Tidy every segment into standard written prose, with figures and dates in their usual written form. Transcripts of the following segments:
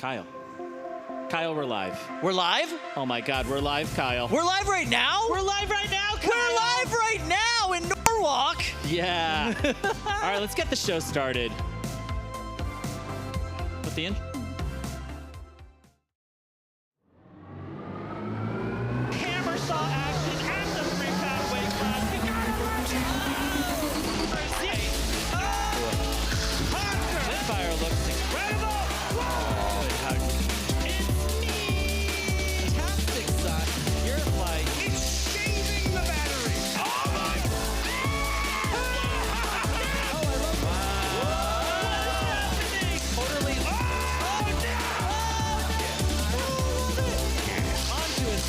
Kyle. Kyle, we're live. We're live? Oh my God, we're live, Kyle. We're live right now? We're live right now, Kyle. We're live right now in Norwalk. Yeah. All right, let's get the show started. With the intro. Hammer saw action at the 3-pound weight class. We got it. This fire looks incredible. Good hug. It's me. Fantastic, son. You're like, it's shaving the battery. Oh my. Oh, I love What is happening? Totally. Oh, no. Onto his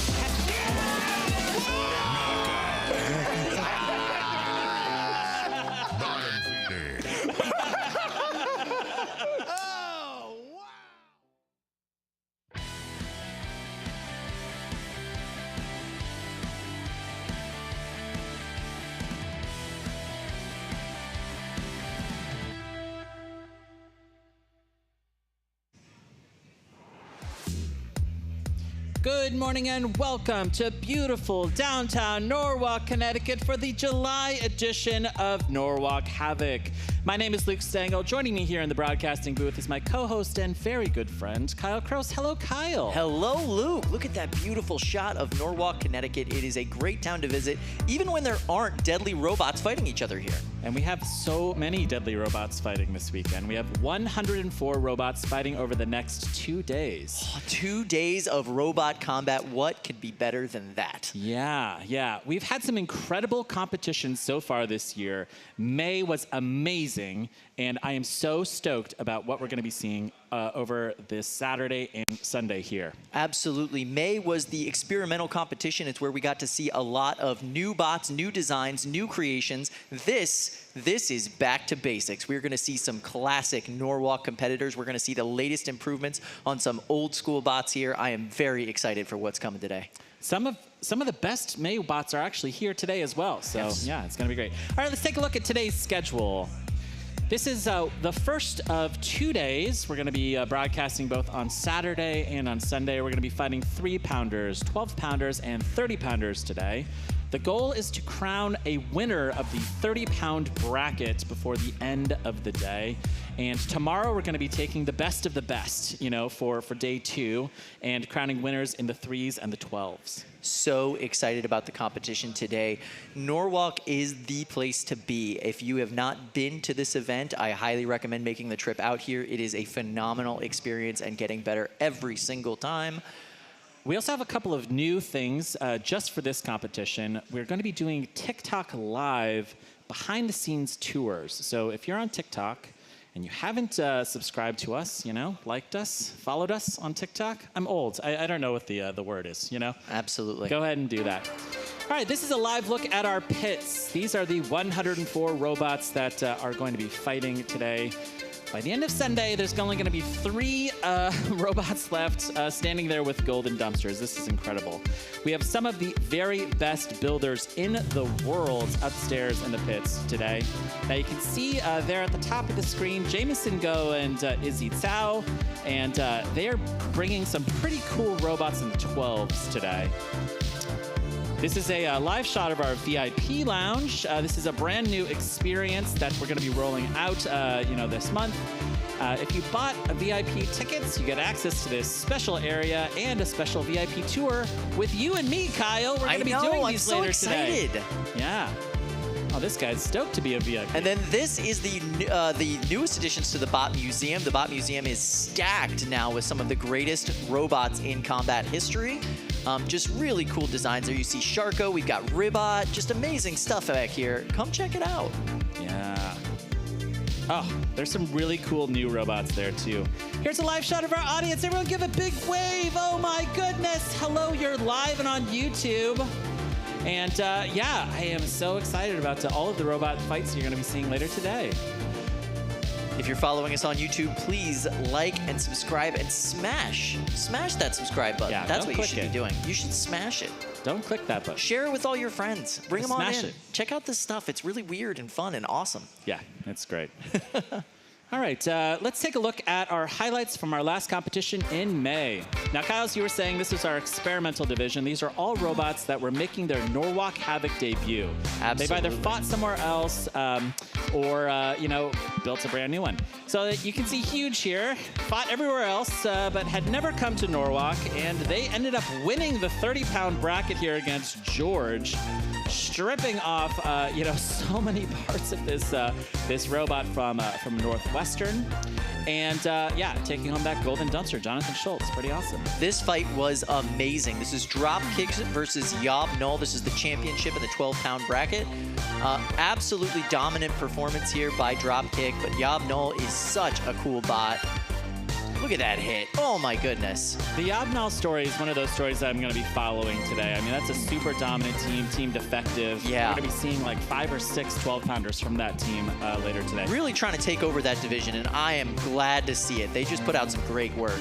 Good morning and welcome to beautiful downtown Norwalk, Connecticut for the July edition of Norwalk Havoc. My name is Luke Stengel. Joining me here in the broadcasting booth is my co-host and very good friend, Kyle Crouse. Hello, Kyle. Hello, Luke. Look at that beautiful shot of Norwalk, Connecticut. It is a great town to visit, even when there aren't deadly robots fighting each other here. And we have so many deadly robots fighting this weekend. We have 104 robots fighting over the next 2 days. 2 days of robot combat. What could be better than that? Yeah. We've had some incredible competitions so far this year. May was amazing, and I am so stoked about what we're going to be seeing over this Saturday and Sunday here. Absolutely. May was the experimental competition. It's where we got to see a lot of new bots, new designs, new creations. This is back to basics. We're going to see some classic Norwalk competitors. We're going to see the latest improvements on some old school bots here. I am very excited for what's coming today. Some of the best May bots are actually here today as well. So yes. Yeah, it's going to be great. All right, let's take a look at today's schedule. This is the first of 2 days. We're going to be broadcasting both on Saturday and on Sunday. We're going to be fighting 3-pounders, 12-pounders, and 30-pounders today. The goal is to crown a winner of the 30-pound bracket before the end of the day. And tomorrow we're going to be taking the best of the best, for day 2 and crowning winners in the 3s and the 12s. So excited about the competition today. Norwalk is the place to be. If you have not been to this event, I highly recommend making the trip out here. It is a phenomenal experience and getting better every single time. We also have a couple of new things just for this competition. We're going to be doing TikTok Live behind-the-scenes tours. So if you're on TikTok and you haven't subscribed to us, liked us, followed us on TikTok, I'm old. I don't know what the word is, Absolutely. Go ahead and do that. All right, this is a live look at our pits. These are the 104 robots that are going to be fighting today. By the end of Sunday, there's only going to be 3 robots left standing there with golden dumpsters. This is incredible. We have some of the very best builders in the world upstairs in the pits today. Now you can see there at the top of the screen, Jameson Go and Izzy Tsao, and they are bringing some pretty cool robots in the 12s today. This is a live shot of our VIP lounge. This is a brand new experience that we're going to be rolling out, this month. If you bought VIP tickets, you get access to this special area and a special VIP tour with you and me, Kyle. We're going to be doing these later today. Yeah. Oh, this guy's stoked to be a VIP. And then this is the newest additions to the Bot Museum. The Bot Museum is stacked now with some of the greatest robots in combat history. Just really cool designs there. You see Sharko, we've got Ribot, just amazing stuff back here. Come check it out. Yeah. Oh, there's some really cool new robots there too. Here's a live shot of our audience. Everyone give a big wave. Oh my goodness. Hello, you're live and on YouTube. And yeah, I am so excited about all of the robot fights you're going to be seeing later today. If you're following us on YouTube, please like and subscribe and smash that subscribe button. Yeah, that's what you should be doing. You should smash it. Don't click that button. Share it with all your friends. Bring them on in. Smash it. Check out this stuff. It's really weird and fun and awesome. Yeah, it's great. All right, let's take a look at our highlights from our last competition in May. Now, Kyle, as you were saying, this is our experimental division. These are all robots that were making their Norwalk Havoc debut. Absolutely. They've either fought somewhere else or, you know, built a brand new one. So you can see Huge here, fought everywhere else, but had never come to Norwalk, and they ended up winning the 30-pound bracket here against George, stripping off, you know, so many parts of this this robot from Northwestern, and yeah, taking home that golden dumpster. Jonathan Schultz, pretty awesome. This fight was amazing. This is Dropkick versus Yab-Nol. This is the championship in the 12-pound bracket. Absolutely dominant performance here by Dropkick, but Yab-Nol is such a cool bot. Look at that hit. Oh my goodness. The Yab-Nol story is one of those stories that I'm going to be following today. I mean, that's a super dominant team, team defective. Yeah. We're going to be seeing like 5 or 6 12-pounders from that team later today. Really trying to take over that division, and I am glad to see it. They just put out some great work.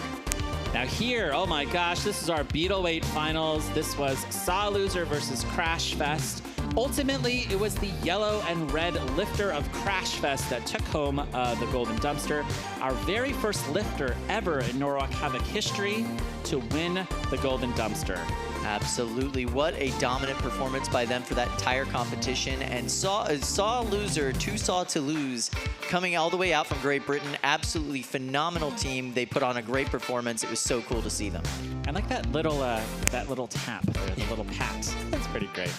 Now here, oh my gosh, this is our Beetleweight finals. This was Saw Loser versus Crashfest. Ultimately, it was the yellow and red lifter of Crashfest that took home the golden dumpster. Our very first lifter ever in Norwalk Havoc history to win the golden dumpster. Absolutely. What a dominant performance by them for that entire competition. And Saw Loser, 2 Saw to lose, coming all the way out from Great Britain. Absolutely phenomenal team. They put on a great performance. It was so cool to see them. I like that little tap there, the little pat. That's pretty great.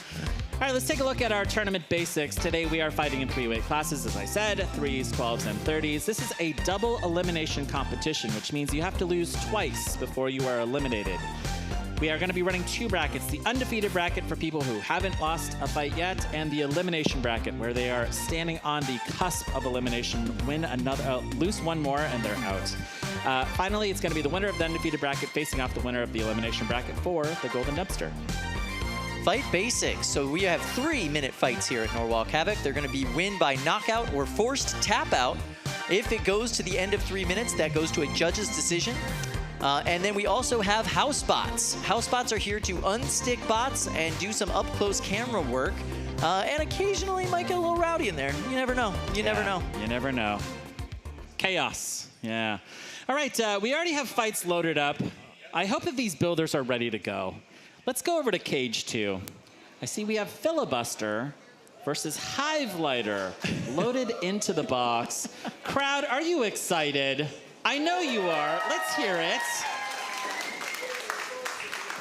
All right, let's take a look at our tournament basics. Today we are fighting in 3 weight classes, as I said, 3s, 12s, and 30s. This is a double elimination competition, which means you have to lose twice before you are eliminated. We are going to be running 2 brackets, the undefeated bracket for people who haven't lost a fight yet, and the elimination bracket where they are standing on the cusp of elimination, win another, lose 1 more, and they're out. Finally, it's going to be the winner of the undefeated bracket facing off the winner of the elimination bracket for the golden dumpster. Fight basics. So we have 3-minute fights here at Norwalk Havoc. They're going to be win by knockout or forced tap out. If it goes to the end of 3 minutes, that goes to a judge's decision. And then we also have house bots. House bots are here to unstick bots and do some up-close camera work. And occasionally might get a little rowdy in there. You never know. You never know. You never know. Chaos. Yeah. All right, we already have fights loaded up. I hope that these builders are ready to go. Let's go over to Cage 2. I see we have FiliBuster versus HiveLighter loaded into the box. Crowd, are you excited? I know you are. Let's hear it.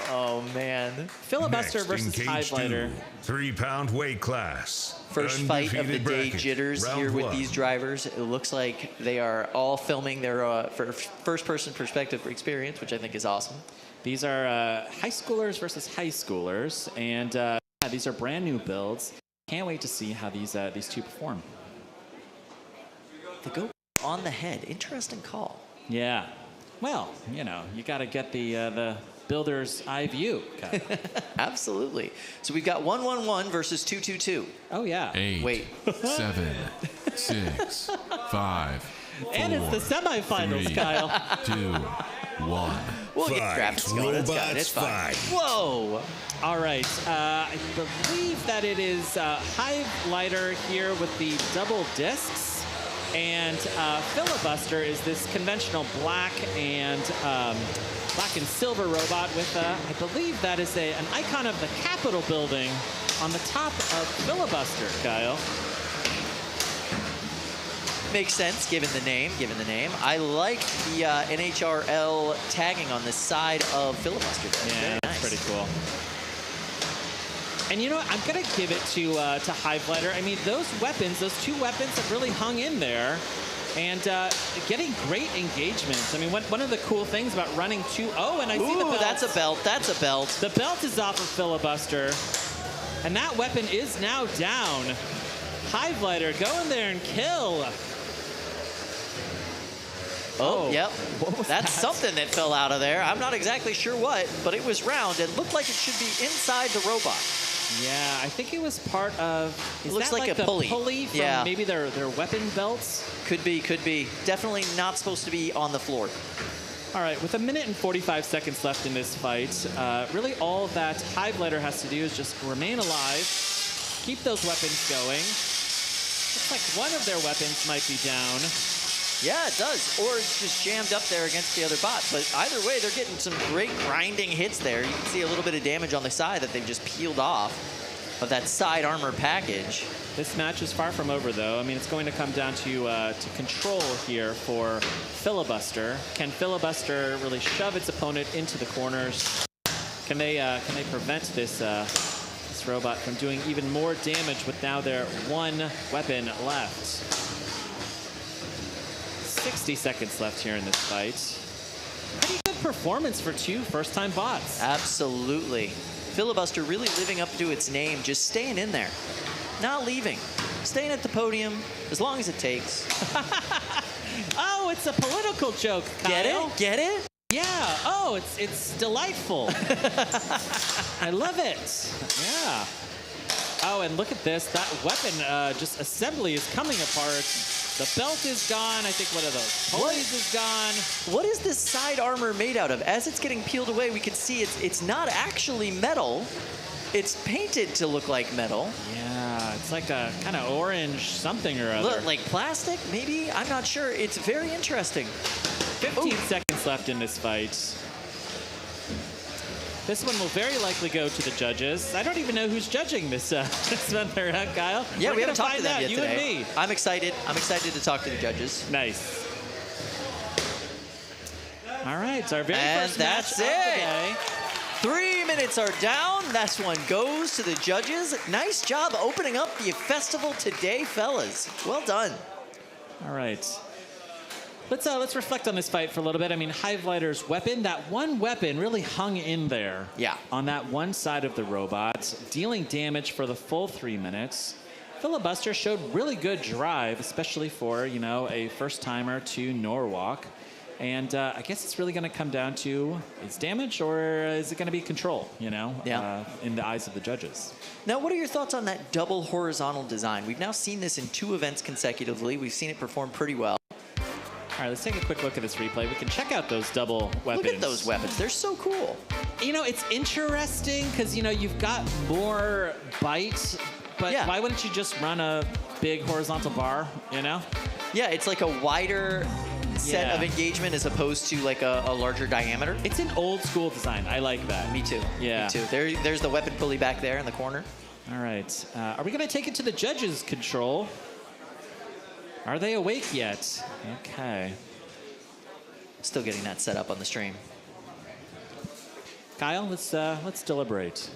Oh, man. FiliBuster versus HiveLighter. 3-pound weight class. First fight of the day bracket. jitters Round here with 1. these drivers. It looks like they are all filming their first-person perspective experience, which I think is awesome. These are high schoolers versus high schoolers, and these are brand new builds. Can't wait to see how these 2 perform. They go on the head. Interesting call. Yeah. Well, you know, you got to get the builder's eye view. Absolutely. So we've got 1-1-1 versus 2-2-2. Oh, yeah. 8, Wait. 7, 6, 5, And it's the semifinals, 3, Kyle. 2, 1. We'll get Fight. graphics going. It's fine. Robots It's fine. fight. Whoa. All right. I believe that it is HiveLighter here with the double discs. And FiliBuster is this conventional black and silver robot with, I believe that is an icon of the Capitol building on the top of FiliBuster, Kyle. Makes sense, given the name. I like the NHRL tagging on the side of FiliBuster. Yeah, Very that's nice. pretty cool. And you know what? I'm going to give it to HiveLighter. I mean, those 2 weapons have really hung in there and getting great engagements. I mean, one of the cool things about running 2-0, and I see the belt. That's a belt. That's a belt. The belt is off of FiliBuster, and that weapon is now down. HiveLighter, go in there and kill. Oh, yep. What was That's that? something that fell out of there. I'm not exactly sure what, but it was round. It looked like it should be inside the robot. Yeah, I think it was part of. It Is looks that like a the pulley. from Yeah. maybe their weapon belts? Could be. Definitely not supposed to be on the floor. All right, with 1 minute and 45 seconds left in this fight, really all that HiveLighter has to do is just remain alive, keep those weapons going. Looks like one of their weapons might be down. Yeah, it does. Or it's just jammed up there against the other bot. But either way, they're getting some great grinding hits there. You can see a little bit of damage on the side that they've just peeled off of that side armor package. This match is far from over, though. I mean, it's going to come down to control here for FiliBuster. Can FiliBuster really shove its opponent into the corners? Can they prevent this this robot from doing even more damage with now their one weapon left? 60 seconds left here in this fight. Pretty good performance for two first-time bots. Absolutely. FiliBuster really living up to its name, just staying in there, not leaving, staying at the podium as long as it takes. Oh, it's a political joke, Kyle. Get it? Get it? Yeah. Oh, it's delightful. I love it. Yeah. Oh, and look at this. That weapon just assembly is coming apart. The belt is gone. I think one of those pulleys is gone. What is this side armor made out of? As it's getting peeled away, we can see it's not actually metal. It's painted to look like metal. Yeah, it's like a kind of orange something or other. Look, like plastic, maybe? I'm not sure. It's very interesting. 15 seconds left in this fight. This one will very likely go to the judges. I don't even know who's judging this this one there, huh, Kyle? Yeah, we haven't talked to find them out, yet you today. and me. I'm excited. I'm excited to talk to the judges. Nice. All right, it's our very And first that's match of the it. day. 3 minutes are down. This one goes to the judges. Nice job opening up the festival today, fellas. Well done. All right. Let's reflect on this fight for a little bit. I mean, HiveLighter's weapon, that one weapon really hung in there. Yeah. On that one side of the robot, dealing damage for the full 3 minutes. FiliBuster showed really good drive, especially for, you know, a first-timer to Norwalk. And I guess it's really going to come down to is damage or is it going to be control, you know, in the eyes of the judges. Now, what are your thoughts on that double horizontal design? We've now seen this in 2 events consecutively. We've seen it perform pretty well. All right, let's take a quick look at this replay. We can check out those double weapons. Look at those weapons. They're so cool. You know, it's interesting because, you know, you've got more bite, but why wouldn't you just run a big horizontal bar, you know? Yeah, it's like a wider set of engagement as opposed to like a larger diameter. It's an old school design. I like that. Me too. Yeah. Me too. There's the weapon pulley back there in the corner. All right. Are we going to take it to the judges' control? Are they awake yet? Okay. Still getting that set up on the stream. Kyle, let's deliberate.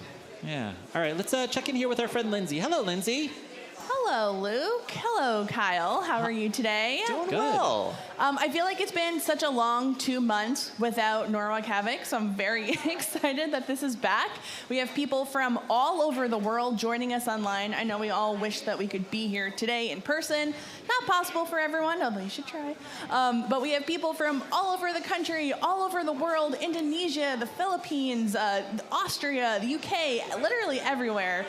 Yeah. All right, let's check in here with our friend Lindsay. Hello, Lindsay. Hello, Luke. Hello, Kyle. How are you today? Doing Good. well. I feel like it's been such a long 2 months without Norwalk Havoc, so I'm very excited that this is back. We have people from all over the world joining us online. I know we all wish that we could be here today in person. Not possible for everyone, although you should try. But we have people from all over the country, all over the world, Indonesia, the Philippines, Austria, the UK, literally everywhere.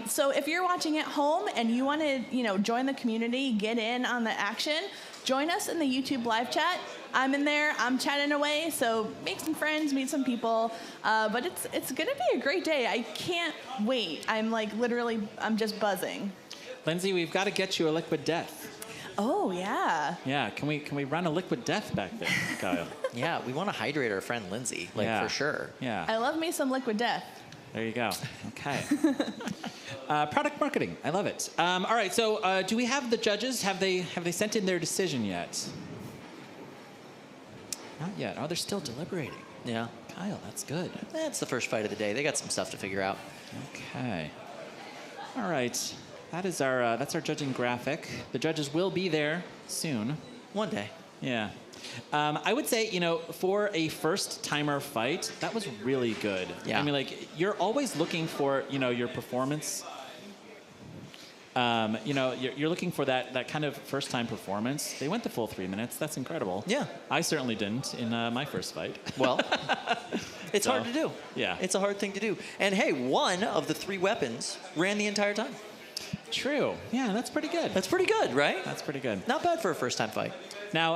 So if you're watching at home and you want to, join the community, get in on the action, join us in the YouTube live chat. I'm in there. I'm chatting away. So make some friends, meet some people. But it's going to be a great day. I can't wait. I'm just buzzing. Lindsay, we've got to get you a liquid death. Oh, yeah. Yeah, can we run a liquid death back there, Kyle? Yeah, we want to hydrate our friend Lindsay, for sure. Yeah. I love me some liquid death. There you go. Okay. Product marketing. I love it. All right. So, do we have the judges? Have they sent in their decision yet? Not yet. Oh, they're still deliberating. Yeah. Kyle, that's good. That's the first fight of the day. They got some stuff to figure out. Okay. All right. That's our judging graphic. The judges will be there soon. One day. Yeah. I would say, for a first-timer fight, that was really good. Yeah. I mean, you're always looking for, your performance. You're looking for that kind of first-time performance. They went the full 3 minutes. That's incredible. Yeah. I certainly didn't in my first fight. Well, it's hard to do. Yeah. It's a hard thing to do. And hey, one of the 3 weapons ran the entire time. True. Yeah, that's pretty good. That's pretty good, right? That's pretty good. Not bad for a first-time fight. Now,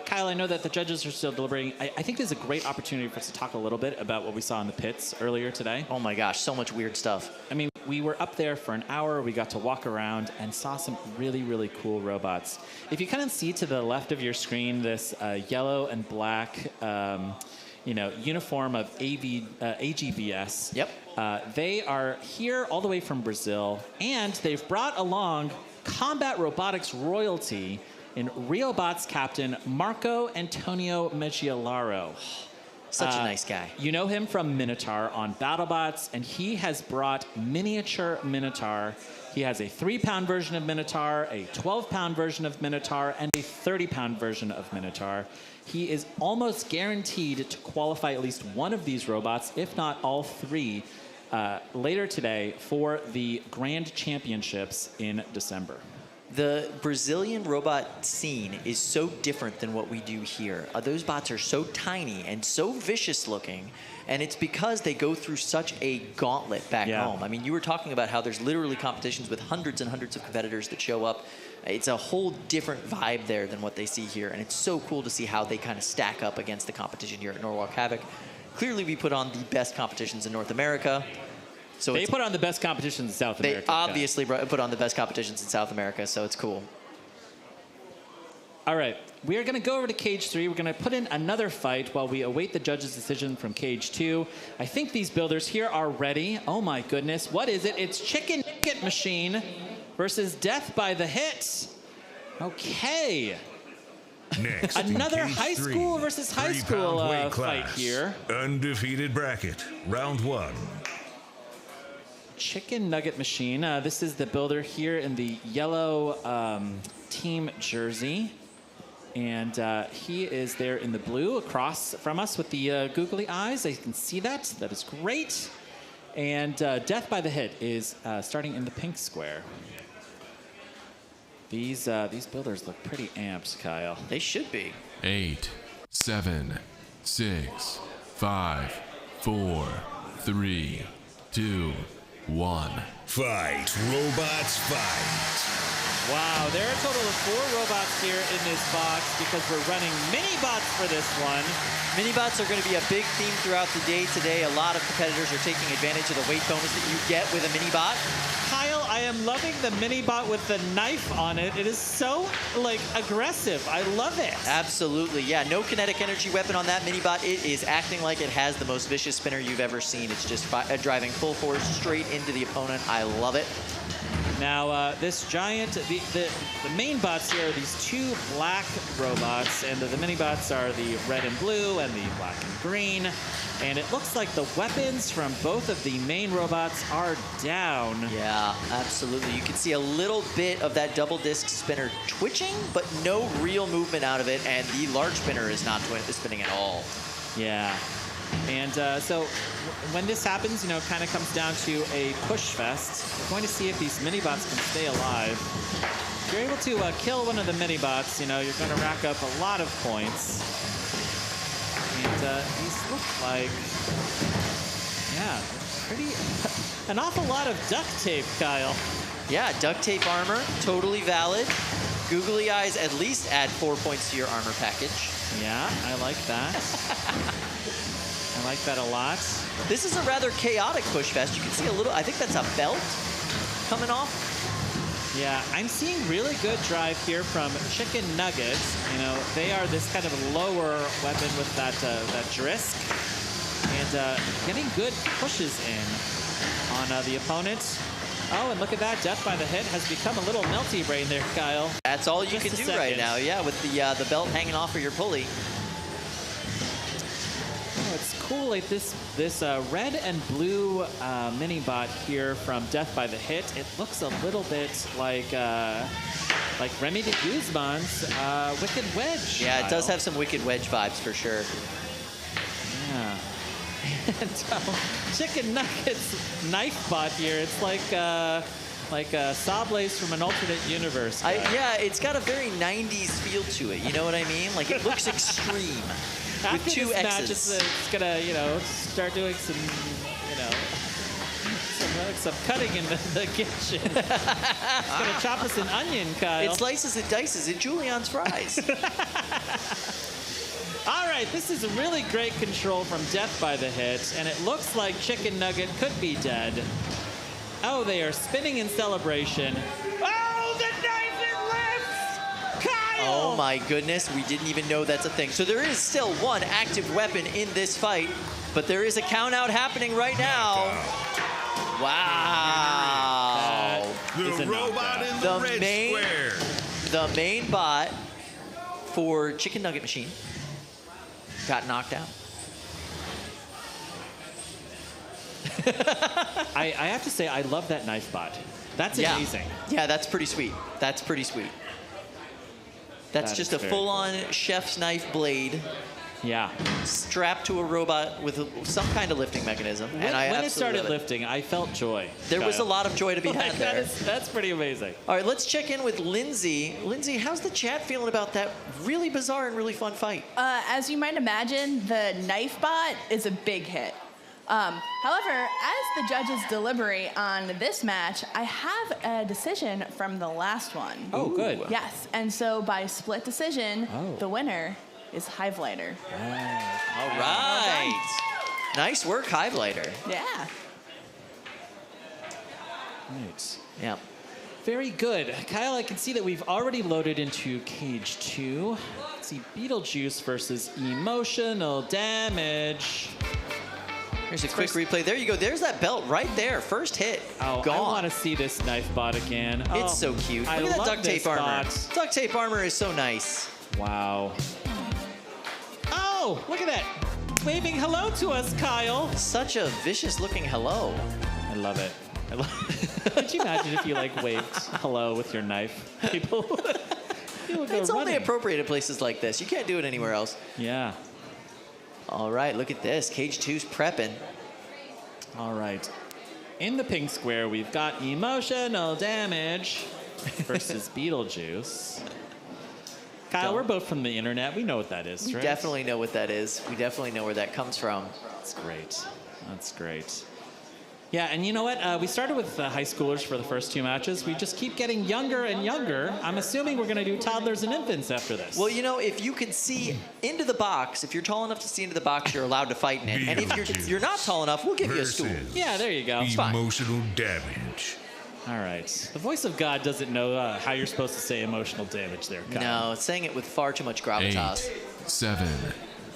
Kyle, I know that the judges are still deliberating. I think there's a great opportunity for us to talk a little bit about what we saw in the pits earlier today. Oh my gosh, so much weird stuff. I mean, we were up there for an hour. We got to walk around and saw some really, really cool robots. If you kind of see to the left of your screen this yellow and black uniform of AGVS. Yep. They are here all the way from Brazil, and they've brought along combat robotics royalty in Riobots captain Marco Antonio Meggiolaro. Such a nice guy. You know him from Minotaur on BattleBots, and he has brought miniature Minotaur. He has a 3-pound version of Minotaur, a 12-pound version of Minotaur, and a 30-pound version of Minotaur. He is almost guaranteed to qualify at least one of these robots, if not all 3, later today for the Grand Championships in December. The Brazilian robot scene is so different than what we do here. Those bots are so tiny and so vicious looking, and it's because they go through such a gauntlet back home. I mean, you were talking about how there's literally competitions with hundreds and hundreds of competitors that show up. It's a whole different vibe there than what they see here, and it's so cool to see how they kind of stack up against the competition here at Norwalk Havoc. Clearly, we put on the best competitions in North America. So they put on the best competitions in South America. They obviously put on the best competitions in South America, so it's cool. All right, we are going to go over to Cage 3. We're going to put in another fight while we await the judge's decision from Cage 2. I think these builders here are ready. Oh my goodness, what is it? It's Chicken Nugget Machine versus Death by the Hit. Okay. Next, another in Cage high 3, school versus high 3-pound school weight fight class. here. Undefeated bracket, round 1. Chicken Nugget Machine. This is the builder here in the yellow team jersey. And he is there in the blue across from us with the googly eyes. I can see that. That is great. And Death by the Hit is starting in the pink square. These builders look pretty amped, Kyle. They should be. 8, 7, 6, 5, 4, 3, 2, 1. Fight, robots, fight. Wow, there are a total of 4 robots here in this box because we're running mini-bots for this one. Mini-bots are going to be a big theme throughout the day today. A lot of competitors are taking advantage of the weight bonus that you get with a mini-bot. Kyle, I am loving the mini-bot with the knife on it. It is so, aggressive. I love it. Absolutely, yeah. No kinetic energy weapon on that mini-bot. It is acting like it has the most vicious spinner you've ever seen. It's just driving full force straight into the opponent. I love it. Now, this giant, the main bots here are these 2 black robots, and the mini-bots are the red and blue and the black and green. And it looks like the weapons from both of the main robots are down. Yeah, absolutely. You can see a little bit of that double disc spinner twitching, but no real movement out of it, and the large spinner is not spinning at all. Yeah. And so when this happens, it kind of comes down to a push fest. We're going to see if these mini-bots can stay alive. If you're able to kill one of the mini-bots, you're going to rack up a lot of points. And these look like, pretty, an awful lot of duct tape, Kyle. Yeah, duct tape armor, totally valid. Googly eyes at least add 4 points to your armor package. Yeah, I like that. I like that a lot. This is a rather chaotic push fest. You can see a little, I think that's a belt coming off. Yeah, I'm seeing really good drive here from Chicken Nuggets. They are this kind of lower weapon with that Drisk. And getting good pushes in on the opponent. Oh, and look at that. Death by the Hit has become a little melty brain there, Kyle. That's all you can do right now, yeah, with the belt hanging off of your pulley. Oh, it's cool. Like this red and blue mini-bot here from Death by the Hit. It looks a little bit like Remy de Guzman's Wicked Wedge. Yeah, it does have some Wicked Wedge vibes for sure. Yeah. And Chicken Nuggets knife bot here. It's like Sawblaze from an alternate universe. Yeah, it's got a very 90s feel to it. You know what I mean? Like it looks extreme. After with 2 this match, X's. it's gonna, start doing some, some cutting in the kitchen. It's gonna chop us an onion, Kyle. It slices and dices it Julian's fries. All right, this is really great control from Death by the Hit, and it looks like Chicken Nugget could be dead. Oh, they are spinning in celebration. Oh, the knife it lifts! Kyle! Oh my goodness, we didn't even know that's a thing. So there is still one active weapon in this fight, but there is a count out happening right now. Wow. The robot in the red square. The main bot for Chicken Nugget Machine got knocked out. I have to say, I love that knife bot. That's amazing. Yeah, that's pretty sweet. That's pretty sweet. That's just a full-on chef's knife blade Yeah. strapped to a robot with some kind of lifting mechanism. When and it started lifting, I felt joy. There was a lot of joy to be had there. That's pretty amazing. All right, let's check in with Lindsay. Lindsay, how's the chat feeling about that really bizarre and really fun fight? As you might imagine, the knife bot is a big hit. However, as the judges deliberate on this match, I have a decision from the last one. Oh, good. Yes, and so by split decision, the winner is HiveLighter. All right. Nice work, HiveLighter. Yeah. Right. Yeah. Very good. Kyle, I can see that we've already loaded into Cage 2. Let's see, BeetleJuice versus Emotional Damage. Here's a quick replay. There you go. There's that belt right there. First hit. Oh, gone. I want to see this knife bot again. It's so cute. I Look at that love duct tape this armor. bot. Duct tape armor is so nice. Wow. Oh, look at that. Waving hello to us, Kyle. Such a vicious looking hello. I love it. Could you imagine if you like waved hello with your knife? People would go It's only running. appropriate at places like this. You can't do it anywhere else. Yeah. All right, look at this. Cage 2's prepping. All right. In the pink square, we've got Emotional Damage versus BeetleJuice. Kyle, we're both from the internet. We know what that is, We right? definitely know what that is. We definitely know where that comes from. That's great. That's great. Yeah, and you know what? We started with high schoolers for the first two matches. We just keep getting younger and younger. I'm assuming we're going to do toddlers and infants after this. Well, you know, if you can see into the box, if you're tall enough to see into the box, you're allowed to fight in it. And if you're not tall enough, we'll give you a stool. Versus Yeah, there you go. It's fine. Emotional damage. All right. The voice of God doesn't know how you're supposed to say emotional damage there, Kyle. No, it's saying it with far too much 8, gravitas. 7,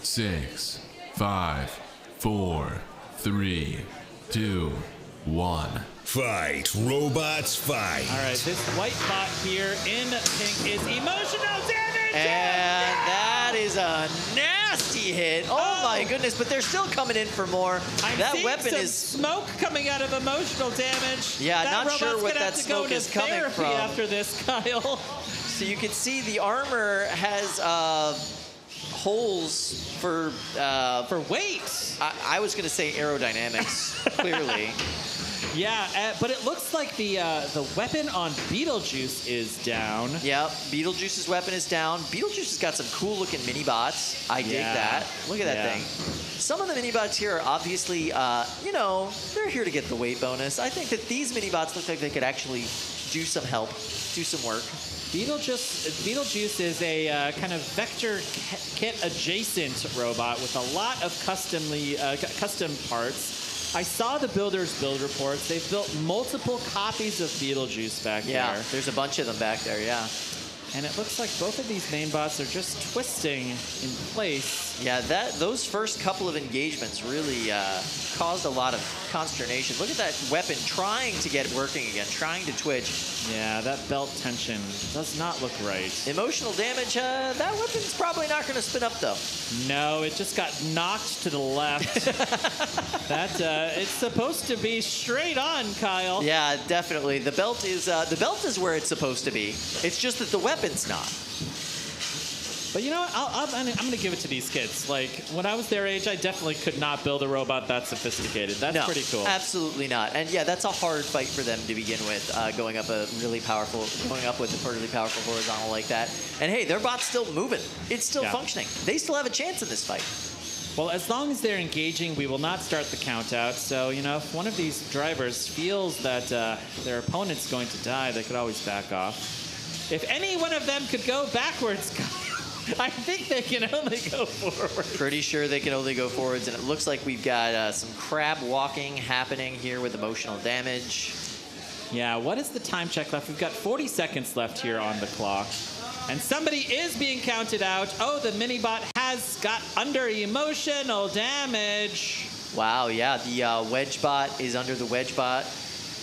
6, 5, 4, 3, 2, 1. Fight, robots, fight. All right, this white bot here in pink is emotional damage. And that is a nasty hit. Oh my goodness, but they're still coming in for more. I'm That seeing weapon some is... smoke coming out of emotional damage. Yeah, that not robot's sure what gonna have that to go smoke to is coming therapy from. after this, Kyle. So you can see the armor has holes for weight. I was going to say aerodynamics, clearly. Yeah, but it looks like the weapon on BeetleJuice is down. Yep, BeetleJuice's weapon is down. BeetleJuice has got some cool looking mini bots. I dig Yeah. that. Look at that Yeah. thing. Some of the mini bots here are obviously, you know, they're here to get the weight bonus. I think that these mini bots look like they could actually do some help, do some work. BeetleJuice is a kind of vector kit adjacent robot with a lot of custom parts. I saw the builders build reports. They've built multiple copies of BeetleJuice back Yeah, there. there's a bunch of them back there, yeah. And it looks like both of these main bots are just twisting in place. Yeah, those first couple of engagements really caused a lot of consternation. Look at that weapon trying to get working again, trying to twitch. Yeah, that belt tension does not look right. Emotional damage, that weapon's probably not going to spin up, though. No, it just got knocked to the left. It's supposed to be straight on, Kyle. Yeah, definitely. The belt is where it's supposed to be. It's just that the weapon's not. But you know what? I'm going to give it to these kids. Like, when I was their age, I definitely could not build a robot that sophisticated. That's pretty cool. Absolutely not. And yeah, that's a hard fight for them to begin with, going up with a really powerful horizontal like that. And hey, their bot's still moving. It's still functioning. They still have a chance in this fight. Well, as long as they're engaging, we will not start the count out. So, you know, if one of these drivers feels that their opponent's going to die, they could always back off. If any one of them could go backwards, I think they can only go forward. Pretty sure they can only go forwards, and it looks like we've got some crab walking happening here with emotional damage. Yeah, what is the time check left? We've got 40 seconds left here on the clock. And somebody is being counted out. Oh, the mini-bot has got under emotional damage. Wow, yeah, the wedge bot is under the wedge bot.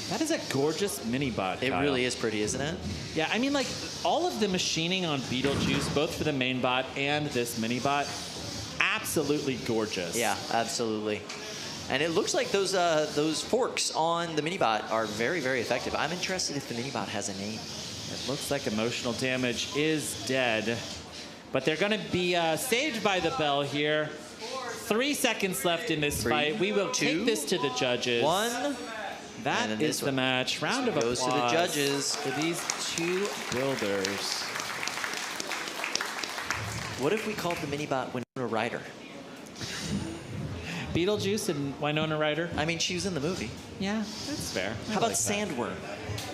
That is a gorgeous mini-bot, It Kyle. really is pretty, isn't it? Yeah, I mean, like, all of the machining on BeetleJuice, both for the main bot and this mini-bot, absolutely gorgeous. Yeah, absolutely. And it looks like those forks on the mini-bot are very, very effective. I'm interested if the mini-bot has a name. It looks like emotional damage is dead. But they're going to be saved by the bell here. 3 seconds left in this fight. We will take this to the judges. 1. That is the match. Round of applause goes to the judges for these two builders. What if we called the mini-bot Winona Ryder? BeetleJuice and Winona Ryder? I mean, she was in the movie. Yeah, that's fair. How about Sandworm?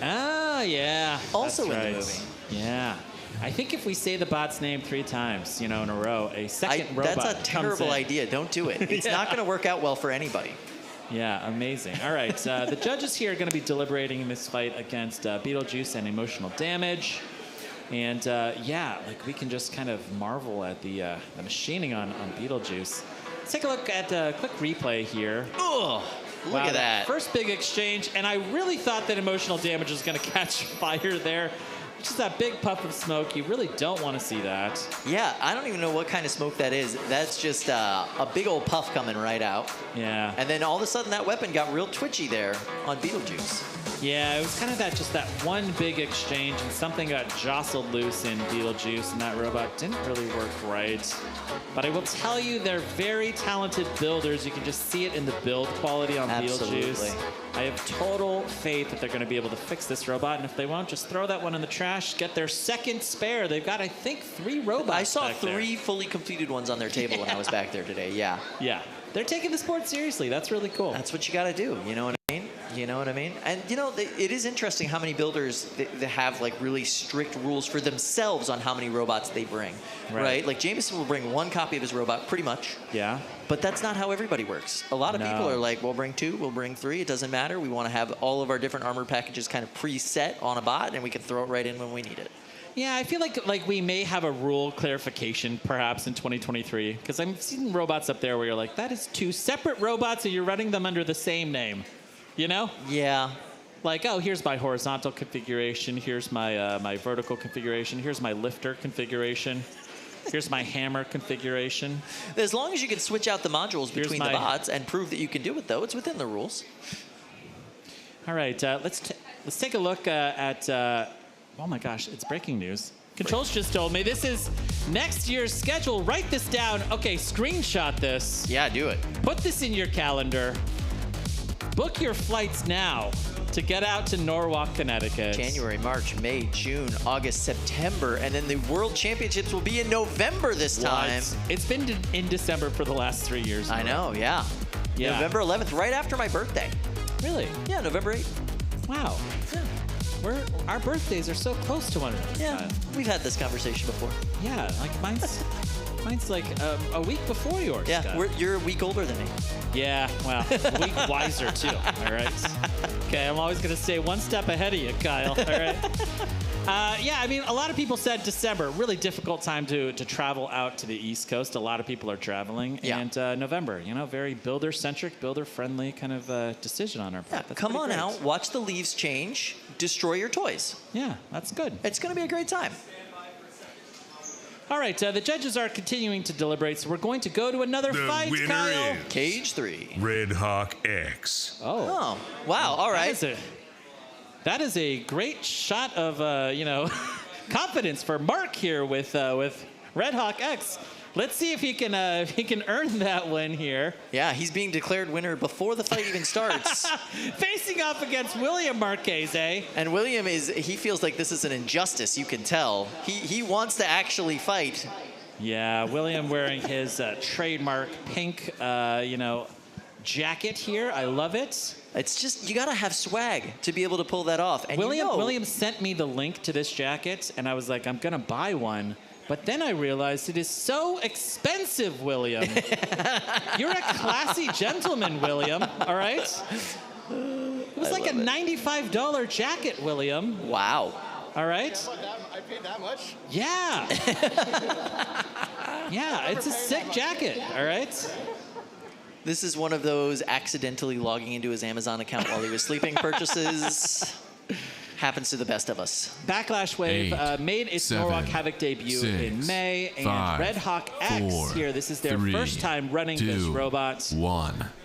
Ah, yeah. Also that's in the right. movie. Yeah. I think if we say the bot's name 3 times, in a row, a second robot That's a terrible idea. Don't do it. It's not going to work out well for anybody. Yeah, amazing. All right, the judges here are going to be deliberating in this fight against BeetleJuice and emotional damage. And yeah, like we can just kind of marvel at the machining on BeetleJuice. Let's take a look at a quick replay here. Oh, look at that. First big exchange, and I really thought that emotional damage was going to catch fire there. Just that big puff of smoke. You really don't want to see that. Yeah, I don't even know what kind of smoke that is. That's just a big old puff coming right out. Yeah. And then all of a sudden that weapon got real twitchy there on BeetleJuice. Yeah, it was kind of just that one big exchange, and something got jostled loose in BeetleJuice, and that robot didn't really work right. But I will tell you, they're very talented builders. You can just see it in the build quality on BeetleJuice. I have total faith that they're going to be able to fix this robot, and if they won't, just throw that one in the trash, get their second spare. They've got, I think, 3 robots. I saw back 3 there. fully completed ones on their table when I was back there today. Yeah. Yeah. They're taking the sport seriously. That's really cool. That's what you got to do. You know what I mean? You know what I mean? And, it is interesting how many builders they have, like, really strict rules for themselves on how many robots they bring, right? Like, Jameson will bring 1 copy of his robot, pretty much. Yeah. But that's not how everybody works. A lot of people are like, we'll bring 2, we'll bring 3. It doesn't matter. We want to have all of our different armor packages kind of preset on a bot, and we can throw it right in when we need it. Yeah, I feel like we may have a rule clarification perhaps in 2023, because I'm seeing robots up there where you're like, that is 2 separate robots and you're running them under the same name, you know? Yeah. Like, oh, here's my horizontal configuration, here's my my vertical configuration, here's my lifter configuration, here's my hammer configuration. As long as you can switch out the modules between the bots and prove that you can do it, though, it's within the rules. All right, let's take a look at. Oh my gosh, it's breaking news. Controls just told me this is next year's schedule. Write this down. Okay, screenshot this. Yeah, do it. Put this in your calendar. Book your flights now to get out to Norwalk, Connecticut. January, March, May, June, August, September, and then the World Championships will be in November this time. It's been in December for the last 3 years. I know, yeah. November 11th, right after my birthday. Really? Yeah, November 8th. Wow. Yeah. Our birthdays are so close to one another. Yeah, we've had this conversation before. Yeah, like mine's like a week before yours. Yeah, Scott. you're a week older than me. Yeah, well, a week wiser too. All right. Okay, I'm always gonna stay one step ahead of you, Kyle. All right. Yeah, I mean, a lot of people said December, really difficult time to travel out to the East Coast. A lot of people are traveling. Yeah. And November, very builder-centric, builder-friendly kind of decision on our part. Yeah, come on out, watch the leaves change, destroy your toys. Yeah, that's good. It's going to be a great time. All right, the judges are continuing to deliberate, so we're going to go to another fight, winner Kyle. is Cage 3. Red Hawk X. Oh, wow, all right. That is a great shot of, confidence for Mark here with Red Hawk X. Let's see if he can earn that win here. Yeah, he's being declared winner before the fight even starts. Facing off against William Marchese. And William he feels like this is an injustice, you can tell. He wants to actually fight. Yeah, William wearing his trademark pink, jacket here. I love it. It's just, you gotta have swag to be able to pull that off. And William sent me the link to this jacket, and I was like, I'm gonna buy one. But then I realized it is so expensive, William. You're a classy gentleman, William, all right? It was like a $95 jacket, William. Wow. All right. I paid that much? Yeah. Yeah, it's a sick jacket. All right. This is one of those accidentally logging into his Amazon account while he was sleeping purchases. Happens to the best of us. Backlash Wave made its Norwalk Havoc debut in May, and Red Hawk X here. This is their first time running this robot.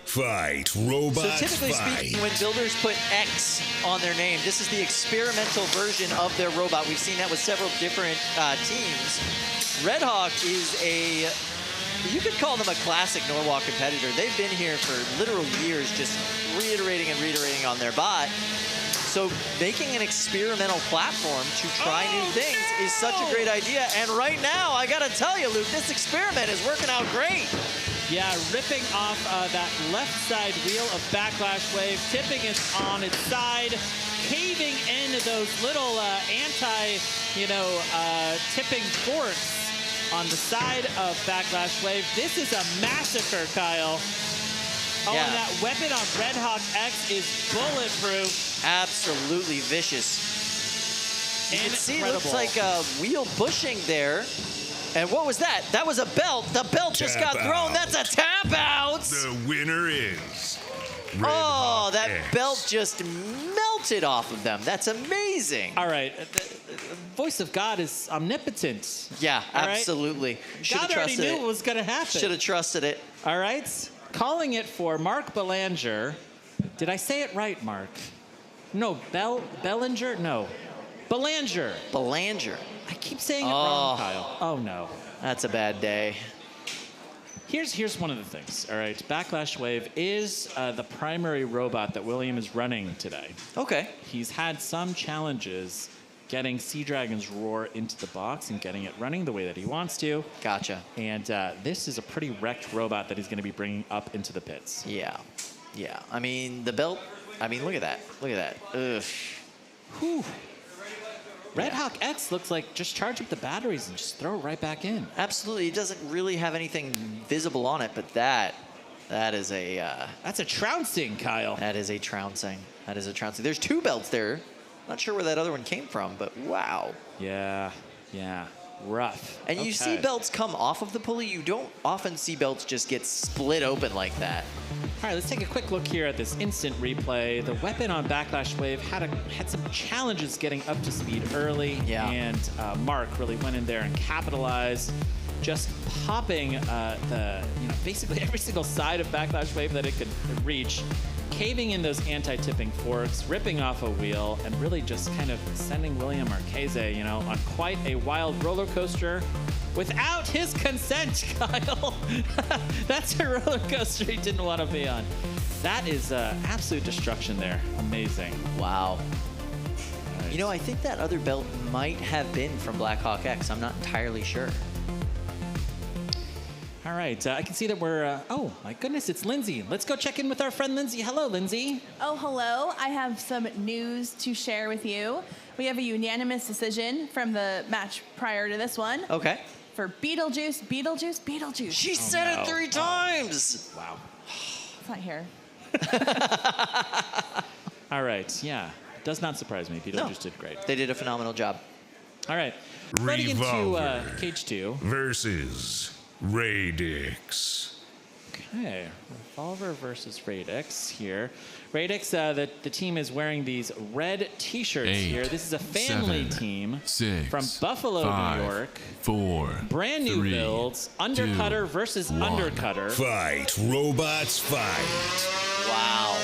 Fight, robot, So typically speaking, when builders put X on their name, this is the experimental version of their robot. We've seen that with several different teams. Red Hawk is you could call them a classic Norwalk competitor. They've been here for literal years, just reiterating and reiterating on their bot. So making an experimental platform to try new things is such a great idea. And right now, I gotta tell you, Luke, this experiment is working out great. Yeah, ripping off that left side wheel of Backlash Wave, tipping it on its side, caving in those little tipping forks on the side of Backlash Wave. This is a massacre, Kyle. Oh, Yeah. and that weapon on Red Hawk X is bulletproof. Absolutely vicious. You can see it looks Incredible. like a wheel bushing there. And what was that? That was a belt. The belt just got Tap thrown. out. That's a tap out. The winner is Red Oh, Hawk that X. belt just melted off of them. That's amazing. All right, the voice of God is omnipotent. Yeah, All right. absolutely. Should have God already trusted knew it. what was going to happen. Should have trusted it. All right, calling it for Mark Belanger. Did I say it right, Mark? No, Bellinger? No. Belanger. Belanger. I keep saying it wrong, Kyle. Oh, no. That's a bad day. Here's one of the things, all right? Backlash Wave is the primary robot that William is running today. Okay. He's had some challenges getting Sea Dragon's Roar into the box and getting it running the way that he wants to. Gotcha. And this is a pretty wrecked robot that he's going to be bringing up into the pits. Yeah. Yeah. I mean, the belt. I mean, look at that. Look at that. Ugh. Whew. Red Hawk X looks like just charge up the batteries and just throw it right back in. Absolutely. It doesn't really have anything visible on it, but that is a That's a trouncing, Kyle. that is a trouncing. That is a trouncing. There's two belts there. Not sure where that other one came from, but wow. Yeah. Rough. And you see Okay. belts come off of the pulley. You don't often see belts just get split open like that. All right, let's take a quick look here at this instant replay. The weapon on Backlash Wave had some challenges getting up to speed early. Yeah. And Mark really went in there and capitalized, just popping basically every single side of Backlash Wave that it could reach, caving in those anti-tipping forks, ripping off a wheel, and really just kind of sending William Marchese, on quite a wild roller coaster without his consent, Kyle. That's a roller coaster he didn't want to be on. That is absolute destruction there. Amazing. Wow. All right. I think that other belt might have been from Black Hawk X. I'm not entirely sure. All right, I can see that we're, oh my goodness, it's Lindsay. Let's go check in with our friend Lindsay. Hello, Lindsay. Oh, hello. I have some news to share with you. We have a unanimous decision from the match prior to this one Okay. for BeetleJuice, BeetleJuice, BeetleJuice. She said no. it 3 times. Wow. It's not here. All right, yeah, does not surprise me. Beetle No. just did great. They did a phenomenal job. All right, running into Revolver. Cage 2. versus Radix. Okay, Revolver versus Radix here. Radix, the team is wearing these red T-shirts 8, here. This is a family 7, team 6, from Buffalo, 5, New York. 4, Brand new 3, builds, Undercutter 2, versus 1. Undercutter. Fight, robots, fight. Wow.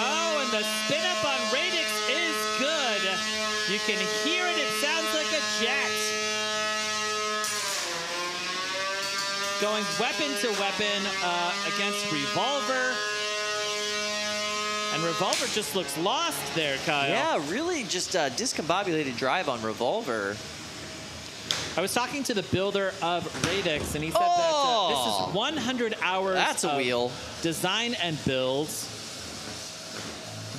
Oh, and the spin up on Radix is good. You can hear it. It sounds like a jet. Going weapon to weapon against Revolver. And Revolver just looks lost there, Kyle. Yeah, really just discombobulated drive on Revolver. I was talking to the builder of Radix, and he said Oh! that this is 100 hours That's a of wheel. design and builds.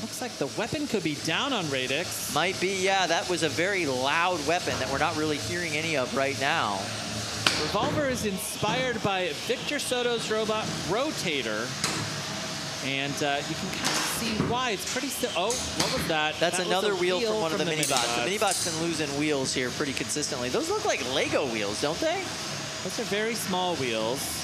Looks like the weapon could be down on Radix. Might be, yeah, that was a very loud weapon that we're not really hearing any of right now. Revolver is inspired by Victor Soto's robot Rotator. And you can kind of see why. It's pretty still. Oh, what was that? That's That was another a wheel from one of the mini-bots. The mini-bots. mini-bot's been losing wheels here pretty consistently. Those look like Lego wheels, don't they? Those are very small wheels.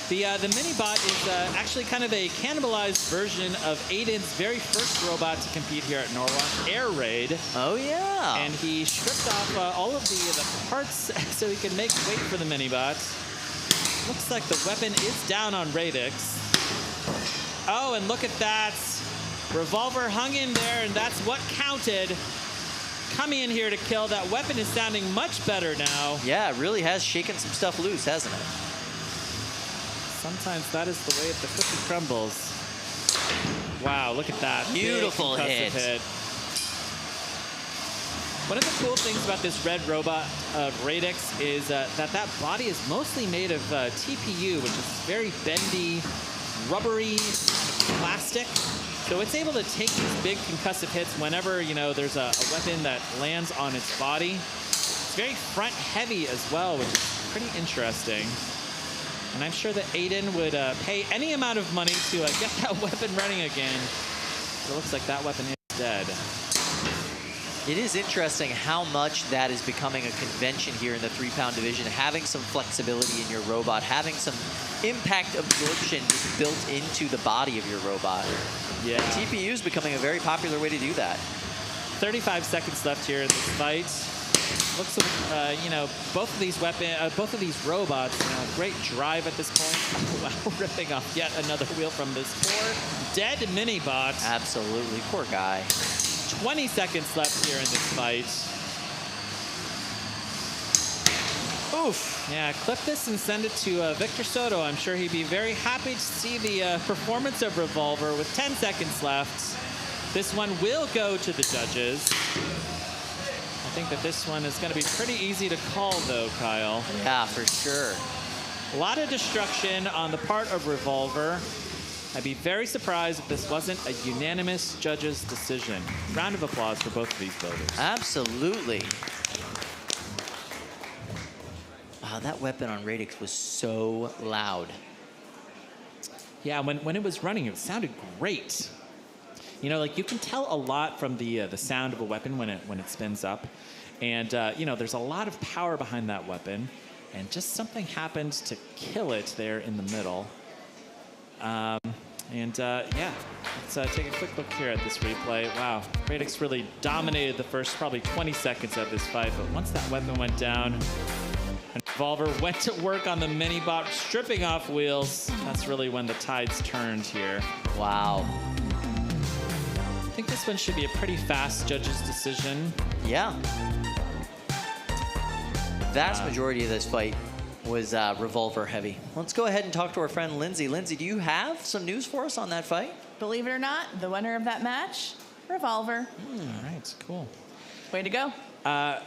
The mini-bot is actually kind of a cannibalized version of Aiden's very first robot to compete here at Norwalk, Air Raid. Oh, yeah. And he stripped off all of the parts so he could make weight for the mini-bot. Looks like the weapon is down on Radix. Oh, and look at that. Revolver hung in there, and that's what counted. Coming in here to kill. That weapon is sounding much better now. Yeah, it really has shaken some stuff loose, hasn't it? Sometimes that is the way that the cookie crumbles. Wow, look at that. Beautiful Big concussive hit. One of the cool things about this red robot of Radix is that body is mostly made of TPU, which is very bendy, rubbery plastic. So it's able to take these big concussive hits whenever, you know, there's a weapon that lands on its body. It's very front heavy as well, which is pretty interesting. And I'm sure that Aiden would pay any amount of money to get that weapon running again. It looks like that weapon is dead. It is interesting how much that is becoming a convention here in the 3-pound division, having some flexibility in your robot, having some impact absorption just built into the body of your robot. Yeah. TPU is becoming a very popular way to do that. 35 seconds left here in this fight. Looks like, you know, both of these robots, you know, great drive at this point. Wow, ripping off yet another wheel from this poor dead mini-bot. Absolutely, poor guy. 20 seconds left here in this fight. Oof. Yeah, clip this and send it to Victor Soto. I'm sure he'd be very happy to see the performance of Revolver with 10 seconds left. This one will go to the judges. I think that this one is going to be pretty easy to call, though, Kyle. Yeah, for sure. A lot of destruction on the part of Revolver. I'd be very surprised if this wasn't a unanimous judges' decision. Round of applause for both of these builders. Absolutely. Wow, that weapon on Radix was so loud. Yeah, when it was running, it sounded great. You know, like you can tell a lot from the sound of a weapon when it spins up, and you know, there's a lot of power behind that weapon, and just something happened to kill it there in the middle. Yeah, let's take a quick look here at this replay. Wow, Radix really dominated the first probably 20 seconds of this fight, but once that weapon went down, and Revolver went to work on the mini-bot, stripping off wheels, that's really when the tides turned here. Wow. I think this one should be a pretty fast judge's decision. Yeah. Vast majority of this fight was Revolver heavy. Let's go ahead and talk to our friend Lindsay. Lindsay, do you have some news for us on that fight? Believe it or not, the winner of that match, Revolver. All right, cool. Way to go.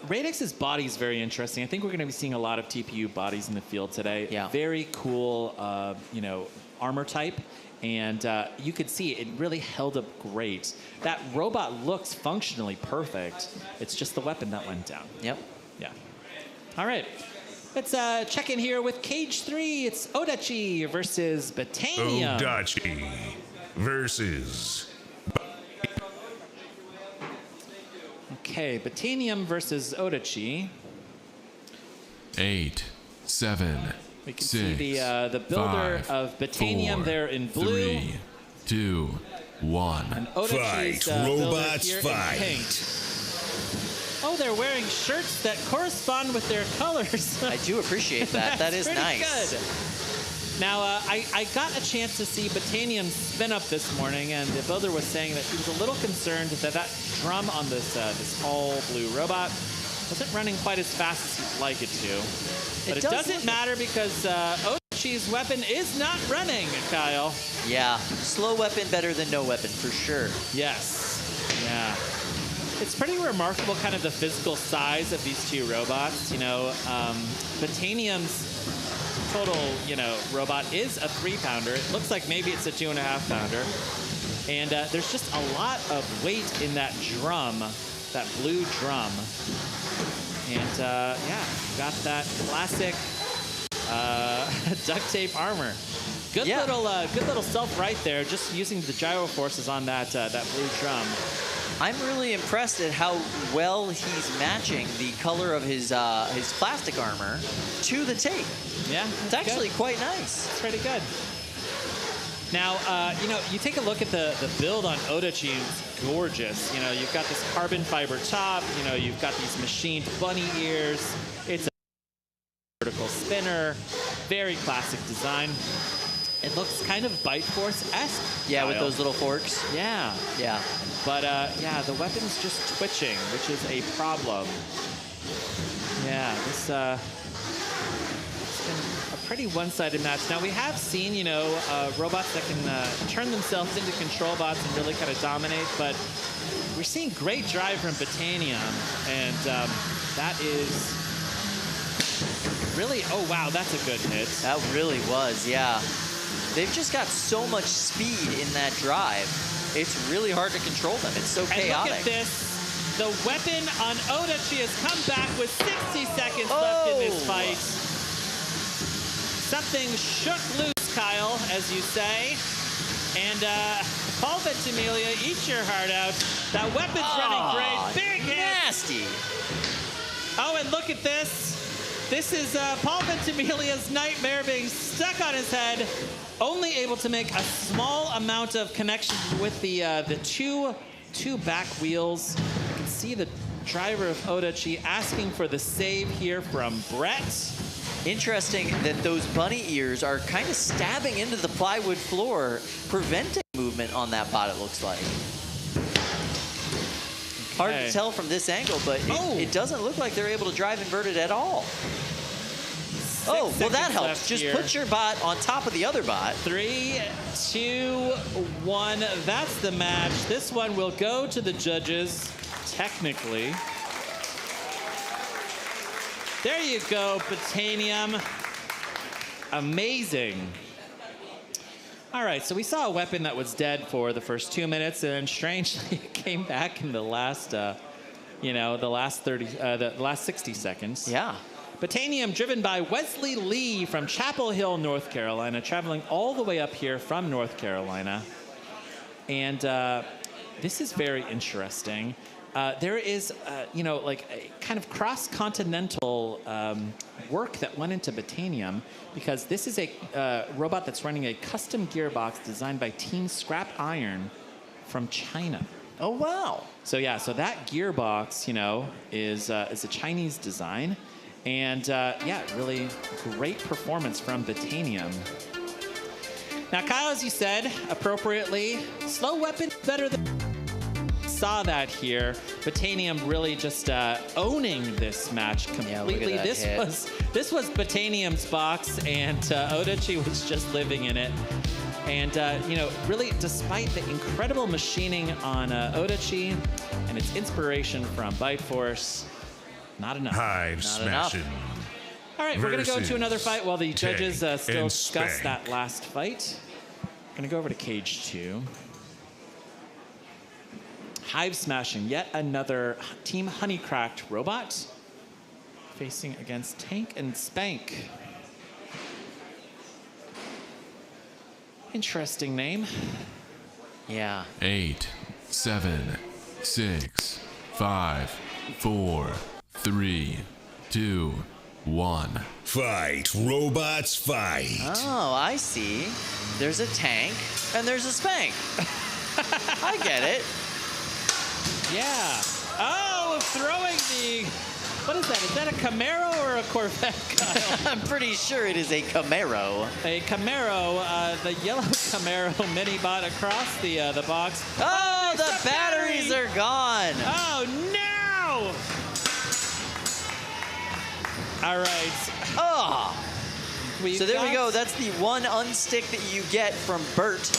Radix's body is very interesting. I think we're going to be seeing a lot of TPU bodies in the field today. Yeah. Very cool, you know, armor type. And you could see it really held up great. That robot looks functionally perfect. It's just the weapon that went down. Yep. Yeah. All right. Let's check in here with Cage 3. It's Odachi versus Bitanium. Odachi versus... Okay, Bitanium versus Odachi. 8, 7, We can 6, see the builder 5, of Bitanium 4, there in blue. 3, 2, 1. And Odachi's Fight, builder robots, here fight. in pink. Oh, they're wearing shirts that correspond with their colors. I do appreciate that. That is Pretty nice. good. Now, I got a chance to see Bitanium spin up this morning, and the builder was saying that he was a little concerned that that drum on this all blue robot wasn't running quite as fast as he'd like it to. But it doesn't matter because Odachi's weapon is not running, Kyle. Yeah, slow weapon better than no weapon, for sure. Yes. Yeah. It's pretty remarkable kind of the physical size of these two robots. You know, Bitanium's total, you know, robot is a 3-pounder. It looks like maybe it's a 2.5-pounder. And there's just a lot of weight in that drum, that blue drum. And yeah, got that classic duct tape armor. Good little self right there, just using the gyro forces on that blue drum. I'm really impressed at how well he's matching the color of his plastic armor to the tape. Yeah, It's actually quite nice. It's pretty good. Now, you take a look at the build on Odachi, it's gorgeous. You've got this carbon fiber top, you've got these machined bunny ears. It's a vertical spinner, very classic design. It looks kind of Bite Force-esque. Yeah, with those little forks. Yeah. Yeah. But, the weapon's just twitching, which is a problem. Yeah, it's been a pretty one-sided match. Now, we have seen, robots that can turn themselves into control bots and really kind of dominate, but we're seeing great drive from Bitanium, and that is really, oh, wow, that's a good hit. That really was, yeah. They've just got so much speed in that drive. It's really hard to control them. It's so chaotic. And look at this. The weapon on Odachi has come back with 60 seconds left in this fight. Something shook loose, Kyle, as you say. And Paul Ventimiglia, eat your heart out. That weapon's running great. Big hit. Nasty. Oh, and look at this. This is Paul Ventimiglia's nightmare being stuck on his head. Only able to make a small amount of connection with the two back wheels. You can see the driver of Odachi asking for the save here from Brett. Interesting that those bunny ears are kind of stabbing into the plywood floor, preventing movement on that bot, it looks like. Hard to tell from this angle, but it doesn't look like they're able to drive inverted at all. Oh, well, that helps. Just put your bot on top of the other bot. 3, 2, 1. That's the match. This one will go to the judges, technically. There you go, Bitanium. Amazing. All right, so we saw a weapon that was dead for the first 2 minutes, and then strangely it came back in the last, the last 60 seconds. Yeah. Bitanium, driven by Wesley Lee from Chapel Hill, North Carolina, traveling all the way up here from North Carolina. And this is very interesting. There is, like a kind of cross-continental work that went into Bitanium, because this is a robot that's running a custom gearbox designed by Team Scrap Iron from China. Oh, wow. So yeah, so that gearbox, is a Chinese design. And really great performance from Bitanium. Now, Kyle, as you said, appropriately, slow weapon better than... Saw that here. Bitanium really just owning this match completely. Yeah, This was Bitanium's box, and Odachi was just living in it. And really, despite the incredible machining on Odachi and its inspiration from Bite Force, not enough. Hive Smashin. All right, we're going to go to another fight while the judges still discuss Spank. that last fight. Going to go over to cage 2. Hive Smashin, yet another Team Honeycracked robot, facing against Tank and Spank. Interesting name. Yeah. 8, 7, 6, 5, 4, 3, 2, 1. Fight, robots, fight. Oh, I see. There's a tank and there's a Spank. I get it. Yeah. Oh, throwing the... What is that? Is that a Camaro or a Corvette, Kyle? I'm pretty sure it is a Camaro. A Camaro, the yellow Camaro mini-bot across the box. Oh, the batteries are gone. Oh, no! All right. Oh. So there we got- go. That's the one unstick that you get from Bert.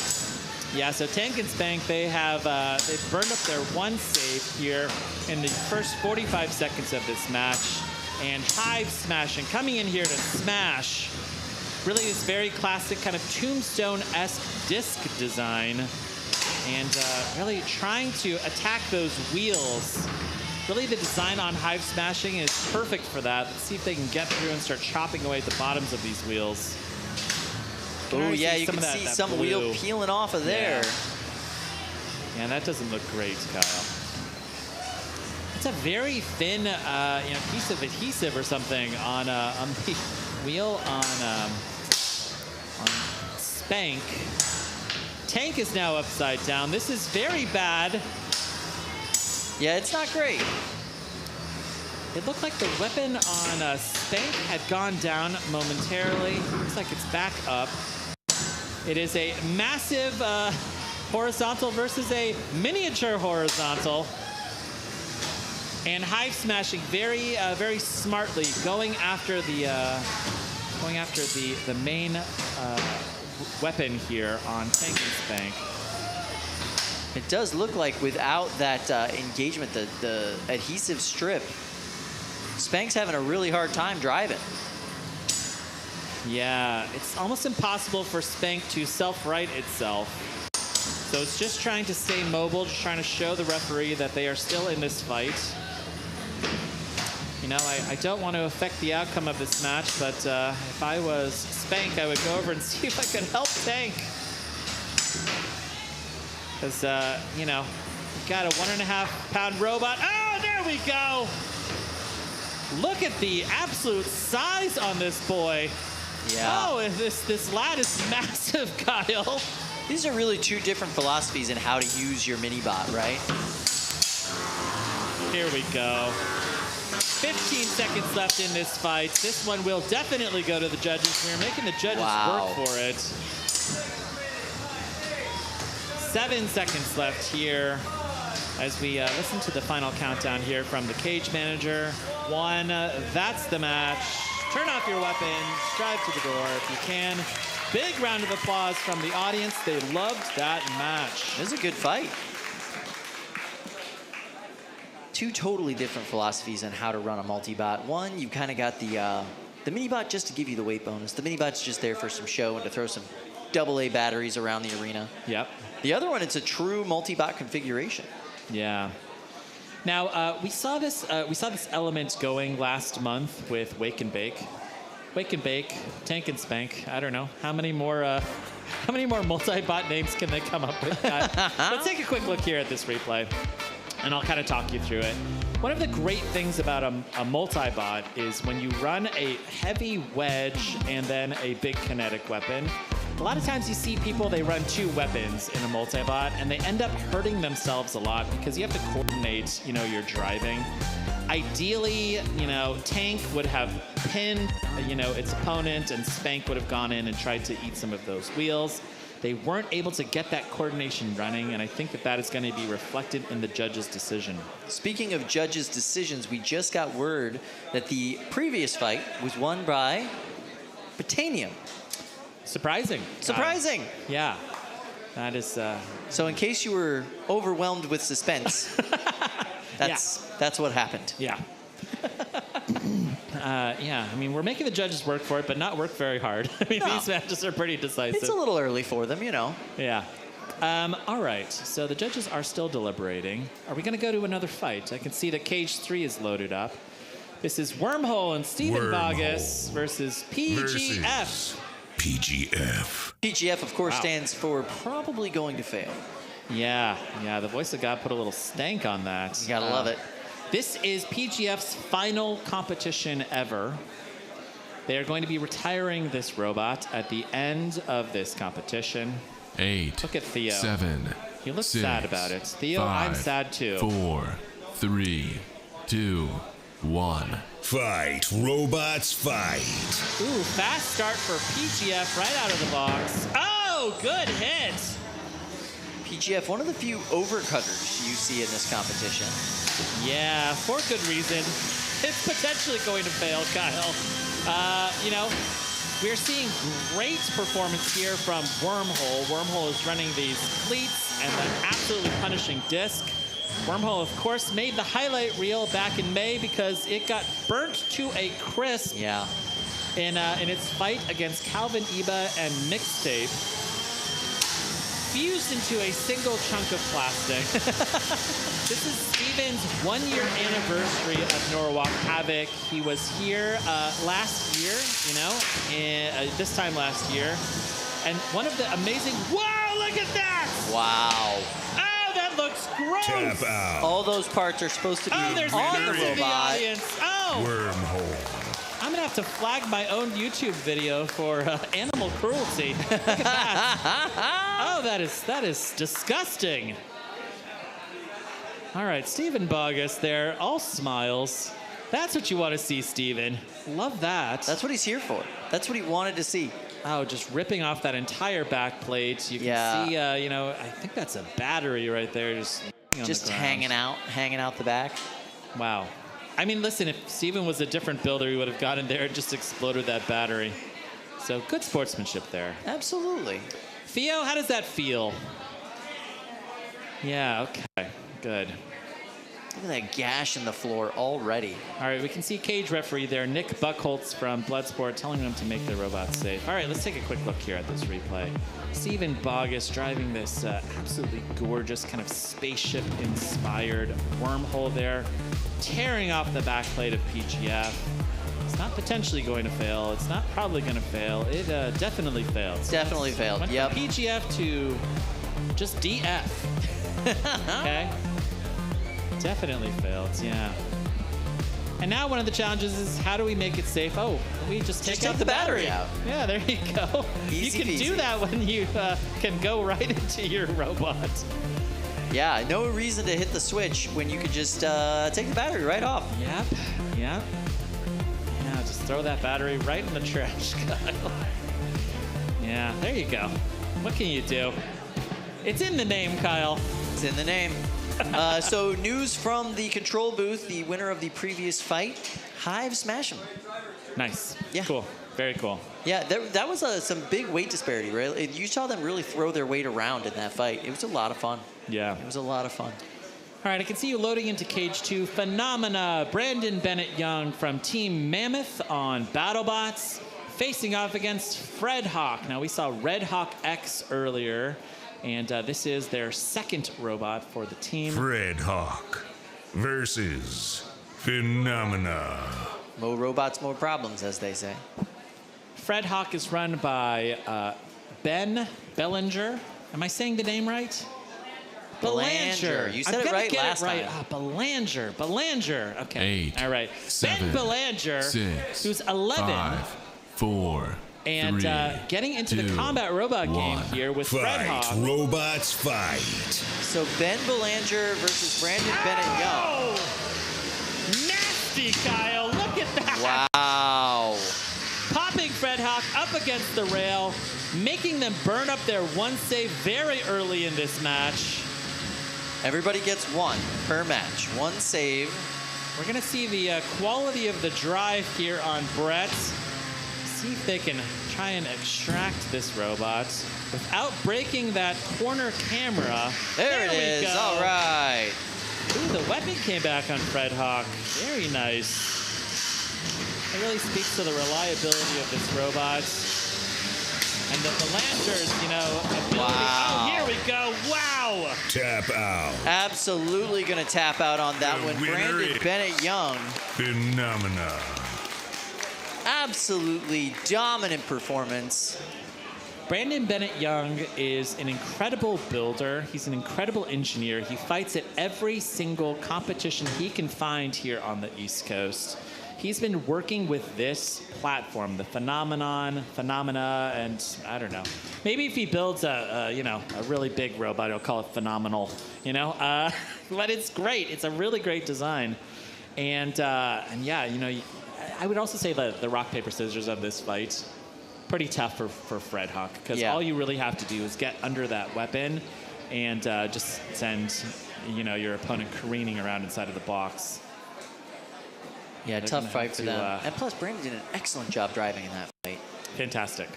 Yeah, so Tank and Spank, they have they've burned up their one save here in the first 45 seconds of this match. And Hive Smashin coming in here to smash. Really this very classic kind of tombstone-esque disc design. And really trying to attack those wheels. Really the design on Hive Smashing is perfect for that. Let's see if they can get through and start chopping away at the bottoms of these wheels. Oh, already yeah, you some can of that- see that some wheel blue. peeling off of there. Yeah, that doesn't look great, Kyle. It's a very thin, piece of adhesive or something on the wheel on Spank. Tank is now upside down. This is very bad. Yeah, it's not great. It looked like the weapon on Spank had gone down momentarily. Looks like it's back up. It is a massive horizontal versus a miniature horizontal. And Hive smashing very, very smartly, going after the main weapon here on Tank and Spank. It does look like without that engagement, the adhesive strip, Spank's having a really hard time driving. Yeah, it's almost impossible for Spank to self-right itself. So it's just trying to stay mobile, just trying to show the referee that they are still in this fight. You know, I don't want to affect the outcome of this match, but if I was Spank, I would go over and see if I could help Tank. Because, you know, got a 1.5 pound robot. Oh, there we go. Look at the absolute size on this boy. Yeah. Oh, this lad is massive, Kyle. These are really two different philosophies in how to use your mini-bot, right? Here we go. 15 seconds left in this fight. This one will definitely go to the judges. We're making the judges work for it. 7 seconds left here as we listen to the final countdown here from the cage manager. 1, that's the match. Turn off your weapon, drive to the door if you can. Big round of applause from the audience. They loved that match. It was a good fight. Two totally different philosophies on how to run a multi-bot. One, you kind of got the mini-bot just to give you the weight bonus. The mini-bot's just there for some show and to throw some AA batteries around the arena. Yep. The other one, it's a true multi-bot configuration. Yeah. Now we saw this element going last month with Wake and Bake. Wake and Bake, Tank and Spank. I don't know how many more multi-bot names can they come up with. Let's take a quick look here at this replay, and I'll kind of talk you through it. One of the great things about a multi-bot is when you run a heavy wedge and then a big kinetic weapon. A lot of times you see people, they run 2 weapons in a multi-bot, and they end up hurting themselves a lot because you have to coordinate, you know, your driving. Ideally, you know, Tank would have pinned, you know, its opponent, and Spank would have gone in and tried to eat some of those wheels. They weren't able to get that coordination running, and I think that is going to be reflected in the judge's decision. Speaking of judges' decisions, we just got word that the previous fight was won by Bitanium. Surprising. Surprising. Yeah. That is... So in case you were overwhelmed with suspense, that's what happened. Yeah. Yeah, I mean, we're making the judges work for it, but not work very hard. I mean, these matches are pretty decisive. It's a little early for them, you know. Yeah. All right, so the judges are still deliberating. Are we going to go to another fight? I can see that Cage 3 is loaded up. This is Wormhole and Steven Bogus versus PGF. PGF. PGF, of course, stands for probably going to fail. Yeah, the voice of God put a little stank on that. You gotta love it. This is PGF's final competition ever. They are going to be retiring this robot at the end of this competition. 8. Look at Theo. 7. He looks 6, sad about it. Theo, 5, I'm sad too. 4, 3, 2, 1. Fight, robots, fight. Ooh, fast start for PGF right out of the box. Oh, good hit. PGF, one of the few overcutters you see in this competition. Yeah, for good reason. It's potentially going to fail, Kyle. You know, we're seeing great performance here from Wormhole. Wormhole is running these cleats and an absolutely punishing disc. Wormhole, of course, made the highlight reel back in May because it got burnt to a crisp in its fight against Calvin Iba and Mixtape. Fused into a single chunk of plastic. This is Steven's 1-year anniversary of Norwalk Havoc. He was here last year, you know, this time last year. And one of the amazing, whoa, look at that! Wow. Oh, that looks gross! Tap out. All those parts are supposed to be Oh, there's on kids the in the robot. audience. Oh, Wormhole. I'm gonna have to flag my own YouTube video for animal cruelty. Look at that. Oh, that is disgusting. All right, Steven Bogus there, all smiles. That's what you want to see, Steven. Love that. That's what he's here for. That's what he wanted to see. Oh, just ripping off that entire back plate. You can see, I think that's a battery right there, just hanging out the back. Wow. I mean, listen, if Steven was a different builder, he would have gotten there and just exploded that battery. So good sportsmanship there. Absolutely. Theo, how does that feel? Yeah, okay, good. Look at that gash in the floor already. All right, we can see cage referee there, Nick Buckholtz from Bloodsport, telling them to make their robots safe. All right, let's take a quick look here at this replay. Steven Bogus driving this absolutely gorgeous kind of spaceship-inspired wormhole there, tearing off the backplate of PGF. It's not potentially going to fail. It's not probably going to fail. It definitely failed. Definitely failed, Went yep. from PGF to just DF. Okay? Definitely failed, yeah. And now one of the challenges is how do we make it safe? Oh, we just take out the battery out. Yeah, there you go. Easy you can peasy. do that when you can go right into your robot. Yeah, no reason to hit the switch when you could just take the battery right off. Yep. Yeah, just throw that battery right in the trash, Kyle. Yeah, there you go. What can you do? It's in the name, Kyle. It's in the name. So news from the control booth, the winner of the previous fight, Hive Smashin. Nice. Yeah. Cool. Very cool. Yeah, that was some big weight disparity, right? You saw them really throw their weight around in that fight. It was a lot of fun. Yeah. It was a lot of fun. All right, I can see you loading into Cage 2. Phenomena, Brandon Bennett-Young from Team Mammoth on BattleBots, facing off against Fred Hawk. Now, we saw Red Hawk X earlier, and this is their second robot for the team. Fred Hawk versus Phenomena. More robots, more problems, as they say. Fred Hawk is run by Ben Bellinger. Am I saying the name right? Belanger. You said I'm it gonna right get last it right. time. Belanger. Okay. 8, All right. 7, Ben Belanger, 6, who's 11. 5, 4, And 3, getting into the 2, combat robot game 1. here with Fred Fight, Hawk. robots, fight. So Ben Belanger versus Brandon Bennett-Young. Oh! Nasty, Kyle. Look at that. Wow. Popping Fred Hawk up against the rail, making them burn up their one save very early in this match. Everybody gets one per match. One save. We're going to see the quality of the drive here on Brett. See if they can try and extract this robot without breaking that corner camera. There it we is. go. All right. Ooh, the weapon came back on Fred Hawk. Very nice. It really speaks to the reliability of this robot. And the Lancer's, ability. Wow. Oh, here we go. Wow. Tap out. Absolutely going to tap out on that The one. winner Brandon is Bennett-Young. Phenomena. Absolutely dominant performance. Brandon Bennett-Young is an incredible builder. He's an incredible engineer. He fights at every single competition he can find here on the East Coast. He's been working with this platform, the Phenomena, and I don't know. Maybe if he builds a really big robot, he'll call it Phenomenal, But it's great. It's a really great design. And yeah, I would also say that the rock, paper, scissors of this fight, pretty tough for Fred Hawk, because all you really have to do is get under that weapon and just send, your opponent careening around inside of the box. Yeah, They're tough gonna fight have for to, them. And plus, Brandon did an excellent job driving in that fight. Fantastic.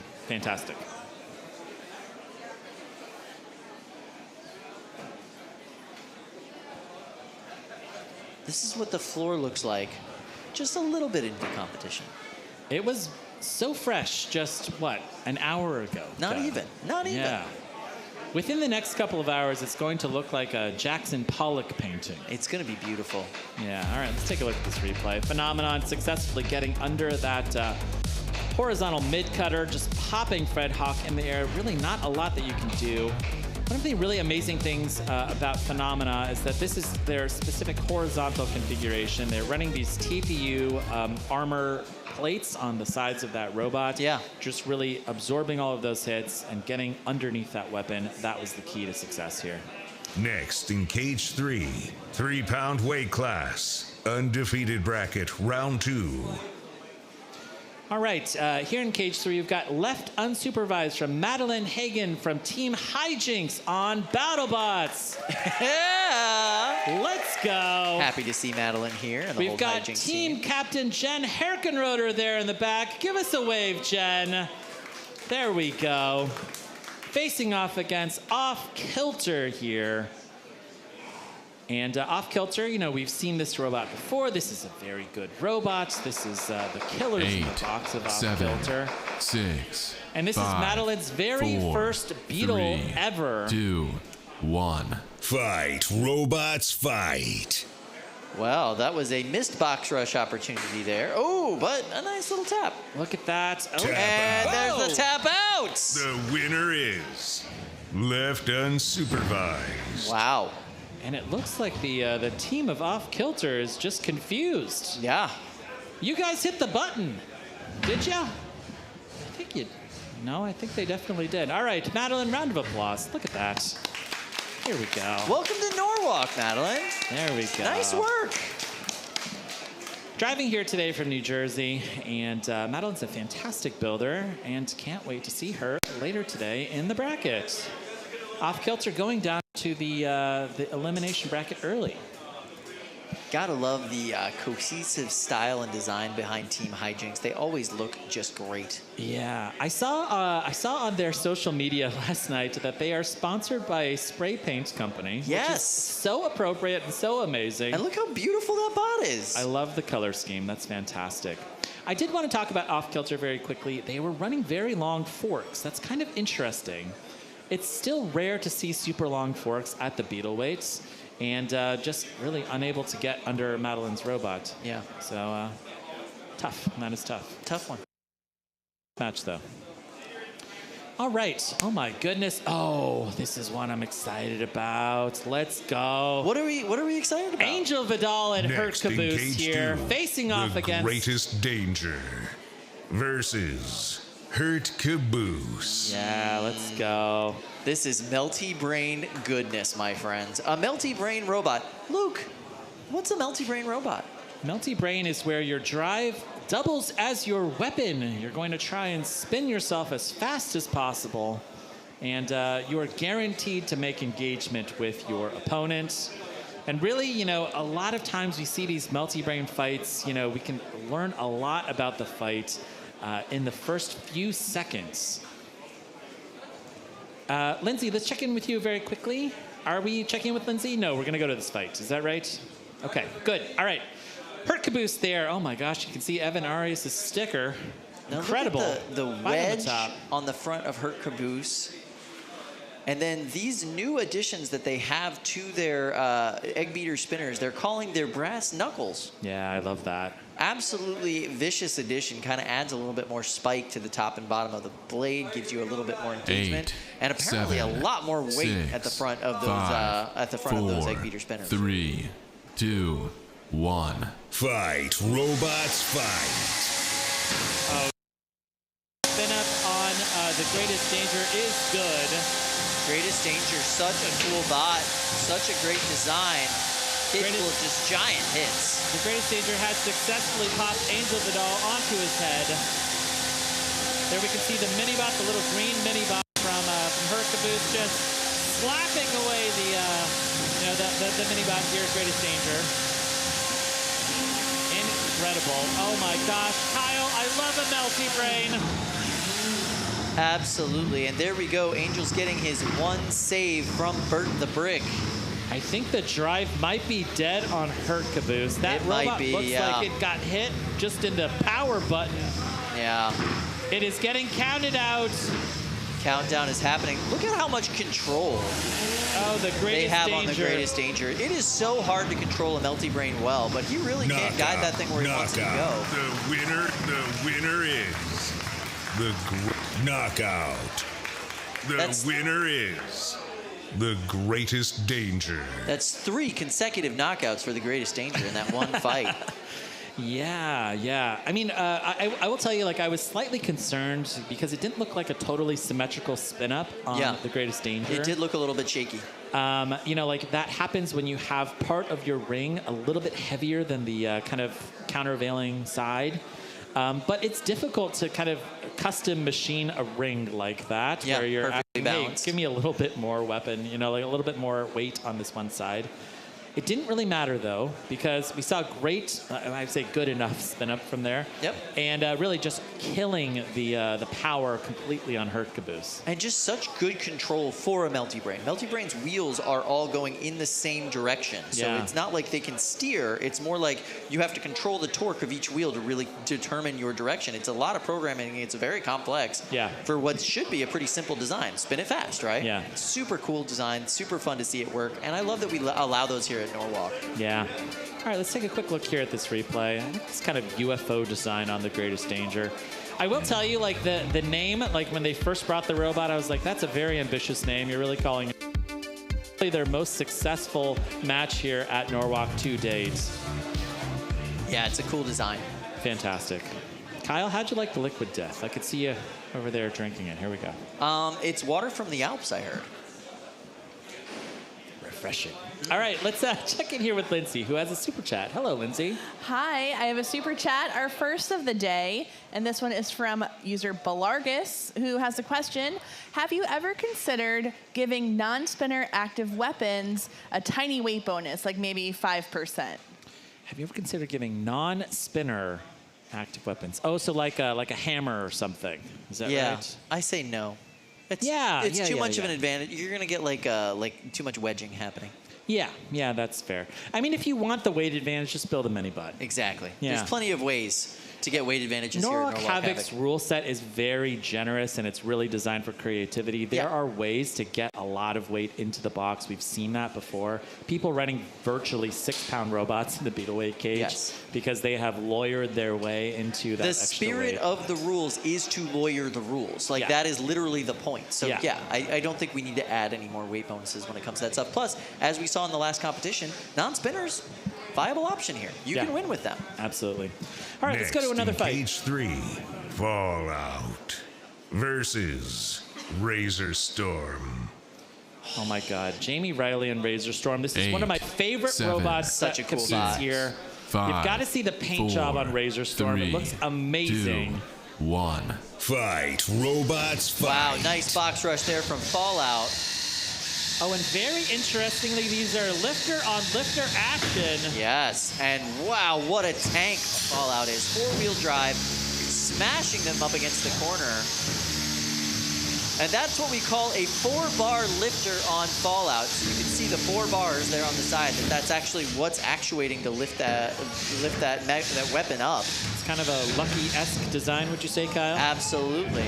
This is what the floor looks like just a little bit into competition. It was so fresh just, an hour ago? Not Doug. even. Yeah. Within the next couple of hours, it's going to look like a Jackson Pollock painting. It's going to be beautiful. Yeah, all right, let's take a look at this replay. Phenomenon successfully getting under that horizontal mid cutter, just popping Fred Hawk in the air. Really not a lot that you can do. One of the really amazing things about Phenomena is that this is their specific horizontal configuration. They're running these TPU armor plates on the sides of that robot. Yeah. Just really absorbing all of those hits and getting underneath that weapon. That was the key to success here. Next in Cage 3, 3-pound weight class, undefeated bracket, round 2. All right, here in Cage 3, you've got left unsupervised from Madeline Hagen from Team Hijinks on BattleBots. Yeah. Let's go. Happy to see Madeline here and the We've whole got Hijinks Team Captain Jen Herkenroder there in the back. Give us a wave, Jen. There we go. Facing off against Off-Kilter here. And Off-Kilter, you know, we've seen this robot before. This is a very good robot. This is the killers in the box of Off-Kilter. 6. And this is Madeline's very first Beetle ever. 2, 1. Fight, robots, fight. Well, that was a missed box rush opportunity there. Oh, but a nice little tap. Look at that. Oh, And there's the tap out. The winner is left unsupervised. Wow. And it looks like the team of Off-Kilter is just confused. Yeah. You guys hit the button, did ya? I think you. No, I think they definitely did. All right, Madeline, round of applause. Look at that. Here we go. Welcome to Norwalk, Madeline. There we go. Nice work. Driving here today from New Jersey, and Madeline's a fantastic builder, and can't wait to see her later today in the bracket. Off-Kilter going down to the elimination bracket early. Gotta love the cohesive style and design behind Team Hijinks. They always look just great. Yeah, I saw on their social media last night that they are sponsored by a spray paint company. Yes. Which is so appropriate and so amazing. And look how beautiful that bot is. I love the color scheme. That's fantastic. I did want to talk about Off-Kilter very quickly. They were running very long forks. That's kind of interesting. It's still rare to see super long forks at the Beetle weights, and just really unable to get under Madeline's robot. Yeah. So tough. That is tough. Tough one. Match though. All right. Oh my goodness. Oh, this is one I'm excited about. Let's go. What are we excited about? Angel Vidal and Hurt Next in Caboose Cage here, 2, facing off the against greatest danger versus Hurt Caboose. Yeah, let's go. This is Melty Brain goodness, my friends. A Melty Brain robot. Luke, what's a Melty Brain robot? Melty Brain is where your drive doubles as your weapon. You're going to try and spin yourself as fast as possible, and you are guaranteed to make engagement with your opponent. And really, you know, a lot of times we see these Melty Brain fights, you know, we can learn a lot about the fight in the first few seconds. Lindsay, let's check in with you very quickly. Are we checking in with Lindsay? No, we're going to go to this fight. Is that right? Okay, good. All right. Hurt Caboose there. Oh my gosh, you can see Evan Arias' sticker. Now Incredible. Look at the Right wedge on on the front of Hurt Caboose. And then these new additions that they have to their egg beater spinners, they're calling their brass knuckles. Yeah, I love that. Absolutely vicious addition. Kind of adds a little bit more spike to the top and bottom of the blade, gives you a little bit more engagement, 8, and apparently 7, a lot more weight 6, at the front of those 5, egg beater spinners. 3, 2, 1. Fight, robots, fight. Spin up on the Greatest Danger is good. Greatest Danger, such a cool bot, such a great design, capable of just giant hits. The Greatest Danger has successfully popped Angel Vidal onto his head. There we can see the mini-bot, the little green mini-bot from Hurt Caboose, just slapping away the mini-bot here at Greatest Danger. Incredible. Oh my gosh. Kyle, I love a Melty Brain. Absolutely, and there we go. Angel's getting his one save from Bert the Brick. I think the drive might be dead on Hurt Caboose. That It might robot be, looks yeah. like it got hit just in the power button. Yeah. It is getting counted out. Countdown is happening. Look at how much control Oh, the Greatest they have Danger. on the Greatest Danger. It is so hard to control a Melty Brain well, but he really can't guide that thing where he wants it to go. The winner is the knockout. The winner is the Greatest Danger. That's 3 consecutive knockouts for the Greatest Danger in that one fight. Yeah. I mean, I will tell you, like, I was slightly concerned because it didn't look like a totally symmetrical spin-up on the Greatest Danger. It did look a little bit shaky. You know, like, that happens when you have part of your ring a little bit heavier than the kind of countervailing side. But it's difficult to kind of custom machine a ring like that, where you're perfectly asking, balanced. hey, give me a little bit more weapon, you know, like a little bit more weight on this one side. It didn't really matter, though, because we saw great, I'd say good enough spin up from there. Yep. And really just killing the power completely on Hurt Caboose. And just such good control for a Melty Brain. Melty Brain's wheels are all going in the same direction. So it's not like they can steer. It's more like you have to control the torque of each wheel to really determine your direction. It's a lot of programming. It's very complex for what should be a pretty simple design. Spin it fast, right? Yeah. Super cool design. Super fun to see it work. And I love that we allow those here at Norwalk. Yeah. All right, let's take a quick look here at this replay. I like this kind of UFO design on the Greatest Danger. I will tell you, like, the name, like, when they first brought the robot, I was like, that's a very ambitious name. You're really calling it their most successful match here at Norwalk to date. Yeah, it's a cool design. Fantastic. Kyle, how'd you like the Liquid Death? I could see you over there drinking it. Here we go. It's water from the Alps, I heard. Refreshing. All right, let's check in here with Lindsay, who has a super chat. Hello, Lindsay. Hi, I have a super chat, our first of the day, and this one is from user Belargus, who has a question. Have you ever considered giving non-spinner active weapons a tiny weight bonus, like maybe 5%? Have you ever considered giving non-spinner active weapons? Oh, so like a hammer or something. Is that right? I say no. It's too much of an advantage. You're gonna get like too much wedging happening. Yeah, that's fair. I mean, if you want the weight advantage, just build a mini bot. Exactly. Yeah. There's plenty of ways to get weight advantages here at Norwalk Norwalk Havoc's rule set is very generous, and it's really designed for creativity. There are ways to get a lot of weight into the box. We've seen that before. People running virtually 6-pound robots in the beetle weight cage because they have lawyered their way into that extra spirit weight. of the rules is to lawyer the rules. Like, that is literally the point. So, I don't think we need to add any more weight bonuses when it comes to that stuff. Plus, as we saw in the last competition, non-spinners, viable option here. You can win with them. Absolutely. All right, let's go to another fight. Cage 3, Fallout versus Razor Storm. Oh my God, Jamie Riley and Razor Storm. This is one of my favorite robots. Such a cool bot here. You've got to see the paint job on Razor Storm. It looks amazing. 2, 1. Fight, robots, fight. Wow, nice box rush there from Fallout. Oh, and very interestingly, these are lifter-on-lifter action. Yes, and wow, what a tank Fallout is. 4-wheel drive, smashing them up against the corner. And that's what we call a 4-bar lifter on Fallout. So you can see the 4 bars there on the side. That's actually what's actuating to lift that weapon up. It's kind of a Lucky-esque design, would you say, Kyle? Absolutely.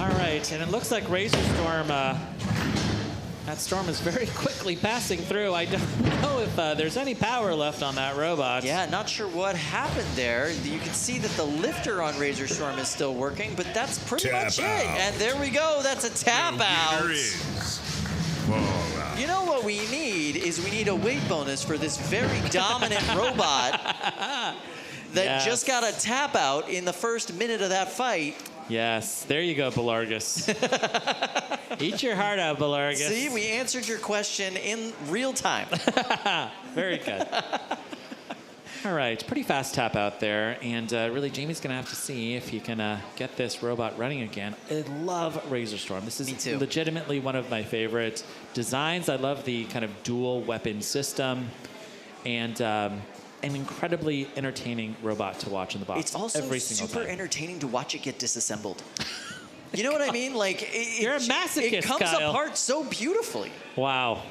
All right, and it looks like Razor Storm, that storm is very quickly passing through. I don't know if there's any power left on that robot. Yeah, not sure what happened there. You can see that the lifter on Razor Storm is still working, but that's pretty much it. And there we go. That's a tap out. Fallout. You know what we need is we need a weight bonus for this very dominant robot that just got a tap out in the first minute of that fight. Yes, there you go, Belargus. Eat your heart out, Belargus. See, we answered your question in real time. Very good. All right, pretty fast tap out there. And really, Jamie's going to have to see if he can get this robot running again. I love Razor Storm. This is legitimately one of my favorite designs. I love the kind of dual weapon system. And an incredibly entertaining robot to watch in the box. It's also every single super time. entertaining to watch it get disassembled. You know what I mean? Like, You're a masochist, it comes Kyle. apart so beautifully. Wow.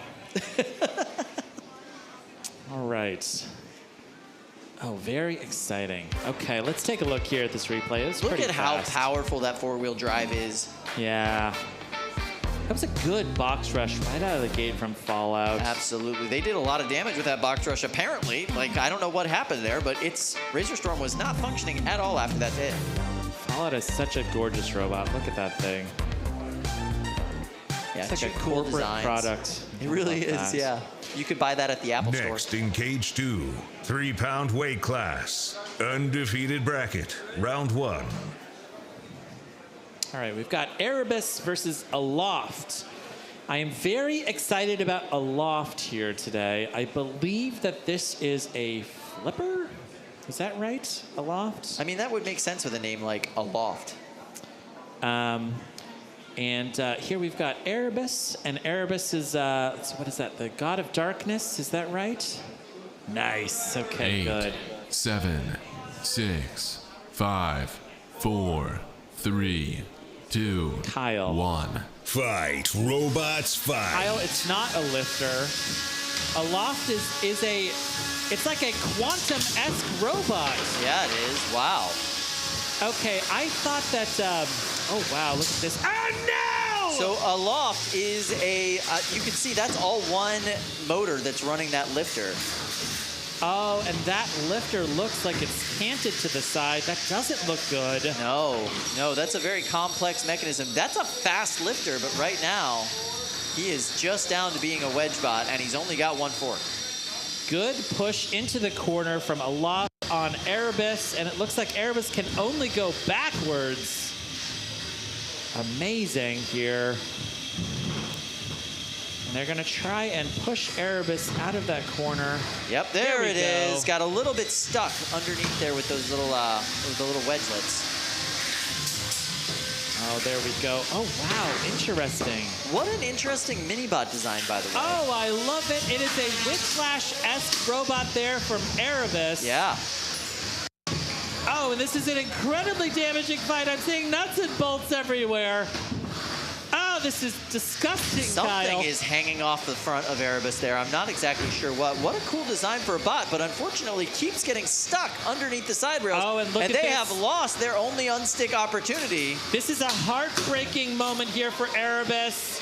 All right. Oh, very exciting. Okay, let's take a look here at this replay. It's Look pretty at fast. how powerful that 4-wheel drive is. Yeah. That was a good box rush right out of the gate from Fallout. Absolutely. They did a lot of damage with that box rush, apparently. Like, I don't know what happened there, but Razor Storm was not functioning at all after that hit. Fallout is such a gorgeous robot. Look at that thing. Yeah, It's like a cool corporate designs. product. It really Love is, that. yeah. You could buy that at the Apple Next Store. in cage 2, 3-pound weight class, undefeated bracket, round 1. All right, we've got Erebus versus Aloft. I am very excited about Aloft here today. I believe that this is a flipper. Is that right? Aloft? I mean, that would make sense with a name like Aloft. And here we've got Erebus, and Erebus is, what is that, the god of darkness? Is that right? Nice. Okay, 8, good. 7, 6, 5, 4, 3, 2, Kyle. 1. Fight, robots, fight. Kyle, it's not a lifter. Aloft is a, it's like a quantum-esque robot. Yeah, it is. Wow. Okay, I thought that, oh wow, look at this. Oh no! So Aloft is a, you can see that's all one motor that's running that lifter. Oh, and that lifter looks like it's canted to the side. That doesn't look good. No, that's a very complex mechanism. That's a fast lifter, but right now, he is just down to being a wedge bot, and he's only got one fork. Good push into the corner from Aloft on Erebus, and it looks like Erebus can only go backwards. Amazing here. And they're gonna try and push Erebus out of that corner. Yep, there we it go. is. Got a little bit stuck underneath there with those little, with the little wedgelets. Oh, there we go. Oh, wow, interesting. What an interesting mini-bot design, by the way. Oh, I love it. It is a Whiplash-esque robot there from Erebus. Yeah. Oh, and this is an incredibly damaging fight. I'm seeing nuts and bolts everywhere. Oh, this is disgusting, Kyle. Something is hanging off the front of Erebus there. I'm not exactly sure what. What a cool design for a bot, but unfortunately keeps getting stuck underneath the side rails. Oh, and look at they this. have lost their only unstick opportunity. This is a heartbreaking moment here for Erebus.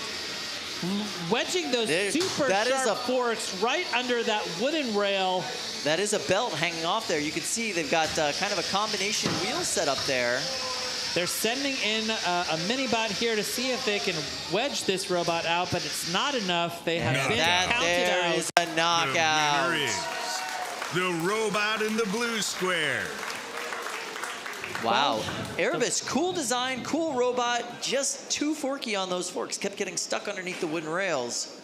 Wedging those super sharp forks right under that wooden rail. That is a belt hanging off there. You can see they've got kind of a combination wheel set up there. They're sending in a mini-bot here to see if they can wedge this robot out, but it's not enough. They have been counted there out. is a knockout. The winner is the robot in the blue square. Wow. Erebus, cool design, cool robot, just too forky on those forks. Kept getting stuck underneath the wooden rails.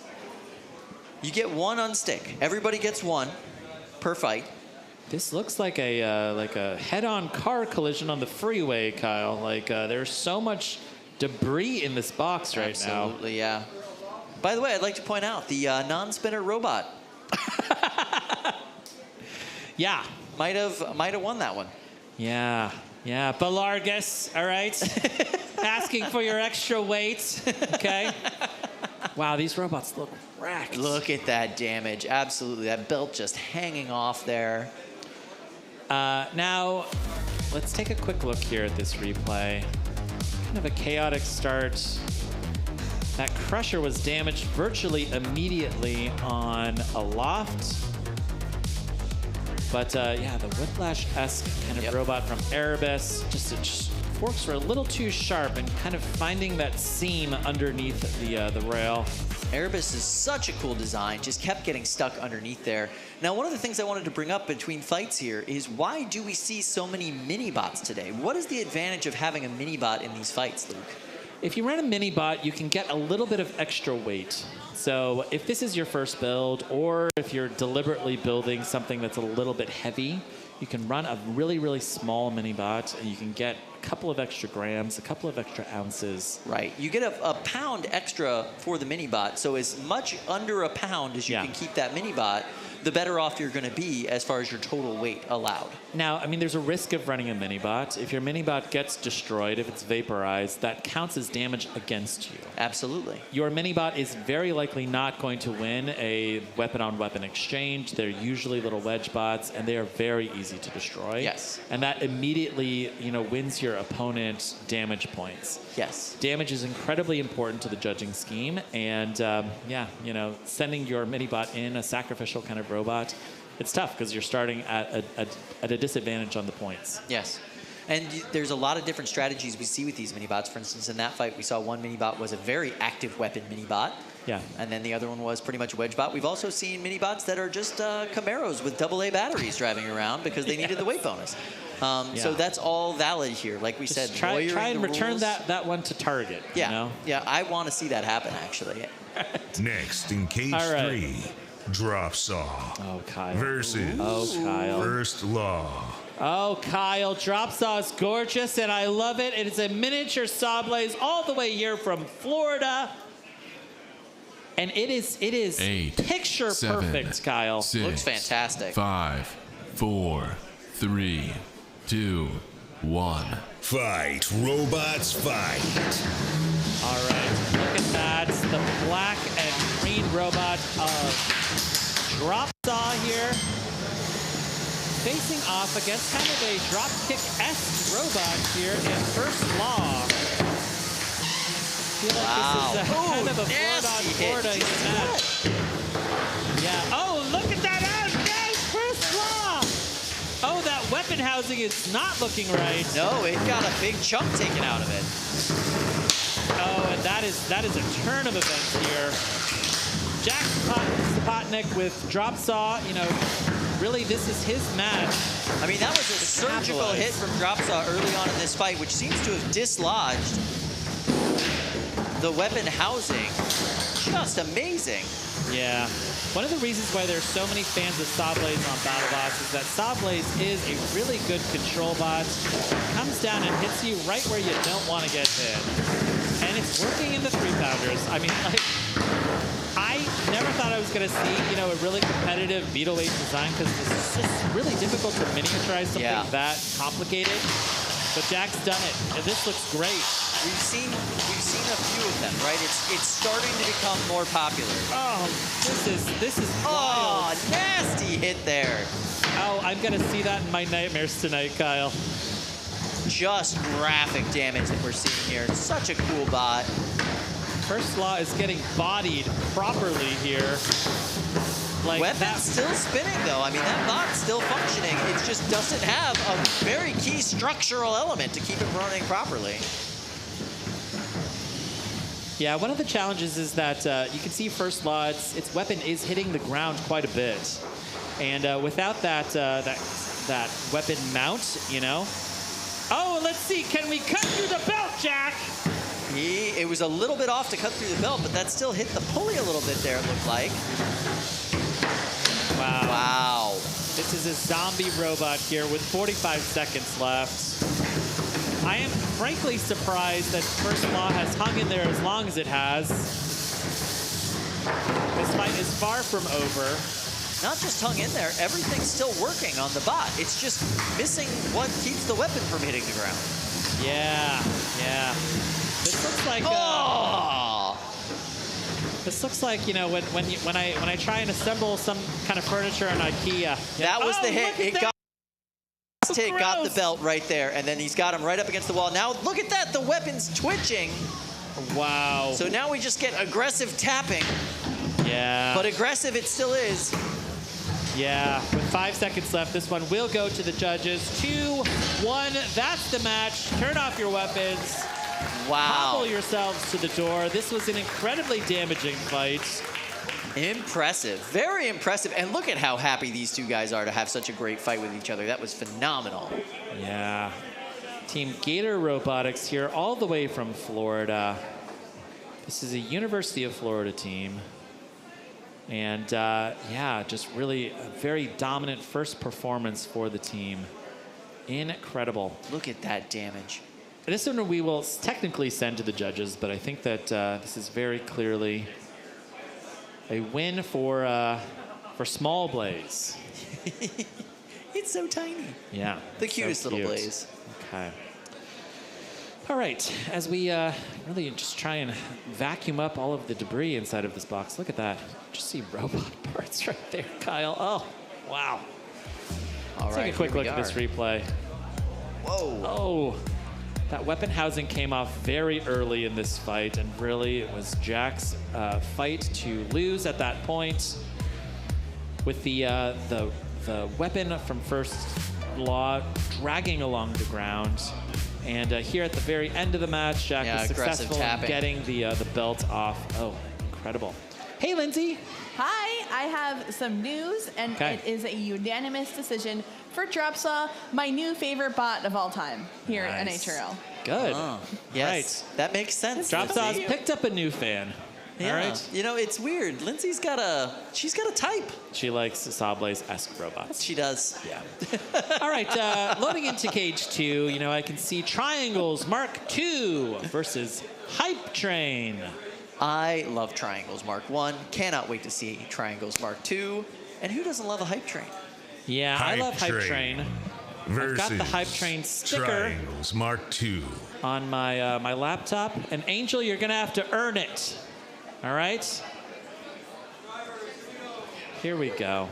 You get one unstick. Everybody gets one per fight. This looks like a head-on car collision on the freeway, Kyle. Like there's so much debris in this box right now. Absolutely, yeah. By the way, I'd like to point out the non-spinner robot. Yeah. Might have won that one. Yeah. Yeah. Belargus, all right? Asking for your extra weight, okay? Wow, these robots look wrecked. Look at that damage. Absolutely. That belt just hanging off there. Now, let's take a quick look here at this replay. Kind of a chaotic start. That crusher was damaged virtually immediately on Aloft. But yeah, the Whiplash-esque kind of robot from Erebus, just forks were a little too sharp and kind of finding that seam underneath the rail. Erebus is such a cool design, just kept getting stuck underneath there. Now, one of the things I wanted to bring up between fights here is why do we see so many mini-bots today? What is the advantage of having a mini-bot in these fights, Luke? If you run a mini-bot, you can get a little bit of extra weight. So if this is your first build, or if you're deliberately building something that's a little bit heavy, you can run a really, really small mini-bot, and you can get a couple of extra grams, a couple of extra ounces. Right. You get a pound extra for the mini-bot, so as much under a pound as you can keep that mini-bot, the better off you're going to be as far as your total weight allowed. Now, I mean, there's a risk of running a mini-bot. If your mini-bot gets destroyed, if it's vaporized, that counts as damage against you. Absolutely. Your mini-bot is very likely not going to win a weapon-on-weapon exchange. They're usually little wedge bots, and they are very easy to destroy. Yes. And that immediately, wins your opponent damage points. Yes. Damage is incredibly important to the judging scheme, and sending your mini-bot in a sacrificial kind of robot, it's tough because you're starting at a disadvantage on the points. Yes. And there's a lot of different strategies we see with these mini-bots. For instance, in that fight, we saw one mini-bot was a very active weapon mini-bot. Yeah. And then the other one was pretty much a wedge bot. We've also seen mini-bots that are just Camaros with AA batteries driving around because they needed the weight bonus. So that's all valid here. Like we said, try and return rules. that one to target. Yeah, You know? yeah. I want to see that happen, actually. Next in cage All right. 3, DropSaw Oh, Kyle. versus Oh, Kyle. First Law. Oh, Kyle, DropSaw is gorgeous, and I love it. It is a miniature saw blaze all the way here from Florida. And it is 8, picture 7, perfect, Kyle. 6, Looks fantastic. 5, 4, 3, 2, 1. Fight, robots, fight. All right, look at that. The black and green robot of DropSaw here. Facing off against kind of a dropkick-esque robot here in First Law. I feel like this is kind of a Florida match. Yeah. Oh, look at that out! Yes, First Law! Oh, that weapon housing is not looking right. No, it got a big chunk taken out of it. Oh, and that is a turn of events here. Jack Sapotnik with DropSaw, you know, really this is his match. I mean, that was a surgical hit from DropSaw early on in this fight, which seems to have dislodged the weapon housing. Just amazing. Yeah. One of the reasons why there's so many fans of Sawblaze on BattleBots is that Sawblaze is a really good control bot. Comes down and hits you right where you don't want to get hit. And it's working in the 3-pounders. I mean, like, I never thought I was going to see, you know, a really competitive BeetleJuice design because it's just really difficult to miniaturize something that complicated. But Jack's done it, and this looks great. We've seen a few of them, right? It's starting to become more popular. Oh, this is wild. Oh, nasty hit there. Oh, I'm gonna see that in my nightmares tonight, Kyle. Just graphic damage that we're seeing here. Such a cool bot. First Law is getting bodied properly here. Like Weapon's still spinning, though. I mean, that bot's still functioning. It just doesn't have a very key structural element to keep it running properly. Yeah, one of the challenges is that you can see First Law, its weapon is hitting the ground quite a bit. And without that weapon mount, you know. Oh, let's see, can we cut through the belt, Jack? It was a little bit off to cut through the belt, but that still hit the pulley a little bit there, it looked like. Wow. Wow. This is a zombie robot here with 45 seconds left. I am frankly surprised that First Law has hung in there as long as it has. This fight is far from over. Not just hung in there, everything's still working on the bot. It's just missing what keeps the weapon from hitting the ground. Yeah, yeah. This looks like this looks like, you know, when I try and assemble some kind of furniture in IKEA. That was the hit. It got the gross. belt right there, and then he's got him right up against the wall. Now look at that, the weapon's twitching. Wow. So now we just get aggressive tapping. Yeah. But aggressive it still is. Yeah, with 5 seconds left, this one will go to the judges. 2-1, that's the match. Turn off your weapons. Wow. Hobble yourselves to the door. This was an incredibly damaging fight. Impressive, very impressive. And look at how happy these two guys are to have such a great fight with each other. That was phenomenal. Yeah. Team Gator Robotics here all the way from Florida. This is a University of Florida team. And yeah, just really a very dominant first performance for the team. Incredible. Look at that damage. This one we will technically send to the judges, but I think that this is very clearly a win for Small Blaze. It's so tiny. Yeah. The cutest little Blaze. Okay. All right, as we really just try and vacuum up all of the debris inside of this box. Look at that. Just see robot parts right there, Kyle. Oh, wow. All Let's right, take a quick here we look at this replay. Whoa. Oh, that weapon housing came off very early in this fight, and really it was Jack's fight to lose at that point. With the weapon from First Law dragging along the ground. And here at the very end of the match, Jack was successful in getting the belt off. Oh, incredible. Hey, Lindsay. Hi, I have some news, and it is a unanimous decision for DropSaw, my new favorite bot of all time here at NHRL. Good. Yes, that makes sense. DropSaw's picked up a new fan. Yeah. All right. You know, it's weird. Lindsay's got a type. She likes Sable's-esque robots. She does. Yeah. All right, loading into cage 2, you know, I can see Tryangles Mark II versus Hype Train. I love Tryangles Mark I. Cannot wait to see Tryangles Mark II. And who doesn't love a Hype Train? Yeah, I love Hype Train. I've got the Hype Train sticker Tryangles Mark II on my my laptop. And Angel, you're gonna have to earn it. All right. Here we go.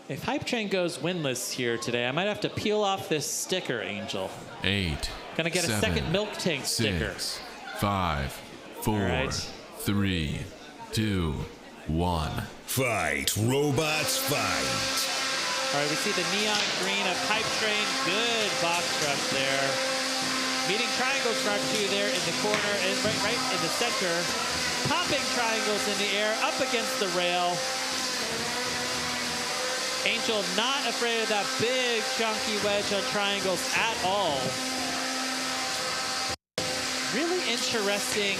If Hype Train goes winless here today, I might have to peel off this sticker, Angel. 8. Gonna get a second milk tank sticker. 6, 5, 4, 3, 2, 1. Fight, robots, fight. All right, we see the neon green of Hype Train. Good box rush there. Meeting Tryangles Mark II there in the corner, and right in the center. Popping Tryangles in the air, up against the rail. Angel not afraid of that big chunky wedge on Tryangles at all. Really interesting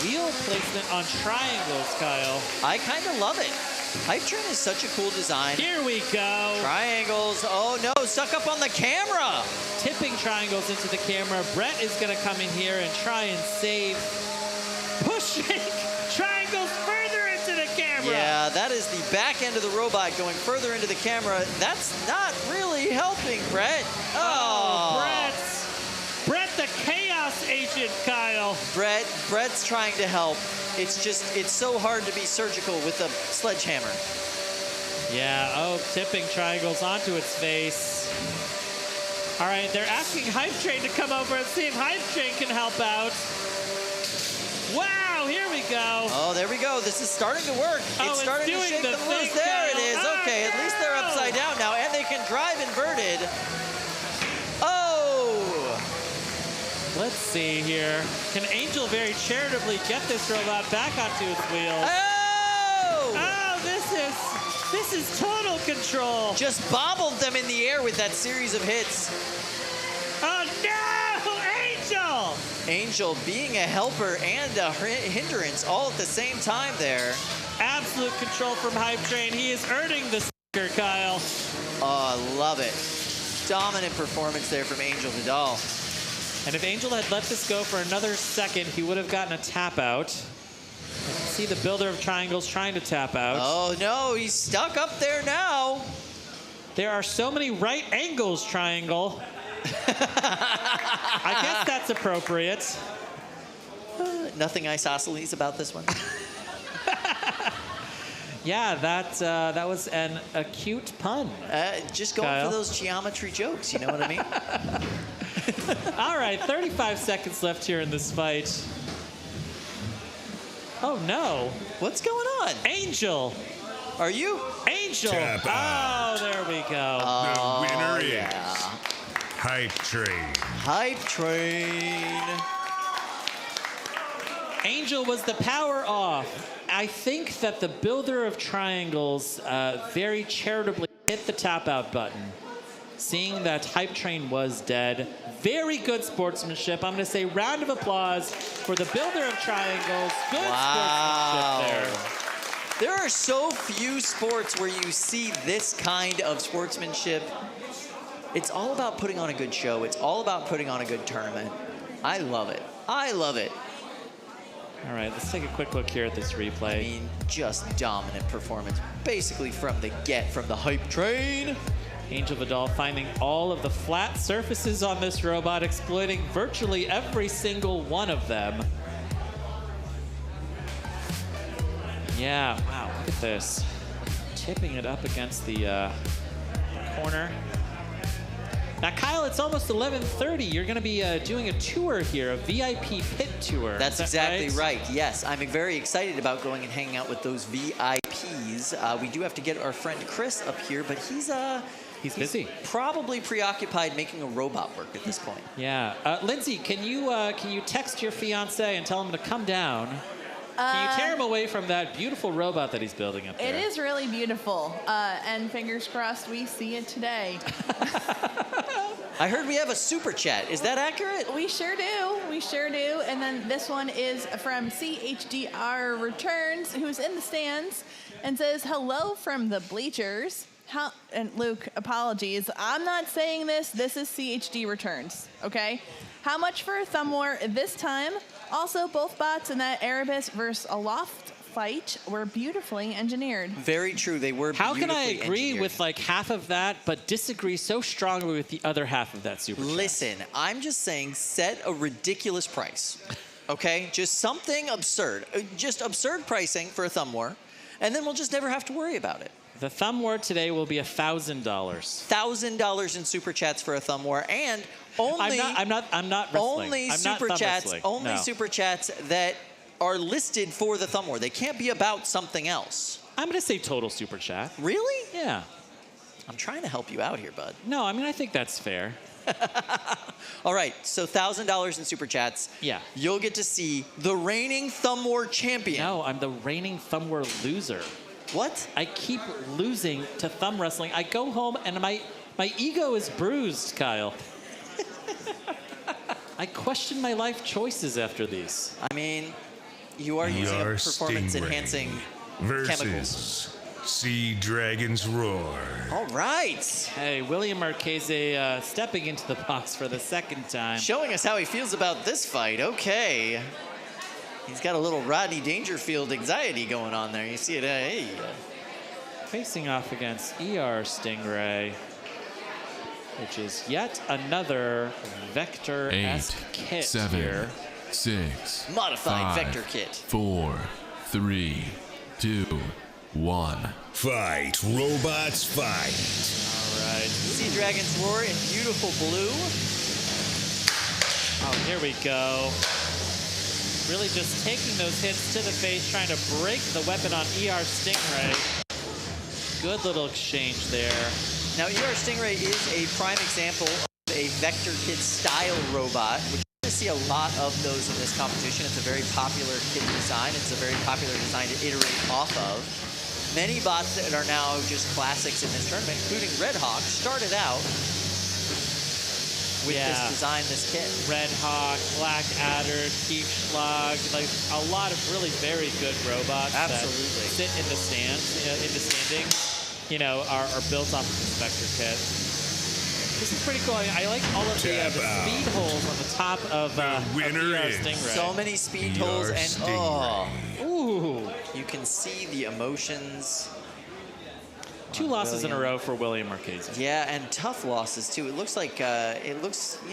wheel placement on Tryangles, Kyle. I kind of love it. Hype Train is such a cool design. Here we go. Tryangles, oh no, stuck up on the camera. Tipping Tryangles into the camera. Brett is gonna come in here and try and save. Pushing Tryangles further into the camera. Yeah, that is the back end of the robot going further into the camera. That's not really helping, Brett. Oh, Brett the chaos agent, Kyle. Brett's trying to help. It's just, it's so hard to be surgical with a sledgehammer. Yeah, oh, tipping Tryangles onto its face. All right, they're asking Hype Train to come over and see if Hype Train can help out. Wow, here we go. Oh, there we go. This is starting to work. It's starting to shake them loose. There it is. Okay, at least they're upside down now, and they can drive inverted. Let's see here. Can Angel very charitably get this robot back onto its wheels? Oh! Oh, this is total control. Just bobbled them in the air with that series of hits. Oh no, Angel! Angel being a helper and a hindrance all at the same time there. Absolute control from Hype Train. He is earning the sticker, Kyle. Oh, I love it. Dominant performance there from Angel Vidal. And if Angel had let this go for another second, he would have gotten a tap out. You can see the builder of Tryangles trying to tap out. Oh no, he's stuck up there now. There are so many right angles, Triangle. I guess that's appropriate. Nothing isosceles about this one. Yeah, that was an acute pun. Just going for those geometry jokes, you know what I mean? All right, 35 seconds left here in this fight. Oh no. What's going on? Angel. Are you? Angel. Tap oh, there we go. The winner is yeah. Hype Train. Hype Train. Angel was the power off. I think that the builder of Tryangles very charitably hit the tap out button, seeing that Hype Train was dead. Very good sportsmanship. I'm going to say round of applause for the builder of Tryangles. Good sportsmanship there. There are so few sports where you see this kind of sportsmanship. It's all about putting on a good show. It's all about putting on a good tournament. I love it. I love it. All right, let's take a quick look here at this replay. I mean, just dominant performance. Basically from the Hype Train. Angel Vidal finding all of the flat surfaces on this robot, exploiting virtually every single one of them. Yeah, wow, look at this. Tipping it up against the corner. Now, Kyle, it's almost 11:30. You're going to be doing a tour here, a VIP pit tour. That's exactly right? Yes, I'm very excited about going and hanging out with those VIP keys. We do have to get our friend Chris up here, but he's busy. Probably preoccupied making a robot work at this point. Yeah. Lindsay, can you text your fiance and tell him to come down? Can you tear him away from that beautiful robot that he's building up there? It is really beautiful, and fingers crossed we see it today. I heard we have a super chat. Is that accurate? We sure do. We sure do. And then this one is from CHDR Returns, who's in the stands, and says, hello from the bleachers. And Luke, apologies. I'm not saying this. This is CHD Returns, okay? How much for a thumb war this time? Also, both bots in that Erebus versus Aloft fight were beautifully engineered. Very true. They were How beautifully can I agree engineered. with like half of that, but disagree so strongly with the other half of that super chat? Listen, I'm just saying set a ridiculous price, okay? Just something absurd. Just absurd pricing for a thumb war, and then we'll just never have to worry about it. The thumb war today will be $1,000. $1,000 in super chats for a thumb war, and only I'm not wrestling. only I'm not super thumb chats, wrestling. only No. super chats that are listed for the thumb war. They can't be about something else. I'm gonna say total super chat. Really? Yeah. I'm trying to help you out here, bud. No, I mean I think that's fair. All right, so $1,000 in super chats. Yeah. You'll get to see the reigning thumb war champion. No, I'm the reigning thumb war loser. What? I keep losing to thumb wrestling. I go home and my ego is bruised, Kyle. I question my life choices after these. I mean, you are using a performance-enhancing chemicals. versus Sea Dragon's Roar. All right. Hey, William Marchese stepping into the box for the second time. Showing us how he feels about this fight. Okay. He's got a little Rodney Dangerfield anxiety going on there. You see it? Hey. Facing off against Stingray, which is yet another Vector-esque 8, kit 7, here. 6, Modified 5, Vector kit. 4, 3, 2, 1. Fight, robots, fight. All right. Sea Dragon's Roar in beautiful blue. Oh, here we go. Really just taking those hits to the face, trying to break the weapon on Stingray. Good little exchange there. Now, Stingray is a prime example of a Vector kit style robot, which you're going to see a lot of those in this competition. It's a very popular kit design. It's a very popular design to iterate off of. Many bots that are now just classics in this tournament, including Red Hawk, started out with this design, this kit. Red Hawk, Black Adder, Keith Schlag, like a lot of really very good robots Absolutely. that sit in the stands, in the standings, you know, are built off of this Vector kit. This is pretty cool. I like all of the speed holes on the top of winner is Stingray. So many speed holes, and Stingray. Ooh. you can see the emotions. 2 losses in a row for William Marchese. Yeah, and tough losses too. It looks like you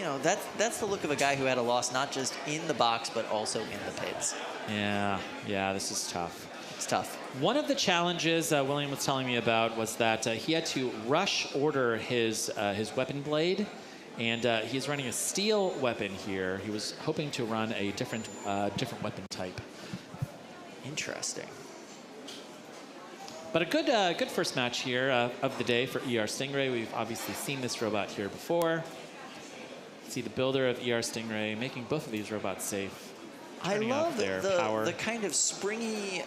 know, that's the look of a guy who had a loss not just in the box but also in the pits. Yeah, this is tough. It's tough. One of the challenges William was telling me about was that he had to rush order his weapon blade, and he's running a steel weapon here. He was hoping to run a different weapon type. Interesting. But a good first match here of the day for Stingray. We've obviously seen this robot here before. See the builder of Stingray making both of these robots safe. I Turning love up their the power. kind of springy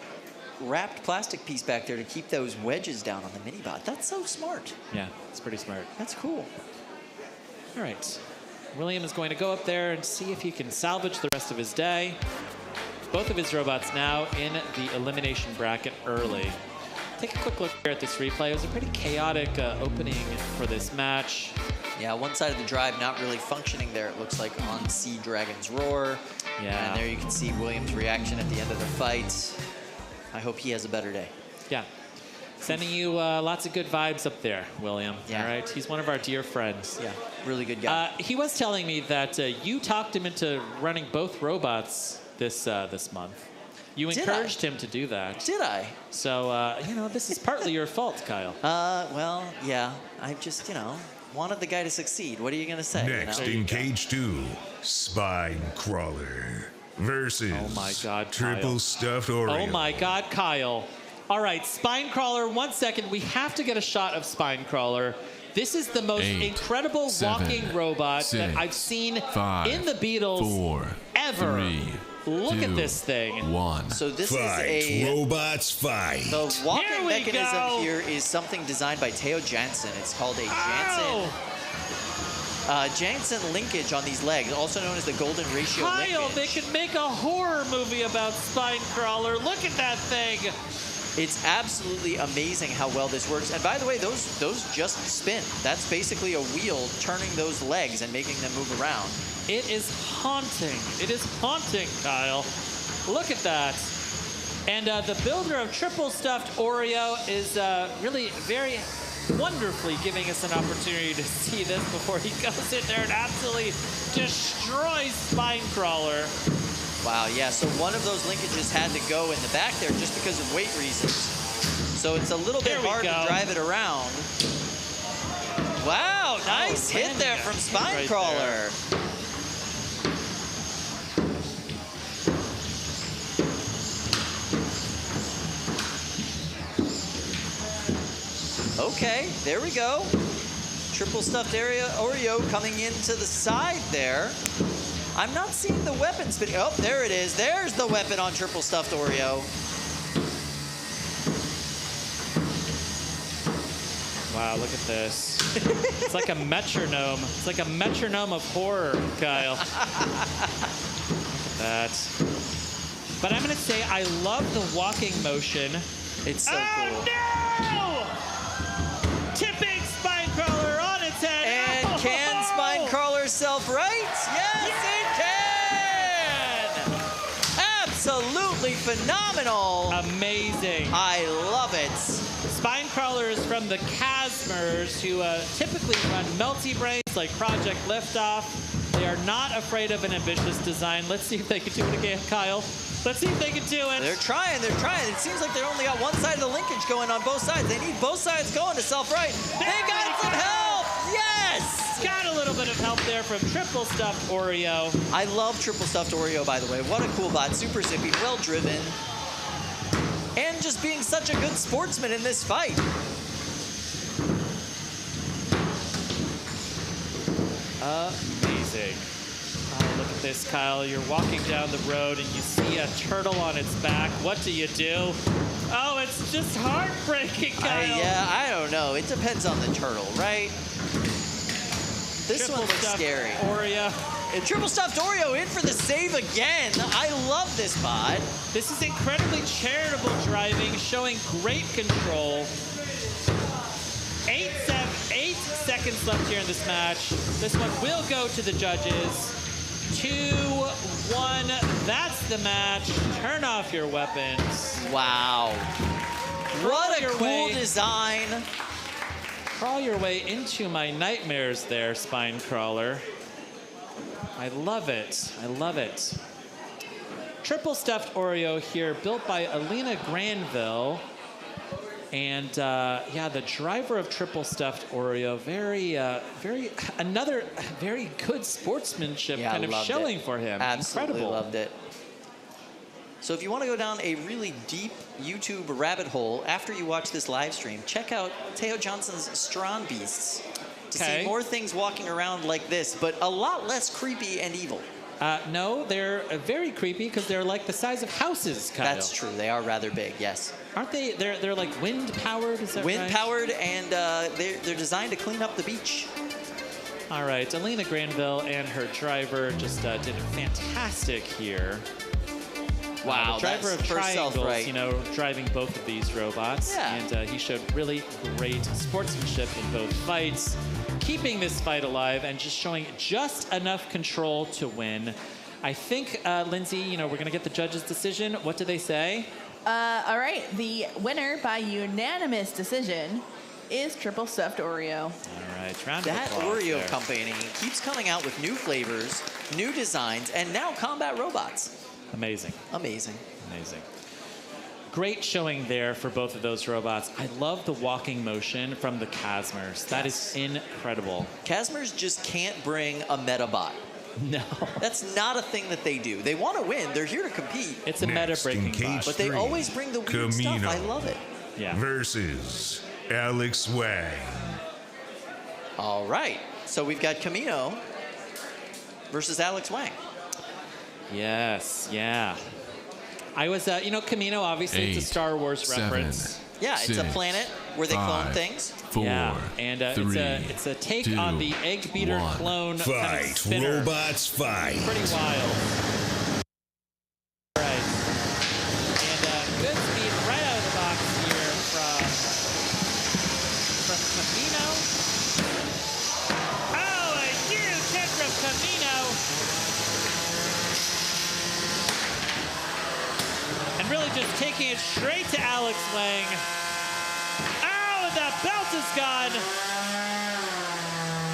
wrapped plastic piece back there to keep those wedges down on the mini-bot. That's so smart. Yeah, it's pretty smart. That's cool. All right. William is going to go up there and see if he can salvage the rest of his day. Both of his robots now in the elimination bracket early. Take a quick look here at this replay. It was a pretty chaotic opening for this match. Yeah, one side of the drive not really functioning there, it looks like, on Sea Dragon's Roar. Yeah. And there you can see William's reaction at the end of the fight. I hope he has a better day. Yeah. Sending you lots of good vibes up there, William. Yeah. All right. He's one of our dear friends. Yeah, really good guy. He was telling me that you talked him into running both robots this month. You encouraged him to do that. Did I? So, you know, this is partly your fault, Kyle. Well, yeah. I just, you know, wanted the guy to succeed. What are you going to say? Next you know? in Cage 2, Spine Crawler versus Oh my God, Triple Kyle. Stuffed Oreo. Oh my God, Kyle. All right, Spinecrawler, 1 second. We have to get a shot of Spinecrawler. This is the most 8, incredible 7, walking robot 6, that I've seen 5, in the Beatles 4, ever. 3, Look 2, at this thing. 1. So this Fight, is a... robots, fight. The Here walking we mechanism go. here is something designed by Theo Jansen. It's called a Jansen Jansen linkage on these legs, also known as the golden ratio Kyle, they linkage. could make a horror movie about Spinecrawler. Look at that thing. It's absolutely amazing how well this works. And by the way, those just spin. That's basically a wheel turning those legs and making them move around. It is haunting. It is haunting, Kyle. Look at that. And the builder of Triple Stuffed Oreo is really very wonderfully giving us an opportunity to see this before he goes in there and absolutely destroys Spinecrawler. Wow, yeah, so one of those linkages had to go in the back there just because of weight reasons. So it's a little bit There we hard go. to drive it around. Wow, nice hit landing there a from hit right Spinecrawler. Okay, there we go. Triple Stuffed Oreo coming into the side there. I'm not seeing the weapon spinning. Oh, there it is. There's the weapon on Triple Stuffed Oreo. Wow, look at this. It's like a metronome. It's like a metronome of horror, Kyle. Look at that. But I'm going to say I love the walking motion. It's so Oh, cool. no! Tipping Spinecrawler on its head. And Oh! can Spinecrawler self-right? Yes, it can! Absolutely phenomenal. Amazing. I love it. Spinecrawler is from the Casmers, who typically run melty brains like Project Liftoff. They are not afraid of an ambitious design. Let's see if they can do it again, Kyle. Let's see if they can do it. They're trying, they're trying. It seems like they only got one side of the linkage going on both sides. They need both sides going to self-right. They got some help! Yes! Got a little bit of help there from Triple Stuffed Oreo. I love Triple Stuffed Oreo, by the way. What a cool bot. Super zippy, well-driven. And just being such a good sportsman in this fight. Amazing. Oh, look at this, Kyle. You're walking down the road and you see a turtle on its back. What do you do? Oh, it's just heartbreaking, Kyle. Yeah, I don't know. It depends on the turtle, right? This one looks Stuffed scary. Oreo. And Triple Stuffed Oreo in for the save again. I love this bot. This is incredibly charitable driving, showing great control. 8 seconds left here in this match. This one will go to the judges. 2-1. That's the match. Turn off your weapons. Wow. What a your cool way. design. Crawl your way into my nightmares there, Spinecrawler. I love it. I love it. Triple Stuffed Oreo here, built by Alina Granville. And yeah, the driver of Triple Stuffed Oreo, another very good sportsmanship Yeah, kind of loved showing it. for him. Absolutely Incredible. loved it. So if you want to go down a really deep YouTube rabbit hole after you watch this live stream, check out Theo Johnson's Strawn Beasts to Okay. see more things walking around like this, but a lot less creepy and evil. No, they're very creepy because they're like the size of houses, Kyle. That's true. They are rather big, yes. Aren't they? They're like wind powered. Is that right? Wind powered, and they're designed to clean up the beach. All right, Alina Granville and her driver just did fantastic here. Wow, the driver that's of first Tryangles, self-right. you know, driving both of these robots. Yeah. And he showed really great sportsmanship in both fights, keeping this fight alive and just showing just enough control to win. I think, Lindsay, you know, we're going to get the judge's decision. What do they say? All right, the winner by unanimous decision is Triple Stuffed Oreo. All right, round of That applause Oreo there. company keeps coming out with new flavors, new designs, and now combat robots. Amazing. Amazing. Amazing. Great showing there for both of those robots. I love the walking motion from the Casmers. That is incredible. Casmers just can't bring a meta bot. No. That's not a thing that they do. They want to win. They're here to compete. It's a Next in meta-breaking cage bot. But they 3, always bring the weird stuff. Kamino I love it. Yeah. versus Alex Wang. All right. So we've got Kamino versus Alex Wang. Yes, yeah. I was, Kamino, obviously, it's a 8, Star Wars 7, reference. Yeah, it's a 6, planet where they clone 5, things. 4, Yeah, and 3, it's a take 2, on the egg beater 1. clone kind of Fight, spinner. robots, fight. Pretty wild. Right. And good speed right out of the box here from Kamino. Oh, a huge hit from Kamino. And really just taking it straight to Alex Wang. Oh, and the belt is gone.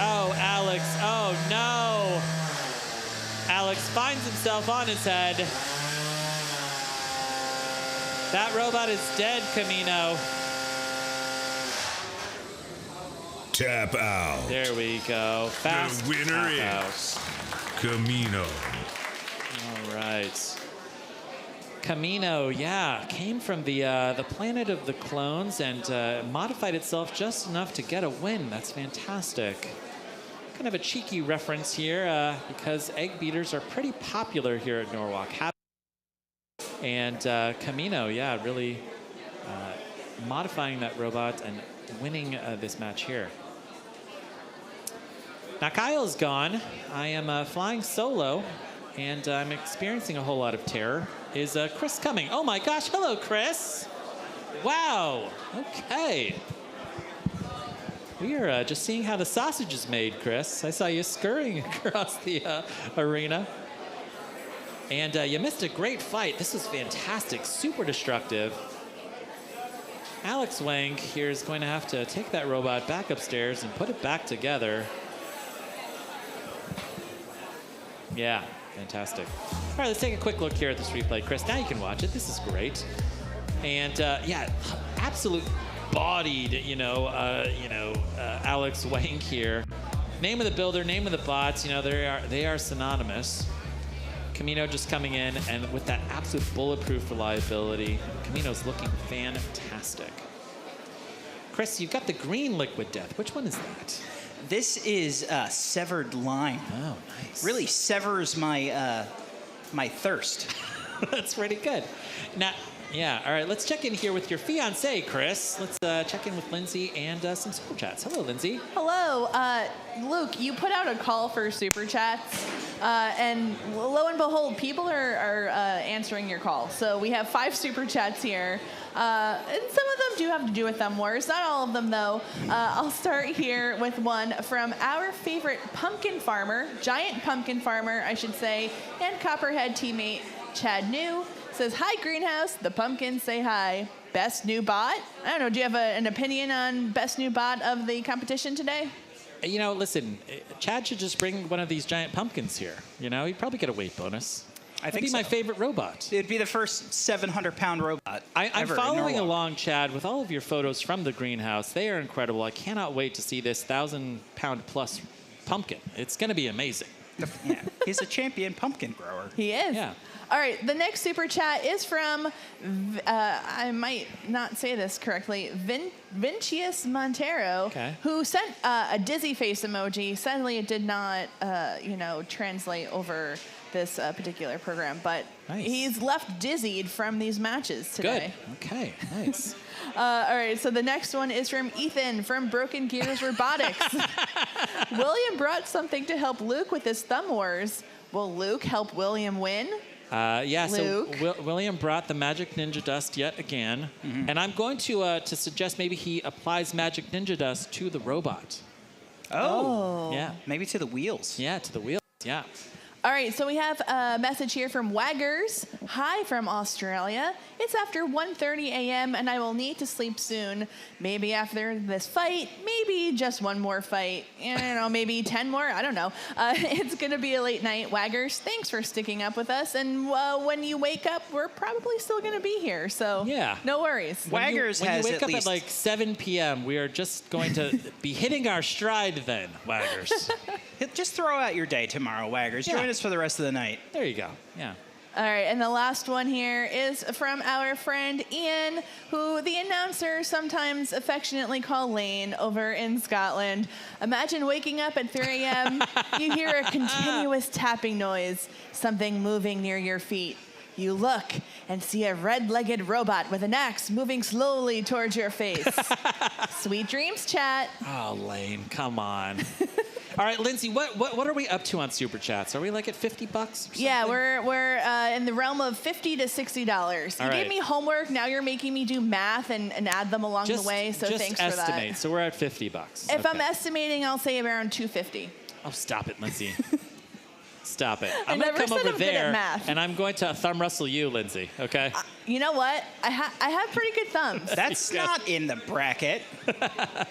Oh, Alex. Oh, no. Alex finds himself on his head. That robot is dead, Kamino. Tap out. There we go. Fast The winner tap is Kamino. out. All right. Kamino, yeah, came from the planet of the clones and modified itself just enough to get a win. That's fantastic. Kind of a cheeky reference here because egg beaters are pretty popular here at Norwalk. And Kamino, yeah, really modifying that robot and winning this match here. Now Kyle is gone. I am flying solo, and I'm experiencing a whole lot of terror. Is Chris coming? Oh my gosh, hello, Chris. Wow, okay. We are just seeing how the sausage is made, Chris. I saw you scurrying across the arena. And you missed a great fight. This was fantastic, super destructive. Alex Wang here is going to have to take that robot back upstairs and put it back together. Yeah, fantastic. All right, let's take a quick look here at this replay. Chris, now you can watch it. This is great. And yeah, absolute bodied, Alex Wang here. Name of the builder, name of the bots, they are synonymous. Kamino just coming in, and with that absolute bulletproof reliability, Kamino's looking fantastic. Chris, you've got the green liquid death. Which one is that? This is severed lime. Oh, nice. Really severs my my thirst. That's pretty good. Now, yeah, all right, let's check in here with your fiance, Chris. Let's check in with Lindsay and some super chats. Hello, Lindsay. Hello, Luke. You put out a call for super chats, and lo and behold, people are answering your call. So we have 5 super chats here, and some of them do have to do with Thumb Wars. Not all of them, though. I'll start here with one from our favorite pumpkin farmer, giant pumpkin farmer, I should say, and Copperhead teammate Chad New. Says, hi, Greenhouse. The pumpkins say hi. Best new bot? I don't know. Do you have an opinion on best new bot of the competition today? Listen, Chad should just bring one of these giant pumpkins here. He'd probably get a weight bonus. That'd be my favorite robot. It'd be the first 700-pound robot. I'm following along, Chad, with all of your photos from the greenhouse. They are incredible. I cannot wait to see this 1,000-pound plus pumpkin. It's going to be amazing. Yeah, he's a champion pumpkin grower. He is. Yeah. All right, the next super chat is from, I might not say this correctly, Vincius Montero, okay, who sent a dizzy face emoji. Sadly, it did not, translate over this particular program, but nice. He's left dizzied from these matches today. Good. Okay, nice. All right, so the next one is from Ethan from Broken Gears Robotics. William brought something to help Luke with his Thumb Wars. Will Luke help William win? Yeah, Luke. so William brought the Magic Ninja Dust yet again, and I'm going to suggest maybe he applies Magic Ninja Dust to the robot. Oh. Yeah. Maybe to the wheels. Yeah, to the wheels, yeah. All right, so we have a message here from Waggers. Hi from Australia. It's after 1:30 a.m. and I will need to sleep soon. Maybe after this fight, maybe just one more fight. Maybe 10 more. I don't know. It's going to be a late night. Waggers, thanks for sticking up with us. And when you wake up, we're probably still going to be here. So yeah, no worries. Waggers when has you wake at up least at like 7 p.m., we are just going to be hitting our stride then, Waggers. Just throw out your day tomorrow, Waggers. Yeah. Join us for the rest of the night. There you go. Yeah. All right, and the last one here is from our friend Ian, who the announcers sometimes affectionately call Lane over in Scotland. Imagine waking up at 3 a.m., you hear a continuous tapping noise, something moving near your feet. You look and see a red-legged robot with an axe moving slowly towards your face. Sweet dreams, chat. Oh, Lane, come on. All right, Lindsay, what are we up to on Super Chats? Are we like at $50 or something? Yeah, we're in the realm of $50 to $60. You gave me homework. Now you're making me do math and add them along the way. So thanks for that. Just estimate. So we're at $50. If I'm estimating, I'll say around $250. Oh, stop it, Lindsay. Stop it. I I'm going to never come said over I'm good at there, math. and I'm going to thumb wrestle you, Lindsay, okay? You know what? I have pretty good thumbs. That's not in the bracket.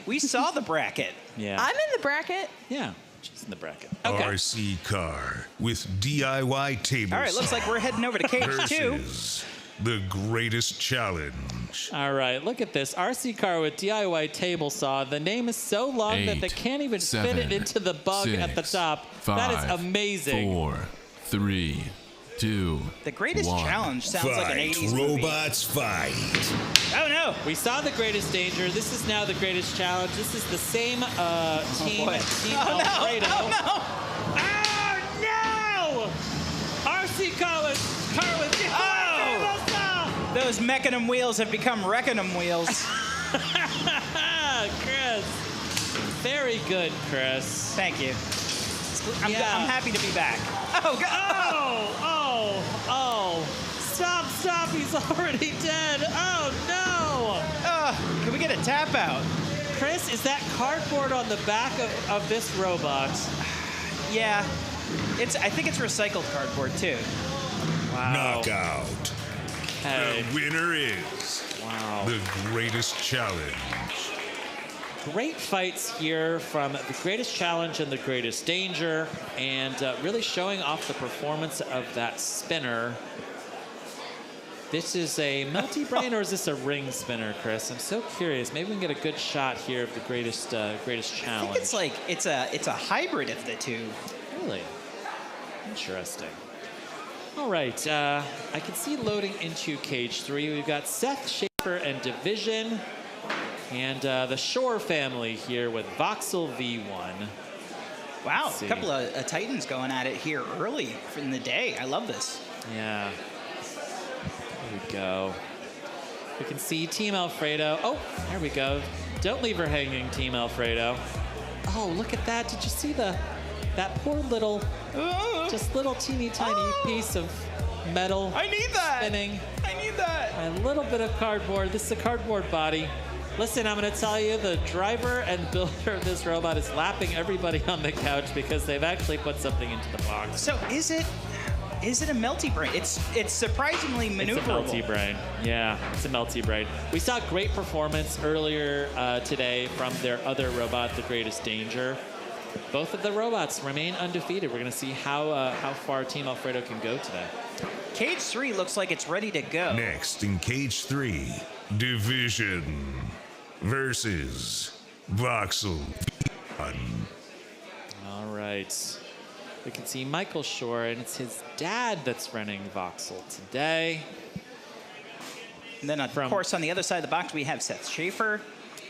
We saw the bracket. Yeah. I'm in the bracket. Yeah, she's in the bracket. RC car with DIY table All right, looks like we're heading over to cage 2. versus the greatest challenge. All right, look at this. RC car with DIY table saw. The name is so long that they 8, can't even 7, fit it into the bug at the 6, top. 5, That is amazing. 4, 3, 2, The greatest 1. challenge sounds like an 80s movie. Robots fight. Oh, no. We saw the greatest danger. This is now the greatest challenge. This is the same team, boy. Team Oh, no. Alfredo. Oh, no. Oh, no! RC car with Oh! Those Mechanum wheels have become Wreckinum wheels. Chris. Very good, Chris. Thank you. I'm happy to be back. Oh, God. Oh. Stop. He's already dead. Oh, no. Can we get a tap out? Chris, is that cardboard on the back of this robot? Yeah. I think it's recycled cardboard, too. Wow. Knockout. Okay. The winner is the greatest challenge. Great fights here from the greatest challenge and the greatest danger, and really showing off the performance of that spinner. This is a multi-brain or is this a ring spinner, Chris? I'm so curious. Maybe we can get a good shot here of the greatest challenge. I think it's a hybrid of the two. Really? Interesting. All right, I can see loading into cage 3. We've got Seth, Schaefer, and Division. And the Shore family here with Voxel V1. Wow, a couple of Titans going at it here early in the day. I love this. Yeah. There we go. We can see Team Alfredo. Oh, there we go. Don't leave her hanging, Team Alfredo. Oh, look at that. Did you see that poor little, just little teeny tiny piece of metal I need that. spinning? I need that. A little bit of cardboard. This is a cardboard body. Listen, I'm going to tell you, the driver and builder of this robot is lapping everybody on the couch because they've actually put something into the box. So is it a melty brain? It's surprisingly maneuverable. It's a melty brain. Yeah, it's a melty brain. We saw great performance earlier today from their other robot, the Greatest Danger. Both of the robots remain undefeated. We're going to see how far Team Alfredo can go today. Cage 3 looks like it's ready to go. Next in cage 3, Division versus Voxel. All right. We can see Michael Shore, and it's his dad that's running Voxel today. And then, of course, on the other side of the box, we have Seth Schaefer.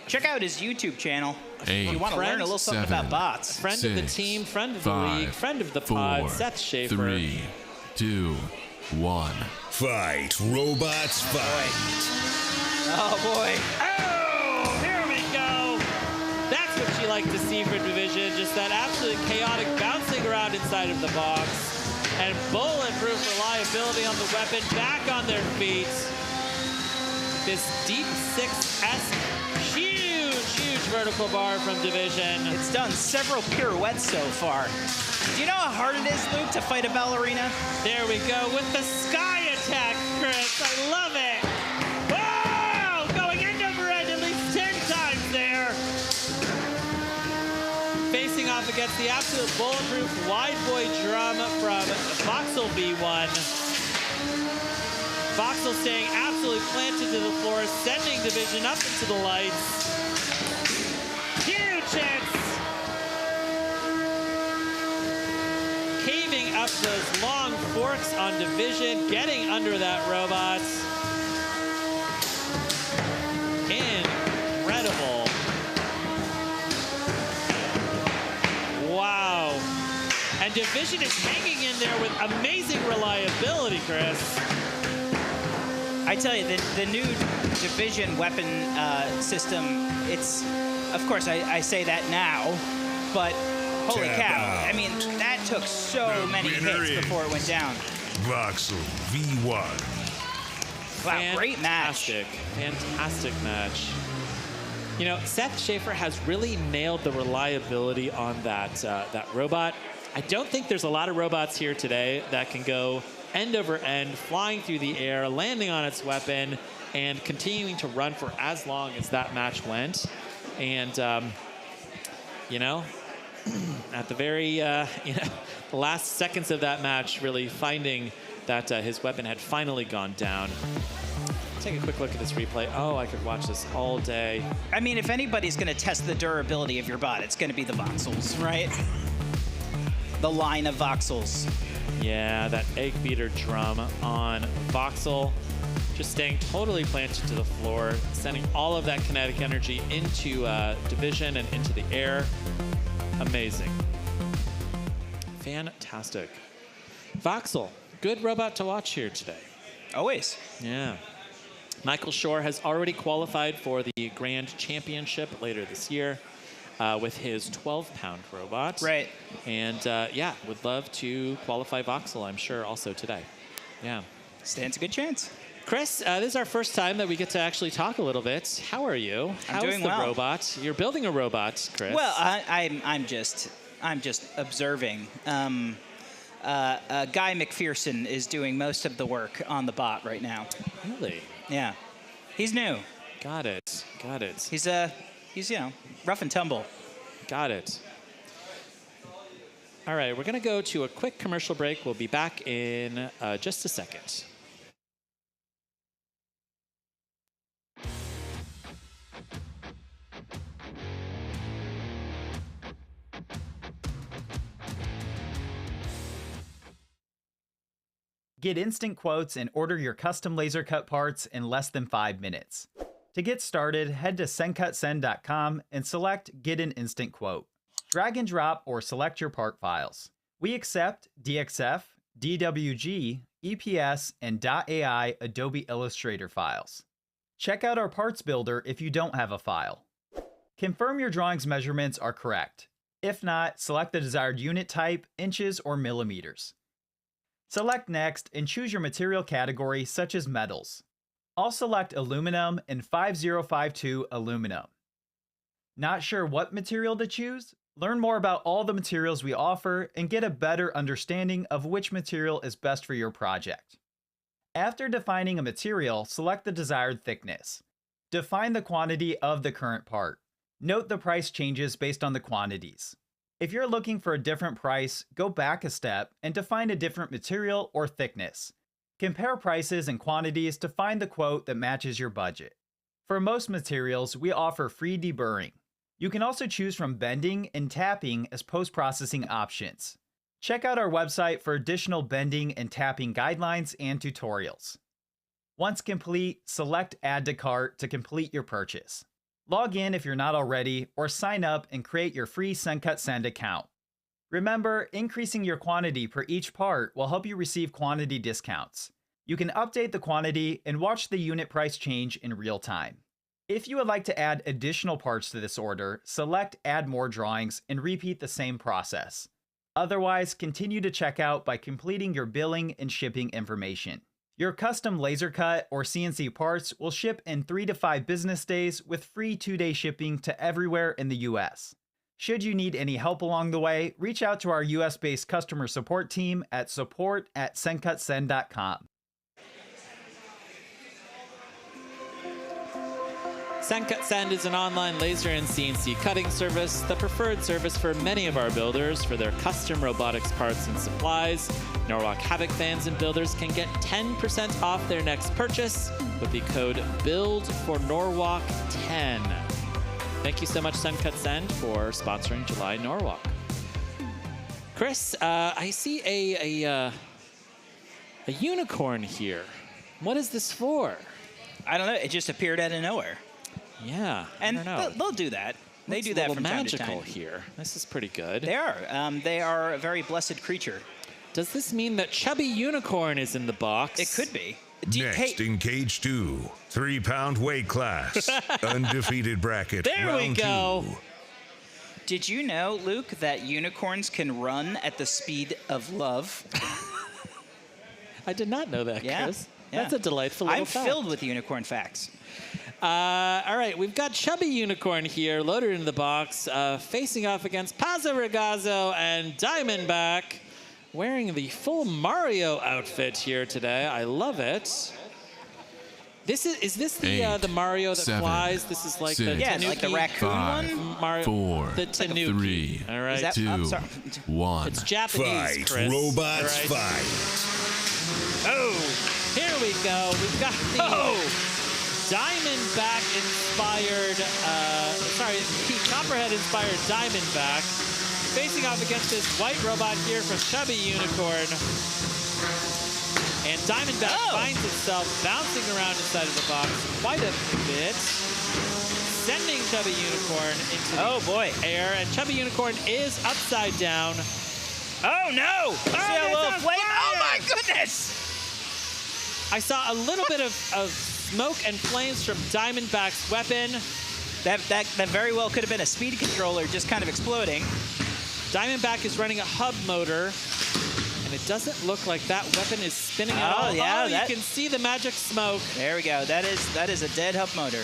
Check out his YouTube channel if you want to learn a little something about bots. Friend of the team, friend of the league, friend of the pod, Seth Schaefer. 3, 2, 1. Fight. Robots fight. Oh, boy. Oh, here we go. That's what you like to see for Division, just that absolute chaotic bouncing around inside of the box. And bulletproof reliability on the weapon, back on their feet. This deep 6-esque, huge vertical bar from Division. It's done several pirouettes so far. Do you know how hard it is, Luke, to fight a ballerina? There we go with the sky attack, Chris. I love it. Whoa! Going end over end at least 10 times there. Facing off against the absolute bulletproof wide boy drum from Voxel V1. Voxel staying absolutely planted to the floor, sending Division up into the lights. Huge hits. up those long forks on Division, getting under that robot. Incredible. Wow. And Division is hanging in there with amazing reliability, Chris. I tell you, the new Division weapon system, it's, of course, I say that now, but holy cow. I mean, that took so many hits before it went down. Voxel V1. Wow, great match. Fantastic match. You know, Seth Schaefer has really nailed the reliability on that robot. I don't think there's a lot of robots here today that can go end over end, flying through the air, landing on its weapon, and continuing to run for as long as that match went. And, you know, at the very, the last seconds of that match, really finding that his weapon had finally gone down. Take a quick look at this replay. Oh, I could watch this all day. I mean, if anybody's going to test the durability of your bot, it's going to be the Voxels, right? The line of Voxels. Yeah, that egg beater drum on Voxel, just staying totally planted to the floor, sending all of that kinetic energy into Division and into the air. Amazing. Fantastic. Voxel, good robot to watch here today. Always. Yeah. Michael Shore has already qualified for the Grand Championship later this year. With his 12-pound robot. Right. And, yeah, would love to qualify Voxel, I'm sure, also today. Yeah. Stands a good chance. Chris, this is our first time that we get to actually talk a little bit. How are you? I'm doing well. How's the robot? You're building a robot, Chris. Well, I'm just observing. Guy McPherson is doing most of the work on the bot right now. Really? Yeah. He's new. Got it. Got it. He's, you know, rough and tumble. Got it. All right, we're going to go to a quick commercial break. We'll be back in just a second. Get instant quotes and order your custom laser cut parts in less than 5 minutes. To get started, head to sendcutsend.com and select Get an Instant Quote. Drag and drop or select your part files. We accept DXF, DWG, EPS, and .ai Adobe Illustrator files. Check out our parts builder if you don't have a file. Confirm your drawing's measurements are correct. If not, select the desired unit type, inches or millimeters. Select Next and choose your material category such as metals. I'll select aluminum and 5052 aluminum. Not sure what material to choose? Learn more about all the materials we offer and get a better understanding of which material is best for your project. After defining a material, select the desired thickness. Define the quantity of the current part. Note the price changes based on the quantities. If you're looking for a different price, go back a step and define a different material or thickness. Compare prices and quantities to find the quote that matches your budget. For most materials, we offer free deburring. You can also choose from bending and tapping as post-processing options. Check out our website for additional bending and tapping guidelines and tutorials. Once complete, select Add to Cart to complete your purchase. Log in if you're not already, or sign up and create your free SendCutSend account. Remember, increasing your quantity per each part will help you receive quantity discounts. You can update the quantity and watch the unit price change in real time. If you would like to add additional parts to this order, select Add More Drawings and repeat the same process. Otherwise, continue to check out by completing your billing and shipping information. Your custom laser cut or CNC parts will ship in 3 to 5 business days with free 2-day shipping to everywhere in the US. Should you need any help along the way, reach out to our US-based customer support team at support@sendcutsend.com. SendCutSend is an online laser and CNC cutting service, the preferred service for many of our builders for their custom robotics parts and supplies. Norwalk Havoc fans and builders can get 10% off their next purchase with the code BUILD4Norwalk10. Thank you so much, SendCutSend, for sponsoring July Norwalk. Chris, I see a unicorn here. What is this for? I don't know. It just appeared out of nowhere. Yeah, And I don't know. they'll do that. They do that from time to time. magical here. This is pretty good. They are. They are a very blessed creature. Does this mean that Chubby Unicorn is in the box? It could be. Next in cage 2, 3-pound weight class, undefeated bracket. There we round go. 2. Did you know, Luke, that unicorns can run at the speed of love? I did not know that, Yeah. Chris. Yeah. That's a delightful little I'm fact. filled with unicorn facts. All right, we've got Chubby Unicorn here, loaded into the box, facing off against Pazzo Ragazzo and Diamondback, wearing the full Mario outfit here today. I love it. Is this the 8, Mario that 7, flies? This is like 6, the Yeah, Tanuki. like the raccoon 5, one. Mario, 4, the Tanuki. 3, All right, Is that- 2, I'm sorry. 1. it's Japanese, Fight, Chris. robots, All right. fight. Oh! Here we go. We've got the Diamondback inspired, the Copperhead inspired Diamondback facing off against this white robot here from Chubby Unicorn. And Diamondback finds itself bouncing around inside of the box quite a bit, sending Chubby Unicorn into the air. And Chubby Unicorn is upside down. Oh no! See that it's little on flame? Oh fire! my goodness! I saw a little bit of smoke and flames from Diamondback's weapon. That very well could have been a speed controller just kind of exploding. Diamondback is running a hub motor, and it doesn't look like that weapon is spinning at all. Yeah, you can see the magic smoke. There we go. That is a dead hub motor.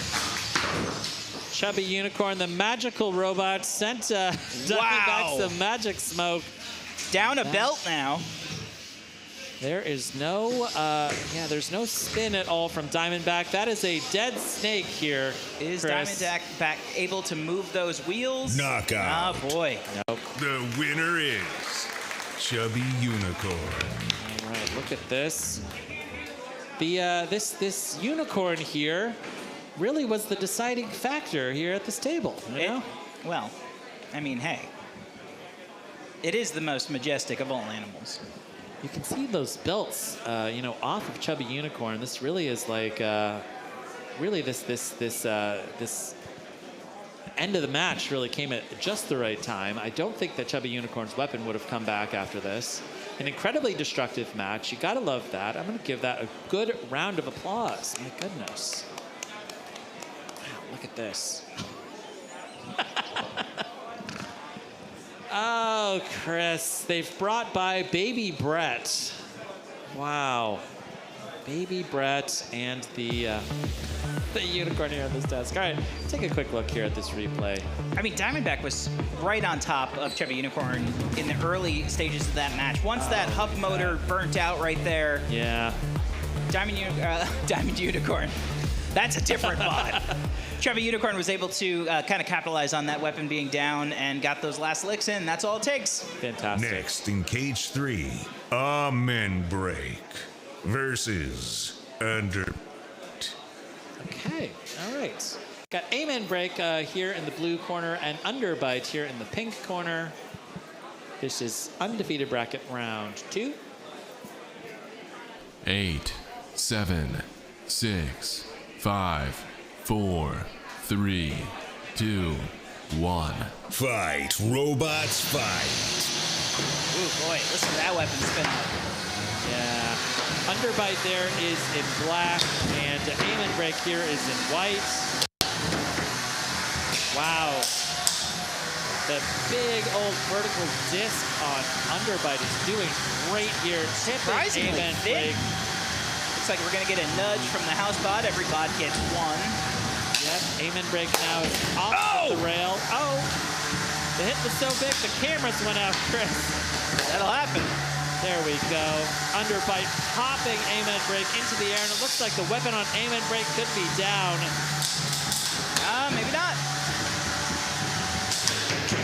Chubby Unicorn, the magical robot, sent Diamondback some magic smoke. Down a belt now. There is no, there's no spin at all from Diamondback. That is a dead snake here. Is Chris. Diamondback able to move those wheels? Knockout. Oh boy. Nope. The winner is Chubby Unicorn. All right, look at this. The this unicorn here really was the deciding factor here at this table. You know? Well, I mean, hey. It is the most majestic of all animals. You can see those belts, off of Chubby Unicorn. This really is like, really this end of the match really came at just the right time. I don't think that Chubby Unicorn's weapon would have come back after this. An incredibly destructive match. You gotta love that. I'm gonna give that a good round of applause. My goodness. Wow, look at this. Oh, Chris, they've brought by Baby Brett. Wow. Baby Brett and the unicorn here on this desk. All right, take a quick look here at this replay. I mean, Diamondback was right on top of Chubby Unicorn in the early stages of that match. Once that hub motor burnt out right there, Yeah. Diamond Unicorn. That's a different mod. Chubby Unicorn was able to kind of capitalize on that weapon being down and got those last licks in. That's all it takes. Fantastic. Next in cage 3, Amen Break versus Under. Okay, all right. Got Amen Break here in the blue corner and Underbite here in the pink corner. This is undefeated bracket round 2. 8, 7, 6, 5, 4, 3, 2, 1. Fight, robots, fight. Ooh, boy, listen to that weapon spin up. Yeah. Underbite there is in black, and Amen Break here is in white. Wow. The big old vertical disc on Underbite is doing great here. Tipping Amen thick. Break. Looks like we're going to get a nudge from the house bot. Every bot gets one. Yep, Amen Break now is off the rail. Oh! The hit was so big, the cameras went out, Chris. That'll happen. There we go. Underbite popping Amen Break into the air, and it looks like the weapon on Amen Break could be down. Maybe not.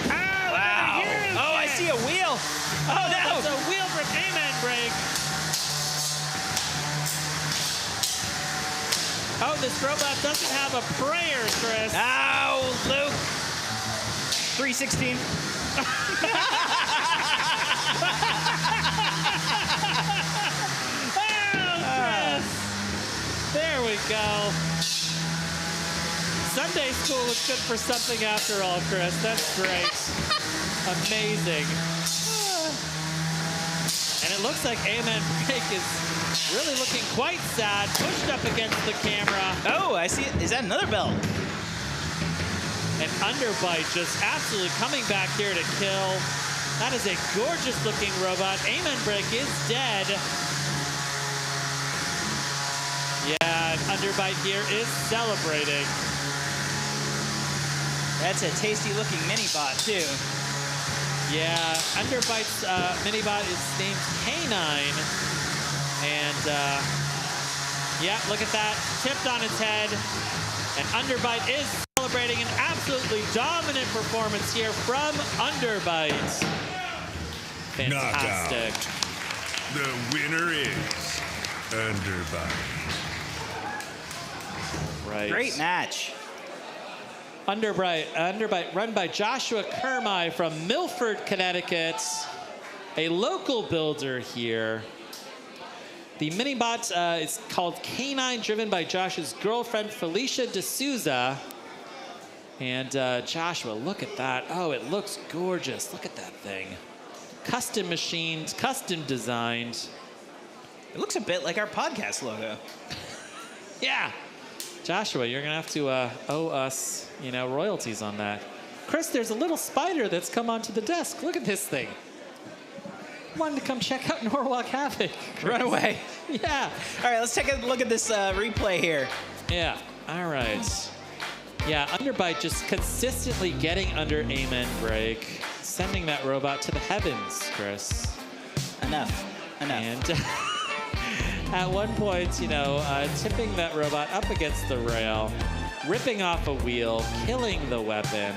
Wow. Oh, I see a wheel. Oh, no. It's a wheel for Amen Break. Oh, this robot doesn't have a prayer, Chris. Ow, Luke. 316. Chris. There we go. Sunday school was good for something after all, Chris. That's great. Amazing. And it looks like Amen Break is really looking quite sad, pushed up against the camera. Oh, I see it. Is that another belt? And Underbite just absolutely coming back here to kill. That is a gorgeous looking robot. Amen Break is dead. Yeah, and Underbite here is celebrating. That's a tasty looking mini bot too. Yeah, Underbite's mini-bot is named K9. And, yeah, look at that. Tipped on its head. And Underbite is celebrating an absolutely dominant performance here from Underbite. Fantastic. Knockout. The winner is Underbite. Right. Great match. Underbite run by Joshua Kermai from Milford, Connecticut, a local builder here. The mini-bot is called K9, driven by Josh's girlfriend, Felicia D'Souza. And Joshua, look at that. Oh, it looks gorgeous. Look at that thing. Custom machined, custom designed. It looks a bit like our podcast logo. Yeah. Joshua, you're going to have to owe us, royalties on that. Chris, there's a little spider that's come onto the desk. Look at this thing. Wanted to come check out Norwalk Havoc. Chris. Run away. Yeah. All right, let's take a look at this replay here. Yeah. All right. Yeah, Underbite just consistently getting under Amen Break, sending that robot to the heavens, Chris. Enough. And at one point, tipping that robot up against the rail, ripping off a wheel, killing the weapon.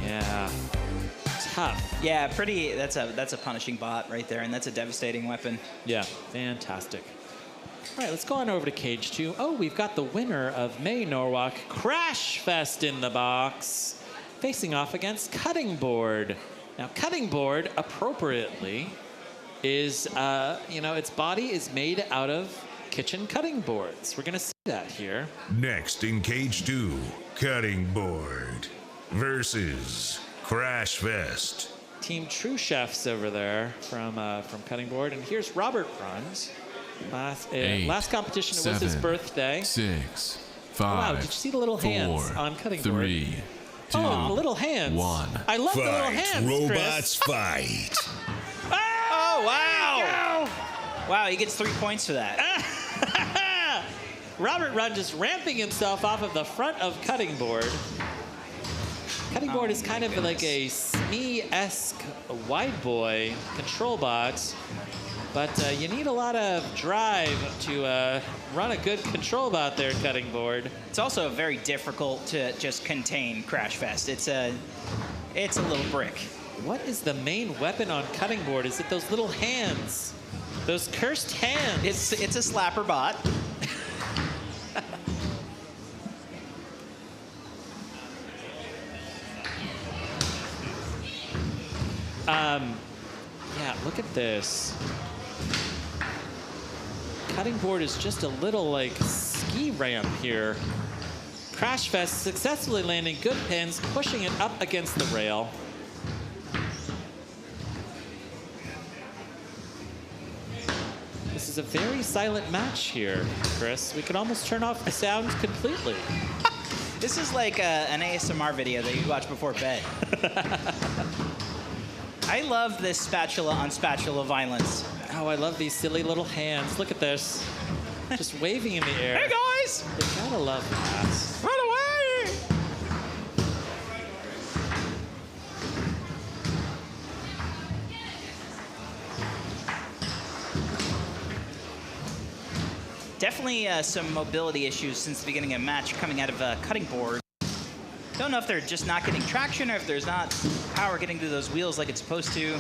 Yeah, tough. Yeah, pretty. That's a punishing bot right there, and that's a devastating weapon. Yeah, fantastic. All right, let's go on over to Cage 2. Oh, we've got the winner of May Norwalk, Crashfest in the box, facing off against Cutting Board. Now, Cutting Board, appropriately, is, its body is made out of kitchen cutting boards. We're going to see that here. Next in Cage 2, Cutting Board versus Crashfest. Team True Chefs over there from Cutting Board. And here's Robert Bruns. Last competition, it was his birthday. 6, 5, wow, did you see the little hands on Cutting Board? 3, 2, oh, the little hands. 1. I love the little Fight, hands, robots, Chris. fight. Oh, wow. Wow, he gets 3 points for that. Robert Run just ramping himself off of the front of Cutting Board. Cutting Board is kind of like a Smee-esque wide boy control bot, but you need a lot of drive to run a good control bot there, Cutting Board. It's also very difficult to just contain Crashfest. It's a little brick. What is the main weapon on Cutting Board? Is it those little hands? Those cursed hands? It's a slapper bot. Yeah, look at this. Cutting Board is just a little like ski ramp here. Crashfest successfully landing good pins, pushing it up against the rail. This is a very silent match here, Chris. We could almost turn off the sound completely. This is like an ASMR video that you watch before bed. I love this spatula on spatula violence. Oh, I love these silly little hands. Look at this. Just waving in the air. Hey, guys! You gotta love that. Run away! Definitely some mobility issues since the beginning of the match coming out of Cutting Board. Don't know if they're just not getting traction or if there's not power getting to those wheels like it's supposed to.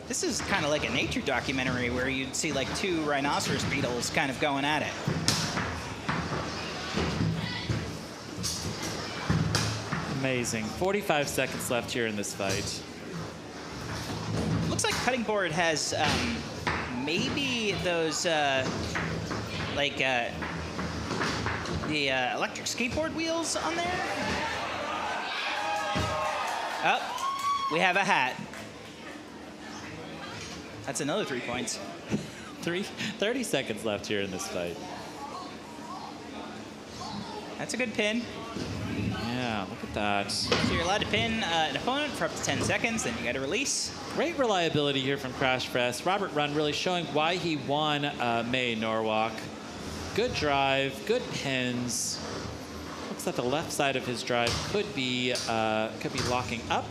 This This is kind of like a nature documentary where you'd see like 2 rhinoceros beetles kind of going at it. Amazing. 45 seconds left here in this fight. Looks like Cutting Board has maybe those the electric skateboard wheels on there. Oh, we have a hat. That's another 3 points. 30 seconds left here in this fight. That's a good pin. Yeah, look at that. So you're allowed to pin an opponent for up to 10 seconds, then you got to release. Great reliability here from Crashfest. Robert Run really showing why he won May Norwalk. Good drive, good pins. Looks like the left side of his drive could be locking up.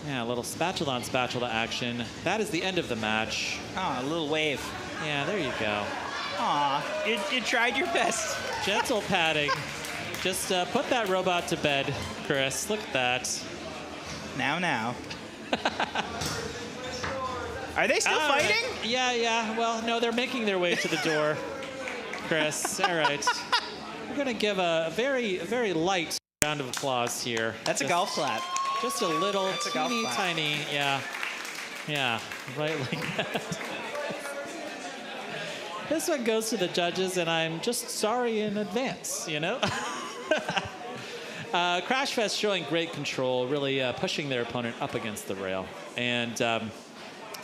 Yeah, a little spatula on spatula action. That is the end of the match. Oh, a little wave. Yeah, there you go. Aw, you tried your best. Gentle padding. Just put that robot to bed, Chris. Look at that. Now. Are they still fighting? Right. Yeah. Well, no, they're making their way to the door, Chris. All right. We're going to give a very, very light round of applause here. That's a golf clap. Just a little, teeny, clap. tiny, yeah, right like that. This one goes to the judges, and I'm just sorry in advance, you know? Crashfest showing great control, really pushing their opponent up against the rail. And,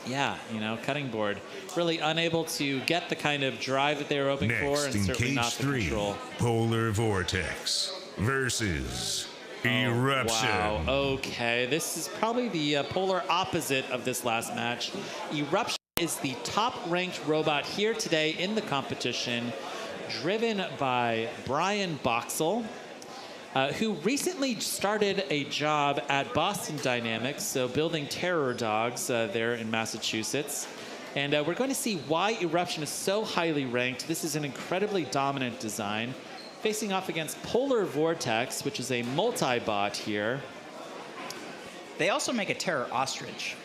yeah, you know, Cutting Board really unable to get the kind of drive that they were hoping for, Next and in certainly cage not the 3, control. Polar Vortex versus Eruption. Wow, okay. This is probably the polar opposite of this last match. Eruption is the top-ranked robot here today in the competition, driven by Brian Voxel, who recently started a job at Boston Dynamics, so building terror dogs there in Massachusetts. And we're going to see why Eruption is so highly ranked. This is an incredibly dominant design, facing off against Polar Vortex, which is a multi-bot here. They also make a terror ostrich.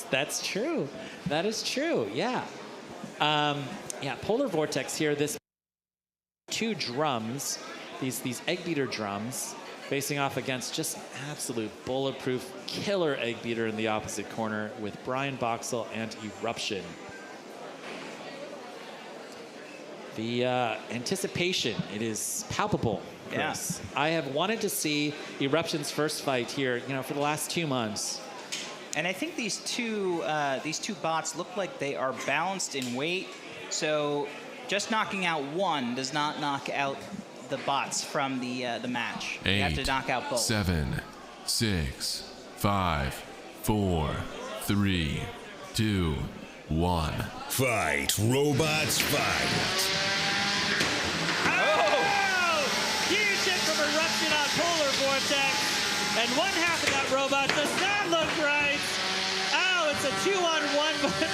That's true. That is true, yeah. Yeah, Polar Vortex here, this 2 drums, these egg beater drums, facing off against just absolute bulletproof killer egg beater in the opposite corner with Brian Voxel and Eruption. The anticipation, it is palpable, Chris. Yeah. I have wanted to see Eruption's first fight here, you know, for the last 2 months. And I think these two bots look like they are balanced in weight. So just knocking out one does not knock out the bots from the match. 8, you have to knock out both. 7, 6, 5, 4, 3, 2, 1. Fight, robots, fight. Huge hit from Eruption on Polar Vortex. And one half of that robot does not look right. Oh, it's a 2-on-1, but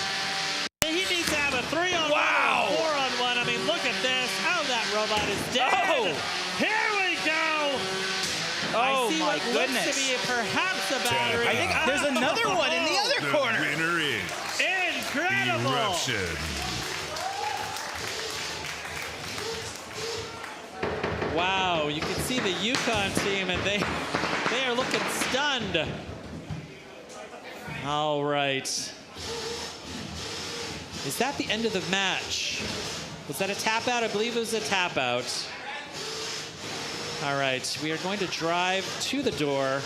he needs to have a 3-on-1 or a 4-on-1. I mean, look at this. Oh, that robot is dead. Oh. Here we go. Oh, I see my what goodness. looks to be perhaps a battery. I think there's another one in the other The corner. winner is Incredible. Eruption. Wow, you can see the Yukon team, and they are looking stunned. All right. Is that the end of the match? Was that a tap out? I believe it was a tap out. All right, we are going to drive to the door,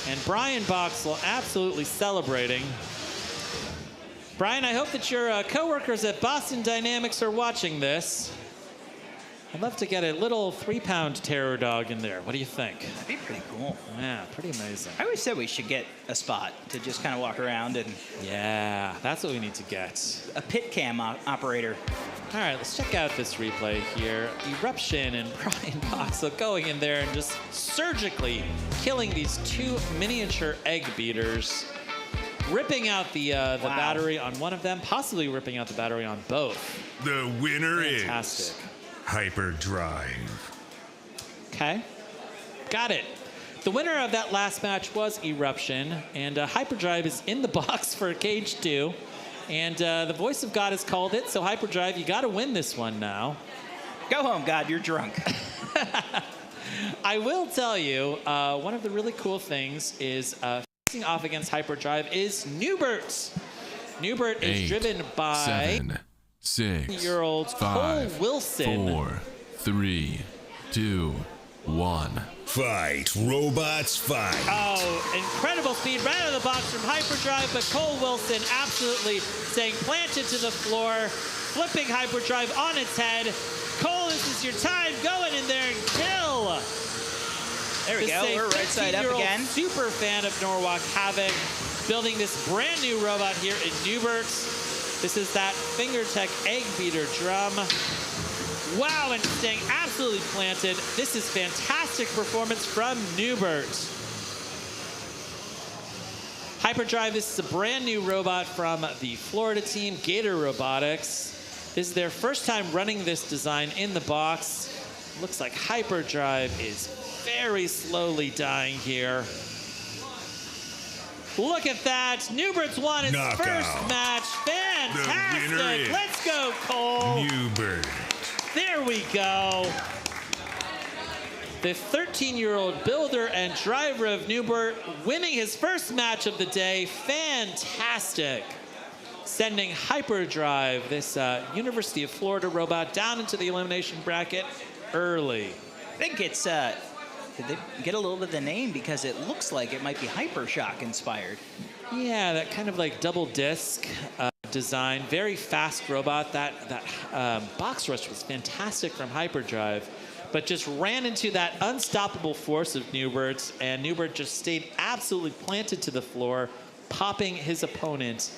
and Brian Voxel absolutely celebrating. Brian, I hope that your coworkers at Boston Dynamics are watching this. I'd love to get a little 3-pound terror dog in there. What do you think? That'd be pretty cool. Yeah, pretty amazing. I always said we should get a spot to just kind of walk around and Yeah, that's what we need to get. a pit cam operator. All right, let's check out this replay here. Eruption and Brian Voxel going in there and just surgically killing these 2 miniature egg beaters, ripping out the battery on one of them, possibly ripping out the battery on both. The winner Fantastic. is Hyperdrive. Okay, got it. The winner of that last match was Eruption, and Hyperdrive is in the box for Cage 2. And the voice of God has called it, so Hyperdrive, you got to win this one now. Go home, God, you're drunk. I will tell you, one of the really cool things is facing off against Hyperdrive is Newbert. Newbert is driven by 7, 6, 8-year-old Cole 5, Wilson. 4, 3, 2, 1. Fight, robots, fight. Oh, incredible speed right out of the box from Hyperdrive, but Cole Wilson absolutely staying planted to the floor, flipping Hyperdrive on its head. Cole, this is your time. Going in there and kill. There we go. We're right side up again. Super fan of Norwalk Havoc, building this brand new robot here in Newbert. This is that FingerTech Egg Beater drum. Wow, and staying absolutely planted. This is fantastic performance from Newbert. Hyperdrive, this is a brand new robot from the Florida team, Gator Robotics. This is their first time running this design in the box. Looks like Hyperdrive is very slowly dying here. Look at that. Newbert's won his Knockout. First match. Fantastic. Let's go, Cole. Newbert. There we go. The 13-year-old builder and driver of Newbert winning his first match of the day. Fantastic. Sending Hyperdrive, this University of Florida robot, down into the elimination bracket early. I think it's, did they get a little bit of the name because it looks like it might be Hypershock inspired. Yeah, that kind of like double disc design. Very fast robot. That box rush was fantastic from Hyperdrive, but just ran into that unstoppable force of Newbert, and Newbert just stayed absolutely planted to the floor, popping his opponent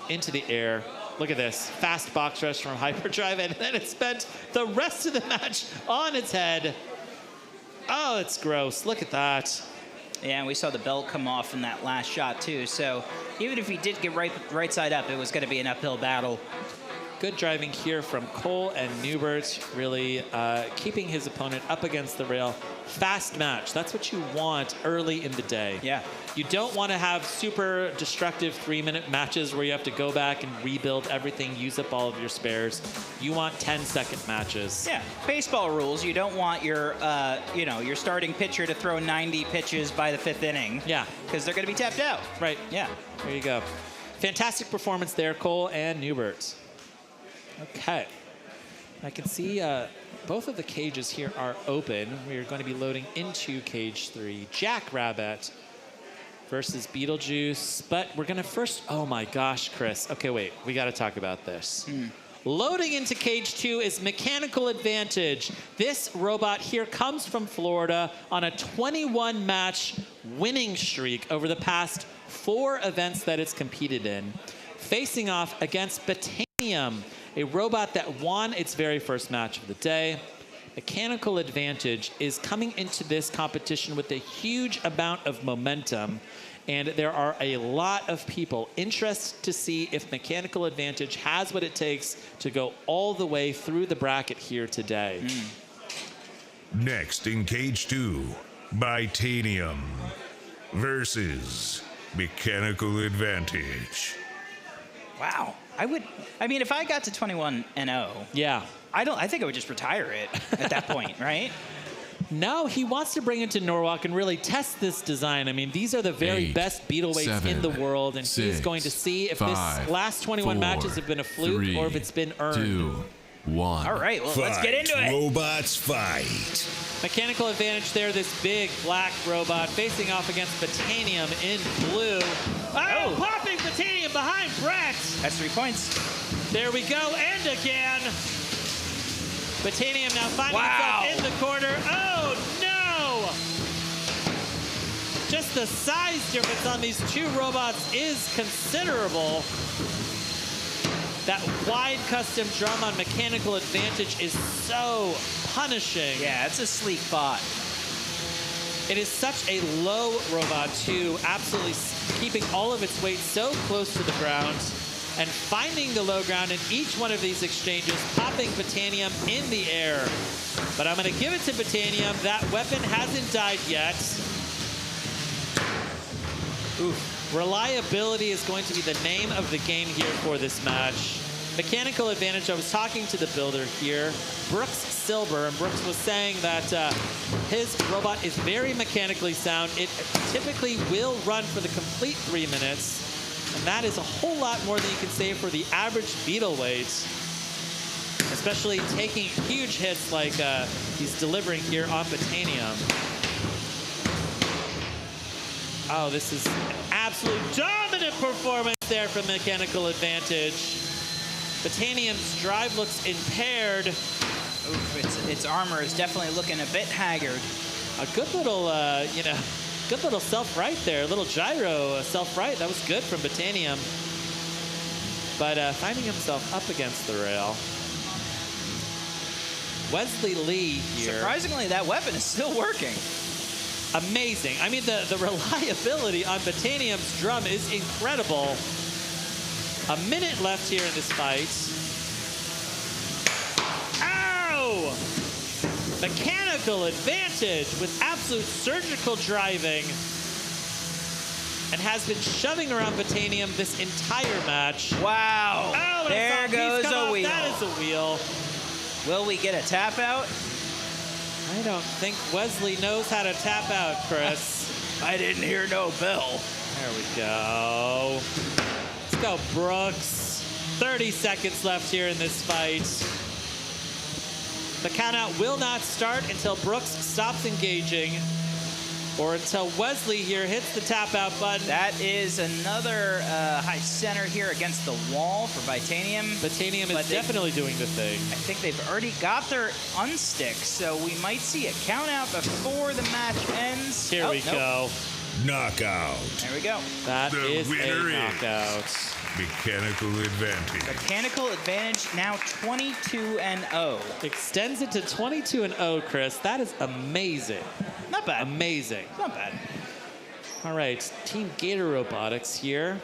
into the air. Look at this, fast box rush from Hyperdrive, and then it spent the rest of the match on its head. Oh, it's gross. Look at that. Yeah, and we saw the belt come off in that last shot too. So even if he did get right side up, it was going to be an uphill battle. Good driving here from Cole and Newbert, really keeping his opponent up against the rail. Fast match. That's what you want early in the day. Yeah. You don't want to have super destructive 3-minute matches where you have to go back and rebuild everything, use up all of your spares. You want 10-second matches. Yeah, baseball rules. You don't want your, your starting pitcher to throw 90 pitches by the 5th inning. Yeah. Because they're going to be tapped out. Right. Yeah. There you go. Fantastic performance there, Cole and Newbert. Okay. I can see both of the cages here are open. We are going to be loading into cage 3. Jackrabbit versus BeetleJuice. But we're going to first... Oh, my gosh, Chris. Okay, wait. We got to talk about this. Loading into cage 2 is Mechanical Advantage. This robot here comes from Florida on a 21-match winning streak over the past 4 events that it's competed in. Facing off against Bitanium, a robot that won its very first match of the day. Mechanical Advantage is coming into this competition with a huge amount of momentum, and there are a lot of people interested to see if Mechanical Advantage has what it takes to go all the way through the bracket here today. Next in cage 2, Bitanium versus Mechanical Advantage. Wow. I mean, if I got to 21-0, Yeah. I think I would just retire it at that point, right? No, he wants to bring it to Norwalk and really test this design. I mean, these are the very 8, best beetle weights 7, in the world, and 6, he's going to see if 5, this last 21 matches have been a fluke 3, or if it's been earned. 2, 1. All right, well, let's get into it. Robots, fight. Mechanical Advantage there, this big black robot facing off against Bitanium in blue. Oh, popping Bitanium behind Brett. That's 3 points. There we go, and again. Bitanium now finding himself in the corner. Oh, no! Just the size difference on these 2 robots is considerable. That wide custom drum on Mechanical Advantage is so punishing. Yeah, it's a sleek bot. It is such a low robot, too, absolutely keeping all of its weight so close to the ground and finding the low ground in each one of these exchanges, popping Bitanium in the air. But I'm going to give it to Bitanium. That weapon hasn't died yet. Reliability is going to be the name of the game here for this match. Mechanical advantage, I was talking to the builder here, Brooks Silber, and Brooks was saying that his robot is very mechanically sound. It typically will run for the complete 3 minutes, and that is a whole lot more than you can say for the average Beetle weight, especially taking huge hits like he's delivering here on Bitanium. Oh, this is an absolute dominant performance there from Mechanical Advantage. Bitanium's drive looks impaired. Oof, its armor is definitely looking a bit haggard. A good little, good little self-right there. A little gyro self-right. That was good from Bitanium. But finding himself up against the rail. Wesley Lee here. Surprisingly, that weapon is still working. Amazing. I mean, the reliability on Bitanium's drum is incredible. A minute left here in this fight. Ow! Mechanical Advantage with absolute surgical driving and has been shoving around Bitanium this entire match. Wow. Oh, there goes a wheel. That is a wheel. Will we get a tap out? I don't think Wesley knows how to tap out, Chris. I didn't hear no bell. There we go. Let's go, Brooks. 30 seconds left here in this fight. The countout will not start until Brooks stops engaging or until Wesley here hits the tap out button. That is another high center here against the wall for Bitanium. Bitanium is definitely doing the thing. I think they've already got their unstick, so we might see a count out before the match ends. Here we go. Knockout. There we go. That The is winner a knockout. Mechanical Advantage. Mechanical Advantage now 22-0. Extends it to 22-0, Chris. That is amazing. Not bad. Amazing. Not bad. All right, Team Gator Robotics here.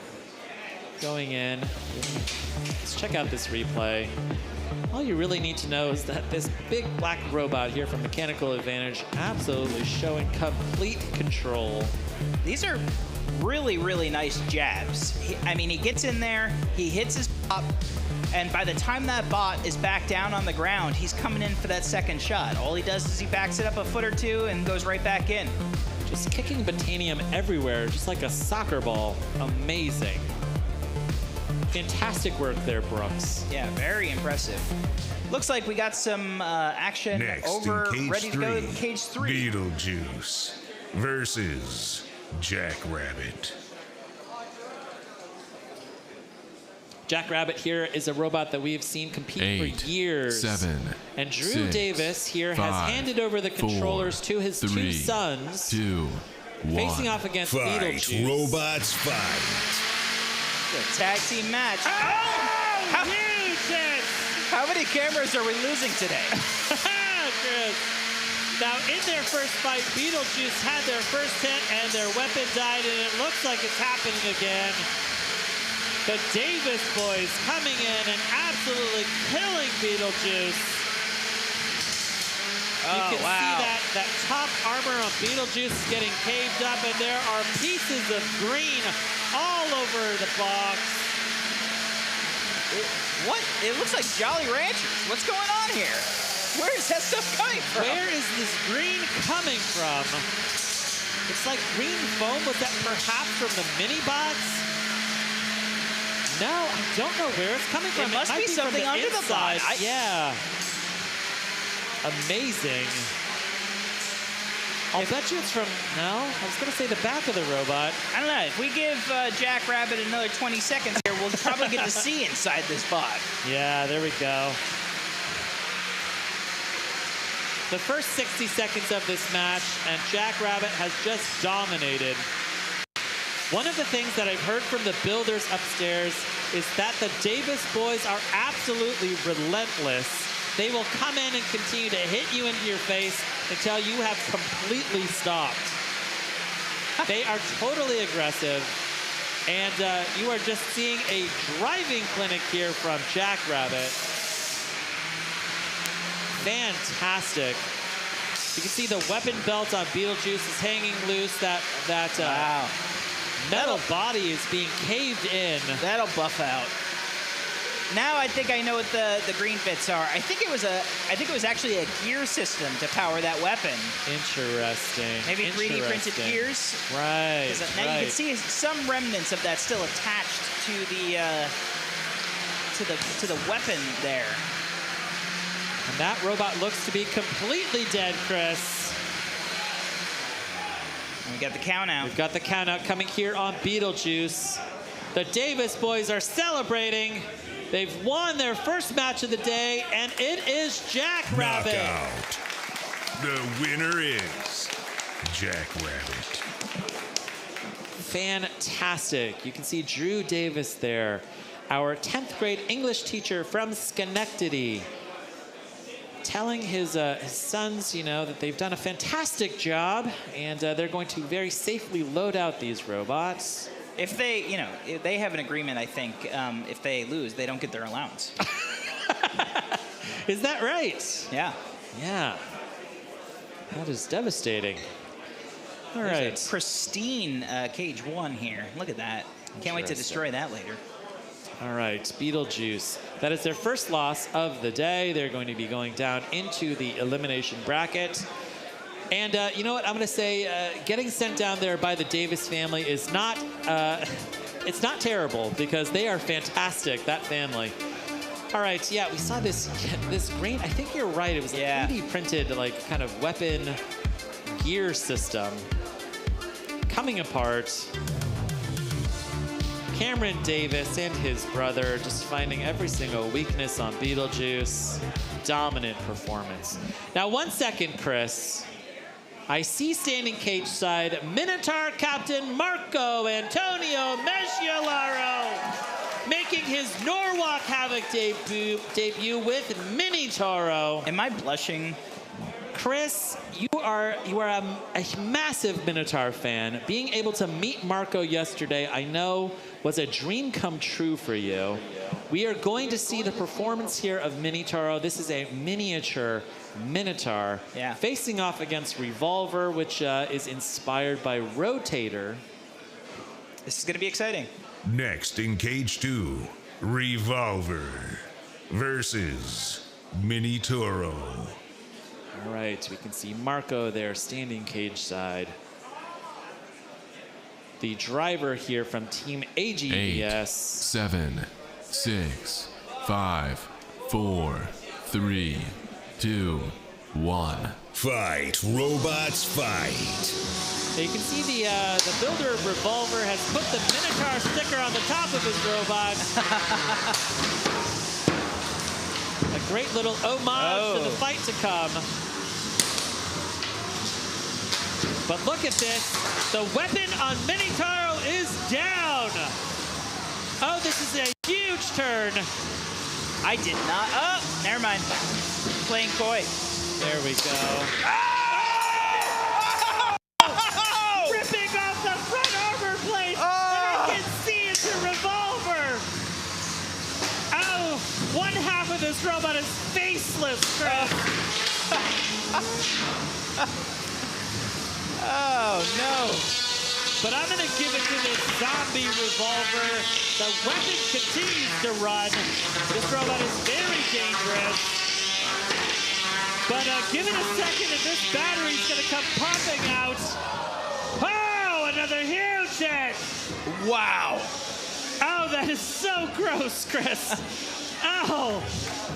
Going in. Let's check out this replay. All you really need to know is that this big black robot here from Mechanical Advantage absolutely showing complete control. These are really, really nice jabs. I mean, he gets in there, he hits his pop, and by the time that bot is back down on the ground, he's coming in for that second shot. All he does is he backs it up a foot or two and goes right back in. Just kicking Bitanium everywhere, just like a soccer ball. Amazing. Fantastic work there, Brooks. Yeah, very impressive. Looks like we got some action Next over, in cage ready to go to cage 3. BeetleJuice versus Jackrabbit. Jackrabbit here is a robot that we have seen compete 8, for years. 7, and Drew 6, Davis here 5, has handed over the controllers 4, to his 3, two sons, 2, 1. facing off against Fight, BeetleJuice. robots, fight. The tag team match. How many cameras are we losing today? Chris. Now, in their first fight, BeetleJuice had their first hit and their weapon died, and it looks like it's happening again. The Davis boys coming in and absolutely killing BeetleJuice. You can see that top armor on BeetleJuice is getting caved up, and there are pieces of green all over the box. What? It looks like Jolly Ranchers. What's going on here? Where is that stuff coming from? Where is this green coming from? It's like green foam. Was that perhaps from the mini box? No, I don't know where it's coming from. It must be something from the under inside. the box. Yeah. Amazing. I'll bet you it's from, no, I was going to say the back of the robot. I don't know. If we give Jackrabbit another 20 seconds here, we'll probably get to see inside this bot. Yeah, there we go. The first 60 seconds of this match, and Jackrabbit has just dominated. One of the things that I've heard from the builders upstairs is that the Davis boys are absolutely relentless. They will come in and continue to hit you into your face until you have completely stopped. They are totally aggressive. And you are just seeing a driving clinic here from Jackrabbit. Fantastic. You can see the weapon belt on BeetleJuice is hanging loose. Wow. metal body is being caved in. That'll buff out. Now I think I know what the green bits are. I think it was actually a gear system to power that weapon. Interesting. Maybe 3D printed gears. Right. Now you can see some remnants of that still attached to the weapon there. And that robot looks to be completely dead, Chris. And we got the count out. We've got the count out coming here on BeetleJuice. The Davis boys are celebrating. They've won their first match of the day, and it is Jackrabbit. Knockout. The winner is Jackrabbit. Fantastic. You can see Drew Davis there, our 10th grade English teacher from Schenectady, telling his sons, that they've done a fantastic job, and they're going to very safely load out these robots. If they, if they have an agreement, I think if they lose, they don't get their allowance. Is that right? Yeah. Yeah. That is devastating. All right. There's a pristine cage 1 here. Look at that. Can't wait to destroy that later. All right, BeetleJuice. That is their first loss of the day. They're going to be going down into the elimination bracket. And you know what? I'm going to say getting sent down there by the Davis family is not, it's not terrible because they are fantastic, that family. All right, yeah, we saw this green. I think you're right. It was a 3D printed, like, kind of weapon gear system coming apart. Cameron Davis and his brother just finding every single weakness on BeetleJuice. Dominant performance. Now, 1 second, Chris. I see standing cage side Minotaur Captain Marco Antonio Mesciolaro making his Norwalk Havoc debut with Mini Toro. Am I blushing? Chris, you are a massive Minotaur fan. Being able to meet Marco yesterday, I know, was a dream come true for you. We are going to see the performance here of Mini Toro. This is a miniature Minotaur facing off against Revolver, which is inspired by Rotator. This is going to be exciting. Next in cage 2, Revolver versus Mini Toro. All right, we can see Marco there standing cage side. The driver here from Team AGBS. 8, 7, 6, 5, 4, 3, 2, 1. Fight, robots, fight. So you can see the builder of Revolver has put the Minotaur sticker on the top of his robot. A great little homage to the fight to come. But look at this. The weapon on Mini Toro is down. Oh, this is a huge turn. I did not. Oh, never mind. Playing coy. There we go. Oh! Ripping off the front armor plate. And I can see it's a Revolver. Oh, one half of this robot is faceless, Chris. Oh, no. But I'm going to give it to this zombie Revolver. The weapon continues to run. This robot is very dangerous. But give it a second and this battery's going to come popping out. Oh, another huge hit. Wow. Oh, that is so gross, Chris. Oh,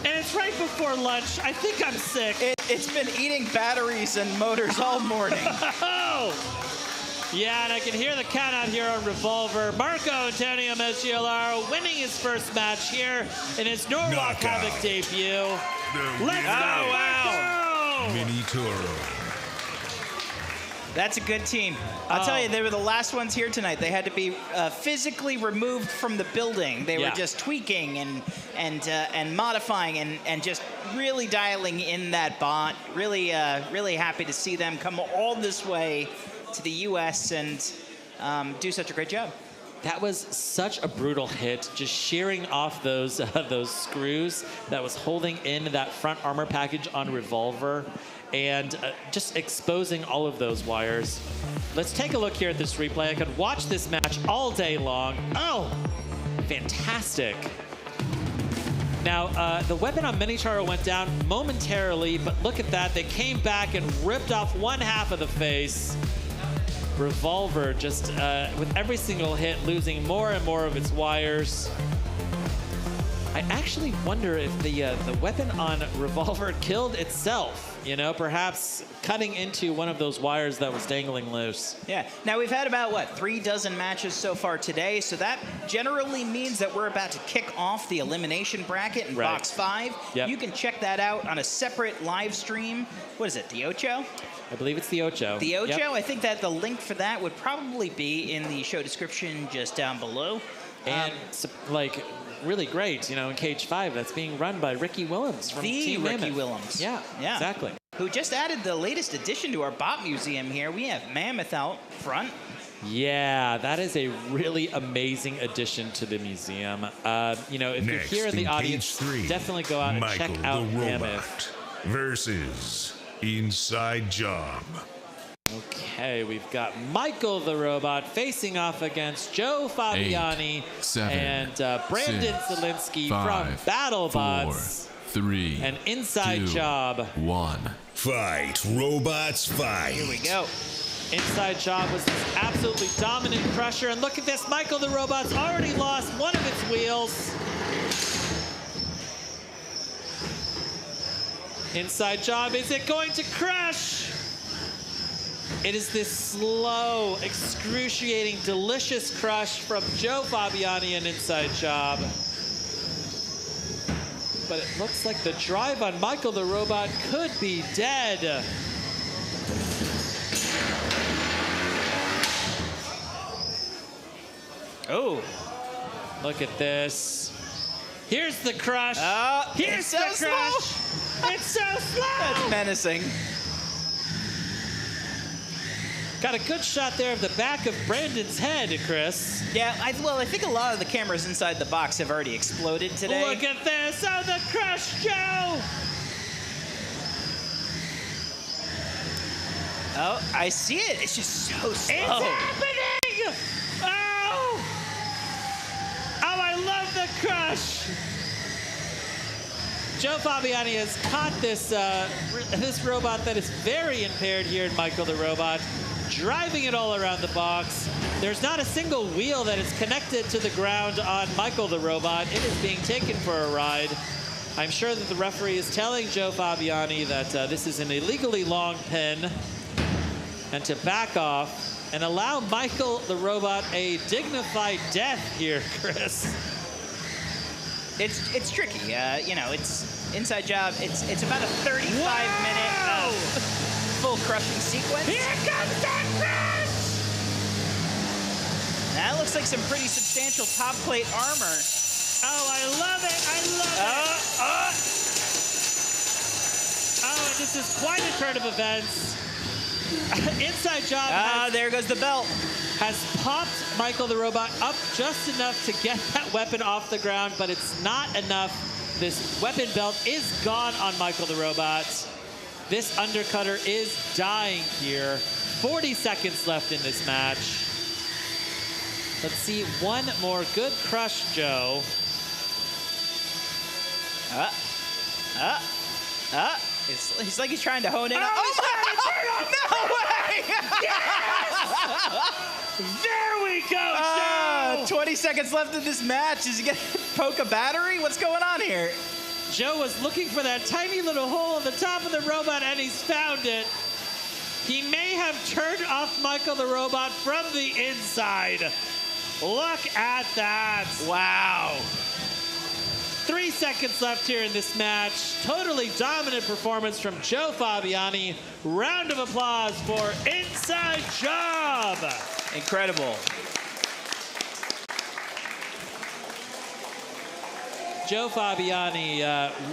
and it's right before lunch. I think I'm sick. It's been eating batteries and motors all morning. Oh! Yeah, and I can hear the count out here on Revolver. Marco Antonio Mesciolaro winning his first match here in his Norwalk Havoc debut. Let's go! Wow! Mini Toro. That's a good team. I'll tell you, they were the last ones here tonight. They had to be physically removed from the building. They were just tweaking and modifying and just really dialing in that bot. Really, really happy to see them come all this way to the U.S. and do such a great job. That was such a brutal hit, just shearing off those screws that was holding in that front armor package on Revolver, and just exposing all of those wires. Let's take a look here at this replay. I could watch this match all day long. Oh, fantastic. Now, the weapon on NHRL went down momentarily, but look at that. They came back and ripped off one half of the face. Revolver just, with every single hit, losing more and more of its wires. I actually wonder if the weapon on Revolver killed itself. You know, perhaps cutting into one of those wires that was dangling loose. Yeah. Now, we've had about, what, 3 dozen matches so far today, so that generally means that we're about to kick off the elimination bracket in Box 5. Yep. You can check that out on a separate live stream. What is it, the Ocho? I believe it's the Ocho. The Ocho? Yep. I think that the link for that would probably be in the show description just down below. And, like, really great, you know, in Cage 5, that's being run by Ricky Willems from Team Ricky Mammoth. Willems. Yeah, exactly. Who just added the latest addition to our bot museum here. We have Mammoth out front. Yeah, that is a really amazing addition to the museum. You know, if Next, you're here in the in audience, Cage 3, definitely go out and Michael check out the Mammoth. Robot versus Inside Job. Okay, we've got Michael the Robot facing off against Joe Fabiani 8, 7, and Brandon 6, Zielinski 5, from BattleBots. 4, 3, An Inside 2, Job. 1. Fight, robots, fight. Here we go. Inside Job was this absolutely dominant crusher, and look at this, Michael the Robot's already lost one of its wheels. Inside Job, is it going to crush? It is this slow, excruciating, delicious crush from Joe Fabiani and Inside Job. But it looks like the drive on Michael the Robot could be dead. Oh. Look at this. Here's the crush. Here's so the crush. It's so slow. That's menacing. Got a good shot there of the back of Brandon's head, Chris. Yeah, I think a lot of the cameras inside the box have already exploded today. Look at this. Oh, the crush, Joe. Oh, I see it. It's just so slow. It's happening. Oh. Oh, I love the crush. Joe Fabiani has caught this this robot that is very impaired here in Michael the Robot, driving it all around the box. There's not a single wheel that is connected to the ground on Michael the Robot. It is being taken for a ride. I'm sure that the referee is telling Joe Fabiani that this is an illegally long pin and to back off and allow Michael the Robot a dignified death here, Chris. It's tricky. You know, it's Inside Job. It's about a 35-minute full crushing sequence. Here comes that crush! That looks like some pretty substantial top plate armor. Oh, I love it! I love it! Oh, and this is quite a turn of events. Inside Job There goes the belt. has popped Michael the Robot up just enough to get that weapon off the ground, but it's not enough. This weapon belt is gone on Michael the Robot. This undercutter is dying here. 40 seconds left in this match. Let's see one more good crush, Joe. It's like he's trying to hone in. Oh, no way! There we go, Joe! 20 seconds left in this match. Is he going to poke a battery? What's going on here? Joe was looking for that tiny little hole in the top of the robot, and he's found it. He may have turned off Michael the Robot from the inside. Look at that. Wow. 3 seconds left here in this match. Totally dominant performance from Joe Fabiani. Round of applause for Inside Job. Incredible. Joe Fabiani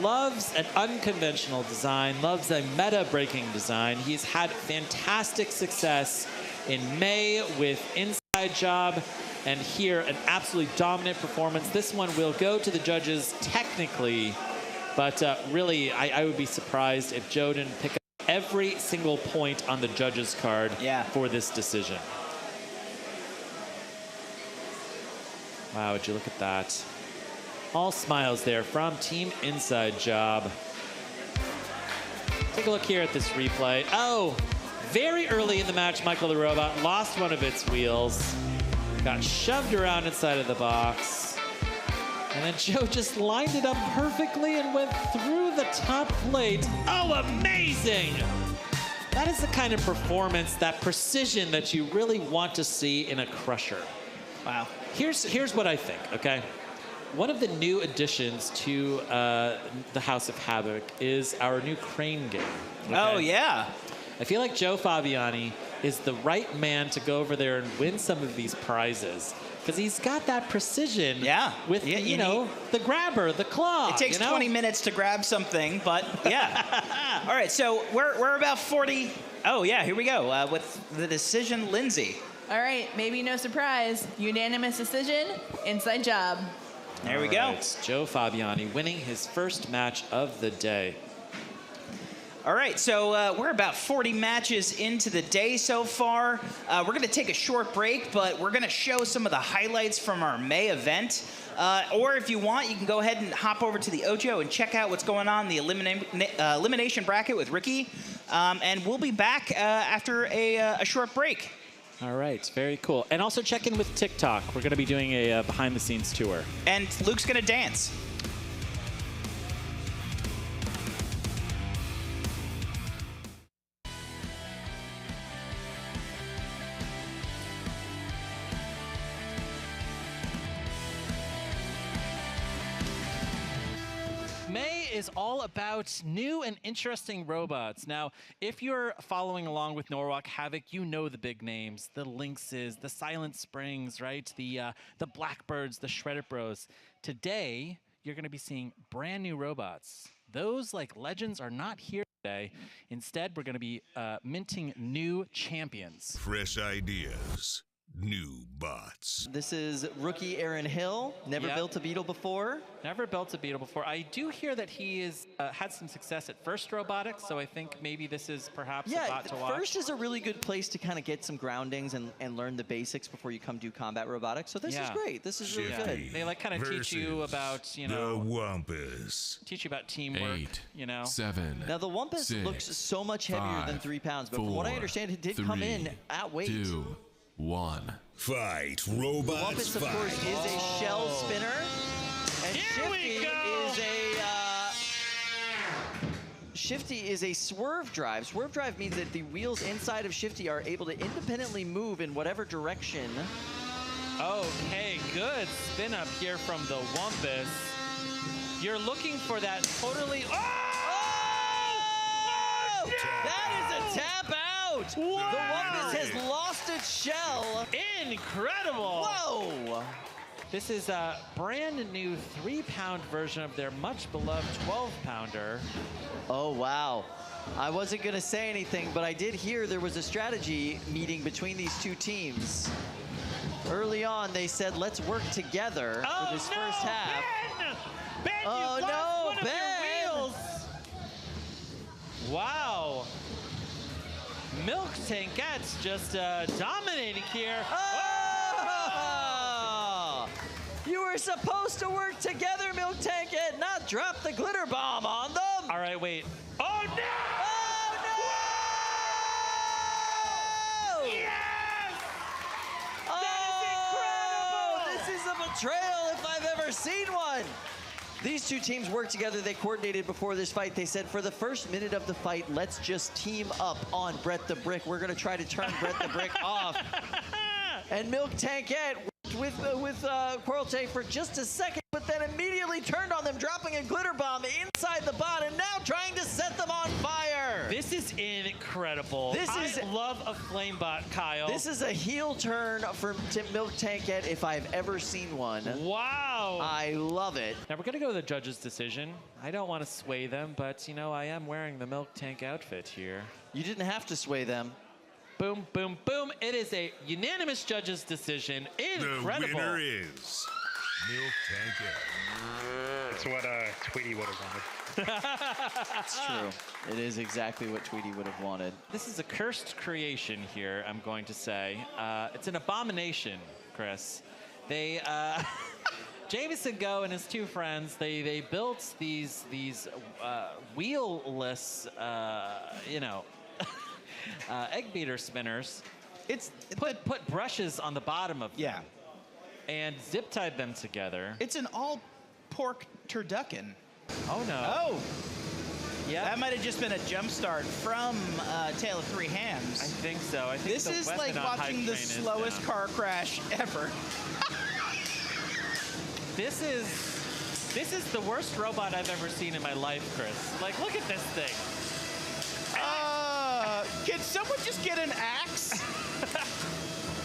loves an unconventional design, loves a meta-breaking design. He's had fantastic success in May with Inside Job. And here, an absolutely dominant performance. This one will go to the judges technically, but really, I would be surprised if Joe didn't pick up every single point on the judges card for this decision. Wow, would you look at that? All smiles there from Team Inside Job. Take a look here at this replay. Oh, very early in the match, Michael the Robot lost one of its wheels. Got shoved around inside of the box. And then Joe just lined it up perfectly and went through the top plate. Oh, amazing! That is the kind of performance, that precision that you really want to see in a crusher. Wow. Here's what I think, okay? One of the new additions to the House of Havoc is our new crane game. Okay? Oh, yeah. I feel like Joe Fabiani is the right man to go over there and win some of these prizes because he's got that precision with, you know, the grabber, the claw. It takes 20 minutes to grab something, but yeah. All right, so we're about 40. Oh, yeah, here we go with the decision, Lindsay. All right, maybe no surprise. Unanimous decision, Inside Job. There we go. Joe Fabiani winning his first match of the day. All right, so we're about 40 matches into the day so far. We're going to take a short break, but we're going to show some of the highlights from our May event. Or if you want, you can go ahead and hop over to the Ojo and check out what's going on in the elimination bracket with Ricky. And we'll be back after a short break. All right, very cool. And also check in with TikTok. We're going to be doing a behind-the-scenes tour. And Luke's going to dance. May is all about new and interesting robots. Now, if you're following along with Norwalk Havoc, you know the big names, the Lynxes, the Silent Springs, right? The Blackbirds, the Shredded Bros. Today, you're going to be seeing brand new robots. Those, like legends, are not here today. Instead, we're going to be minting new champions. Fresh ideas. New bots. This is rookie Aaron Hill. Never built a Beetle before. Never built a Beetle before. I do hear that he is had some success at First Robotics, so I think maybe this is perhaps a bot to watch. First is a really good place to kind of get some groundings and learn the basics before you come do combat robotics. So this is great. This is really good. They like kind of teach you about, you know, the Wumpus. Teach you about teamwork, 8, you know. 7. Now the Wumpus 6, looks so much heavier than 3 pounds, but from what I understand, it did come in at weight. 2, 1. Fight, robots, Wumpus, of course, is a shell spinner, and Shifty is a swerve drive. Swerve drive means that the wheels inside of Shifty are able to independently move in whatever direction. Okay, good spin up here from the Wumpus. You're looking for that totally. Oh! That is a tap out! Wow. The Wumpus has lost its shell. Incredible! Whoa! This is a brand new 3-pound version of their much beloved 12-pounder. Oh, wow. I wasn't going to say anything, but I did hear there was a strategy meeting between these two teams. Early on, they said, let's work together for this first half. Ben, oh, you lost one of Ben! your wheels. Wow. Milk Tankette's just dominating here. Oh! You were supposed to work together, Milk Tankette, not drop the glitter bomb on them. All right, wait. Oh, no! Oh, no! Yes! Oh, that is incredible! This is a betrayal if I've ever seen one. These two teams worked together. They coordinated before this fight. They said, for the first minute of the fight, let's just team up on Brett the Brick. We're going to try to turn Brett the Brick off. And Milk Tankette worked with Quarreltay for just a second, but then immediately turned on them, dropping a glitter bomb inside the bot, and now trying to set them on fire. This is incredible. I love a flame bot, Kyle. This is a heel turn from Milk Tankette if I've ever seen one. Wow. I love it. Now we're going to go to the judge's decision. I don't want to sway them, but, you know, I am wearing the Milk Tank outfit here. You didn't have to sway them. Boom, boom, boom. It is a unanimous judges decision. Incredible. The winner is Milk Tank. That's what Tweety would have wanted. It's true. It is exactly what Tweety would have wanted. This is a cursed creation here, I'm going to say. It's an abomination, Chris. They, Jameson Go and his two friends, they built these wheelless, egg beater spinners. Put brushes on the bottom of them. Yeah. And zip tied them together. It's an all pork turducken. Oh no. Oh. Yeah. That might have just been a jump start from Tale of Three Hams. I think so. I think This the is weapon like on watching Hive the Train is slowest down. car crash ever. This is the worst robot I've ever seen in my life, Chris. Like, look at this thing. Can someone just get an axe?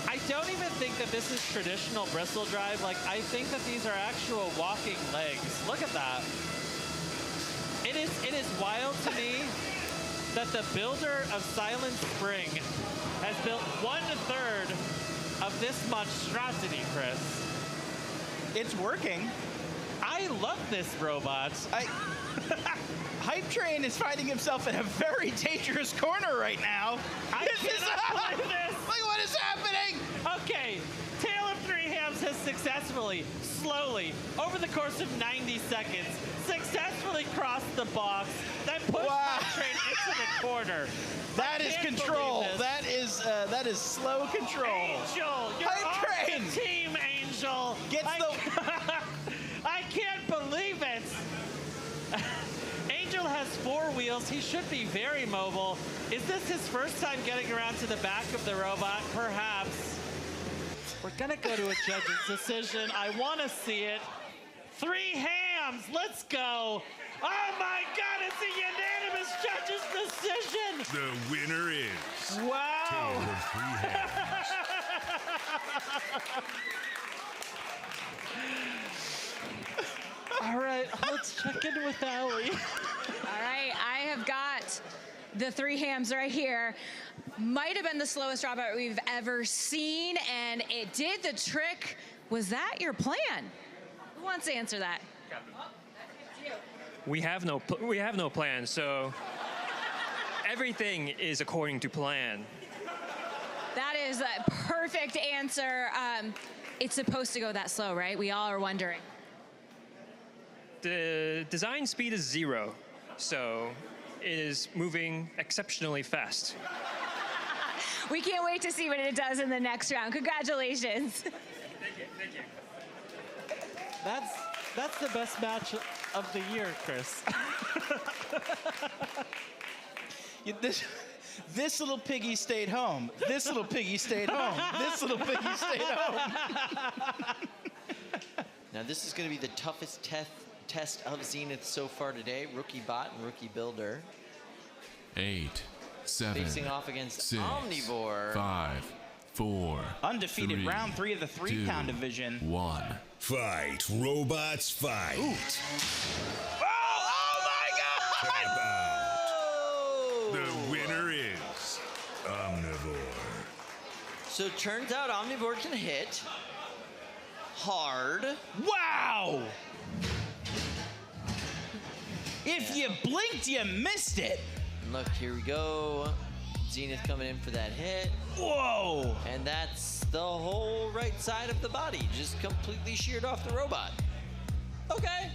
I don't even think that this is traditional bristle drive. Like, I think that these are actual walking legs. Look at that. It is wild to me that the builder of Silent Spring has built 1/3 of this monstrosity, Chris. It's working. I love this robot. Hype Train is finding himself in a very dangerous corner right now. I cannot believe this. Look what is happening. Okay, Tale of Three Hams has successfully, slowly, over the course of 90 seconds, successfully crossed the box, then pushed Wow. Hype Train into the corner. That is can't control. believe this. That is slow control. Angel, you're Hype on Train. the team, Angel. I can't believe it. Angel has 4 wheels. He should be very mobile. Is this his first time getting around to the back of the robot? Perhaps. We're gonna go to a judge's decision. I want to see it. 3 Hams. Let's go. Oh my God! It's a unanimous judge's decision. The winner is Wow. Tale of Three Hams. All right, let's check in with Allie. All right, I have got the 3 Hams right here. Might have been the slowest robot we've ever seen, and it did the trick. Was that your plan? Who wants to answer that? We have no plan, so everything is according to plan. That is a perfect answer. It's supposed to go that slow, right? We all are wondering. The design speed is 0, so it is moving exceptionally fast. We can't wait to see what it does in the next round. Congratulations. Thank you. That's the best match of the year, Chris. This little piggy stayed home. This little piggy stayed home. This little piggy stayed home. Now this is going to be the toughest test of Zenith so far today. Rookie bot and rookie builder 8, 7, facing off against 6, Omnivore. 5, 4, Undefeated 3, round 3 of the 3-pound 2, division. 1. Fight, robots, fight. Oh my God! Tap out. The winner is Omnivore. So it turns out Omnivore can hit hard. Wow! If you blinked, you missed it. And look, here we go. Zenith coming in for that hit. Whoa! And that's the whole right side of the body, just completely sheared off the robot. Okay.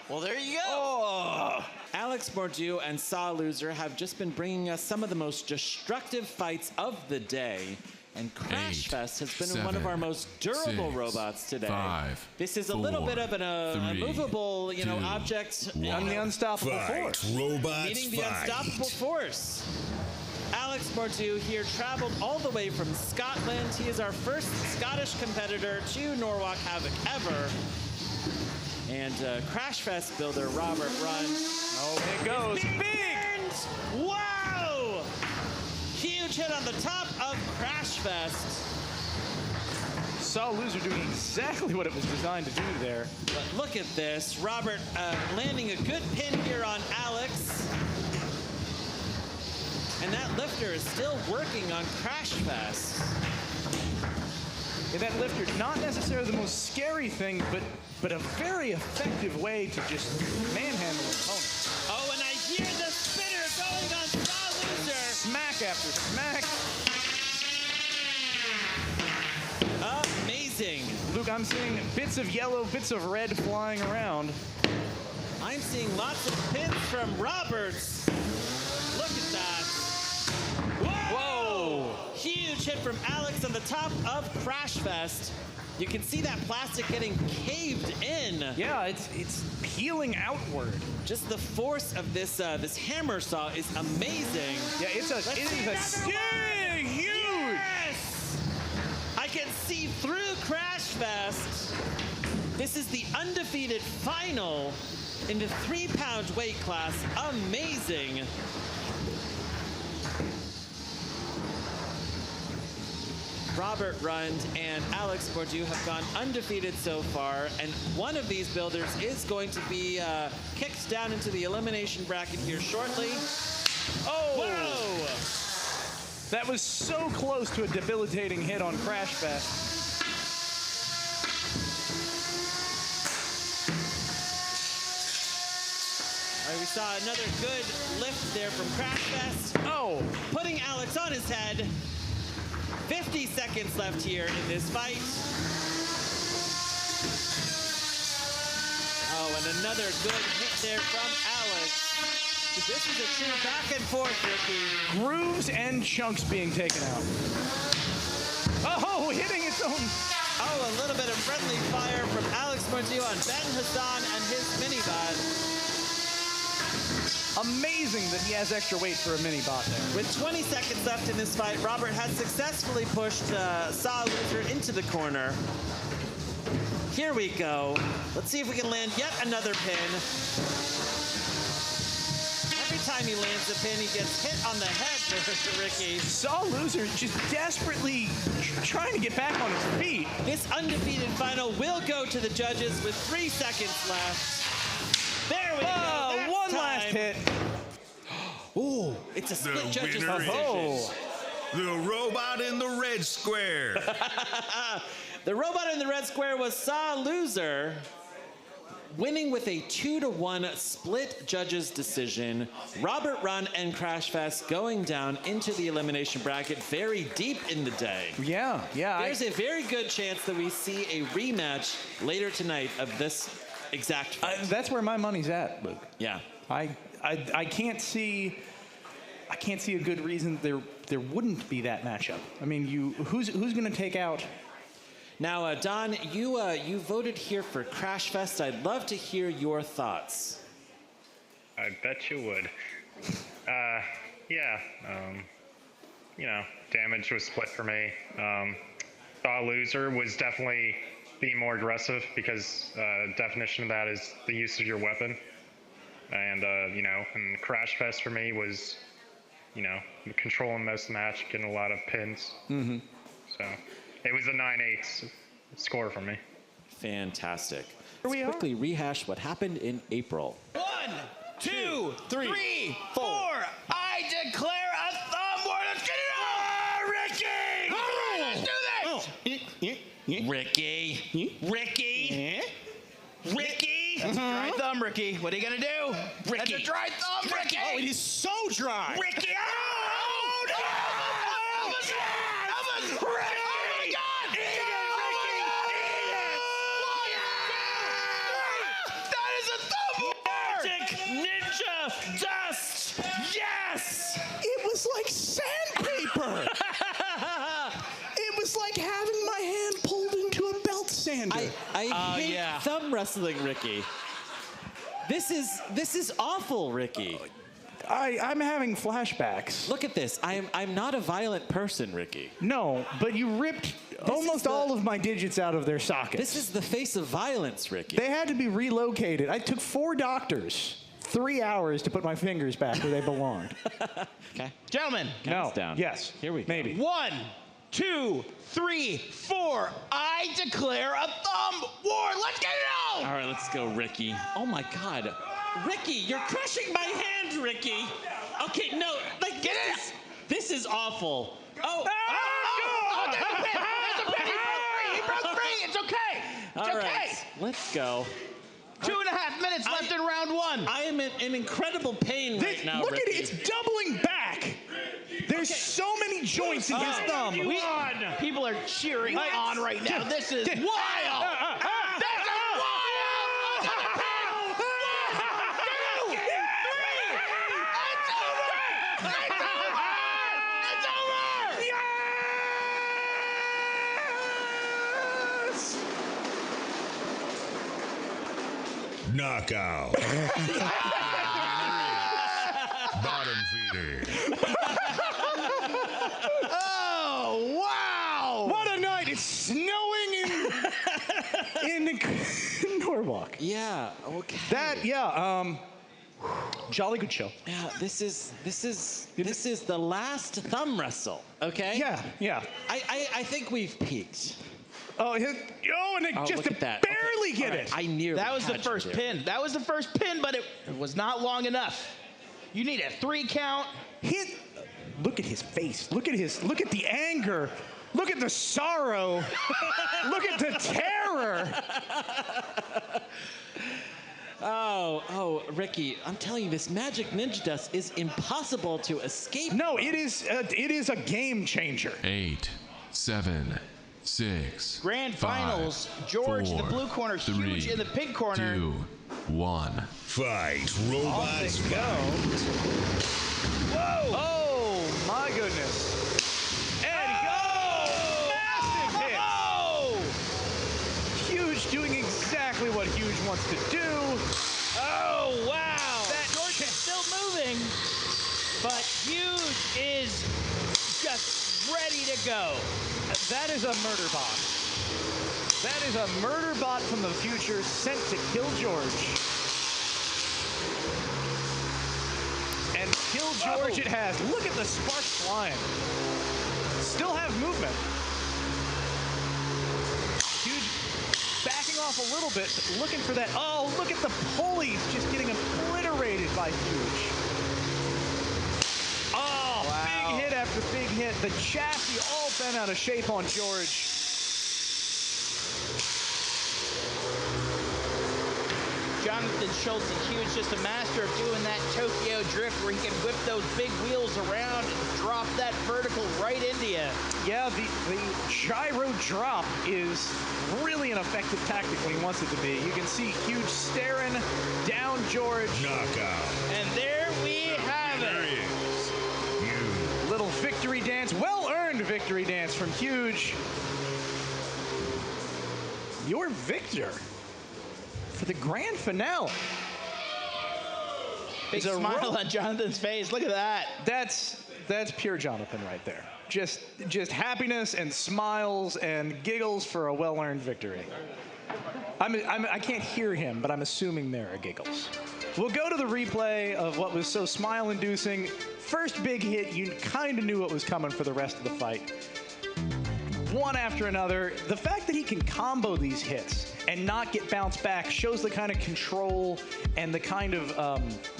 Well, there you go. Oh. Alex Mordew and Saw Loser have just been bringing us some of the most destructive fights of the day. And Crashfest has been one of our most durable 6, robots today. 5, this is a little 4, bit of a 3, movable, 2, object 1. on the unstoppable Fight, force. robots, Meeting the fight. unstoppable force. Alex Mordew here traveled all the way from Scotland. He is our first Scottish competitor to Norwalk Havoc ever. And Crashfest builder Robert Run. Oh, it goes big! Wow! Huge hit on the top of Crashfest. Saw Loser doing exactly what it was designed to do there. But look at this. Robert landing a good pin here on Alex. And that lifter is still working on Crashfest. Yeah, that lifter, not necessarily the most scary thing, but a very effective way to just manhandle an opponent. Oh, and I hear the spinner going on Saw Loser. Smack after smack. Amazing. Luke, I'm seeing bits of yellow, bits of red flying around. I'm seeing lots of pins from Roberts. Look at that. Whoa! Huge hit from Alex on the top of Crashfest. You can see that plastic getting caved in. Yeah, it's peeling outward. Just the force of this this hammer saw is amazing. Yeah, it is a huge. Yes! I can see through Crashfest. This is the undefeated final in the 3-pound weight class. Amazing. Robert Rund and Alex Bordeaux have gone undefeated so far, and one of these builders is going to be kicked down into the elimination bracket here shortly. Oh! Whoa! That was so close to a debilitating hit on Crashfest. All right, we saw another good lift there from Crashfest. Oh! Putting Alex on his head. 50 seconds left here in this fight. Oh, and another good hit there from Alex. This is a true back and forth, Ricky. Grooves and chunks being taken out. Oh, hitting its own. Oh, a little bit of friendly fire from Alex Bordeaux on Ben Hassan and his mini-bot. Amazing that he has extra weight for a mini-bot there. With 20 seconds left in this fight, Robert has successfully pushed Saw Loser into the corner. Here we go. Let's see if we can land yet another pin. Every time he lands a pin, he gets hit on the head, Mr. Ricky. Saw Loser just desperately trying to get back on his feet. This undefeated final will go to the judges with 3 seconds left. There we go. One last hit. Ooh, it's a split The judges winner decision. is the robot in the red square. The robot in the red square was Saw Loser, winning with a 2-1 split judges decision. Robert Run and Crashfest going down into the elimination bracket very deep in the day. Yeah. There's a very good chance that we see a rematch later tonight of this exact fight. That's where my money's at, Luke. Yeah. I can't see a good reason there wouldn't be that matchup. I mean, who's going to take out? Now, Don, you voted here for Crashfest. I'd love to hear your thoughts. I bet you would. Yeah. Damage was split for me. Saw Loser was definitely being more aggressive because definition of that is the use of your weapon. And, and Crashfest for me was, controlling most of the match, getting a lot of pins. Mm-hmm. So it was a 9-8 score for me. Fantastic. Let's quickly rehash what happened in April. 1, 2, 3, 4. I declare a thumb war. Let's get it on! Ricky! All right, let's do this! Ricky! Ricky! Ricky! That's a dry thumb, Ricky. What are you gonna do? Ricky. That's a dry thumb, Ricky. Oh, it is so dry. Ricky. Oh, no! Elvis! Ricky! Oh, my God! Eat it, Ricky! That is a thumb war! Magic Ninja Dust! Yes! It was like sandpaper. It was like having my hand pulled into a belt sander. I hate thumb wrestling, Ricky. This is awful, Ricky. I'm having flashbacks. Look at this. I'm not a violent person, Ricky. No, but you ripped almost all of my digits out of their sockets. This is the face of violence, Ricky. They had to be relocated. I took 4 doctors, 3 hours to put my fingers back where they belonged. Okay. Gentlemen. Counts down. Yes. Here we go. Maybe. 1, 2, 3, 4. I declare a thumb war. Let's get it on! All right, let's go, Ricky. Oh my God. Ricky, you're crushing my hand, Ricky. Okay, no, like Get it! This is awful. Oh, that's a pin! That's a pin! He broke free! It's okay! It's All okay! right, let's go. 2.5 minutes left in round one. I am in incredible pain right now, Look Ricky. at it, it's doubling back. There's so many joints in his thumb. People are cheering on right now. This is wild. That's a wild! It's over! It's over! Yes! Knockout. Bottom feeder. Oh, wow! What a night! It's snowing in Norwalk. Yeah. Okay. That jolly good show. Yeah. This is the last thumb wrestle. Okay. Yeah. I think we've peaked. Oh, and it just look at that. barely get All right, it. I nearly. That was the had you first there. pin. That was the first pin, but it was not long enough. You need a 3 count. Look at his face. Look at the anger. Look at the sorrow. Look at the terror. Oh, Ricky, I'm telling you, this magic ninja dust is impossible to escape. No, it is a game changer. 8, 7, 6. Grand 5, finals. George in the 4, blue corner, huge 3, in the pink corner. 2, 1. Fight. Robots Go. Whoa! Oh my goodness! And go! Massive hit! Oh! Huge doing exactly what Huge wants to do. Oh, wow. George is still moving, but Huge is just ready to go. That is a murder bot. That is a murder bot from the future sent to kill George. And kill George it has. Look at the sparks flying. Still have movement. Huge backing off a little bit, looking for that. Oh, look at the pulleys just getting obliterated by Huge. Oh, wow. Big hit after big hit. The chassis all bent out of shape on George. Jonathan Schultz and Huge just a master of doing that Tokyo drift where he can whip those big wheels around and drop that vertical right into you. Yeah, the gyro drop is really an effective tactic when he wants it to be. You can see Huge staring down George. knockout. And there we have There it. he is. You. Little victory dance, well-earned victory dance from Huge. Your victor for the grand finale. Big smile on Jonathan's face. Look at that. That's pure Jonathan right there. Just happiness and smiles and giggles for a well-earned victory. I can't hear him, but I'm assuming there are giggles. We'll go to the replay of what was so smile-inducing. First big hit, you kind of knew what was coming for the rest of the fight. One after another. The fact that he can combo these hits and not get bounced back shows the kind of control and the kind of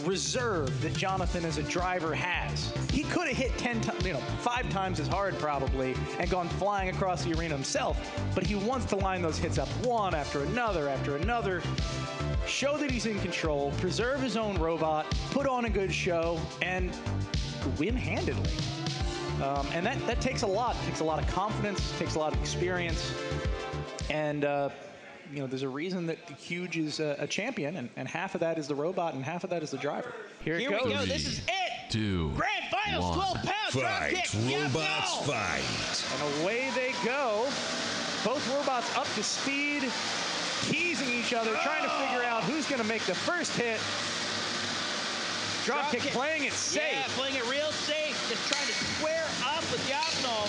reserve that Jonathan as a driver has. He could have hit 5 times as hard probably and gone flying across the arena himself, but he wants to line those hits up one after another, show that he's in control, preserve his own robot, put on a good show, and win handedly. And that takes a lot. It takes a lot of confidence, takes a lot of experience. And, there's a reason that Huge is a champion, and half of that is the robot and half of that is the driver. Here it goes. We go. This is it. 2, Grand finals, 1. 12 pounds. Fight. Dropkick. Robots Yab-Nol. fight. And away they go. Both robots up to speed, teasing each other, trying to figure out who's going to make the first hit. Dropkick playing it safe. Yeah, playing it real safe. Just trying to square up with Yab-Nol.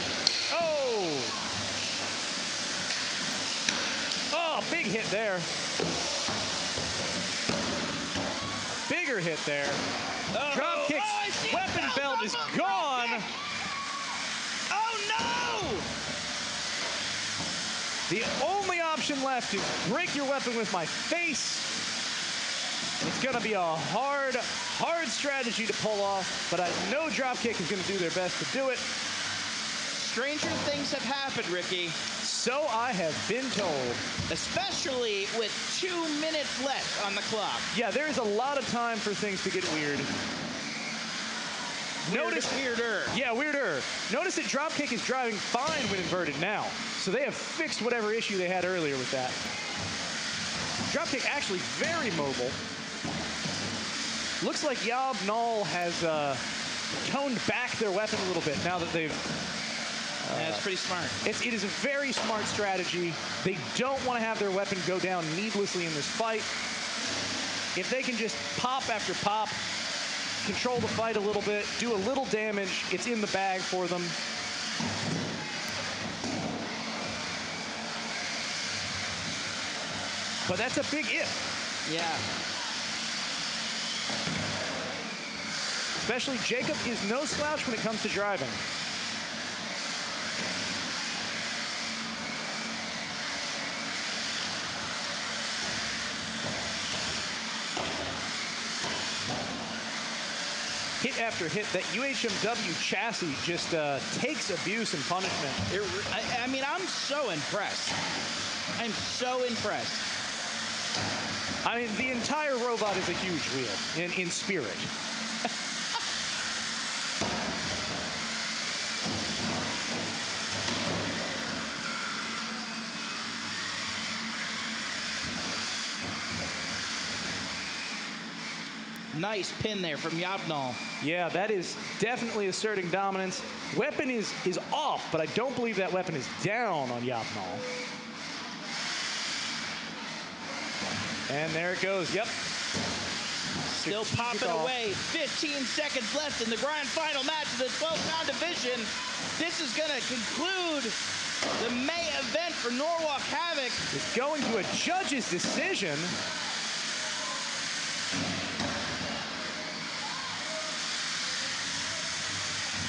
Oh, big hit there. Bigger hit there. Dropkick's weapon belt is gone. Oh, no! The only option left is break your weapon with my face. It's going to be a hard strategy to pull off, but I know Dropkick is going to do their best to do it. Stranger things have happened, Ricky. So I have been told. Especially with 2 minutes left on the clock. Yeah, there is a lot of time for things to get weird. Weirder. Yeah, weirder. Notice that Dropkick is driving fine when inverted now. So they have fixed whatever issue they had earlier with that. Dropkick actually very mobile. Looks like Yab-Nol has toned back their weapon a little bit now that they've... That's pretty smart. It is a very smart strategy. They don't want to have their weapon go down needlessly in this fight. If they can just pop after pop, control the fight a little bit, do a little damage, it's in the bag for them. But that's a big if. Yeah. Especially Jacob is no slouch when it comes to driving. Hit after hit, that UHMW chassis just takes abuse and punishment. I mean, I'm so impressed. I'm so impressed. I mean, the entire robot is a huge wheel in spirit. Nice pin there from Yab-Nol. Yeah, that is definitely asserting dominance. Weapon is off, but I don't believe that weapon is down on Yab-Nol. And there it goes. Yep. Still popping away. 15 seconds left in the grand final match of the 12-pound division. This is going to conclude the May event for Norwalk Havoc. It's going to a judge's decision.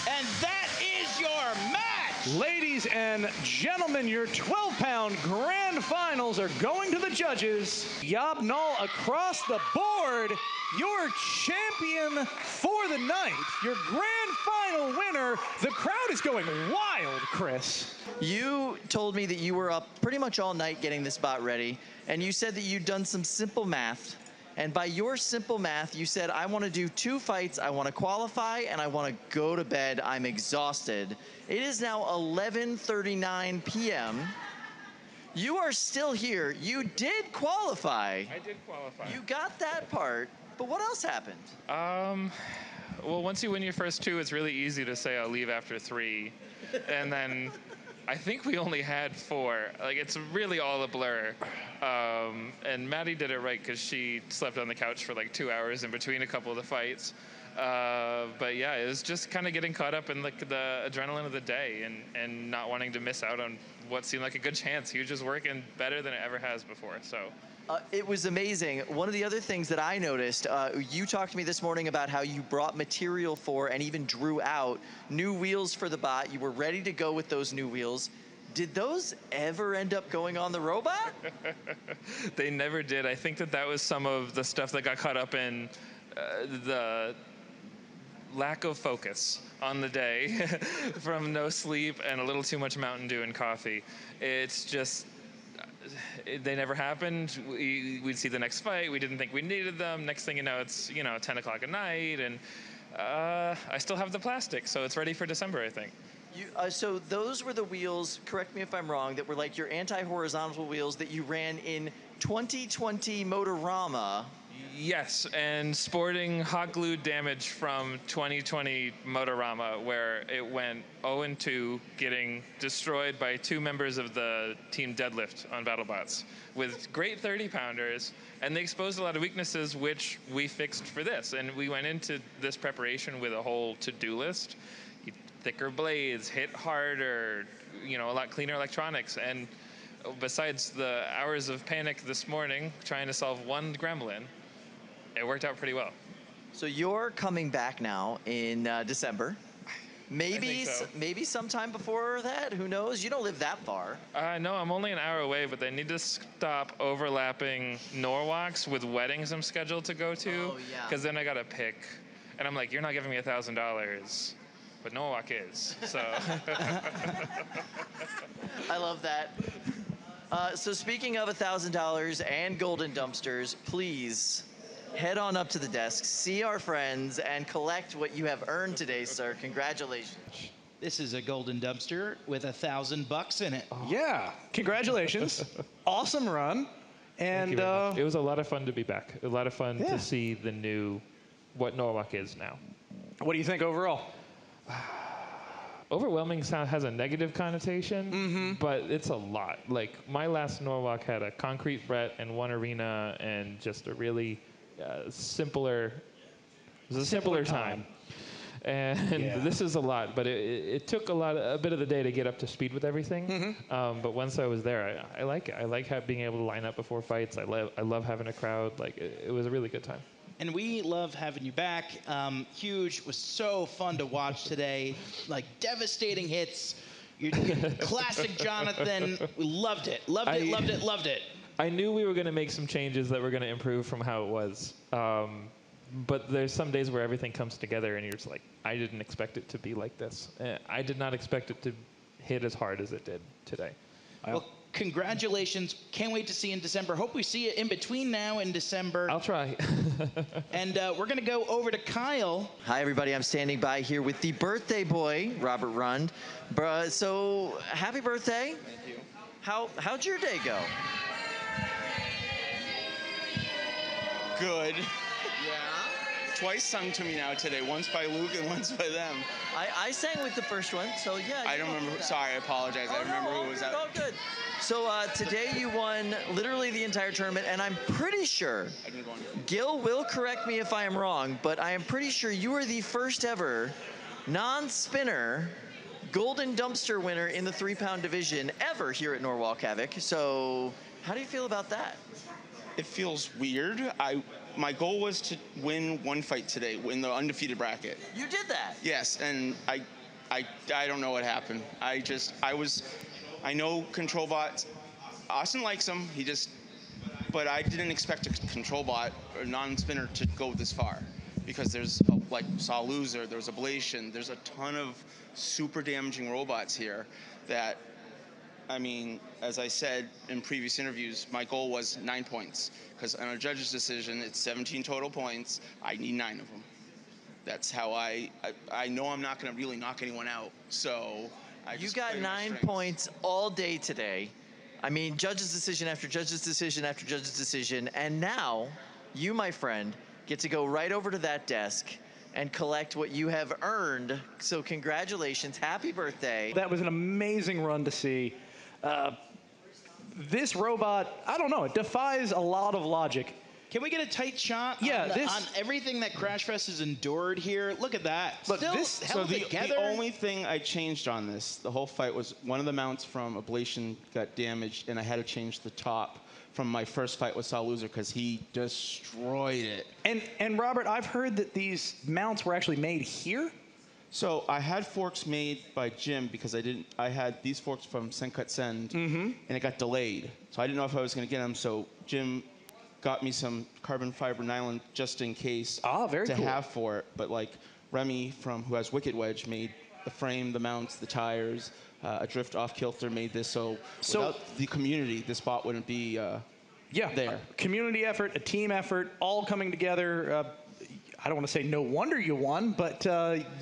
And that is your match! Ladies and gentlemen, your 12-pound grand finals are going to the judges. Yab-Nol across the board, your champion for the night, your grand final winner. The crowd is going wild, Chris. You told me that you were up pretty much all night getting this bot ready, and you said that you'd done some simple math. And by your simple math, you said, I want to do 2 fights, I want to qualify, and I want to go to bed. I'm exhausted. It is now 11:39 p.m. You are still here. You did qualify. I did qualify. You got that part, but what else happened? Well, once you win your first 2, it's really easy to say I'll leave after 3. And then I think we only had 4. Like, it's really all a blur. And Maddie did it right because she slept on the couch for like 2 hours in between a couple of the fights. But yeah, it was just kind of getting caught up in like the adrenaline of the day and not wanting to miss out on what seemed like a good chance. He was just working better than it ever has before. So. It was amazing. One of the other things that I noticed, you talked to me this morning about how you brought material for and even drew out new wheels for the bot. You were ready to go with those new wheels. Did those ever end up going on the robot? They never did. I think that was some of the stuff that got caught up in the lack of focus on the day from no sleep and a little too much Mountain Dew and coffee. It's just... They never happened. We'd see the next fight. We didn't think we needed them. Next thing you know, it's 10 o'clock at night, and I still have the plastic, so it's ready for December, I think. So those were the wheels, correct me if I'm wrong, that were like your anti-horizontal wheels that you ran in 2020 Motorama. Yes, and sporting hot glue damage from 2020 Motorama, where it went 0-2, getting destroyed by 2 members of the team Deadlift on BattleBots with great 30-pounders, and they exposed a lot of weaknesses, which we fixed for this. And we went into this preparation with a whole to-do list. Thicker blades, hit harder, a lot cleaner electronics, and besides the hours of panic this morning trying to solve one gremlin, it worked out pretty well. So you're coming back now in December. Maybe maybe sometime before that. Who knows? You don't live that far. No, I'm only an hour away, but they need to stop overlapping Norwalks with weddings I'm scheduled to go to. Oh, yeah. Because then I got to pick. And I'm like, you're not giving me $1,000. But Norwalk is, so. I love that. So speaking of $1,000 and golden dumpsters, please head on up to the desk, see our friends, and collect what you have earned today, sir. Congratulations. This is a golden dumpster with $1,000 in it. Yeah, congratulations. Awesome run. And it was a lot of fun to be back. A lot of fun to see the new, what Norwalk is now. What do you think overall? Overwhelming has a negative connotation, but it's a lot. Like, my last Norwalk had a concrete brett and one arena and just a really simpler time. And this is a lot, but it took a bit of the day to get up to speed with everything. But once I was there, I like it. I like being able to line up before fights. I love having a crowd. Like, it was a really good time. And we love having you back. Huge. It was so fun to watch today. Like, devastating hits. Your classic Jonathan. We loved it. Loved it. I knew we were going to make some changes that were going to improve from how it was. But there's some days where everything comes together and you're just like, I didn't expect it to be like this. I did not expect it to hit as hard as it did today. Well, congratulations. Can't wait to see you in December. Hope we see you in between now and December. I'll try. And we're going to go over to Kyle. Hi, everybody. I'm standing by here with the birthday boy, Robert Rund. So, happy birthday. Thank you. How'd your day go? Good. Yeah. Twice sung to me now today. Once by Luke and once by them. I sang with the first one, so yeah. I don't remember. Sorry, I apologize. I remember who was out. Oh, good. So today you won literally the entire tournament, and I'm pretty sure, Gil will correct me if I am wrong, but I am pretty sure you are the first ever non-spinner golden dumpster winner in the 3-pound division ever here at Norwalk Havoc. So how do you feel about that? It feels weird. My goal was to win one fight today, win the undefeated bracket. You did that? Yes, and I don't know what happened. I know Control Bot, Austin likes him, but I didn't expect a Control Bot or non-spinner to go this far. Because there's, like, Saw Loser, there's Ablation, there's a ton of super damaging robots here that, I mean, as I said in previous interviews, my goal was 9 points. Because on a judge's decision, it's 17 total points. I need 9 of them. That's how I know I'm not going to really knock anyone out. So you got 9 points all day today. I mean, judge's decision after judge's decision after judge's decision. And now you, my friend, get to go right over to that desk and collect what you have earned. So congratulations. Happy birthday. That was an amazing run to see. This robot, I don't know, it defies a lot of logic. Can we get a tight shot on everything that Crashfest has endured here? Look at that. Look, Still held together. The only thing I changed on the whole fight, was one of the mounts from Ablation got damaged, and I had to change the top from my first fight with Saw Loser because he destroyed it. And Robert, I've heard that these mounts were actually made here? So I had forks made by Jim because I had these forks from Send Cut Send, and it got delayed. So I didn't know if I was going to get them. So Jim got me some carbon fiber nylon just in case to have for it. But like Remy who has Wicked Wedge made the frame, the mounts, the tires. Adrift Off-Kilter made this. So without the community, this bot wouldn't be there. Community effort, a team effort, all coming together. I don't want to say no wonder you won, but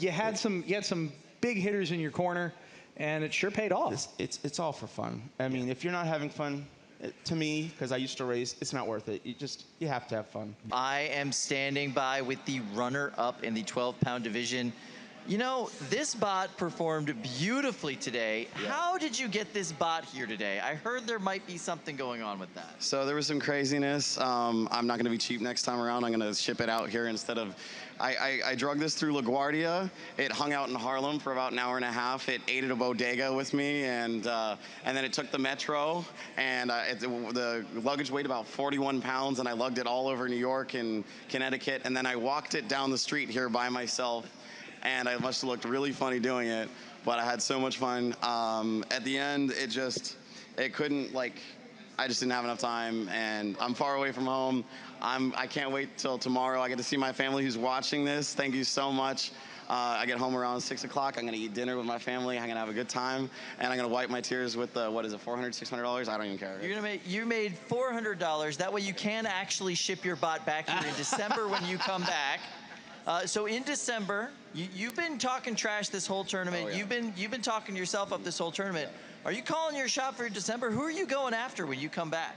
you had some big hitters in your corner, and it sure paid off. It's all for fun. I mean, if you're not having fun, to me, because I used to race, it's not worth it. You have to have fun. I am standing by with the runner-up in the 12-pound division. You know, this bot performed beautifully today. Yeah. How did you get this bot here today? I heard there might be something going on with that. So there was some craziness. I'm not going to be cheap next time around. I'm going to ship it out here instead of... I drug this through LaGuardia. It hung out in Harlem for about an hour and a half. It ate at a bodega with me, and then it took the metro, and the luggage weighed about 41 pounds, and I lugged it all over New York and Connecticut, and then I walked it down the street here by myself. and I must have looked really funny doing it, but I had so much fun. At the end, it couldn't, like, I just didn't have enough time, and I'm far away from home. I can't wait till tomorrow. I get to see my family who's watching this. Thank you so much. I get home around 6 o'clock. I'm gonna eat dinner with my family. I'm gonna have a good time, and I'm gonna wipe my tears with what is it, $400, $600? I don't even care. You made $400. That way you can actually ship your bot back here in December when you come back. So in December, you've been talking trash this whole tournament. Oh, yeah. You've been talking yourself up this whole tournament. Are you calling your shot for December? Who are you going after when you come back?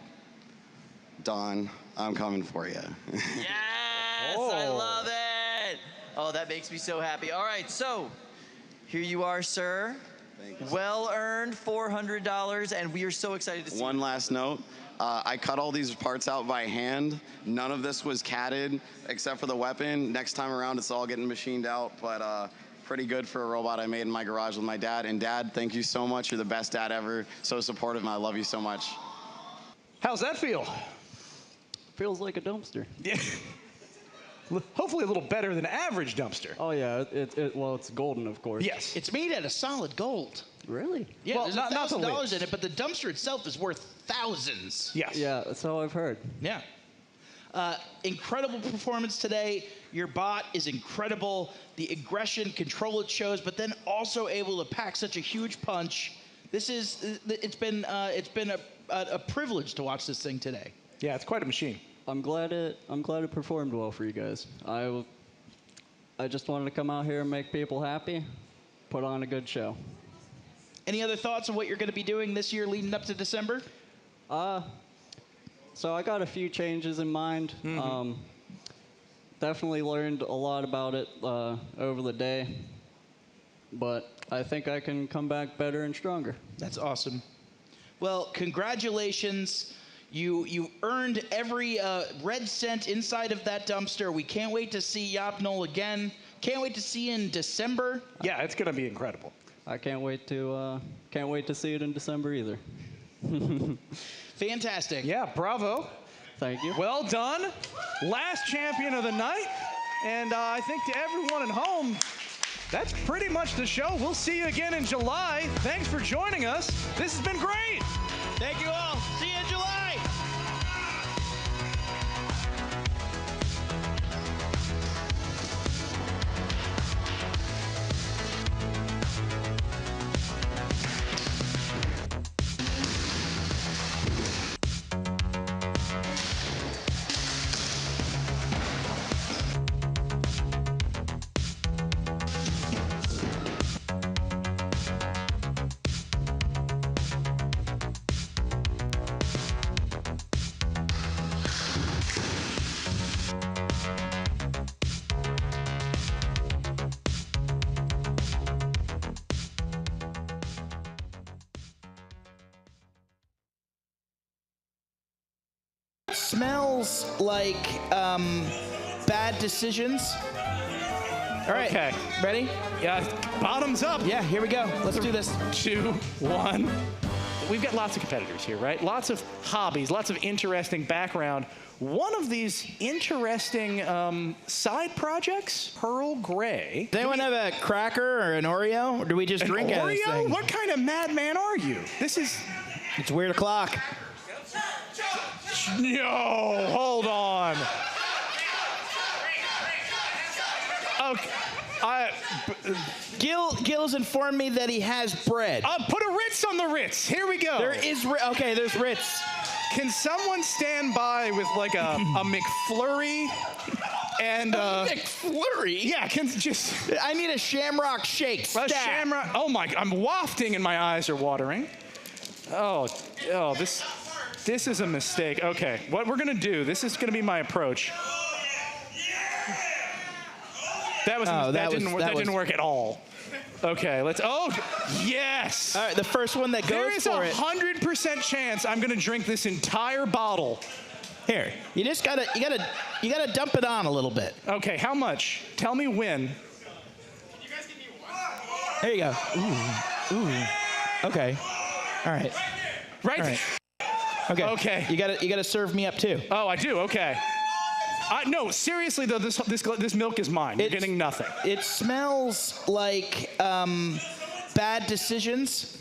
Don, I'm coming for you. Yes, I love it. Oh, that makes me so happy. All right, so here you are, sir. Thank you. Well-earned $400, and we are so excited to see One last note. I cut all these parts out by hand. None of this was catted except for the weapon. Next time around, it's all getting machined out, but pretty good for a robot I made in my garage with my dad. And Dad, thank you so much. You're the best dad ever. So supportive, and I love you so much. How's that feel? Feels like a dumpster. Yeah. Hopefully a little better than average dumpster. Oh yeah, well, it's golden, of course. Yes. It's made out of solid gold. Really? Yeah, Well, there's not the $1,000 lids. in it, but the dumpster itself is worth thousands. Yes. Yeah, that's how I've heard. Yeah. Incredible performance today. Your bot is incredible. The aggression, control it shows, but then also able to pack such a huge punch. It's been a privilege to watch this thing today. Yeah, it's quite a machine. I'm glad it performed well for you guys. I just wanted to come out here and make people happy, put on a good show. Any other thoughts on what you're going to be doing this year leading up to December? So I got a few changes in mind. Definitely learned a lot about it over the day, but I think I can come back better and stronger. That's awesome. Well, congratulations. You earned every red cent inside of that dumpster. We can't wait to see Yab-Nol again. Can't wait to see you in December. Yeah, it's going to be incredible. I can't wait to see it in December either. Fantastic. Yeah, bravo. Thank you. Well done. Last champion of the night. And I think to everyone at home, that's pretty much the show. We'll see you again in July. Thanks for joining us. This has been great. Thank you all. See you in July. Smells like bad decisions. All right. Okay. Ready? Yeah. Bottoms up. Yeah, here we go. Let's do this. 2, 1. We've got lots of competitors here, right? Lots of hobbies, lots of interesting background. One of these interesting side projects, Pearl Grey. Does anyone have a cracker or an Oreo? Or do we just drink out of this thing? What kind of madman are you? This is... It's weird o'clock. No, hold on. Okay. Gil's informed me that he has bread. Put a Ritz on the Ritz. Here we go. There is okay. There's Ritz. Can someone stand by with like a McFlurry and McFlurry? Yeah, just. I need a Shamrock Shake. A Shamrock. Oh my! I'm wafting and my eyes are watering. Oh, this is a mistake. Okay, what we're gonna do? This is gonna be my approach. That didn't work at all. Okay, let's. Oh, yes. All right, the first one that goes for it. There is 100% chance I'm gonna drink this entire bottle. Here, you gotta dump it on a little bit. Okay, how much? Tell me when. There you go. Ooh. Okay. All right. Right. All right. Okay. Okay. You gotta serve me up too. Oh, I do. Okay. No, seriously though, this milk is mine. You're getting nothing. It smells like bad decisions.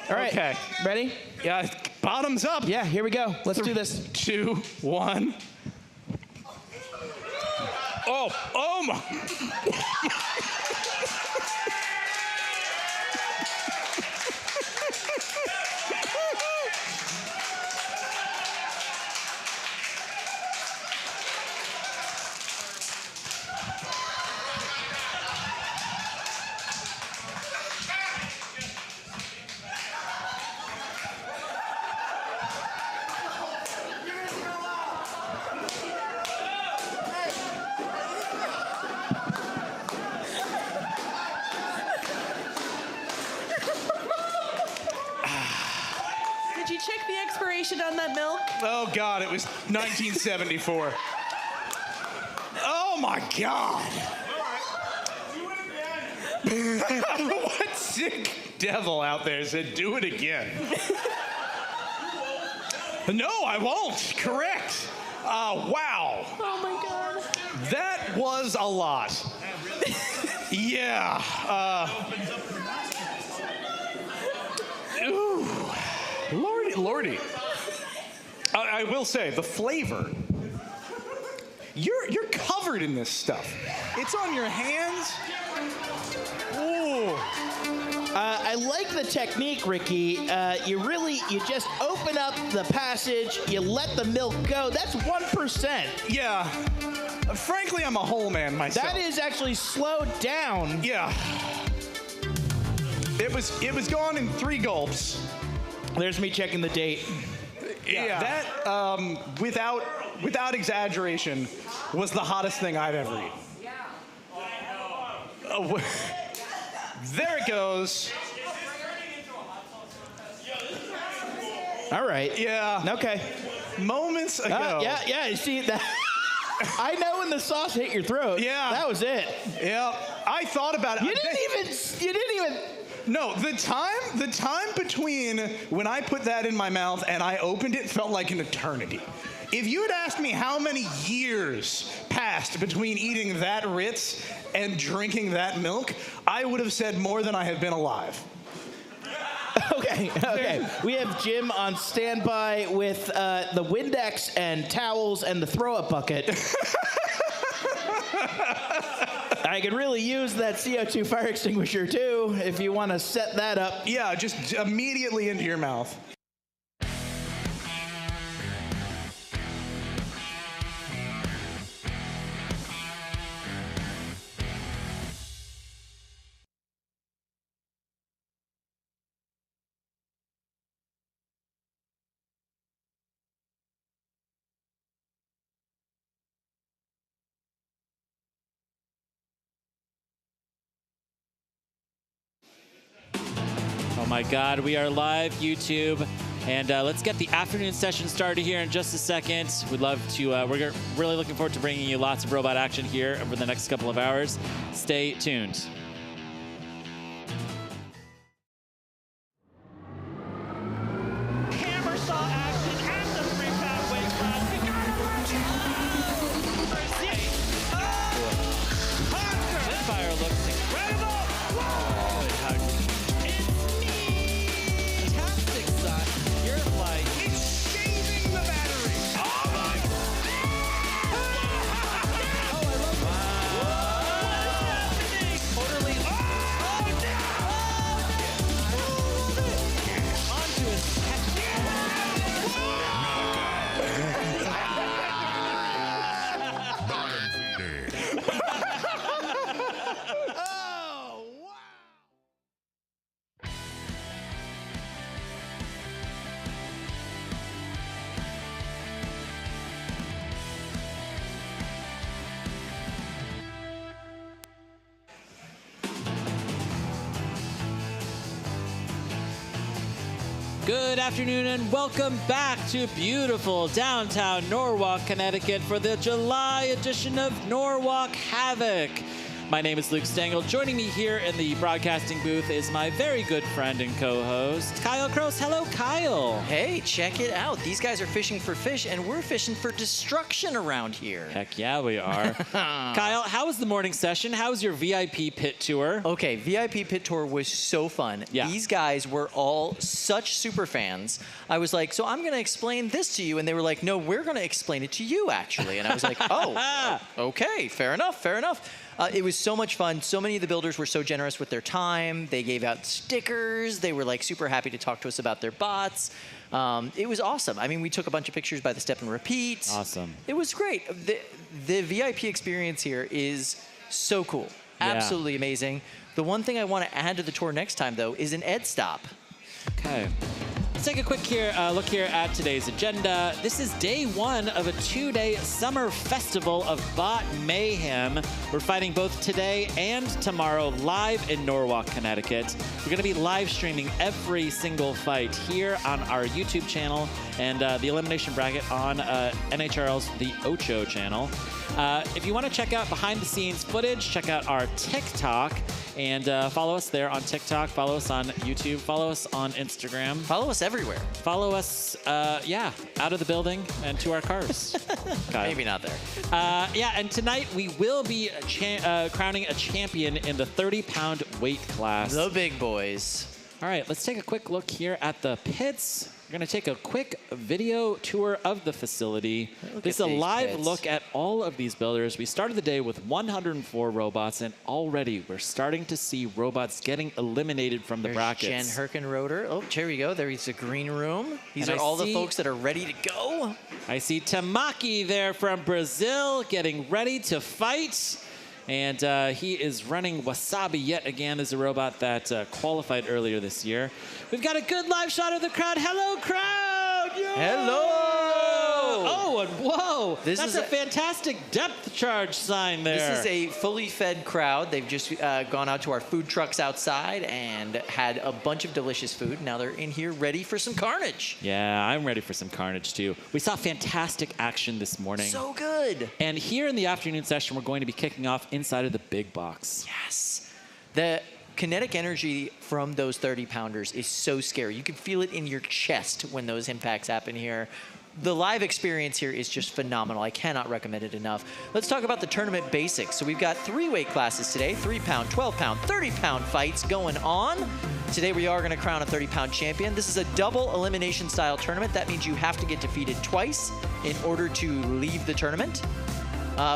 All right. Okay. Ready? Yeah. Bottoms up. Yeah. Here we go. Let's do this. 2, 1. Oh my. Did you check the expiration on that milk? Oh God, it was 1974. Oh my God. What sick devil out there said, do it again? No, I won't. Correct. Wow. Oh my God. That was a lot. Yeah. Ooh. Lordy. I will say, the flavor. You're covered in this stuff. It's on your hands. Ooh. I like the technique, Ricky. You just open up the passage, you let the milk go. That's 1%. Yeah. Frankly, I'm a whole man myself. That is actually slowed down. Yeah. It was gone in 3 gulps. There's me checking the date. Yeah. That, without exaggeration, was the hottest thing I've ever eaten. Oh, there it goes. All right. Yeah. Okay. Moments ago. Yeah. You see that? I know when the sauce hit your throat. Yeah. That was it. Yeah. I thought about it. You didn't even. No, the time between when I put that in my mouth and I opened it felt like an eternity. If you had asked me how many years passed between eating that Ritz and drinking that milk, I would have said more than I have been alive. Okay. We have Jim on standby with the Windex and towels and the throw-up bucket. I could really use that CO2 fire extinguisher too, if you want to set that up. Yeah, just immediately into your mouth. Oh my God, we are live, YouTube. And let's get the afternoon session started here in just a second. We'd love to, we're really looking forward to bringing you lots of robot action here over the next couple of hours. Stay tuned. Hammer saw action at the 3-pound weight class. We got him right. This fire looks incredible. Fantastic, son. You're like, it's shaving the battery. Oh my totally. Onto his Good afternoon and welcome back to beautiful downtown Norwalk, Connecticut for the July edition of Norwalk Havoc. My name is Luke Stengel. Joining me here in the broadcasting booth is my very good friend and co-host, Kyle Cross. Hello, Kyle. Hey, check it out. These guys are fishing for fish, and we're fishing for destruction around here. Heck yeah, we are. Kyle, how was the morning session? How was your VIP pit tour? Okay, VIP pit tour was so fun. Yeah. These guys were all such super fans. I was like, so I'm going to explain this to you. And they were like, no, we're going to explain it to you, actually. And I was like, oh, okay, fair enough, fair enough. It was so much fun. So many of the builders were so generous with their time. They gave out stickers. They were like super happy to talk to us about their bots. It was awesome. I mean, we took a bunch of pictures by the step and repeat. Awesome. It was great. The VIP experience here is so cool. Yeah. Absolutely amazing. The one thing I want to add to the tour next time, though, is an Ed stop. Okay. Let's take a quick look here at today's agenda. This is day one of a 2-day summer festival of bot mayhem. We're fighting both today and tomorrow live in Norwalk, Connecticut. We're going to be live streaming every single fight here on our YouTube channel and the elimination bracket on NHRL's The Ocho channel. If you want to check out behind the scenes footage, check out our TikTok and follow us there on TikTok. Follow us on YouTube. Follow us on Instagram. Follow us everywhere. Follow us, out of the building and to our cars. Maybe not there. Yeah, and tonight we will be crowning a champion in the 30-pound weight class. The big boys. All right, let's take a quick look here at the pits. We're going to take a quick video tour of the facility. This is a live look at all of these builders. We started the day with 104 robots, and already we're starting to see robots getting eliminated from the brackets. Jen Herkenroder. Oh, here we go. There's the green room. These are all the folks that are ready to go. I see Tamaki there from Brazil getting ready to fight. And he is running Wasabi yet again. There's a robot that qualified earlier this year. We've got a good live shot of the crowd. Hello, crowd! Yo! Hello! Oh, and whoa! That's a fantastic depth charge sign there. This is a fully fed crowd. They've just gone out to our food trucks outside and had a bunch of delicious food. Now they're in here ready for some carnage. Yeah, I'm ready for some carnage too. We saw fantastic action this morning. So good. And here in the afternoon session, we're going to be kicking off inside of the big box. Yes. The kinetic energy from those 30-pounders is so scary. You can feel it in your chest when those impacts happen here. The live experience here is just phenomenal. I cannot recommend it enough. Let's talk about the tournament basics. So we've got 3 weight classes today, 3-pound, 12-pound, 30-pound fights going on. Today we are going to crown a 30-pound champion. This is a double elimination style tournament. That means you have to get defeated twice in order to leave the tournament.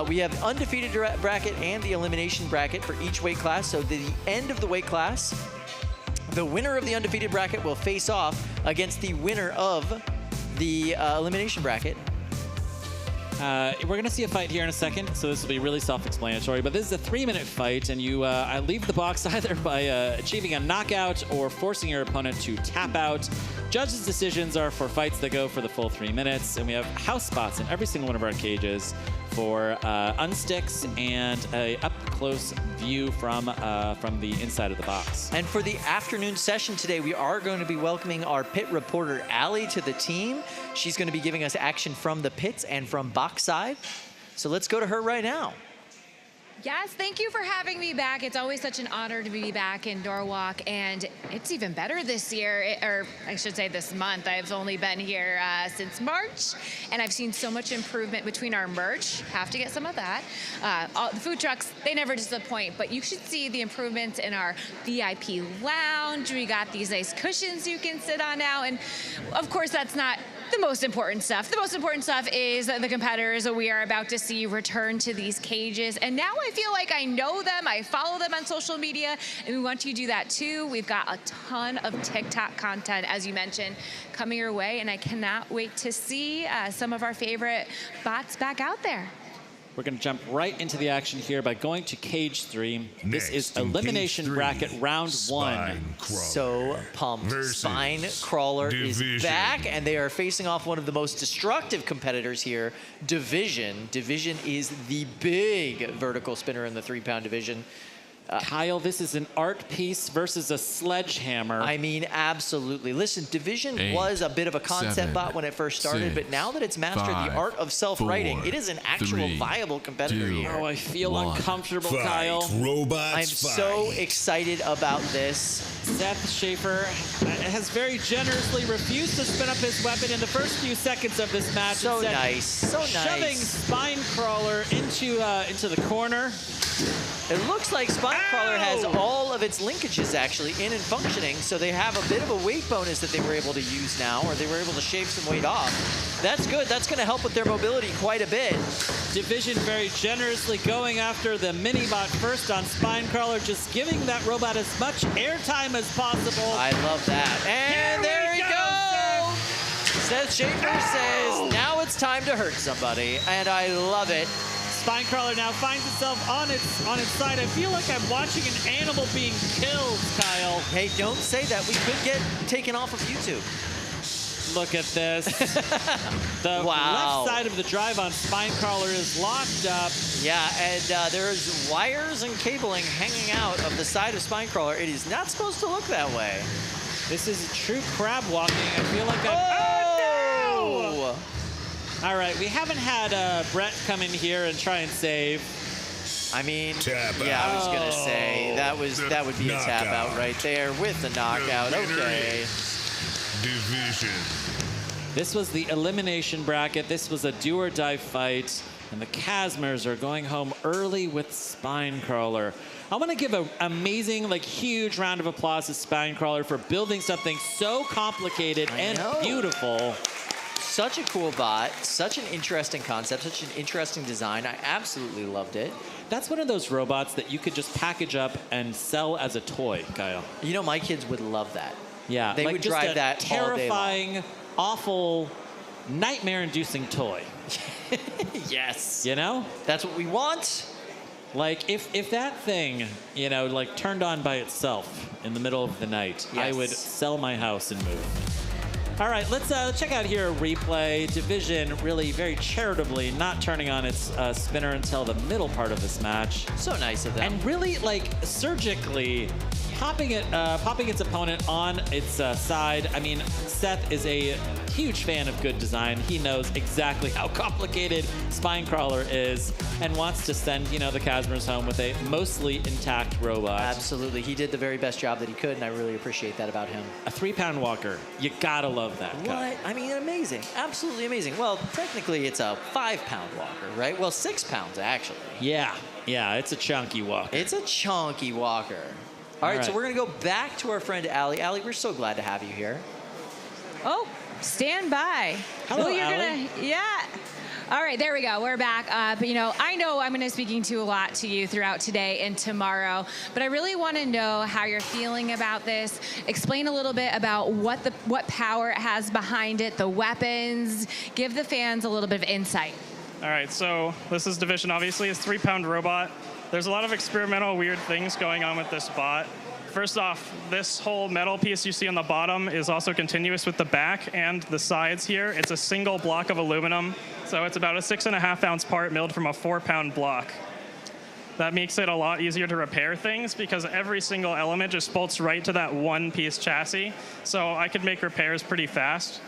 We have undefeated bracket and the elimination bracket for each weight class. So the end of the weight class, the winner of the undefeated bracket will face off against the winner of the elimination bracket. We're going to see a fight here in a second, so this will be really self-explanatory. But this is a 3-minute fight, and you leave the box either by achieving a knockout or forcing your opponent to tap out. Judges' decisions are for fights that go for the full 3 minutes, and we have house spots in every single one of our cages for unsticks and a up-close view from the inside of the box. And for the afternoon session today, we are going to be welcoming our pit reporter, Allie, to the team. She's going to be giving us action from the pits and from box side. So let's go to her right now. Yes, thank you for having me back. It's always such an honor to be back in Norwalk, and it's even better this year, or I should say this month. I've only been here since March, and I've seen so much improvement between our merch. Have to get some of that. All the food trucks, they never disappoint, but you should see the improvements in our VIP lounge. We got these nice cushions you can sit on now, and of course that's not the most important stuff. The most important stuff is the competitors that we are about to see return to these cages. And now I feel like I know them. I follow them on social media, and we want you to do that too. We've got a ton of TikTok content, as you mentioned, coming your way, and I cannot wait to see some of our favorite bots back out there. We're going to jump right into the action here by going to cage 3. This is elimination bracket round 1. So pumped. Spine Crawler is back, and they are facing off one of the most destructive competitors here, Division. Division is the big vertical spinner in the 3-pound division. Kyle, this is an art piece versus a sledgehammer. I mean, absolutely. Listen, Division was a bit of a concept bot when it first started, but now that it's mastered the art of self-writing, it is an actual viable competitor here. Oh, I feel uncomfortable, Kyle. I'm so excited about this. Seth Schaefer has very generously refused to spin up his weapon in the first few seconds of this match. So nice, so nice. Shoving Spine Crawler into the corner. It looks like Spine Crawler has all of its linkages actually in and functioning, so they have a bit of a weight bonus that they were able to use now, or they were able to shave some weight off. That's good. That's going to help with their mobility quite a bit. Division very generously going after the mini-bot first on Spine Crawler, just giving that robot as much airtime as possible. I love that. And there he goes! Seth Schaefer says, now it's time to hurt somebody, and I love it. Spine Crawler now finds itself on its side. I feel like I'm watching an animal being killed, Kyle. Hey, don't say that. We could get taken off of YouTube. Look at this. The left side of the drive on Spine Crawler is locked up. Yeah, and there's wires and cabling hanging out of the side of Spine Crawler. It is not supposed to look that way. This is true crab walking. I feel like I'm... Oh, no! All right, we haven't had Brett come in here and try and save. I mean, I was gonna say that would be a tap out right there with the knockout. Okay. Division. This was the elimination bracket. This was a do or die fight, and the Casmers are going home early with Spine Crawler. I want to give an amazing, huge round of applause to Spine Crawler for building something so complicated and beautiful. Such a cool bot, such an interesting concept, such an interesting design. I absolutely loved it. That's one of those robots that you could just package up and sell as a toy, Kyle. You know, my kids would love that. Yeah, they would drive that terrifying, all day long. Awful, nightmare-inducing toy. Yes. You know? That's what we want. Like, if that thing, turned on by itself in the middle of the night, I would sell my house and move. All right, let's check out here a replay. Division really very charitably not turning on its spinner until the middle part of this match. So nice of them. And really, surgically popping its opponent on its side. I mean, Seth is a huge fan of good design. He knows exactly how complicated Spine Crawler is and wants to send, the Casmers home with a mostly intact robot. Absolutely. He did the very best job that he could, and I really appreciate that about him. A 3-pound walker. You gotta love that. What? I mean, amazing. Absolutely amazing. Well, technically, it's a 5-pound walker, right? Well, 6 pounds, actually. Yeah, it's a chunky walker. It's a chunky walker. All right, so we're going to go back to our friend Allie. Allie, we're so glad to have you here. Oh, stand by. Hello, Allie. Yeah. All right, there we go. We're back. But I know I'm going to be speaking to a lot to you throughout today and tomorrow, but I really want to know how you're feeling about this. Explain a little bit about what power it has behind it, the weapons. Give the fans a little bit of insight. All right, so this is Division, obviously. It's a 3-pound robot. There's a lot of experimental weird things going on with this bot. First off, this whole metal piece you see on the bottom is also continuous with the back and the sides here. It's a single block of aluminum, so it's about a 6.5 ounce part milled from a 4-pound block. That makes it a lot easier to repair things because every single element just bolts right to that one-piece chassis, so I could make repairs pretty fast.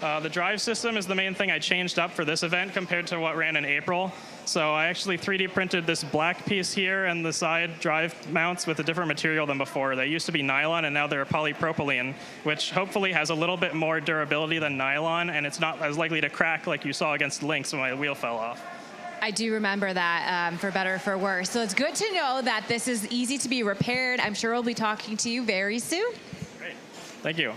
The drive system is the main thing I changed up for this event compared to what ran in April. So I actually 3D printed this black piece here and the side drive mounts with a different material than before. They used to be nylon and now they're polypropylene, which hopefully has a little bit more durability than nylon, and it's not as likely to crack like you saw against Lynx when my wheel fell off. I do remember that, for better or for worse. So it's good to know that this is easy to be repaired. I'm sure we'll be talking to you very soon. Great. Thank you.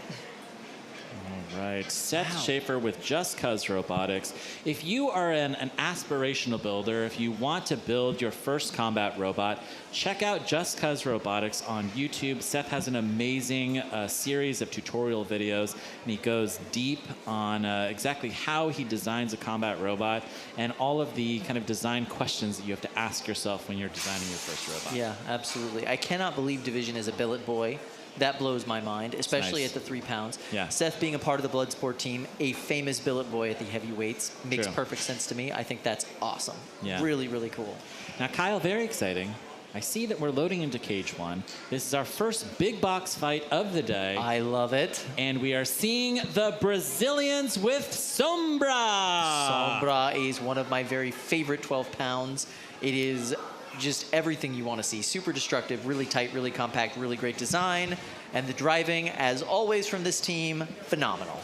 All right, Seth Schaefer with Just Cuz Robotics. If you are an aspirational builder, if you want to build your first combat robot, check out Just Cuz Robotics on YouTube. Seth has an amazing series of tutorial videos, and he goes deep on exactly how he designs a combat robot and all of the kind of design questions that you have to ask yourself when you're designing your first robot. Yeah, absolutely. I cannot believe Division is a billet boy. That blows my mind, especially at the 3 pounds. Yeah. Seth being a part of the Bloodsport team, a famous billet boy at the heavyweights, makes True. perfect sense to me. I think that's awesome. Yeah. Really, really cool. Now, Kyle, very exciting. I see that we're loading into Cage 1. This is our first big box fight of the day. I love it. And we are seeing the Brazilians with Sombra. Sombra is one of my very favorite 12 pounds. It is just everything you want to see. Super destructive, really tight, really compact, really great design. And the driving, as always from this team, phenomenal.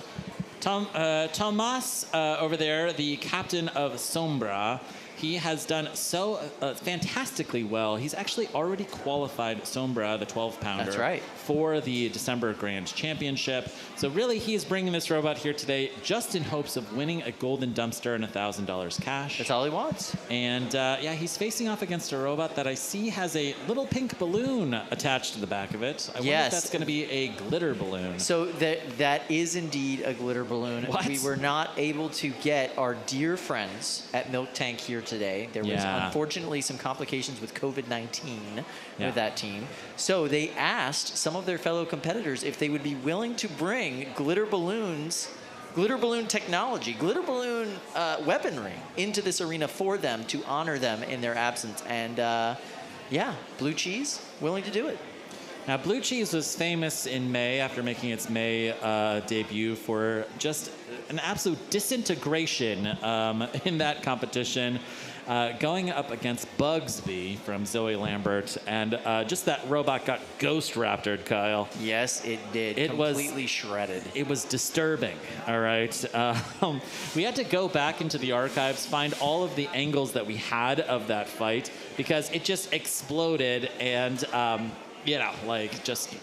Tomas over there, the captain of Sombra, he has done so fantastically well. He's actually already qualified Sombra, the 12-pounder, That's right. for the December Grand Championship. So really, he is bringing this robot here today just in hopes of winning a golden dumpster and $1,000 cash. That's all he wants. And yeah, he's facing off against a robot that I see has a little pink balloon attached to the back of it. I wonder if that's going to be a glitter balloon. So that is indeed a glitter balloon. What? We were not able to get our dear friends at Milk Tank here today. There was unfortunately some complications with COVID-19 with that team. So they asked some of their fellow competitors if they would be willing to bring glitter balloons, glitter balloon technology, glitter balloon weaponry into this arena for them to honor them in their absence. And yeah, Blue Cheese willing to do it. Now, Blue Cheese was famous in May after making its May debut for just an absolute disintegration in that competition, going up against Bugsby from Zoe Lambert, and just that robot got ghost raptored, Kyle. Yes, it did. It completely shredded. It was disturbing, all right? We had to go back into the archives, find all of the angles that we had of that fight, because it just exploded and... you know, like just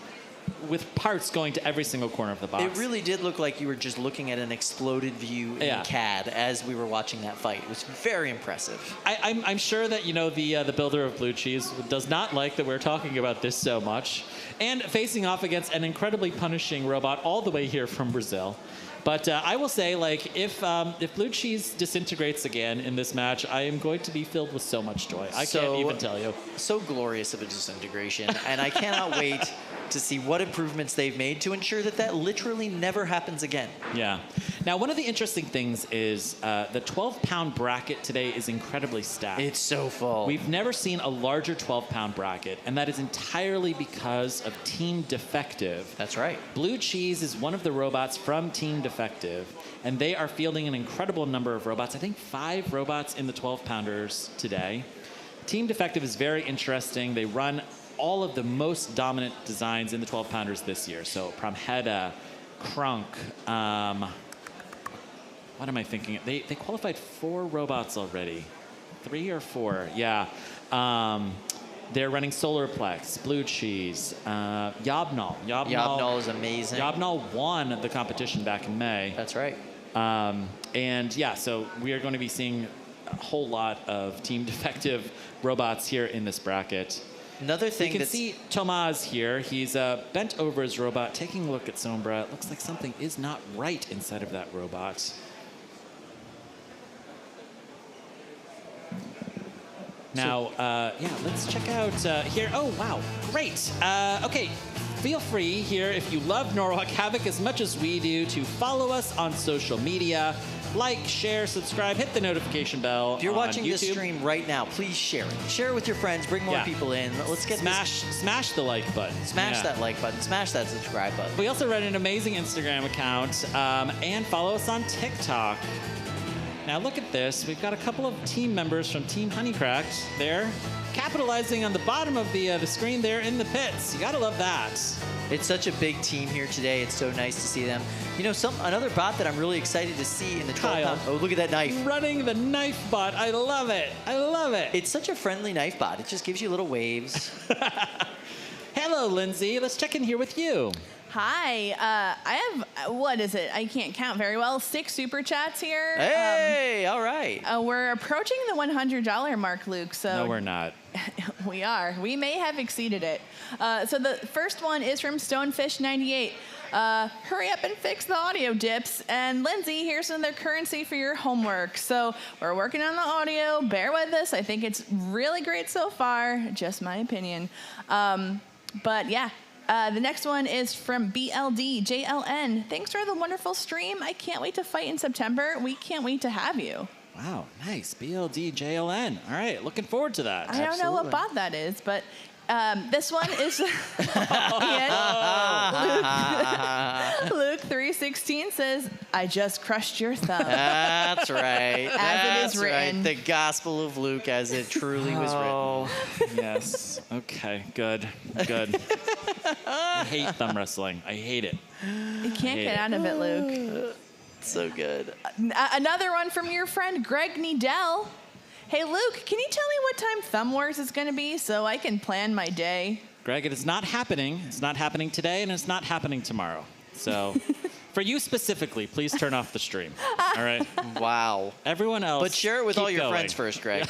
with parts going to every single corner of the box. It really did look like you were just looking at an exploded view in CAD as we were watching that fight. It was very impressive. I'm sure that, you know, the builder of Blue Cheese does not like that we're talking about this so much, and facing off against an incredibly punishing robot all the way here from Brazil. But I will say, like, if Blue Cheese disintegrates again in this match, I am going to be filled with so much joy. I can't even tell you. So glorious of a disintegration, and I cannot wait to see what improvements they've made to ensure that that literally never happens again. Yeah. Now, one of the interesting things is the 12-pound bracket today is incredibly stacked. It's so full. We've never seen a larger 12-pound bracket, and that is entirely because of Team Defective. That's right. Blue Cheese is one of the robots from Team Defective, and they are fielding an incredible number of robots. I think 5 robots in the 12-pounders today. Team Defective is very interesting. They run all of the most dominant designs in the 12-pounders this year. So Pramheda, Krunk, what am I thinking? They qualified 4 robots already. 3 or 4, yeah. They're running Solarplex, Blue Cheese, Yab-Nol. Yab-Nol is amazing. Yab-Nol won the competition back in May. That's right. And yeah, so we are going to be seeing a whole lot of Team Defective robots here in this bracket. Another thing you can see Tomas here. He's bent over his robot, taking a look at Sombra. It looks like something is not right inside of that robot. Now, yeah, let's check out here. Oh, wow, great. Okay, feel free here, if you love Norwalk Havoc as much as we do, to follow us on social media. Like, share, subscribe, hit the notification bell. If you're watching YouTube. this stream right now, please share it. Share it with your friends. Bring more people in. Let's get smash the like button. Smash that like button. Smash that subscribe button. We also run an amazing Instagram account and follow us on TikTok. Now look at this. We've got a couple of team members from Team Honeycracked there, capitalizing on the bottom of the screen there in the pits. You gotta love that. It's such a big team here today. It's so nice to see them. You know, another bot that I'm really excited to see in the 12-pound. Oh, look at that knife. Running the knife bot. I love it. I love it. It's such a friendly knife bot. It just gives you little waves. Hello, Lindsay. Let's check in here with you. Hi. I have, what is it? I can't count very well. 6 super chats here. Hey, all right. We're approaching the $100 mark, Luke. So no, we're not. We are. We may have exceeded it. So the first one is from Stonefish98. Hurry up and fix the audio dips. And Lindsay, here's some of their currency for your homework. So we're working on the audio. Bear with us. I think it's really great so far. Just my opinion. But yeah. The next one is from BLDJLN. Thanks for the wonderful stream. I can't wait to fight in September. We can't wait to have you. Wow, nice. BLDJLN. All right, looking forward to that. I don't know what bot that is, but this one is Luke 316 says, "I just crushed your thumb." That's right. As That's it is written. right. The Gospel of Luke as it truly was written. Yes. Okay, good. Good. I hate thumb wrestling. I hate it. You can't get out of it, Luke. So good. Another one from your friend Greg Needell. Hey, Luke, can you tell me what time Thumb Wars is going to be so I can plan my day? Greg, it is not happening. It's not happening today, and it's not happening tomorrow. So, for you specifically, please turn off the stream. All right? Wow. Everyone else, But share it with keep all your going. friends first, Greg.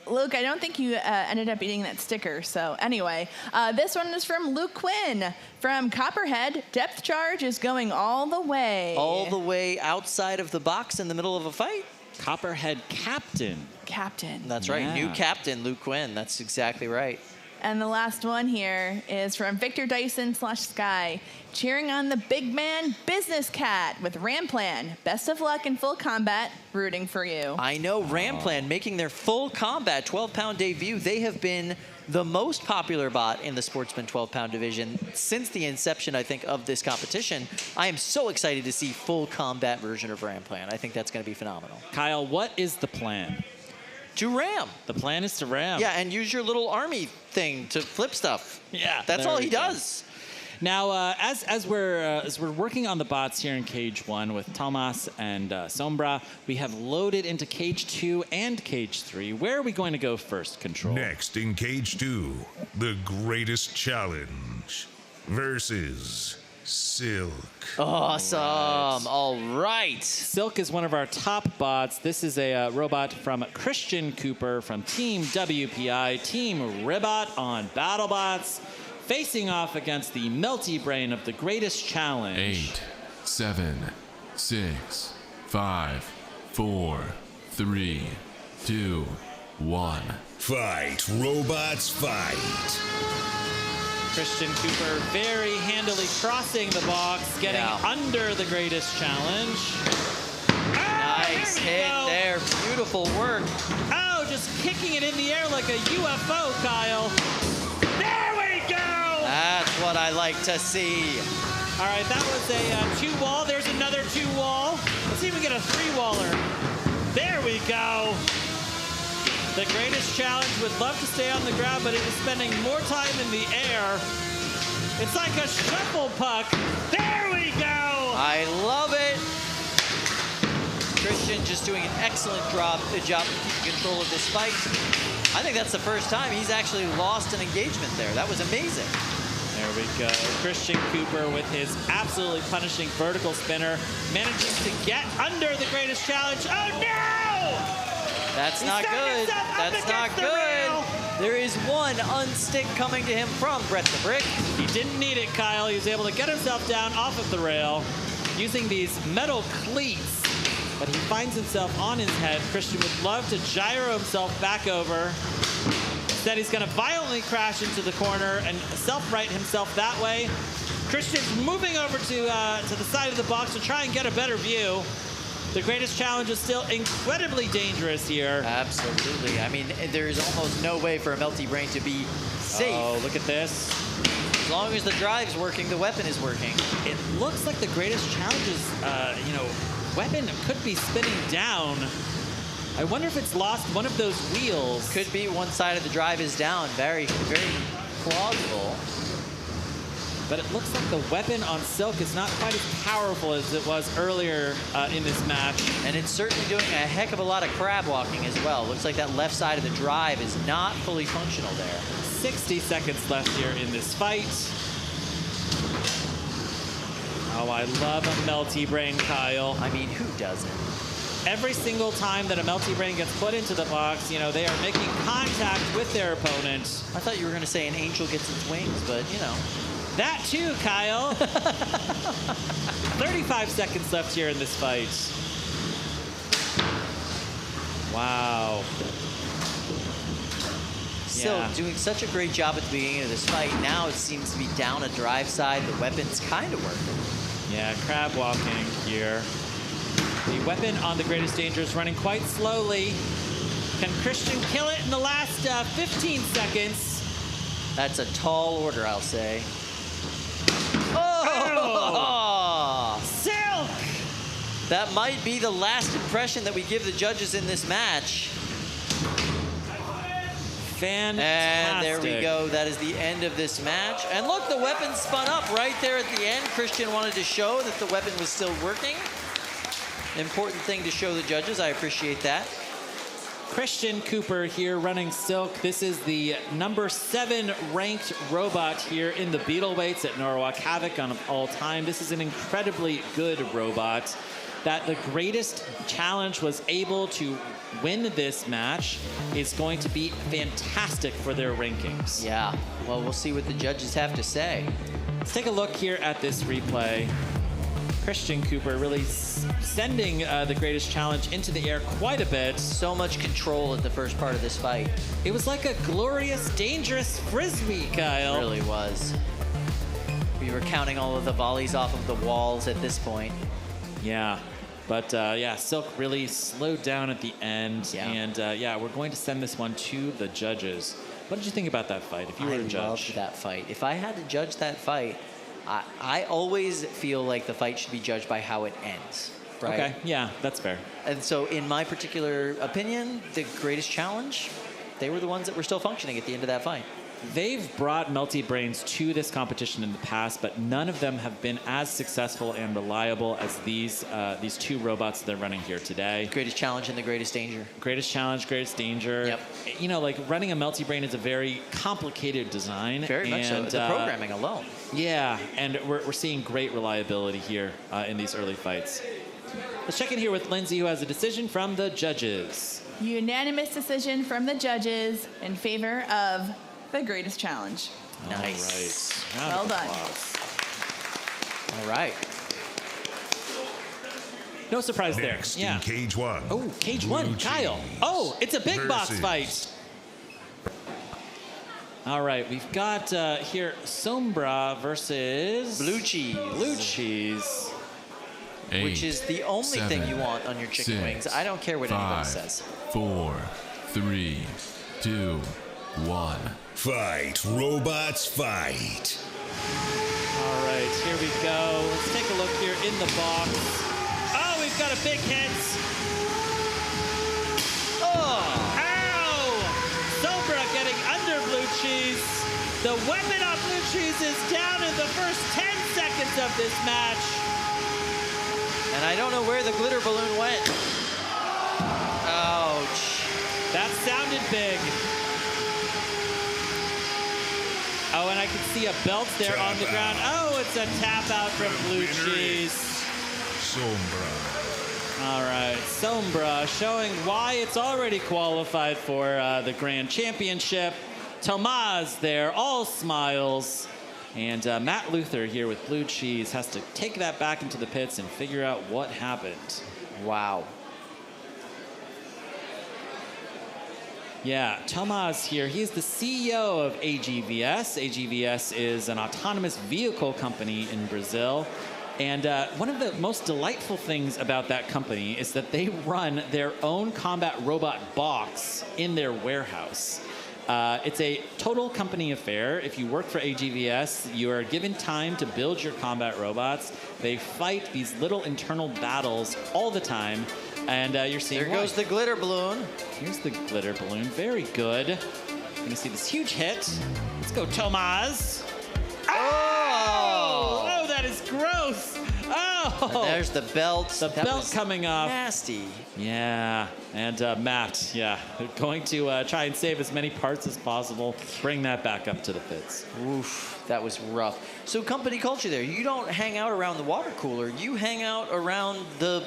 Luke, I don't think you ended up eating that sticker. So anyway, this one is from Luke Quinn from Copperhead. Depth charge is going all the way. All the way outside of the box in the middle of a fight? Copperhead captain. Captain. That's right. New captain, Luke Quinn. That's exactly right. And the last one here is from Victor Dyson/Sky. Cheering on the big man Business Cat with Ramplan. Best of luck in full combat. Rooting for you. I know Ramplan making their full combat 12-pound debut. They have been the most popular bot in the Sportsman 12-pound division since the inception, I think, of this competition. I am so excited to see full combat version of Ramplan. I think that's going to be phenomenal. Kyle, what is the plan? To ram. The plan is to ram. Yeah, and use your little army thing to flip stuff. Yeah. That's there all we he go. does. Now, as we're working on the bots here in Cage 1 with Tomas and Sombra, we have loaded into Cage 2 and Cage 3. Where are we going to go first, Control? Next in Cage 2, the greatest challenge versus Silk. Awesome. All right. Silk is one of our top bots. This is a robot from Christian Cooper from Team WPI, Team Ribot on BattleBots, facing off against the melty brain of the greatest challenge. 8, 7, 6, 5, 4, 3, 2, 1. Fight, robots, fight. Christian Cooper very handily crossing the box, getting under the greatest challenge. Nice hit there. Beautiful work. Oh, just kicking it in the air like a UFO, Kyle. There we go! That's what I like to see. All right, that was a 2-wall. There's another 2-wall. Let's see if we get a 3-waller. There we go. The greatest challenge would love to stay on the ground, but it is spending more time in the air. It's like a shuffle puck. There we go! I love it. Christian just doing an excellent job keeping control of this fight. I think that's the first time he's actually lost an engagement there. That was amazing. There we go. Christian Cooper with his absolutely punishing vertical spinner manages to get under the greatest challenge. Oh no! That's not good. That's not good. There is one unstick coming to him from Brett the Brick. He didn't need it, Kyle. He was able to get himself down off of the rail using these metal cleats. But he finds himself on his head. Christian would love to gyro himself back over. Instead, he's going to violently crash into the corner and self-right himself that way. Christian's moving over to the side of the box to try and get a better view. The greatest challenge is still incredibly dangerous here. Absolutely. I mean, there's almost no way for a Melty Brain to be safe. Oh, look at this. As long as the drive's working, the weapon is working. It looks like the greatest challenge's, weapon could be spinning down. I wonder if it's lost one of those wheels. Could be one side of the drive is down. Very, very plausible. But it looks like the weapon on Silk is not quite as powerful as it was earlier in this match. And it's certainly doing a heck of a lot of crab walking as well. Looks like that left side of the drive is not fully functional there. 60 seconds left here in this fight. Oh, I love a Melty Brain, Kyle. I mean, who doesn't? Every single time that a Melty Brain gets put into the box, they are making contact with their opponent. I thought you were going to say an angel gets its wings, but, That too, Kyle. 35 seconds left here in this fight. Wow. Silk doing such a great job at the beginning of this fight. Now it seems to be down a drive side. The weapon's kind of working. Yeah, crab walking here. The weapon on the Greatest Danger is running quite slowly. Can Christian kill it in the last 15 seconds? That's a tall order, I'll say. Oh! Silk! That might be the last impression that we give the judges in this match. Fantastic. And there we go. That is the end of this match. And look, the weapon spun up right there at the end. Christian wanted to show that the weapon was still working. Important thing to show the judges. I appreciate that. Christian Cooper here running Silk. This is the number 7 ranked robot here in the Beetleweights at Norwalk Havoc on all time. This is an incredibly good robot that the Greatest Challenge was able to win this match. Is going to be fantastic for their rankings. Yeah, well, we'll see what the judges have to say. Let's take a look here at this replay. Christian Cooper really sending the Greatest Challenge into the air quite a bit. So much control at the first part of this fight. It was like a glorious, dangerous frisbee, Kyle. It really was. We were counting all of the volleys off of the walls at this point. Yeah. But yeah, Silk really slowed down at the end. Yeah. And yeah, we're going to send this one to the judges. What did you think about that fight, if you were a judge? I loved that fight. If I had to judge that fight, I always feel like the fight should be judged by how it ends, right? Okay, yeah, that's fair. And so in my particular opinion, the Greatest Challenge, they were the ones that were still functioning at the end of that fight. They've brought Melty Brains to this competition in the past, but none of them have been as successful and reliable as these 2 robots they're running here today. Greatest Challenge and the Greatest Danger. Greatest Challenge, Greatest Danger. Yep. You know, like running a Melty Brain is a very complicated design. Very much so. The programming alone. Yeah, and we're seeing great reliability here in these early fights. Let's check in here with Lindsay, who has a decision from the judges. Unanimous decision from the judges in favor of the Greatest Challenge. Nice. All right. Well done. All right. No surprise Next there. Yeah. in Cage 1. Oh, Cage Blue 1, Kyle. Oh, it's a big box versus- fight. All right, we've got here Sombra versus Blue Cheese. Blue Cheese. 8, Which is the only thing 7, you want on your chicken 6, wings. I don't care what 5, anybody says. 4, 3, 2, 1. Fight, robots, fight. All right, here we go. Let's take a look here in the box. Oh, we've got a big hit. Oh! Ow! Sombra getting under Blue Cheese. The weapon on Blue Cheese is down in the first 10 seconds of this match. And I don't know where the glitter balloon went. Ouch. That sounded big. Oh, and I can see a belt there Tap on the ground. out. Oh, it's a tap out from Blue winner Cheese. Sombra. All right, Sombra showing why it's already qualified for the Grand Championship. Tomaz there, all smiles. And Matt Luther here with Blue Cheese has to take that back into the pits and figure out what happened. Wow. Yeah, Tomaz here. He's the CEO of AGVS. AGVS is an autonomous vehicle company in Brazil. And one of the most delightful things about that company is that they run their own combat robot box in their warehouse. It's a total company affair. If you work for AGVS, you are given time to build your combat robots. They fight these little internal battles all the time. And you're seeing There goes the glitter balloon. Here's the glitter balloon. Very good. Gonna see this huge hit. Let's go, Tomaz. Oh! Oh, that is gross. Oh! And there's the belt. The belt coming off. Nasty. Yeah, and Matt, yeah, they're going to try and save as many parts as possible. Bring that back up to the pits. Oof, that was rough. So company culture there. You don't hang out around the water cooler. You hang out around the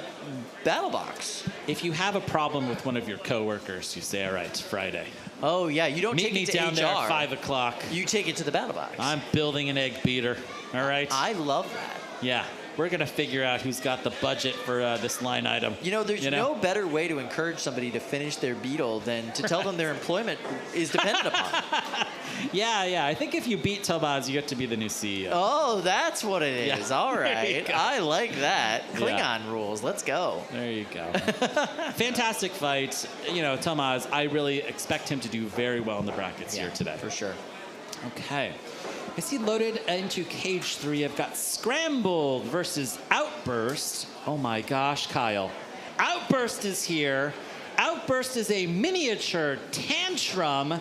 battle box. If you have a problem with one of your coworkers, you say, all right, it's Friday. Oh, yeah, you don't Meet take me it to down HR. there at 5 o'clock. You take it to the battle box. I'm building an egg beater, all right? I love that. Yeah. we're going to figure out who's got the budget for this line item. You know, there's no better way to encourage somebody to finish their Beetle than to tell them their employment is dependent upon. Yeah. I think if you beat Tobaz, you get to be the new CEO. Oh, that's what it is. Yeah. All There you right. go. I like that. Klingon Yeah. rules. Let's go. There you go. Fantastic fight. You know, Tomaz, I really expect him to do very well in the brackets here today. For sure. Okay. I see loaded into cage 3. I've got Scrambled versus Outburst. Oh my gosh, Kyle. Outburst is here. Outburst is a miniature Tantrum,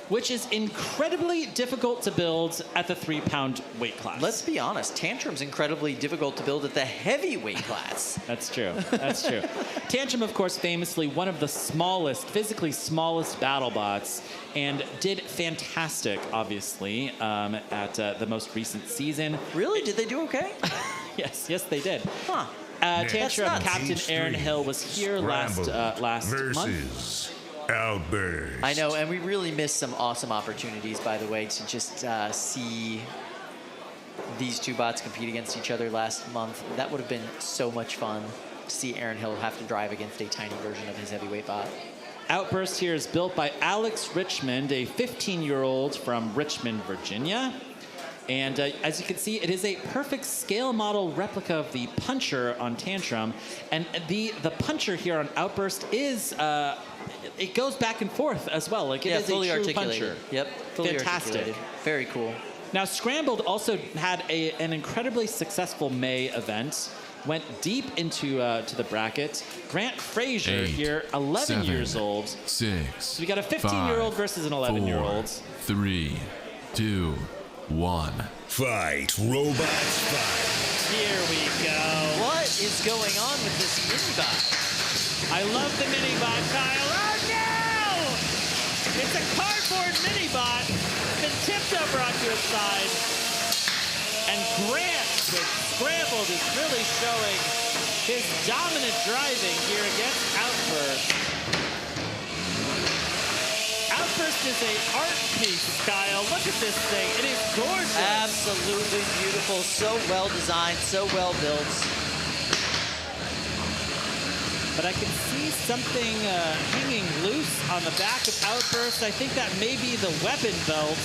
which is incredibly difficult to build at the 3-pound weight class. Let's be honest, Tantrum's incredibly difficult to build at the heavyweight class. That's true. That's true. Tantrum, of course, famously one of the smallest, physically smallest battle bots, and did fantastic, obviously, at the most recent season. Really? Did they do okay? Yes, they did. Huh. Tantrum Captain Aaron Hill was here last month. Versus Outburst. I know, and we really missed some awesome opportunities, by the way, to just see these two bots compete against each other last month. That would have been so much fun to see Aaron Hill have to drive against a tiny version of his heavyweight bot. Outburst here is built by Alex Richmond, a 15-year-old from Richmond, Virginia. And as you can see, it is a perfect scale model replica of the Puncher on Tantrum. And the Puncher here on Outburst is, it goes back and forth as well. Like it is fully a true articulated. Puncher. Yep, fully Fantastic. articulated. Very cool. Now, Scrambled also had an incredibly successful May event. Went deep into to the bracket. Grant Frazier 8, here, 11 7, years old. 6. So we got a 15-year-old versus an 11-year-old. 3, 2, 1. Fight, robots, fight. Here we go. What is going on with this mini-bot? I love the mini-bot, Kyle. Oh, no! It's a cardboard mini-bot. Been tipped over onto its side. And Grant, with Scrambled, is really showing his dominant driving here against Outburst. Outburst is a art piece, Kyle. Look at this thing. It is gorgeous. Absolutely beautiful. So well designed, so well built. But I can see something hanging loose on the back of Outburst. I think that may be the weapon belt.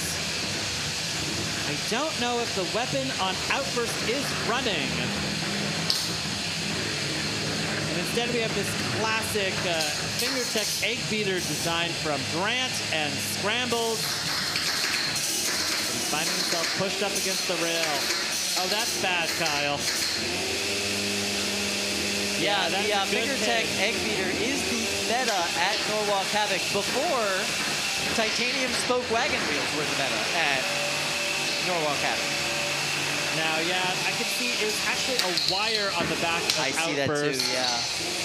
I don't know if the weapon on Outburst is running. And instead we have this classic Fingertech egg beater design from Grant and Scrambled. He's finding himself pushed up against the rail. Oh, that's bad, Kyle. Yeah, the that's a good Fingertech hit. egg beater is the meta at Norwalk Havoc before titanium spoke wagon wheels were the meta at Norwalk Havoc. Now, yeah, I can see it's actually a wire on the back of I Outburst. see that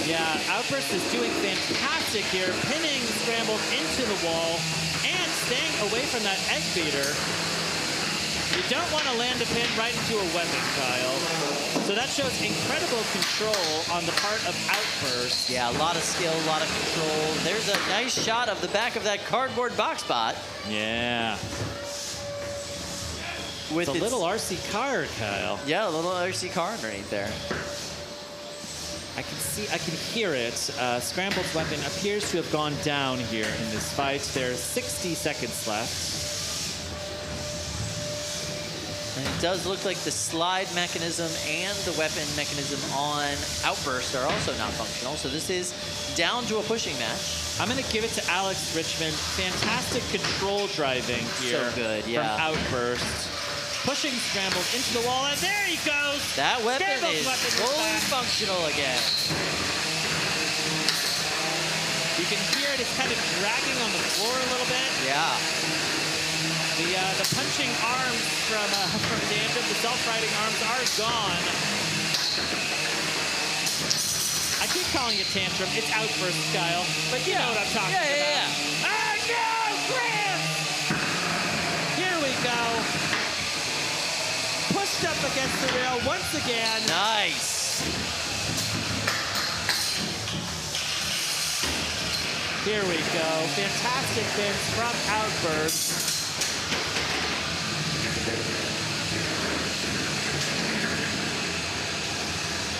too, yeah. Yeah, Outburst is doing fantastic here, pinning Scrambled into the wall and staying away from that egg beater. You don't want to land a pin right into a weapon, Kyle. So that shows incredible control on the part of Outburst. Yeah, a lot of skill, a lot of control. There's a nice shot of the back of that cardboard box bot. Yeah. With a little RC car, Kyle. Yeah, a little RC car underneath there. I can hear it. Scrambled's weapon appears to have gone down here in this fight. There's 60 seconds left. And it does look like the slide mechanism and the weapon mechanism on Outburst are also not functional. So this is down to a pushing match. I'm going to give it to Alex Richmond. Fantastic control driving here. So good, yeah. From Outburst. Pushing Scrambled into the wall, and there he goes! That weapon Scrambled's is weapon fully back. functional again. You can hear it. It's kind of dragging on the floor a little bit. Yeah. The punching arms from Tantrum, the self-riding arms are gone. I keep calling it Tantrum. It's Outburst, Kyle. But you know what I'm talking about. Yeah. Oh, no! Grant! Here we go. Pushed up against the rail once again. Nice. Here we go. Fantastic pins from Outburst.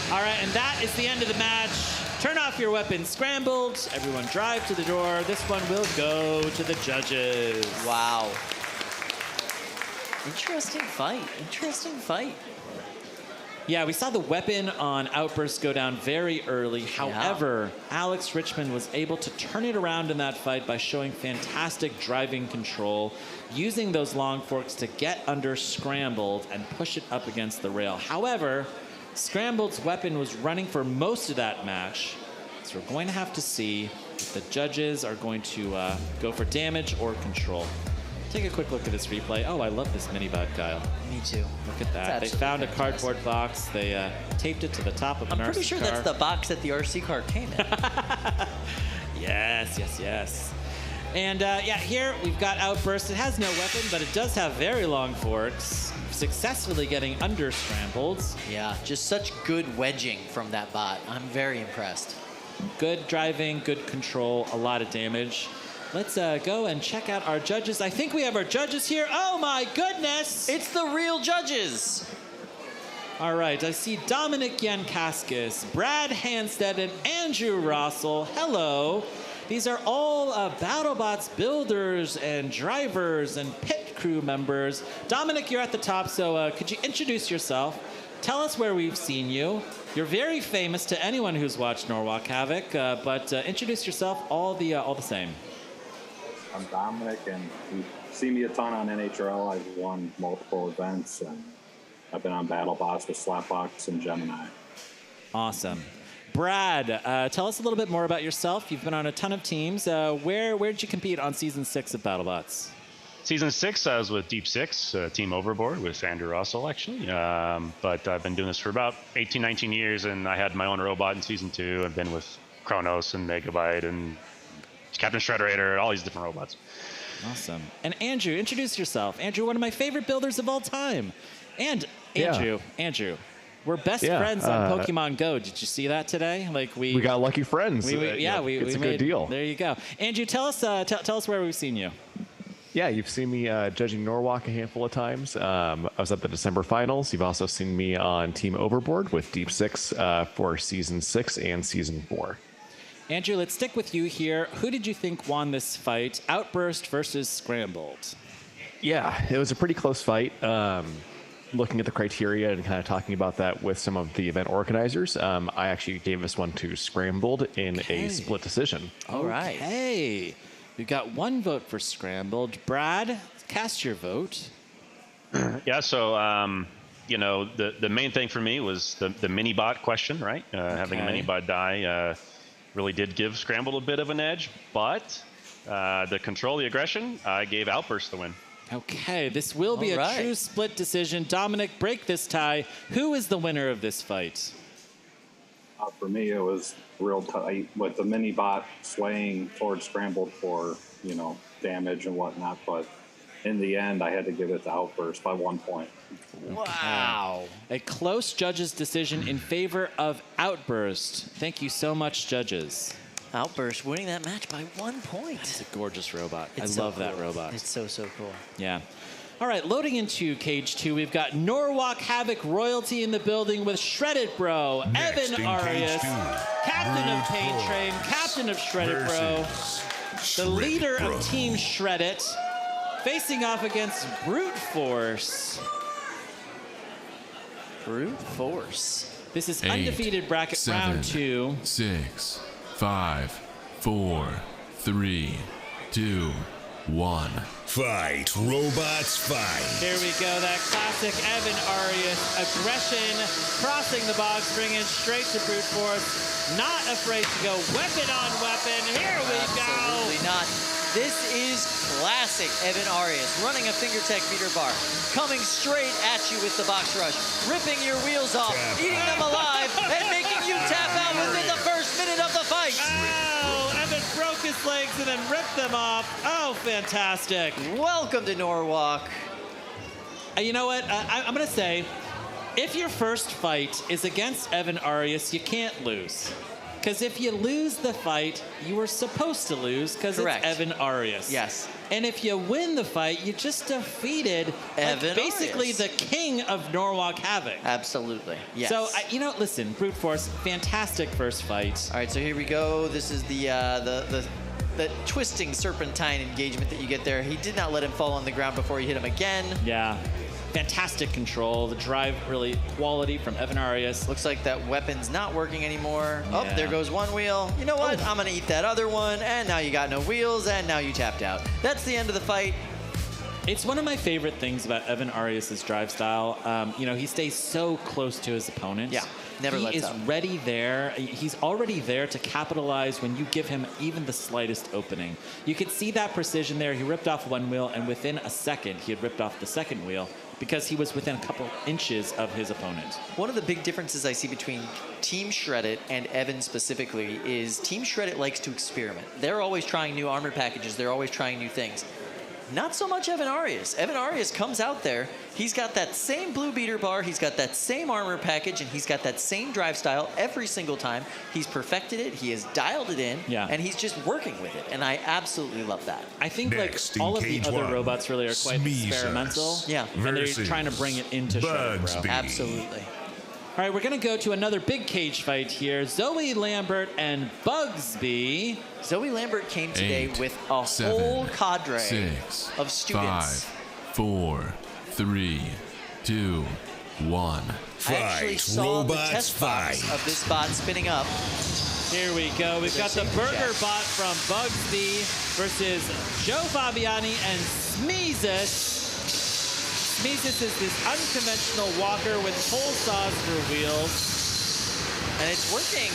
All right, and that is the end of the match. Turn off your weapon scrambled. Everyone drive to the door. This one will go to the judges. Wow. Interesting fight. Interesting fight. Yeah, we saw the weapon on Outburst go down very early. However, Alex Richmond was able to turn it around in that fight by showing fantastic driving control, using those long forks to get under Scrambled and push it up against the rail. However, Scrambled's weapon was running for most of that match, so we're going to have to see if the judges are going to go for damage or control. Take a quick look at this replay. Oh, I love this mini-bot, Kyle. Me too. Look at that. They found a cardboard box. They taped it to the top of an RC car. I'm pretty sure that's the box that the RC car came in. Yes, yes, yes. And yeah, here we've got Outburst. It has no weapon, but it does have very long forks. Successfully getting under Scrambled. Yeah, just such good wedging from that bot. I'm very impressed. Good driving, good control, a lot of damage. Let's go and check out our judges. I think we have our judges here. Oh my goodness! It's the real judges! All right, I see Dominic Yankaskis, Brad Hanstead, and Andrew Rossell. Hello. These are all BattleBots builders and drivers and pit crew members. Dominic, you're at the top, so could you introduce yourself? Tell us where we've seen you. You're very famous to anyone who's watched Norwalk Havoc, but introduce yourself all the same. I'm Dominic, and you see me a ton on NHRL. I've won multiple events, and I've been on BattleBots with Slapbox and Gemini. Awesome. Brad, tell us a little bit more about yourself. You've been on a ton of teams. Where did you compete on Season 6 of BattleBots? Season 6, I was with Deep Six, Team Overboard with Andrew Russell, actually. But I've been doing this for about 18, 19 years, and I had my own robot in Season 2. I've been with Kronos and Megabyte and Captain Shredderator, all these different robots. Awesome. And Andrew, introduce yourself. Andrew, one of my favorite builders of all time. And Andrew, we're best friends on Pokemon Go. Did you see that today? Like we got lucky friends. It's a good deal. There you go. Andrew, tell us where we've seen you. Yeah, you've seen me judging Norwalk a handful of times. I was at the December finals. You've also seen me on Team Overboard with Deep Six for Season 6 and Season 4. Andrew, let's stick with you here. Who did you think won this fight? Outburst versus Scrambled. Yeah, it was a pretty close fight. Looking at the criteria and kind of talking about that with some of the event organizers, I actually gave this one to Scrambled in a split decision. All right. Hey, we've got one vote for Scrambled. Brad, cast your vote. Yeah, so you know, the main thing for me was the mini bot question, right? Having a mini bot die really did give Scrambled a bit of an edge, but the control, the aggression, I gave Outburst the win. Okay, this will be a true split decision. Dominic, break this tie. Who is the winner of this fight? For me, it was real tight with the mini bot swaying towards Scrambled for, you know, damage and whatnot. But in the end, I had to give it to Outburst by 1 point. Wow. A close judges' decision in favor of Outburst. Thank you so much, judges. Outburst winning that match by 1 point. It's a gorgeous robot. I so love that cool. robot. It's so cool. Yeah. All right, loading into Cage 2, we've got Norwalk Havoc royalty in the building with Shredded Bro, Next Evan in Arias, Cage 2, Captain of Brute Pain Force Train, Captain of Shredded Bro, the leader of Team Shreddit, facing off against Brute Force. Brute Force. This is 8, undefeated bracket 7, round 2. 6, 5, 4, 3, 2, 1. Fight, robots, fight. Here we go, that classic Evan Arias aggression, crossing the box, bringing straight to Brute Force. Not afraid to go weapon on weapon. Here we go. Absolutely not. This is classic Evan Arias, running a FingerTech beater bar, coming straight at you with the box rush, ripping your wheels off, eating them alive, and making you tap out within the first minute of the fight. Oh, Evan broke his legs and then ripped them off. Oh, fantastic. Welcome to Norwalk. You know what? I'm going to say, if your first fight is against Evan Arias, you can't lose. Because if you lose the fight, you were supposed to lose because it's Correct. Evan Arias. Yes. And if you win the fight, you just defeated Evan basically Arias. the king of Norwalk Havoc. Absolutely. Yes. So, listen, Brute Force, fantastic first fight. All right, so here we go. This is the twisting serpentine engagement that you get there. He did not let him fall on the ground before he hit him again. Yeah. Fantastic control. The drive really quality from Evan Arias. Looks like that weapon's not working anymore. Yeah. Oh, there goes one wheel. You know what? I'm going to eat that other one. And now you got no wheels. And now you tapped out. That's the end of the fight. It's one of my favorite things about Evan Arias' drive style. He stays so close to his opponent. Yeah, never lets He is up. ready there. He's already there to capitalize when you give him even the slightest opening. You could see that precision there. He ripped off one wheel, and within a second, he had ripped off the second wheel because he was within a couple inches of his opponent. One of the big differences I see between Team Shreddit and Evan specifically is Team Shreddit likes to experiment. They're always trying new armor packages. They're always trying new things. Not so much Evan Arias. Evan Arias comes out there. He's got that same blue beater bar. He's got that same armor package, and he's got that same drive style every single time. He's perfected it. He has dialed it in, and he's just working with it. And I absolutely love that. I think all of the other robots really are quite experimental. Yeah. And they're trying to bring it into Shredder, bro. Absolutely. All right, we're going to go to another big cage fight here. Zoe Lambert and Bugsby. Zoe Lambert came today 8, with a 7, whole cadre 6, of students. 5, 4, 3, 2, 1. I actually saw the test box of this bot spinning up. Here we go. We've got the burger bot from Bugsby versus Joe Fabiani and Smeezus. Smeezus is this unconventional walker with pole saws for wheels. And it's working.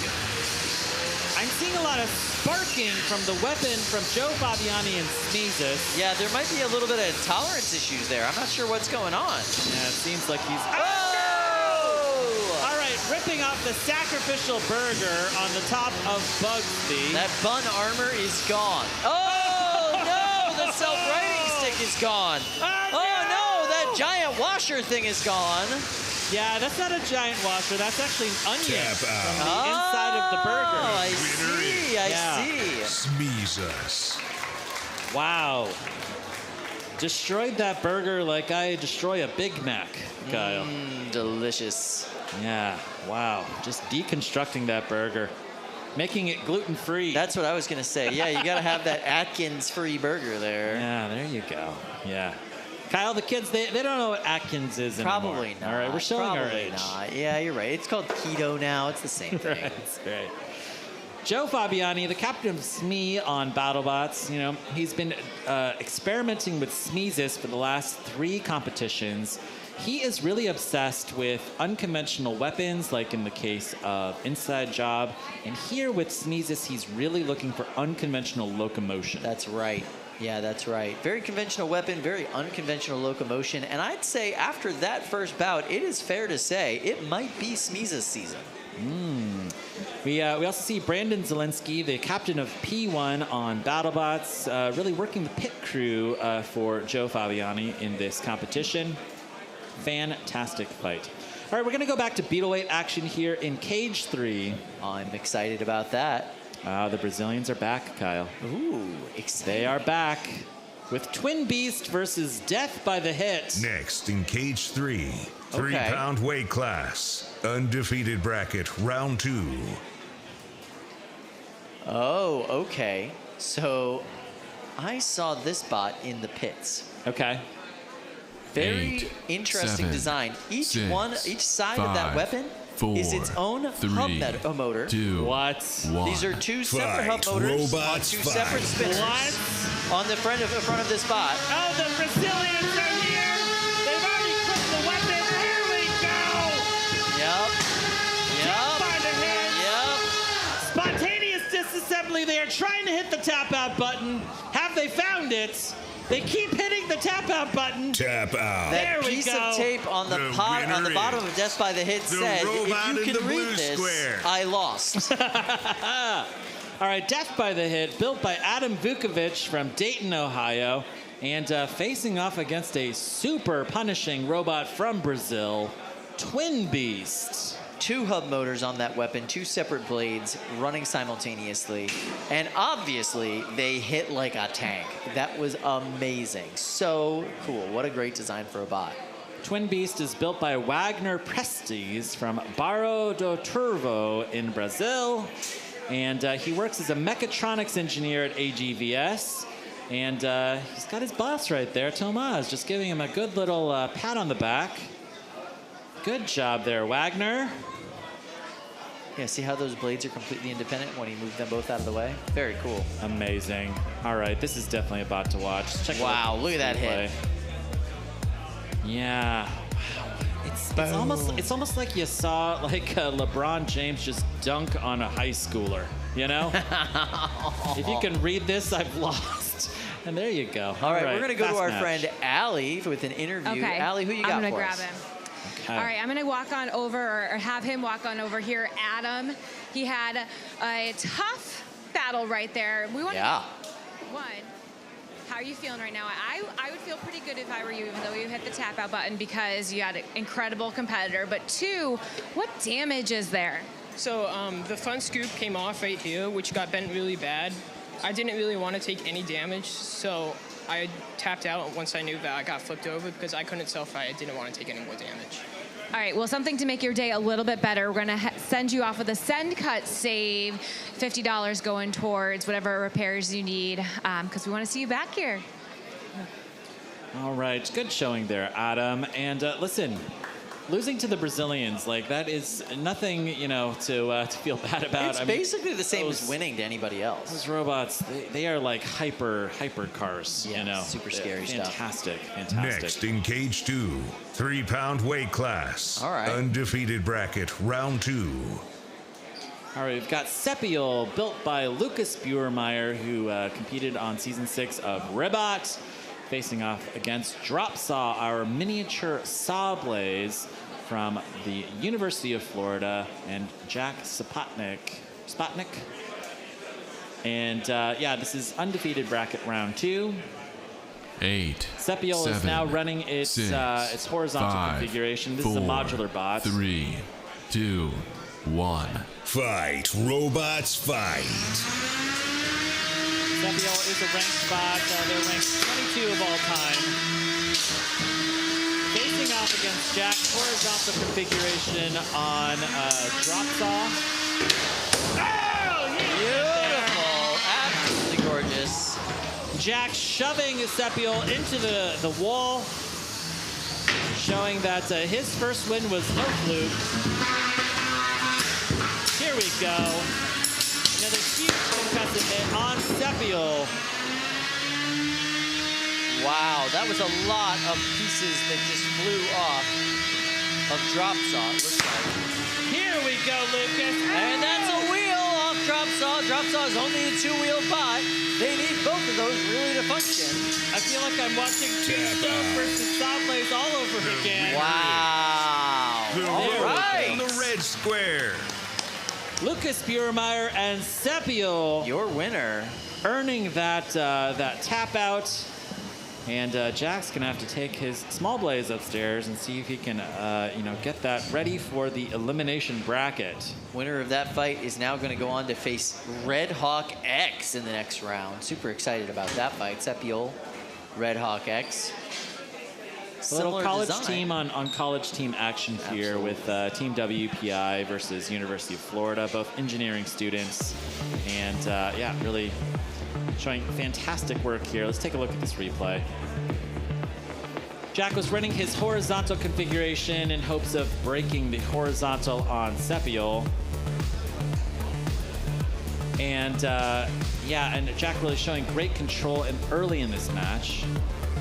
I'm seeing a lot of sparking from the weapon from Joe Fabiani and Smeezus. Yeah, there might be a little bit of tolerance issues there. I'm not sure what's going on. Yeah, it seems like he's... Oh! All right, ripping off the sacrificial burger on the top of Bugsby. That bun armor is gone. Oh, no! The self-righting stick is gone. Oh, no! That giant washer thing is gone. Yeah, that's not a giant washer. That's actually an onion from the inside of the burger. Oh, I see. I see. Smeezus. Wow. Destroyed that burger like I destroy a Big Mac, Kyle. Delicious. Yeah, wow. Just deconstructing that burger. Making it gluten-free. That's what I was going to say. Yeah, you got to have that Atkins-free burger there. Yeah, there you go. Yeah. Kyle, the kids, they don't know what Atkins is anymore. Probably not. All right, we're showing our Probably age. not. Yeah, you're right. It's called keto now. It's the same thing. That's right. Joe Fabiani, the captain of Smee on BattleBots, he's been experimenting with Smeezus for the last 3 competitions. He is really obsessed with unconventional weapons, like in the case of Inside Job. And here with Smeezus, he's really looking for unconventional locomotion. That's right. Yeah, that's right. Very conventional weapon, very unconventional locomotion. And I'd say after that first bout, it is fair to say it might be Smeezus' season. We also see Brandon Zielinski, the captain of P1 on BattleBots, really working the pit crew for Joe Fabiani in this competition. Fantastic fight. All right, we're going to go back to Beetleweight action here in Cage 3. I'm excited about that. The Brazilians are back, Kyle. Ooh, exciting. They are back with Twin Beast versus Death by the Hit. Next in Cage 3, 3-pound weight class, undefeated bracket, round 2. Oh, okay. So I saw this bot in the pits. Okay. Very 8, interesting 7, design. Each 6, each side of that 5, weapon 4, is its own 3, hub motor. 2, What? 1. These are 2 separate hub motors on 2 separate spinners on the front of this bot. Oh, the Brazilians are here! They've already cooked the weapon. Here we go! Yep. By the hit. Spontaneous disassembly. They are trying to hit the tap out button. Have they found it? They keep hitting the tap out button. Tap out. That There we piece go. of tape on the bottom of Death by the Hit said, if you can read this, I lost. All right, Death by the Hit, built by Adam Vukovic from Dayton, Ohio, and facing off against a super punishing robot from Brazil, Twin Beast. 2 hub motors on that weapon, 2 separate blades running simultaneously. And obviously, they hit like a tank. That was amazing. So cool. What a great design for a bot. Twin Beast is built by Wagner Prestes from Barro do Turvo in Brazil. And he works as a mechatronics engineer at AGVS. And he's got his boss right there, Tomas, just giving him a good little pat on the back. Good job there, Wagner. Yeah, see how those blades are completely independent when he moved them both out of the way? Very cool. Amazing. All right, this is definitely a bot to watch. Wow, look at that hit. Yeah. Wow. It's almost like you saw like LeBron James just dunk on a high schooler, you know? If you can read this, I've lost. And there you go. All right, we're going to go to our friend Allie with an interview. Okay. Allie, who you got for us? I'm going to grab him. Okay. All right, I'm going to walk on over, or have him walk on over here. Adam, he had a tough battle right there. We want to one. How are you feeling right now? I would feel pretty good if I were you, even though you hit the tap out button, because you had an incredible competitor. But 2, what damage is there? So the fun scoop came off right here, which got bent really bad. I didn't really want to take any damage, so I tapped out once I knew that I got flipped over because I couldn't self-fight. I didn't want to take any more damage. All right, well, something to make your day a little bit better. We're going to send you off with a send cut save, $50 going towards whatever repairs you need, because we want to see you back here. All right, good showing there, Adam. And listen, losing to the Brazilians, like that is nothing, you know, to feel bad about. It's basically the same as winning to anybody else. Those robots, they are like hyper cars, you know. Super scary stuff. Fantastic. Next in Cage 2, 3-pound weight class. All right. Undefeated bracket, round 2. All right, we've got Sepiol, built by Lucas Buermeyer, who competed on Season 6 of Rebot, facing off against DropSaw, our miniature saw blaze from the University of Florida, and Jack Spotnik. And yeah, this is undefeated bracket round 2. 8. Sepiol is now running its horizontal 5, configuration. This 4, is a modular bot. 3, 2, 1. Fight, robots, fight. Sepiol is a ranked bot. They're ranked 22 of all time. Facing off against Jack, horizontal configuration on DropSaw. Oh, beautiful. Absolutely gorgeous. Jack shoving Sepiol into the wall, showing that his first win was no fluke. Here we go. Another huge concussive hit on Sepiol. Wow, that was a lot of pieces that just flew off of DropSaw, it looks like. Here we go, Lucas. And that's a wheel off DropSaw. DropSaw is only a 2-wheel bot. They need both of those really to function. I feel like I'm watching Tombstone versus Sawblaze all over again. Wow. All right. In the red square. Lucas Buermeyer and Sepiol, your winner, earning that tap out. And Jack's gonna have to take his small blaze upstairs and see if he can, get that ready for the elimination bracket. Winner of that fight is now going to go on to face Red Hawk X in the next round. Super excited about that fight. Sepiol, Red Hawk X. A little college design. team on college team action here with Team WPI versus University of Florida, both engineering students. And yeah, really showing fantastic work here. Let's take a look at this replay. Jack was running his horizontal configuration in hopes of breaking the horizontal on Sepiol. And yeah, and Jack really showing great control early in this match.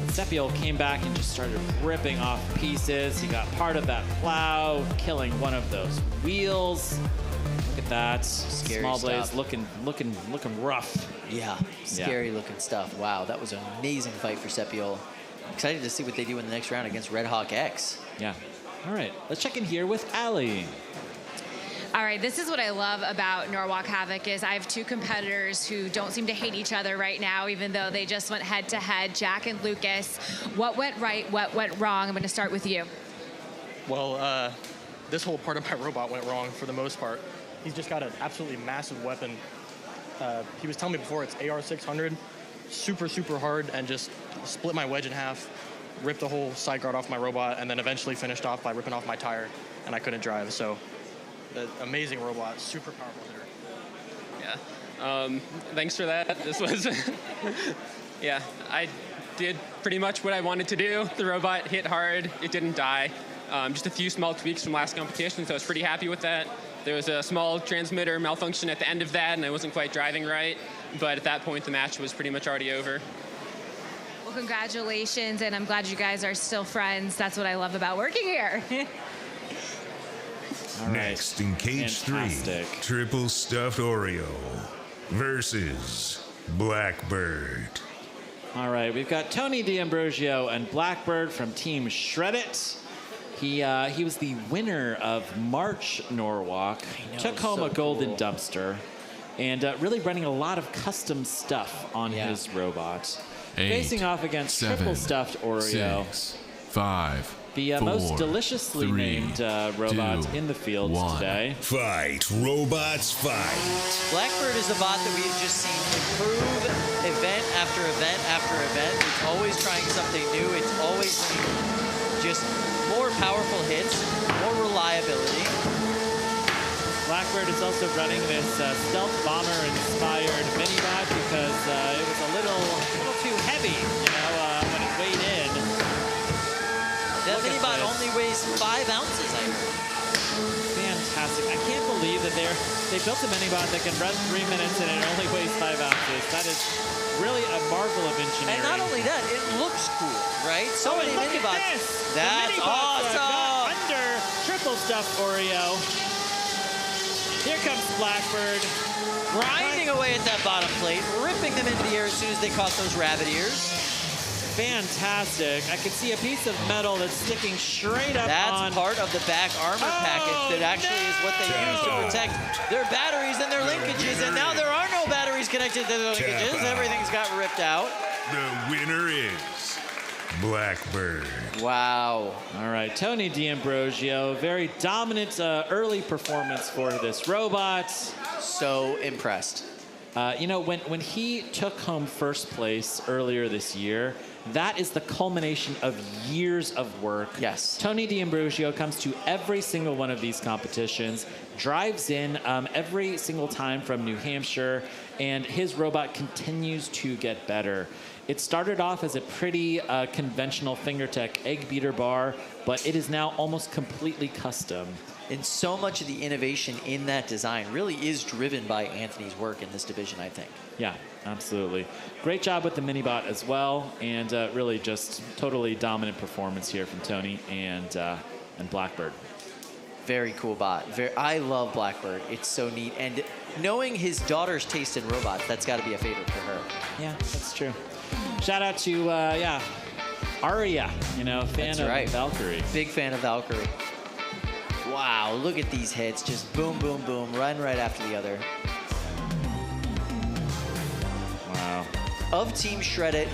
Sepiol came back and just started ripping off pieces. He got part of that plow, killing one of those wheels. Look at that. Scary Small blaze stuff. looking rough. Yeah, scary looking stuff. Wow, that was an amazing fight for Sepiol. Excited to see what they do in the next round against Red Hawk X. Yeah. All right, let's check in here with Allie. All right, this is what I love about Norwalk Havoc is I have two competitors who don't seem to hate each other right now, even though they just went head-to-head, Jack and Lucas. What went right, what went wrong? I'm going to start with you. Well, this whole part of my robot went wrong for the most part. He's just got an absolutely massive weapon. He was telling me before it's AR-600, super, super hard, and just split my wedge in half, ripped the whole side guard off my robot, and then eventually finished off by ripping off my tire, and I couldn't drive. So, amazing robot, super powerful hitter. Yeah. Thanks for that. This was, yeah, I did pretty much what I wanted to do. The robot hit hard. It didn't die. Just a few small tweaks from last competition, so I was pretty happy with that. There was a small transmitter malfunction at the end of that, and I wasn't quite driving right. But at that point, the match was pretty much already over. Well, congratulations, and I'm glad you guys are still friends. That's what I love about working here. Next in cage 3, triple stuffed Oreo versus Blackbird. All right, we've got Tony D'Ambrosio and Blackbird from Team Shreddit. He was the winner of March Norwalk, took home a golden dumpster, and really running a lot of custom stuff on his robot. 8, Facing off against 7, triple stuffed Oreo. 6, 5, the 4, most deliciously 3, named robot 2, in the field 1. today. Fight, robots, fight. Blackbird is a bot that we've just seen improve event after event after event. It's always trying something new. It's always just more powerful hits, more reliability. Blackbird is also running this stealth bomber-inspired mini-bot because it was a little too heavy, when it weighed in. That mini-bot only weighs 5 ounces, I heard. Fantastic. I can't believe that they built a mini-bot that can run 3 minutes and it only weighs 5 ounces. That is really a marvel of engineering. And not only that, it looks cool, right? So many look mini-bots. at this. That's awesome. Under triple stuffed Oreo. Here comes Blackbird. Grinding away at that bottom plate, ripping them into the air as soon as they caught those rabbit ears. Fantastic. I can see a piece of metal that's sticking straight up on... That's part of the back armor package that actually is what they use to protect their batteries and their linkages, and now there are no batteries connected to the linkages. Everything's got ripped out. The winner is Blackbird. Wow. All right, Tony D'Ambrosio, very dominant early performance for this robot. So impressed. When he took home first place earlier this year, that is the culmination of years of work. Yes. Tony D'Ambrosio comes to every single one of these competitions, drives in every single time from New Hampshire, and his robot continues to get better. It started off as a pretty conventional FingerTech egg beater bar, but it is now almost completely custom. And so much of the innovation in that design really is driven by Anthony's work in this division, I think. Yeah, absolutely. Great job with the mini-bot as well, and really just totally dominant performance here from Tony and Blackbird. Very cool bot. I love Blackbird. It's so neat. And knowing his daughter's taste in robots, that's got to be a favorite for her. Yeah, that's true. Shout out to, Aria, fan of Valkyrie. Big fan of Valkyrie. Wow, look at these hits. Just boom, boom, boom, run right after the other. Wow. Of Team Shreddit,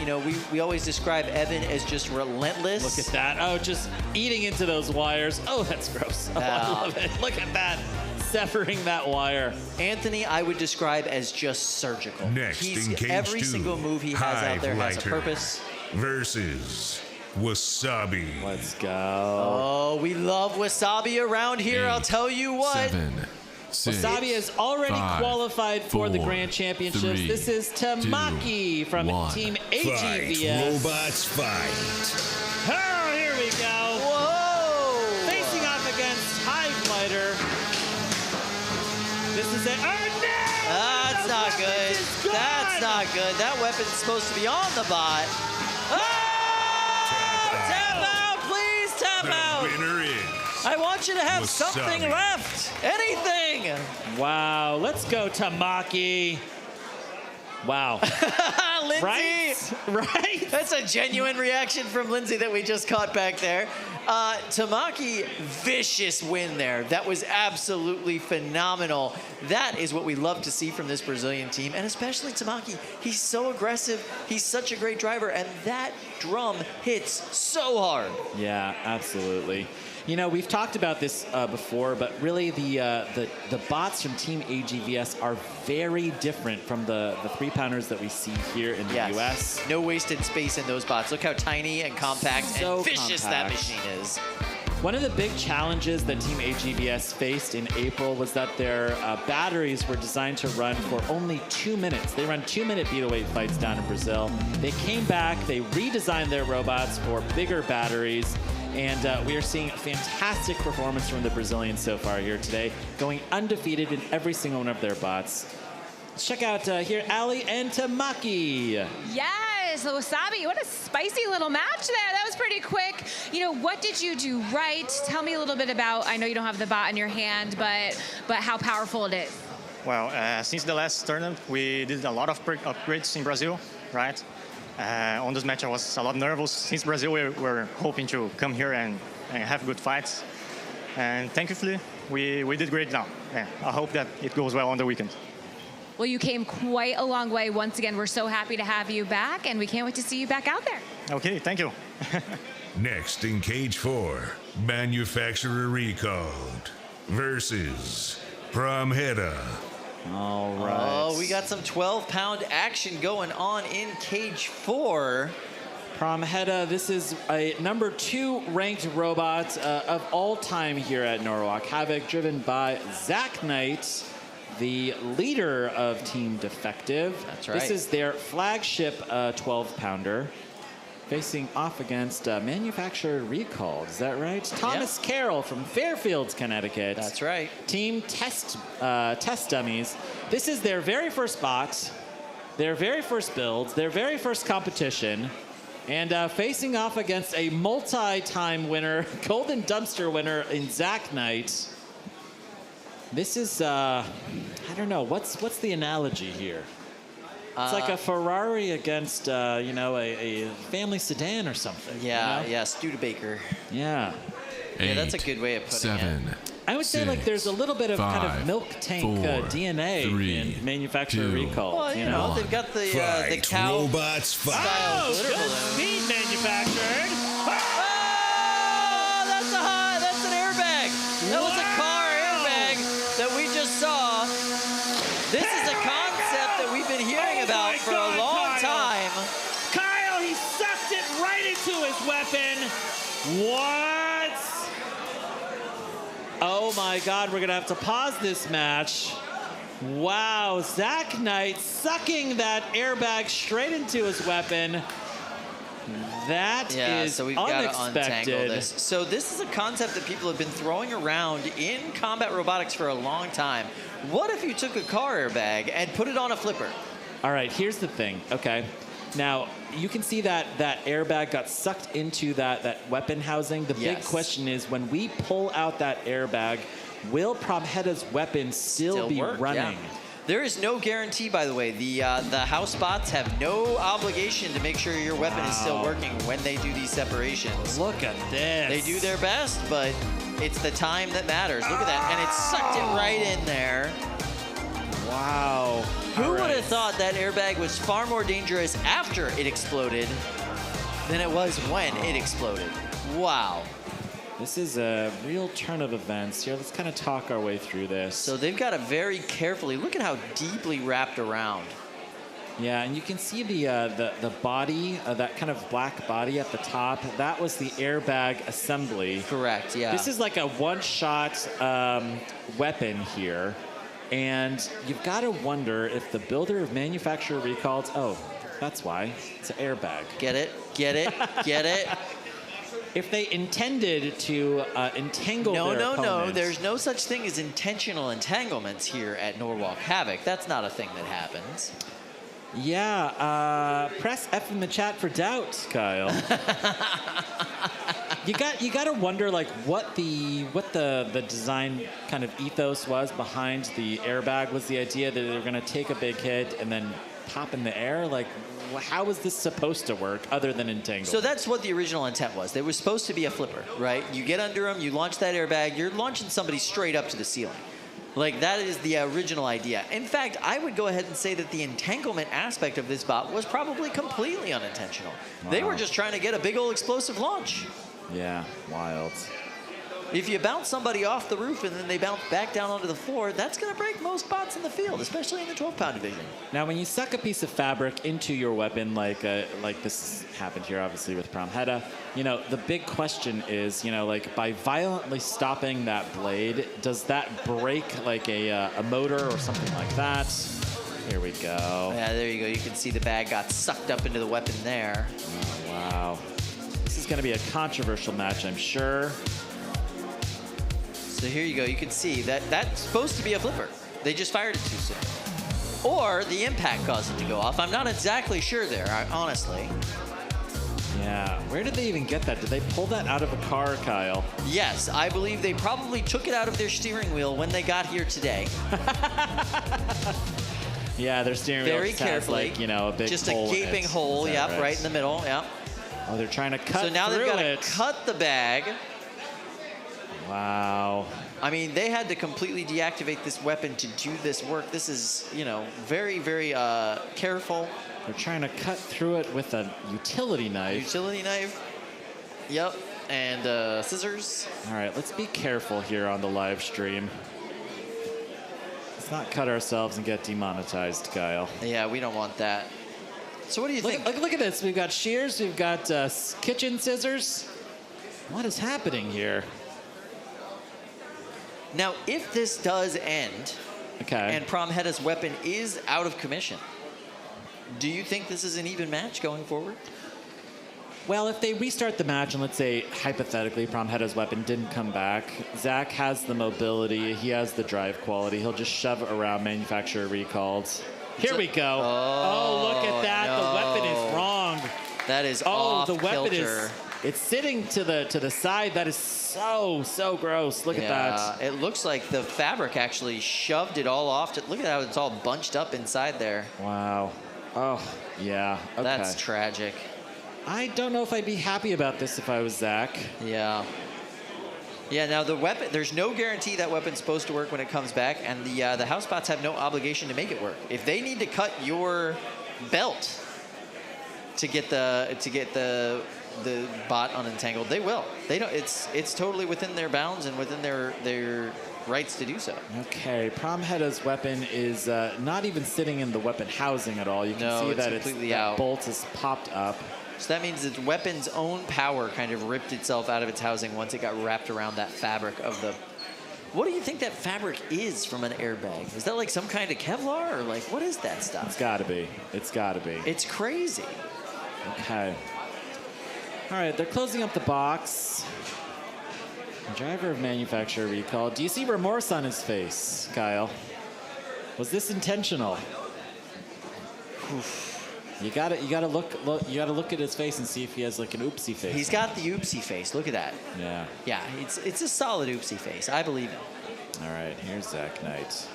we always describe Evan as just relentless. Look at that. Oh, just eating into those wires. Oh, that's gross. Oh, I love it. Look at that. Severing that wire. Anthony, I would describe as just surgical. Next in cage every 2, single move he has out there has a HiveLighter purpose. Versus Wasabi. Let's go. Oh, we love Wasabi around here, 8, I'll tell you what. 7, 6, Wasabi has already 5, qualified for the 4, Grand Championships. 3, This is Tamaki from 1. Team Fight, AGVS. robots, fight. Oh, here we go. Whoa! Facing off against HiveLighter. This is it. Oh, no! That's not good. That's not good. That weapon's supposed to be on the bot. Tap out, please tap out. The winner is I want you to have Wasabi. something left. Anything. Wow, let's go Tamaki. Wow. Lindsay. Right? That's a genuine reaction from Lindsay that we just caught back there. Tamaki, vicious win there. That was absolutely phenomenal. That is what we love to see from this Brazilian team, and especially Tamaki. He's so aggressive. He's such a great driver, and that drum hits so hard. Yeah, absolutely. You know, we've talked about this before, but really the bots from Team AGVS are very different from the 3-pounders that we see here in the US. No wasted space in those bots. Look how tiny and compact and vicious that machine is. One of the big challenges that Team AGVS faced in April was that their batteries were designed to run for only 2 minutes. They run 2-minute Beetleweight fights down in Brazil. They came back, they redesigned their robots for bigger batteries, and we are seeing a fantastic performance from the Brazilians so far here today, going undefeated in every single one of their bots. Let's check out here Ali and Tamaki. Yes, the Wasabi, what a spicy little match there. That was pretty quick. You know, what did you do right? Tell me a little bit about, I know you don't have the bot in your hand, but how powerful it is. Well, since the last tournament, we did a lot of upgrades in Brazil, right? On this match, I was a lot nervous. Since Brazil, we were hoping to come here and have good fights. And thankfully, we did great now. Yeah, I hope that it goes well on the weekend. Well, you came quite a long way. Once again, we're so happy to have you back, and we can't wait to see you back out there. Okay, thank you. Next in Cage 4, Manufacturer Recalled versus Promheda. All right. Oh, we got some 12-pound action going on in Cage 4. Promheda, this is a number 2 ranked robot of all time here at Norwalk Havoc, driven by Zach Knight, the leader of Team Defective. That's right. This is their flagship 12-pounder, facing off against Manufacturer Recalled. Is that right? Thomas Carroll from Fairfield, Connecticut. That's right. Team Test Dummies. This is their very first bot, their very first build, their very first competition, and facing off against a multi-time winner, Golden Dumpster winner in Zach Knight. This is, I don't know, what's the analogy here? It's like a Ferrari against, you know, a family sedan or something. Yeah, you know? yeah, Studebaker. Yeah. Yeah, that's a good way of putting it. I would say like there's a little bit of kind of milk tank DNA in Manufacturer Recall. Well, you know, they've got the cow robots style Oh, glitter good balloon. speed manufactured. Oh, that's an airbag. That was a car airbag that we just saw. This is a concept that we've been hearing about for a long time. Kyle, he sucked it right into his weapon. What? Oh my God, we're gonna have to pause this match. Wow, Zach Knight sucking that airbag straight into his weapon. That is so we've got to unexpected. untangle this. So this is a concept that people have been throwing around in combat robotics for a long time. What if you took a car airbag and put it on a flipper? All right, here's the thing, okay? Now, you can see that airbag got sucked into that weapon housing. The big question is, when we pull out that airbag, will Promheda's weapon still be work, running? yeah. There is no guarantee, by the way. The house bots have no obligation to make sure your weapon is still working when they do these separations. Look at this. They do their best, but it's the time that matters. Look at that, and it sucked it right in there. Wow. Who would have thought that airbag was far more dangerous after it exploded than it was when it exploded? Wow. This is a real turn of events here. Let's kind of talk our way through this. So they've got it very carefully. Look at how deeply wrapped around. Yeah, and you can see the body, that kind of black body at the top. That was the airbag assembly. Correct, yeah. This is like a one-shot weapon here. And you've got to wonder if the builder of Manufacturer Recalled, oh, that's why. It's an airbag. Get it? Get it? Get it? If they intended to entangle their opponents. No. There's no such thing as intentional entanglements here at Norwalk Havoc. That's not a thing that happens. Yeah, press F in the chat for doubt, Kyle. You got to wonder like what the design kind of ethos was behind the airbag. Was the idea that they were going to take a big hit and then pop in the air? Like, how was this supposed to work other than entangle? So that's what the original intent was. They were supposed to be a flipper, right? You get under them, you launch that airbag, you're launching somebody straight up to the ceiling. Like, that is the original idea. In fact, I would go ahead and say that the entanglement aspect of this bot was probably completely unintentional. They were just trying to get a big old explosive launch. Yeah, wild. If you bounce somebody off the roof and then they bounce back down onto the floor, that's going to break most bots in the field, especially in the 12-pound division. Now, when you suck a piece of fabric into your weapon, like this happened here, obviously, with Promheta, you know, the big question is, you know, like, by violently stopping that blade, does that break, like, a motor or something like that? Here we go. Yeah, there you go. You can see the bag got sucked up into the weapon there. Oh, wow. This is going to be a controversial match, I'm sure. So here you go. You can see that that's supposed to be a flipper. They just fired it too soon. Or the impact caused it to go off. I'm not exactly sure there, honestly. Yeah. Where did they even get that? Did they pull that out of a car, Kyle? Yes, I believe they probably took it out of their steering wheel when they got here today. Yeah, their steering wheel Very just has, carefully. like, you know, a big just hole a in gaping it. hole, Is that yep, right in the middle, yep. Oh, they're trying to cut So now they've through got to it. cut the bag. Wow. I mean, they had to completely deactivate this weapon to do this work. This is, you know, very, very careful. They're trying to cut through it with a utility knife. Utility knife. Yep. And scissors. All right, let's be careful here on the live stream. Let's not cut ourselves and get demonetized, Kyle. Yeah, we don't want that. So what do you think? Look at this. We've got shears. We've got kitchen scissors. What is happening here? Now, if this does end, and Promheta's weapon is out of commission, do you think this is an even match going forward? Well, if they restart the match, and let's say, hypothetically, Promheta's weapon didn't come back, Zach has the mobility, he has the drive quality, he'll just shove around manufacturer recalls. Here we go. Oh, look at that. No. The weapon is wrong. That is the weapon Off-Kilter. is, it's sitting to the side. That is so gross. Look at that. It looks like the fabric actually shoved it all off. Look at how it's all bunched up inside there. Wow. Oh, yeah. Okay. That's tragic. I don't know if I'd be happy about this if I was Zach. Yeah. Yeah, now the weapon, there's no guarantee that weapon's supposed to work when it comes back, and the house bots have no obligation to make it work. If they need to cut your belt to get the bot unentangled, they will. They don't. It's totally within their bounds and within their rights to do so. Okay, Promheta's weapon is not even sitting in the weapon housing at all. You can see that completely that out. bolt is popped up. So that means its weapon's own power kind of ripped itself out of its housing once it got wrapped around that fabric of the... What do you think that fabric is from an airbag? Is that like some kind of Kevlar, or like, what is that stuff? It's gotta be. It's gotta be. It's crazy. Okay. All right, they're closing up the box. Driver of manufacturer recall. Do you see remorse on his face, Kyle? Was this intentional? Oof. You gotta look at his face and see if he has like an oopsie face. He's got the oopsie face. Look at that. Yeah. Yeah, it's a solid oopsie face. I believe him. All right, here's Zach Knight.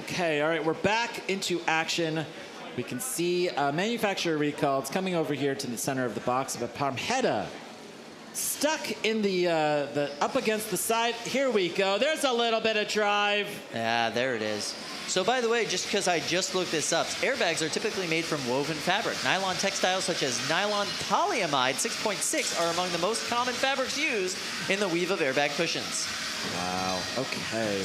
Okay, all right, we're back into action. We can see manufacturer recall. It's coming over here to the center of the box, but Promheta stuck in the up against the side. Here we go. There's a little bit of drive. Yeah, there it is. So by the way, just because I just looked this up, airbags are typically made from woven fabric. Nylon textiles such as nylon polyamide 6.6 are among the most common fabrics used in the weave of airbag cushions. Wow. Okay.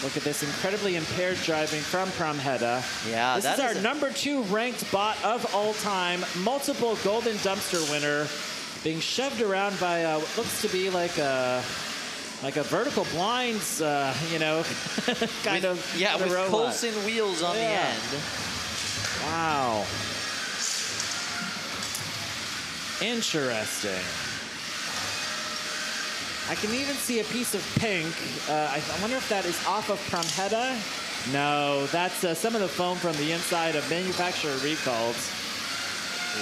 Look at this incredibly impaired driving from Promheta. Yeah, this is our #2 ranked bot of all time. Multiple golden dumpster winner. Being shoved around by what looks to be like a vertical blinds, kind of. Yeah, with robot. Coulson wheels on the end. Wow. Interesting. I can even see a piece of pink. I wonder if that is off of Promheta. No, that's some of the foam from the inside of manufacturer recalls.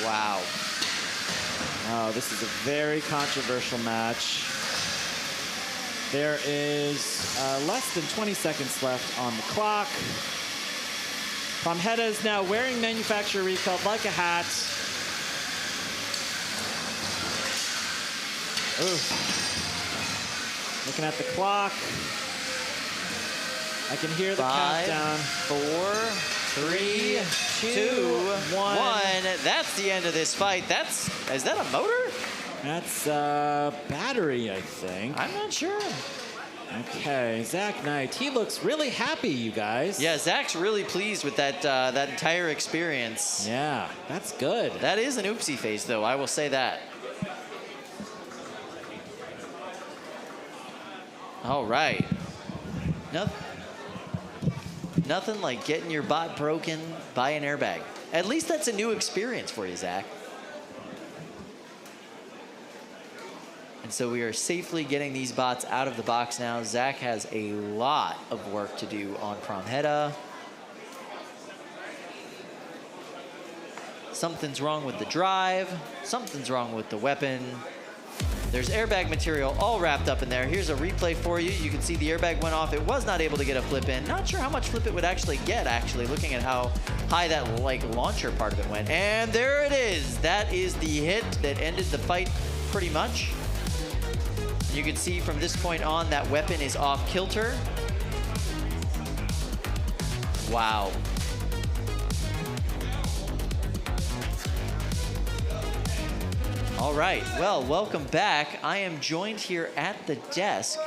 Wow. Oh, this is a very controversial match. There is less than 20 seconds left on the clock. Promheta is now wearing manufacturer recalled like a hat. Ooh. Looking at the clock. I can hear the 5, countdown. 4, 3, 2, 1. That's the end of this fight. Is that a motor? That's battery, I think. I'm not sure. Okay, Zach Knight. He looks really happy, you guys. Yeah, Zach's really pleased with that entire experience. Yeah, that's good. That is an oopsie face, though. I will say that. All right. Nothing like getting your bot broken by an airbag. At least that's a new experience for you, Zach. And so we are safely getting these bots out of the box now. Zach has a lot of work to do on Promheta. Something's wrong with the drive. Something's wrong with the weapon. There's airbag material all wrapped up in there. Here's a replay for you. You can see the airbag went off. It was not able to get a flip in. Not sure how much flip it would actually get, looking at how high that launcher part of it went. And there it is. That is the hit that ended the fight pretty much. You can see from this point on that weapon is Off-Kilter. Wow. All right, well, welcome back. I am joined here at the desk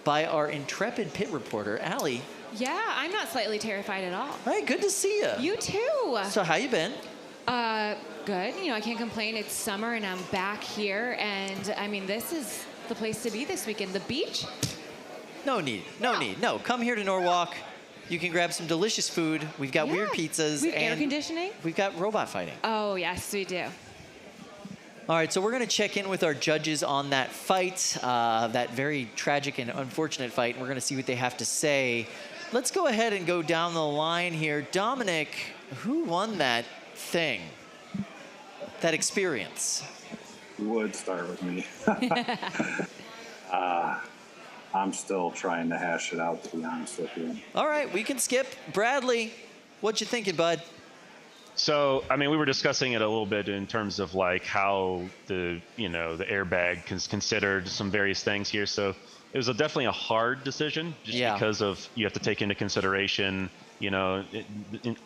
by our intrepid pit reporter, Allie. Yeah, I'm not slightly terrified at all. Hey, good to see you. You too. So how you been? Good. You know, I can't complain. It's summer and I'm back here. And I mean, this is the place to be this weekend. The beach? No need. No, come here to Norwalk. You can grab some delicious food. We've got weird pizzas. We have and air conditioning? We've got robot fighting. Oh, yes, we do. All right, so we're going to check in with our judges on that fight, that very tragic and unfortunate fight. We're going to see what they have to say. Let's go ahead and go down the line here. Dominic, who won that thing, that experience? You would start with me. I'm still trying to hash it out, to be honest with you. All right, we can skip. Bradley, what you thinking, bud? So, I mean, we were discussing it a little bit in terms of like how the airbag is considered some various things here. So it was definitely a hard decision just because of you have to take into consideration,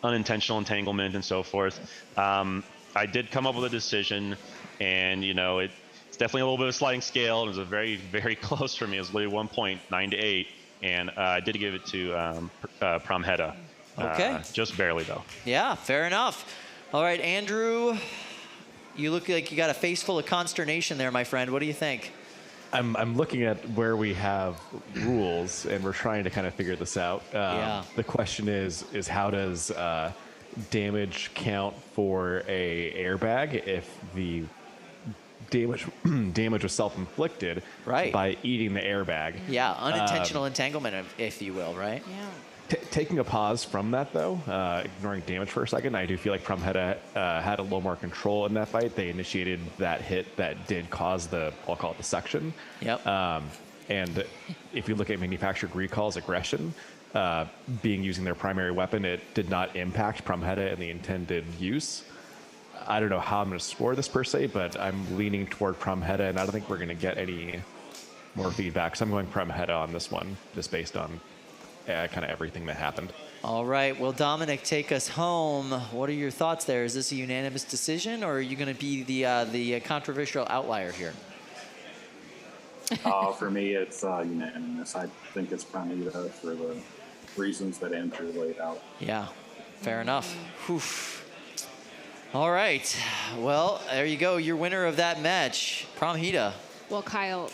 unintentional entanglement and so forth. I did come up with a decision and, it's definitely a little bit of a sliding scale. It was a very, very close for me. It was literally 1 point, 9 to 8. And I did give it to Promheta. Okay. Just barely, though. Yeah, fair enough. All right, Andrew, you look like you got a face full of consternation there, my friend. What do you think? I'm looking at where we have rules, and we're trying to kind of figure this out. The question is how does damage count for a airbag if the damage was self-inflicted by eating the airbag? Yeah, unintentional entanglement, if you will, right? Yeah. Taking a pause from that, though, ignoring damage for a second, I do feel like Promheta had a little more control in that fight. They initiated that hit that did cause I'll call it the section. Yep. And if you look at manufactured recall's aggression, using their primary weapon, it did not impact Promheta in the intended use. I don't know how I'm going to score this per se, but I'm leaning toward Promheta, and I don't think we're going to get any more feedback. So I'm going Promheta on this one, just based on kind of everything that happened. All right. Well, Dominic, take us home. What are your thoughts there? Is this a unanimous decision, or are you going to be the controversial outlier here? For me, it's unanimous. I think it's Promheta for the reasons that Andrew laid out. Yeah, fair enough. Whew. All right. Well, there you go. Your winner of that match, Promheta. Well, Kyle,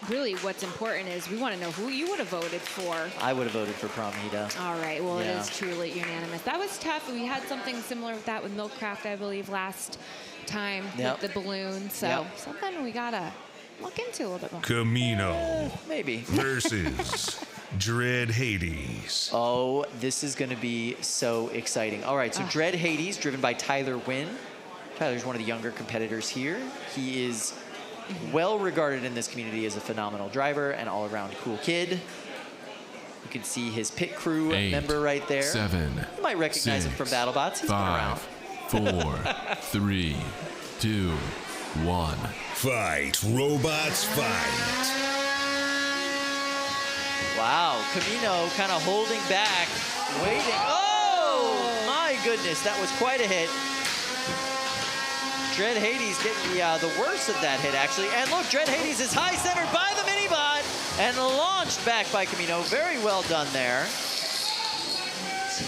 really what's important is we want to know who you would have voted for. I would have voted for Promheta. All right. Well, it is truly unanimous. That was tough. We had something similar with that with Milkcraft, I believe, last time with the balloon. So something we got to look into a little bit more. Kamino. Maybe. Versus Dread Hades. Oh, this is going to be so exciting. All right, so Dread Hades, driven by Tyler Wynn. Tyler's one of the younger competitors here. He is well regarded in this community as a phenomenal driver and all-around cool kid. You can see his pit crew 8, member right there. 7. You might recognize 6, him from BattleBots. He's 5, 4, 3, 2, 1. Fight, robots, fight. Wow, Kamino kind of holding back, waiting. Oh, my goodness, that was quite a hit. Dread Hades getting the worst of that hit, actually. And look, Dread Hades is high centered by the mini-bot and launched back by Kamino. Very well done there.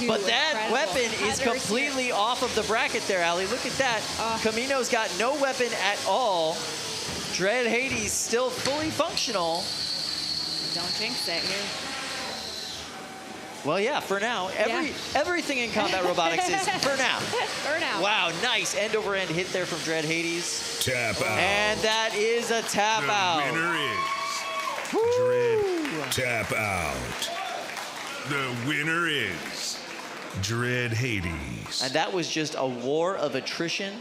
But that weapon is completely off of the bracket there, Ali. Look at that. Kamino's got no weapon at all. Dread Hades still fully functional. Don't jinx it here. Well, yeah, for now. Everything in combat robotics is for now. For now. Wow, nice end-over-end hit there from Dread Hades. Tap out. And that is a tap out. The winner is Dread Tap Out. The winner is Dread Hades. And that was just a war of attrition.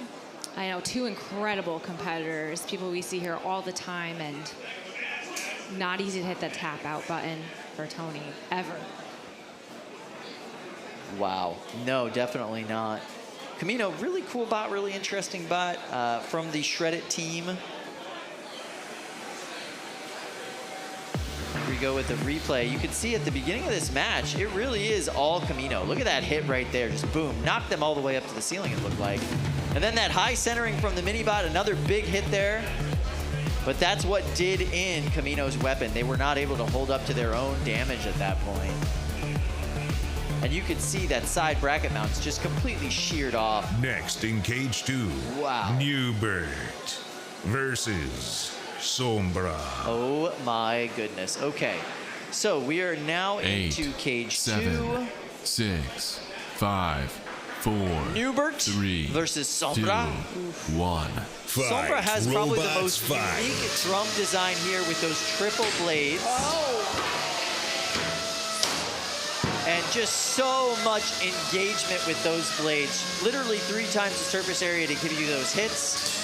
I know, 2 incredible competitors, people we see here all the time, and not easy to hit that tap out button for Tony, ever. Wow, no, definitely not. Kamino, really cool bot, really interesting bot from the Shreddit team. Here we go with the replay. You can see at the beginning of this match, it really is all Kamino. Look at that hit right there, just boom, knocked them all the way up to the ceiling, it looked like. And then that high centering from the mini-bot, another big hit there. But that's what did in Kamino's weapon. They were not able to hold up to their own damage at that point. And you can see that side bracket mount's just completely sheared off. Next in cage 2. Wow. Newbert versus Sombra. Oh my goodness. Okay. So we are now 8, into cage 7, 2. 6, 5, 4, Newbert 3 versus Sombra. 1. Sombra has probably the robots, most unique drum design here with those triple blades. And just so much engagement with those blades. Literally 3 times the surface area to give you those hits.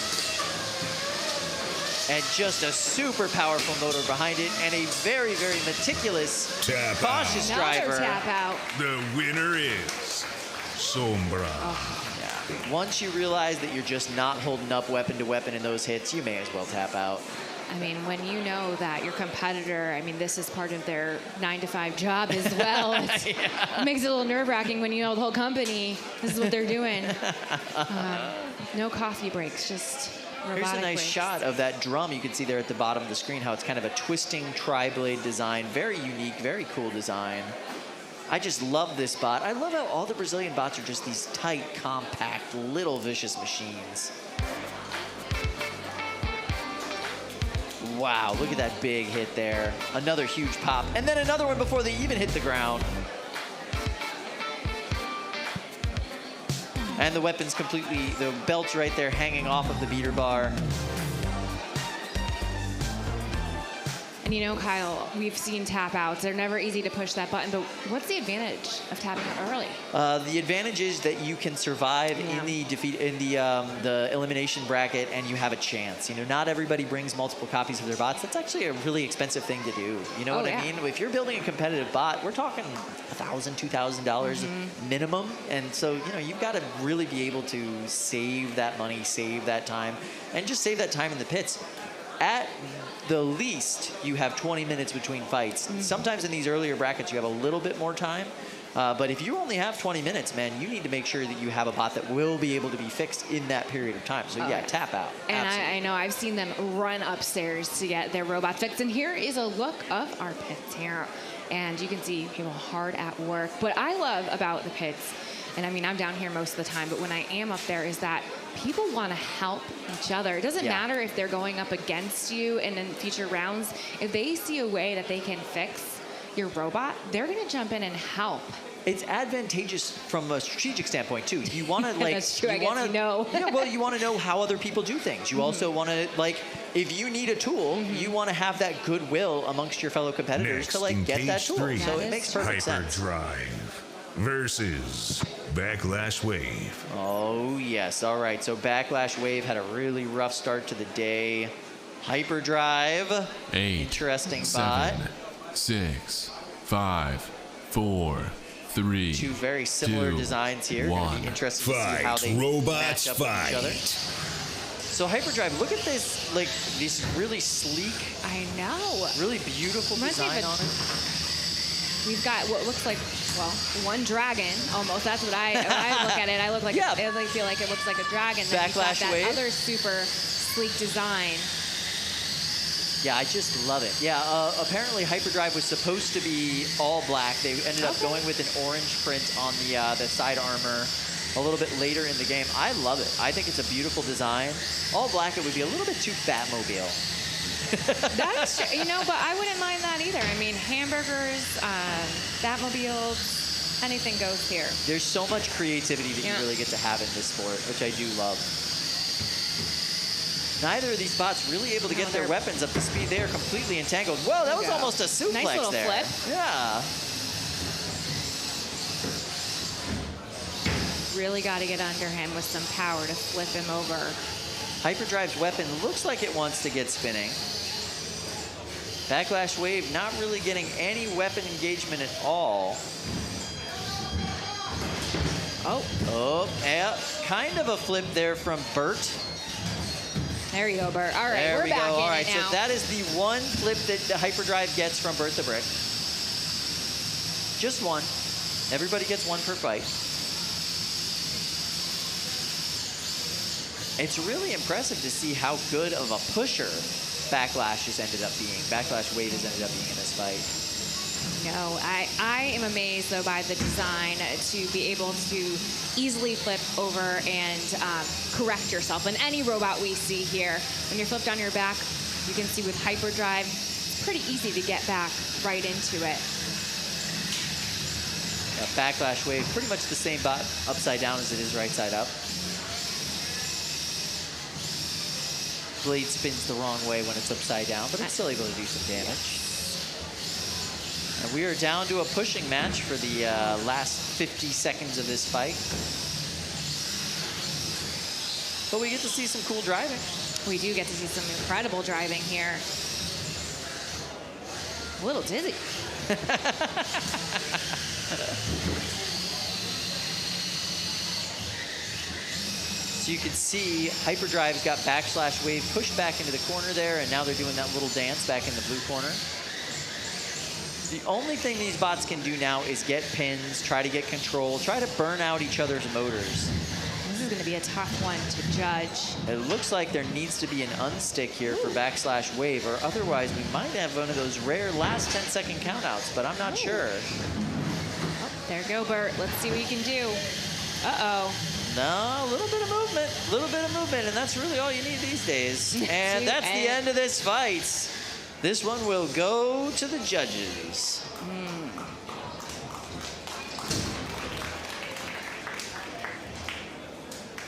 And just a super powerful motor behind it, and a very, very meticulous, cautious driver. Tap out. The winner is Sombra. Yeah. Once you realize that you're just not holding up weapon to weapon in those hits, you may as well tap out. I mean, when you know that your competitor, I mean, this is part of their 9-to-5 job as well. It makes it a little nerve-wracking when you know the whole company, this is what they're doing. No coffee breaks, just robotic Here's a nice breaks. shot of that drum you can see there at the bottom of the screen, how it's kind of a twisting tri-blade design. Very unique, very cool design. I just love this bot. I love how all the Brazilian bots are just these tight, compact, little vicious machines. Wow, look at that big hit there. Another huge pop. And then another one before they even hit the ground. And the weapon's completely, the belt's right there hanging off of the beater bar. And you know, Kyle, we've seen tap outs. They're never easy to push that button, but what's the advantage of tapping out early? The advantage is that you can survive in the defeat in the elimination bracket, and you have a chance. You know, not everybody brings multiple copies of their bots. That's actually a really expensive thing to do. You know what I mean? If you're building a competitive bot, we're talking $1,000, $2,000 minimum, and so you know you've got to really be able to save that money, save that time, and just save that time in the pits. At the least, you have 20 minutes between fights. Sometimes in these earlier brackets, you have a little bit more time. But if you only have 20 minutes, man, you need to make sure that you have a bot that will be able to be fixed in that period of time. So yeah, tap out. And I know I've seen them run upstairs to get their robot fixed. And here is a look of our pits here. And you can see people hard at work. What I love about the pits, and I mean, I'm down here most of the time, but when I am up there, is that people want to help each other. It doesn't matter if they're going up against you and in future rounds. If they see a way that they can fix your robot, they're going to jump in and help. It's advantageous from a strategic standpoint too. You want to like, That's true, I you guess want to you know. Yeah, well, you want to know how other people do things. You also want to like, if you need a tool, you want to have that goodwill amongst your fellow competitors to like get that tool. So it makes perfect sense. Hyperdrive versus Backlash Wave. Oh yes, all right. So Backlash Wave had a really rough start to the day. Hyperdrive. 8, Interesting 7, 6, 5, 4, 3. Two very similar 2, designs here. Gonna be interested to see how they match up with each other. So Hyperdrive, look at this, like this really sleek. I know. Really beautiful design on it. We've got what looks like, well, one dragon almost. That's what I look at it. I look like I feel like it looks like a dragon. Then we've got Backlash that wave. other super sleek design. Yeah, I just love it. Yeah, apparently Hyperdrive was supposed to be all black. They ended up going with an orange print on the side armor a little bit later in the game. I love it. I think it's a beautiful design. All black, it would be a little bit too Batmobile. That's, you know, but I wouldn't mind that either. I mean, hamburgers, Batmobiles, anything goes here. There's so much creativity that you really get to have in this sport, which I do love. Neither of these bots really able to get their weapons up to speed. They are completely entangled. Whoa, that was almost a suplex nice little there. flip. Yeah. Really got to get under him with some power to flip him over. Hyperdrive's weapon looks like it wants to get spinning. Backlash wave not really getting any weapon engagement at all. Oh, yeah, kind of a flip there from Bert. There you go, Bert. All right, there we're we back go. in All right, it now. so that is the one flip that the Hyperdrive gets from Bert the Brick. Just one. Everybody gets one per fight. It's really impressive to see how good of a pusher Backlash has ended up being. Backlash wave has ended up being in this fight. No, I am amazed, though, by the design to be able to easily flip over and correct yourself. And any robot we see here, when you're flipped on your back, you can see with Hyperdrive, it's pretty easy to get back right into it. Yeah, Backlash wave, pretty much the same bot upside down as it is right side up. Blade spins the wrong way when it's upside down, but it's still able to do some damage. And we are down to a pushing match for the last 50 seconds of this fight. But we get to see some cool driving. We do get to see some incredible driving here. A little dizzy. So you can see Hyperdrive's got backslash wave pushed back into the corner there, and now they're doing that little dance back in the blue corner. The only thing these bots can do now is get pins, try to get control, try to burn out each other's motors. This is going to be a tough one to judge. It looks like there needs to be an unstick here for backslash wave, or otherwise we might have one of those rare last 10-second countouts, but I'm not sure. Oh, there go, Bert. Let's see what you can do. Uh-oh. No, a little bit of movement, and that's really all you need these days. And that's the end of this fight. This one will go to the judges.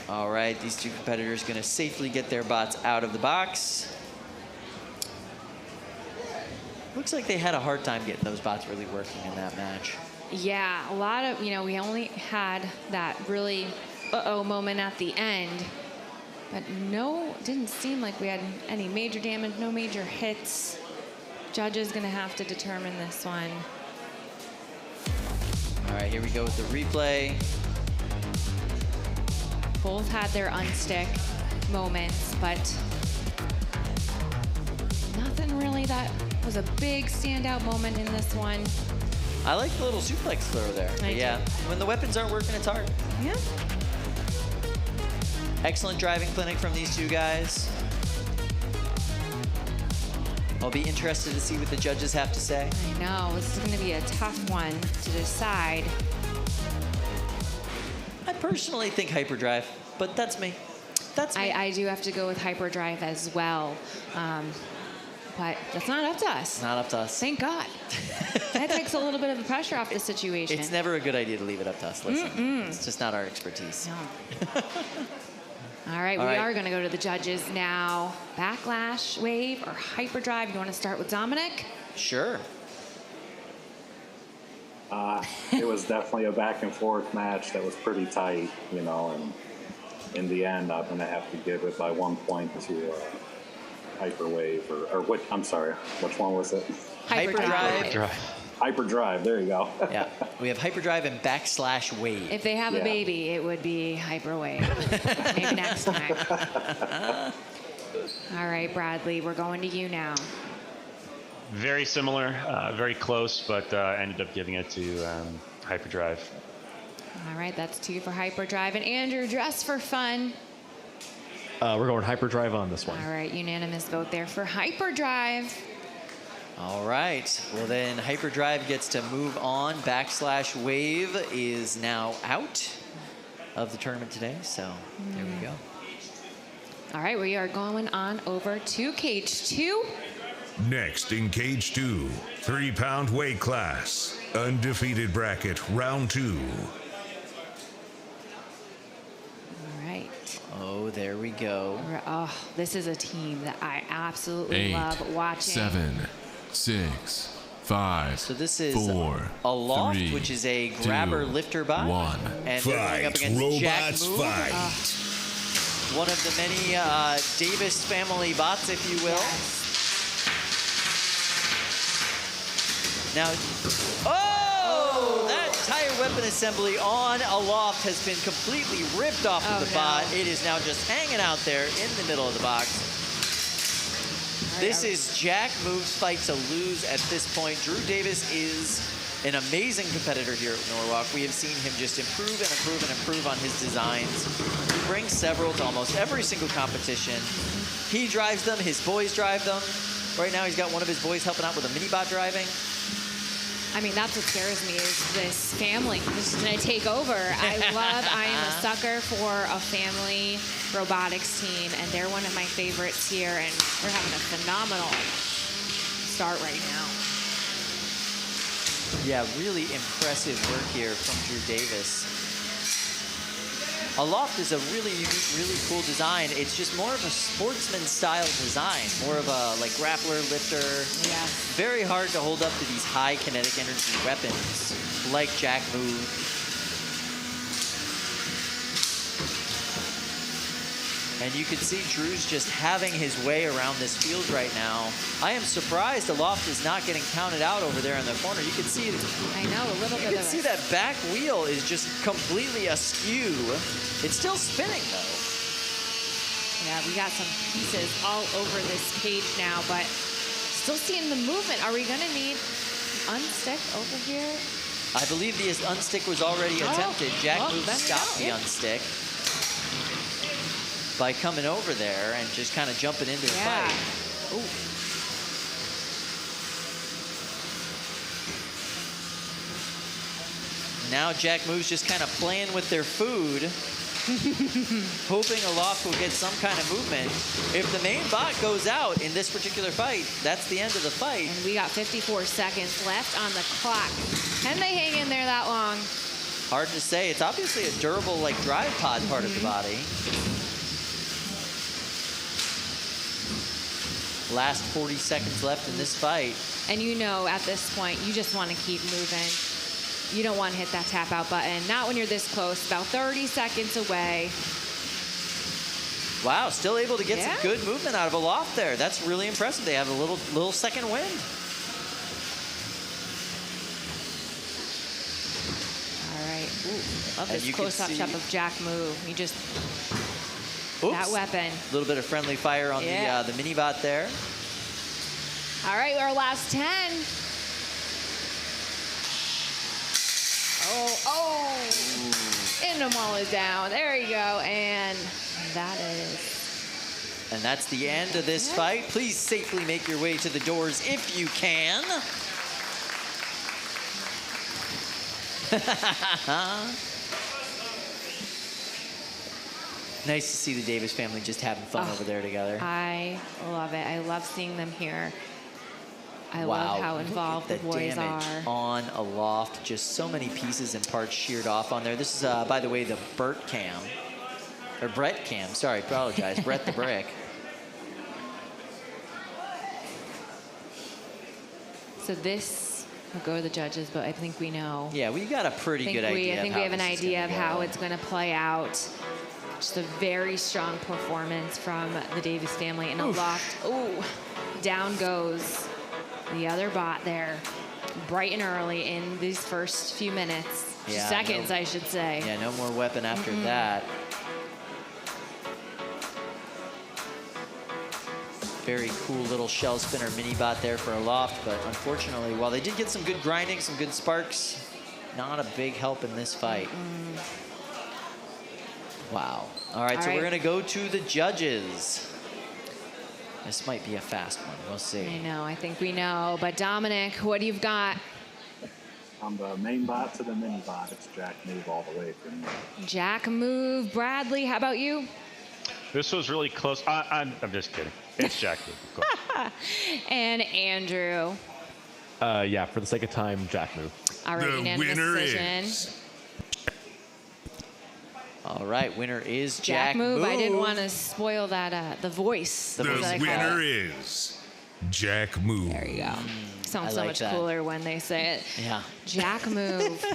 All right, these two competitors going to safely get their bots out of the box. Looks like they had a hard time getting those bots really working in that match. Yeah, a lot of, we only had that really uh-oh moment at the end. But didn't seem like we had any major damage, no major hits. Judges gonna have to determine this one. All right, here we go with the replay. Both had their unstick moments, but nothing really that was a big standout moment in this one. I like the little suplex throw there. Yeah, when the weapons aren't working, it's hard. Yeah. Excellent driving clinic from these two guys. I'll be interested to see what the judges have to say. I know, this is gonna be a tough one to decide. I personally think Hyperdrive, but that's me. That's me. I do have to go with Hyperdrive as well. But that's not up to us. Not up to us. Thank God. That takes a little bit of the pressure off the situation. It's never a good idea to leave it up to us. Listen, it's just not our expertise. No. All right, we are going to go to the judges now. Backlash, wave, or Hyperdrive? You want to start with Dominic? Sure. It was definitely a back and forth match that was pretty tight, and in the end, I'm going to have to give it by 1 point to Hyperwave or what? I'm sorry, which one was it? Hyperdrive. Hyperdrive. There you go. Yeah, we have Hyperdrive and /Wave. If they have a baby, it would be Hyperwave. Maybe next time. All right, Bradley, we're going to you now. Very similar, very close, but ended up giving it to Hyperdrive. All right, that's 2 for Hyperdrive. And Andrew, dress for fun. We're going Hyperdrive on this one. All right, unanimous vote there for Hyperdrive. All right. Well, then Hyperdrive gets to move on. /Wave is now out of the tournament today. So there we go. All right, we are going on over to Cage 2. Next in Cage 2, 3-pound weight class, undefeated bracket, round 2. All right. Oh, there we go. Oh, this is a team that I absolutely 8, love watching. 7, 6, 5. So this is 4, Aloft, 3, which is a grabber 2, lifter bot. 1. And they're going up against Jack Move. One of the many Davis family bots, if you will. Now, that entire weapon assembly on Aloft has been completely ripped off of the bot. It is now just hanging out there in the middle of the box. This is Jack Move's fight to lose at this point. Drew Davis is an amazing competitor here at Norwalk. We have seen him just improve and improve and improve on his designs. He brings several to almost every single competition. He drives them, his boys drive them. Right now he's got one of his boys helping out with a mini bot driving. I mean, that's what scares me is this family just going to take over. I am a sucker for a family robotics team, and they're one of my favorites here, and they're having a phenomenal start right now. Yeah, really impressive work here from Drew Davis. Aloft is a really unique, really cool design. It's just more of a sportsman-style design, more of a like grappler, lifter. Yeah. Very hard to hold up to these high kinetic energy weapons like Jack Move. And you can see Drew's just having his way around this field right now. I am surprised Aloft is not getting counted out over there in the corner. You can see it. I know, a little bit You can see that back wheel is just completely askew. It's still spinning, though. Yeah, we got some pieces all over this cage now, but still seeing the movement. Are we going to need unstick over here? I believe the unstick was already attempted. Jack Move stopped the unstick by coming over there and just kind of jumping into the fight. Ooh. Now Jack Move's just kind of playing with their food, hoping Aloft will get some kind of movement. If the main bot goes out in this particular fight, that's the end of the fight. And we got 54 seconds left on the clock. Can they hang in there that long? Hard to say. It's obviously a durable like drive pod part of the body. Last 40 seconds left in this fight. And you know at this point, you just want to keep moving. You don't want to hit that tap out button. Not when you're this close, about 30 seconds away. Wow, still able to get some good movement out of Aloft there. That's really impressive. They have a little second wind. All right. Ooh, love this close-up shot of Jack Move. You just... that weapon. A little bit of friendly fire on the mini bot there. All right, our last 10. Oh. And the wall is down. There you go. And that is... And that's the end of this fight. Please safely make your way to the doors if you can. Nice to see the Davis family just having fun over there together. I love it. I love seeing them here. I love how involved the boys are. On Aloft, just so many pieces and parts sheared off on there. This is, by the way, the Burt cam. Or Brett cam, sorry, apologize. Brett the Brick. So this will go to the judges, but I think we know. Yeah, we got a pretty good idea. I think we have an idea of how it's going to play out. Just a very strong performance from the Davis family. And Aloft, ooh, down goes the other bot there, bright and early in these first few minutes. Yeah, Seconds, I should say. Yeah, no more weapon after that. Very cool little shell spinner mini bot there for Aloft, but unfortunately, while they did get some good grinding, some good sparks, not a big help in this fight. Wow. All right, so we're gonna go to the judges. This might be a fast one, we'll see. I know, I think we know. But Dominic, what do you've got? On the main bot to the mini bot, it's Jack Move all the way for me. Jack Move. Bradley, how about you? This was really close. I'm just kidding. It's Jack Move, of course. And Andrew. Yeah, for the sake of time, Jack Move. All right, unanimous decision. All right, winner is Jack Move. I didn't want to spoil that, the voice. The winner is Jack Move. There you go. Sounds so much cooler when they say it. Yeah. Jack Move.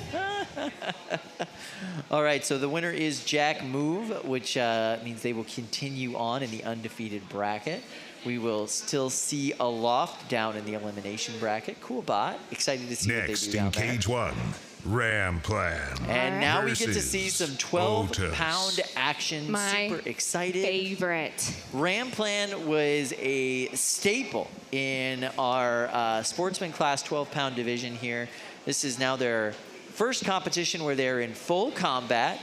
All right, so the winner is Jack Move, which means they will continue on in the undefeated bracket. We will still see Aloft down in the elimination bracket. Cool bot. Excited to see what they do down Next in Cage 1, Ramplan. And now we get to see some 12-pound action. My super excited. favorite. Ramplan was a staple in our sportsman class 12-pound division here. This is now their first competition where they're in full combat.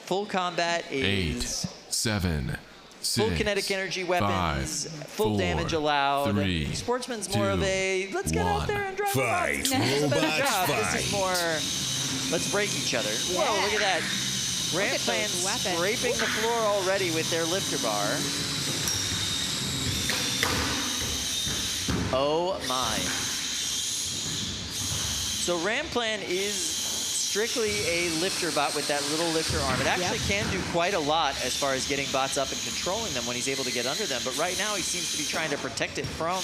Full combat is 8, 7, 6, full kinetic energy weapons, 5, full 4, damage allowed. 3, Sportsman's more of a let's get out there and drive Fight, a better robots, job. fight. This is more let's break each other. Whoa, look at that. Ramplan scraping the floor already with their lifter bar. Oh my. So Ramplan is strictly a lifter bot with that little lifter arm. It actually can do quite a lot as far as getting bots up and controlling them when he's able to get under them. But right now he seems to be trying to protect it from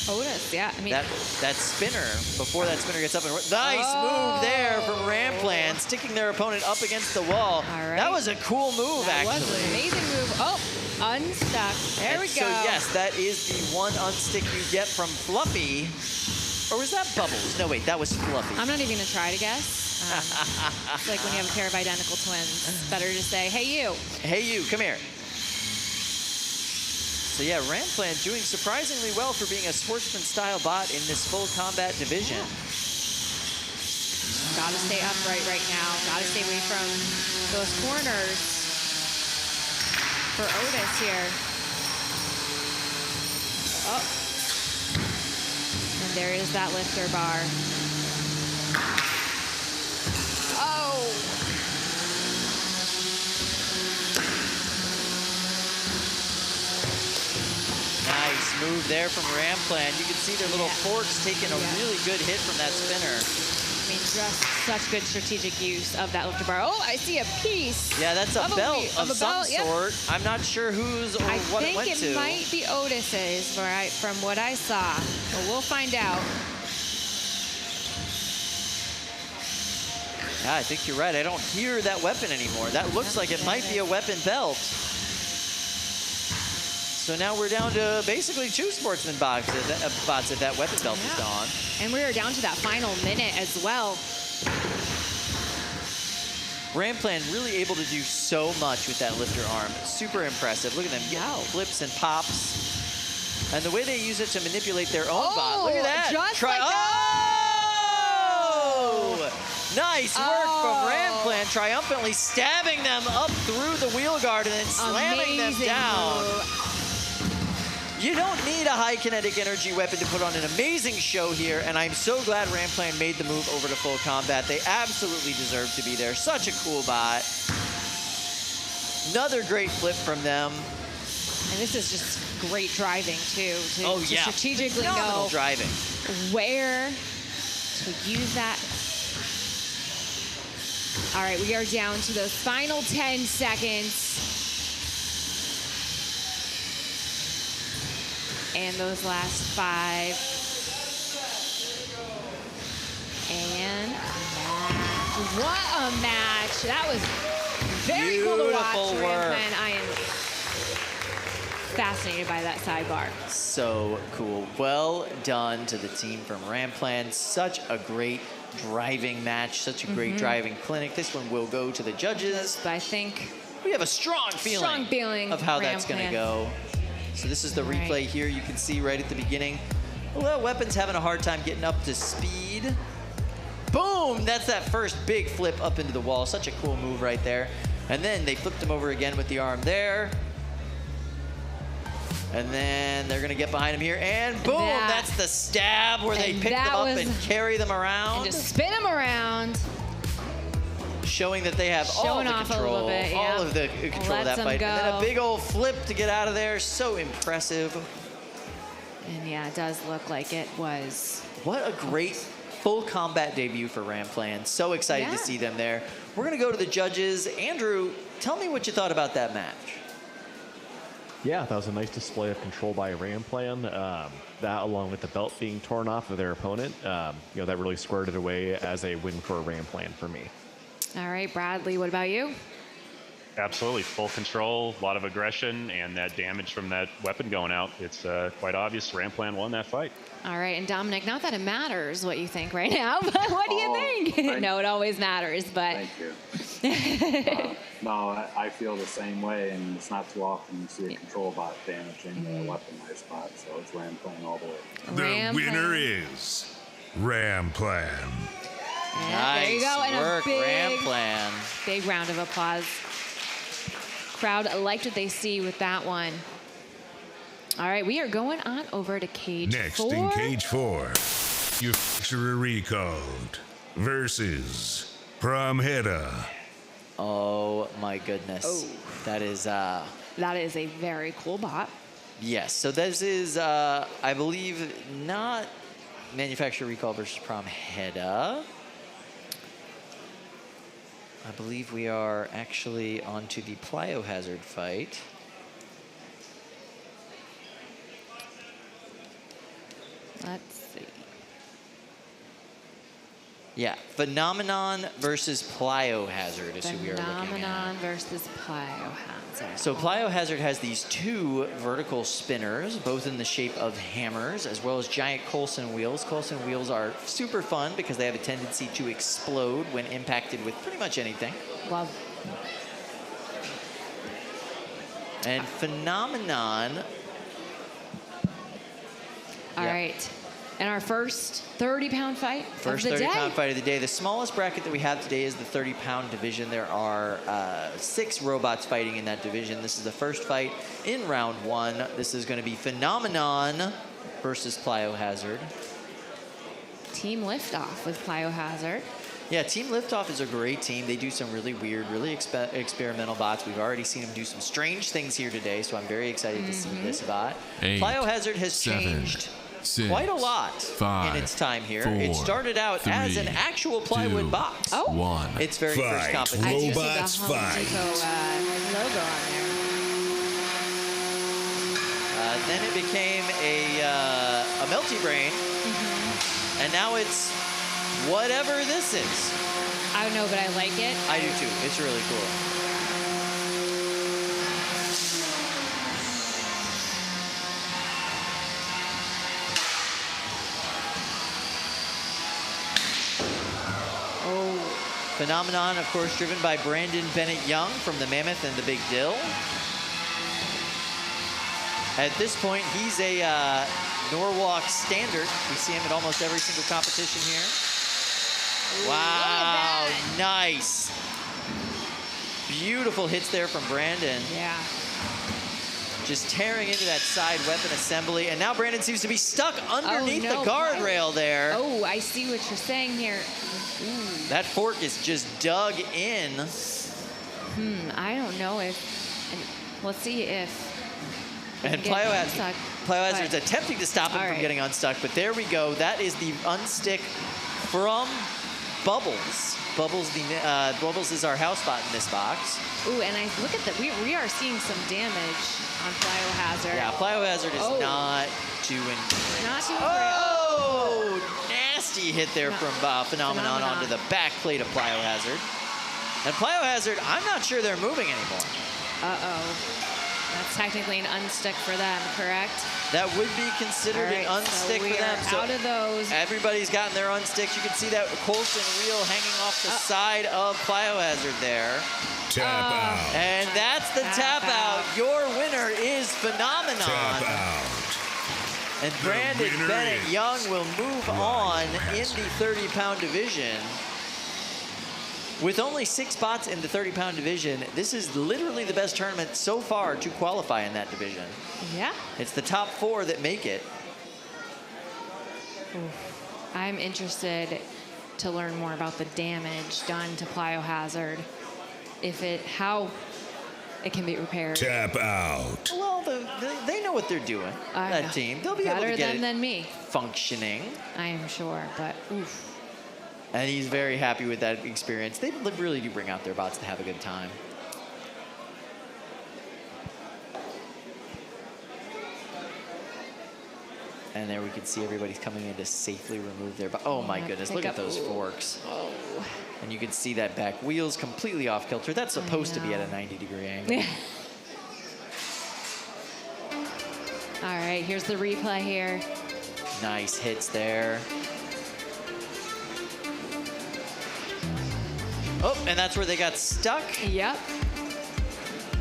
Otis. Yeah, I mean that spinner before that spinner gets up and nice move there from Ramplan, sticking their opponent up against the wall. All right. That was a cool move, That actually. was an amazing move. Oh, unstuck. There we go. So yes, that is the one unstick you get from Fluffy. Or was that Bubbles? No, wait, that was Fluffy. I'm not even gonna try to guess. It's like when you have a pair of identical twins. It's better to say, hey you. Hey you, come here. So yeah, Ramplan doing surprisingly well for being a sportsman-style bot in this full combat division. Gotta stay upright right now. Gotta stay away from those corners for Otis here. Oh. And there is that lifter bar. Oh! Nice move there from Ramplan. You can see their little forks taking a really good hit from that spinner. I mean, just such good strategic use of that lifter bar. Oh, I see a piece. Yeah, that's a belt of some yep. sort. I'm not sure whose or what it went to. I think it might be Otis's, from what I saw. But we'll find out. Yeah, I think you're right. I don't hear that weapon anymore. That looks like it might be a weapon belt. So now we're down to basically 2 sportsman bots if that weapon belt is gone. And we are down to that final minute as well. Ramplan really able to do so much with that lifter arm. Super impressive. Look at them getting flips and pops. And the way they use it to manipulate their own bot. Look at that. Just like that. Nice work from Ramplan, triumphantly stabbing them up through the wheel guard and then slamming them down. You don't need a high kinetic energy weapon to put on an amazing show here, and I'm so glad Ramplan made the move over to full combat. They absolutely deserve to be there. Such a cool bot. Another great flip from them. And this is just great driving, too. To strategically Phenomenal know driving. Where to use that. All right, we are down to those final 10 seconds. And those last 5. And a match. What a match. That was Very cool to watch, Beautiful work. Ramplan. I am fascinated by that sidebar. So cool. Well done to the team from Ramplan. Such a great driving match, such a great driving clinic. This one will go to the judges. But I think we have a strong feeling of how that's going to Ramplan. go. So this is the replay here. You can see right at the beginning. Well, Weapon's having a hard time getting up to speed. Boom! That's that first big flip up into the wall. Such a cool move right there. And then they flipped him over again with the arm there. And then they're going to get behind him here. And boom! That's the stab where they pick them up and carry them around. And just spin them around. Showing that they have all Showing the off a control, little bit, yeah. all of the control of Lets that them fight. And then go. a big old flip to get out of there. So impressive. And yeah, it does look like it was. What a great full combat debut for Ramplan. So excited to see them there. We're going to go to the judges. Andrew, tell me what you thought about that match. Yeah, that was a nice display of control by Ramplan. That, along with the belt being torn off of their opponent, that really squared it away as a win for Ramplan for me. All right, Bradley, what about you? Absolutely, full control, a lot of aggression, and that damage from that weapon going out. It's quite obvious Ramplan won that fight. All right, and Dominic, not that it matters what you think right now, but what do you think? No, it always matters, but. Thank you. No, I feel the same way, and it's not too often you see a control bot damaging a weaponized spot, so it's Ramplan all the way. The winner is Ramplan. There you go, and work, a big, Ramplan. big round of applause. Crowd liked what they see with that one. All right, we are going on over to cage Next 4. in cage 4, you factory recalled versus Promheda. Oh my goodness. Oh. That is That is a very cool bot. yes. So this is I believe not manufacturer recall versus Promheda. I believe we are actually onto the Plyohazard fight. Let's see. Yeah, Phenomenon versus Plyohazard is who we are looking at. Phenomenon versus Plyohazard. So Plyohazard has these two vertical spinners, both in the shape of hammers, as well as giant Coulson wheels. Coulson wheels are super fun because they have a tendency to explode when impacted with pretty much anything. Love. And Phenomenon. All right. And our first 30-pound fight First of the 30-pound day. fight of the day. The smallest bracket that we have today is the 30-pound division. There are 6 robots fighting in that division. This is the first fight in round 1. This is going to be Phenomenon versus Plyohazard. Team Liftoff with Plyohazard. Yeah, Team Liftoff is a great team. They do some really weird, really experimental bots. We've already seen them do some strange things here today, so I'm very excited to see this bot. 8, Plyohazard has 7, changed 6, quite a lot 5, in its time here. 4, It started out as an 3, actual plywood 2, box. 1. Its very first Fight. competition. I do see the Robots Home fight. Depot logo on there. Then it became a melty brain, and now it's whatever this is. I don't know, but I like it. I do too. It's really cool. Oh. Phenomenon, of course, driven by Brandon Bennett Young from the Mammoth and the Big Dill. At this point, he's a Norwalk standard. We see him at almost every single competition here. Wow, nice. Beautiful hits there from Brandon. Yeah. Just tearing into that side weapon assembly. And now Brandon seems to be stuck underneath the guardrail there. Oh, I see what you're saying here. Ooh. That fork is just dug in. I don't know if. Let's see if. And Plyohazard's attempting to stop him from getting unstuck, but there we go. That is the unstick from Bubbles. Bubbles is our house bot in this box. Ooh, and I look at that. We are seeing some damage on Plyohazard. Yeah, Plyohazard is not doing. Not doing Oh, nasty hit there from Phenomenon onto the back plate of Plyohazard. And Plyohazard, I'm not sure they're moving anymore. Uh-oh. That's technically an unstick for them, correct? That would be considered All right, an unstick so we for them. are out of those. Everybody's gotten their unsticks. You can see that Colson wheel hanging off the side of Plyohazard there. Tap out. And that's the tap out. Your winner is Phenomenon. Tap out. And Brandon winner Bennett is Young will move on in the 30-pound division. With only 6 spots in the 30-pound division, this is literally the best tournament so far to qualify in that division. Yeah. It's the top 4 that make it. Oof. I'm interested to learn more about the damage done to Plyohazard. How it can be repaired. Tap out. Well, they know what they're doing, that team. They'll be able to get it than me. Functioning. I am sure, but oof. And he's very happy with that experience. They really do bring out their bots to have a good time. And there we can see everybody's coming in to safely remove their bot. Oh my goodness, look at those forks. Oh. And you can see that back wheel's completely off kilter. That's supposed to be at a 90-degree angle. All right, here's the replay here. Nice hits there. Oh, and that's where they got stuck. Yep.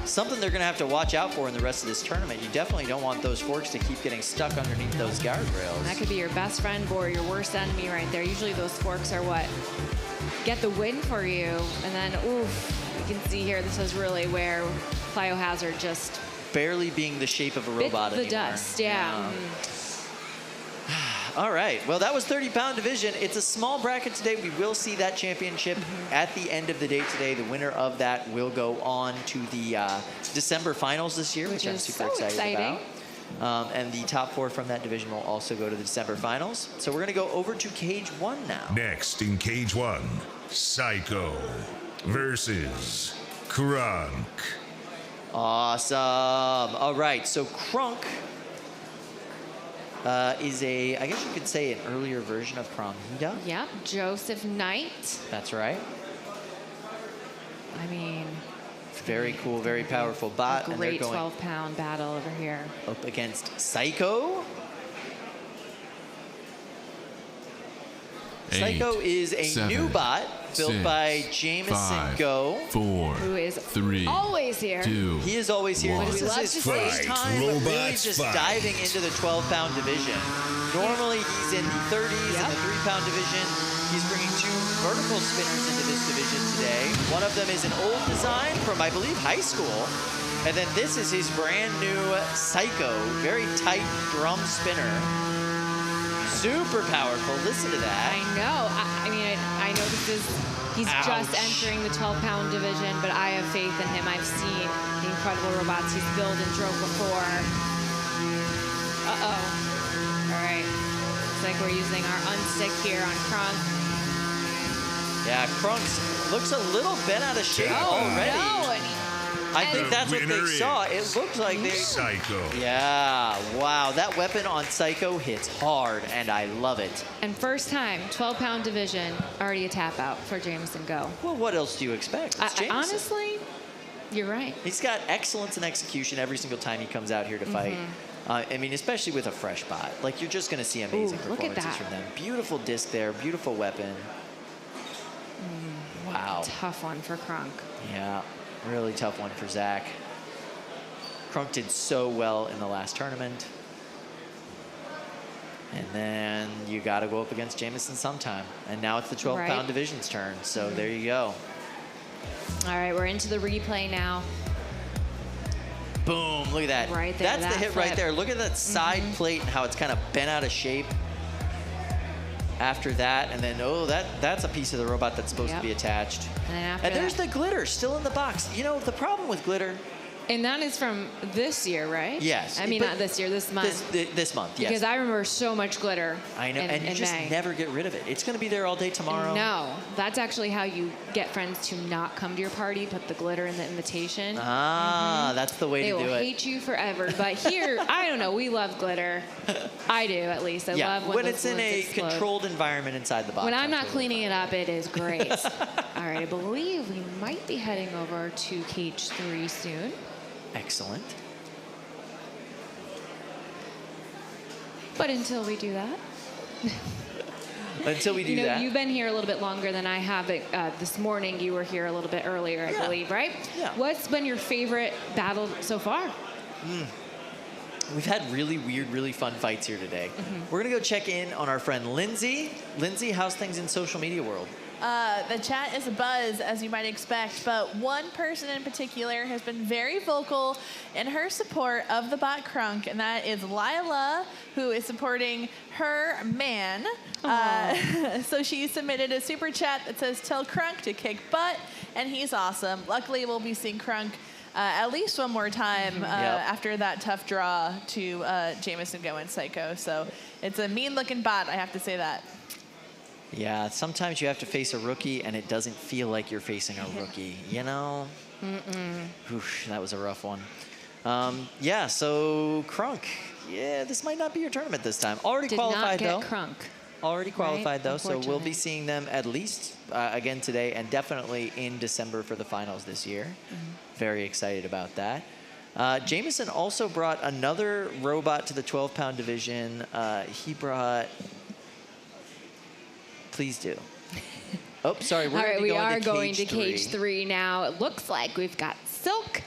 Something they're going to have to watch out for in the rest of this tournament. You definitely don't want those forks to keep getting stuck underneath those guardrails. That could be your best friend or your worst enemy right there. Usually those forks are what get the win for you. And then, oof, you can see here, this is really where Plyohazard just barely being the shape of a robot bit the anymore. dust, yeah. All right, well, that was 30-pound division. It's a small bracket today. We will see that championship at the end of the day today. The winner of that will go on to the December finals this year, which I'm super excited about. And the top 4 from that division will also go to the December finals. So we're going to go over to Cage 1 now. Next in Cage 1, Psycho versus Crunk. Awesome. All right, so Crunk is I guess you could say, an earlier version of Cromhida. Yep, Joseph Knight. That's right. I mean, very cool, very powerful bot. A great 12-pound battle over here. Up against Psycho. Psycho is a new bot built by Jameson Go. 4, who is 3, always here. 2, he is always here. This is his first time really just diving into the 12-pound division. Normally he's in the 30s and the 3-pound division. He's bringing 2 vertical spinners into this division today. One of them is an old design from, I believe, high school. And then this is his brand new Psycho, very tight drum spinner. Super powerful. Listen to that. I know. I mean, I know he's just entering the 12-pound division, but I have faith in him. I've seen the incredible robots he's built and drove before. Uh-oh. All right. Looks like we're using our unstick here on Crunk. Yeah, Crunk looks a little bent out of shape already. No. I think that's what they saw. It looked like they... Psycho. Yeah, wow. That weapon on Psycho hits hard, and I love it. And first time, 12-pound division, already a tap out for Jameson Go. Well, what else do you expect? It's Jameson. Honestly, you're right. He's got excellence in execution every single time he comes out here to fight. I mean, especially with a fresh bot. Like, you're just going to see amazing performances from them. Beautiful disc there, beautiful weapon. Wow. Tough one for Crunk. Yeah. Really tough one for Zach. Crunk did so well in the last tournament. And then you got to go up against Jameson sometime. And now it's the 12-pound division's turn. So there you go. All right, we're into the replay now. Boom, look at that. Right there, That's the hit right there. Look at that side plate and how it's kind of bent out of shape after that. And then, oh, that's a piece of the robot that's supposed to be attached. And there's the glitter still in the box. You know, the problem with glitter... And that is from this year, right? Yes. I mean, not this year, this month. This month, yes. Because I remember so much glitter. I know, and you just never get rid of it. It's going to be there all day tomorrow. No, that's actually how you get friends to not come to your party, put the glitter in the invitation. Ah, that's the way to do it. They will hate you forever. But here, I don't know, we love glitter. I do, at least. I love when it's in a controlled environment inside the box. When I'm not cleaning it up, it is great. All right, I believe we might be heading over to cage 3 soon. Excellent. But until we do that. Until we do that. You've been here a little bit longer than I have. This morning, you were here a little bit earlier, I believe, right? Yeah. What's been your favorite battle so far? We've had really weird, really fun fights here today. We're going to go check in on our friend Lindsay. Lindsay, how's things in social media world? The chat is abuzz, as you might expect, but one person in particular has been very vocal in her support of the bot Crunk, and that is Lila, who is supporting her man. So she submitted a super chat that says, tell Crunk to kick butt, and he's awesome. Luckily, we'll be seeing Crunk at least one more time after that tough draw to Jameson going psycho. So it's a mean-looking bot, I have to say that. Yeah, sometimes you have to face a rookie and it doesn't feel like you're facing a rookie, you know? Oof, that was a rough one. Yeah, so Crunk, this might not be your tournament this time. Already qualified, though. Crunk. Already qualified, though, so we'll be Unfortunately. seeing them at least again today and definitely in December for the finals this year. Very excited about that. Jameson also brought another robot to the 12-pound division. He brought... Please do. Oh, sorry. All right, we are going to cage cage 3 now. It looks like we've got Silk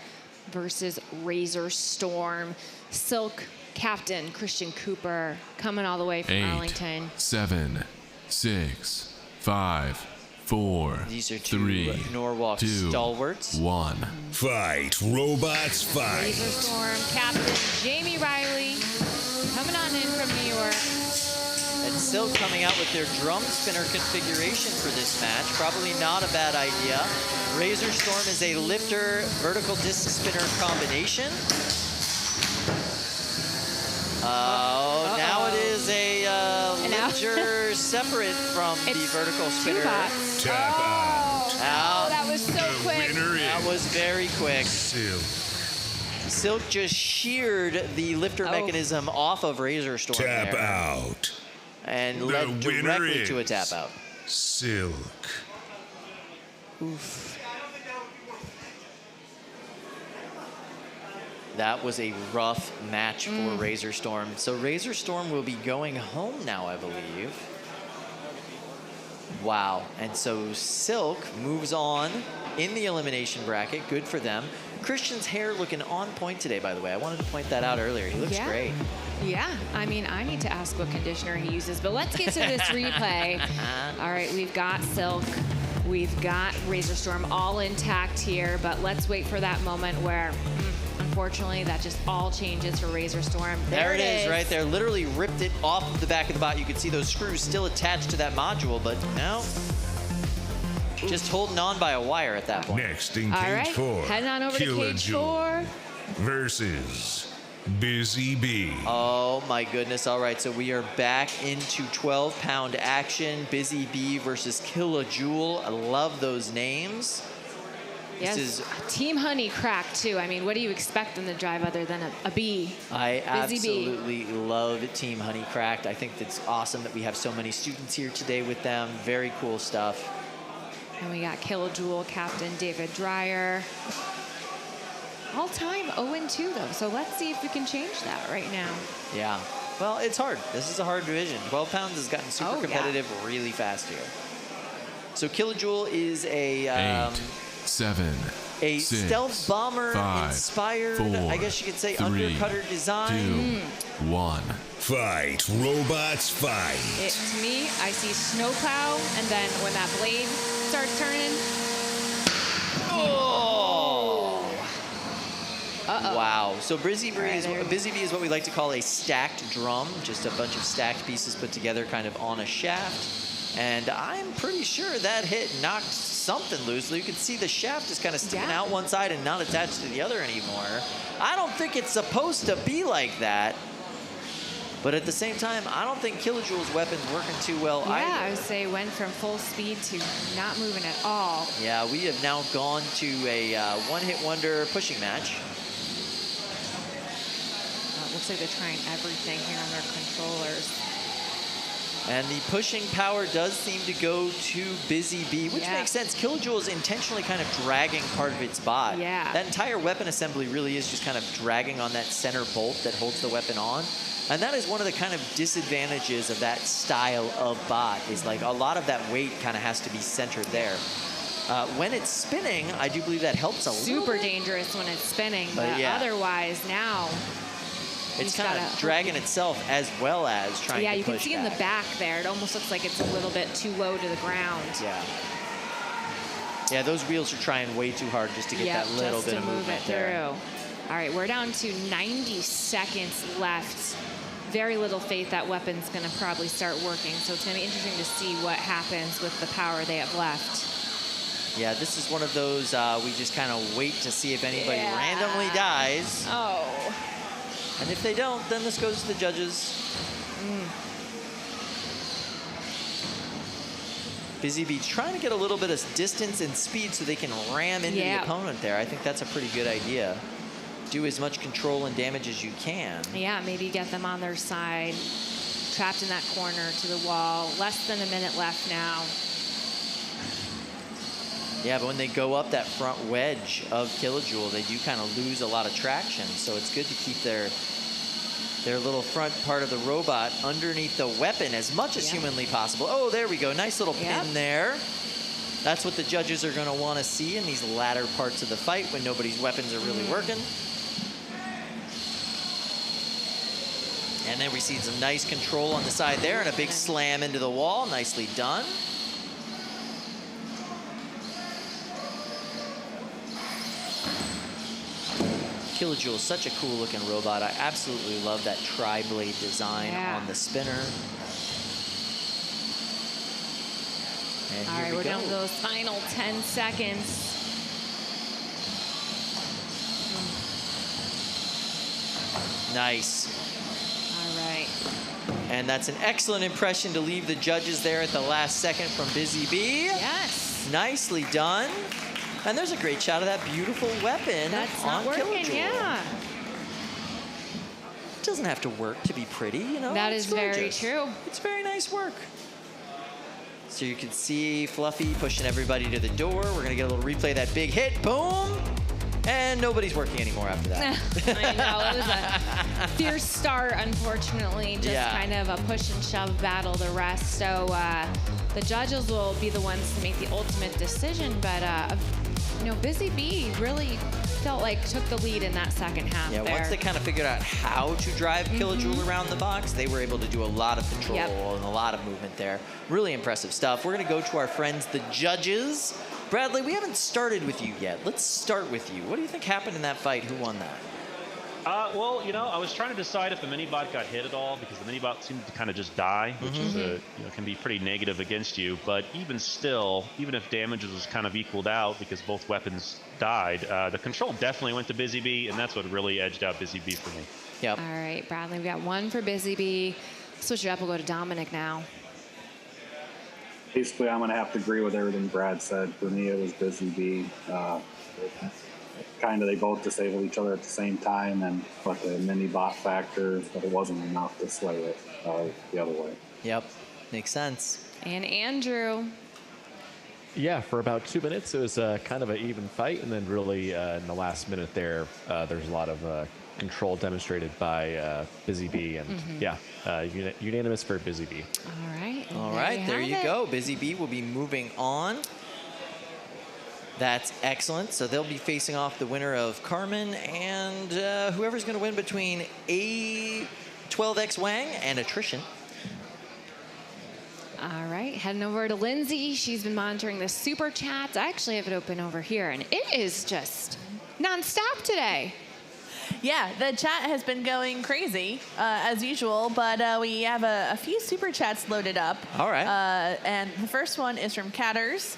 versus Razor Storm. Silk captain Christian Cooper coming all the way from 8, Arlington. 7, 6, 5, 4, These are two 3, Norwalk 2, stalwarts. 1. Fight, robots, fight. Razor Storm captain Jamie Riley coming on in from New York. And Silk coming out with their drum spinner configuration for this match. Probably not a bad idea. Razor Storm is a lifter vertical disc spinner combination. Now it is a lifter separate from the vertical spinner. Tap out. Out. That was so quick. That was very quick. Silk. Silk just sheared the lifter mechanism off of Razor Storm Tap there. out. And The led winner directly to a is tap out. Silk. Oof. That was a rough match for Razor Storm. So Razor Storm will be going home now, I believe. Wow. And so Silk moves on in the elimination bracket. Good for them. Christian's hair looking on point today, by the way. I wanted to point that out earlier. He looks great. Yeah, I mean, I need to ask what conditioner he uses, but let's get to this replay. All right, we've got Silk, we've got Razor Storm all intact here, but let's wait for that moment where, unfortunately, that just all changes for Razor Storm. There it is, right there. Literally ripped it off of the back of the bot. You could see those screws still attached to that module, but now just holding on by a wire at that point. Next in All cage right, 4. heading on over to cage Kill-a-Joule 4. versus Busy Bee. Oh my goodness. All right, so we are back into 12-pound action. Busy Bee versus Kill-a-Joule. I love those names. Yes, This is Team Honey crack too. I mean, what do you expect them to drive other than a bee? I Busy bee. absolutely love Team Honey Cracked. I think it's awesome that we have so many students here today with them. Very cool stuff. And we got Kill-a-Joule captain David Dreyer. All-time 0-2 though, so let's see if we can change that right now. Yeah. Well, it's hard. This is a hard division. 12 pounds has gotten super competitive really fast here. So Kill-a-Joule is a 8, 7, a 6, stealth bomber 5, inspired, 4, I guess you could say, 3, undercutter design. 2, 1. Fight, robots, fight. To me, I see snowplow, and then when that blade starts turning. Oh! Uh-oh. Wow. So Busy Bee Right, is what we like to call a stacked drum, just a bunch of stacked pieces put together kind of on a shaft. And I'm pretty sure that hit knocked something loose. You can see the shaft is kind of sticking out one side and not attached to the other anymore. I don't think it's supposed to be like that. But at the same time, I don't think Kill-a-Joule's weapon's working too well either. Yeah, I would say went from full speed to not moving at all. Yeah, we have now gone to a one-hit wonder pushing match. It looks like they're trying everything here on their controllers. And the pushing power does seem to go to Busy Bee, which makes sense. Kill-a-Joule is intentionally kind of dragging part of its bot. Yeah. That entire weapon assembly really is just kind of dragging on that center bolt that holds the weapon on. And that is one of the kind of disadvantages of that style of bot, is like a lot of that weight kind of has to be centered there. When it's spinning, I do believe that helps a little Super bit. dangerous when it's spinning, but yeah. otherwise now... It's kind of dragging itself as well as trying to push. Yeah, you can see in the back there, it almost looks like it's a little bit too low to the ground. Yeah. Yeah, those wheels are trying way too hard just to get that little bit of movement there. All right, we're down to 90 seconds left. Very little faith that weapon's going to probably start working, so it's going to be interesting to see what happens with the power they have left. Yeah, this is one of those we just kind of wait to see if anybody randomly dies. Oh. And if they don't, then this goes to the judges. Busy Bee's trying to get a little bit of distance and speed so they can ram into the opponent there. I think that's a pretty good idea. Do as much control and damage as you can. Yeah, maybe get them on their side, trapped in that corner to the wall. Less than a minute left now. Yeah, but when they go up that front wedge of Kill-a-Joule, they do kind of lose a lot of traction. So it's good to keep their little front part of the robot underneath the weapon as much as humanly possible. Oh, there we go. Nice little pin there. That's what the judges are going to want to see in these latter parts of the fight when nobody's weapons are really working. And then we see some nice control on the side there and a big slam into the wall. Nicely done. Kill-a-Joule is such a cool looking robot. I absolutely love that tri-blade design on the spinner. And All right, we're down to those final 10 seconds. Nice. All right. And that's an excellent impression to leave the judges there at the last second from Busy Bee. Yes. Nicely done. And there's a great shot of that beautiful weapon That's on not working, Kill-a-Joule. yeah. It doesn't have to work to be pretty, you know. That it's is very gorgeous. true. It's very nice work. So you can see Fluffy pushing everybody to the door. We're gonna get a little replay of that big hit. Boom! And nobody's working anymore after that. I know, it was a fierce start, unfortunately. Just kind of a push and shove battle the rest. So the judges will be the ones to make the ultimate decision. But, you know, Busy Bee really felt like took the lead in that second half there. Once they kind of figured out how to drive Kill-a-Joule around the box, they were able to do a lot of control and a lot of movement there. Really impressive stuff. We're going to go to our friends, the judges. Bradley, we haven't started with you yet. Let's start with you. What do you think happened in that fight? Who won that? Well, you know, I was trying to decide if the mini-bot got hit at all because the mini-bot seemed to kind of just die, which is can be pretty negative against you. But even still, even if damage was kind of equaled out because both weapons died, the control definitely went to Busy Bee, and that's what really edged out Busy Bee for me. Yep. All right, Bradley, we got one for Busy Bee. Switch it up. We'll go to Dominic now. Basically, I'm going to have to agree with everything Brad said. For me, it was Busy Bee. Kind of, they both disabled each other at the same time, but the mini bot factor, but it wasn't enough to sway it the other way. Yep, makes sense. And Andrew. Yeah, for about 2 minutes, it was kind of an even fight, and then really in the last minute there, there's a lot of control demonstrated by Busy Bee, and unanimous for Busy Bee. All right. All right, there you go. Busy Bee will be moving on. That's excellent. So they'll be facing off the winner of Carmen and whoever's going to win between A12X Wang and Attrition. All right, heading over to Lindsay. She's been monitoring the super chats. I actually have it open over here, and it is just nonstop today. Yeah, the chat has been going crazy, as usual, but we have a few super chats loaded up. All right. And the first one is from Catters.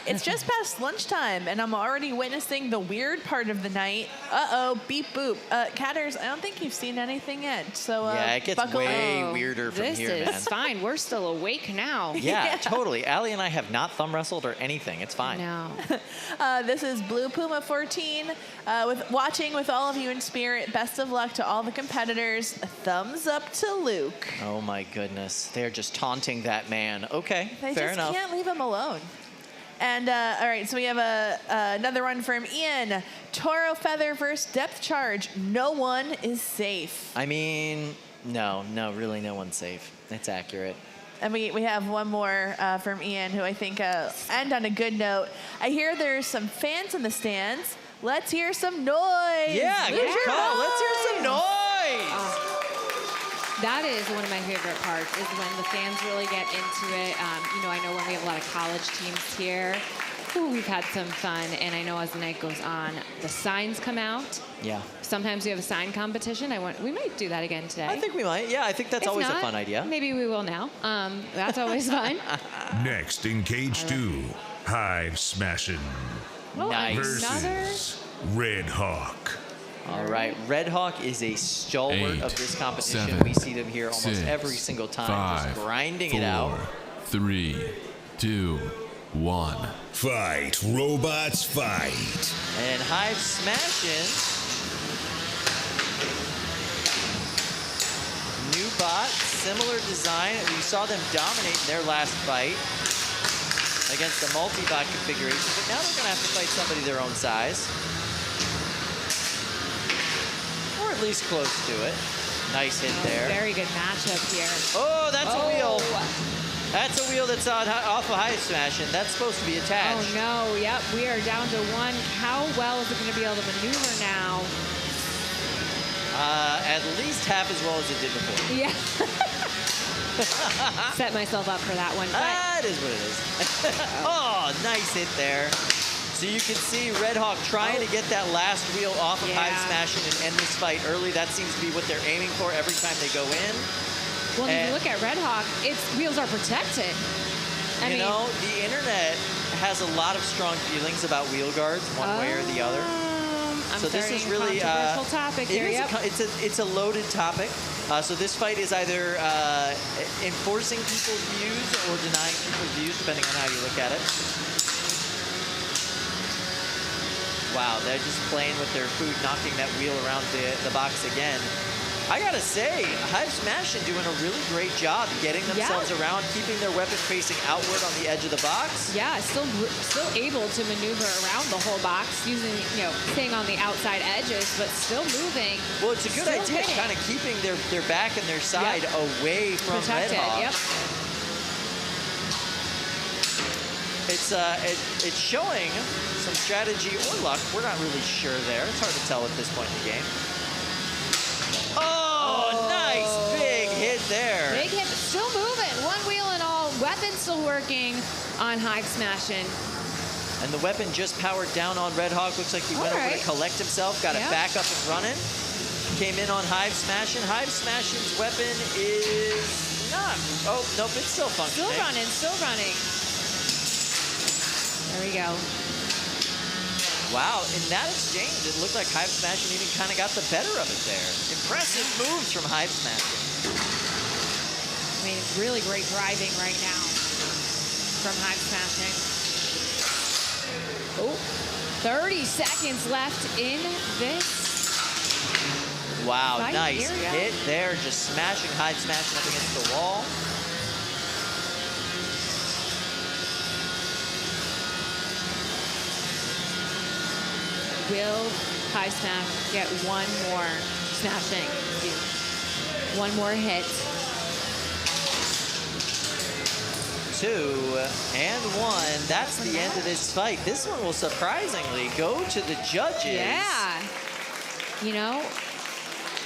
It's just past lunchtime, and I'm already witnessing the weird part of the night. Uh-oh, beep boop. Catters, I don't think you've seen anything yet, so yeah, it gets way weirder from here, man. This is fine. We're still awake now. Yeah, totally. Allie and I have not thumb wrestled or anything. It's fine. No. This is Blue Puma 14, watching with all of you in spirit. Best of luck to all the competitors. A thumbs up to Luke. Oh my goodness. They're just taunting that man. Okay, They fair just enough. can't leave him alone. And all right, so we have another one from Ian. Toro Feather versus Depth Charge. No one is safe. I mean, no, really no one's safe. It's accurate. And we have one more from Ian, who I think end on a good note. I hear there's some fans in the stands. Let's hear some noise. Yeah, good call. Let's hear some noise. That is one of my favorite parts, is when the fans really get into it. You know, I know when we have a lot of college teams here, we've had some fun. And I know as the night goes on, the signs come out. Yeah. Sometimes we have a sign competition. We might do that again today. I think we might. Yeah, I think that's If always not, a fun idea. Maybe we will now. That's always fun. Next in Cage 2, Hive Smashin'. Nice. Versus Red Hawk. All right, Red Hawk is a stalwart 8, of this competition. 7, We see them here almost 6, every single time, 5, just grinding 4, it out. 3, 2, 1. Fight, robots, fight. And Hive Smashin'. New bot, similar design. We saw them dominate in their last fight against the multi-bot configuration, but now they're gonna have to fight somebody their own size. Or at least close to it. Nice hit there. Very good matchup here. Oh, that's a wheel. That's a wheel that's off of Hive Smashin'. That's supposed to be attached. Oh no, yep, we are down to one. How well is it gonna be able to maneuver now? At least half as well as it did before. Yeah. Set myself up for that one. That is what it is. Oh, nice hit there. So you can see Red Hawk trying to get that last wheel off of Hive Smashin' and end this fight early. That seems to be what they're aiming for every time they go in. Well, if you look at Red Hawk, its wheels are protected. I mean, you know, the internet has a lot of strong feelings about wheel guards, one way or the other. I'm So this is starting a really controversial topic here. it is Yep. it's a loaded topic. So this fight is either enforcing people's views or denying people's views, depending on how you look at it. Wow, they're just playing with their food, knocking that wheel around the box again. I gotta say, Hive Smashin' doing a really great job getting themselves around, keeping their weapon facing outward on the edge of the box. Yeah, still able to maneuver around the whole box using, you know, staying on the outside edges, but still moving. Well, it's a good idea, kind of keeping their back and their side away from Protected, Red Hawk. yep. It's showing some strategy or luck. We're not really sure there. It's hard to tell at this point in the game. Oh, nice big hit there. Big hit, still moving. One wheel and all. Weapon still working on Hive Smashin'. And the weapon just powered down on Red Hawk. Looks like he went over to collect himself, got it back up and running. Came in on Hive Smashin'. Hive Smashin's weapon is not. Oh, nope, it's still functioning. Still running, still running. There we go. Wow, in that exchange, it looked like Hive Smashin' even kind of got the better of it there. Impressive moves from Hive Smashin'. I mean, really great driving right now from Hive Smashin'. Oh, 30 seconds left in this. Wow, fight. nice Here we go. hit there, just smashing Hive Smashin' up against the wall. Will Hive Smash get one more smashing? One more hit. 2 and 1. That's the end of this fight. This one will surprisingly go to the judges. Yeah. You know,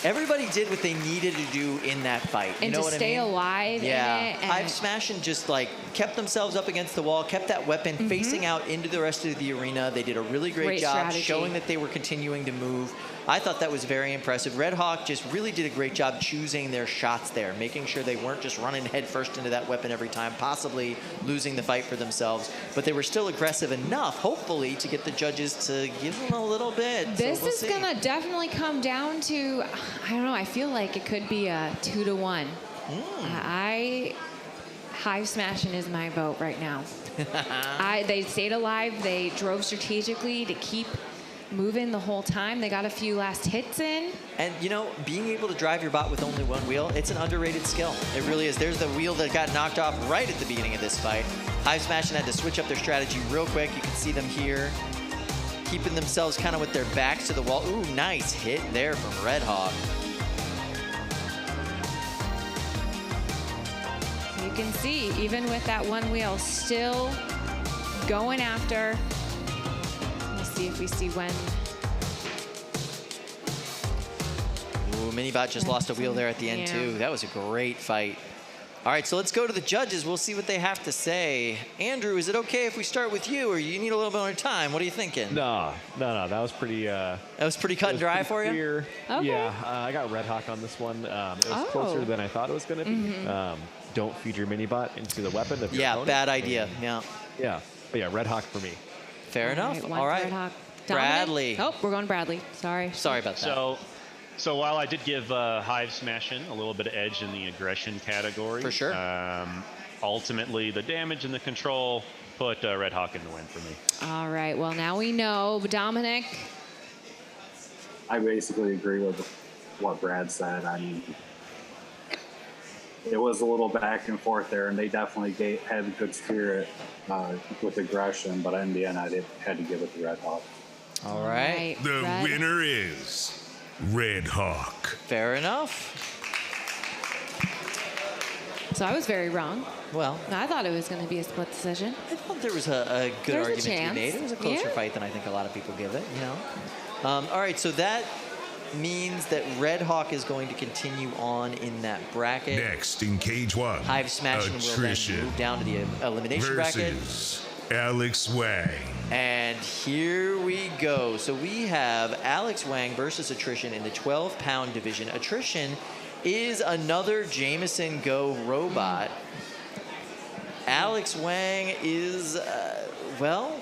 everybody did what they needed to do in that fight. You and know to what stay I mean? alive Yeah. in it. And Hive Smashin' just like kept themselves up against the wall, kept that weapon facing out into the rest of the arena. They did a really great job strategy. showing that they were continuing to move. I thought that was very impressive. Red Hawk just really did a great job choosing their shots there, making sure they weren't just running headfirst into that weapon every time, possibly losing the fight for themselves. But they were still aggressive enough, hopefully, to get the judges to give them a little bit. this so we'll is see. gonna definitely come down to, I don't know, I feel like it could be a 2-1. Hive Smashin' is my vote right now. They stayed alive. They drove strategically to keep moving the whole time. They got a few last hits in. And, you know, being able to drive your bot with only one wheel, it's an underrated skill. It really is. There's the wheel that got knocked off right at the beginning of this fight. Hive Smashin had to switch up their strategy real quick. You can see them here, keeping themselves kind of with their backs to the wall. Ooh, nice hit there from Red Hawk. You can see, even with that one wheel, still going after. Let's see if we see when. Ooh, Minibot just lost a wheel there at the end, too. That was a great fight. All right, so let's go to the judges. We'll see what they have to say. Andrew, is it okay if we start with you, or you need a little bit more time? What are you thinking? No. That was pretty. That was pretty cut and dry for you? Clear. Okay. Yeah, I got Red Hawk on this one. It was closer than I thought it was going to be. Don't feed your mini-bot into the weapon of your opponent. Bad idea. Yeah. Yeah, but yeah, Red Hawk for me. Fair enough. One All right. Red Hawk. Bradley. Oh, we're going Bradley. Sorry. Sorry about that. So while I did give Hive Smashin a little bit of edge in the aggression category, for sure. Ultimately, the damage and the control put Red Hawk in the win for me. All right. Well, now we know. Dominic. I basically agree with what Brad said. I mean, it was a little back and forth there, and they definitely had a good spirit with aggression, but in the end, I had to give it to Red Hawk. All right. The winner is Red Hawk. Fair enough. So I was very wrong. Well, I thought it was going to be a split decision. I thought there was a good There's a argument to be chance. made. It was a closer fight than I think a lot of people give it, you know. All right, so that means that Red Hawk is going to continue on in that bracket. Next in cage 1, Hive Smashin will then move down to the elimination bracket. versus Alex Wang. And here we go. So we have Alex Wang versus Attrition in the 12-pound division. Attrition is another Jameson Go robot. Alex Wang is, well,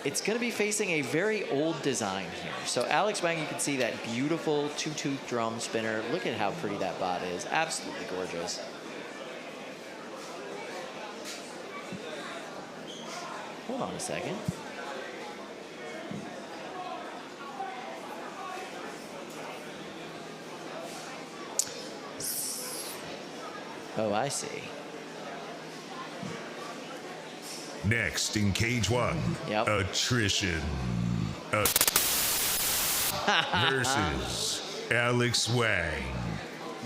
it's going to be facing a very old design here. So Alex Wang, you can see that beautiful two-tooth drum spinner. Look at how pretty that bot is. Absolutely gorgeous. Hold on a second. Oh, I see. Next in cage 1, Attrition versus Alex Wang.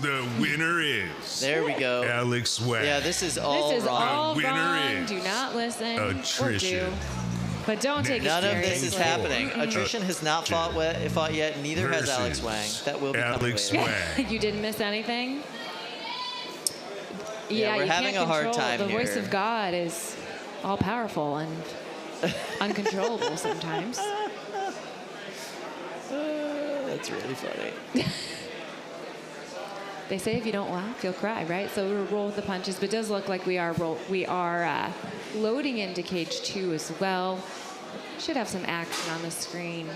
The winner is. There we go. Alex Wang. Yeah, this is all This is wrong. all The winner wrong. is Do not listen. Attrition. Or do. But don't take it None of seriously. this is happening. Attrition has not fought yet. Neither has Alex Wang. That will be Alex coming Wang. You didn't miss anything? Yeah, we're you having can't a hard control. time The voice here. of God is all powerful and uncontrollable sometimes. That's really funny. They say if you don't laugh, you'll cry, right? So we'll roll with the punches, but it does look like we are loading into cage 2 as well. Should have some action on the screen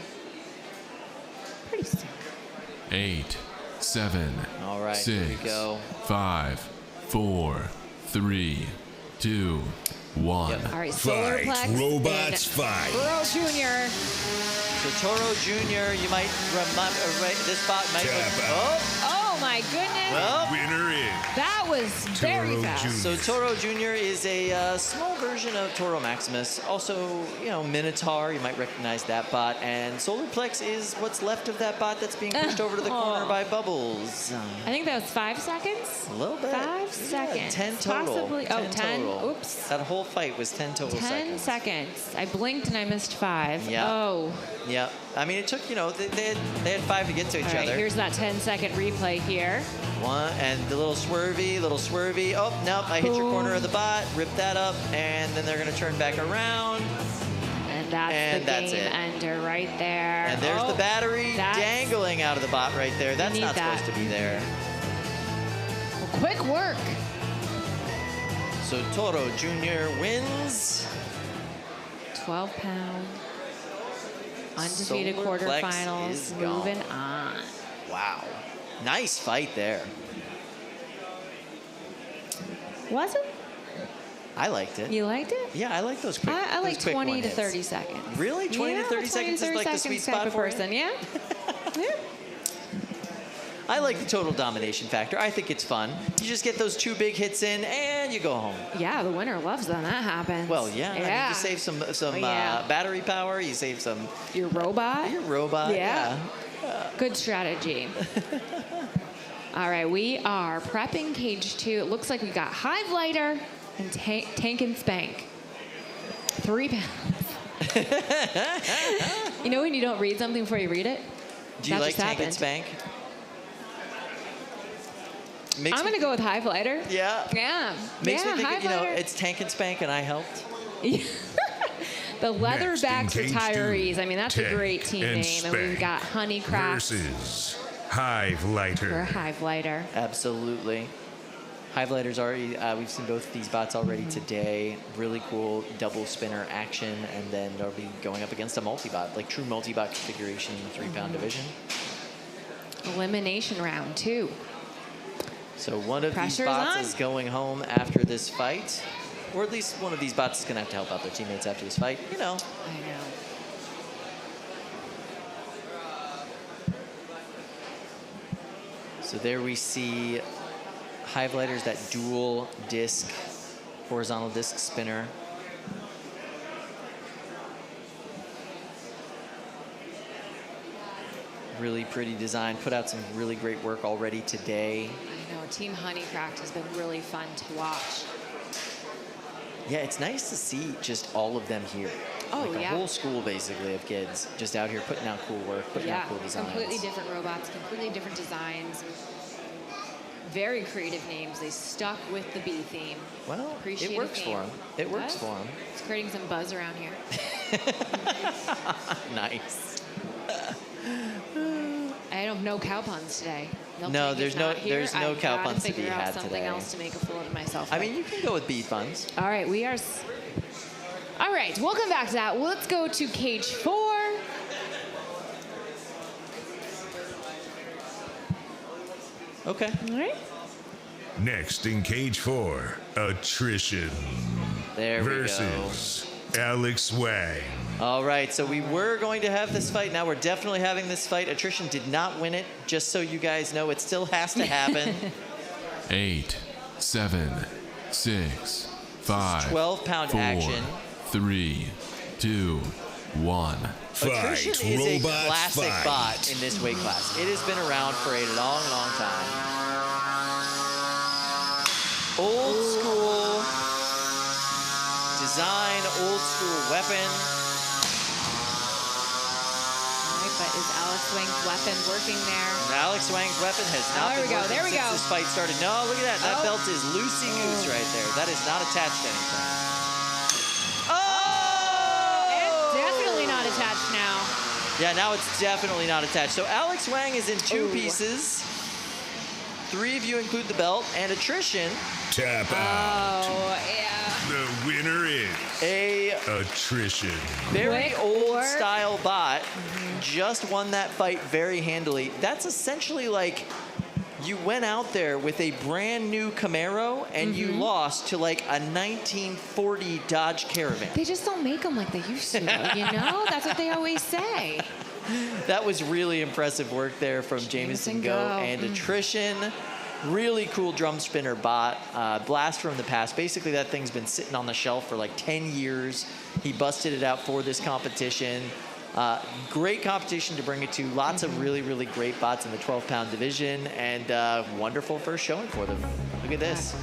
pretty soon. 8, 7, All right, here we 6, go. 5, 4, 3, 2, 1. All right, Solar Plex Robots and fight. Burrow Jr. So Toro Jr., you might remember, this bot might Oh my goodness. Well, winner is that was very fast. So Toro Jr. is a small version of Toro Maximus. Also, you know, Minotaur, you might recognize that bot. And Solarplex is what's left of that bot that's being pushed over to the corner by Bubbles. I think that was 5 seconds. A little bit. 5 seconds. 10 total. Possibly. 10 Oh, 10. total. Oops. That whole fight was 10 total 10 seconds. I blinked and I missed 5. Yeah. Oh. Yeah. I mean, it took, you know, they had 5 to get to each All right, other. here's that 10-second replay here. One, and the little swervy. Oh, nope, I hit your corner of the bot, rip that up, and then they're going to turn back around. And that's the game ender right there. And there's the battery dangling out of the bot right there. That's not supposed to be there. Well, quick work. So Toro Jr. wins. 12-pound. Undefeated Solarplex quarterfinals. is gone. Moving on. Wow. Nice fight there. Was it? I liked it. You liked it? Yeah, I like those quick. I like those quick 20 one to hits. 30 seconds. Really? 20 to 30 seconds is like the sweet spot for person. you? Yeah. Yeah. I like the total domination factor. I think it's fun. You just get those 2 big hits in, and you go home. Yeah, the winner loves when that happens. Well, yeah. I mean, Yeah. you save some Yeah. battery power. You save some. Your robot. Your robot. Yeah. Good strategy. All right, we are prepping cage 2. It looks like we got HiveLighter and Tank and Spank. 3 pounds. You know when you don't read something before you read it? Do you That like just Tank and happened. Spank? I'm going to go with HiveLighter. Yeah. Yeah. Makes yeah, me think, HiveLighter. it's Tank and Spank, and I helped. The Leatherbacks Next in cage retirees. two, I mean, that's a Tank great team and name. And we've Spank got Honeycraft versus for HiveLighter. HiveLighter. Absolutely. HiveLighter's already, we've seen both of these bots already today. Really cool double spinner action, and then they'll be going up against a multi-bot, like true multi-bot configuration in the 3-pound division. Elimination round 2. So one of Pressure's these bots on. is going home after this fight, or at least one of these bots is going to have to help out their teammates after this fight. You know. I know. So there we see HiveLighter's that dual disc, horizontal disc spinner. Really pretty design. Put out some really great work already today. I know. Team Honeycraft has been really fun to watch. Yeah, it's nice to see just all of them here. Oh, like a yeah. whole school, basically, of kids just out here putting out cool work, putting Yeah, out cool designs. completely different robots, completely different designs. Very creative names. They stuck with the bee theme. Well, Appreciate it works theme. for them. It works does. for them. It's creating some buzz around here. Nice. I have no cow puns today. No, Milton there's is no- not here. there's no I've cow gotta puns to be figure out had something today. else to make a fool of myself. I with. mean, you can go with bead funds. All right, we are. All right, we'll come back to that. Let's go to cage 4. Okay. All right. Next in cage 4, Attrition There we go. versus Alex Wang. All right, so we were going to have this fight. Now we're definitely having this fight. Attrition did not win it. Just so you guys know, it still has to happen. 8, 7, 6, 5, 12-pound 4, action. 3, 2, 1. Attrition is a classic bot in this weight class. It has been around for a long, long time. Old school design, old school weapon. All right, but is Alex Wang's weapon working there? Alex Wang's weapon has not There we been go, working there we since go. this fight started. No, look at that. That Oh. belt is loosey-goose right there. That is not attached to anything. It's definitely not attached now. Yeah, now it's definitely not attached. So Alex Wang is in 2 pieces. 3 of you include the belt, and Attrition. Tap out. Oh, yeah. The winner is Attrition. Very Quick old or- style bot. Just won that fight very handily. That's essentially like you went out there with a brand new Camaro and you lost to like a 1940 Dodge Caravan. They just don't make them like they used to, though, you know? That's what they always say. That was really impressive work there from Jameson Go and Attrition. Really cool drum spinner bot. Blast from the past. Basically, that thing's been sitting on the shelf for like 10 years. He busted it out for this competition. Great competition to bring it to. Lots of really, really great bots in the 12-pound division, and wonderful first showing for them. Look at this.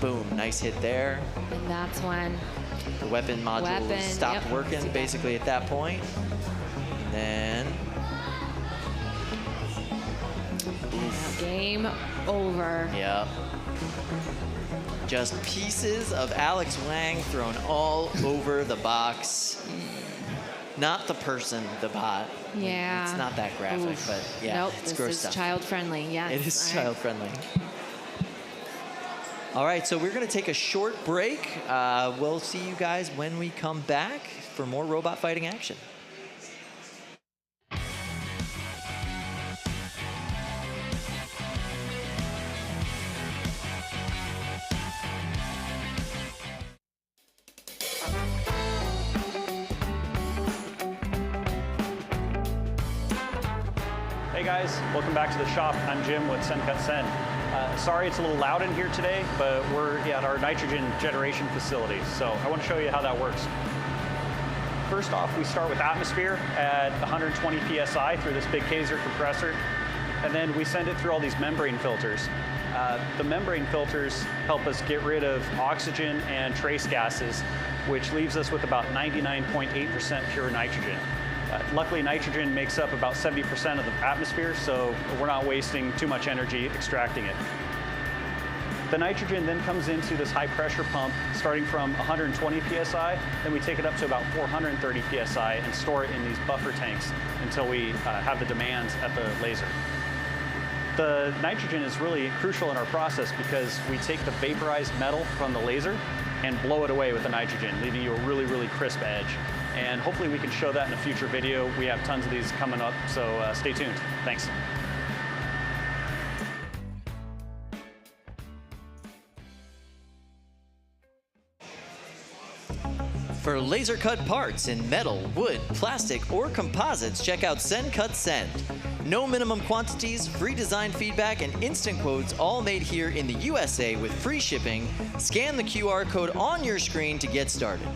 Boom, nice hit there. And that's when The weapon module stopped working basically at that point. And then game over. Yep. Just pieces of Alex Wang thrown all over the box. Not the person, the bot. Yeah. It's not that graphic, Oof. but yeah, Nope, it's this gross is stuff. child friendly. Yes. It is All right. child friendly. All right, so we're going to take a short break. We'll see you guys when we come back for more robot fighting action. Hey guys, welcome back to the shop. I'm Jim with Send Cut Send. Sorry it's a little loud in here today, but we're at our nitrogen generation facility, so I want to show you how that works. First off, we start with atmosphere at 120 psi through this big Kaiser compressor, and then we send it through all these membrane filters. The membrane filters help us get rid of oxygen and trace gases, which leaves us with about 99.8% pure nitrogen. Luckily, nitrogen makes up about 70% of the atmosphere, so we're not wasting too much energy extracting it. The nitrogen then comes into this high pressure pump starting from 120 psi, then we take it up to about 430 psi and store it in these buffer tanks until we have the demands at the laser. The nitrogen is really crucial in our process because we take the vaporized metal from the laser and blow it away with the nitrogen, leaving you a really, really crisp edge. And hopefully we can show that in a future video. We have tons of these coming up, so stay tuned. Thanks. For laser cut parts in metal, wood, plastic, or composites, check out Send Cut Send. No minimum quantities, free design feedback, and instant quotes, all made here in the USA with free shipping. Scan the QR code on your screen to get started.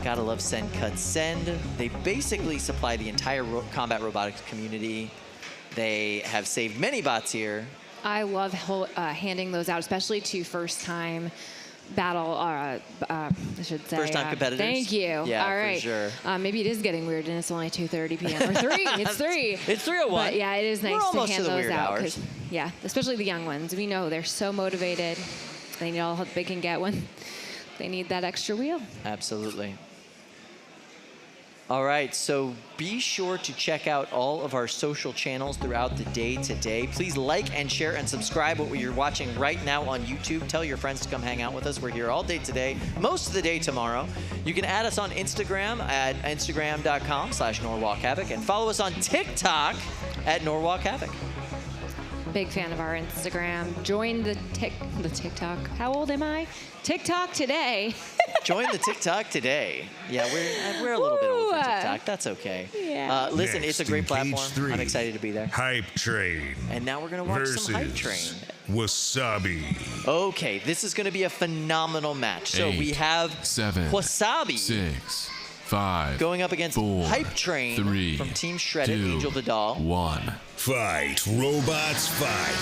Gotta love Send Cut Send. They basically supply the entire combat robotics community. They have saved many bots here. I love handing those out, especially to first-time battle, I should say. First-time competitors? Thank you. Yeah, all right. for sure. Maybe it is getting weird, and it's only 2:30 p.m. or 3. It's 3. It's 3:01. But yeah, it is nice to almost hand to the those weird out. hours. Yeah, especially the young ones. We know they're so motivated. They need all the help they can get when they need that extra wheel. Absolutely. All right, so be sure to check out all of our social channels throughout the day today. Please like and share and subscribe what you're watching right now on YouTube. Tell your friends to come hang out with us. We're here all day today, most of the day tomorrow. You can add us on Instagram at instagram.com/NorwalkHavoc and follow us on TikTok at NorwalkHavoc. Big fan of our Instagram. Join the TikTok. How old am I? TikTok today. Join the TikTok today. Yeah, we're a little bit old for TikTok. That's okay. Yeah. Listen, Next it's a great in platform. Cage 3, I'm excited to be there. Hype Train. And now we're going to watch some Hype Train. Wasabi. Okay, this is going to be a phenomenal match. So 8, we have 7, Wasabi 6, 5, going up against 4, Hype Train 3, from Team Shredded, 2, Angel the Doll. 1. Fight, robots, fight.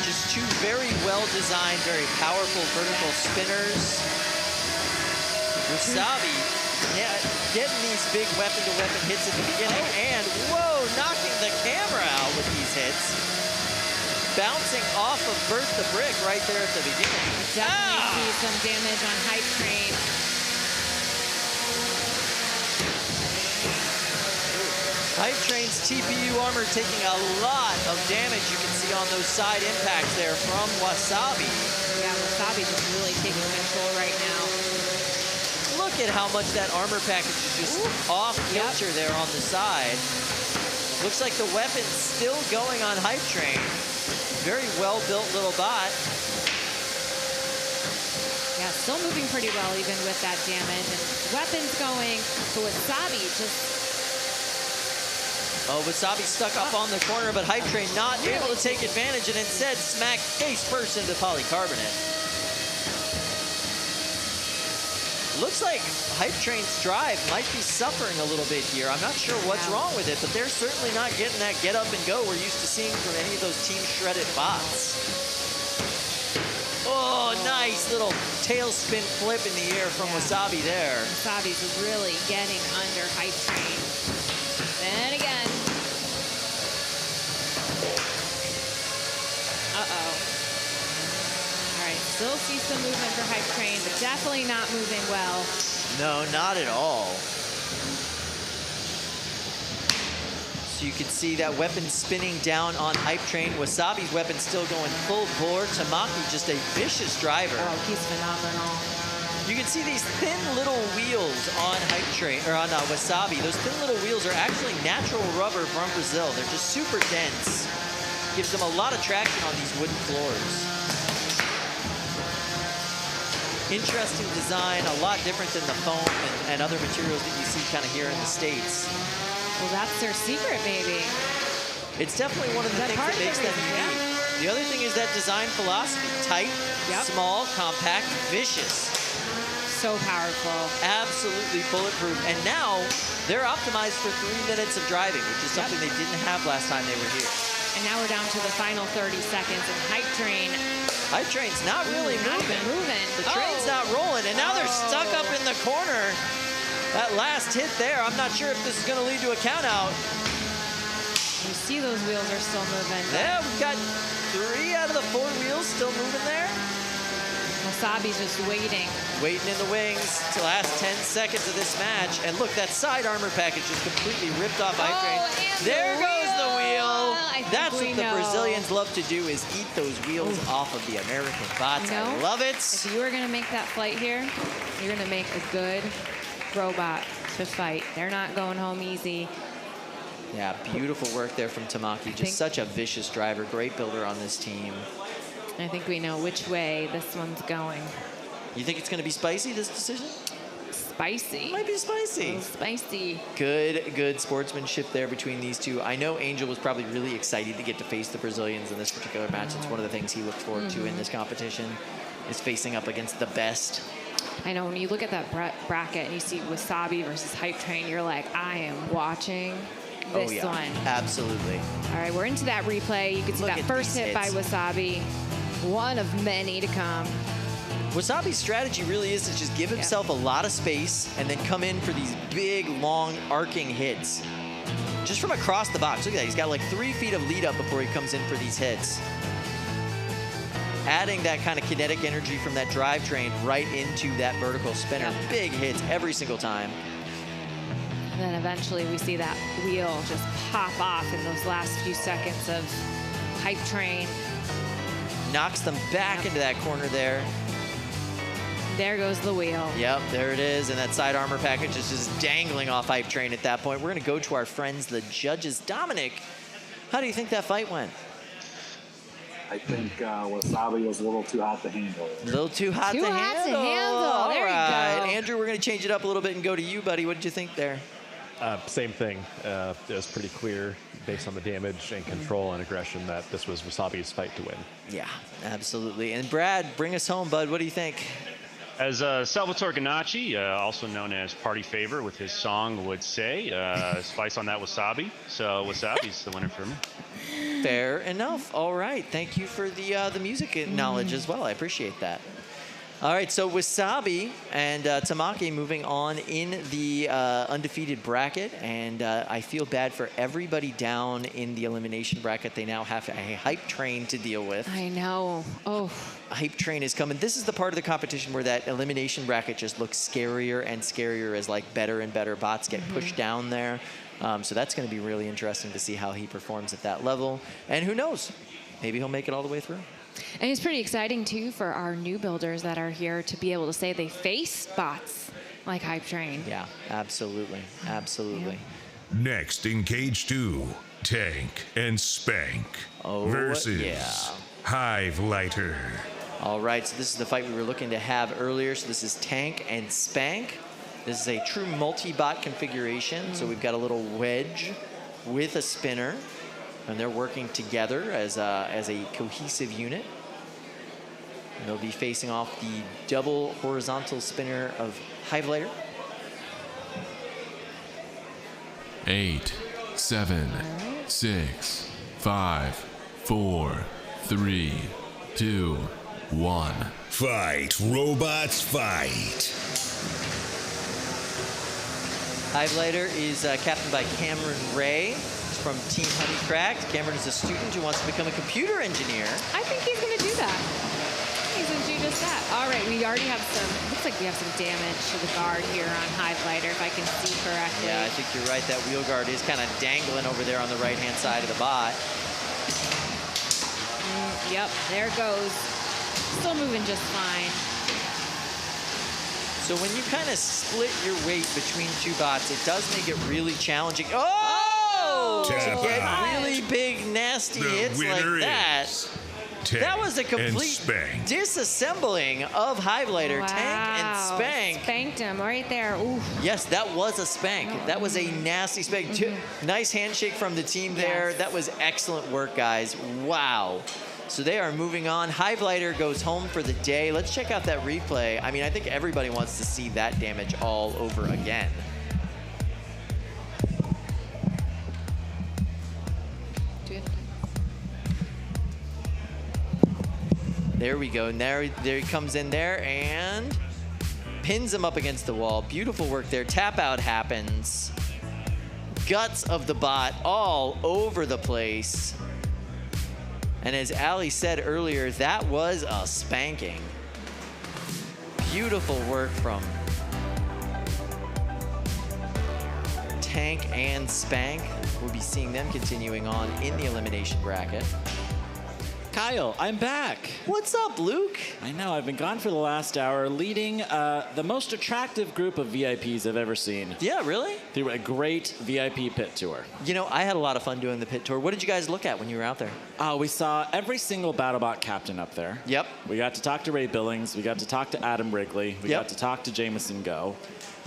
Just two very well-designed, very powerful vertical spinners. Wasabi, yeah, getting these big weapon-to-weapon hits at the beginning, and whoa, knocking the camera out with these hits. Bouncing off of Bert the Brick right there at the beginning. Definitely see some damage on Hype Train. Hype Train's TPU armor taking a lot of damage. You can see on those side impacts there from Wasabi. Yeah, Wasabi just really taking control right now. Look at how much that armor package is just off-kilter there on the side. Looks like the weapon's still going on Hype Train. Very well-built little bot. Yeah, still moving pretty well even with that damage. And weapons going, but Wasabi just... Oh, Wasabi stuck up on the corner, but Hype Train not able to take advantage and instead smacked face first into polycarbonate. Looks like Hype Train's drive might be suffering a little bit here. I'm not sure what's wrong with it, but they're certainly not getting that get up and go we're used to seeing from any of those Team Shredded bots. Oh, nice little tailspin flip in the air from Wasabi there. Wasabi's really getting under Hype Train. Then again. Uh-oh. All right, still see some movement for Hype Train, but definitely not moving well. No, not at all. So you can see that weapon spinning down on Hype Train. Wasabi's weapon still going full bore. Tamaki just a vicious driver. Oh, he's phenomenal. You can see these thin little wheels on Hype Train, or on Wasabi. Those thin little wheels are actually natural rubber from Brazil. They're just super dense. Gives them a lot of traction on these wooden floors. Interesting design, a lot different than the foam and other materials that you see kind of here in the States. Well, that's their secret, maybe. It's definitely one of the things that makes them unique. The other thing is that design philosophy. Tight, small, compact, vicious. So powerful. Absolutely bulletproof. And now they're optimized for 3 minutes of driving, which is something they didn't have last time they were here. And now we're down to the final 30 seconds, and Hype Train. Hype Train's not really moving. The train's not rolling, and now they're stuck up in the corner. That last hit there, I'm not sure if this is going to lead to a count out. You see those wheels are still moving. Yeah, we've got 3 out of the 4 wheels still moving there. Wasabi's just waiting. Waiting in the wings to the last 10 seconds of this match. And look, that side armor package is completely ripped off Hype Train. There goes the wheel. That's what the Brazilians love to do, is eat those wheels off of the American bots. You know, I love it. If you were going to make that flight here, you're going to make a good robot to fight. They're not going home easy. Yeah, beautiful work there from Tamaki. Just such a vicious driver. Great builder on this team. I think we know which way this one's going. You think it's going to be spicy, this decision? Spicy. Might be spicy. Spicy. Good sportsmanship there between these two. I know Angel was probably really excited to get to face the Brazilians in this particular match. It's one of the things he looked forward to in this competition, is facing up against the best. I know, when you look at that bracket and you see Wasabi versus Hype Train, you're like, I am watching this one. Absolutely. All right, we're into that replay. You can see that first hit by Wasabi. One of many to come. Wasabi's strategy really is to just give himself a lot of space and then come in for these big, long, arcing hits. Just from across the box. Look at that. He's got like 3 feet of lead up before he comes in for these hits. Adding that kind of kinetic energy from that drivetrain right into that vertical spinner. Big hits every single time. And then eventually we see that wheel just pop off in those last few seconds of Hype Train. Knocks them back into that corner there. There goes the wheel. Yep, there it is. And that side armor package is just dangling off Hype Train at that point. We're going to go to our friends, the judges. Dominic, how do you think that fight went? I think Wasabi was a little too hot to handle. A little too hot to handle. There you go. Andrew, we're going to change it up a little bit and go to you, buddy. What did you think there? Same thing. It was pretty clear, based on the damage and control and aggression, that this was Wasabi's fight to win. Yeah, absolutely. And Brad, bring us home, bud. What do you think? As Salvatore Ganacci, also known as Party Favor with his song, would say, spice on that wasabi. So Wasabi's the winner for me. Fair enough. All right. Thank you for the music knowledge as well. I appreciate that. All right, so Wasabi and Tamaki moving on in the undefeated bracket, and I feel bad for everybody down in the elimination bracket. They now have a Hype Train to deal with. I know. Oh. Hype Train is coming. This is the part of the competition where that elimination bracket just looks scarier and scarier as like better and better bots get pushed down there. So that's going to be really interesting to see how he performs at that level. And who knows? Maybe he'll make it all the way through. And it's pretty exciting, too, for our new builders that are here to be able to say they face bots like Hype Train. Yeah, absolutely. Absolutely. Next in Cage 2, Tank and Spank versus HiveLighter. All right, so this is the fight we were looking to have earlier. So this is Tank and Spank. This is a true multi-bot configuration. So we've got a little wedge with a spinner. And they're working together as a cohesive unit. And they'll be facing off the double horizontal spinner of HiveLighter. 8, 7, 6, 5, 4, 3, 2, 1. Fight, robots, fight. HiveLighter is captained by Cameron Ray from Team Honeycracked. Cameron is a student who wants to become a computer engineer. I think he's going to do that. He's going to do just that. All right, we already have some, looks like we have some damage to the guard here on HiveLighter, if I can see correctly. Yeah, I think you're right. That wheel guard is kind of dangling over there on the right-hand side of the bot. Yep, there it goes. Still moving just fine. So when you kind of split your weight between two bots, it does make it really challenging. Oh! To get really big, nasty hits like that. That was a and complete Spank. disassembling of HiveLighter, Wow. Tank and Spank. Spanked him right there. Ooh. Yes, that was a spank. That was a nasty spank. Nice handshake from the team there. Yes. That was excellent work, guys. Wow. So they are moving on. HiveLighter goes home for the day. Let's check out that replay. I mean, I think everybody wants to see that damage all over again. There we go. There he comes in there and pins him up against the wall. Beautiful work there. Tap out happens. Guts of the bot all over the place. And as Ali said earlier, that was a spanking. Beautiful work from Tank and Spank. We'll be seeing them continuing on in the elimination bracket. Kyle, I'm back. What's up, Luke? I know, I've been gone for the last hour, leading the most attractive group of VIPs I've ever seen. Yeah, really? Through a great VIP pit tour. You know, I had a lot of fun doing the pit tour. What did you guys look at when you were out there? We saw every single BattleBot captain up there. Yep. We got to talk to Ray Billings. We got to talk to Adam Wrigley. We Yep. got to talk to Jameson Go.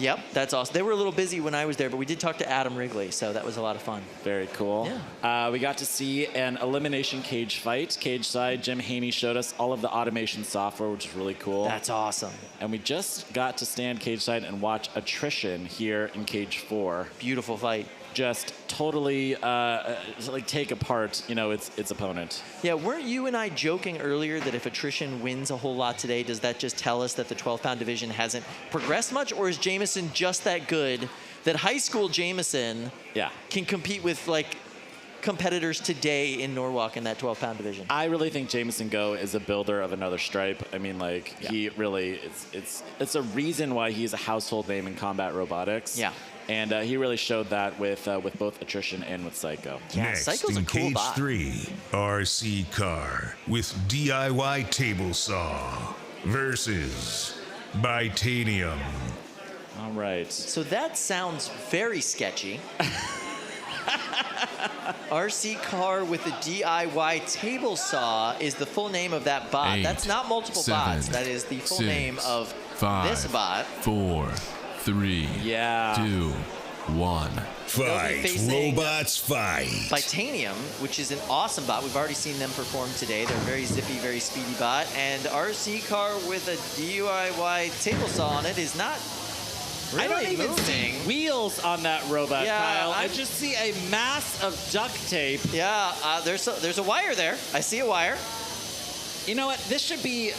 Yep, that's awesome. They were a little busy when I was there, but we did talk to Adam Wrigley, so that was a lot of fun. Very cool. Yeah. We got to see an elimination cage fight. Cage side, Jim Haney showed us all of the automation software, which is really cool. That's awesome. And we just got to stand cage side and watch attrition here in cage 4. Beautiful fight. Just totally like take apart, you know, its opponent. Yeah, weren't you and I joking earlier that if attrition wins a whole lot today, does that just tell us that the 12-pound division hasn't progressed much, or is Jameson just that good that high school Jameson can compete with like competitors today in Norwalk in that 12-pound division? I really think Jameson Go is a builder of another stripe. I mean, like he really it's a reason why he's a household name in combat robotics. Yeah. And he really showed that with both attrition and with Psycho. Next in cage 3, RC Car with DIY table saw versus Bitanium. All right. So that sounds very sketchy. RC Car with a DIY table saw is the full name of that bot. 8, That's not multiple 7, bots. That is the full 6, name of 5, this bot. 4, 3, 2, 1. Fight, robots fight. Bitanium, which is an awesome bot. We've already seen them perform today. They're a very zippy, very speedy bot. And RC Car with a DIY table saw on it is not really I don't even moving. see wheels on that robot, Yeah, Kyle. I just see a mass of duct tape. Yeah, there's a wire there. I see a wire. You know what? This should be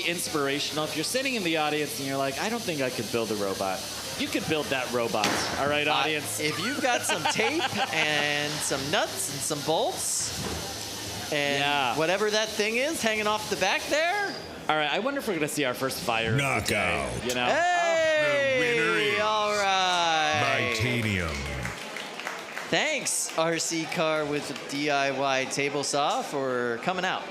inspirational. If you're sitting in the audience and you're like, I don't think I could build a robot. You could build that robot. All right, audience. If you've got some tape and some nuts and some bolts and whatever that thing is hanging off the back there. All right, I wonder if we're going to see our first fire. Knockout. You know? Hey! The winner is all right. Bitanium. Thanks, RC Car with a DIY table saw for coming out.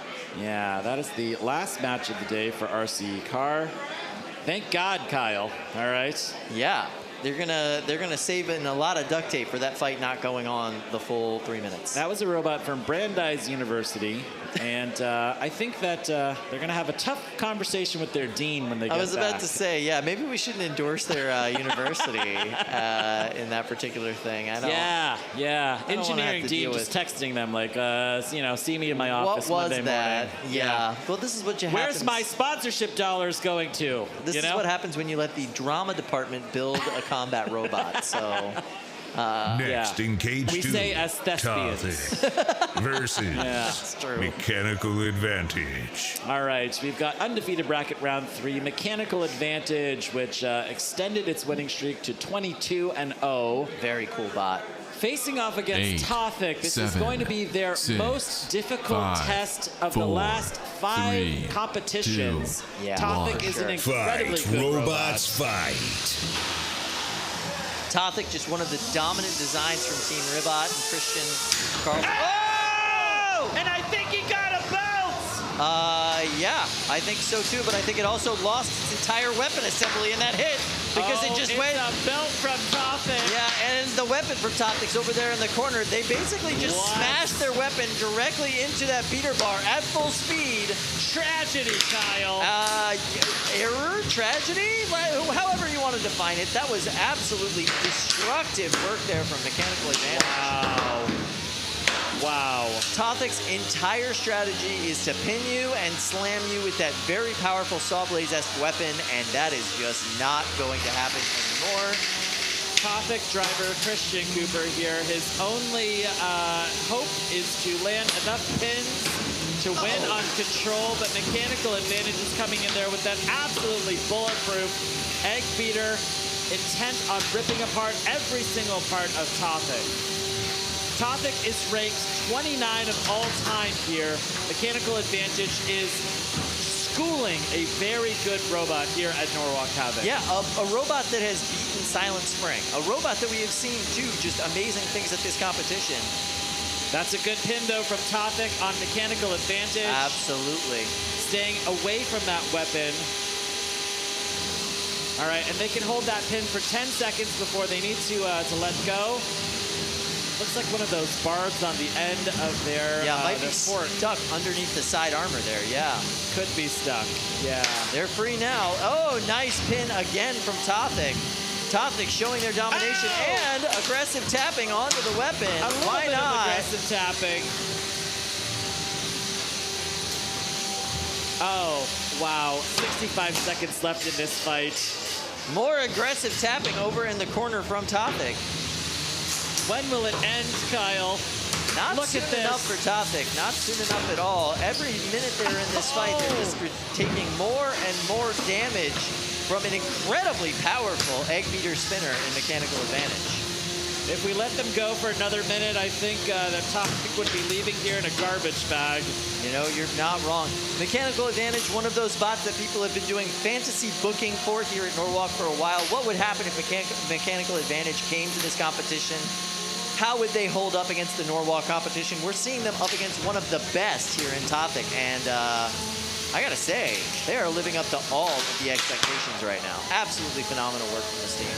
Yeah, that is the last match of the day for RC Car. Thank God, Kyle. All right. Yeah, they're gonna save in a lot of duct tape for that fight not going on the full 3 minutes. That was a robot from Brandeis University, and I think that they're gonna have a tough conversation with their dean when they get back. I was about to say, yeah, maybe we shouldn't endorse their university in that particular thing. I don't. Yeah. I don't wanna Engineering have to dean deal just with- texting them like, you know, see me in my office What was Monday that? morning. Yeah. Well, this is what you. Where's my sponsorship dollars going to? This you know? is what happens when you let the drama department build a combat robot. So. Next in cage We 2, say as thespians. Topic versus That's true. Mechanical Advantage. All right, we've got undefeated bracket round 3, Mechanical Advantage, which extended its winning streak to 22-0. Very cool bot. Facing off against 8, Tothic, this is 7, going to be their 6, most difficult 5, test of the 4, last 5 3, competitions. 2, Tothic 1. is an incredibly Fight, good robots robot. fight. Tothic, just one of the dominant designs from Team Ribot and Christian Carl. Oh! And I think he got a belt! Yeah, I think so too, but I think it also lost its entire weapon assembly in that hit because it just went. a belt from Tothic. Yeah, and the weapon from Topics over there in the corner. They basically just smashed their weapon directly into that beater bar at full speed. Tragedy, Kyle. Error? Tragedy? However you want to define it. That was absolutely destructive work there from Mechanical Advantage. Wow. Tothic's entire strategy is to pin you and slam you with that very powerful Sawblaze-esque weapon, and that is just not going to happen anymore. Tothic driver Christian Cooper here. His only hope is to land enough pins to win on control, but Mechanical Advantage is coming in there with that absolutely bulletproof egg beater, intent on ripping apart every single part of Tothic. Tothic is ranked 29 of all time here. Mechanical Advantage is schooling a very good robot here at Norwalk Havoc. Yeah, a robot that has beaten Silent Spring. A robot that we have seen do just amazing things at this competition. That's a good pin, though, from Tothic on Mechanical Advantage. Absolutely. Staying away from that weapon. All right, and they can hold that pin for 10 seconds before they need to let go. Looks like one of those barbs on the end of their might be fork. Stuck underneath the side armor there, yeah. Could be stuck, yeah. They're free now. Oh, nice pin again from Tothic. Tothic showing their domination and aggressive tapping onto the weapon. Why bit not? Of aggressive tapping. Oh, wow. 65 seconds left in this fight. More aggressive tapping over in the corner from Tothic. When will it end, Kyle? Not Look soon at this. enough for Tothic. Not soon enough at all. Every minute they're in this fight, they're just taking more and more damage from an incredibly powerful egg beater spinner in Mechanical Advantage. If we let them go for another minute, I think that Tothic would be leaving here in a garbage bag. You know, you're not wrong. Mechanical Advantage, one of those bots that people have been doing fantasy booking for here at Norwalk for a while. What would happen if Mechanical Advantage came to this competition? How would they hold up against the Norwalk competition? We're seeing them up against one of the best here in Tothic, and I gotta say, they are living up to all of the expectations right now. Absolutely phenomenal work from this team.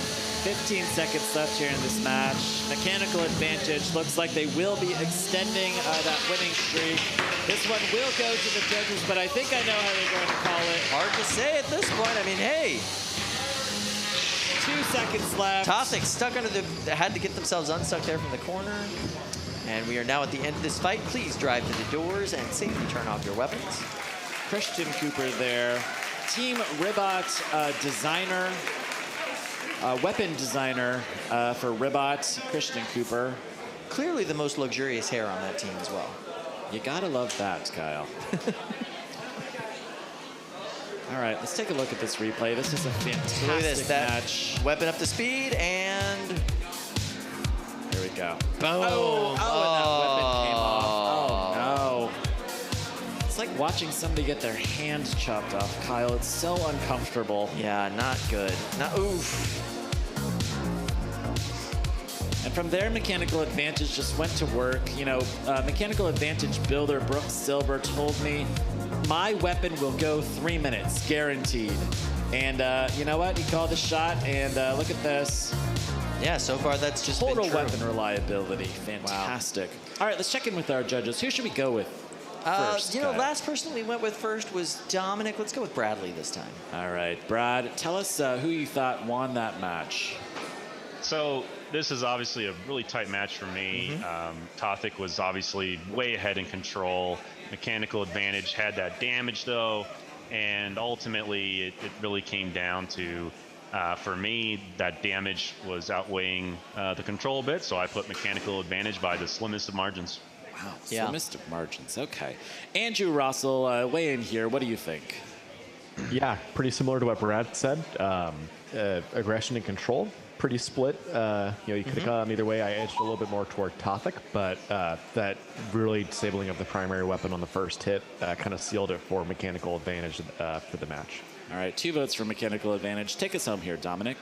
15 seconds left here in this match. Mechanical Advantage looks like they will be extending that winning streak. This one will go to the judges, but I think I know how they're going to call it. Hard to say at this point. I mean, hey. 2 seconds left. Tothic stuck under had to get themselves unstuck there from the corner. And we are now at the end of this fight. Please drive to the doors and safely turn off your weapons. Christian Cooper there. Team Ribot designer, weapon designer for Ribot, Christian Cooper. Clearly the most luxurious hair on that team as well. You gotta love that, Kyle. All right, let's take a look at this replay. This is a fantastic look at this, match. Weapon up to speed, and here we go. Boom. Oh, and that weapon came off. Oh, no. It's like watching somebody get their hand chopped off, Kyle. It's so uncomfortable. Yeah, not good. Oof. And from there, Mechanical Advantage just went to work. You know, Mechanical Advantage builder Brooks Silver told me, my weapon will go 3 minutes, guaranteed. And you know what? He called the shot, and look at this. Yeah, so far that's just total been true. weapon reliability. Fantastic. Wow. All right, let's check in with our judges. Who should we go with first? You know, last person we went with first was Dominic. Let's go with Bradley this time. All right, Brad, tell us who you thought won that match. So this is obviously a really tight match for me. Tothic was obviously way ahead in control. Mechanical Advantage had that damage though, and ultimately it really came down to, for me, that damage was outweighing the control a bit, so I put Mechanical Advantage by the slimmest of margins. Wow, slimmest of margins, okay. Andrew Russell, weigh in here, what do you think? Yeah, pretty similar to what Brad said. Aggression and control. Pretty split. You know, you could have gone either way. I edged a little bit more toward Tothic, but that really disabling of the primary weapon on the first hit kind of sealed it for Mechanical Advantage for the match. All right, 2 votes for Mechanical Advantage. Take us home here, Dominic.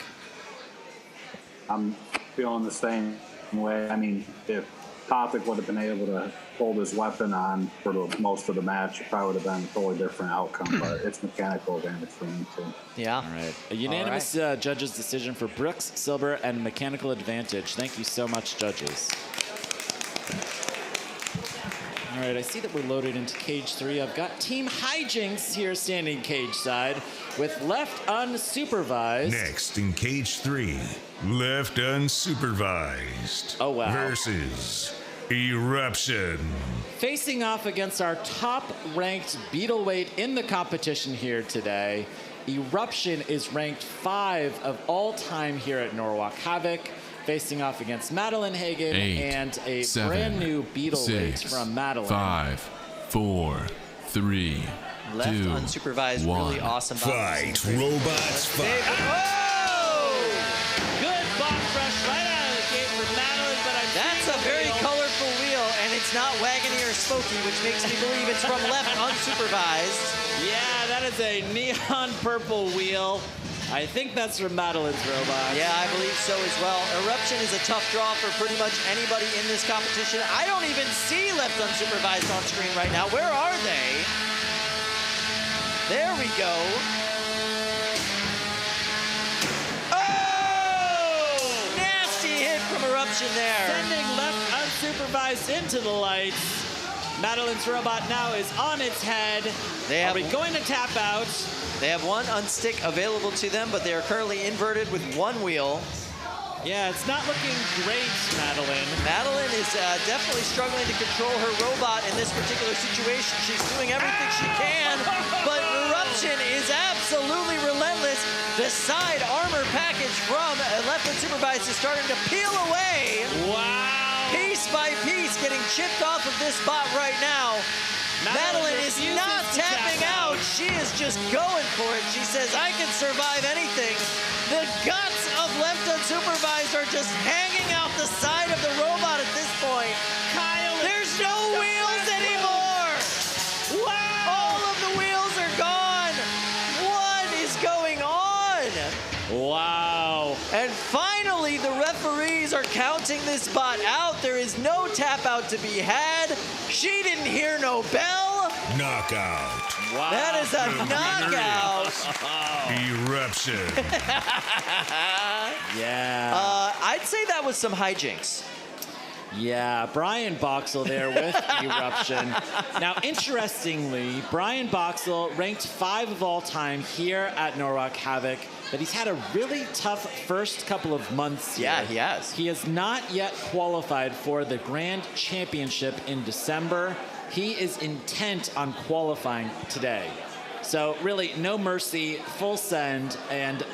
I'm feeling the same way. I mean, if Topic would have been able to hold his weapon on for most of the match, it probably would have been a totally different outcome, but it's mechanical advantage for me too. Yeah. All right. A unanimous judges' decision for Brooks, Silver, and mechanical advantage. Thank you so much, judges. All right, I see that we're loaded into cage 3. I've got Team Hijinks here standing cage side with left unsupervised. Next in cage 3, left unsupervised. Oh, wow. Versus Eruption. Facing off against our top-ranked Beetleweight in the competition here today. Eruption is ranked 5 of all time here at Norwalk Havoc. Facing off against Madeline Hagen 8, and a 7, brand new Beetleweight 6, from Madeline. 5, 4, 3, Left 2, unsupervised, 1. really awesome. Fight, robots, fight. Oh! Good box rush right out of the gate for Madeline, but That's a very colorful wheel, and it's not wagony or smoky, which makes me believe it's from left unsupervised. Yeah, that is a neon purple wheel. I think that's from Madeline's robot. Yeah, I believe so as well. Eruption is a tough draw for pretty much anybody in this competition. I don't even see left unsupervised on screen right now. Where are they? There we go. Oh! Nasty hit from Eruption there. Sending left unsupervised into the lights. Madeline's robot now is on its head. Are we going to tap out? They have one unstick available to them, but they are currently inverted with one wheel. Yeah, it's not looking great, Madeline. Madeline is definitely struggling to control her robot in this particular situation. She's doing everything she can, but Eruption is absolutely relentless. The side armor package from left unsupervised is starting to peel away. Wow. Piece by piece, getting chipped off of this bot right now. Madeline is not tapping out. She is just going for it. She says, I can survive anything. The guts of left unsupervised are just hanging out the side of the robot at this point. There's no wheels anymore. Wow. All of the wheels are gone. What is going on? Wow. And finally, the referees are counting this bot out. There is no tap out to be had. She didn't hear no bell. Knockout. Wow. That is a knockout. Eruption. Yeah. I'd say that was some hijinks. Yeah, Brian Voxel there with Eruption. Now, interestingly, Brian Voxel ranked 5 of all time here at Norwalk Havoc, but he's had a really tough first couple of months here. Yeah, he has. He has not yet qualified for the Grand Championship in December. He is intent on qualifying today. So really, no mercy, full send, and,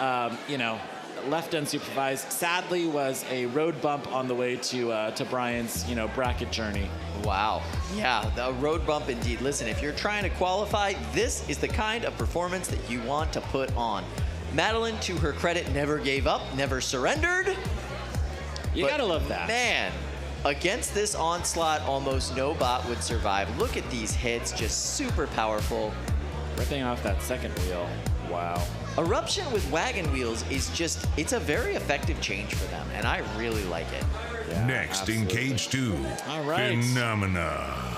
left unsupervised. Sadly, was a road bump on the way to Brian's, bracket journey. Wow. Yeah, the road bump indeed. Listen, if you're trying to qualify, this is the kind of performance that you want to put on. Madeline, to her credit, never gave up, never surrendered. You gotta love that. Man, against this onslaught, almost no bot would survive. Look at these hits, just super powerful. Ripping off that second wheel. Wow. Eruption with wagon wheels is just, it's a very effective change for them, and I really like it. Yeah, Next in cage 2, all right. Phenomena.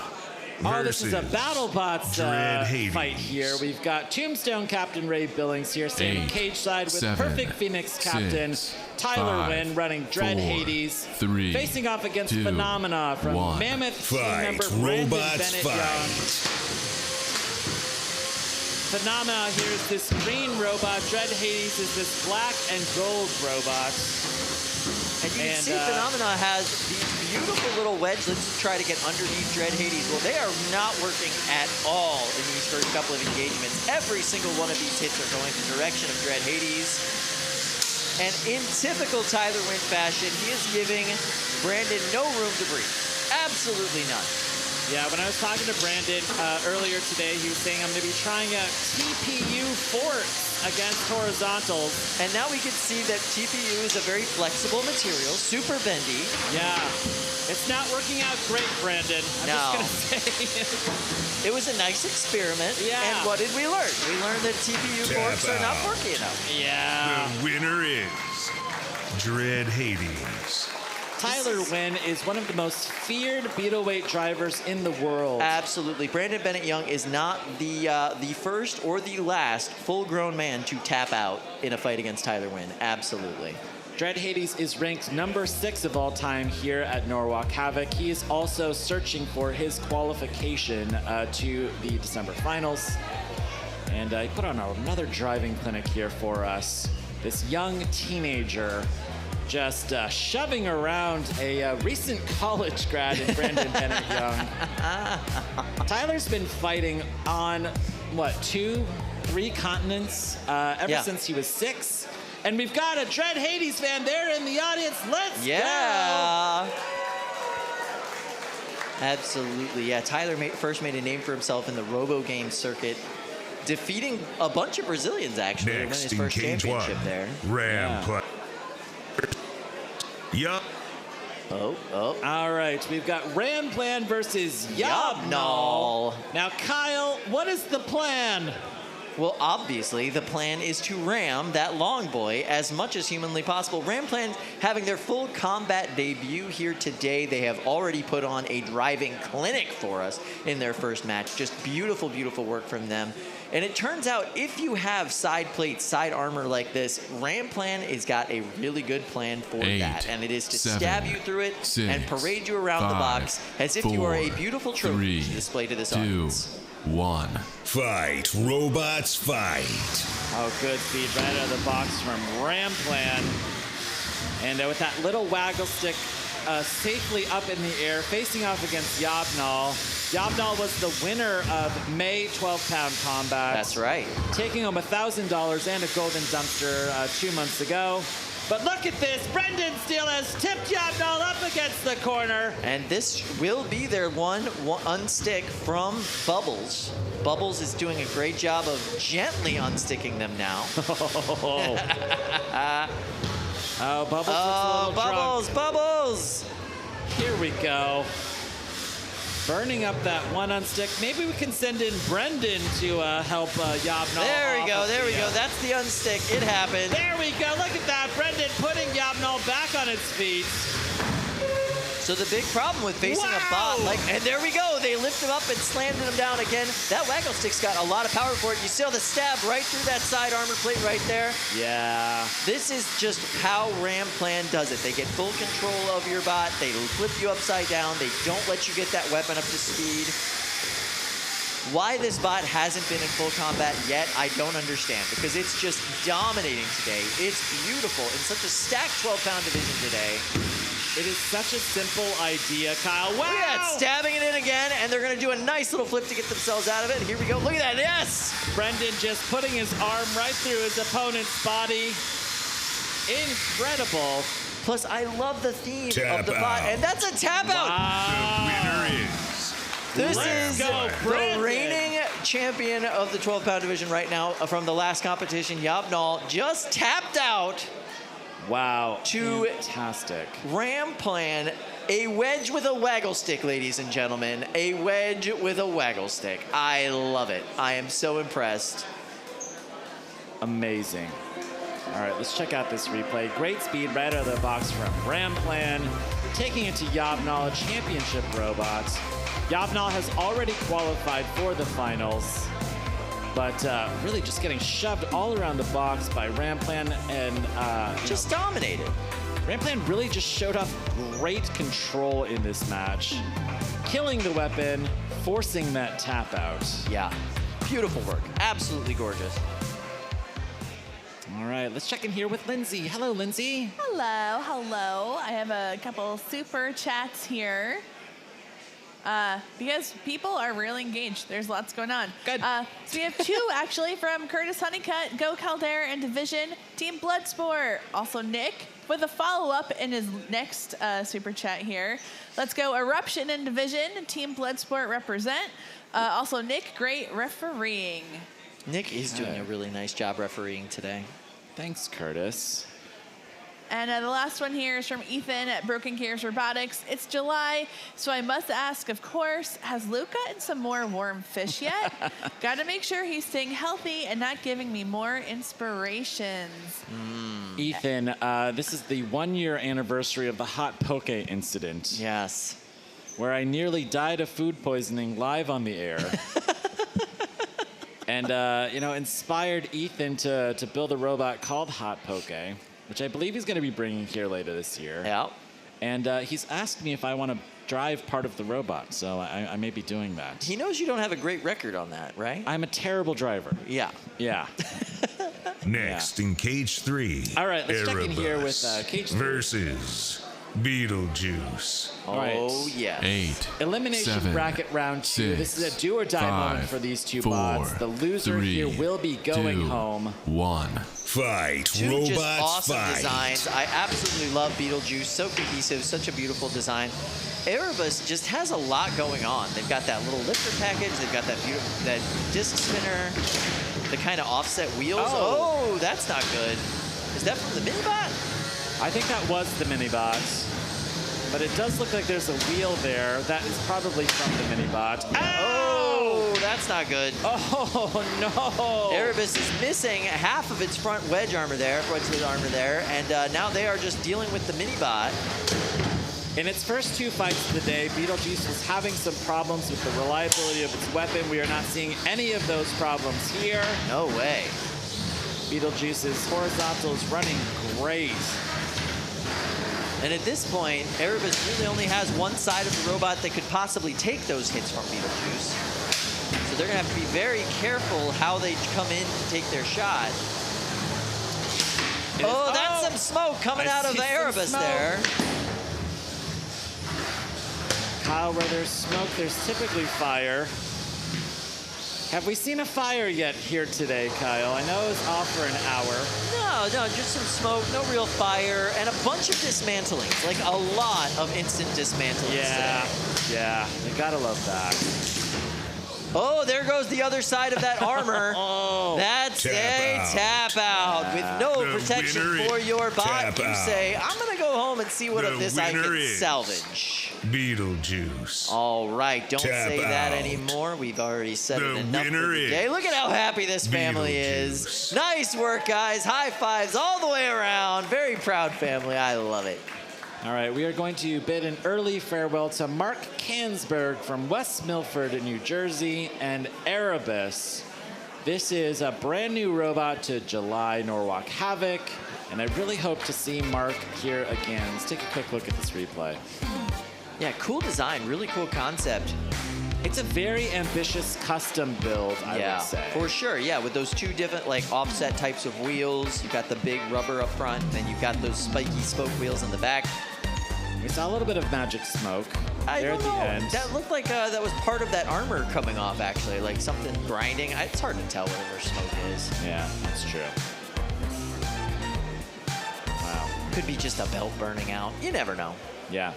Oh, this is a BattleBots Dread Hades. fight here. We've got Tombstone Captain Ray Billings here standing 8, cage side with 7, Perfect Phoenix Captain 6, Tyler 5, Wynn running Dread 4, Hades. 3, facing off against 2, Phenomena from 1. Mammoth team Fight, member Brandon robots, Bennett fight. Young. Phenomena here is this green robot. Dread Hades is this black and gold robot. And you can see Phenomena has these beautiful little wedge lifts to try to get underneath Dread Hades. Well, they are not working at all in these first couple of engagements. Every single one of these hits are going the direction of Dread Hades. And in typical Tyler Wynn fashion, he is giving Brandon no room to breathe. Absolutely none. Yeah, when I was talking to Brandon earlier today, he was saying I'm going to be trying out TPU forks against horizontals. And now we can see that TPU is a very flexible material, super bendy. Yeah, it's not working out great, Brandon. I'm just going to say. It was a nice experiment. Yeah. And what did we learn? We learned that TPU Tap forks are not out. working enough. Yeah. The winner is Dread Hades. Tyler Wynn is one of the most feared Beetleweight drivers in the world. Absolutely. Brandon Bennett-Young is not the first or the last full-grown man to tap out in a fight against Tyler Wynn. Absolutely. Dread Hades is ranked number 6 of all time here at Norwalk Havoc. He is also searching for his qualification to the December finals. And he put on another driving clinic here for us. This young teenager just shoving around a recent college grad in Brandon Bennett-Young. Tyler's been fighting on, what, 2-3 continents ever since he was 6. And we've got a Dread Hades fan there in the audience. Let's go! Absolutely, yeah. Tyler first made a name for himself in the Robo game circuit, defeating a bunch of Brazilians, actually, to win his first championship there. Yup. All right, we've got Ramplan versus Yab-Nol. Now, Kyle, what is the plan? Well, obviously, the plan is to ram that long boy as much as humanly possible. Ramplan having their full combat debut here today. They have already put on a driving clinic for us in their first match. Just beautiful, beautiful work from them. And it turns out if you have side plates, side armor like this, Ramplan has got a really good plan for that. And it is to stab you through it and parade you around the box as if you are a beautiful trophy to display to this audience. 1. Fight, robots, fight. Oh, good speed right out of the box from Ramplan. And with that little waggle stick safely up in the air, facing off against Yab-Nol. Yab-Nol was the winner of May 12-pound combat. That's right. Taking home $1,000 and a golden dumpster 2 months ago. But look at this. Brendan Steele has tipped Yab-Nol up against the corner. And this will be their one unstick from Bubbles. Bubbles is doing a great job of gently unsticking them now. Oh, Bubbles looks a little drunk. Bubbles! Here we go. Burning up that one unstick. Maybe we can send in Brendan to help Yab-Nol. There we go, there we go. That's the unstick. It happened. There we go. Look at that. Brendan putting Yab-Nol back on its feet. So the big problem with facing a bot, and there we go. They lifted him up and slammed him down again. That waggle stick's got a lot of power for it. You saw the stab right through that side armor plate right there. Yeah. This is just how Ramplan does it. They get full control of your bot. They flip you upside down. They don't let you get that weapon up to speed. Why this bot hasn't been in full combat yet, I don't understand, because it's just dominating today. It's beautiful in such a stacked 12-pound division today. It is such a simple idea, Kyle. Wow! Look at that, stabbing it in again, and they're gonna do a nice little flip to get themselves out of it. Here we go, look at that, yes! Brendan just putting his arm right through his opponent's body. Incredible. Plus, I love the theme of the bot, and that's a tap out! The winner is... This is the reigning champion of the 12-pound division right now from the last competition. Yab-Nol just tapped out. Wow, to fantastic. Ramplan, a wedge with a waggle stick, ladies and gentlemen. A wedge with a waggle stick. I love it. I am so impressed. Amazing. All right, let's check out this replay. Great speed right out of the box from Ramplan, taking it to Yab-Nol, a championship robot. Yab-Nol has already qualified for the finals, but really just getting shoved all around the box by Ramplan and just dominated. Ramplan really just showed off great control in this match, killing the weapon, forcing that tap out. Yeah, beautiful work, absolutely gorgeous. All right, let's check in here with Lindsay. Hello, Lindsay. Hello, hello. I have a couple super chats here. Because people are really engaged. There's lots going on. Good. So we have two, actually, from Curtis Honeycutt, Go Caldera and Division, Team Bloodsport. Also Nick with a follow-up in his next super chat here. Let's go Eruption and Division, Team Bloodsport represent. Also Nick, great refereeing. Nick is doing a really nice job refereeing today. Thanks, Curtis. And the last one here is from Ethan at Broken Gears Robotics. It's July, so I must ask, of course, has Luke gotten some more warm fish yet? Got to make sure he's staying healthy and not giving me more inspirations. Ethan, this is the 1-year anniversary of the hot poke incident. Yes. Where I nearly died of food poisoning live on the air. And, inspired Ethan to build a robot called Hot Poke, which I believe he's going to be bringing here later this year. Yeah. And he's asked me if I want to drive part of the robot, so I may be doing that. He knows you don't have a great record on that, right? I'm a terrible driver. Yeah. Yeah. Next in Cage 3. All right, let's check in here with Erebus Cage 3. versus BeetleJuice. All right. Oh, yes. 8. Elimination 7, bracket round 2. This is a do or die 5, moment for these two 4, bots. The loser 3, here will be going 2, home. 1. Fight. Two Robots just awesome fight. designs. I absolutely love BeetleJuice. So cohesive, such a beautiful design. Erebus just has a lot going on. They've got that little lifter package. They've got that disc spinner, the kind of offset wheels. Oh, that's not good. Is that from the Minibot? I think that was the Minibot. But it does look like there's a wheel there. That is probably from the Minibot. Oh, that's not good. Oh, no. Erebus is missing half of its front wedge armor there, and now they are just dealing with the Minibot. In its first 2 fights of the day, BeetleJuice was having some problems with the reliability of its weapon. We are not seeing any of those problems here. No way. BeetleJuice's horizontal is running great. And at this point, Erebus really only has one side of the robot that could possibly take those hits from BeetleJuice. So they're going to have to be very careful how they come in to take their shot. Oh, that's some smoke coming out of Erebus there. Kyle, where there's smoke, there's typically fire. Have we seen a fire yet here today, Kyle? I know it's off for an hour. No, just some smoke, no real fire, and a bunch of dismantlings, like a lot of instant dismantlings today. Yeah, you gotta love that. Oh, there goes the other side of that armor. That's a tap out with no protection for your bot. You say, I'm going to go home and see what of this I can salvage. BeetleJuice. All right, don't say that anymore. We've already said it enough for the day. Look at how happy this family is. Nice work, guys. High fives all the way around. Very proud family. I love it. All right, we are going to bid an early farewell to Mark Kansberg from West Milford in New Jersey and Erebus. This is a brand new robot to July Norwalk Havoc, and I really hope to see Mark here again. Let's take a quick look at this replay. Yeah, cool design, really cool concept. It's a very ambitious custom build, I would say. For sure, yeah, with those two different like offset types of wheels. You've got the big rubber up front, and then you've got those spiky spoke wheels in the back. We saw a little bit of magic smoke there at the end. That looked like that was part of that armor coming off, actually, like something grinding. It's hard to tell whatever smoke is. Yeah, that's true. Wow. Could be just a belt burning out. You never know. Yeah.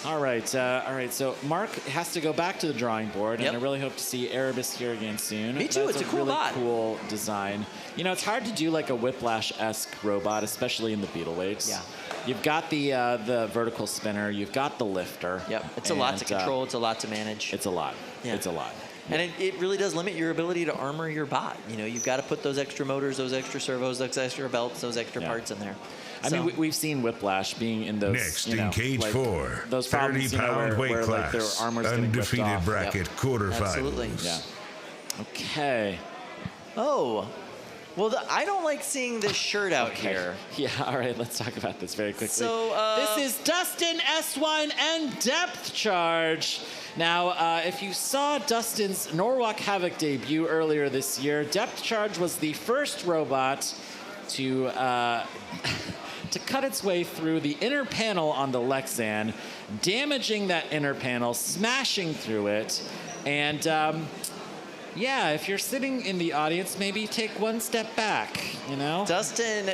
All right. So Mark has to go back to the drawing board, and I really hope to see Erebus here again soon. Me too. That's it's a cool really bot. Cool design. You know, it's hard to do like a Whiplash-esque robot, especially in the beetle weights. Yeah. You've got the vertical spinner. You've got the lifter. Yep. It's a lot to control. It's a lot to manage. It's a lot. Yeah. It's a lot. And it really does limit your ability to armor your bot. You know, you've got to put those extra motors, those extra servos, those extra belts, those extra parts in there. I mean, we've seen Whiplash being in those. Next in Cage 4, those problems, 30-pound weight where class, like, their armor's getting ripped undefeated off. bracket quarterfinals. Absolutely. Yeah. Okay. Oh. Well, I don't like seeing this shirt out here. Yeah, all right, let's talk about this very quickly. So, this is Dustin, S-Wine, and Depth Charge. Now, if you saw Dustin's Norwalk Havoc debut earlier this year, Depth Charge was the first robot to cut its way through the inner panel on the Lexan, damaging that inner panel, smashing through it, and yeah, if you're sitting in the audience, maybe take one step back, you know? Dustin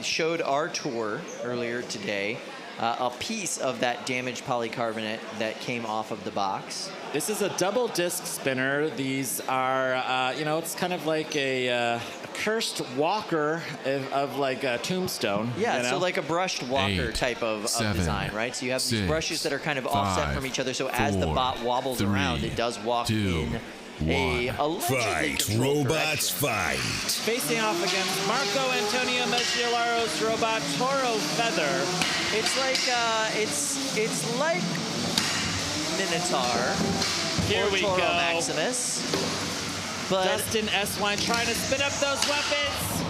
showed our tour earlier today a piece of that damaged polycarbonate that came off of the box. This is a double disc spinner. These are, it's kind of like a cursed walker of like a tombstone. Yeah, you know? so like a brushed walker 8, type of 7, design, right? So you have these 6, brushes that are kind of offset 5, from each other, so as the 4, bot wobbles 3, around, it does walk 2, in a allegedly Fight, controlled robots, direction. fight. Facing off against Marco Antonio Maggiolaro's robot Toro Feather. It's like Minotaur Here or we Toro go. Maximus. But Dustin S. Wine trying to spin up those weapons.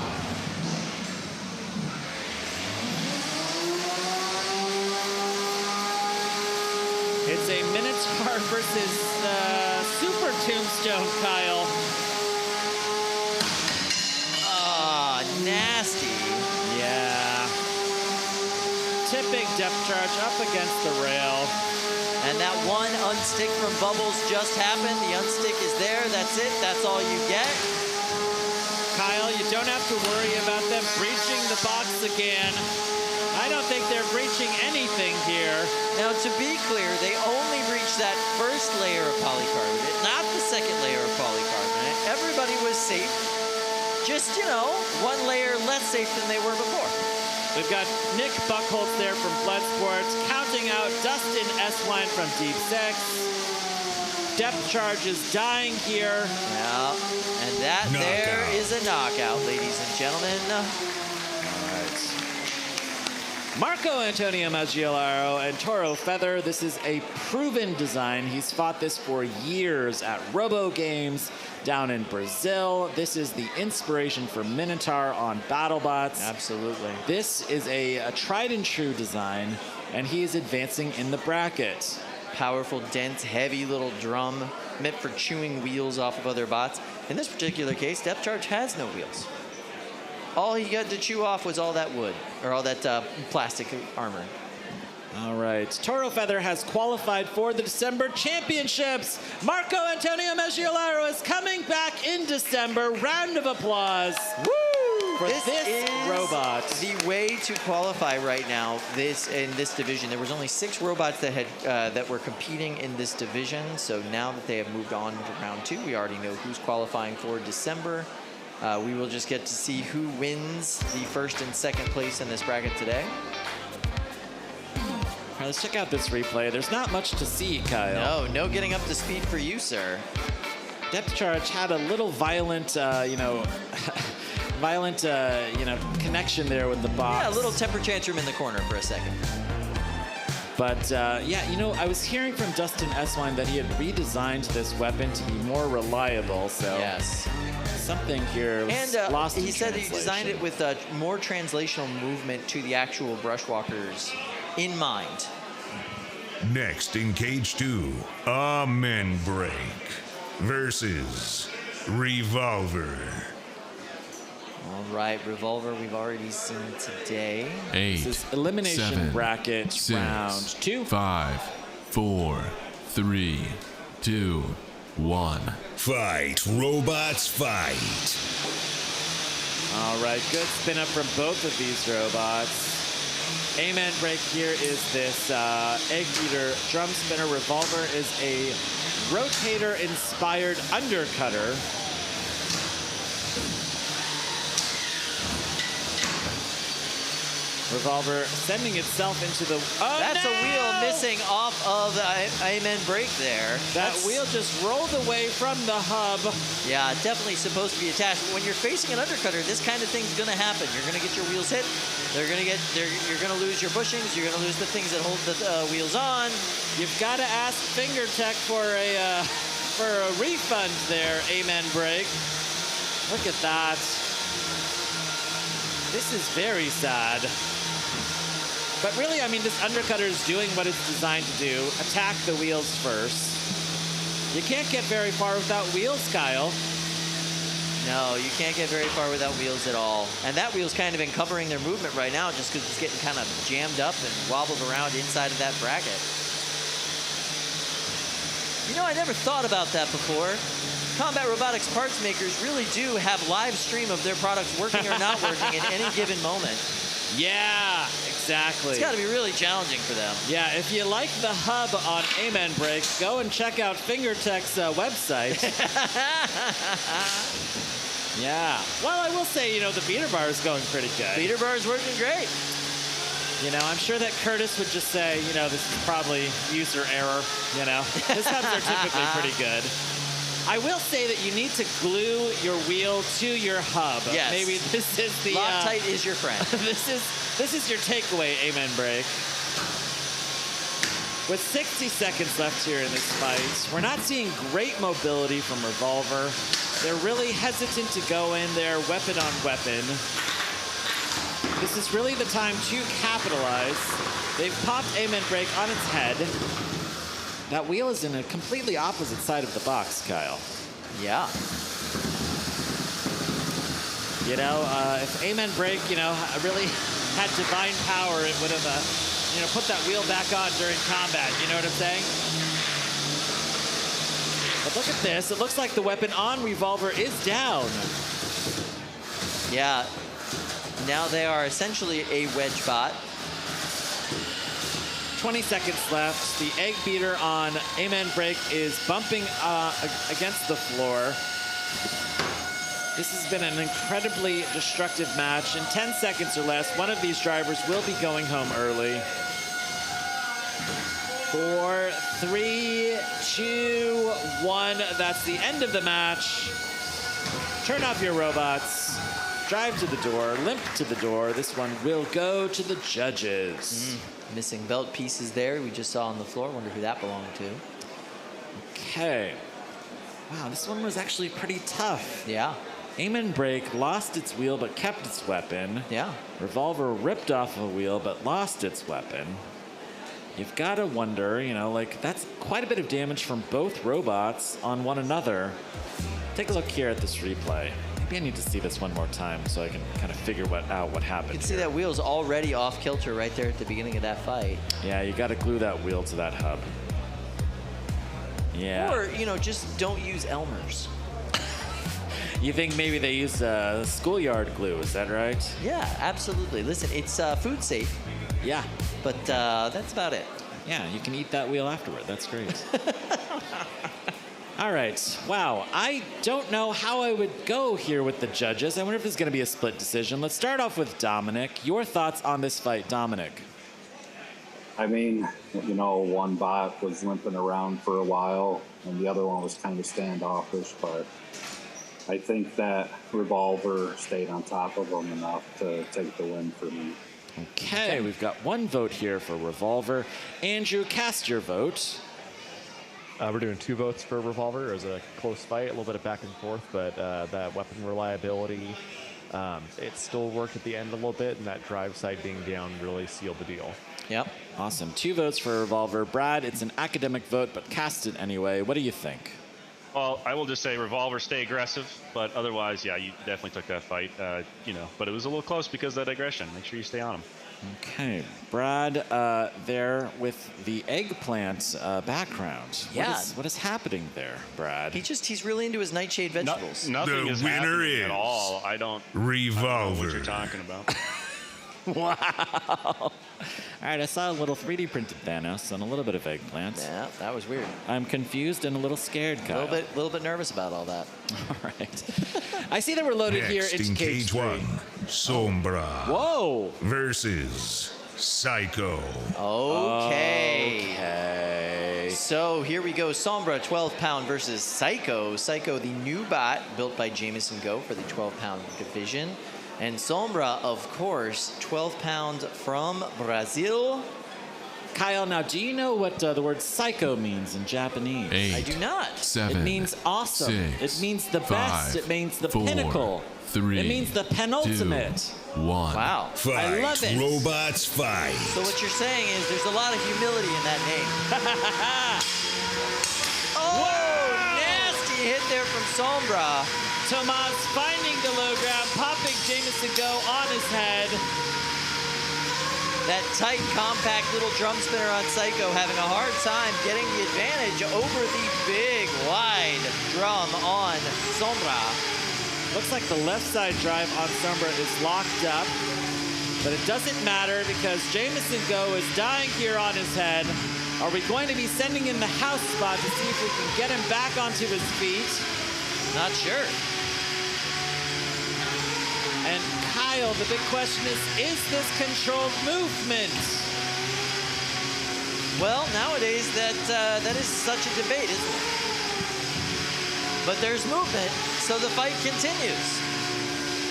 It's a Minotaur versus Super Tombstone, Kyle. ah, nasty. Yeah. Tipping depth charge up against the rail. And that one unstick from Bubbles just happened. The unstick is there. That's it. That's all you get. Kyle, you don't have to worry about them breaching the box again. I don't think they're breaching anything here. Now, to be clear, they only breached that first layer of polycarbonate, not the second layer of polycarbonate. Everybody was safe. Just, you know, one layer less safe than they were before. We've got Nick Buckholtz there from Bloodsports, counting out Dustin S-Wine from Deep Six. Depth charge is dying here. Yeah, and that there is a knockout, ladies and gentlemen. Marco Antonio Maggiolaro and Toro Feather. This is a proven design. He's fought this for years at Robo Games down in Brazil. This is the inspiration for Minotaur on BattleBots. Absolutely. This is a tried and true design, and he is advancing in the bracket. Powerful, dense, heavy little drum meant for chewing wheels off of other bots. In this particular case, depth charge has no wheels. All he got to chew off was all that wood, or all that plastic armor. All right. Toro Feather has qualified for the December championships. Marco Antonio Maggiolaro is coming back in December. Round of applause. Woo! For this is robot. The way to qualify right now, in this division, there was only 6 robots that had that were competing in this division. So now that they have moved on to round 2, we already know who's qualifying for December. We will just get to see who wins the first and second place in this bracket today. All right, let's check out this replay. There's not much to see, Kyle. No getting up to speed for you, sir. Depth charge had a little violent, connection there with the box. Yeah, a little temper tantrum in the corner for a second. But I was hearing from Dustin S-Wine that he had redesigned this weapon to be more reliable. So yes, something here was and lost in he said he translation. designed it with more translational movement to the actual brushwalkers in mind. Next in Cage 2, Amen Break versus Revolver. All right, Revolver we've already seen today. 8, This is elimination 7, bracket 6, round 2. 5, 4, 3, 2, 1. Fight, robots, fight. All right, good spin up from both of these robots. Amen break here is this egg eater drum spinner. Revolver is a rotator inspired undercutter. Revolver sending itself into the... Oh, That's no! a wheel missing off of Amen break there. That wheel just rolled away from the hub. Yeah, definitely supposed to be attached. But when you're facing an undercutter, this kind of thing's going to happen. You're going to get your wheels hit. You're going to lose your bushings. You're going to lose the things that hold the wheels on. You've got to ask FingerTech for a refund there, Amen break. Look at that. This is very sad. But really, I mean, this undercutter is doing what it's designed to do. Attack the wheels first. You can't get very far without wheels, Kyle. No, you can't get very far without wheels at all. And that wheel's kind of encumering their movement right now just because it's getting kind of jammed up and wobbled around inside of that bracket. You know, I never thought about that before. Combat robotics parts makers really do have live stream of their products working or not working at any given moment. Yeah, exactly. It's got to be really challenging for them. Yeah, if you like the hub on Amen Break, go and check out FingerTech's website. Yeah. Well, I will say, you know, the beater bar is going pretty good. Beater bar is working great. You know, I'm sure that Curtis would just say, you know, this is probably user error, you know. His hubs are typically pretty good. I will say that you need to glue your wheel to your hub. Yes. Maybe this is the... Loctite is your friend. This is your takeaway, Amen Break. With 60 seconds left here in this fight, we're not seeing great mobility from Revolver. They're really hesitant to go in there weapon on weapon. This is really the time to capitalize. They've popped Amen Break on its head. That wheel is in a completely opposite side of the box, Kyle. Yeah. You know, if Amen Break, you know, really had divine power, it would have, you know, put that wheel back on during combat. You know what I'm saying? But look at this. It looks like the weapon on Revolver is down. Yeah. Now they are essentially a wedge bot. 20 seconds left. The egg beater on Amen Break is bumping against the floor. This has been an incredibly destructive match. In 10 seconds or less, one of these drivers will be going home early. 4, 3, 2, 1. That's the end of the match. Turn off your robots. Drive to the door, limp to the door. This one will go to the judges. Missing belt pieces there we just saw on the floor. Wonder who that belonged to. Okay. Wow, this one was actually pretty tough. Yeah. Amen Break lost its wheel but kept its weapon. Yeah. Revolver ripped off a wheel but lost its weapon. You've got to wonder, you know, like that's quite a bit of damage from both robots on one another. Take a look here at this replay. Maybe I need to see this one more time so I can kind of figure out what happened. You can see that wheel's already off kilter right there at the beginning of that fight. Yeah, you got to glue that wheel to that hub. Yeah. Or, you know, just don't use Elmer's. You think maybe they use schoolyard glue, is that right? Yeah, absolutely. Listen, it's food safe. Yeah. But that's about it. Yeah, you can eat that wheel afterward. That's great. All right. Wow. I don't know how I would go here with the judges. I wonder if there's going to be a split decision. Let's start off with Dominic. Your thoughts on this fight, Dominic? I mean, you know, one bot was limping around for a while, and the other one was kind of standoffish, but I think that Revolver stayed on top of them enough to take the win for me. Okay, we've got one vote here for Revolver. Andrew, cast your vote. We're doing 2 votes for Revolver. It was a close fight, a little bit of back and forth, but that weapon reliability, it still worked at the end a little bit, and that drive side being down really sealed the deal. Yep. Awesome. 2 votes for Revolver. Brad, it's an academic vote, but cast it anyway. What do you think? Well, I will just say Revolver, stay aggressive, but otherwise, yeah, you definitely took that fight, you know, but it was a little close because of that aggression. Make sure you stay on them. Okay, Brad, there with the eggplant background. Yeah. What is happening there, Brad? He's really into his nightshade vegetables. Nothing The is winner happening is at all. I don't know Revolver. what you're talking about. Wow. All right, I saw a little 3D printed Thanos and a little bit of eggplant. Yeah, that was weird. I'm confused and a little scared, Kyle. A little bit nervous about all that. All right. I see that we're loaded Next here in into cage 1, Sombra. Whoa. Versus Psycho. Okay. So here we go. Sombra, 12-pound versus Psycho. Psycho, the new bot built by Jameson Go for the 12-pound division. And Sombra, of course, 12-pound from Brazil. Kyle, now, do you know what the word psycho means in Japanese? 8, I do not. 7, it means awesome. 6, it means the 5, best. It means the 4, pinnacle. 3, it means the penultimate. 2, 1. Wow. Fight. I love it. Robots fight. So what you're saying is there's a lot of humility in that name. Oh, nasty hit there from Sombra. Tomas finding the low ground, popping Jameson Go on his head. That tight, compact little drum spinner on Psycho having a hard time getting the advantage over the big, wide drum on Sombra. Looks like the left side drive on Sombra is locked up, but it doesn't matter because Jameson Go is dying here on his head. Are we going to be sending in the house spot to see if we can get him back onto his feet? Not sure. Kyle, the big question is this controlled movement? Well, nowadays that is such a debate, isn't it? But there's movement, so the fight continues.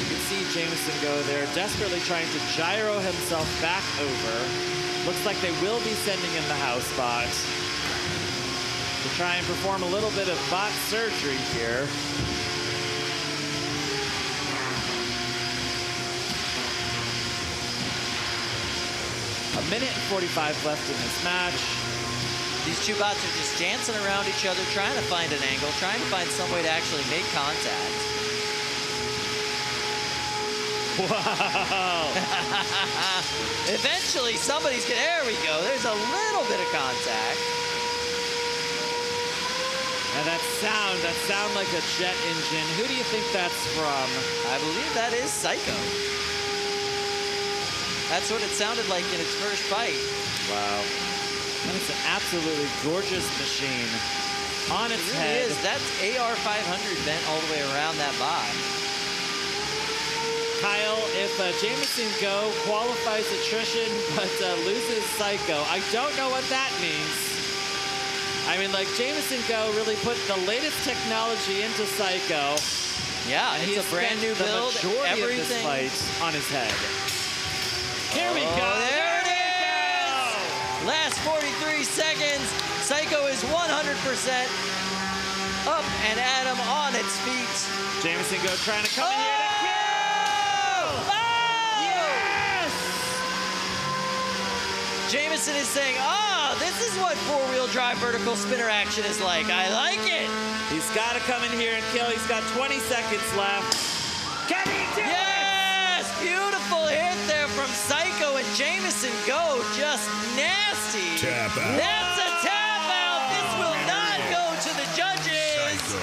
You can see Jameson go there, desperately trying to gyro himself back over. Looks like they will be sending in the house bot to try and perform a little bit of bot surgery here. A minute and 45 left in this match. These two bots are just dancing around each other, trying to find an angle, trying to find some way to actually make contact. Wow. Eventually, somebody's gonna, there we go. There's a little bit of contact. And that sound like a jet engine. Who do you think that's from? I believe that is Psycho. That's what it sounded like in its first fight. Wow. And it's an absolutely gorgeous machine on its head. It really is. That's AR 500 bent all the way around that bot. Kyle, if Jameson Go qualifies attrition but loses Psycho, I don't know what that means. I mean, like, Jameson Go really put the latest technology into Psycho. Yeah, and it's a brand new build. The majority of this Everything fight on his head. Here we go. There it is. Last 43 seconds. Psycho is 100% up and at him on its feet. Jameson Go trying to come in here to kill. Yes! Jameson is saying, this is what four-wheel drive vertical spinner action is like. I like it. He's got to come in here and kill. He's got 20 seconds left. Can he do it? Yes! Beautiful hit there from Psycho, and Jameson Go just nasty. Tap out. That's a tap out. This will not go to the judges. Psycho.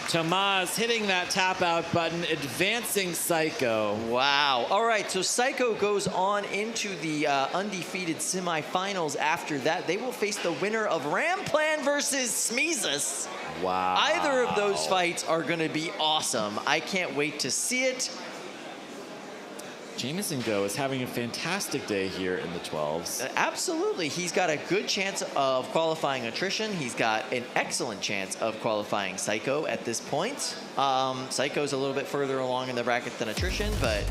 Tomas hitting that tap out button, advancing Psycho. Wow. All right, so Psycho goes on into the undefeated semifinals. After that, they will face the winner of Ramplan versus Smeezus. Wow. Either of those fights are going to be awesome. I can't wait to see it. Jameson Go is having a fantastic day here in the 12s. Absolutely. He's got a good chance of qualifying attrition. He's got an excellent chance of qualifying Psycho at this point. Psycho's a little bit further along in the bracket than attrition, but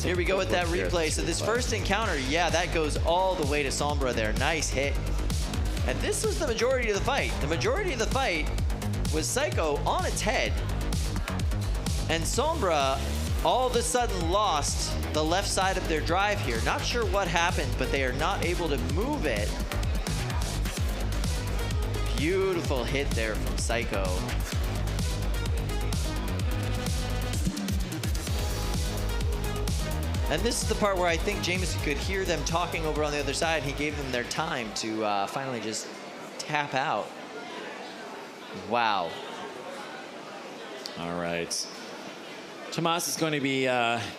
here we go with that replay. So this first encounter, yeah, that goes all the way to Sombra there. Nice hit. And this was the majority of the fight. The majority of the fight was Psycho on its head. And Sombra all of a sudden lost the left side of their drive here. Not sure what happened, but they are not able to move it. Beautiful hit there from Psycho. And this is the part where I think Jameson could hear them talking over on the other side. He gave them their time to finally just tap out. Wow. All right. Tomas is going to be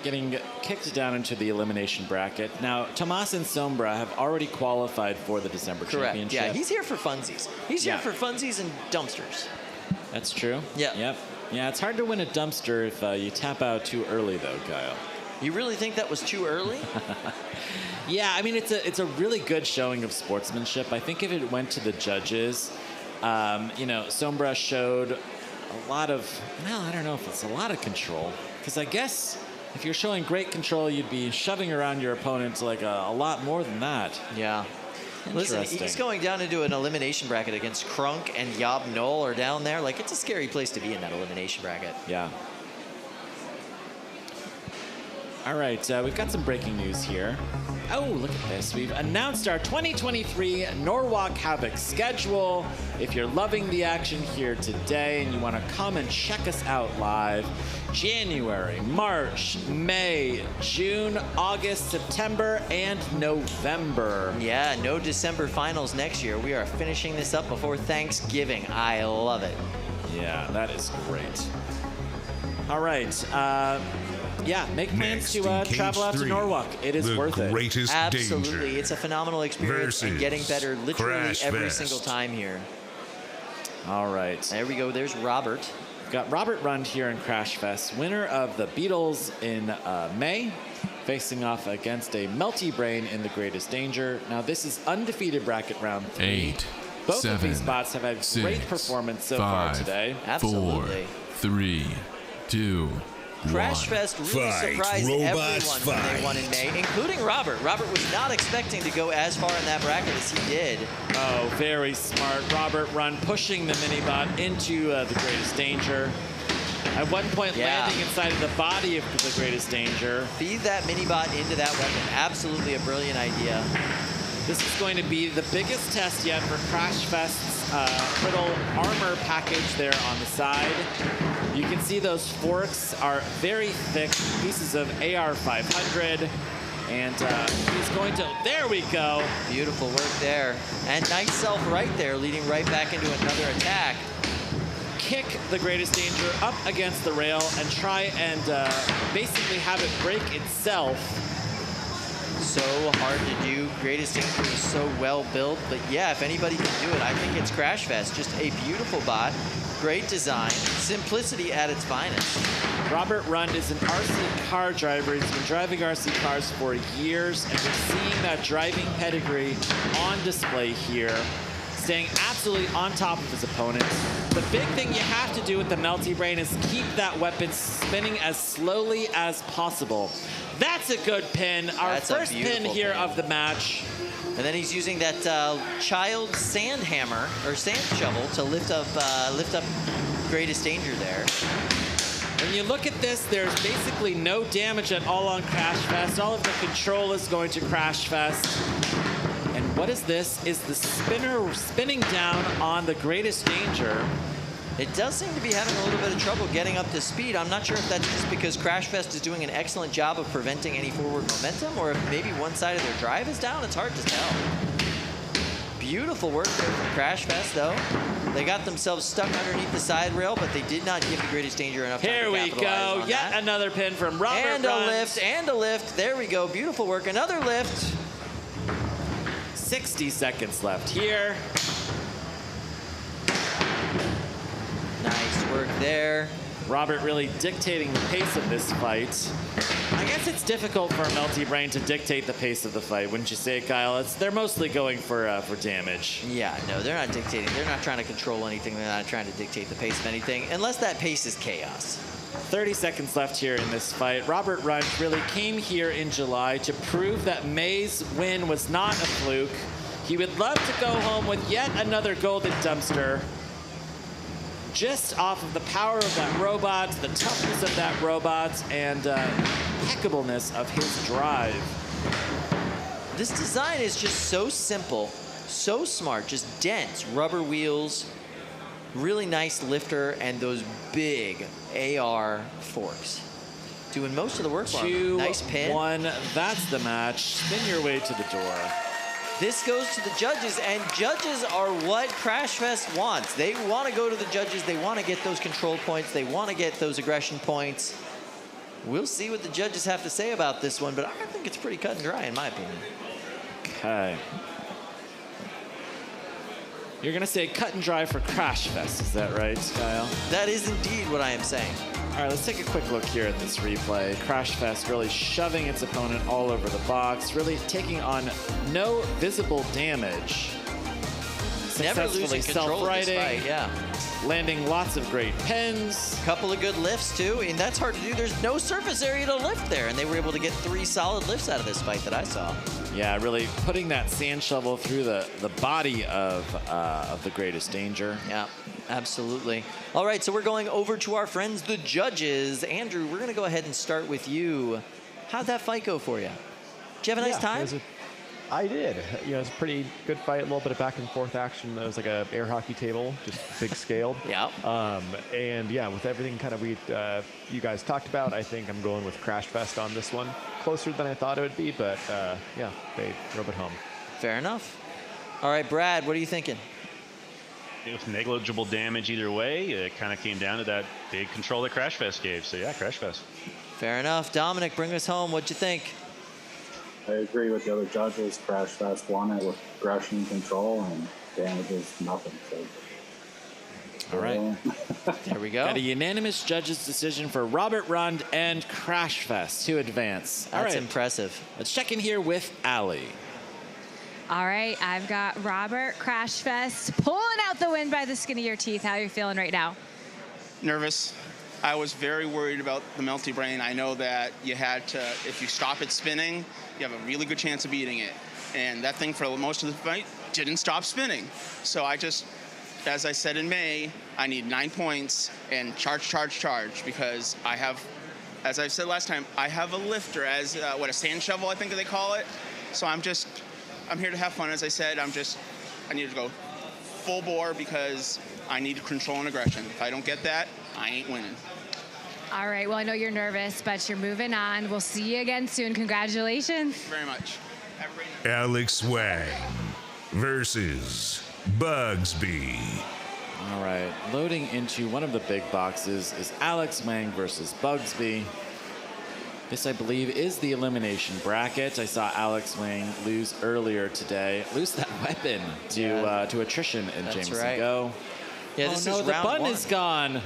getting kicked down into the elimination bracket. Now, Tomas and Sombra have already qualified for the December championship. Yeah, he's here for funsies. He's here for funsies and dumpsters. That's true. Yeah. Yep. Yeah, it's hard to win a dumpster if you tap out too early, though, Kyle. You really think that was too early? Yeah, I mean, it's a really good showing of sportsmanship. I think if it went to the judges, Sombra showed a lot of, well, I don't know if it's a lot of control. Because I guess if you're showing great control, you'd be shoving around your opponent like a lot more than that. Yeah. Listen, he's going down into an elimination bracket against Crunk and Yab-Nol are down there. Like, it's a scary place to be in that elimination bracket. Yeah. All right, we've got some breaking news here. Oh, look at this. We've announced our 2023 Norwalk Havoc schedule. If you're loving the action here today and you want to come and check us out live, January, March, May, June, August, September, and November. Yeah, no December finals next year. We are finishing this up before Thanksgiving. I love it. Yeah, that is great. All right. Yeah, make plans to travel out to Norwalk. It is worth it. Absolutely. Danger It's a phenomenal experience and getting better literally every single time here. All right. There we go. There's Robert. We've got Robert Rund here in Crashfest, winner of the Beatles in May, facing off against a Melty Brain in the Greatest Danger. Now, this is undefeated bracket round 3. 8, Both 7, of these bots have had 6, great performance so 5, far today. 4, 3, 2, Crashfest really surprised everyone when they won in May, including Robert. Robert was not expecting to go as far in that bracket as he did. Oh, very smart. Robert Rund pushing the Minibot into the Greatest Danger. At one point, landing inside of the body of the Greatest Danger. Feed that Minibot into that weapon. Absolutely a brilliant idea. This is going to be the biggest test yet for Crashfest's little armor package there on the side. You can see those forks are very thick pieces of AR 500. And he's going to, there we go. Beautiful work there. And nice self right there, leading right back into another attack. Kick the Greatest Danger up against the rail and try and basically have it break itself. So hard to do. Greatest Danger is so well built. But yeah, if anybody can do it, I think it's Crashfest. Just a beautiful bot. Great design. Simplicity at its finest. Robert Rund is an RC car driver. He's been driving RC cars for years, and we're seeing that driving pedigree on display here, staying absolutely on top of his opponents. The big thing you have to do with the Melty Brain is keep that weapon spinning as slowly as possible. That's a good pin. Our first pin here of the match. And then he's using that child sand hammer or sand shovel to lift up Greatest Danger there. When you look at this, there's basically no damage at all on Crashfest. All of the control is going to Crashfest. And what is this? Is the spinner spinning down on the Greatest Danger. It does seem to be having a little bit of trouble getting up to speed. I'm not sure if that's just because Crashfest is doing an excellent job of preventing any forward momentum, or if maybe one side of their drive is down. It's hard to tell. Beautiful work there from Crashfest, though. They got themselves stuck underneath the side rail, but they did not give the Greatest Danger enough time to capitalize on that. Here we go. Yet another pin from Robert And Rund. a lift, and a lift. There we go. Beautiful work. Another lift. 60 seconds left here. Nice work there. Robert really dictating the pace of this fight. I guess it's difficult for a Melty Brain to dictate the pace of the fight, wouldn't you say, Kyle? They're mostly going for damage. Yeah, no, they're not dictating. They're not trying to control anything. They're not trying to dictate the pace of anything, unless that pace is chaos. 30 seconds left here in this fight. Robert Rund really came here in July to prove that May's win was not a fluke. He would love to go home with yet another golden dumpster, just off of the power of that robot, the toughness of that robot, and impeccableness of his drive. This design is just so simple, so smart, just dense rubber wheels, really nice lifter, and those big AR forks. Doing most of the work for him. Nice pin. 2-1, that's the match. Spin your way to the door. This goes to the judges, and judges are what Crashfest wants. They want to go to the judges. They want to get those control points. They want to get those aggression points. We'll see what the judges have to say about this one, but I think it's pretty cut and dry, in my opinion. Okay. You're going to say cut and dry for Crashfest, is that right, Kyle? That is indeed what I am saying. All right, let's take a quick look here at this replay. Crashfest really shoving its opponent all over the box, really taking on no visible damage. Never losing control of this fight, yeah. Landing lots of great pins. Couple of good lifts, too, and that's hard to do. There's no surface area to lift there, and they were able to get 3 solid lifts out of this fight that I saw. Yeah, really putting that sand shovel through the body of the Greatest Danger. Yeah, absolutely. All right, so we're going over to our friends, the judges. Andrew, we're going to go ahead and start with you. How'd that fight go for you? Did you have a nice time? I did. You know, it was a pretty good fight, a little bit of back and forth action. It was like a air hockey table, just big scaled. Yeah. And yeah, with everything kind of you guys talked about, I think I'm going with Crashfest on this one. Closer than I thought it would be, but yeah, they drove it home. Fair enough. All right, Brad, what are you thinking? It was negligible damage either way. It kind of came down to that big control that Crashfest gave. So yeah, Crashfest. Fair enough. Dominic, bring us home. What'd you think? I agree with the other judges. Crashfest won it with aggression control, and damage is nothing. So. All right. There we go. Got a unanimous judges' decision for Robert Rund and Crashfest to advance. All That's right. impressive. Let's check in here with Allie. All right, I've got Robert Crashfest pulling out the win by the skin of your teeth. How are you feeling right now? Nervous. I was very worried about the melty brain. I know that you had to, if you stop it spinning, you have a really good chance of beating it. And that thing for most of the fight didn't stop spinning. So I just, as I said in May, I need 9 points and charge, because I have, as I said last time, I have a lifter as, a sand shovel, I think they call it. So I'm here to have fun, as I said. I need to go full bore because I need control and aggression. If I don't get that, I ain't winning. All right, well, I know you're nervous, but you're moving on. We'll see you again soon. Congratulations. Thank you very much. Alex Wang versus Bugsby. All right, loading into one of the big boxes is Alex Wang versus Bugsby. This, I believe, is the elimination bracket. I saw Alex Wang lose earlier today. Lose that weapon to attrition in Jameson Go. Yeah, this is the round bun one. is gone.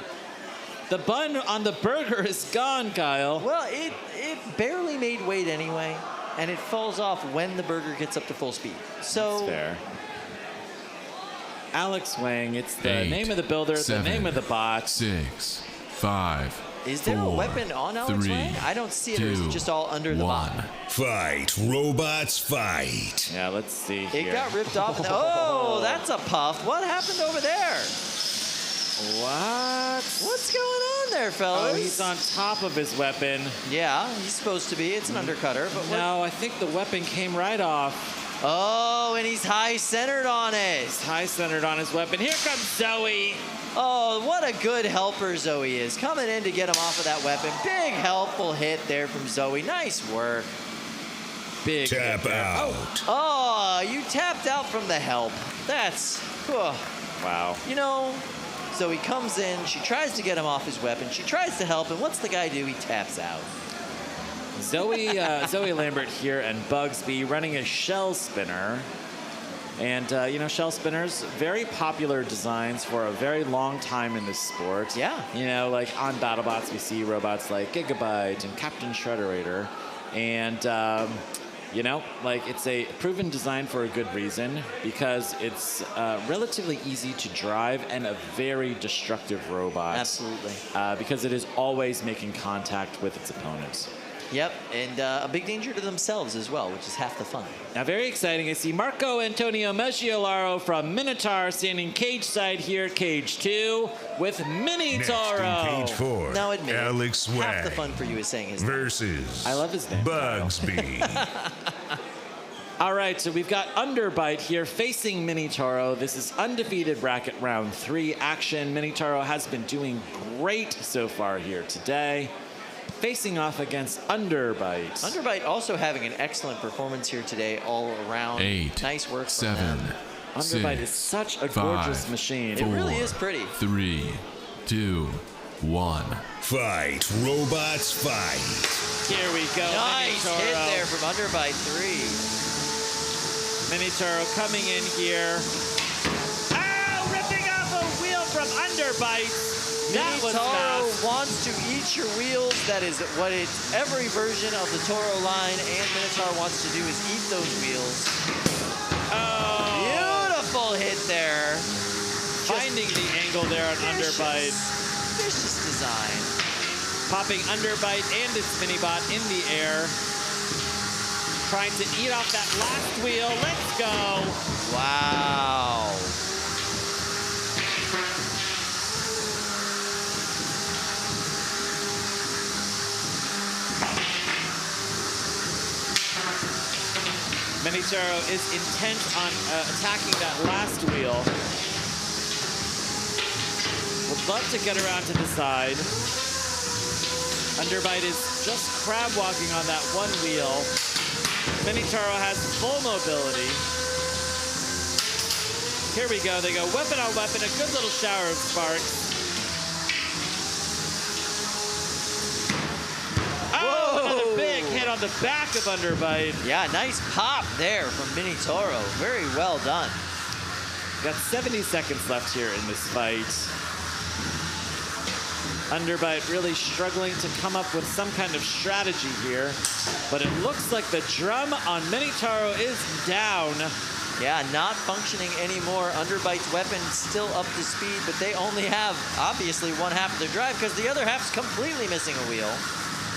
The bun on the burger is gone, Kyle. Well, it barely made weight anyway, and it falls off when the burger gets up to full speed. So That's fair. Alex Wang, it's the 8, name of the builder, 7, the name of the bot. 6, 5. Is there a weapon on Alex 3, Wang? I don't see it, or is it just all under the bot? Fight, robots, fight. Yeah, let's see It here. got ripped off. Oh, that's a puff. What happened over there? What? What's going on there, fellas? Oh, he's on top of his weapon. Yeah, he's supposed to be. It's an undercutter, but no, I think the weapon came right off. Oh, and he's high-centered on it. He's high-centered on his weapon. Here comes Zoe. Oh, what a good helper Zoe is. Coming in to get him off of that weapon. Big helpful hit there from Zoe. Nice work. Big tap out. Oh, you tapped out from the help. That's, wow. You know, Zoe comes in. She tries to get him off his weapon. She tries to help him. What's the guy do? He taps out. Zoe Lambert here and Bugsby running a shell spinner. And, shell spinners, very popular designs for a very long time in this sport. Yeah. You know, like on BattleBots, we see robots like Gigabyte and Captain Shredderator. And, it's a proven design for a good reason because it's relatively easy to drive and a very destructive robot. Absolutely. Because it is always making contact with its opponents. Yep, and a big danger to themselves as well, which is half the fun. Now, very exciting. I see Marco Antonio Meggiolaro from Minotaur standing cage side here, cage 2, with Mini Next Toro. in cage 4, Now admit Alex half Wang the fun for you is saying his name. versus I love his name. Bugsby. All right, so we've got Underbite here facing Mini Toro. This is undefeated bracket round 3 action. Mini Toro has been doing great so far here today. Facing off against Underbite. Underbite also having an excellent performance here today all around. 8, nice work from 7, them. Underbite 6, is such a 5, gorgeous machine. It really is pretty. 3, 2, 1. Fight, robots, fight. Here we go. Nice Mini hit Toro. there from Underbite 3. Mini Toro coming in here. Oh, ripping off a wheel from Underbite. That was Toro fast. wants to eat your wheels. That is what every version of the Toro line and Minotaur wants to do is eat those wheels. Oh. Beautiful hit there. Finding the angle there on Underbite. Vicious design. Popping Underbite and its Minibot in the air. Trying to eat off that last wheel. Let's go. Wow. Mini Toro is intent on attacking that last wheel. Would love to get around to the side. Underbite is just crab walking on that one wheel. Mini Toro has full mobility. Here we go. They go weapon on weapon. A good little shower of sparks. Oh, another big hit on the back of Underbite. Yeah, nice pop there from Mini Toro. Very well done. Got 70 seconds left here in this fight. Underbite really struggling to come up with some kind of strategy here. But it looks like the drum on Minitaro is down. Yeah, not functioning anymore. Underbite's weapon still up to speed, but they only have, obviously, one half of their drive because the other half's completely missing a wheel.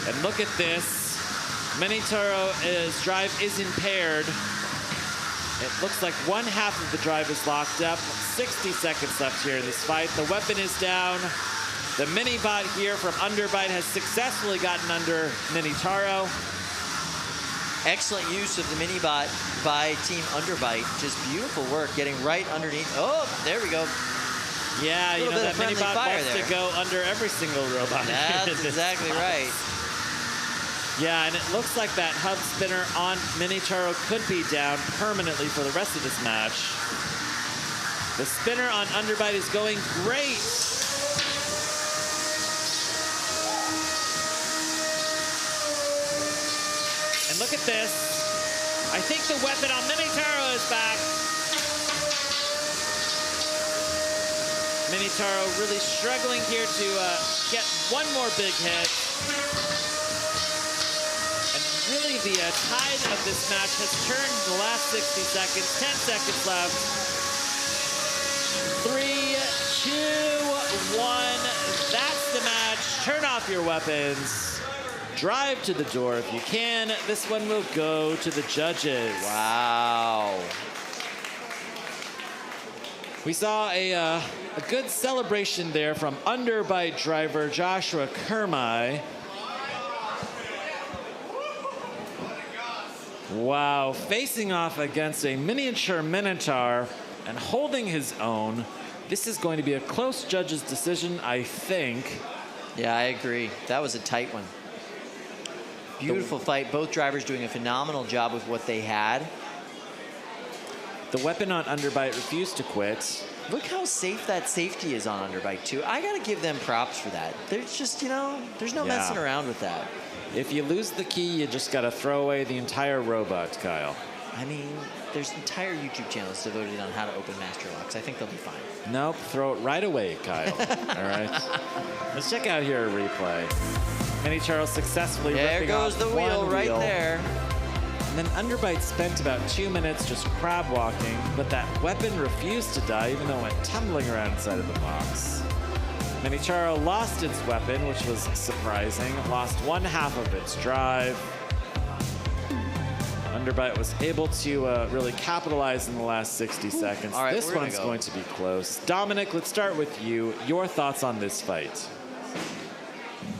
And look at this. Minitaro's drive is impaired. It looks like one half of the drive is locked up. 60 seconds left here in this fight. The weapon is down. The mini-bot here from Underbite has successfully gotten under Minitaro. Excellent use of the mini-bot by Team Underbite. Just beautiful work getting right underneath. Oh, there we go. Yeah, you know, that mini-bot wants to go under every single robot. That's exactly right. Yeah, and it looks like that hub spinner on Minitaro could be down permanently for the rest of this match. The spinner on Underbite is going great. And look at this. I think the weapon on Minitaro is back. Minitaro really struggling here to get one more big hit. And really the tide of this match has turned in the last 60 seconds. 10 seconds left. 3, 2, 1. That's the match. Turn off your weapons. Drive to the door if you can. This one will go to the judges. Wow. We saw a good celebration there from Underbite driver Joshua Kermai. Wow, facing off against a miniature Minotaur and holding his own. This is going to be a close judge's decision, I think. Yeah, I agree. That was a tight one. Beautiful fight. Both drivers doing a phenomenal job with what they had. The weapon on Underbite refused to quit. Look how safe that safety is on Underbite, too. I got to give them props for that. There's just, you know, there's no messing around with that. If you lose the key, you just got to throw away the entire robot, Kyle. I mean, there's entire YouTube channels devoted on how to open master locks. I think they'll be fine. Nope, throw it right away, Kyle. All right. Let's check out here a replay. Minitaro successfully ripping off the wheel right there. And then Underbite spent about 2 minutes just crab walking, but that weapon refused to die even though it went tumbling around inside of the box. Minitaro lost its weapon, which was surprising. It lost one half of its drive. Underbite was able to really capitalize in the last 60 seconds. All right, this one's going to be close. Dominic, let's start with you. Your thoughts on this fight?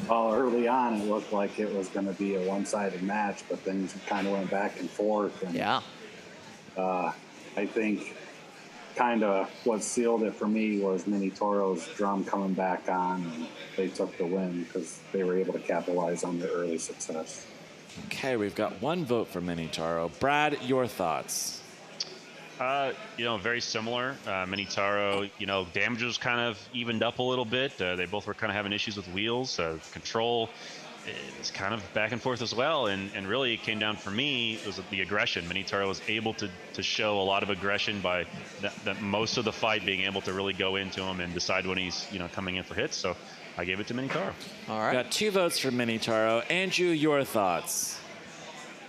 Well, early on, it looked like it was going to be a one-sided match, but things kind of went back and forth. And, yeah. I think kind of what sealed it for me was Minitaro's drum coming back on, and they took the win because they were able to capitalize on their early success. Okay, we've got one vote for Minitaro. Brad, your thoughts? You know, very similar. Minitaro, you know, damage was kind of evened up a little bit. They both were kind of having issues with wheels. Control is kind of back and forth as well. And really, it came down for me, it was the aggression. Minitaro was able to show a lot of aggression by that most of the fight being able to really go into him and decide when he's, you know, coming in for hits. So I gave it to Minitaro. All right. Got 2 votes for Minitaro. Andrew, your thoughts?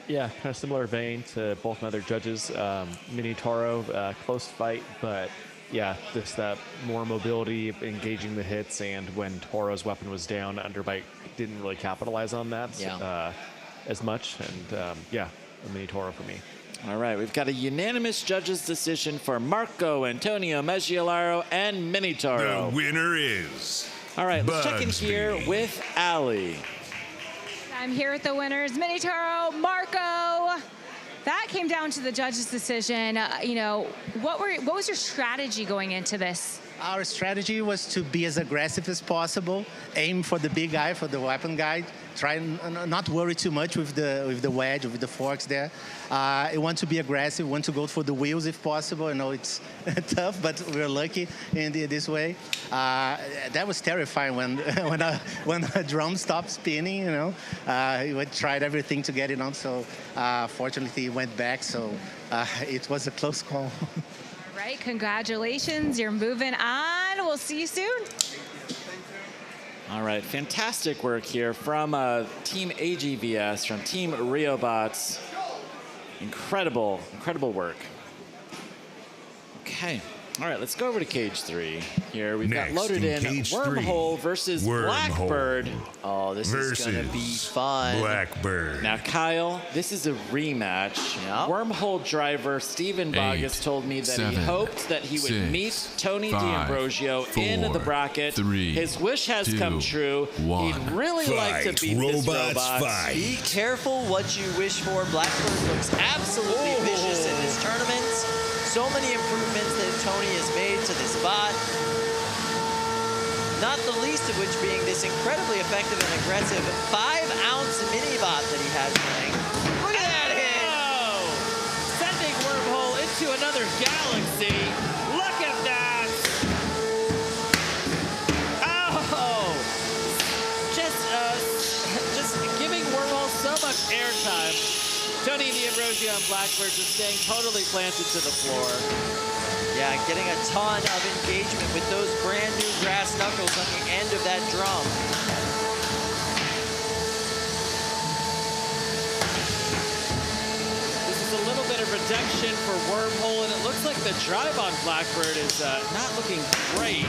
Yeah, kind of similar vein to both my other judges. Minitaro, close fight, but yeah, just that more mobility, engaging the hits, and when Toro's weapon was down, Underbite didn't really capitalize on that as much. And yeah, a Minitaro for me. All right, we've got a unanimous judges' decision for Marco, Antonio, Meggiolaro, and Minitaro. The winner is... All right, let's check in here with Ali. I'm here with the winners, Minitaro, Marco. That came down to the judges' decision. You know, what was your strategy going into this? Our strategy was to be as aggressive as possible, aim for the big guy, for the weapon guy, try and not worry too much with the wedge, with the forks there. I want to be aggressive, want to go for the wheels if possible. I know it's tough, but we're lucky in this way. That was terrifying when the drum stopped spinning. You know, we tried everything to get it on, so fortunately it went back. So it was a close call. All right, congratulations. You're moving on. We'll see you soon. All right, fantastic work here from Team AGVS, from Team Riobots. Incredible, incredible work. Okay. All right, let's go over to Cage 3 here. We've got loaded in Wormhole versus Blackbird. Oh, this is going to be fun. Blackbird. Now, Kyle, this is a rematch. Wormhole driver Steven Bogus told me that he hoped that he would meet Tony D'Ambrosio in the bracket. His wish has come true. He'd really like to beat this robot. Be careful what you wish for. Blackbird looks absolutely vicious in this tournament. So many improvements that Tony has made to this bot. Not the least of which being this incredibly effective and aggressive 5-ounce mini bot that he has running. Look at that hit! Sending Wormhole into another galaxy. Look at that! Oh! Just giving Wormhole so much airtime. Tony D'Ambrosio and Blackbird just staying totally planted to the floor. Yeah, getting a ton of engagement with those brand new brass knuckles on the end of that drum. This is a little bit of redemption for Wormhole, and it looks like the drive on Blackbird is not looking great.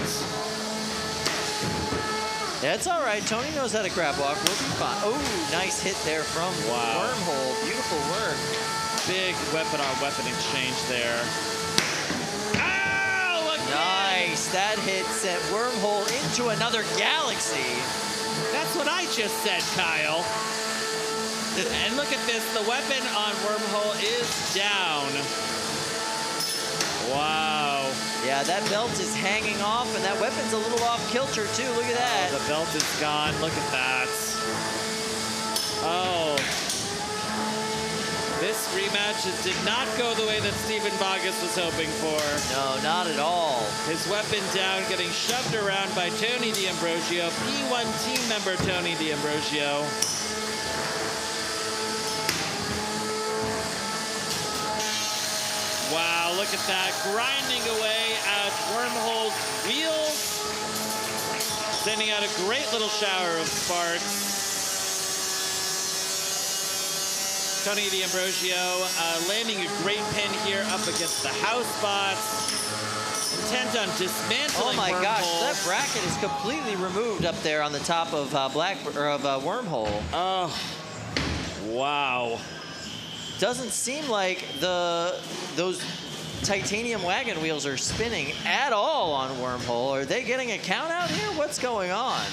That's all right. Tony knows how to crab walk. We'll be fine. Oh, nice hit there from Wormhole. Beautiful work. Big weapon-on-weapon exchange there. Oh, nice. That hit sent Wormhole into another galaxy. That's what I just said, Kyle. And look at this. The weapon on Wormhole is down. Wow. Yeah, that belt is hanging off, and that weapon's a little off kilter, too. Look at that. Oh, the belt is gone. Look at that. Oh. This rematch did not go the way that Steven Bogus was hoping for. No, not at all. His weapon down, getting shoved around by Tony D'Ambrosio. P1 team member Tony D'Ambrosio. Wow, look at that. Grinding away at Wormhole's wheels. Sending out a great little shower of sparks. Tony D'Ambrosio landing a great pin here up against the house bots. Intent on dismantling Oh my gosh, Wormhole. that bracket is completely removed up there on the top of Wormhole. Oh, wow. Doesn't seem like those titanium wagon wheels are spinning at all on Wormhole. Are they getting a count out here? What's going on?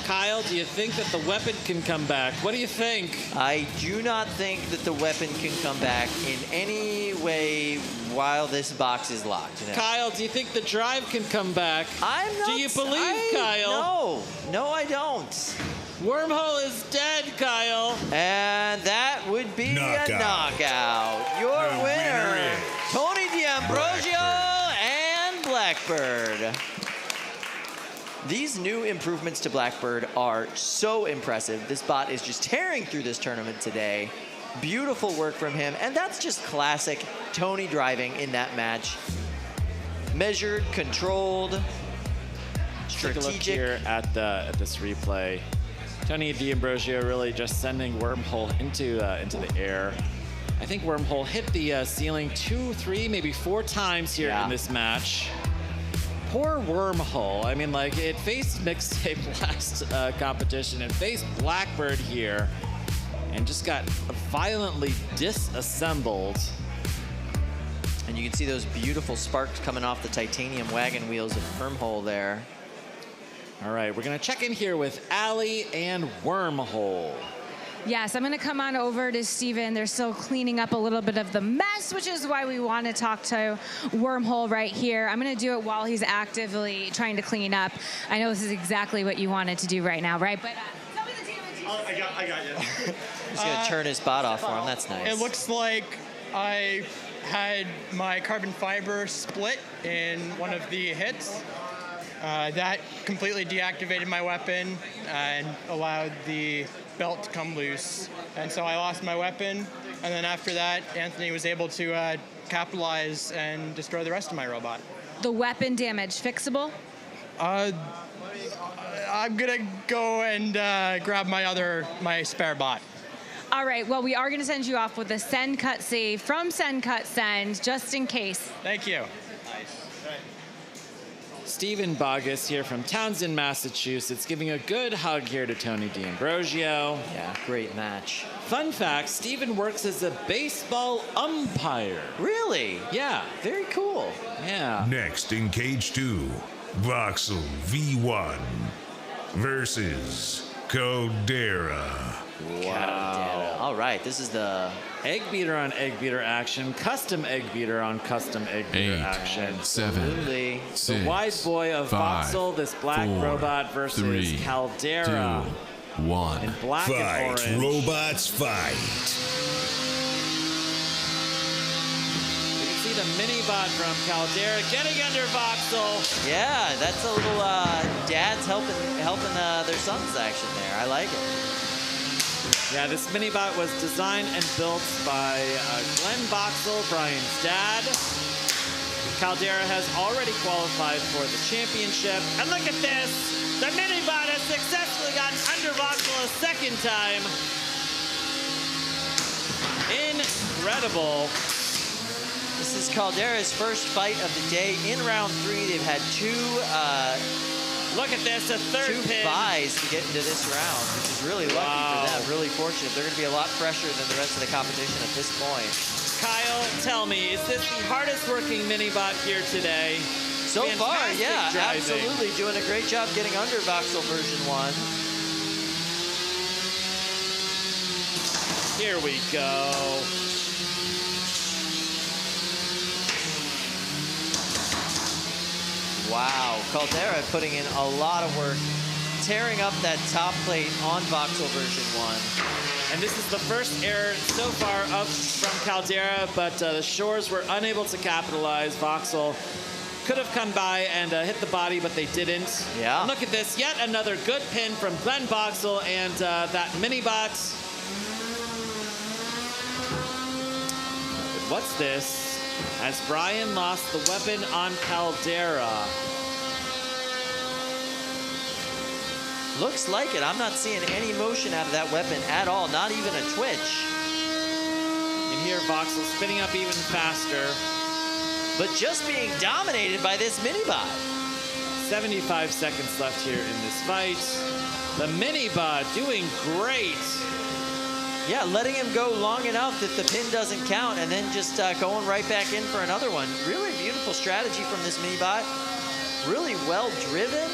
Kyle, do you think that the weapon can come back? What do you think? I do not think that the weapon can come back in any way while this box is locked. No. Kyle, do you think the drive can come back? I'm not. Do you believe, Kyle? No, I don't. Wormhole is dead, Kyle. And that would be a knockout. Your winner, Tony D'Ambrosio and Blackbird. These new improvements to Blackbird are so impressive. This bot is just tearing through this tournament today. Beautiful work from him, and that's just classic Tony driving in that match. Measured, controlled, strategic. Take a look here at this replay. Tony D'Ambrosio really just sending Wormhole into the air. I think Wormhole hit the ceiling 2, 3, maybe 4 times here in this match. Poor Wormhole. I mean, like, it faced Mixtape last competition and faced Blackbird here and just got violently disassembled. And you can see those beautiful sparks coming off the titanium wagon wheels of Wormhole there. All right, we're gonna check in here with Allie and Wormhole. Yes, I'm going to come on over to Steven. They're still cleaning up a little bit of the mess, which is why we want to talk to Wormhole right here. I'm going to do it while he's actively trying to clean up. I know this is exactly what you wanted to do right now, right? But tell me the team. I got you. He's going to turn his bot off for him. That's nice. It looks like I had my carbon fiber split in one of the hits. That completely deactivated my weapon and allowed the belt to come loose. And so I lost my weapon. And then after that, Anthony was able to capitalize and destroy the rest of my robot. The weapon damage fixable? I I'm gonna go and grab my spare bot. All right, well, we are going to send you off with a send cut save from send cut send, just in case. Thank you. Stephen Bogus here from Townsend, Massachusetts, giving a good hug here to Tony D'Ambrosio. Yeah, great match. Fun fact, Stephen works as a baseball umpire. Really? Yeah. Very cool. Yeah. Next in Cage 2, Voxel V1 versus Caldera. Wow. All right, this is the egg beater on egg beater action, custom egg beater on custom egg beater 8, action. 7, The 6, wise boy of 5, Voxel, this black 4, robot versus 3, Caldera. 2, 1. In black and Fight, orange. robots, fight. You can see the mini bot from Caldera getting under Voxel. Yeah, that's a little dads helping their sons action there. I like it. Yeah, this mini-bot was designed and built by Glenn Voxel, Brian's dad. Caldera has already qualified for the championship. And look at this! The mini-bot has successfully gotten under Voxel a second time. Incredible. This is Caldera's first fight of the day in round 3. They've had two look at this, a third two pin. buys to get into this round, which is really lucky for them, really fortunate. They're going to be a lot fresher than the rest of the competition at this point. Kyle, tell me, is this the hardest working mini-bot here today? So far, Fantastic yeah, driving. absolutely. Doing a great job getting under Voxel version 1. Here we go. Wow, Caldera putting in a lot of work, tearing up that top plate on Voxel version 1. And this is the first error so far from Caldera, but the Shores were unable to capitalize. Voxel could have come by and hit the body, but they didn't. Yeah. And look at this, yet another good pin from Glenn Voxel and that mini-bot. What's this? As Brian lost the weapon on Caldera. Looks like it. I'm not seeing any motion out of that weapon at all, not even a twitch. You can hear Voxel spinning up even faster. But just being dominated by this mini-bot. 75 seconds left here in this fight. The mini-bot doing great. Yeah, letting him go long enough that the pin doesn't count and then just going right back in for another one. Really beautiful strategy from this mini-bot. Really well driven.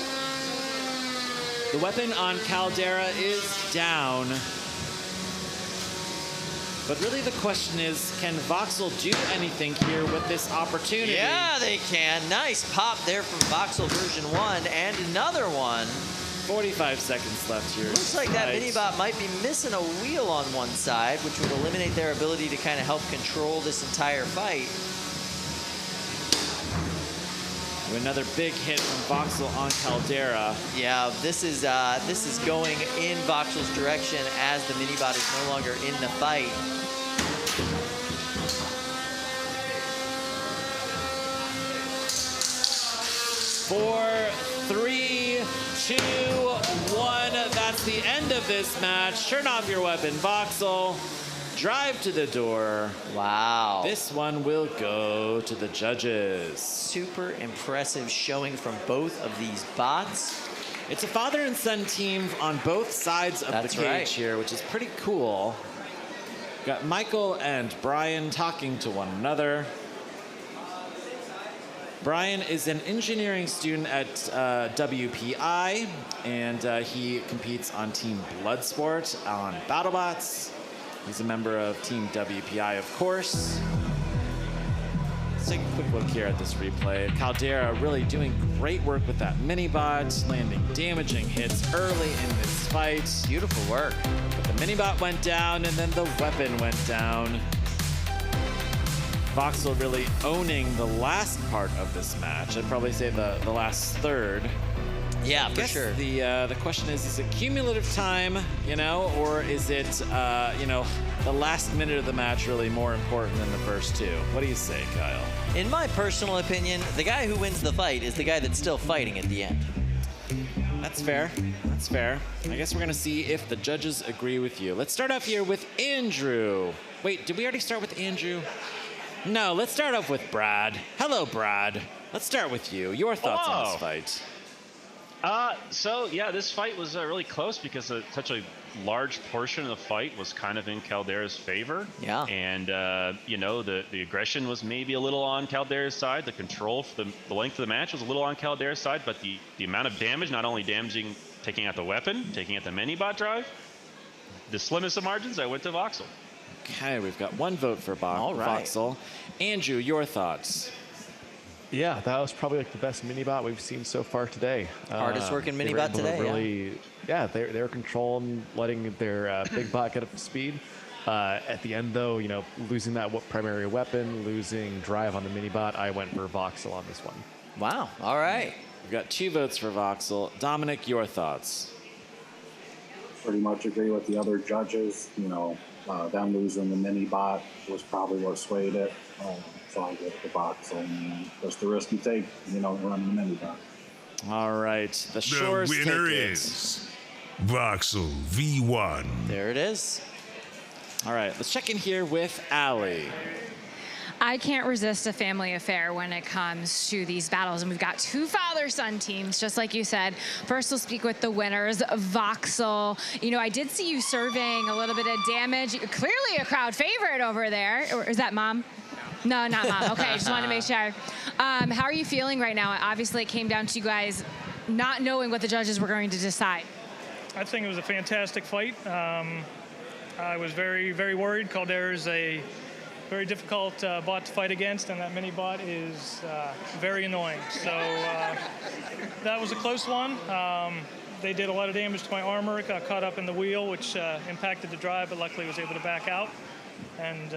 The weapon on Caldera is down. But really the question is, can Voxel do anything here with this opportunity? Yeah, they can. Nice pop there from Voxel version 1 and another one. 45 seconds left here. Looks like that mini-bot might be missing a wheel on one side, which would eliminate their ability to kind of help control this entire fight. Another big hit from Voxel on Caldera. Yeah, this is going in Voxel's direction as the mini-bot is no longer in the fight. Four, 3, 2, 1. That's the end of this match. Turn off your weapon, Voxel. Drive to the door. Wow. This one will go to the judges. Super impressive showing from both of these bots. It's a father and son team on both sides of the cage here, which is pretty cool. Got Michael and Brian talking to one another. Brian is an engineering student at WPI, and he competes on Team Bloodsport on BattleBots. He's a member of Team WPI, of course. Let's take a quick look here at this replay. Caldera really doing great work with that mini-bot, landing damaging hits early in this fight. Beautiful work. But the mini-bot went down, and then the weapon went down. Voxel really owning the last part of this match. I'd probably say the last third. Yeah, for sure. The question is it cumulative time, or is it, the last minute of the match really more important than the first two? What do you say, Kyle? In my personal opinion, the guy who wins the fight is the guy that's still fighting at the end. That's fair. That's fair. I guess we're going to see if the judges agree with you. Let's start off here with Andrew. Wait, did we already start with Andrew? No, let's start off with Brad. Hello, Brad. Let's start with you. Your thoughts on this fight? So yeah, this fight was really close because such a large portion of the fight was kind of in Caldera's favor. Yeah. And you know, the aggression was maybe a little on Caldera's side. The control for the length of the match was a little on Caldera's side, but the amount of damage, not only damaging, taking out the weapon, taking out the mini-bot drive, the slimmest of margins, I went to Voxel. Okay, we've got one vote for Voxel. Andrew, your thoughts? Yeah, that was probably like the best mini-bot we've seen so far today. Hardest working mini-bot today, really, yeah. They were controlling, letting their big bot get up to speed. At the end, though, you know, losing that primary weapon, losing drive on the mini-bot, I went for Voxel on this one. Wow, all right. We've got 2 votes for Voxel. Dominic, your thoughts? Pretty much agree with the other judges. You know, them losing the mini-bot was probably what swayed it. So I get the Voxel, and that's the risk you take, you know, running the mini-bot. All right, the Shores winner ticket. is Voxel V1. There it is. All right, let's check in here with Allie. I can't resist a family affair when it comes to these battles. And we've got 2 father-son teams, just like you said. First, we'll speak with the winners, Voxel. You know, I did see you serving a little bit of damage. Clearly a crowd favorite over there. Or is that Mom? No, not Mom. Okay, just wanted to make sure. How are you feeling right now? Obviously, it came down to you guys not knowing what the judges were going to decide. I think it was a fantastic fight. I was very, very worried. Caldera is a very difficult bot to fight against, and that mini bot is very annoying. So that was a close one. They did a lot of damage to my armor. It got caught up in the wheel, which impacted the drive, but luckily was able to back out. And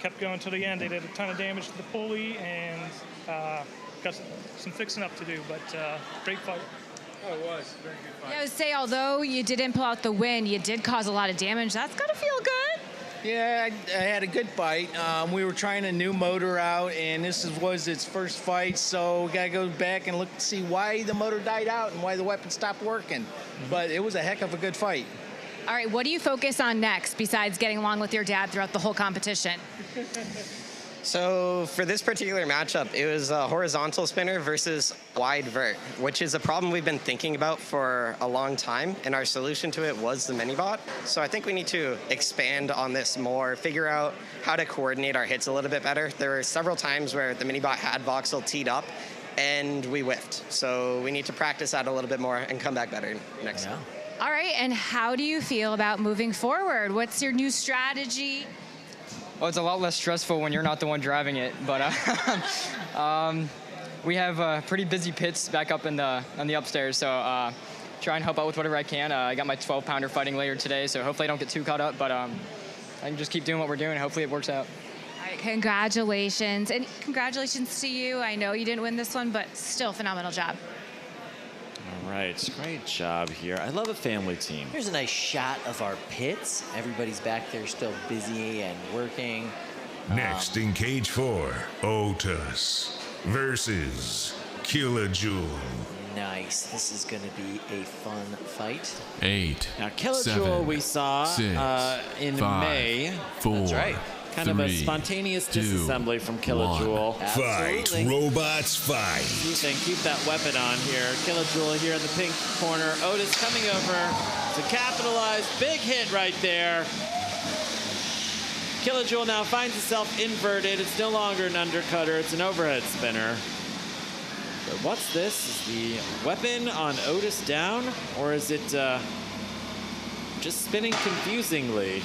kept going to the end. They did a ton of damage to the pulley and got some fixing up to do, but great fight. Oh, it was. Very good fight. Yeah, I would say, although you didn't pull out the win, you did cause a lot of damage. That's got to feel good. Yeah, I had a good fight. We were trying a new motor out, and this was its first fight, so we got to go back and look to see why the motor died out and why the weapon stopped working. But it was a heck of a good fight. All right, what do you focus on next besides getting along with your dad throughout the whole competition? So for this particular matchup, it was a horizontal spinner versus wide vert, which is a problem we've been thinking about for a long time, and our solution to it was the mini-bot. So I think we need to expand on this more, figure out how to coordinate our hits a little bit better. There were several times where the mini-bot had Voxel teed up, and we whiffed. So we need to practice that a little bit more and come back better next time. All right, and how do you feel about moving forward? What's your new strategy? Well, it's a lot less stressful when you're not the one driving it, but we have pretty busy pits back up on the upstairs, so try and help out with whatever I can. I got my 12-pounder fighting later today, so hopefully I don't get too caught up, but I can just keep doing what we're doing, and hopefully it works out. All right, congratulations, and congratulations to you. I know you didn't win this one, but still phenomenal job. All right, great job here. I love a family team. Here's a nice shot of our pits. Everybody's back there still busy and working. Next in cage 4, Otis versus Kill-a-Joule. Nice. This is going to be a fun fight. 8. Now, Kill-a-Joule we saw 6, in 5, May. 4. That's right. Kind of a spontaneous disassembly from Kill-a-Joule. Fight, robots, fight. Keep that weapon on here. Kill-a-Joule here in the pink corner. Otis coming over to capitalize. Big hit right there. Kill-a-Joule now finds itself inverted. It's no longer an undercutter. It's an overhead spinner. But what's this? Is the weapon on Otis down? Or is it just spinning confusingly?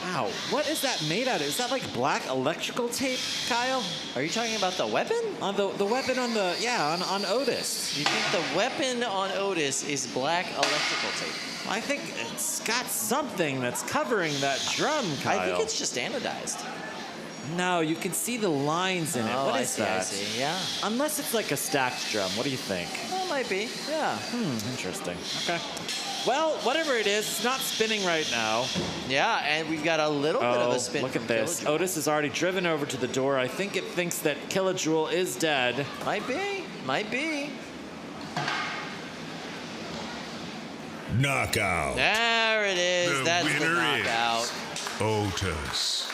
Wow, what is that made out of? Is that like black electrical tape, Kyle? Are you talking about the weapon? On the weapon on the, yeah, on Otis. You think the weapon on Otis is black electrical tape? I think it's got something that's covering that drum, Kyle. I think it's just anodized. No, you can see the lines in it. Oh, What is that? I see, yeah. Unless it's like a stacked drum. What do you think? Well, it might be, yeah. Interesting. Okay. Well, whatever it is, it's not spinning right now. Yeah, and we've got a little bit of a spin. Look at this. Otis is already driven over to the door. I think it thinks that Kill-a-Joule is dead. Might be. Might be. Knockout. There it is. The That's the winner knockout. is Otis.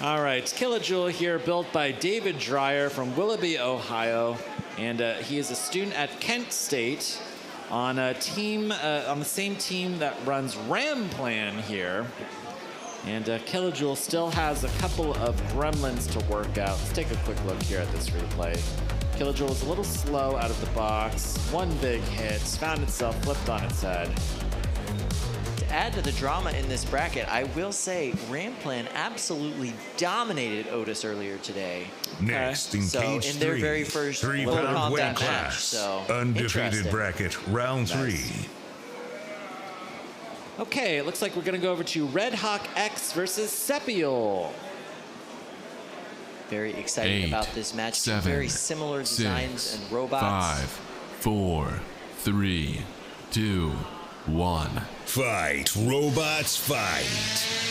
All right, Kill-a-Joule here, built by David Dreyer from Willoughby, Ohio. And he is a student at Kent State on a team, on the same team that runs Ramplan here. And Kill-a-Joule still has a couple of gremlins to work out. Let's take a quick look here at this replay. Kill-a-Joule is a little slow out of the box. One big hit, found itself flipped on its head. To add to the drama in this bracket, I will say Ramplan absolutely dominated Otis earlier today. Next in cage in their 3, very first 3-pound weight match. class, So undefeated interesting. bracket, round 3. Okay, it looks like we're going to go over to Red Hawk X versus Sepiol. Very excited 8, about this match. 7, Very similar designs 6, and robots. 5, 4, 3, 2, 1. Fight, robots, fight.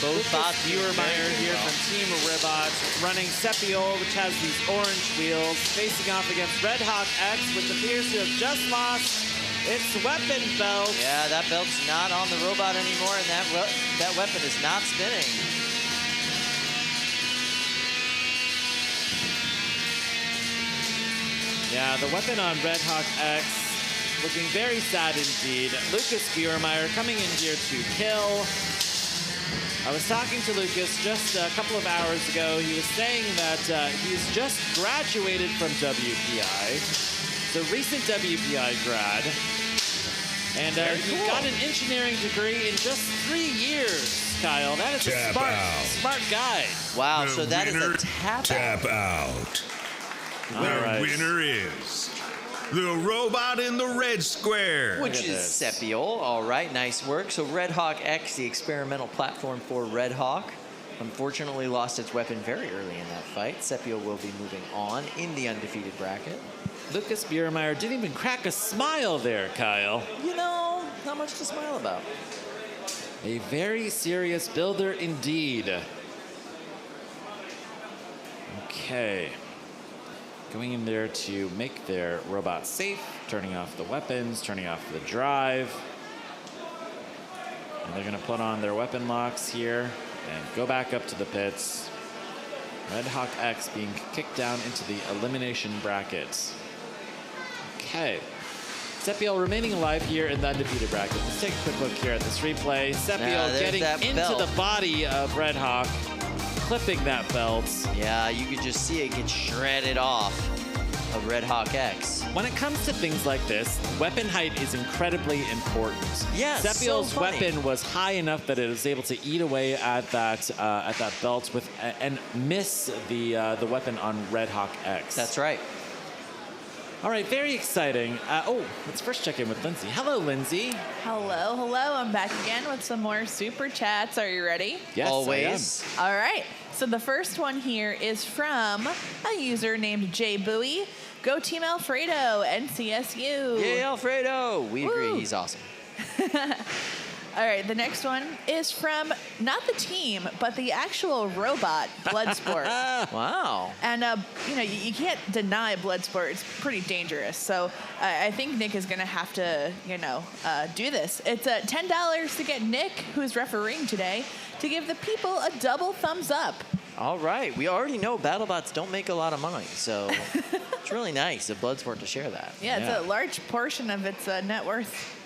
Both Biebermeyer here from Team Ribots running Sepiol, which has these orange wheels, facing off against Red Hawk X, which appears to have just lost its weapon belt. Yeah, that belt's not on the robot anymore, and that weapon is not spinning. Yeah, the weapon on Red Hawk X looking very sad indeed. Lucas Biebermeyer coming in here to kill. I was talking to Lucas just a couple of hours ago. He was saying that he's just graduated from WPI. He's a recent WPI grad. And he got an engineering degree in just 3 years, Kyle. That is a smart guy. Wow, The so that is winner, a tap out. All The right. winner is the robot in the red square. Which is Sepiol. All right, nice work. So Red Hawk X, the experimental platform for Red Hawk, unfortunately lost its weapon very early in that fight. Sepiol will be moving on in the undefeated bracket. Lucas Biebermeyer didn't even crack a smile there, Kyle. You know, not much to smile about. A very serious builder indeed. Okay. Going in there to make their robot safe, turning off the weapons, turning off the drive. And they're going to put on their weapon locks here and go back up to the pits. Red Hawk X being kicked down into the elimination brackets. Okay. Sepiol remaining alive here in the undefeated bracket. Let's take a quick look here at this replay. Sepiol getting into the body of Red Hawk, clipping that belt. Yeah, you could just see it get shredded off of Red Hawk X. When it comes to things like this, weapon height is incredibly important. Yes, Sepiol's so funny. weapon was high enough that it was able to eat away at that belt and miss the weapon on Red Hawk X. That's right. All right, very exciting. Let's first check in with Lindsay. Hello, Lindsay. Hello, hello. I'm back again with some more super chats. Are you ready? Yes, always. All right. So the first one here is from a user named Jay Bowie. Go Team Alfredo, NCSU. Yay, Alfredo. We agree. Woo. He's awesome. All right, the next one is from not the team, but the actual robot, Bloodsport. Wow. And, you can't deny Bloodsport. It's pretty dangerous. So I think Nick is going to have to, do this. It's $10 to get Nick, who's refereeing today, to give the people a double thumbs up. All right. We already know BattleBots don't make a lot of money, so it's really nice of Bloodsport to share that. Yeah, it's a large portion of its net worth.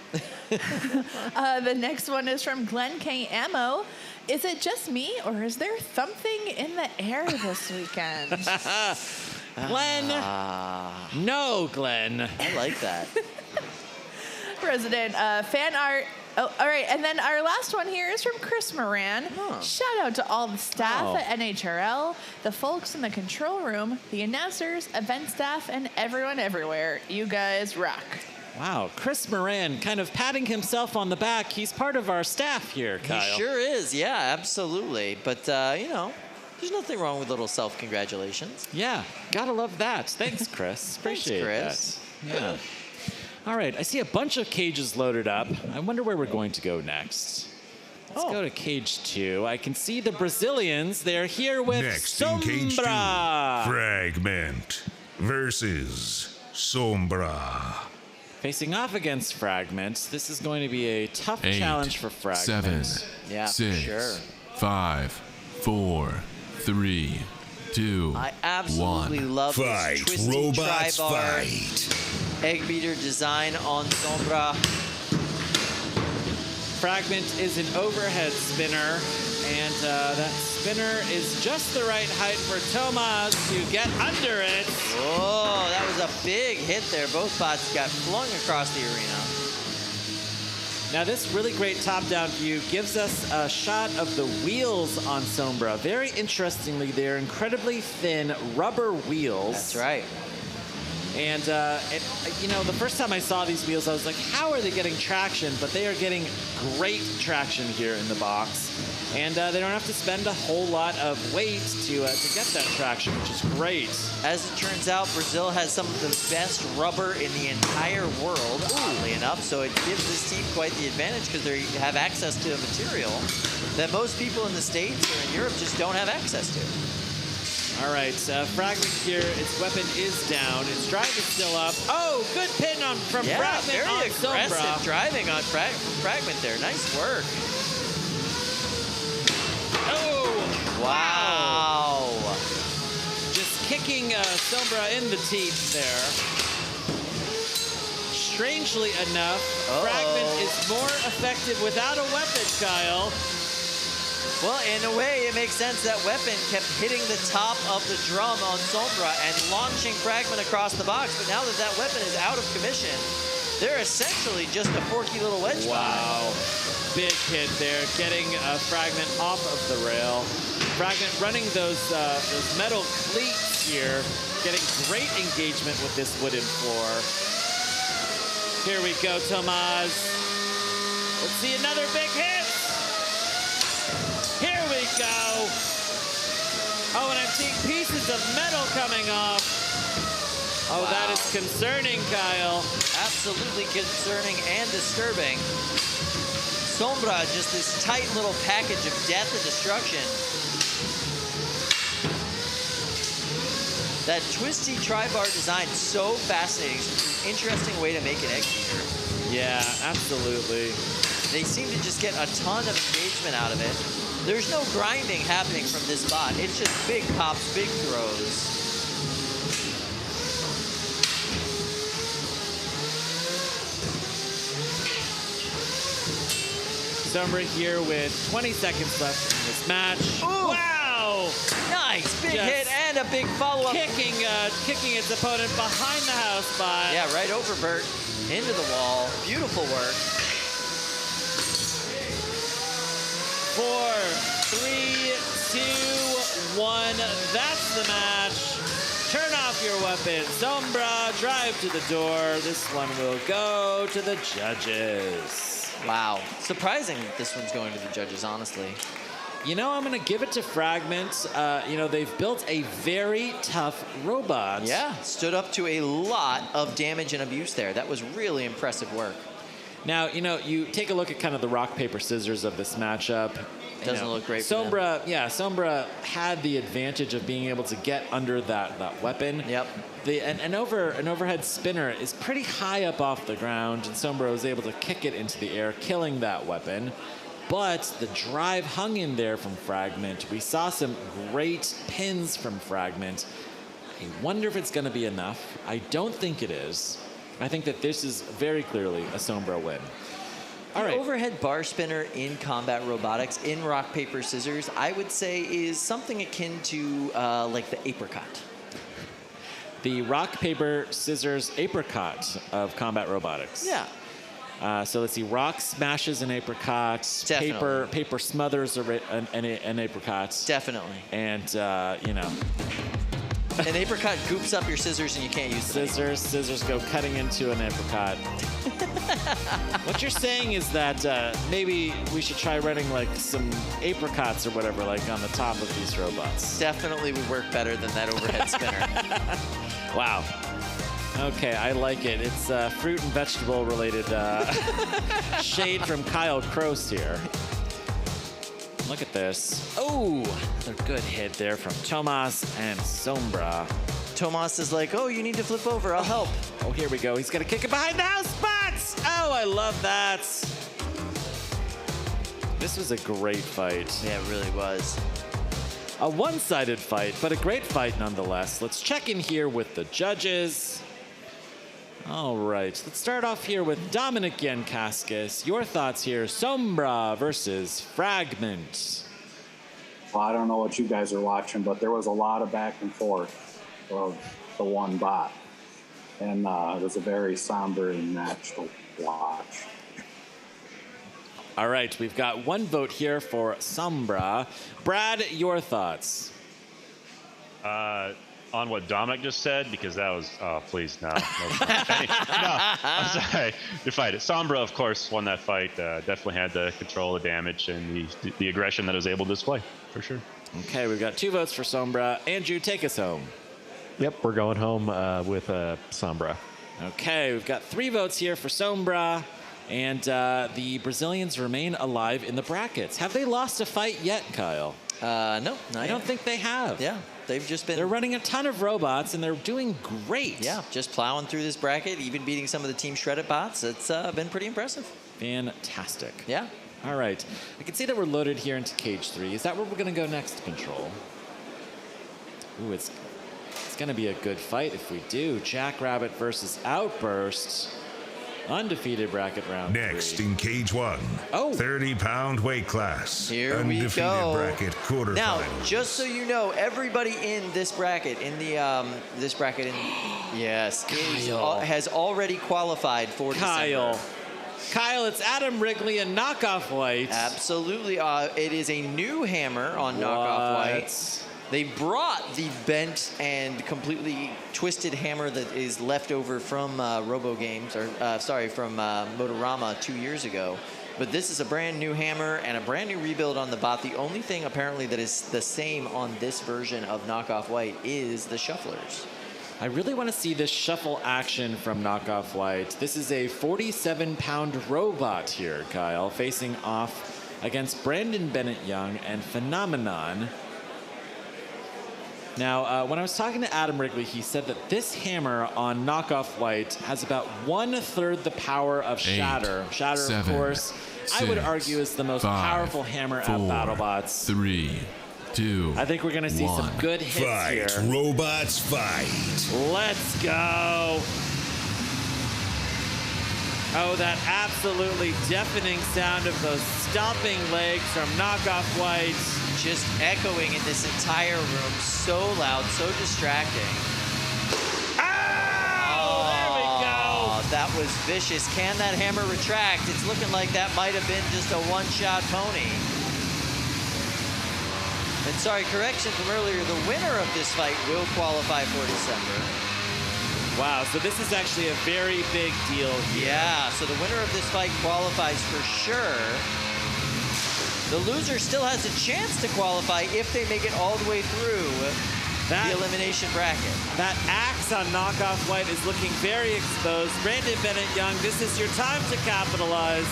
The next one is from Glenn K. Ammo. Is it just me, or is there something in the air this weekend? Glenn. No, Glenn. I like that. President, fan art. Oh, all right. And then our last one here is from Chris Moran. Shout out to all the staff at NHRL, the folks in the control room, the announcers, event staff, and everyone everywhere. You guys rock. Wow, Chris Moran kind of patting himself on the back. He's part of our staff here, Kyle. He sure is. Yeah, absolutely. But, there's nothing wrong with little self-congratulations. Yeah, gotta love that. Thanks, Chris. Appreciate Chris. that. Yeah. All right, I see a bunch of cages loaded up. I wonder where we're going to go next. Let's go to cage 2. I can see the Brazilians. They're here with Next Sombra. in cage 2, Fragment. versus Sombra. Facing off against Fragment, this is going to be a tough 8, challenge for Fragment. 7, Yeah, for 6, sure. 5, 4, 3, 2, I absolutely 1. love Fight, this twisty robots, tri-bar fight. egg beater design on Sombra. Fragment is an overhead spinner, and that spinner is just the right height for Tomas to get under it. Whoa, that was a big hit there. Both bots got flung across the arena. Now this really great top-down view gives us a shot of the wheels on Sombra. Very interestingly, they're incredibly thin rubber wheels. That's right. And, you know, the first time I saw these wheels, I was like, how are they getting traction? But they are getting great traction here in the box. And they don't have to spend a whole lot of weight to get that traction, which is great. As it turns out, Brazil has some of the best rubber in the entire world, oddly enough. So it gives this team quite the advantage because they have access to a material that most people in the States or in Europe just don't have access to. All right, Fragment here, its weapon is down. Its drive is still up. Oh, good pin from Fragment very on aggressive Sombra. driving on Fragment there. Nice work. Oh, wow. Just kicking Sombra in the teeth there. Strangely enough, Fragment is more effective without a weapon, Kyle. Well, in a way, it makes sense that weapon kept hitting the top of the drum on Sombra and launching Fragment across the box. But now that that weapon is out of commission, they're essentially just a forky little wedge. Wow. Big hit there, getting Fragment off of the rail. Fragment running those metal cleats here, getting great engagement with this wooden floor. Here we go, Tomas. Let's see another big hit. Here we go. Oh, and I'm seeing pieces of metal coming off. Oh, wow. That is concerning, Kyle. Absolutely concerning and disturbing. Sombra, just this tight little package of death and destruction. That twisty tri-bar design, so fascinating. It's an interesting way to make an egg beater. Yeah, absolutely. They seem to just get a ton of engagement out of it. There's no grinding happening from this bot. It's just big pops, big throws. Sombra here with 20 seconds left in this match. Ooh. Wow! Nice, big Just hit and a big follow-up. Kicking its opponent behind the house by. Yeah, right over Bert, into the wall. Beautiful work. 4, 3, 2, 1. That's the match. Turn off your weapon. Sombra, drive to the door. This one will go to the judges. Wow. Surprising that this one's going to the judges, honestly. You know, I'm going to give it to Fragment. You know, they've built a very tough robot. Yeah, stood up to a lot of damage and abuse there. That was really impressive work. Now, you know, you take a look at kind of the rock, paper, scissors of this matchup. Doesn't look great for them. Sombra had the advantage of being able to get under that weapon. Yep. An overhead spinner is pretty high up off the ground, and Sombra was able to kick it into the air, killing that weapon. But the drive hung in there from Fragment. We saw some great pins from Fragment. I wonder if it's going to be enough. I don't think it is. I think that this is very clearly a Sombra win. All right. Overhead bar spinner in combat robotics, in rock, paper, scissors, I would say is something akin to like the apricot. The rock, paper, scissors apricot of combat robotics. Yeah. So let's see. Rock smashes an apricot. Definitely. Paper smothers an apricot. Definitely. And, you know. An apricot goops up your scissors and you can't use them anymore. Scissors go cutting into an apricot. What you're saying is that maybe we should try running like some apricots or whatever like on the top of these robots. Definitely would work better than that overhead spinner. Wow. Okay, I like it. It's fruit and vegetable related shade from Kyle Kroos here. Look at this. Oh, another good hit there from Tomas and Sombra. Tomas is like, oh, you need to flip over. I'll help. Oh, here we go. He's going to kick it behind the house spots. Oh, I love that. This was a great fight. Yeah, it really was. A one-sided fight, but a great fight nonetheless. Let's check in here with the judges. All right, let's start off here with Dominic Yankaskis. Your thoughts here, Sombra versus Fragment. Well, I don't know what you guys are watching, but there was a lot of back and forth of the one bot. And it was a very somber match to watch. All right, we've got one vote here for Sombra. Brad, your thoughts? On what Dominic just said, because that was, oh, please, no. No, I'm sorry. The fight. Sombra, of course, won that fight. Definitely had the control, the damage, and the aggression that it was able to display, for sure. Okay, we've got 2 votes for Sombra. Andrew, take us home. Yep, we're going home with Sombra. Okay, we've got 3 votes here for Sombra. And the Brazilians remain alive in the brackets. Have they lost a fight yet, Kyle? No, I don't think they have. Yeah, they've just been... They're running a ton of robots, and they're doing great. Yeah, just plowing through this bracket, even beating some of the Team Shredded bots. It's been pretty impressive. Fantastic. Yeah. All right. I can see that we're loaded here into Cage 3. Is that where we're going to go next, Control? Ooh, it's going to be a good fight if we do. Jackrabbit versus Outburst. Undefeated bracket round 3. Next in Cage 1, 30-pound weight class. Here Undefeated we go. bracket quarterfinals. Now, just so you know, everybody in this bracket, yes, has already qualified for December. Kyle, it's Adam Wrigley and Knockoff White. Absolutely. It is a new hammer on Knockoff White. They brought the bent and completely twisted hammer that is left over from Robo Games, or from Motorama 2 years ago. But this is a brand new hammer and a brand new rebuild on the bot. The only thing apparently that is the same on this version of Knockoff White is the shufflers. I really want to see this shuffle action from Knockoff White. This is a 47-pound robot here, Kyle, facing off against Brandon Bennett Young and Phenomenon. Now, when I was talking to Adam Wrigley, he said that this hammer on Knockoff White has about 1/3 the power of Shatter. Shatter, of course, I would argue is the most powerful hammer at BattleBots. 3, 2, I think we're going to see some good hits here. Fight, robots, fight. Let's go. Oh, that absolutely deafening sound of those stomping legs from Knockoff White. Just echoing in this entire room, so loud, so distracting. Oh, there we go. That was vicious. Can that hammer retract? It's looking like that might have been just a one-shot pony. And sorry, correction from earlier, the winner of this fight will qualify for December. Wow, so this is actually a very big deal here. Yeah, so the winner of this fight qualifies for sure. The loser still has a chance to qualify if they make it all the way through the elimination bracket. That axe on Knockoff White is looking very exposed. Brandon Bennett Young, this is your time to capitalize.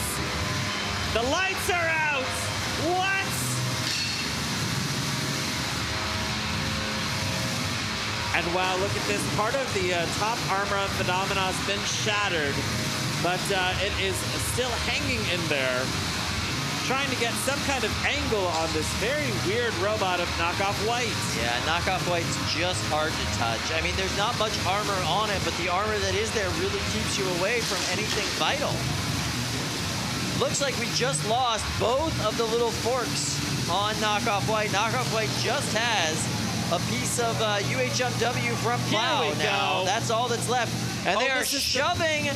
The lights are out! What? And wow, look at this. Part of the top armor of Phenomena has been shattered, but it is still hanging in there, trying to get some kind of angle on this very weird robot of Knockoff White. Yeah, Knockoff White's just hard to touch. I mean, there's not much armor on it, but the armor that is there really keeps you away from anything vital. Looks like we just lost both of the little forks on Knockoff White. Knockoff White just has a piece of UHMW front plow now. That's all that's left. And they are shoving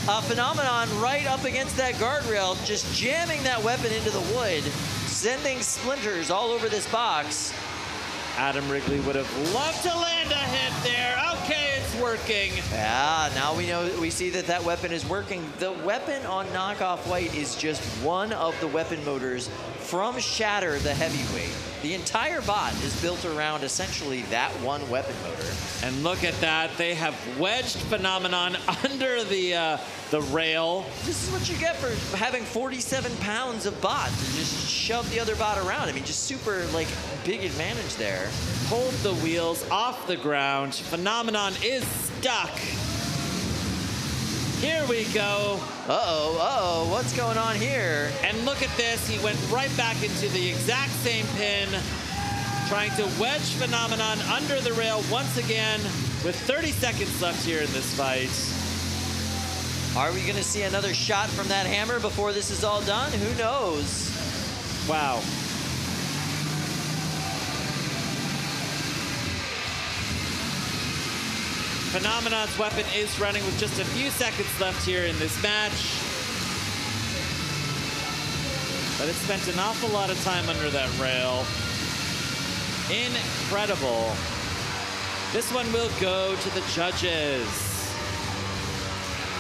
a Phenomenon right up against that guardrail, just jamming that weapon into the wood, sending splinters all over this box. Adam Wrigley would have loved to land a hit there. Okay, it's working. Yeah, now we see that that weapon is working. The weapon on Knockoff White is just one of the weapon motors from Shatter, the heavyweight. The entire bot is built around essentially that one weapon motor. And look at that. They have wedged Phenomenon under the The rail. This is what you get for having 47 pounds of bot to just shove the other bot around. I mean, just super, like, big advantage there. Hold the wheels off the ground. Phenomenon is stuck. Here we go. Uh-oh, what's going on here? And look at this. He went right back into the exact same pin, trying to wedge Phenomenon under the rail once again with 30 seconds left here in this fight. Are we going to see another shot from that hammer before this is all done? Who knows? Wow. Phenomenon's weapon is running with just a few seconds left here in this match. But it spent an awful lot of time under that rail. Incredible. This one will go to the judges.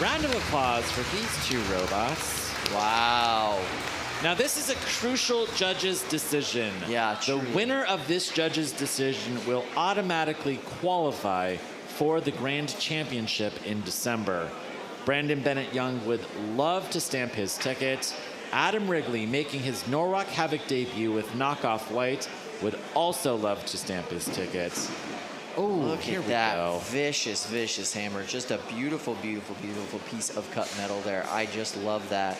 Round of applause for these two robots. Wow. Now this is a crucial judge's decision. Yeah, the winner of this judge's decision will automatically qualify for the Grand Championship in December. Brandon Bennett Young would love to stamp his ticket. Adam Wrigley, making his Norwalk Havoc debut with Knockoff White, would also love to stamp his ticket. Oh, look here at we that go. vicious, vicious hammer. Just a beautiful, beautiful, beautiful piece of cut metal there. I just love that.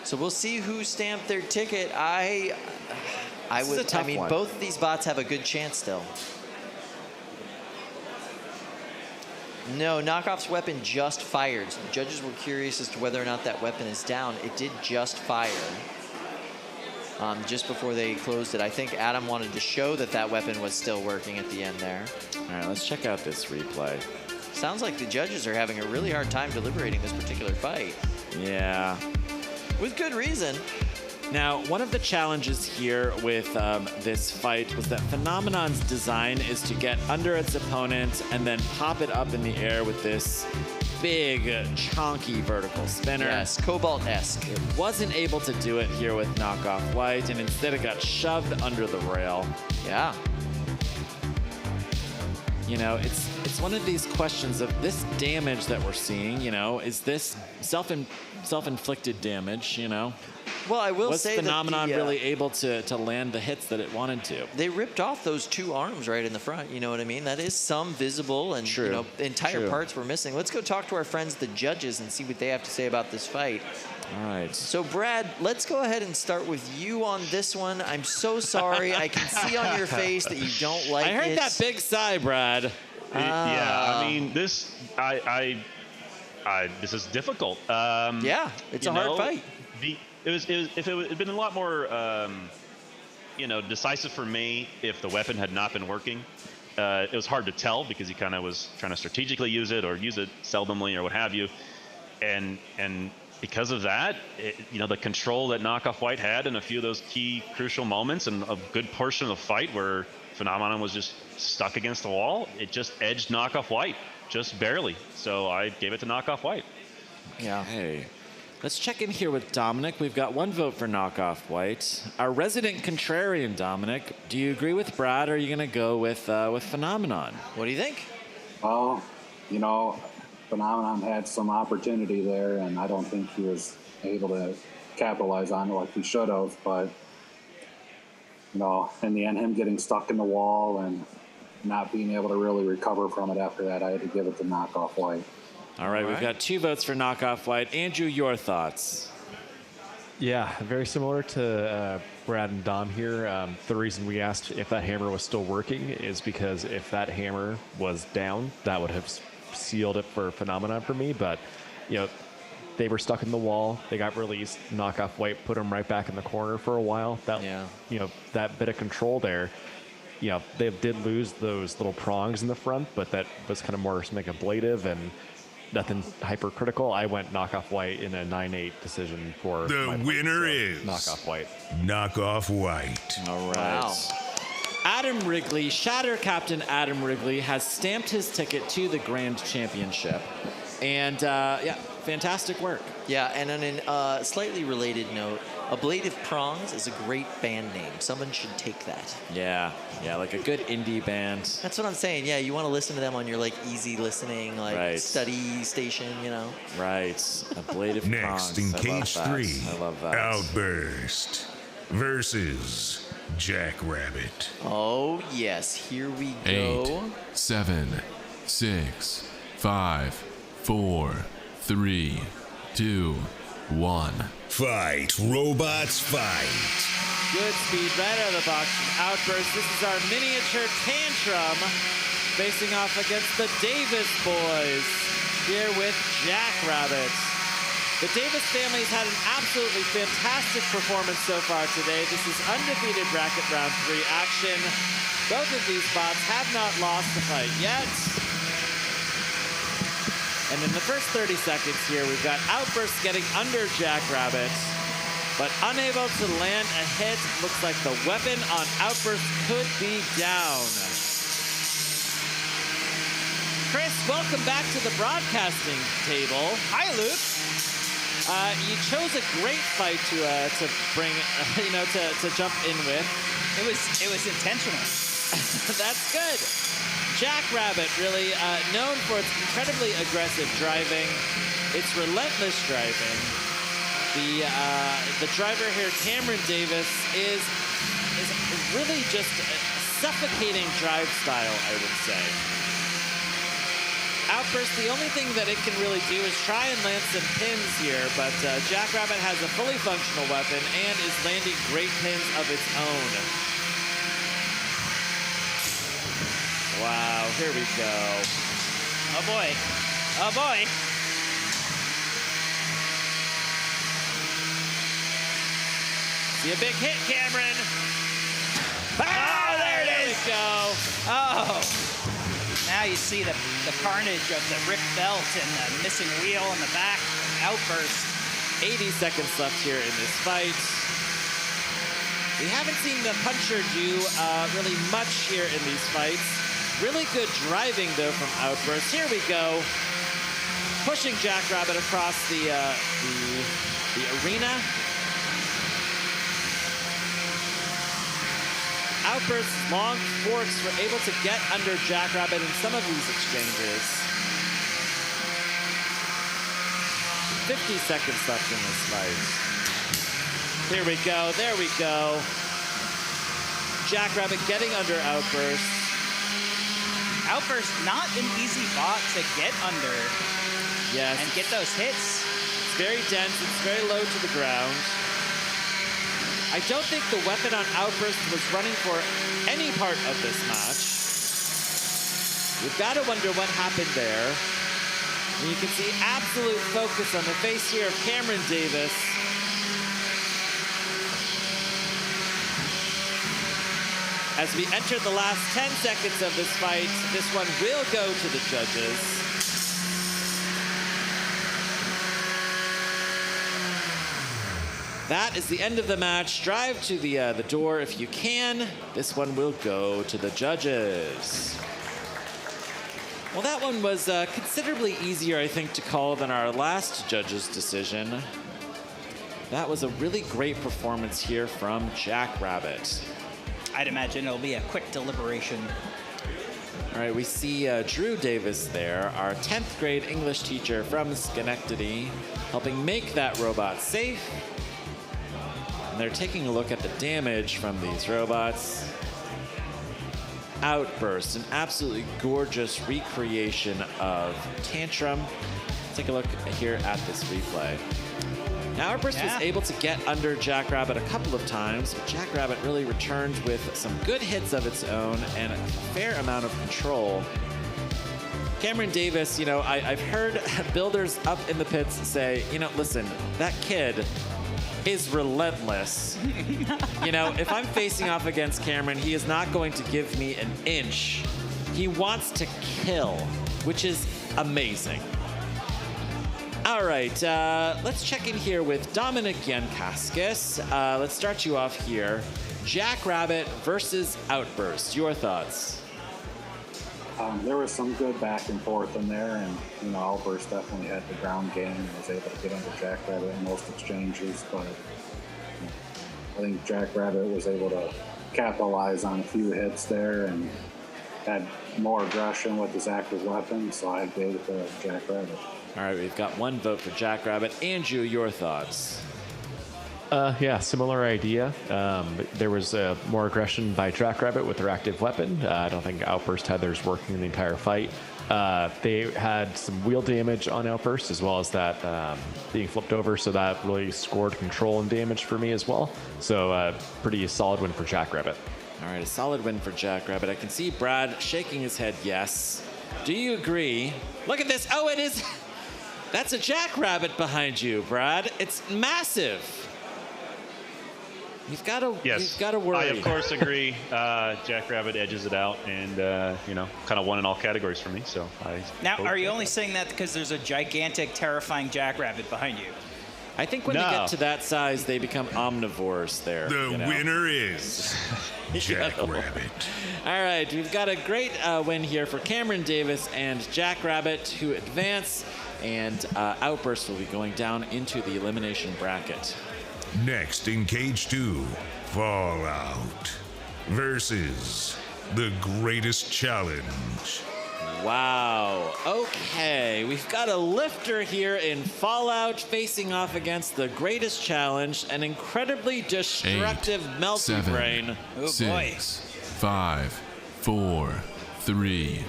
So we'll see who stamped their ticket. I mean, both of these bots have a good chance still. No, Knockoff's weapon just fired. So the judges were curious as to whether or not that weapon is down. It did just fire. Just before they closed it. I think Adam wanted to show that that weapon was still working at the end there. All right, let's check out this replay. Sounds like the judges are having a really hard time deliberating this particular fight. Yeah. With good reason. Now, one of the challenges here with this fight was that Phenomenon's design is to get under its opponent and then pop it up in the air with this big, chonky vertical spinner. Yes, Cobalt-esque. It wasn't able to do it here with Knockoff White, and instead it got shoved under the rail. Yeah. You know, it's one of these questions of this damage that we're seeing, you know, is this self-inflicted damage, you know? Well, I will was say Phenomenon that really able to land the hits that it wanted to? They ripped off those two arms right in the front, you know what I mean? That is some visible, and you know, entire parts were missing. Let's go talk to our friends, the judges, and see what they have to say about this fight. All right. So, Brad, let's go ahead and start with you on this one. I'm so sorry. I can see on your face that you don't like it. I heard that big sigh, Brad. Yeah, I mean, this this is difficult. Yeah, it's a hard fight. If it had been a lot more, you know, decisive for me if the weapon had not been working. It was hard to tell because he kind of was trying to strategically use it or use it seldomly or what have you, and because of that, you know, the control that Knockoff White had in a few of those key crucial moments and a good portion of the fight where Phenomenon was just stuck against the wall, it just edged Knockoff White just barely. So I gave it to Knockoff White. Yeah. Hey. Let's check in here with Dominic. We've got one vote for Knockoff White. Our resident contrarian, Dominic, do you agree with Brad, or are you going to go with Phenomenon? What do you think? Well, you know, Phenomenon had some opportunity there, and I don't think he was able to capitalize on it like he should have. But, you know, in the end, him getting stuck in the wall and not being able to really recover from it after that, I had to give it to Knockoff White. All right, we've got 2 votes for Knockoff White. Andrew, your thoughts? Yeah, very similar to Brad and Dom here. The reason we asked if that hammer was still working is because if that hammer was down, that would have sealed it for Phenomenon for me. But, you know, they were stuck in the wall. They got released. Knockoff White put them right back in the corner for a while. That, you know, that bit of control there. You know, they did lose those little prongs in the front, but that was kind of more like ablative and nothing hypercritical. I went Knockoff White in a 9-8 decision for the winner is Knockoff White. Knockoff White. All right. Wow. Adam Wrigley, Shatter Captain Adam Wrigley, has stamped his ticket to the Grand Championship. And yeah, fantastic work. Yeah, and on a slightly related note, Ablative Prongs is a great band name. Someone should take that. Yeah, like a good indie band. That's what I'm saying. Yeah, you want to listen to them on your like easy listening, like study station, you know. Right. Ablative Next Prongs. in I Cage love that. 3, I love that. Outburst versus Jackrabbit. Oh yes, here we go. 8, 7, 6, 5, 4, 3, 2, 1. Fight, robots, fight. Good speed right out of the box from Outburst. This is our miniature Tantrum facing off against the Davis boys here with Jackrabbit. The Davis family's had an absolutely fantastic performance so far today. This is undefeated bracket round 3 action. Both of these bots have not lost the fight yet. And in the first 30 seconds here, we've got Outburst getting under Jackrabbit, but unable to land a hit. Looks like the weapon on Outburst could be down. Chris, welcome back to the broadcasting table. Hi, Luke. You chose a great fight to bring, to jump in with. It was intentional. That's good. Jackrabbit, really known for its incredibly aggressive driving, its relentless driving. The driver here, Cameron Davis, is really just a suffocating drive style, I would say. Outburst, the only thing that it can really do is try and land some pins here, but Jackrabbit has a fully functional weapon and is landing great pins of its own. Wow, here we go. Oh boy. Oh boy. See a big hit, Cameron. Oh, there it is. There we go. Oh. Now you see the carnage of the ripped belt and the missing wheel in the back. Outburst. 80 seconds left here in this fight. We haven't seen the puncher do really much here in these fights. Really good driving, though, from Outburst. Here we go. Pushing Jackrabbit across the arena. Outburst's long forks were able to get under Jackrabbit in some of these exchanges. 50 seconds left in this fight. Here we go. There we go. Jackrabbit getting under Outburst. Outburst, not an easy bot to get under. Yes. And get those hits. It's very dense. It's very low to the ground. I don't think the weapon on Outburst was running for any part of this match. You've got to wonder what happened there. And you can see absolute focus on the face here of Cameron Davis. As we enter the last 10 seconds of this fight, this one will go to the judges. That is the end of the match. Drive to the door if you can. This one will go to the judges. Well, that one was considerably easier, I think, to call than our last judge's decision. That was a really great performance here from Jackrabbit. I'd imagine it'll be a quick deliberation. All right, we see Drew Davis there, our 10th grade English teacher from Schenectady, helping make that robot safe. And they're taking a look at the damage from these robots. Outburst, an absolutely gorgeous recreation of Tantrum. Take a look here at this replay. Now, Outburst was able to get under Jackrabbit a couple of times, but Jackrabbit really returned with some good hits of its own and a fair amount of control. Cameron Davis, you know, I've heard builders up in the pits say, you know, listen, that kid is relentless. You know, if I'm facing off against Cameron, he is not going to give me an inch. He wants to kill, which is amazing. All right, let's check in here with Dominic Yankaskis. Let's start you off here. Jackrabbit versus Outburst. Your thoughts? There was some good back and forth in there, and you know, Outburst definitely had the ground game and was able to get under Jackrabbit in most exchanges. But I think Jackrabbit was able to capitalize on a few hits there and had more aggression with his active weapon, so I gave it to Jackrabbit. All right, we've got one vote for Jackrabbit. Andrew, your thoughts? Yeah, similar idea. There was more aggression by Jackrabbit with their active weapon. I don't think Outburst had theirs working in the entire fight. They had some wheel damage on Outburst as well as that being flipped over, so that really scored control and damage for me as well. So pretty solid win for Jackrabbit. All right, a solid win for Jackrabbit. I can see Brad shaking his head yes. Do you agree? Look at this. Oh, it is. That's a Jackrabbit behind you, Brad. It's massive. You've got to worry. I, of course, agree. Jackrabbit edges it out and, kind of won in all categories for me. So Now, are you only saying that because there's a gigantic, terrifying Jackrabbit behind you? I think when you get to that size, they become omnivores there. The winner is Jackrabbit. All right, we've got a great win here for Cameron Davis and Jackrabbit, who advance, and Outburst will be going down into the elimination bracket. Next in Cage 2, Fallout versus The Greatest Challenge. Wow. Okay, we've got a lifter here in Fallout facing off against The Greatest Challenge, an incredibly destructive melty brain. Oh, 6, 5, 4, 3,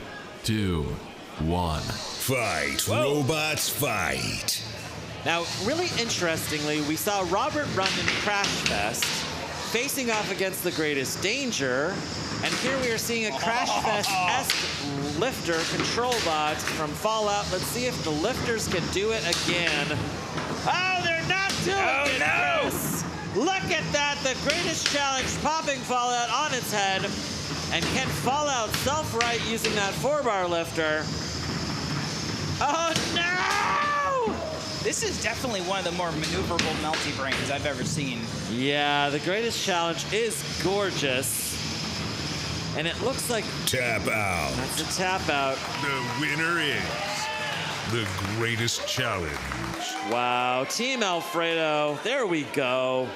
2, 1. Fight, robots, fight. Now, really interestingly, we saw Robert run in Crashfest facing off against The Greatest Danger, and here we are seeing a Crashfest-esque lifter control bot from Fallout. Let's see if the lifters can do it again. Oh, they're not doing it, Chris! Look at that, The Greatest Challenge popping Fallout on its head, and can Fallout self-right using that 4-bar lifter. Oh, no! This is definitely one of the more maneuverable melty brains I've ever seen. Yeah, The Greatest Challenge is gorgeous. And it looks like... Tap out. That's a tap out. The winner is The Greatest Challenge. Wow, Team Alfredo. There we go.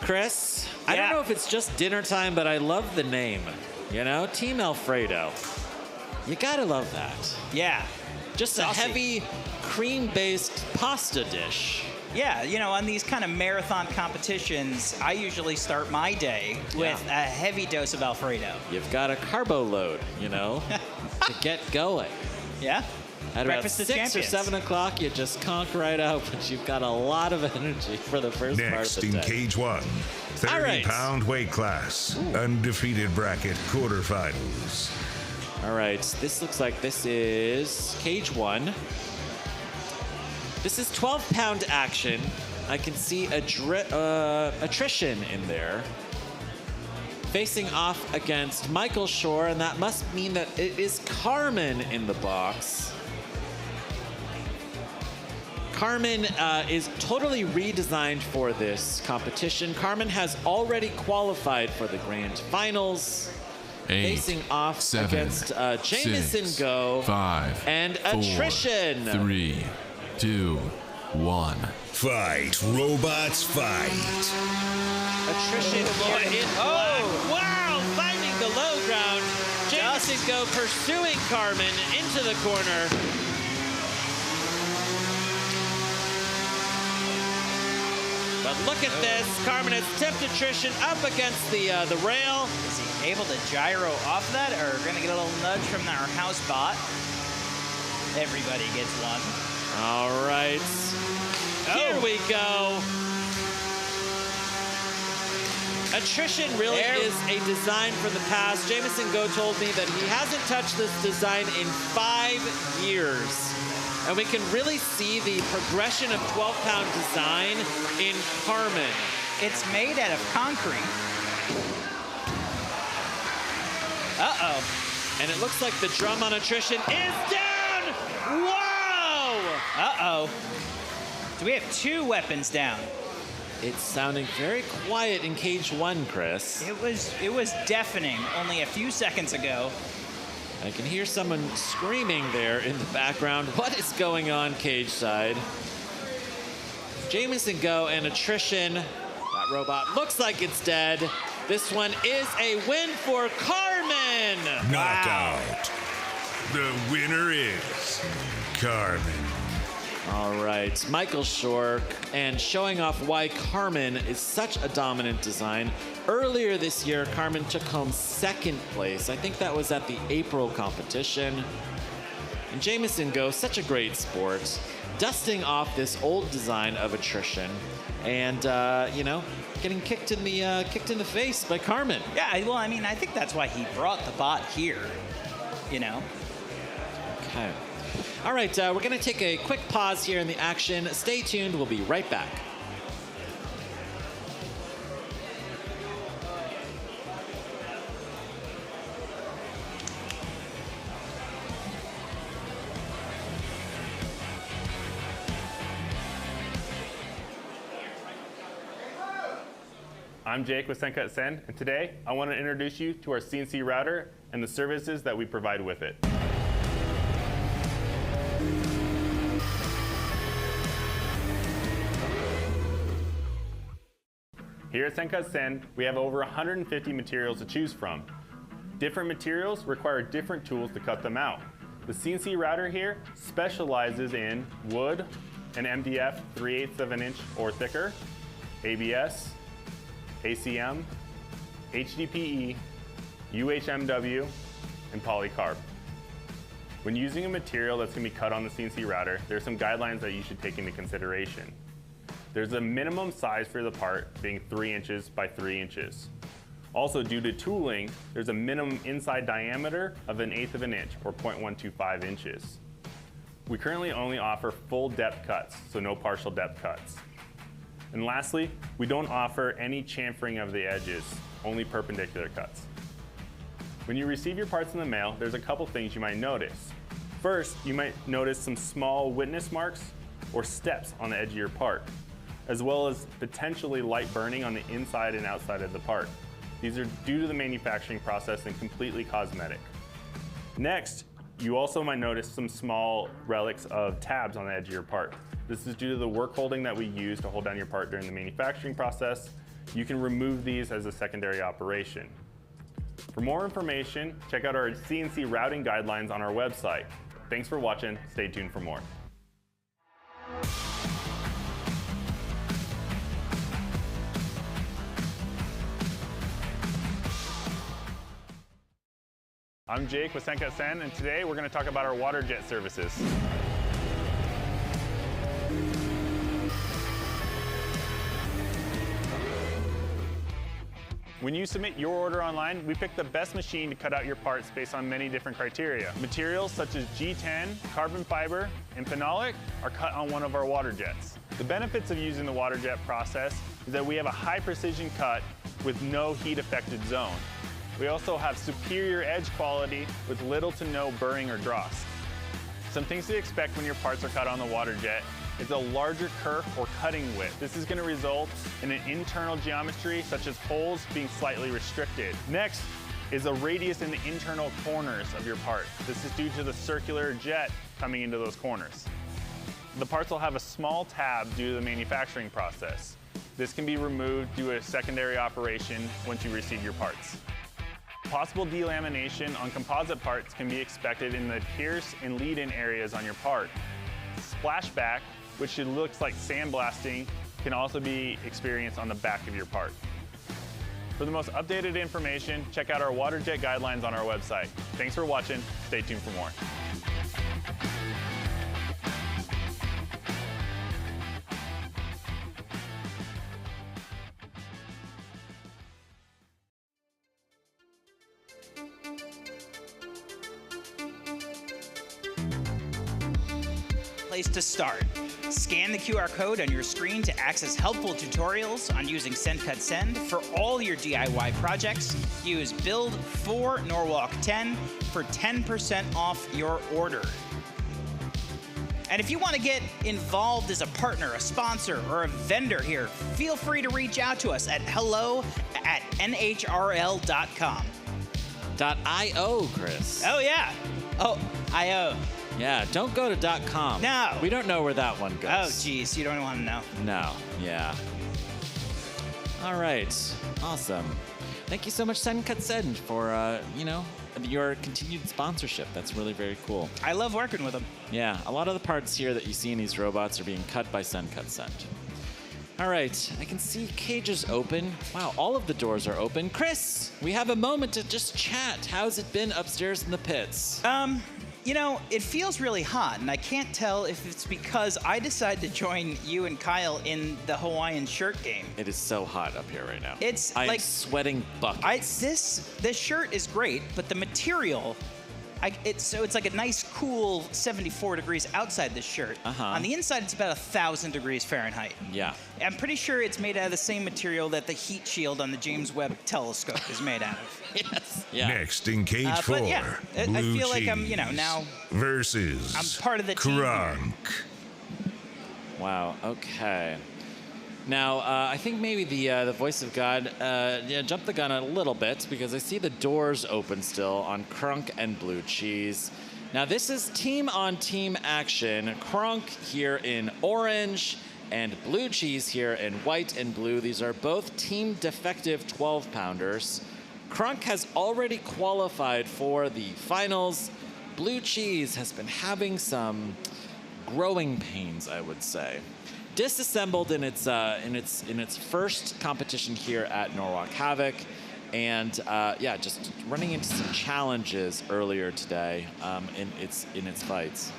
Chris, I don't know if it's just dinner time, but I love the name. You know, Team Alfredo. You gotta love that. Yeah. Just a heavy cream-based pasta dish. Yeah, on these kind of marathon competitions, I usually start my day with a heavy dose of Alfredo. You've got a carbo load, to get going. Yeah. At Breakfast about of 6 or Champions. 7 o'clock, you just conk right out, but you've got a lot of energy for the first part Next of the in day. Cage 1, 30-pound weight class, undefeated bracket quarterfinals. All right, this looks like this is Cage 1. This is 12-pound action. I can see attrition in there. Facing off against Michael Shore, and that must mean that it is Carmen in the box. Carmen is totally redesigned for this competition. Carmen has already qualified for the grand finals. 8, Facing off 7, against Jameson 6, Go 5, and 4, Attrition. 3, 2, 1. Fight, robots, fight. Attrition here in black. Wow, finding the low ground. Jameson Go pursuing Carmen into the corner. But look at this. Carmen has tipped Attrition up against the rail. Is he able to gyro off that, or going to get a little nudge from our house bot? Everybody gets one. All right. Here we go. Attrition really is a design from the past. Jameson Go told me that he hasn't touched this design in 5 years. And we can really see the progression of 12-pound design in Carmen. It's made out of concrete. Uh-oh. And it looks like the drum on Attrition is down! Whoa! Uh-oh. Do we have 2 weapons down? It's sounding very quiet in Cage 1, Chris. It was deafening only a few seconds ago. I can hear someone screaming there in the background. What is going on cage side? Jameson go and attrition. That robot looks like it's dead. This one is a win for Carmen. Knockout. The winner is Carmen. All right, Michael Shore, and showing off why Carmen is such a dominant design. Earlier this year, Carmen took home 2nd place. I think that was at the April competition. And Jameson Go, such a great sport, dusting off this old design of attrition, and you know, getting kicked in the face by Carmen. Yeah, well, I mean, I think that's why he brought the bot here. You know. Okay. All right, we're going to take a quick pause here in the action. Stay tuned. We'll be right back. I'm Jake with Sencut Send, and today I want to introduce you to our CNC router and the services that we provide with it. Here at Sencut Send, we have over 150 materials to choose from. Different materials require different tools to cut them out. The CNC router here specializes in wood and MDF 3/8 of an inch or thicker, ABS, ACM, HDPE, UHMW, and polycarb. When using a material that's going to be cut on the CNC router, there are some guidelines that you should take into consideration. There's a minimum size for the part being 3 inches by 3 inches. Also, due to tooling, there's a minimum inside diameter of 1/8 of an inch or 0.125 inches. We currently only offer full depth cuts, so no partial depth cuts. And lastly, we don't offer any chamfering of the edges, only perpendicular cuts. When you receive your parts in the mail, there's a couple things you might notice. First, you might notice some small witness marks or steps on the edge of your part, as well as potentially light burning on the inside and outside of the part. These are due to the manufacturing process and completely cosmetic. Next, you also might notice some small relics of tabs on the edge of your part. This is due to the work holding that we use to hold down your part during the manufacturing process. You can remove these as a secondary operation. For more information, check out our CNC routing guidelines on our website. Thanks for watching. Stay tuned for more. I'm Jake with Sencut Send, and today we're going to talk about our water jet services. When you submit your order online, we pick the best machine to cut out your parts based on many different criteria. Materials such as G10, carbon fiber, and phenolic are cut on one of our water jets. The benefits of using the water jet process is that we have a high precision cut with no heat affected zone. We also have superior edge quality with little to no burring or dross. Some things to expect when your parts are cut on the water jet is a larger kerf or cutting width. This is going to result in an internal geometry such as holes being slightly restricted. Next is a radius in the internal corners of your part. This is due to the circular jet coming into those corners. The parts will have a small tab due to the manufacturing process. This can be removed due to a secondary operation once you receive your parts. Possible delamination on composite parts can be expected in the pierce and lead-in areas on your part. Splashback, which looks like sandblasting, can also be experienced on the back of your part. For the most updated information, check out our water jet guidelines on our website. Thanks for watching. Stay tuned for more. Place to start. Scan the QR code on your screen to access helpful tutorials on using Sencut Send for all your DIY projects. Use Build 4 Norwalk 10 for 10% off your order. And if you want to get involved as a partner, a sponsor, or a vendor here, feel free to reach out to us at hello@nhrl.com. .io, Chris. Oh, yeah. Oh, I.o. Yeah, don't go to .com. No. We don't know where that one goes. Oh, geez, you don't want to know. No, yeah. All right, awesome. Thank you so much, Sen for, your continued sponsorship. That's really very cool. I love working with them. Yeah, a lot of the parts here that you see in these robots are being cut by Sen. All right, I can see cages open. Wow, all of the doors are open. Chris, we have a moment to just chat. How's it been upstairs in the pits? It feels really hot, and I can't tell if it's because I decided to join you and Kyle in the Hawaiian shirt game. It is so hot up here right now. It's I am like sweating buckets. This shirt is great, but the material, it's like a nice, cool 74 degrees outside this shirt. On the inside, it's about 1,000 degrees Fahrenheit. Yeah. I'm pretty sure it's made out of the same material that the heat shield on the James Webb telescope is made out of. Yes. Yeah. Next in cage 4, but yeah, I Blue feel like I'm, Cheese now versus I'm part of the team. Crunk. Wow. Okay. Now, I think maybe the voice of God jumped the gun a little bit because I see the doors open still on Crunk and Blue Cheese. Now, this is team-on-team action. Crunk here in orange and Blue Cheese here in white and blue. These are both team defective 12-pounders. Crunk has already qualified for the finals. Blue Cheese has been having some growing pains, I would say. Disassembled in its first competition here at Norwalk Havoc, and just running into some challenges earlier today in its fights.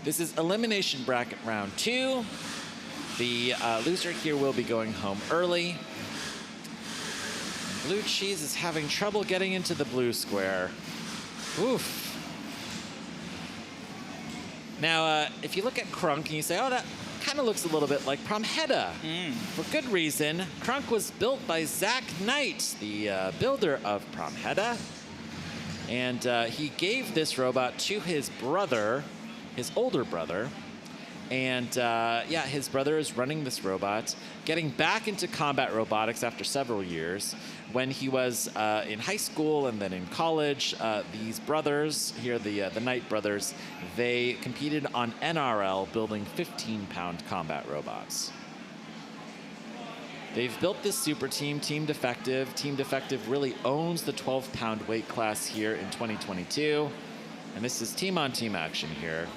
This is elimination bracket round 2. The loser here will be going home early. Blue Cheese is having trouble getting into the blue square. Oof. Now, if you look at Crunk and you say, oh, that kind of looks a little bit like Promheda. For good reason. Crunk was built by Zach Knight, the builder of Promheda. And he gave this robot to his brother, his older brother. And his brother is running this robot, getting back into combat robotics after several years. When he was in high school and then in college, these brothers here, the Knight brothers, they competed on NRL building 15-pound combat robots. They've built this super team, Team Defective. Team Defective really owns the 12-pound weight class here in 2022. And this is team-on-team action here.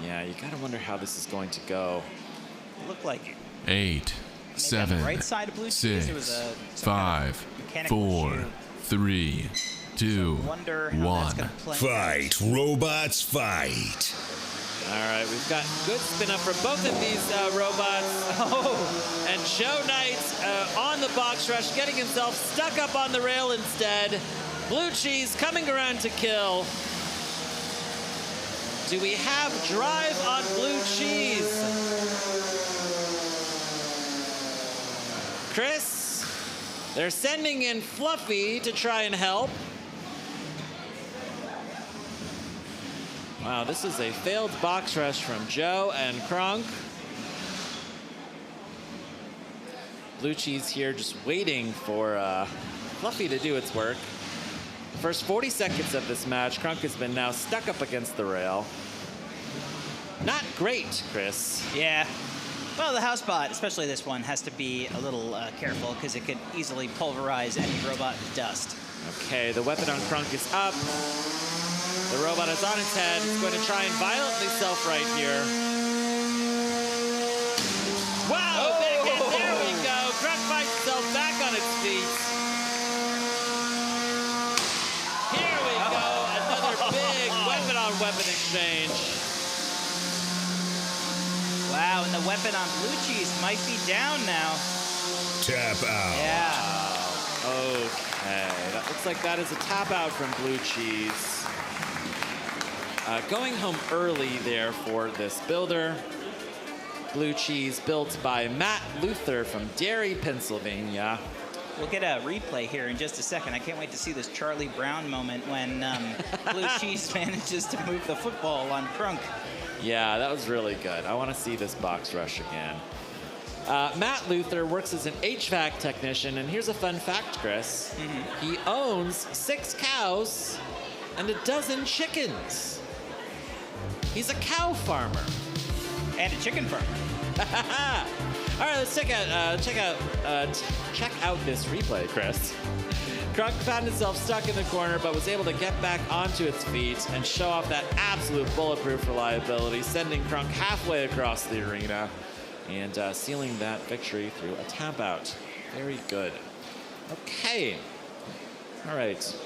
Yeah, you gotta wonder how this is going to go. It looked like it. 8, 7, right side of Blue Cheese, there was 6, some 5, kind of 4, 3, 2, wonder how 1. that's gonna play. Fight, robots, fight. All right, we've got good spin up for both of these robots. And Joe Knight on the box rush, getting himself stuck up on the rail instead. Blue Cheese coming around to kill. Do we have drive on Blue Cheese? Chris, they're sending in Fluffy to try and help. Wow, this is a failed box rush from Joe and Crunk. Blue Cheese here just waiting for Fluffy to do its work. The first 40 seconds of this match, Crunk has been now stuck up against the rail. Not great, Chris. Yeah. Well, the house bot, especially this one, has to be a little careful because it could easily pulverize any robot to dust. Okay, the weapon on Crunk is up. The robot is on its head. It's going to try and violently self-right here. Wow, big hit. There we go. Crunk finds itself back on its feet. Here we go. Another big weapon-on-weapon exchange. Wow, and the weapon on Blue Cheese might be down now. Tap out. Yeah. Okay, that looks like that is a tap out from Blue Cheese. Going home early there for this builder. Blue Cheese built by Matt Luther from Derry, Pennsylvania. We'll get a replay here in just a second. I can't wait to see this Charlie Brown moment when Blue Cheese manages to move the football on Crunk. Yeah, that was really good. I want to see this box rush again. Matt Luther works as an HVAC technician, and here's a fun fact, Chris. He owns 6 cows and 12 chickens. He's a cow farmer. And a chicken farmer. All right, let's check out this replay, Chris. Crunk found himself stuck in the corner, but was able to get back onto its feet and show off that absolute bulletproof reliability, sending Crunk halfway across the arena and sealing that victory through a tap out. Very good. Okay. All right.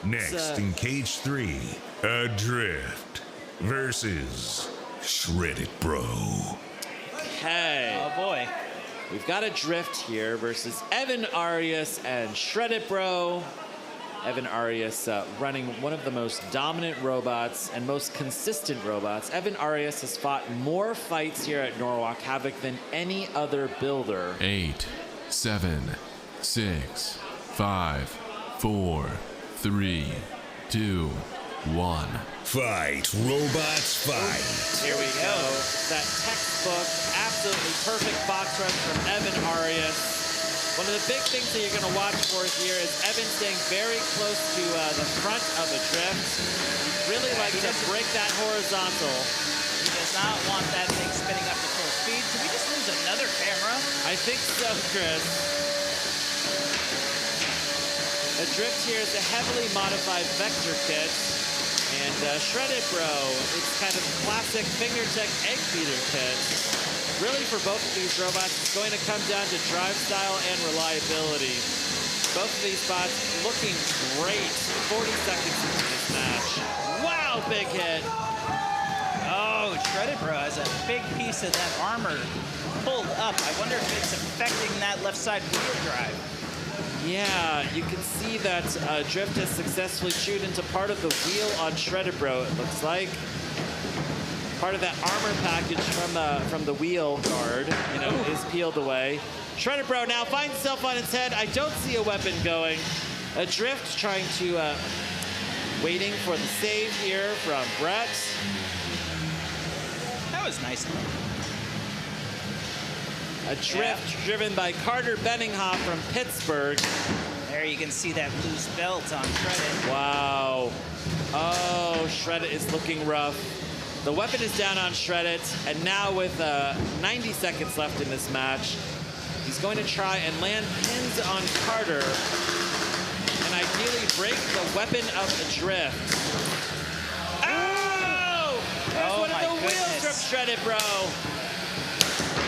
Next in cage 3, Adrift versus Shredded Bro. Okay. Oh boy. We've got Adrift here versus Evan Arias and Shredded Bro. Evan Arias running one of the most dominant robots and most consistent robots. Evan Arias has fought more fights here at Norwalk Havoc than any other builder. 8, 7, 6, 5, 4, 3, 2, 1. Fight, robots, fight. Here we go. That textbook, absolutely perfect box run from Evan Arias. One of the big things that you're going to watch for here is Evan staying very close to the front of the drift. Really likes to break that horizontal. He does not want that thing spinning up to full speed. Did we just lose another camera? I think so, Chris. Adrift here is a heavily modified vector kit. And Shredded Bro, it's kind of classic fingertech egg beater kit. Really, for both of these robots, it's going to come down to drive style and reliability. Both of these bots looking great 40 seconds into this match. Wow, big hit. Oh, Shredded Bro has a big piece of that armor pulled up. I wonder if it's affecting that left side wheel drive. Yeah, you can see that Drift has successfully chewed into part of the wheel on Shredded Bro, it looks like. Part of that armor package from the wheel guard, is peeled away. Shredded Bro now finds itself on its head. I don't see a weapon going. Adrift trying to, waiting for the save here from Brett. That was nice. Adrift driven by Carter Benninghoff from Pittsburgh. There you can see that loose belt on Shredded. Wow. Oh, Shredded is looking rough. The weapon is down on Shredded, and now with 90 seconds left in this match, he's going to try and land pins on Carter and ideally break the weapon of Adrift. Oh! There's one of the wheels from Shredded Bro.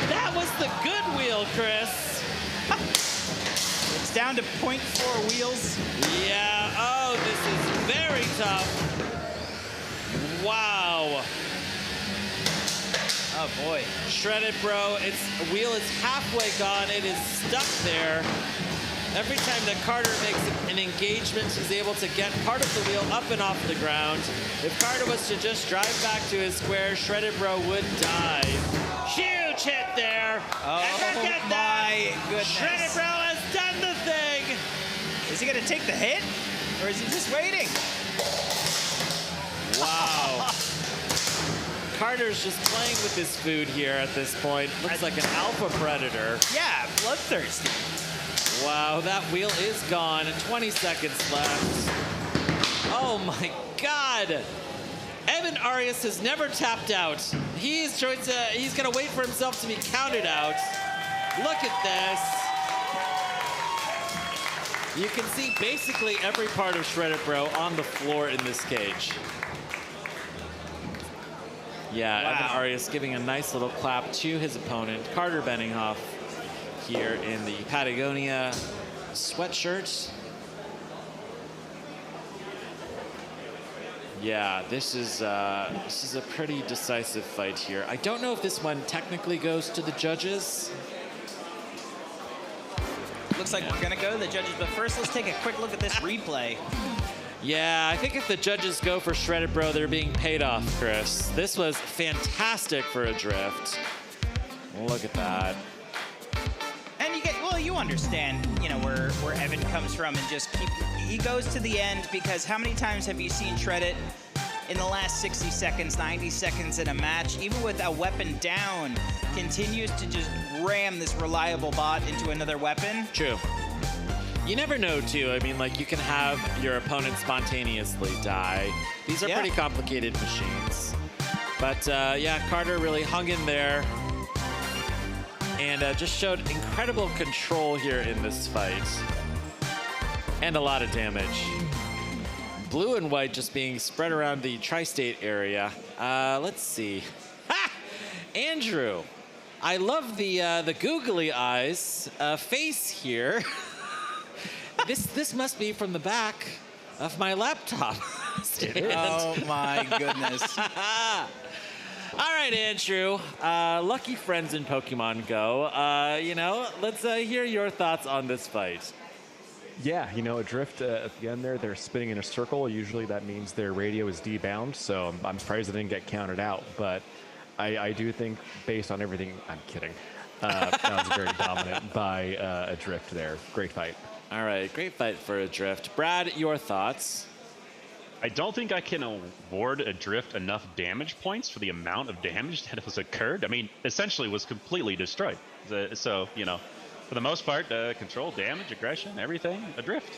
That was the good wheel, Chris. It's down to 0.4 wheels. Yeah, oh, this is very tough. Wow. Oh boy. Shredded Bro, its wheel is halfway gone. It is stuck there. Every time that Carter makes an engagement, he's able to get part of the wheel up and off the ground. If Carter was to just drive back to his square, Shredded Bro would die. Huge hit there. Oh, and look at my goodness. Shredded Bro has done the thing. Is he going to take the hit? Or is he just waiting? Wow. Carter's just playing with his food here at this point. Looks like an alpha predator. Yeah, bloodthirsty. Wow, that wheel is gone. 20 seconds left. Oh my God. Evan Arias has never tapped out. He's going to wait for himself to be counted out. Look at this. You can see basically every part of Shredded Bro on the floor in this cage. Yeah, wow. Evan Arias giving a nice little clap to his opponent, Carter Benninghoff, here in the Patagonia sweatshirt. Yeah, this is a pretty decisive fight here. I don't know if this one technically goes to the judges. Looks like we're gonna go to the judges, but first let's take a quick look at this replay. Yeah, I think if the judges go for Shredded Bro, they're being paid off, Chris. This was fantastic for Adrift. Look at that. And you understand, where Evan comes from and just he goes to the end, because how many times have you seen Shredded in the last 60 seconds, 90 seconds in a match, even with a weapon down, continues to just ram this reliable bot into another weapon. True. You never know, too. I mean, like, you can have your opponent spontaneously die. These are pretty complicated machines. But, yeah, Carter really hung in there and just showed incredible control here in this fight. And a lot of damage. Blue and white just being spread around the tri-state area. Let's see. Ha! Andrew. I love the googly eyes face here. This must be from the back of my laptop stand. Oh my goodness. All right, Andrew. Lucky friends in Pokemon Go. You know, let's hear your thoughts on this fight. Yeah, you know, Adrift at the end there, they're spinning in a circle. Usually that means their radio is debound, so I'm surprised they didn't get counted out. But I do think, based on everything, I'm kidding. That was very dominant by Adrift there. Great fight. All right, great fight for Adrift. Brad, your thoughts? I don't think I can award Adrift enough damage points for the amount of damage that has occurred. I mean, essentially was completely destroyed. So, you know, for the most part, control, damage, aggression, everything, Adrift.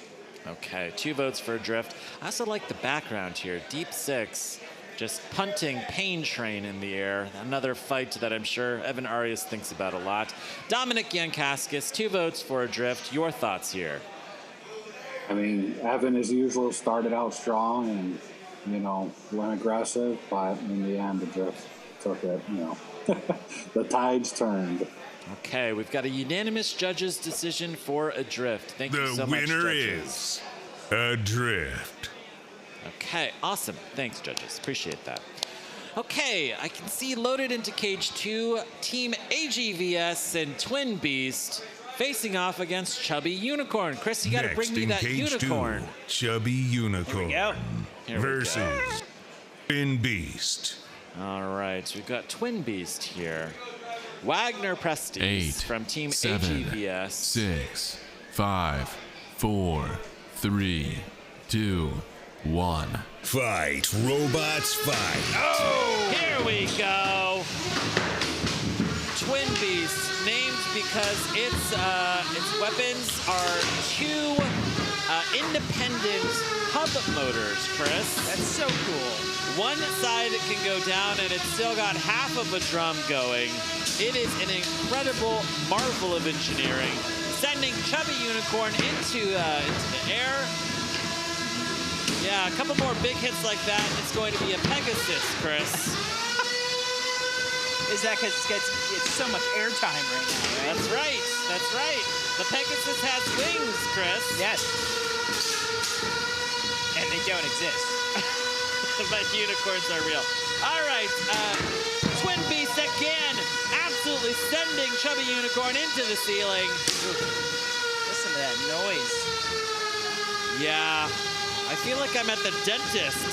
Okay, 2 votes for Adrift. I also like the background here. Deep 6, just punting Pain Train in the air. Another fight that I'm sure Evan Arias thinks about a lot. Dominic Yankaskis, 2 votes for Adrift. Your thoughts here? I mean, Evan, as usual, started out strong and, you know, went aggressive, but in the end, Adrift took it, you know. The tides turned. Okay, we've got a unanimous judges' decision for Adrift. Thank you so much, judges. The winner is Adrift. Okay, awesome. Thanks, judges. Appreciate that. Okay, I can see loaded into Cage 2, Team AGVS and Twin Beast facing off against Chubby Unicorn. Chris, you got to bring me that unicorn. Chubby Unicorn Here we go. versus Twin Beast. All right, so we've got Twin Beast here. Wagner Prestige 8, from Team 7, AGVS. 6, 5, 4, 3, 2, 1. Fight, robots, fight. Oh, here we go. Twin Beast, named because its weapons are 2 independent hub motors, Chris. That's so cool. One side can go down and it's still got half of a drum going. It is an incredible marvel of engineering, sending Chubby Unicorn into the air. Yeah, a couple more big hits like that, and it's going to be a Pegasus, Chris. Is that because it's so much airtime right now, right? That's right. That's right. The Pegasus has wings, Chris. Yes. And they don't exist. But unicorns are real. All right, Twin Beast again, absolutely sending Chubby Unicorn into the ceiling. Listen to that noise. Yeah, I feel like I'm at the dentist.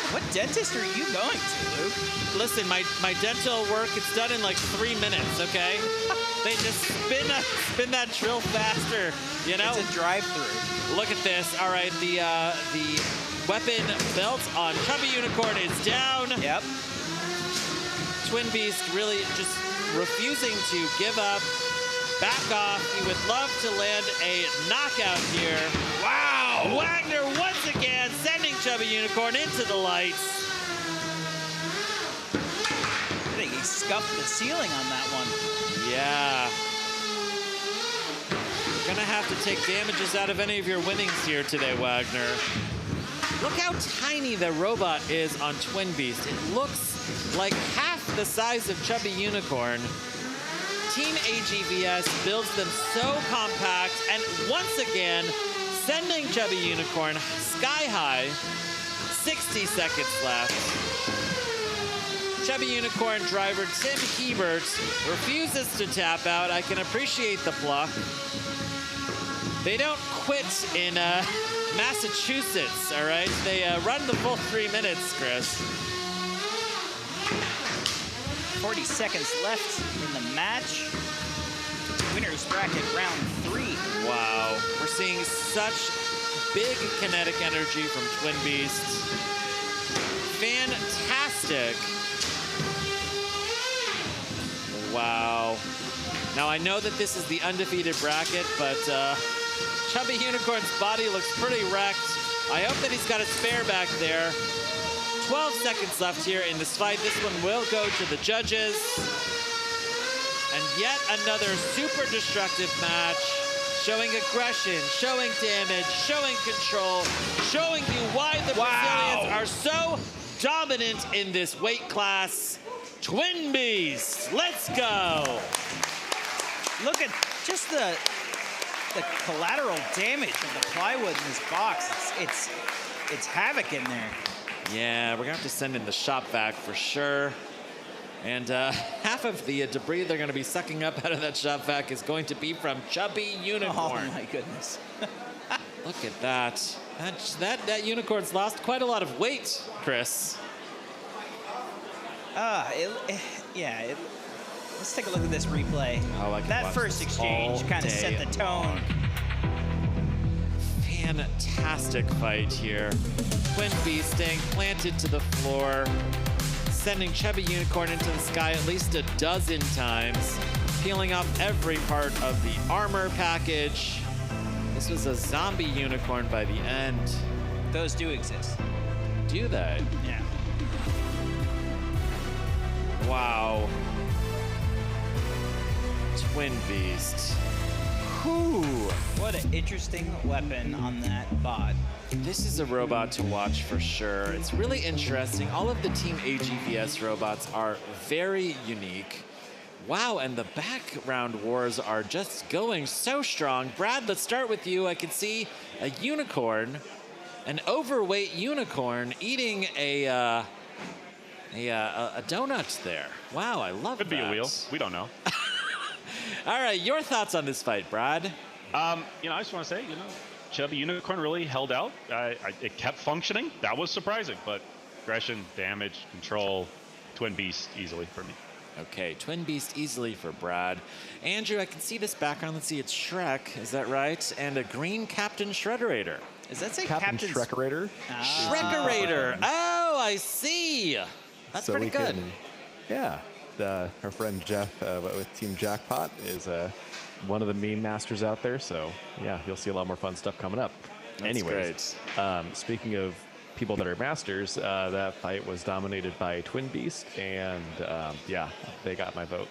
What dentist are you going to, Luke? Listen, my dental work, it's done in like 3 minutes, okay? They just spin that drill faster, you know? It's a drive-through. Look at this. All right, the weapon belt on Chubby Unicorn is down. Yep. Twin Beast really just refusing to give up. Back off. He would love to land a knockout here. Wow! Wagner once again sending Chubby Unicorn into the lights. I think he scuffed the ceiling on that one. Yeah. You're gonna have to take damages out of any of your winnings here today, Wagner. Look how tiny the robot is on Twin Beast. It looks like half the size of Chubby Unicorn. Team AGVS builds them so compact, and once again, sending Chubby Unicorn sky high. 60 seconds left. Chubby Unicorn driver Tim Hebert refuses to tap out. I can appreciate the pluck. They don't quit in Massachusetts, all right? They run the full 3 minutes, Chris. 40 seconds left in the match. Winner's bracket round 3. Wow, we're seeing such big kinetic energy from Twin Beast. fantastic. Wow. Now, I know that this is the undefeated bracket, but Chubby Unicorn's body looks pretty wrecked. I hope that he's got a spare back there. 12 seconds left here in this fight. This one will go to the judges. And yet another super destructive match, showing aggression, showing damage, showing control, showing you why the Brazilians are so dominant in this weight class. Twin Beasts, let's go. Look at just the collateral damage of the plywood in this box. It's havoc in there. Yeah, we're gonna have to send in the shop vac for sure. And half of the debris they're gonna be sucking up out of that shop vac is going to be from Chubby Unicorn. Oh my goodness. Look at that. That unicorn's lost quite a lot of weight, Chris. Let's take a look at this replay. Oh, I can that watch first this exchange all kind of set day the tone. Fantastic fight here. Twin Beasting planted to the floor, sending Chubby Unicorn into the sky at least a dozen times, peeling off every part of the armor package. This was a zombie unicorn by the end. Those do exist. Do they? Yeah. Wow. Twin Beast. Whew. What an interesting weapon on that bot. This is a robot to watch for sure. It's really interesting. All of the Team AGVS robots are very unique. Wow, and the background wars are just going so strong. Brad, let's start with you. I can see a unicorn, an overweight unicorn eating a donut there. Wow, I love that. Could be a wheel. We don't know. All right, your thoughts on this fight, Brad? I just want to say, Chubby Unicorn really held out. It kept functioning. That was surprising, but aggression, damage, control, Twin Beast easily for me. Okay, Twin Beast easily for Brad. Andrew, I can see this background. Let's see, it's Shrek, is that right? And a green Captain Shredderator. Does that say Captain Shrekerator? Shrekerator. Oh, I see. That's so pretty good. Our friend Jeff with Team Jackpot is one of the meme masters out there. So yeah, you'll see a lot more fun stuff coming up. That's Anyways, speaking of people that are masters, that fight was dominated by Twin Beast, and they got my vote.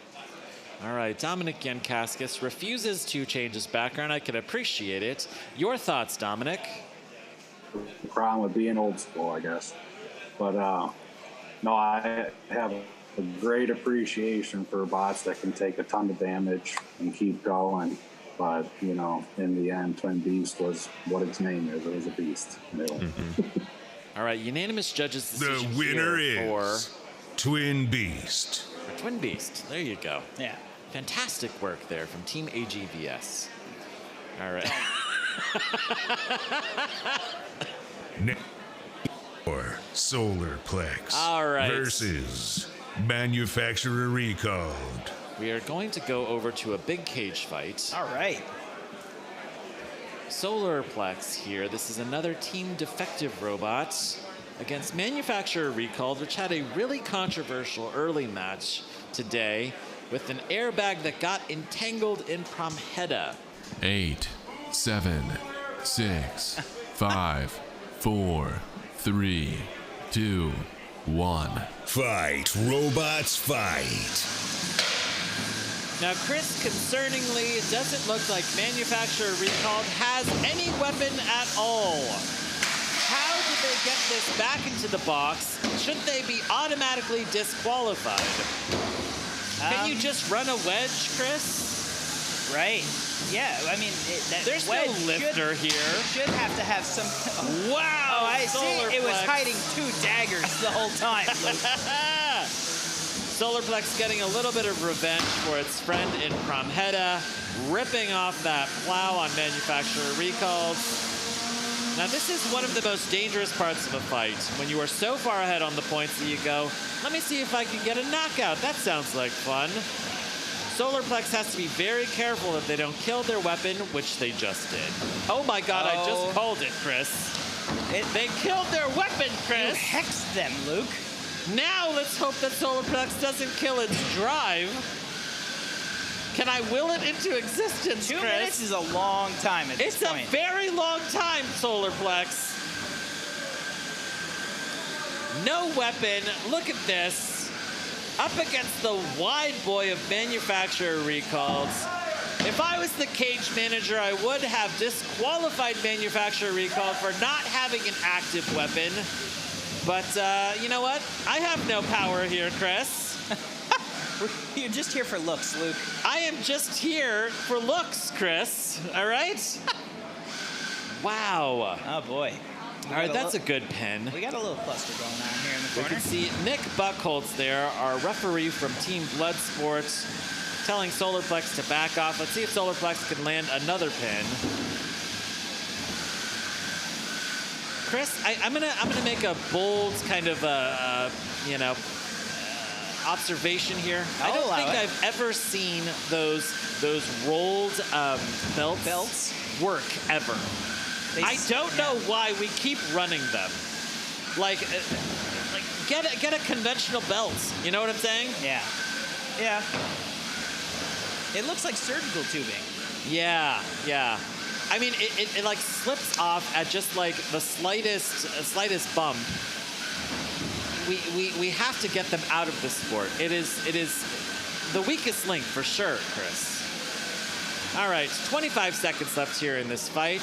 All right, Dominic Yankaskis refuses to change his background. I can appreciate it. Your thoughts, Dominic? The problem with being old school, I guess. But no, I have a great appreciation for bots that can take a ton of damage and keep going. But, in the end, Twin Beast was what its name is. It was a beast. All right, unanimous judges The decision winner here is Twin Beast. for Twin Beast. There you go. Yeah. Fantastic work there from Team AGVS. All right. Or Solarplex All right. versus Manufacturer Recalled. We are going to go over to a big cage fight. All right. Solarplex here. This is another Team Defective robot against Manufacturer Recalled, which had a really controversial early match today with an airbag that got entangled in Promheda. 8, 7, 6, 5, 4, 3, 2, 1. Fight, robots, fight. Now, Chris, concerningly, it doesn't look like Manufacturer Recalled has any weapon at all. How did they get this back into the box? Should they be automatically disqualified? Can you just run a wedge, Chris? Right. Yeah, I mean, there's wedge no lifter here. Should have to have some. Wow! Oh, I see. It was Solarplex. hiding 2 daggers the whole time. Solarplex getting a little bit of revenge for its friend in Promheda, ripping off that plow on Manufacturer Recalled. Now, this is one of the most dangerous parts of a fight, when you are so far ahead on the points that you go, let me see if I can get a knockout. That sounds like fun. Solarplex has to be very careful that they don't kill their weapon, which they just did. Oh my God, I just called it, Chris. They killed their weapon, Chris. You hexed them, Luke. Now let's hope that Solarplex doesn't kill its drive. Can I will it into existence, 2 Chris? minutes is a long time at this point. It's a very long time, Solarplex. No weapon. Look at this. Up against the wide boy of manufacturer recalls. If I was the cage manager, I would have disqualified manufacturer recall for not having an active weapon. But you know what? I have no power here, Chris. You're just here for looks, Luke. I am just here for looks, Chris. All right? Wow. Oh, boy. All right, that's a good pin. We got a little cluster going on here in the We corner. can see Nick Buckholz there, our referee from Team Blood Sports, telling Solarplex to back off. Let's see if Solarplex can land another pin. Chris, I'm gonna make a bold kind of observation here. I don't think I've ever seen those rolled belts work ever. I don't know why we keep running them. Like get a conventional belt. You know what I'm saying? Yeah. Yeah. It looks like surgical tubing. Yeah, yeah. I mean, it like slips off at just like the slightest bump. We have to get them out of this sport. It is the weakest link for sure, Chris. All right, 25 seconds left here in this fight.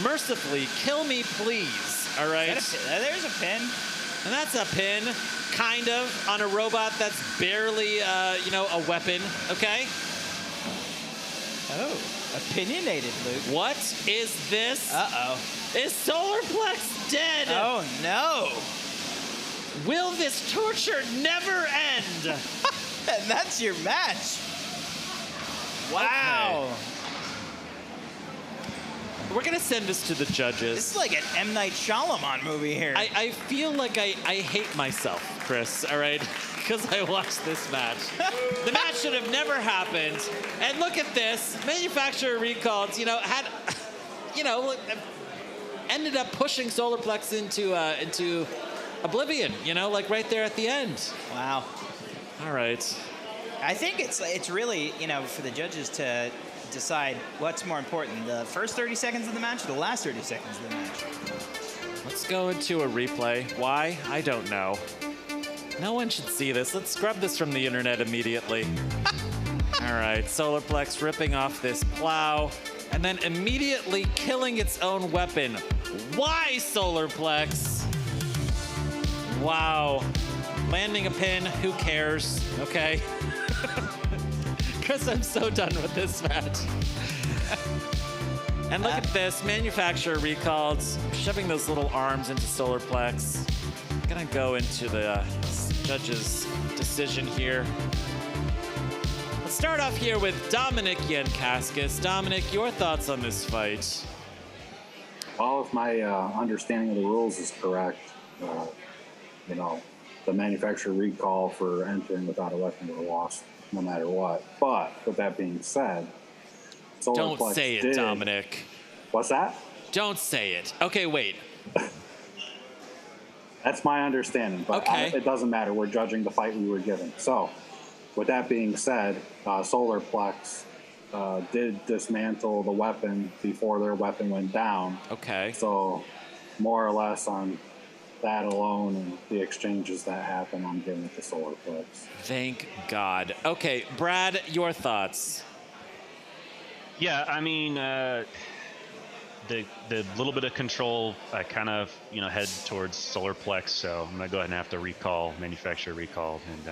Mercifully, kill me, please. All right. There's a pin. And that's a pin, kind of, on a robot that's barely, a weapon. Okay. Oh, opinionated, Luke. What is this? Uh-oh. Is Solarplex dead? Oh, no. Will this torture never end? And that's your match. Wow. Okay. We're going to send this to the judges. This is like an M. Night Shyamalan movie here. I feel like I hate myself, Chris, all right? Because I watched this match. The match should have never happened. And look at this. Manufacturer recalls, ended up pushing Solarplex into oblivion, like right there at the end. Wow. All right. I think it's really, for the judges to decide what's more important, the first 30 seconds of the match or the last 30 seconds of the match. Let's go into a replay. Why? I don't know. No one should see this. Let's scrub this from the internet immediately. All right, Solarplex ripping off this plow and then immediately killing its own weapon. Why, Solarplex? Wow. Landing a pin, who cares? Okay. Chris, I'm so done with this match. And look at this, manufacturer recalled, shoving those little arms into Solarplex. Gonna go into the judge's decision here. Let's start off here with Dominic Yankaskis. Dominic, your thoughts on this fight? Well, if my understanding of the rules is correct, the manufacturer recall for entering without a weapon were lost no matter what. But with that being said, Don't say it, Dominic. What's that? Don't say it. Okay, wait. That's my understanding, but it doesn't matter. We're judging the fight we were given. So, with that being said, Solarplex did dismantle the weapon before their weapon went down. Okay. So, more or less on that alone and the exchanges that happen, I'm giving it to Solarplex. Thank God. Okay, Brad, your thoughts? Yeah, I mean, the little bit of control, I kind of, head towards Solarplex, so I'm going to go ahead and have to recall, manufacturer recall, and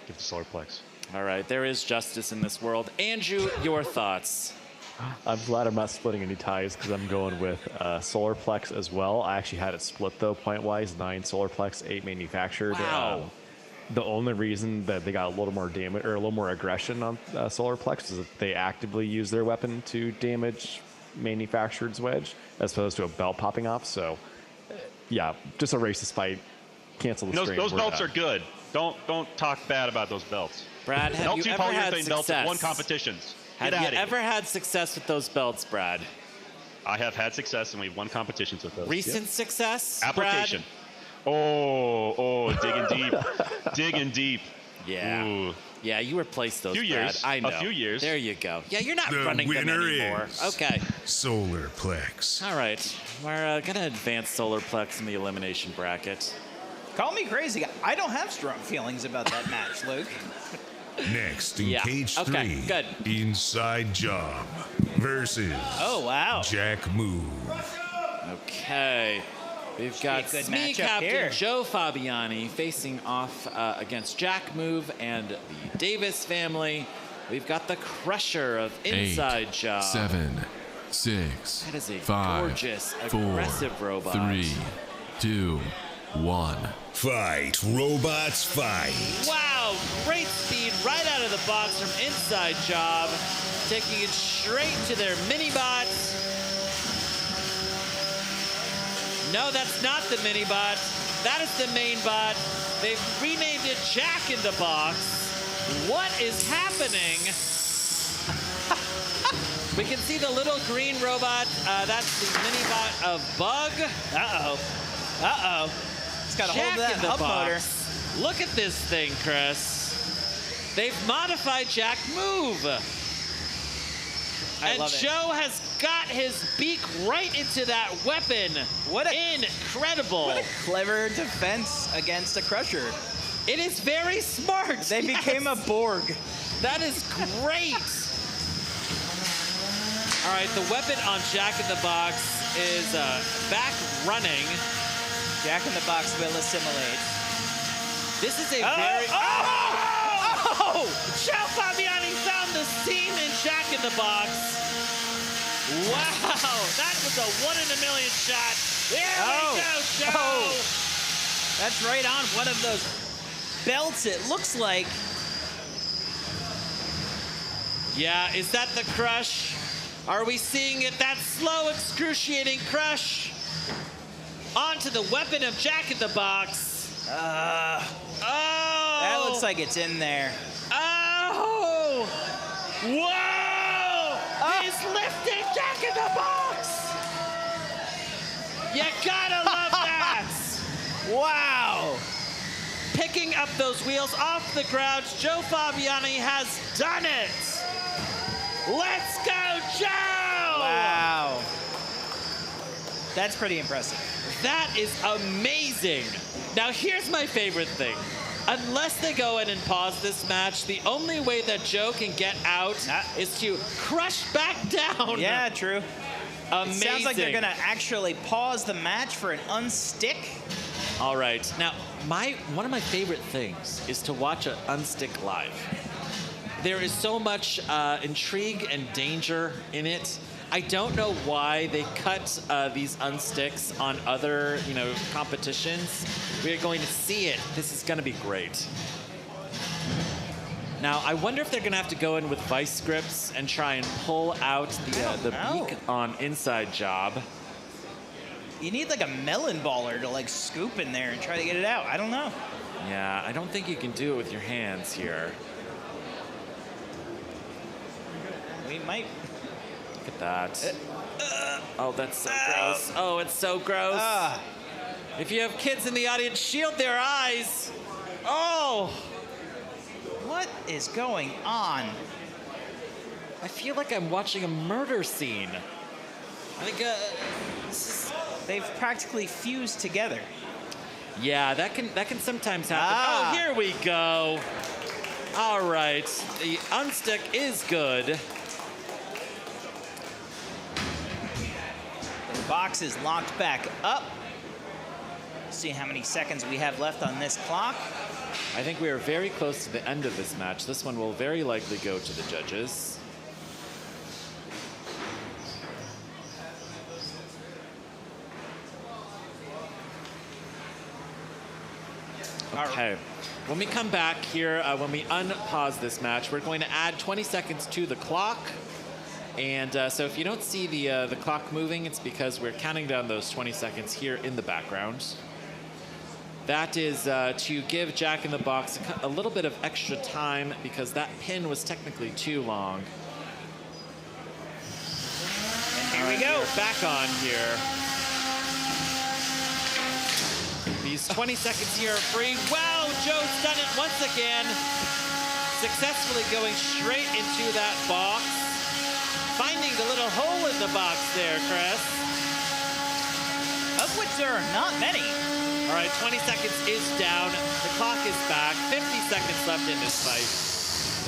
give it to Solarplex. All right, there is justice in this world. Andrew, your thoughts? I'm glad I'm not splitting any ties because I'm going with Solarplex as well. I actually had it split, though, point-wise, 9 Solarplex, 8 manufactured. Wow. The only reason that they got a little more damage or a little more aggression on Solarplex is that they actively use their weapon to damage manufactured's wedge as opposed to a belt popping off. So, yeah, just erase this fight, cancel the stream. Those belts are good. Don't talk bad about those belts. Brad, have you ever had belts have won success? competitions. Have you ever had success with those belts, Brad? I have had success, and we've won competitions with those. Recent success, Application. Oh, digging deep. Digging deep. Yeah. Ooh. Yeah, you replaced those. Few years. Brad. I know. A few years. There you go. Yeah, you're not The running them winner anymore. is Okay. Solarplex. All right. We're going to advance Solarplex in the elimination bracket. Call me crazy. I don't have strong feelings about that match, Luke. Next in Yeah. cage Okay, 3, good. Inside Job versus Jack Move. Okay. We've got good SME matchup captain here. Joe Fabiani facing off against Jack Move and the Davis family. We've got the crusher of 8, Inside Job. 7, 6, That is a 5, gorgeous, 4, aggressive robot. 3, 2, 1. Fight, robots, fight. Wow, great speed right out of the box from Inside Job, taking it straight to their mini-bot. No, that's not the mini-bot. That is the main bot. They've renamed it Jack in the Box. What is happening? We can see the little green robot. That's the mini-bot of Bug. Uh-oh. Uh-oh. It's got a hold of that in the hub motor. box. Look at this thing, Chris. They've modified Jack Move. I And love it. Joe has got his beak right into that weapon. What a incredible. What a clever defense against a crusher. It is very smart. They became a Borg. That is great. All right, the weapon on Jack in the Box is back running. Jack in the Box will assimilate. This is a very... Oh! Joe Fabiani found the seam in Jack in the Box. Wow, that was a 1 in a million shot. There we go, Joe. Oh. That's right on one of those belts, it looks like. Yeah, is that the crush? Are we seeing it? That slow, excruciating crush onto the weapon of Jack in the Box. That looks like it's in there. Oh! Whoa! He's lifting Jack in the Box! You gotta love that! Wow! Picking up those wheels off the ground, Joe Fabiani has done it! Let's go, Joe! Wow. That's pretty impressive. That is amazing. Now, here's my favorite thing. Unless they go in and pause this match, the only way that Joe can get out is to crush back down. Yeah, true. Amazing. It sounds like they're gonna actually pause the match for an unstick. All right. Now, one of my favorite things is to watch an unstick live. There is so much intrigue and danger in it. I don't know why they cut these unsticks on other, competitions. We are going to see it. This is going to be great. Now, I wonder if they're going to have to go in with vice grips and try and pull out the beak on Inside Job. You need like a melon baller to like scoop in there and try to get it out. I don't know. Yeah, I don't think you can do it with your hands here. We might. Look at that. Oh, that's so gross. Oh, it's so gross. If you have kids in the audience, shield their eyes. Oh! What is going on? I feel like I'm watching a murder scene. I think they've practically fused together. Yeah, that can sometimes happen. Oh, here we go. All right, the unstick is good. The box is locked back up. See how many seconds we have left on this clock. I think we are very close to the end of this match. This one will very likely go to the judges. Okay. When we come back here, when we unpause this match, we're going to add 20 seconds to the clock. And so if you don't see the clock moving, it's because we're counting down those 20 seconds here in the background. That is to give Jack in the Box a little bit of extra time because that pin was technically too long. And here we go. We're back on here. These He's 20 seconds here free. Wow, Joe's done it once again. Successfully going straight into that box. Finding the little hole in the box there, Chris. Of which there are not many. All right, 20 seconds is down. The clock is back. 50 seconds left in this fight.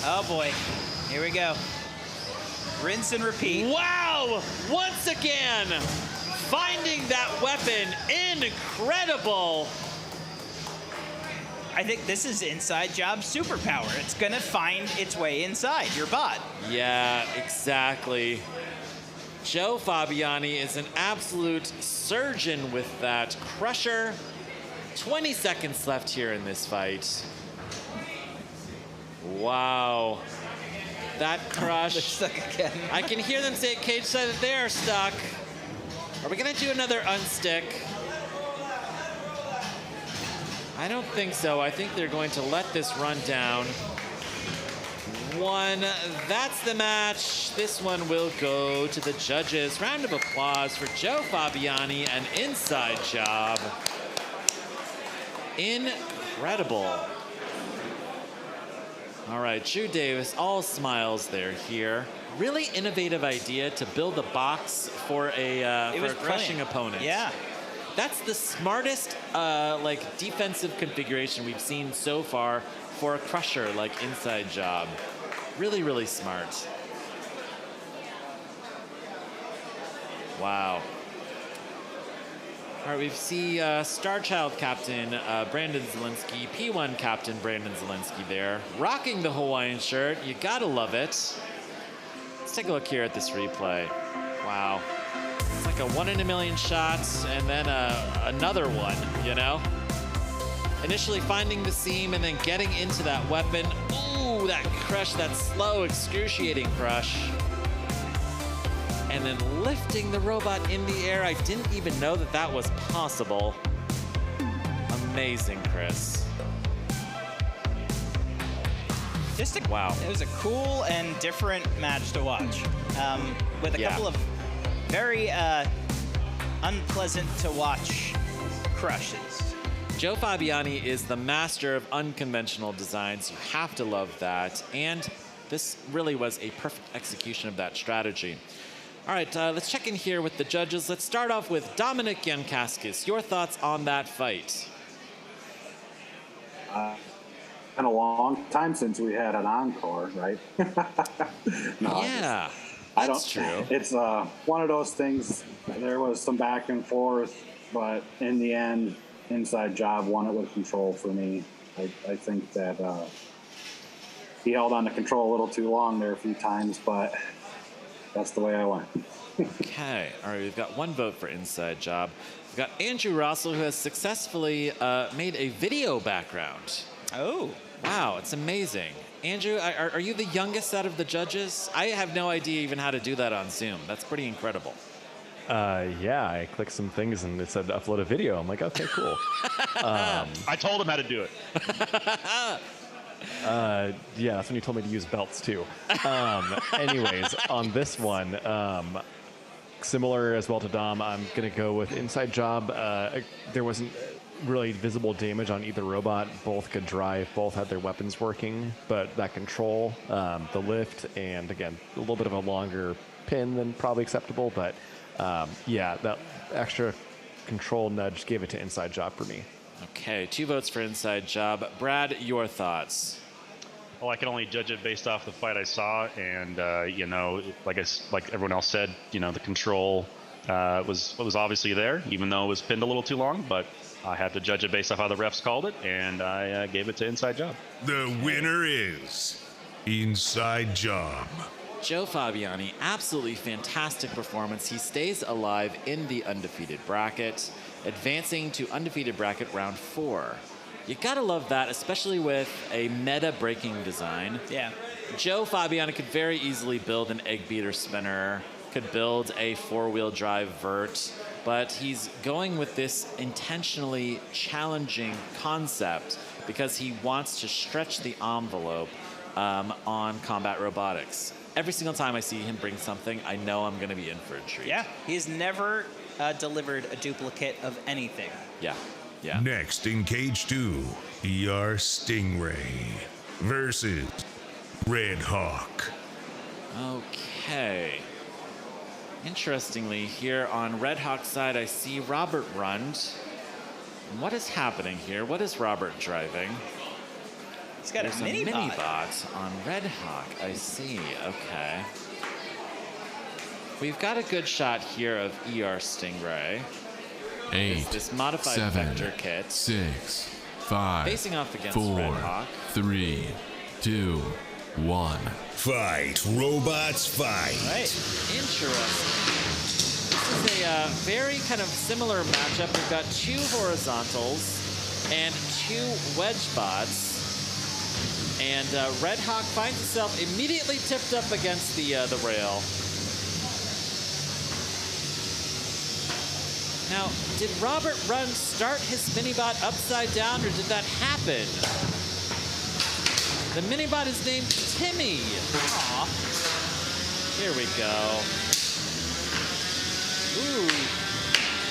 Oh boy, here we go. Rinse and repeat. Wow, once again, finding that weapon, incredible. I think this is inside job superpower. It's gonna find its way inside your bot. Yeah, exactly. Joe Fabiani is an absolute surgeon with that crusher. 20 seconds left here in this fight. Wow. That crush. They're stuck again. I can hear them say cage side that they are stuck. Are we gonna do another unstick? I don't think so. I think they're going to let this run down. One, that's the match. This one will go to the judges. Round of applause for Joe Fabiani, an inside job. Incredible. All right, Drew Davis, all smiles there here. Really innovative idea to build a box for a crushing opponent. Yeah. That's the smartest like defensive configuration we've seen so far for a crusher like inside job. Really, really smart. Wow. All right, we see Star Child Captain Brandon Zielinski, P1 Captain Brandon Zielinski there, rocking the Hawaiian shirt. You gotta love it. Let's take a look here at this replay. Wow. It's like a 1 in a million shots and then another one, you know? Initially finding the seam and then getting into that weapon. Ooh, that crush, that slow, excruciating crush. And then lifting the robot in the air. I didn't even know that that was possible. Amazing, Chris. Wow. It was a cool and different match to watch. With a couple of very unpleasant to watch crushes. Joe Fabiani is the master of unconventional designs. You have to love that. And this really was a perfect execution of that strategy. All right, let's check in here with the judges. Let's start off with Dominic Yankaskis. Your thoughts on that fight? Been a long time since we had an encore, right? No, yeah, that's true. It's one of those things. There was some back and forth, but in the end, inside job won it with control for me. I think that he held on to control a little too long there a few times, but that's the way I went. Okay, all right, we've got one vote for inside job. We've got Andrew Russell, who has successfully made a video background. Oh. Wow, it's amazing. Andrew, are you the youngest out of the judges? I have no idea even how to do that on Zoom. That's pretty incredible. Yeah, I clicked some things and it said upload a video. I'm like, okay, cool. I told him how to do it. Yeah, that's when you told me to use belts too. Anyways, on this one, similar as well to Dom, I'm going to go with inside job. There wasn't really visible damage on either robot. Both could drive, both had their weapons working, but that control, the lift, and again, a little bit of a longer pin than probably acceptable, but yeah, that extra control nudge gave it to inside job for me. Okay, 2 votes for inside job. Brad, your thoughts? Well, I can only judge it based off the fight I saw, and you know, like everyone else said, you know, the control was obviously there, even though it was pinned a little too long. But I had to judge it based off how the refs called it, and I gave it to inside job. The winner is inside job. Joe Fabiani, absolutely fantastic performance. He stays alive in the undefeated bracket, advancing to undefeated bracket round 4. You gotta love that, especially with a meta-breaking design. Yeah. Joe Fabiani could very easily build an egg beater spinner, could build a 4-wheel drive vert, but he's going with this intentionally challenging concept because he wants to stretch the envelope on combat robotics. Every single time I see him bring something, I know I'm gonna be in for a treat. Yeah, he's never delivered a duplicate of anything. Yeah. Yeah. Next in Cage 2, Stingray versus Red Hawk. Okay. Interestingly, here on Red Hawk's side, I see Robert Rund. What is happening here? What is Robert driving? He's got There's a mini bot on Red Hawk. I see. Okay. We've got a good shot here of Stingray. 8, this modified 7, vector kit. 6, 5, Facing off against 4, Red Hawk. 3, 2, 1. Fight, robots, fight. Right. Interesting. This is a very kind of similar matchup. We've got 2 horizontals and 2 wedge bots. And Red Hawk finds itself immediately tipped up against the rail. Now, did Robert Rund start his minibot upside down, or did that happen? The minibot is named Timmy. Aw. Here we go. Ooh.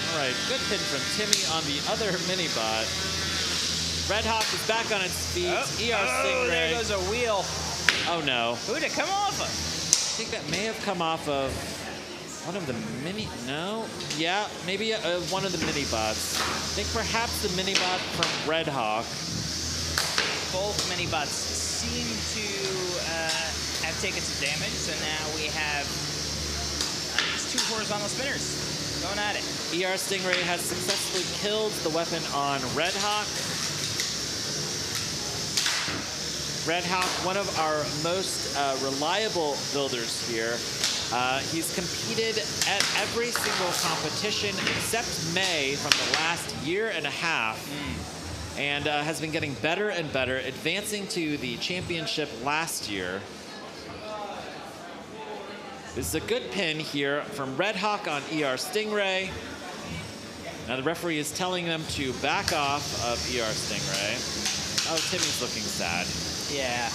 All right, good pin from Timmy on the other minibot. Red Hawk is back on its feet. Stingray. There goes a wheel. Oh no. Who'd it come off of? I think that may have come off of one of the no? Yeah, maybe one of the mini-bots. I think perhaps the mini-bot from Red Hawk. Both mini-bots seem to have taken some damage, so now we have these 2 horizontal spinners going at it. Stingray has successfully killed the weapon on Red Hawk. Red Hawk, one of our most reliable builders here. He's competed at every single competition except May from the last year and a half, and has been getting better and better, advancing to the championship last year. This is a good pin here from Red Hawk on Stingray. Now the referee is telling them to back off of Stingray. Oh, Timmy's looking sad. Yeah.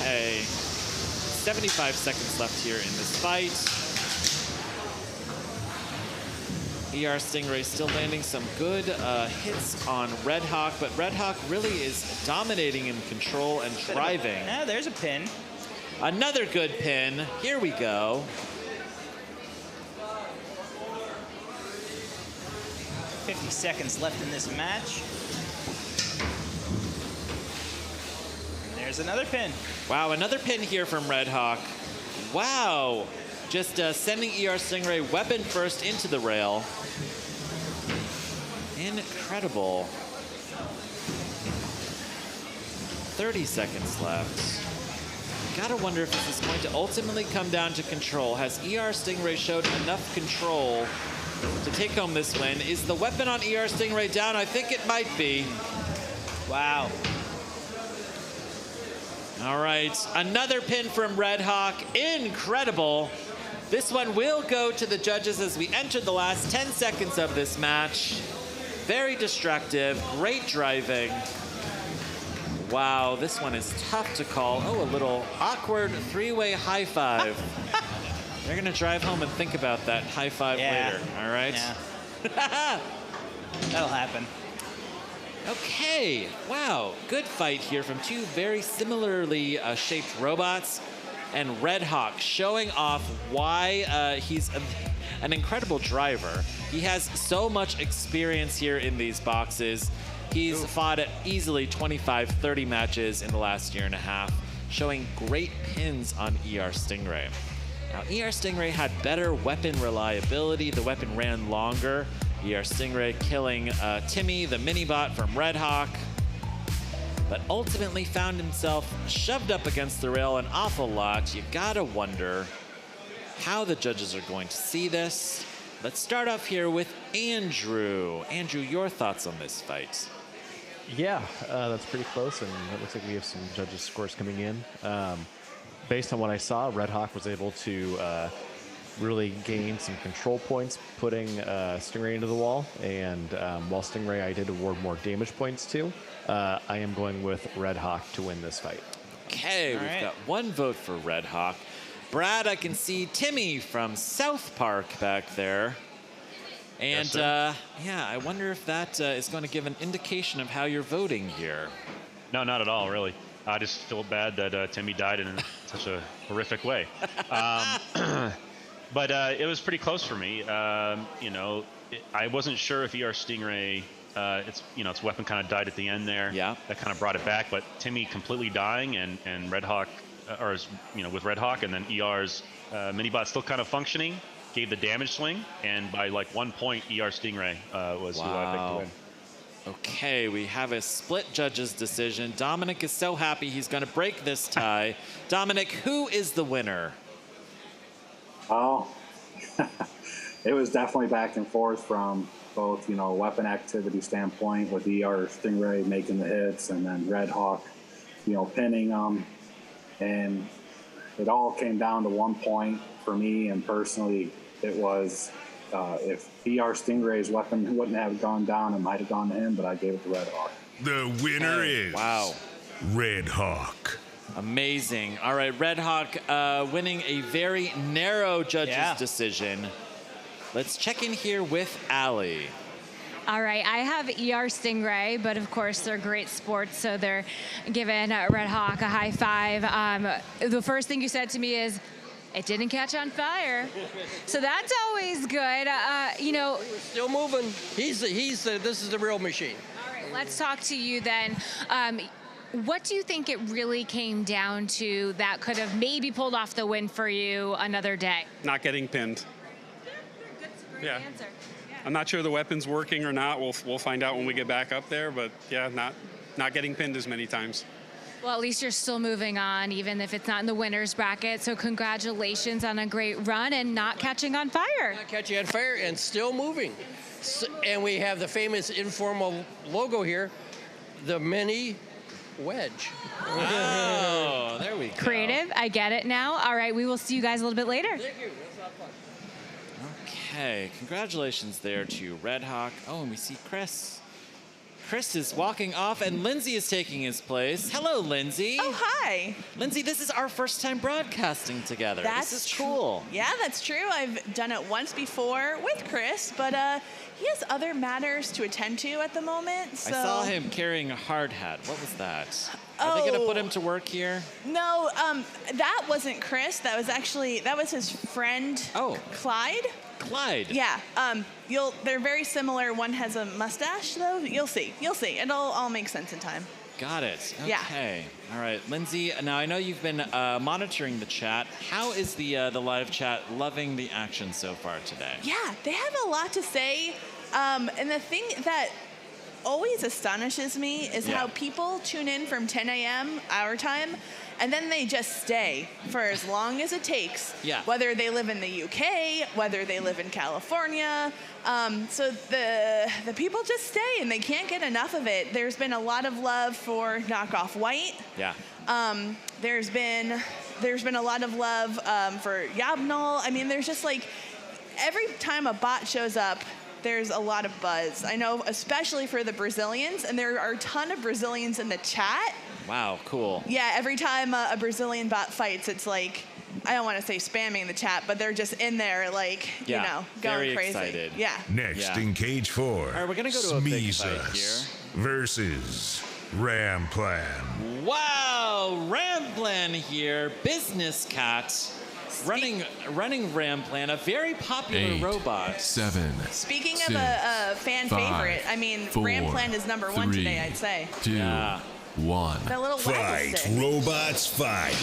Okay, 75 seconds left here in this fight. Stingray still landing some good hits on Red Hawk, but Red Hawk really is dominating in control and driving. Now there's a pin. Another good pin. Here we go. $50 seconds left in this match. There's another pin. Wow, another pin here from Red Hawk. Wow. Just sending Stingray weapon first into the rail. Incredible. 30 seconds left. Gotta wonder if this is going to ultimately come down to control. Has Stingray showed enough control to take home this win? Is the weapon on Stingray down? I think it might be. Wow. All right, another pin from Red Hawk. Incredible. This one will go to the judges as we enter the last 10 seconds of this match. Very destructive, great driving. Wow, this one is tough to call. Oh, a little awkward 3-way high five. They're gonna drive home and think about that high five later, all right? Yeah. That'll happen. Okay, wow, good fight here from 2 very similarly shaped robots. And Red Hawk showing off why he's an incredible driver. He has so much experience here in these boxes. He's fought at easily 25, 30 matches in the last year and a half, showing great pins on Stingray. Now, Stingray had better weapon reliability. The weapon ran longer. Stingray killing Timmy, the mini-bot from Red Hawk, but ultimately found himself shoved up against the rail an awful lot. You gotta wonder how the judges are going to see this. Let's start off here with Andrew. Andrew, your thoughts on this fight? Yeah, that's pretty close, and it looks like we have some judges' scores coming in. Based on what I saw, Red Hawk was able to really gain some control points, putting Stingray into the wall, and while Stingray I did award more damage points to, I am going with Red Hawk to win this fight. Okay, we've got 1 vote for Red Hawk. Brad, I can see Timmy from South Park back there. And Yes, sir. yeah, I wonder if that is going to give an indication of how you're voting here. No, not at all, really. I just feel bad that Timmy died in such a horrific way. But it was pretty close for me. You know, I wasn't sure if ER Stingray, its weapon kind of died at the end there. Yeah. That kind of brought it back. But Timmy completely dying and Red Hawk, with Red Hawk, and then ER's mini-bot still kind of functioning, gave the damage swing, and by like 1 point, ER Stingray was who I picked to win. Okay, we have a split judges decision. Dominic is so happy he's going to break this tie. Dominic, who is the winner? Oh, it was definitely back and forth from both, weapon activity standpoint with ER Stingray making the hits and then Red Hawk, pinning them. And it all came down to 1 point for me. And personally, it was if ER Stingray's weapon wouldn't have gone down, it might have gone to him, but I gave it to Red Hawk. The winner is Red Hawk. Amazing. All right, Red Hawk winning a very narrow judge's decision. Let's check in here with Allie. All right, I have ER Stingray, but of course they're great sports, so they're giving Red Hawk a high five. The first thing you said to me is, it didn't catch on fire. So that's always good. Still moving. This is the real machine. All right, let's talk to you then. What do you think it really came down to that could have maybe pulled off the win for you another day? Not getting pinned. Good answer. I'm not sure the weapon's working or not. We'll find out when we get back up there, but yeah, not getting pinned as many times. Well, at least you're still moving on, even if it's not in the winner's bracket. So congratulations on a great run and not catching on fire. Not catching on fire and still moving. And we have the famous informal logo here, the mini wedge. Oh, there we go. Creative, I get it now. All right, we will see you guys a little bit later. Thank you. That's a lot of fun. Okay, congratulations there to Red Hawk. Oh, and we see Chris. Chris is walking off, and Lindsay is taking his place. Hello, Lindsay. Oh, hi. Lindsay, this is our first time broadcasting together. That's this is cool. Yeah, that's true. I've done it once before with Chris, but he has other matters to attend to at the moment. So. I saw him carrying a hard hat. What was that? Are they going to put him to work here? No, that wasn't Chris. That was his friend. Oh. Clyde. Clyde. Yeah. They're very similar. One has a mustache, though. You'll see. It'll all make sense in time. Got it. Yeah. Okay. All right, Lindsay. Now I know you've been monitoring the chat. How is the live chat loving the action so far today? Yeah, they have a lot to say. And the thing that always astonishes me is how people tune in from 10 a.m. our time, and then they just stay for as long as it takes. Yeah. Whether they live in the UK, whether they live in California. So the people just stay, and they can't get enough of it. There's been a lot of love for Knockoff White. Yeah. There's been a lot of love for Yab-Nol. I mean, there's just like every time a bot shows up, there's a lot of buzz. I know, especially for the Brazilians, and there are a ton of Brazilians in the chat. Wow, cool. Yeah, every time a Brazilian bot fights, it's like, I don't want to say spamming the chat, but they're just in there, like, going very crazy. Excited. Yeah. Next in cage 4. All right, we're going to go to a big fight here. Versus Ramplan. Wow, Ramplan here. Business Cat. Running Ramplan, a very popular 8, robot. 7. Speaking 6, of a fan 5, favorite, I mean, 4, Ramplan is number 1 3, today, I'd say. 2, 1. That little waggle stick. Robots, fight.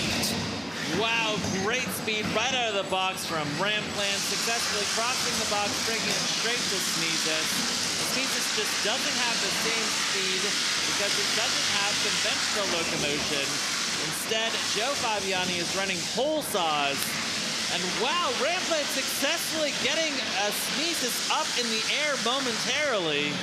Wow, great speed right out of the box from Ramplan, successfully crossing the box, bringing it straight to Smeezes. Smeezes just doesn't have the same speed because it doesn't have conventional locomotion. Instead, Joe Fabiani is running whole saws. And wow, Ramplan successfully getting Smeezes up in the air momentarily.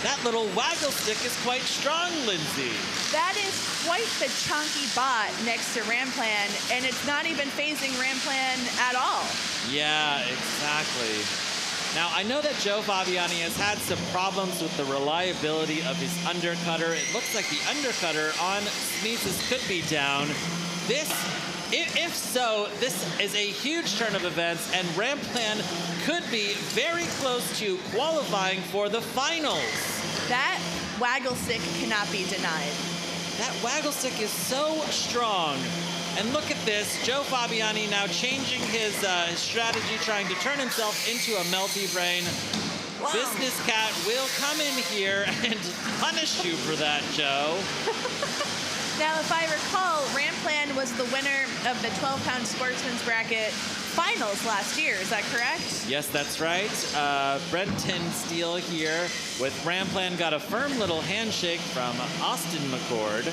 That little waggle stick is quite strong, Lindsay. That is quite the chunky bot next to Ramplan, and it's not even phasing Ramplan at all. Yeah, exactly. Now, I know that Joe Fabiani has had some problems with the reliability of his undercutter. It looks like the undercutter on Smeezes could be down. This If so, this is a huge turn of events, and Ramplan could be very close to qualifying for the finals. That waggle stick cannot be denied. That waggle stick is so strong. And look at this, Joe Fabiani now changing his strategy, trying to turn himself into a melty brain. Wow. Business Cat will come in here and punish you for that, Joe. Now, if I recall, Ramplan was the winner of the 12-pound sportsman's bracket finals last year. Is that correct? Yes, that's right. Brenton Steele here with Ramplan got a firm little handshake from Austin McCord.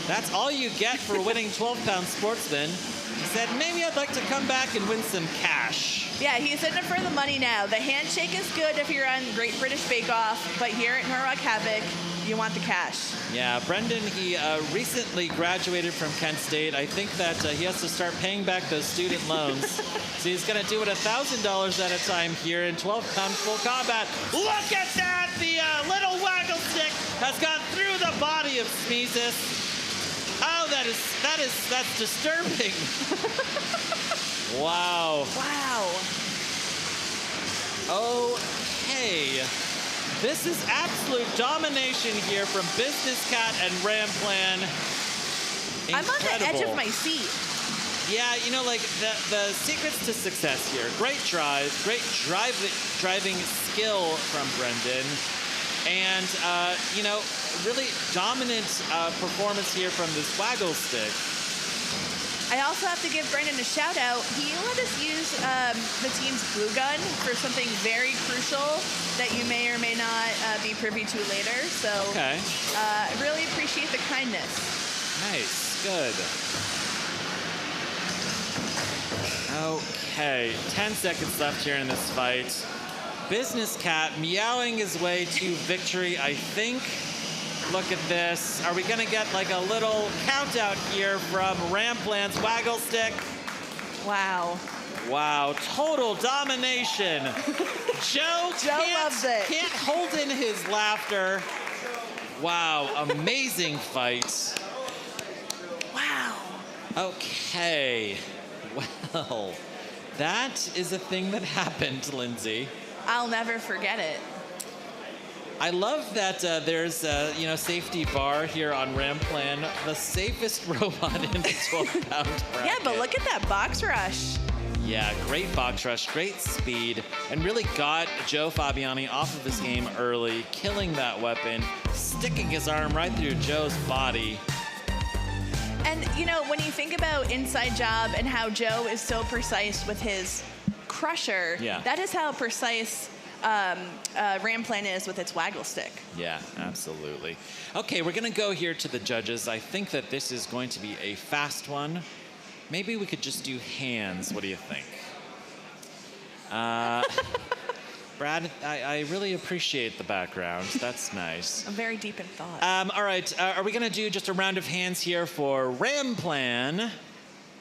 That's all you get for winning 12-pound sportsman. He said, maybe I'd like to come back and win some cash. Yeah, he's in it for the money now. The handshake is good if you're on Great British Bake Off, but here at Norwalk Havoc, you want the cash. Yeah, Brendan, he recently graduated from Kent State. I think that he has to start paying back those student loans. So he's going to do it $1,000 at a time here in 12-pound full combat. Look at that! The little waggle stick has gone through the body of Smeezus. Oh, that's disturbing. Wow. Wow. Okay. This is absolute domination here from Business Cat and Ramplan. I'm on the edge of my seat. Yeah, you know, like the secrets to success here. Great drive, great driving skill from Brendan. And, you know, really dominant performance here from this waggle stick. I also have to give Brendan a shout out. He let us use the team's glue gun for something very crucial that you may or may not be privy to later. So okay. I really appreciate the kindness. Nice, good. Okay, 10 seconds left here in this fight. Business Cat meowing his way to victory, I think. Look at this. Are we going to get like a little count out here from Ramplan's waggle stick? Wow. Wow, total domination. Joe loves it. Can't hold in his laughter. Wow, amazing fight. Wow. Okay, well, that is a thing that happened, Lindsay. I'll never forget it. I love that there's a safety bar here on Ramplan, the safest robot in the 12-pound bracket. Yeah, but look at that box rush. Yeah, great box rush, great speed, and really got Joe Fabiani off of his game early, killing that weapon, sticking his arm right through Joe's body. And, you know, when you think about Inside Job and how Joe is so precise with his crusher, that is how precise Ramplan is with its waggle stick. Yeah, absolutely. Okay, we're going to go here to the judges. I think that this is going to be a fast one. Maybe we could just do hands. What do you think? Brad, I really appreciate the background. That's nice. I'm very deep in thought. All right, are we going to do just a round of hands here for Ramplan?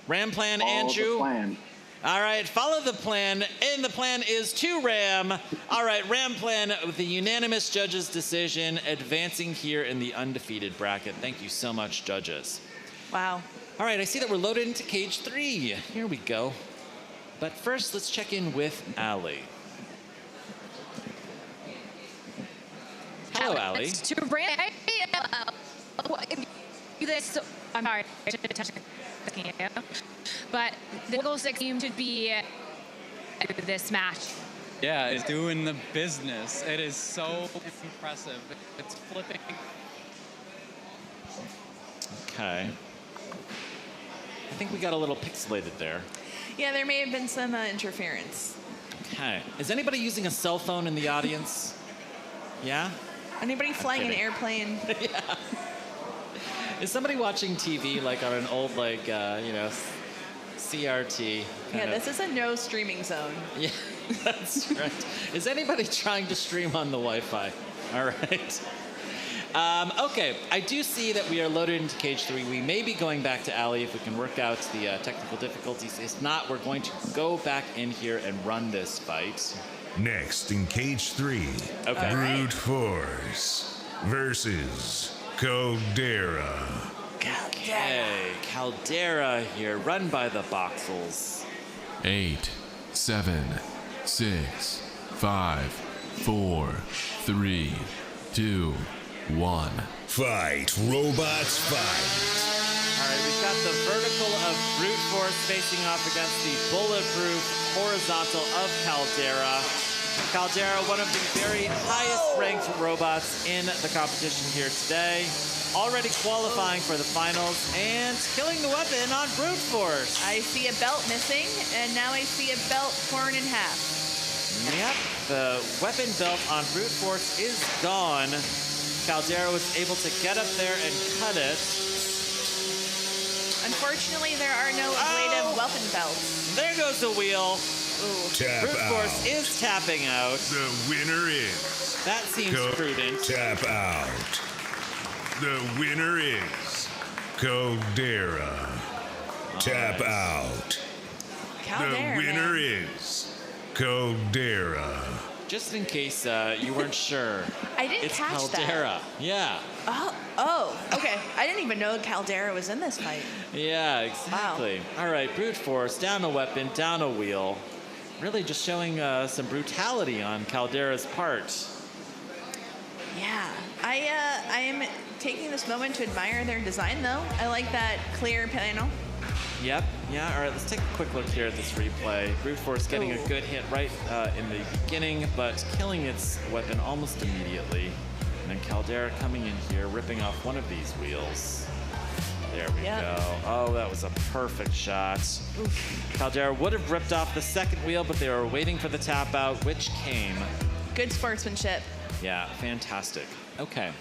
Ramplan, Andrew? Follow the plan. All right, follow the plan, and the plan is to Ram. All right, Ramplan with the unanimous judges' decision, advancing here in the undefeated bracket. Thank you so much, judges. Wow. All right, I see that we're loaded into cage 3. Here we go. But first, let's check in with Allie. Hello, Allie. To Ram. I'm sorry. I should have touched you. But the wiggle stick seemed to be this match. Yeah, it's doing the business. It is so impressive. It's flipping. Okay. I think we got a little pixelated there. Yeah, there may have been some interference. Okay. Is anybody using a cell phone in the audience? Yeah? Anybody flying an airplane? Yeah. Is somebody watching TV like on an old, like, CRT? Yeah, this is a no streaming zone. Yeah, that's right. Is anybody trying to stream on the Wi-Fi? All right. Okay, I do see that we are loaded into cage 3. We may be going back to Allie if we can work out the technical difficulties. If not, we're going to go back in here and run this fight. Next in cage 3, okay. Brute Force versus Codera. Okay, Caldera here, run by the Voxels. 8, 7, 6, 5, 4, 3, 2, 1. Fight, robots, fight. All right, we've got the vertical of Brute Force facing off against the bulletproof horizontal of Caldera. Caldera, one of the very highest ranked robots in the competition here today. Already qualifying for the finals and killing the weapon on Brute Force. I see a belt missing, and now I see a belt torn in half. Yep, the weapon belt on Brute Force is gone. Caldera was able to get up there and cut it. Unfortunately, there are no ablative weapon belts. There goes the wheel. Tap Brute Force out. is tapping out. The winner is... That seems prudent. Tap out. The winner is Caldera. Tap out. Caldera, The winner man. is Caldera. Just in case you weren't sure. I didn't it's catch Caldera. Yeah. Oh, okay. I didn't even know Caldera was in this fight. Yeah, exactly. All right, Brute Force, down a weapon, down a wheel. Really just showing some brutality on Caldera's part. Yeah, I am taking this moment to admire their design, though. I like that clear panel. Yep. Yeah. All right. Let's take a quick look here at this replay. Brute Force getting a good hit right in the beginning, but killing its weapon almost immediately. And then Caldera coming in here, ripping off one of these wheels. There we go. Oh, that was a perfect shot. Caldera would have ripped off the second wheel, but they were waiting for the tap out, which came. Good sportsmanship. Yeah, fantastic. Okay.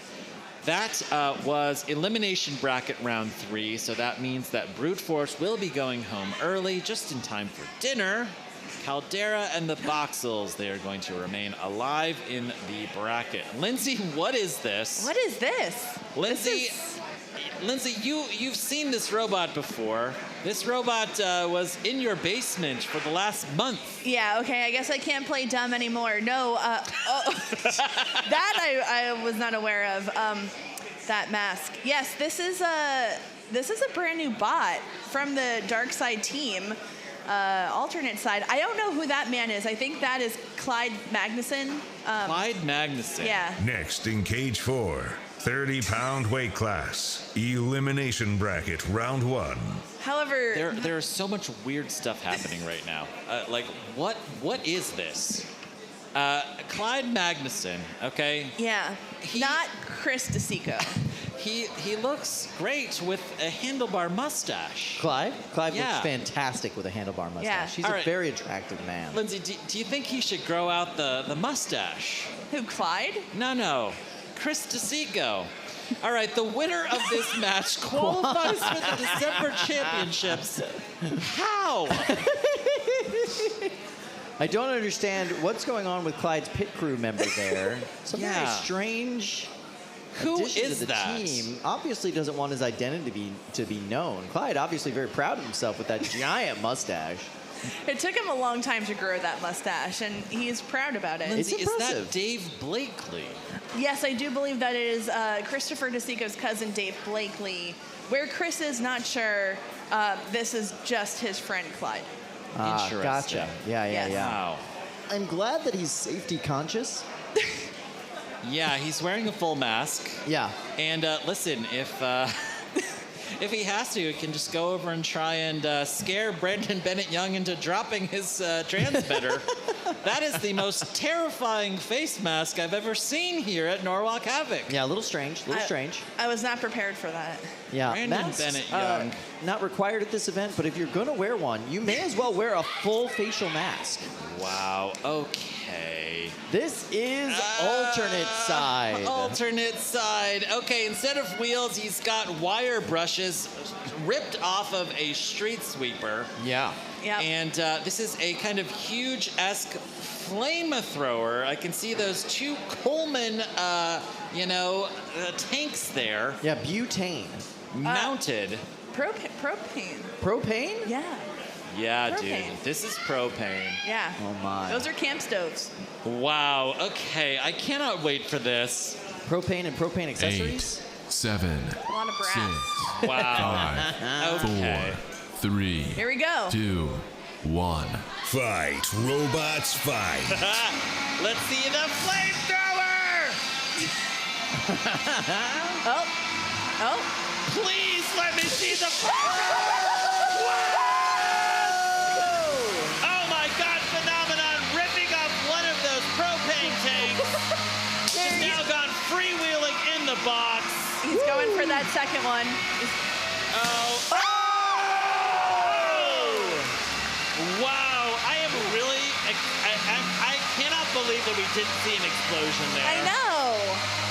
That was elimination bracket round 3, so that means that Brute Force will be going home early, just in time for dinner. Caldera and the Voxels, they are going to remain alive in the bracket. Lindsay, what is this? What is this? Lindsay, you've seen this robot before. This robot was in your basement for the last month. Yeah, okay, I guess I can't play dumb anymore. No, that I was not aware of, that mask. Yes, this is a brand new bot from the Dark Side team, alternate side. I don't know who that man is. I think that is Clyde Magnuson. Clyde Magnuson. Yeah. Next in cage 4, 30-pound weight class, elimination bracket, round 1. However, there is so much weird stuff happening right now. Like, what is this? Clyde Magnuson, okay? Yeah, not Chris DeSico. He looks great with a handlebar mustache. Clyde looks Yeah. fantastic with a handlebar mustache. Yeah. He's All a right. very attractive man. Lindsay, do you think he should grow out the mustache? Who, Clyde? No. Chris DeSico. All right, the winner of this match qualifies for the December championships. How? I don't understand what's going on with Clyde's pit crew member there. Some very strange Who addition is to the that? team. Obviously doesn't want his identity to be known. Clyde obviously very proud of himself with that giant mustache. It took him a long time to grow that mustache, and he's proud about it. Lindsay, is that Dave Blakely? Yes, I do believe that it is Christopher DeSico's cousin, Dave Blakely. Where Chris is not sure, this is just his friend, Clyde. Interesting. Gotcha. Yeah. Yes. Wow. I'm glad that he's safety conscious. Yeah, he's wearing a full mask. Yeah. And listen, if he has to, he can just go over and try and scare Brandon Bennett Young into dropping his transmitter. That is the most terrifying face mask I've ever seen here at Norwalk Havoc. Yeah, a little strange. I was not prepared for that. Yeah, Brandon masks, Bennett Young. not required at this event, but if you're going to wear one, you may as well wear a full facial mask. Wow, okay. This is alternate side. Alternate side. Okay, instead of wheels, he's got wire brushes ripped off of a street sweeper. Yeah. Yep. And this is a kind of huge-esque flamethrower. I can see those two Coleman, tanks there. Yeah, butane. Mounted. Propane. Propane? Yeah. Yeah, Propane. dude. This is propane. Yeah. Oh, my. Those are camp stoves. Wow. Okay. I cannot wait for this. Propane and propane accessories? 8, 7, A lot of brass. 6, Wow. 5, Okay. 4, 3, Here we go. 2, 1. Fight, robots, fight. Let's see the flamethrower! Oh. Please let me see the Oh my God, Phenomenon ripping up one of those propane tanks. He's now gone freewheeling in the box. He's going for that second one. Oh. Wow, I am really, I cannot believe that we didn't see an explosion there. I know.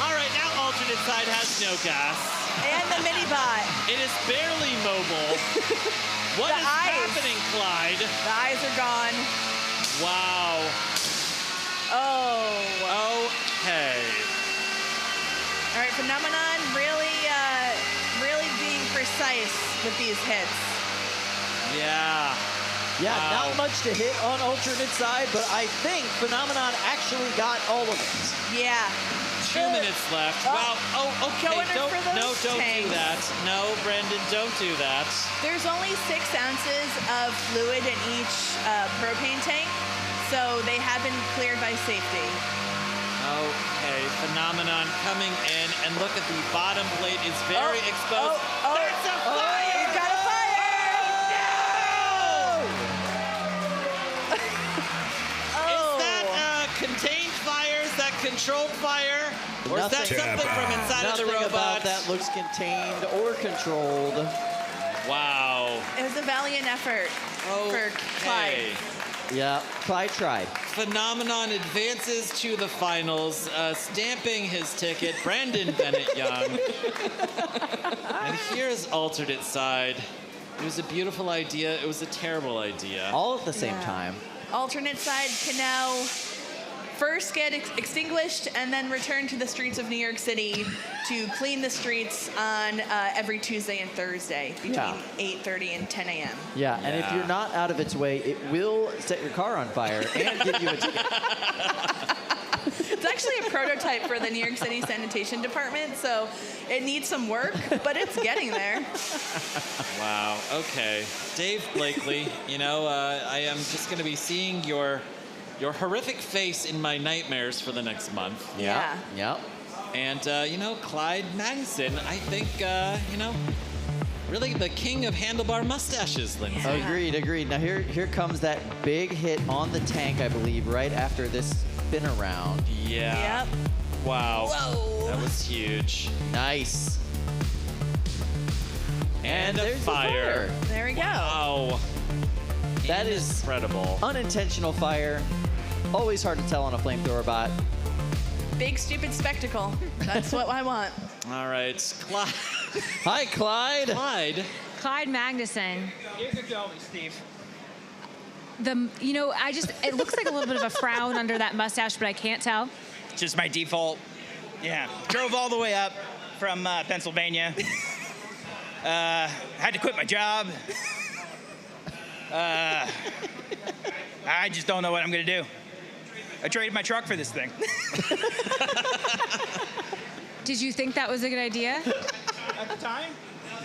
All right, now alternate side has no gas. And the mini bot. It is barely mobile. What is happening, Clyde? The eyes are gone. Wow. Oh. Okay. All right, Phenomenon really being precise with these hits. Yeah. Yeah, Wow. not much to hit on alternate side, but I think Phenomenon actually got all of it. Yeah. 2 minutes left. Wow. Oh, okay. Going in for those Don't do tanks. that. No, Brendan, don't do that. There's only 6 ounces of fluid in each propane tank, so they have been cleared by safety. Okay, Phenomenon coming in, and look at the bottom plate is very exposed. That's a fire! He's got a fire! Is that contained fire? Is that controlled fire? Or is that something from inside of the Nothing robot? about that looks contained or controlled. Wow. It was a valiant effort for Clyde. Yeah, Clyde tried. Phenomenon advances to the finals, stamping his ticket, Brandon Bennett Young. And here's alternate side. It was a beautiful idea. It was a terrible idea. All at the same time. Alternate side can now first get extinguished and then return to the streets of New York City to clean the streets on every Tuesday and Thursday between 8:30 and 10 a.m. Yeah, and if you're not out of its way, it will set your car on fire and give you a ticket. It's actually a prototype for the New York City Sanitation Department, so it needs some work, but it's getting there. Wow, okay. Dave Blakely, you know, I am just going to be seeing your horrific face in my nightmares for the next month. Yeah. Yep. And, you know, Clyde Magnuson, I think, you know, really the king of handlebar mustaches, Lindsay. Agreed. Now here comes that big hit on the tank, I believe, right after this spin around. Yeah. Yep. Wow. Whoa. That was huge. Nice. And a there's the fire. There we go. Wow. That is incredible. Unintentional fire. Always hard to tell on a flamethrower bot. Big stupid spectacle. That's what I want. All right, Clyde. Hi, Clyde. Clyde Magnuson. You could go, Steve. It looks like a little bit of a frown under that mustache, but I can't tell. Just my default. Yeah. Drove all the way up from Pennsylvania. Had to quit my job. I just don't know what I'm going to do. I traded my truck for this thing. Did you think that was a good idea? At the time?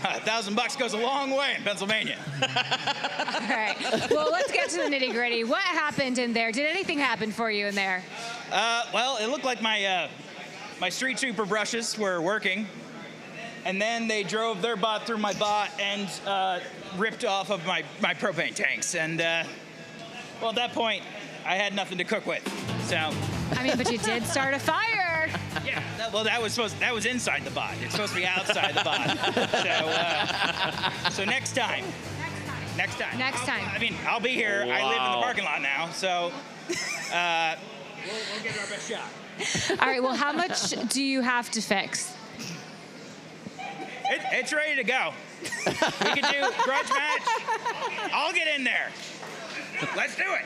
$1,000 goes a long way in Pennsylvania. All right. Well, let's get to the nitty gritty. What happened in there? Did anything happen for you in there? Well, it looked like my street sweeper brushes were working, and then they drove their bot through my bot and ripped off of my propane tanks. And well, at that point, I had nothing to cook with. So. But you did start a fire. Yeah. That was inside the bot. It's supposed to be outside the bot. So next time. Next time. I'll be here. Wow. I live in the parking lot now, so we'll get our best shot. All right. Well, how much do you have to fix? It's ready to go. We can do grudge match. I'll get in there. Let's do it.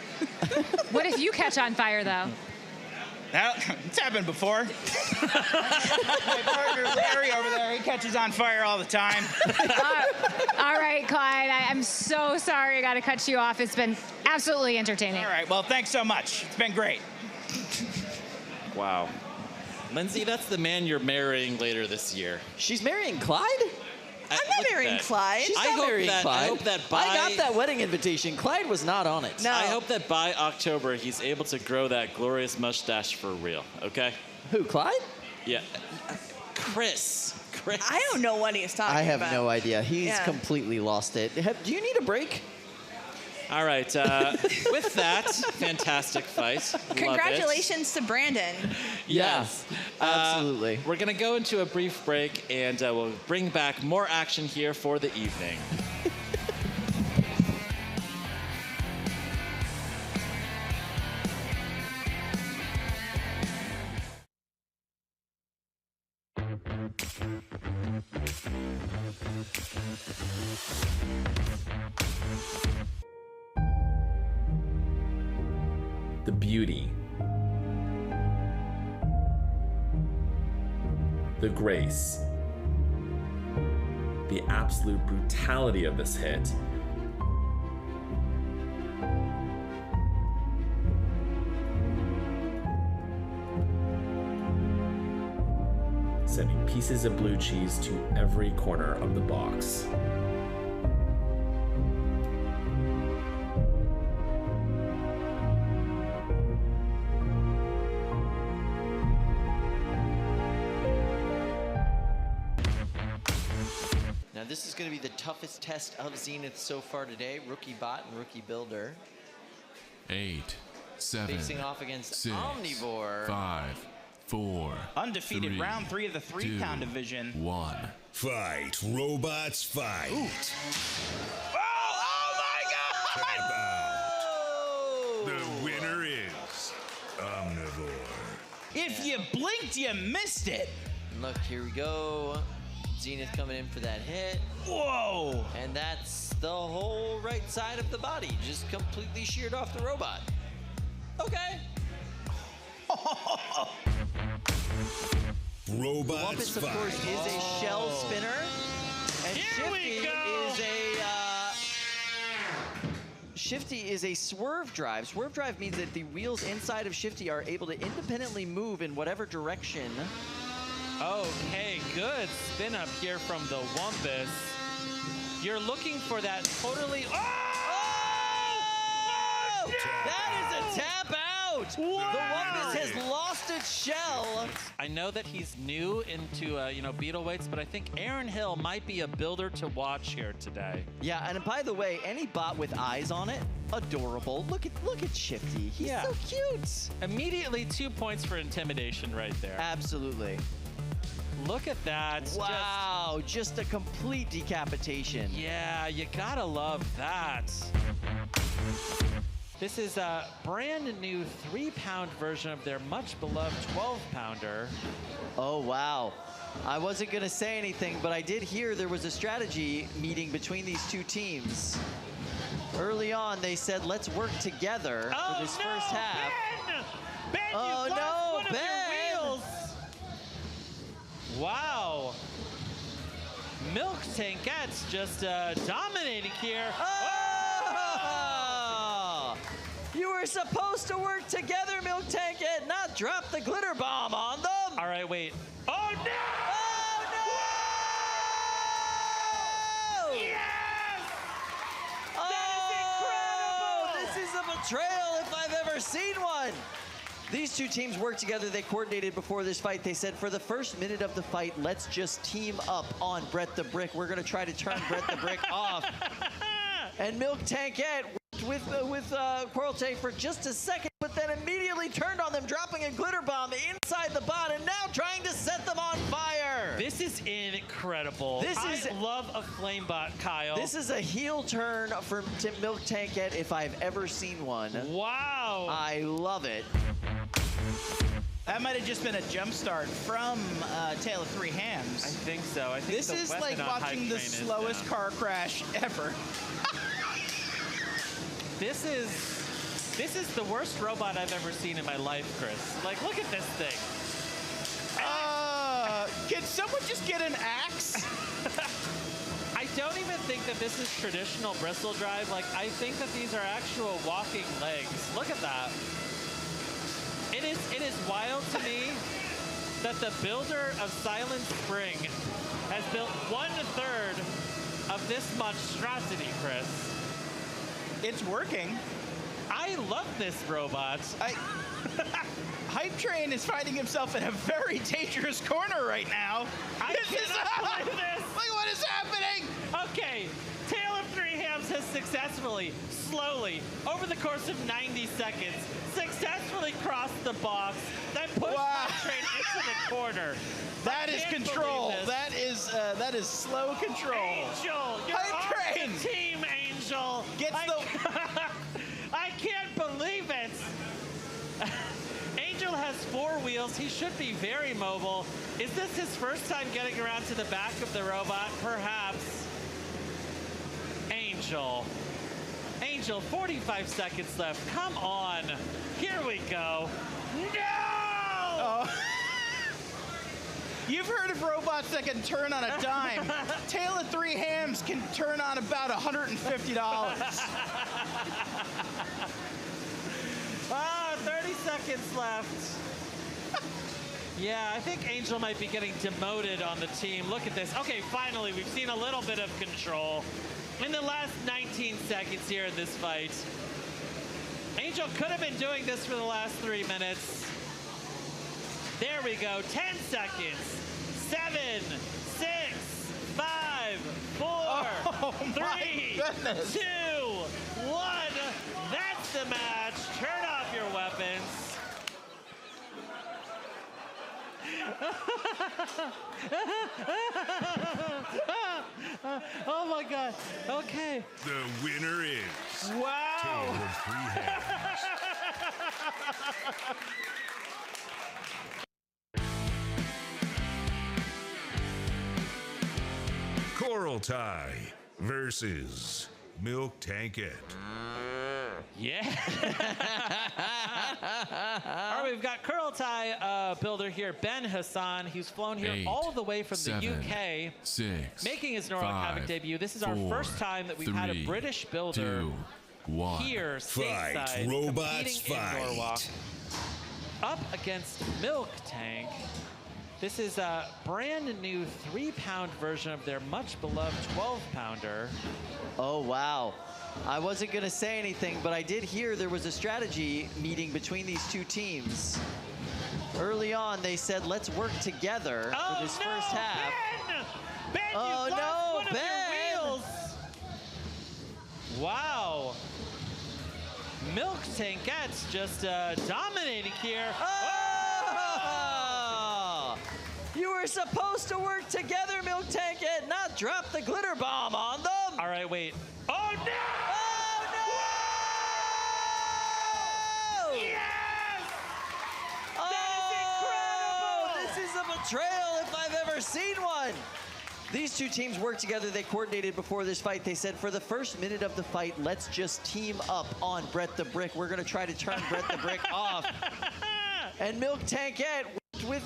What if you catch on fire, though? It's happened before. My partner Larry over there, he catches on fire all the time. All right, Clyde. I'm so sorry I got to cut you off. It's been absolutely entertaining. All right. Well, thanks so much. It's been great. Wow. Lindsay, that's the man you're marrying later this year. She's marrying Clyde? I'm not marrying Clyde. She's not marrying Clyde. I hope that by... I got that wedding invitation. Clyde was not on it. No. I hope that by October, he's able to grow that glorious mustache for real, okay? Who, Clyde? Yeah. Chris. I don't know what he's talking about. I have no idea. He's completely lost it. Do you need a break? All right. With that, fantastic fight. Congratulations to Brandon. Yes. Absolutely. We're going to go into a brief break, and we'll bring back more action here for the evening. The beauty, the grace, the absolute brutality of this hit. Sending pieces of blue cheese to every corner of the box. Now this is going to be the toughest test of Zenith so far today. Rookie bot and rookie builder. 8, 7, facing off against 6, Omnivore. 5, 4. Undefeated 3, round 3 of the 3-pound division. 1. Fight, robots, fight. Oh my God! The winner is Omnivore. If you blinked, you missed it. Look, here we go. Zenith coming in for that hit. Whoa! And that's the whole right side of the body, just completely sheared off the robot. Okay. Robots, Wumpus, of fight. course, is a shell spinner. And Shifty is a swerve drive. Swerve drive means that the wheels inside of Shifty are able to independently move in whatever direction. Okay, good spin up here from the Wumpus. You're looking for that totally... Oh! That is a tap out! Wow. The Wumpus has lost its shell. I know that he's new into, beetle weights, but I think Aaron Hill might be a builder to watch here today. Yeah, and by the way, any bot with eyes on it, adorable. Look at Shifty. He's so cute. Immediately 2 points for intimidation right there. Absolutely. Look at that. Wow, just a complete decapitation. Yeah, you gotta love that. This is a brand new 3-pound version of their much beloved 12-pounder. Oh, wow. I wasn't gonna say anything, but I did hear there was a strategy meeting between these two teams. Early on, they said, let's work together for this first half. Ben, oh, no, Ben! Wow. Milk Tankette's just dominating here. Oh! You were supposed to work together, Milk Tankette, not drop the glitter bomb on them. All right, wait. Oh, no! Oh, no! Yes! Oh, this is a betrayal if I've ever seen one. These two teams worked together. They coordinated before this fight. They said, for the first minute of the fight, let's just team up on Brett the Brick. We're going to try to turn Brett the Brick off. And Milk Tankette worked with Quarrel Tank for just a second, but then immediately turned on them, dropping a glitter bomb inside the bot, and now trying to set them on fire. This is incredible. I love a flame bot, Kyle. This is a heel turn for Milk Tankette if I've ever seen one. Wow. I love it. That might have just been a jump start from Tale of Three Hams. I think so. I think this is like watching the slowest car crash ever. This is the worst robot I've ever seen in my life, Chris. Like, look at this thing. Can someone just get an axe? I don't even think that this is traditional bristle drive. Like, I think that these are actual walking legs. Look at that. It is wild to me that the builder of Silent Spring has built 1/3 of this monstrosity, Chris? It's working. I love this robot. Hype Train is finding himself in a very dangerous corner right now. This is this. Look what is happening. Okay, Tale of Three Hams has successfully, slowly, over the course of 90 seconds, successfully crossed the box, then pushed Hype Train into the corner. That is control. That is slow control. Angel, you're Hype off Train. the team, Angel. I can't believe it. Angel has 4 wheels. He should be very mobile. Is this his first time getting around to the back of the robot? Perhaps. Angel, 45 seconds left. Come on. Here we go. No! You've heard of robots that can turn on a dime. Tale of Three Hams can turn on about $150. 30 seconds left. Yeah, I think Angel might be getting demoted on the team. Look at this. Okay, finally, we've seen a little bit of control in the last 19 seconds here in this fight. Angel could have been doing this for the last 3 minutes. There we go. 10 seconds. 7, 6, 5, 4, 3, 2, 1. That's the match. Turn off your weapons. Oh my God. Okay. The winner is Wow. Tale of Three Hams. Coral Tie versus Milk Tankette. Yeah. All right, we've got Curl Tie builder here, Ben Hassan. He's flown here 8, all the way from 7, the UK, 6, making his Norwalk 5, Havoc debut. This is our 4, first time that we've had a 3, British builder 2, 1. here stateside, Fight, robots, competing in Norwalk, up against Milk Tank. This is a brand new 3-pound version of their much beloved 12-pounder. Oh, wow. I wasn't going to say anything, but I did hear there was a strategy meeting between these two teams. Early on, they said, let's work together for this first half. Ben, oh, you lost one Ben! of your wheels. Wow. Milk Tankette's just dominating here. Oh! You were supposed to work together, Milk Tankette, not drop the glitter bomb on them. All right, wait. Oh, no! Oh, no! Yes! Oh, this is a betrayal if I've ever seen one. These two teams worked together. They coordinated before this fight. They said for the first minute of the fight, let's just team up on Brett the Brick. We're going to try to turn Brett the Brick off. And Milk Tankette with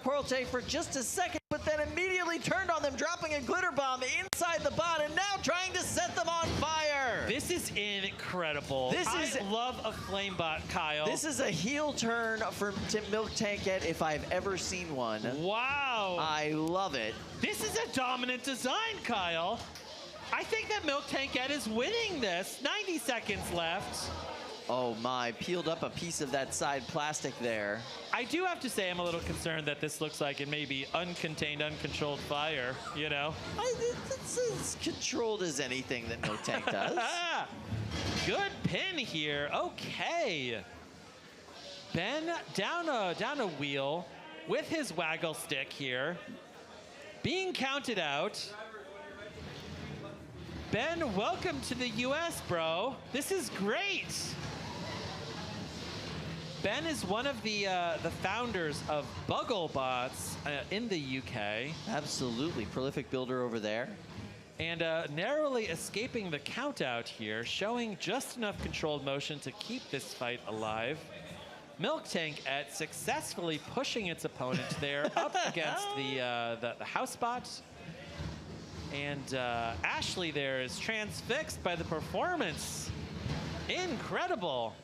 Quarreltay for just a second, but then immediately turned on them, dropping a glitter bomb inside the bot, and now trying to set them on fire. This is incredible. I love a flame bot, Kyle. This is a heel turn for Milk Tankette if I've ever seen one. Wow. I love it. This is a dominant design, Kyle. I think that Milk Tankette is winning this. 90 seconds left. Oh my, peeled up a piece of that side plastic there. I do have to say I'm a little concerned that this looks like it may be uncontained, uncontrolled fire, you know? It's as controlled as anything that Milk Tank does. Good pin here. Okay. Ben down a wheel with his waggle stick here. Being counted out. Ben, welcome to the US, bro. This is great. Ben is one of the founders of Bugglebots in the UK. Absolutely, prolific builder over there. And narrowly escaping the count out here, showing just enough controlled motion to keep this fight alive. Milk Tankette successfully pushing its opponent there up against the house bot. And Ashley there is transfixed by the performance. Incredible.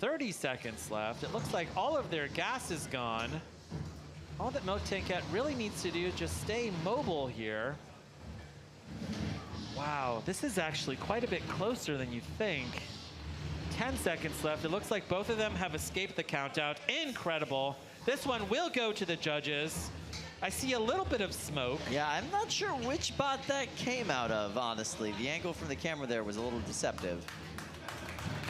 30 seconds left. It looks like all of their gas is gone. All that Milk Tank Cat really needs to do is just stay mobile here. Wow, this is actually quite a bit closer than you think. 10 seconds left. It looks like both of them have escaped the count-out. Incredible. This one will go to the judges. I see a little bit of smoke. Yeah, I'm not sure which bot that came out of, honestly. The angle from the camera there was a little deceptive.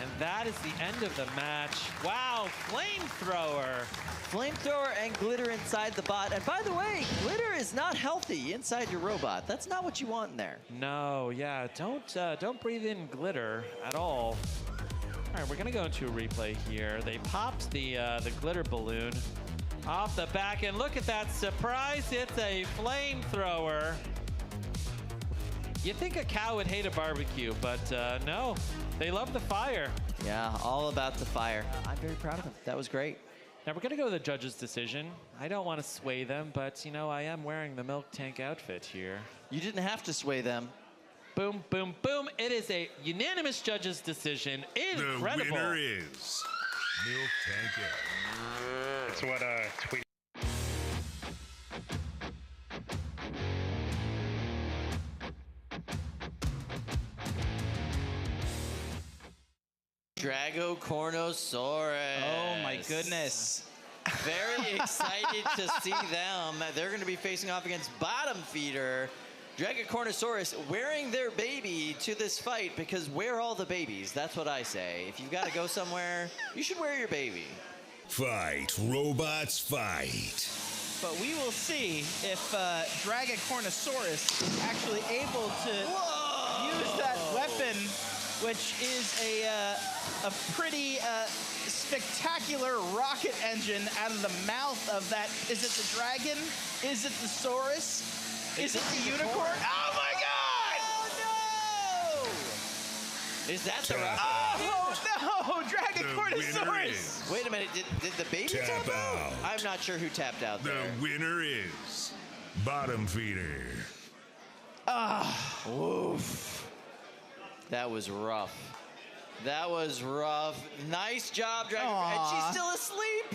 And that is the end of the match. Wow, flamethrower. Flamethrower and glitter inside the bot. And by the way, glitter is not healthy inside your robot. That's not what you want in there. No, yeah, don't breathe in glitter at all. All right, we're gonna go into a replay here. They popped the glitter balloon off the back, and look at that surprise! It's a flamethrower. You think a cow would hate a barbecue, but no, they love the fire. Yeah, all about the fire. I'm very proud of him. That was great. Now we're gonna go to the judges' decision. I don't want to sway them, but you know, I am wearing the Milk Tank outfit here. You didn't have to sway them. Boom, boom, boom. It is a unanimous judges' decision. Incredible. The winner is Milk Tank Cat. That's what tweet. Dragocornosaurus. Oh my goodness. Very excited to see them. They're going to be facing off against Bottom Feeder. Dragocornosaurus wearing their baby to this fight because wear all the babies. That's what I say. If you've got to go somewhere, you should wear your baby. Fight, robots, fight. But we will see if Dragocornosaurus is actually able to use that weapon, which is a pretty spectacular rocket engine out of the mouth of that. Is it the dragon? Is it the saurus? Is it the unicorn? Oh my God! Oh no! Is that the rocket? Oh no! Dragocornosaurus! Wait a minute, did the baby tap out? I'm not sure who tapped out there. The winner is Bottom Feeder. Oof. That was rough. That was rough. Nice job, Dragon. And she's still asleep.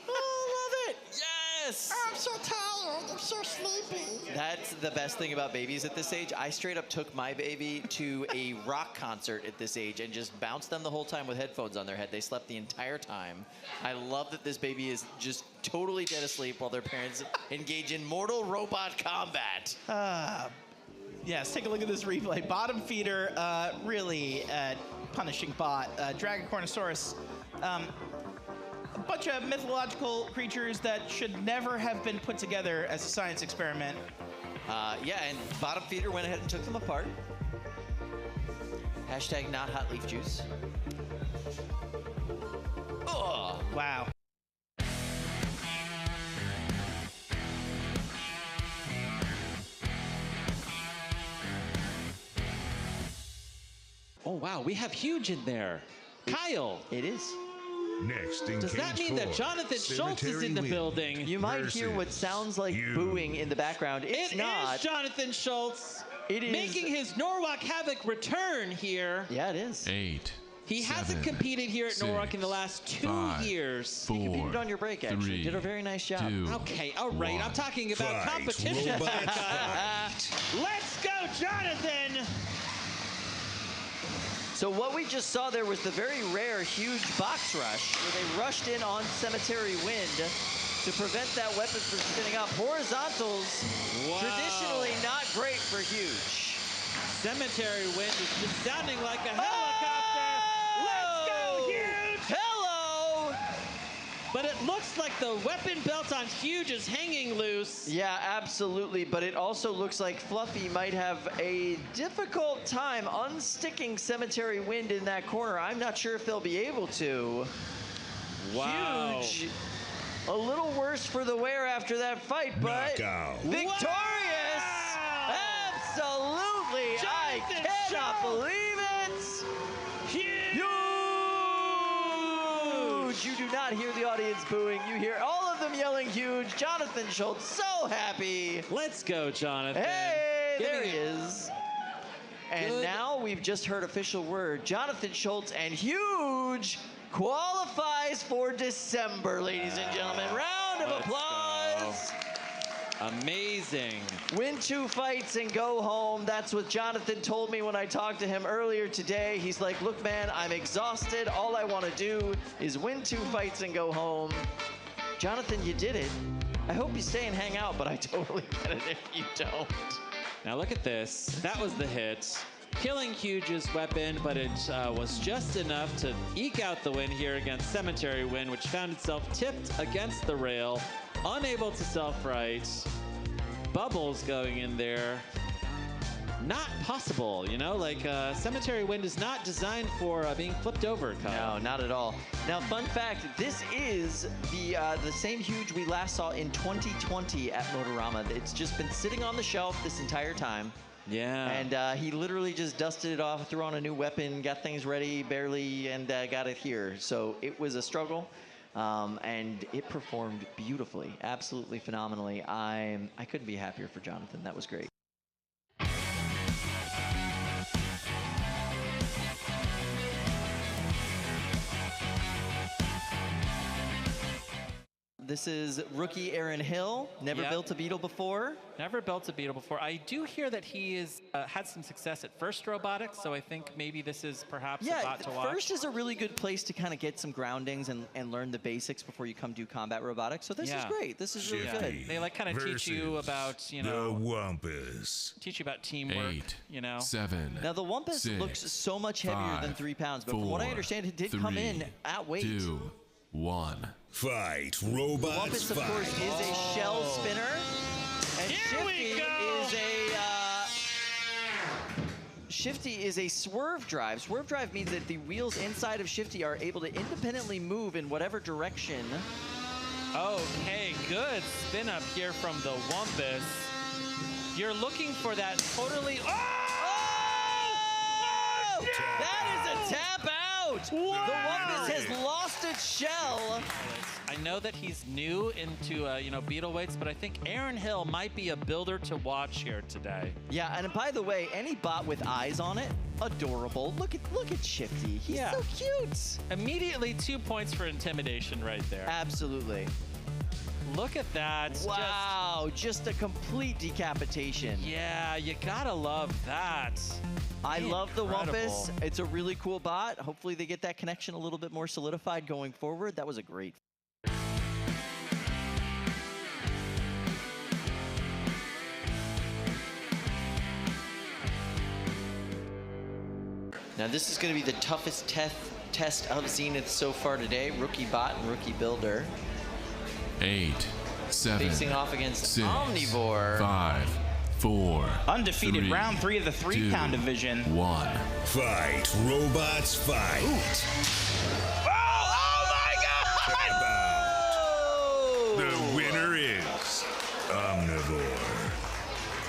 Oh, love it. Yes. I'm so tired. I'm so sleepy. That's the best thing about babies at this age. I straight up took my baby to a rock concert at this age and just bounced them the whole time with headphones on their head. They slept the entire time. I love that this baby is just totally dead asleep while their parents engage in mortal robot combat. Yes, take a look at this replay. Bottom Feeder, really punishing bot. Dragocornosaurus, a bunch of mythological creatures that should never have been put together as a science experiment. Yeah, and Bottom Feeder went ahead and took them apart. Hashtag not hot leaf juice. Oh, wow. Oh, wow, we have Huge in there. Kyle. It is. Next in Does that mean that Jonathan Schultz is in the building? You might hear what sounds like booing in the background. It's not. It is Jonathan Schultz. It is. Making his Norwalk Havoc return here. Yeah, it is. 8. He hasn't competed here at Norwalk in the last 2 years. He competed on your break, actually. Did a very nice job. Okay, all right. I'm talking about competition. Let's go, Jonathan. So what we just saw there was the very rare Huge box rush, where they rushed in on Cemetery Wind to prevent that weapon from spinning up. Horizontals, traditionally not great for Huge. Cemetery Wind is just sounding like a helicopter. Let's go, Huge! Hello! But it looks like the weapon belt on Huge is hanging loose. Yeah, absolutely. But it also looks like Fluffy might have a difficult time unsticking Cemetery Wind in that corner. I'm not sure if they'll be able to. Wow. Huge. A little worse for the wear after that fight, but victorious! Absolutely! I cannot believe it! Huge! You do not hear the audience booing. You hear all of them yelling Huge. Jonathan Schultz, so happy. Let's go, Jonathan. Hey, there he is. And now we've just heard official word. Jonathan Schultz and Huge qualifies for December, ladies and gentlemen. Round of applause. Amazing. Win 2 fights and go home. That's what Jonathan told me when I talked to him earlier today. He's like, look, man, I'm exhausted. All I want to do is win 2 fights and go home. Jonathan, you did it. I hope you stay and hang out, but I totally get it if you don't. Now look at this. That was the hit. Killing Huge's weapon, but it was just enough to eke out the win here against Cemetery Wind, which found itself tipped against the rail, unable to self-right. Bubbles going in there. Not possible, you know? Like, Cemetery Wind is not designed for being flipped over, Kyle. No, not at all. Now, fun fact, this is the same Huge we last saw in 2020 at Motorama. It's just been sitting on the shelf this entire time. Yeah. And he literally just dusted it off, threw on a new weapon, got things ready barely, and got it here. So it was a struggle, and it performed beautifully, absolutely phenomenally. I couldn't be happier for Jonathan. That was great. This is rookie Aaron Hill. Never built a Beetle before. Never built a Beetle before. I do hear that he is had some success at First Robotics, so I think maybe this is perhaps a bot to watch. First is a really good place to kind of get some groundings and learn the basics before you come do combat robotics. So this is great. This is really good. They like kind of teach you about, you know, the Wumpus. Teach you about teamwork, you know. 7. Now the Wumpus 6, looks so much heavier than 3 pounds, but from what I understand, it did come in at weight. 2, 1. Fight, robots, Wumpus, of course, is a shell spinner, and Shifty is a swerve drive. Swerve drive means that the wheels inside of Shifty are able to independently move in whatever direction. Okay, good spin up here from the Wumpus. You're looking for that totally. Oh! That is a tap out! Wow. The Wumpus has lost its shell. I know that he's new into you know, Beetle weights, but I think Aaron Hill might be a builder to watch here today. Yeah, and by the way, any bot with eyes on it, adorable. Look at Shifty. He's so cute. Immediately 2 points for intimidation right there. Absolutely. Look at that. Wow, just a complete decapitation. Yeah, you gotta love that. I love the Wumpus. It's a really cool bot. Hopefully they get that connection a little bit more solidified going forward. That was a great. Now this is going to be the toughest test of Zenith so far today. Rookie bot and rookie builder. 8, 7. Facing off against 6, Omnivore. 5, 4. Undefeated 3, round 3 of the 3-pound division. 1. Fight, robots, fight. Oh my God! The winner is Omnivore.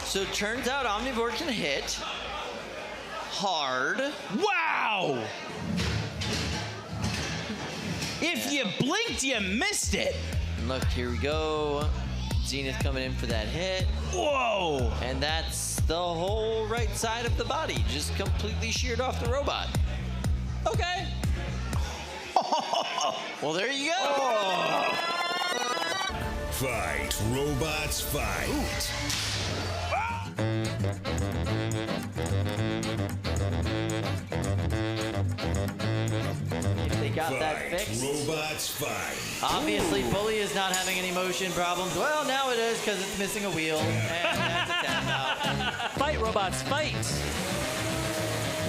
So it turns out Omnivore can hit hard. Wow! If you blinked, you missed it. And look, here we go. Zenith coming in for that hit. Whoa! And that's the whole right side of the body, just completely sheared off the robot. Okay. Well, there you go. Fight, robots, fight. If they got that fixed. Robots, fight. Obviously, Bully is not having any motion problems. Well, now it is because it's missing a wheel. And that's a tap out. Fight, robots, fight.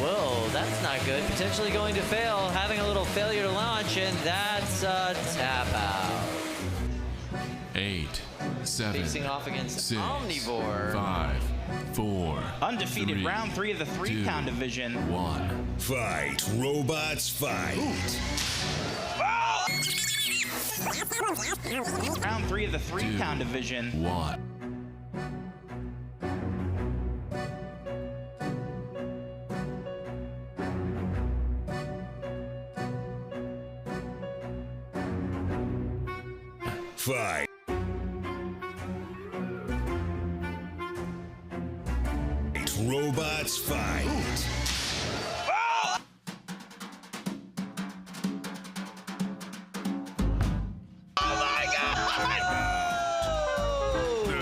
Whoa, that's not good. Potentially going to fail, having a little failure to launch, and that's a tap out. 8, 7. Facing off against 6, Omnivore. 5, 4. Undefeated 3, round 3 of the 3-pound division. 1. Fight, robots, fight. Round 3 of the 3-pound division. 1. Fight. Robots, fight. Oh my God! The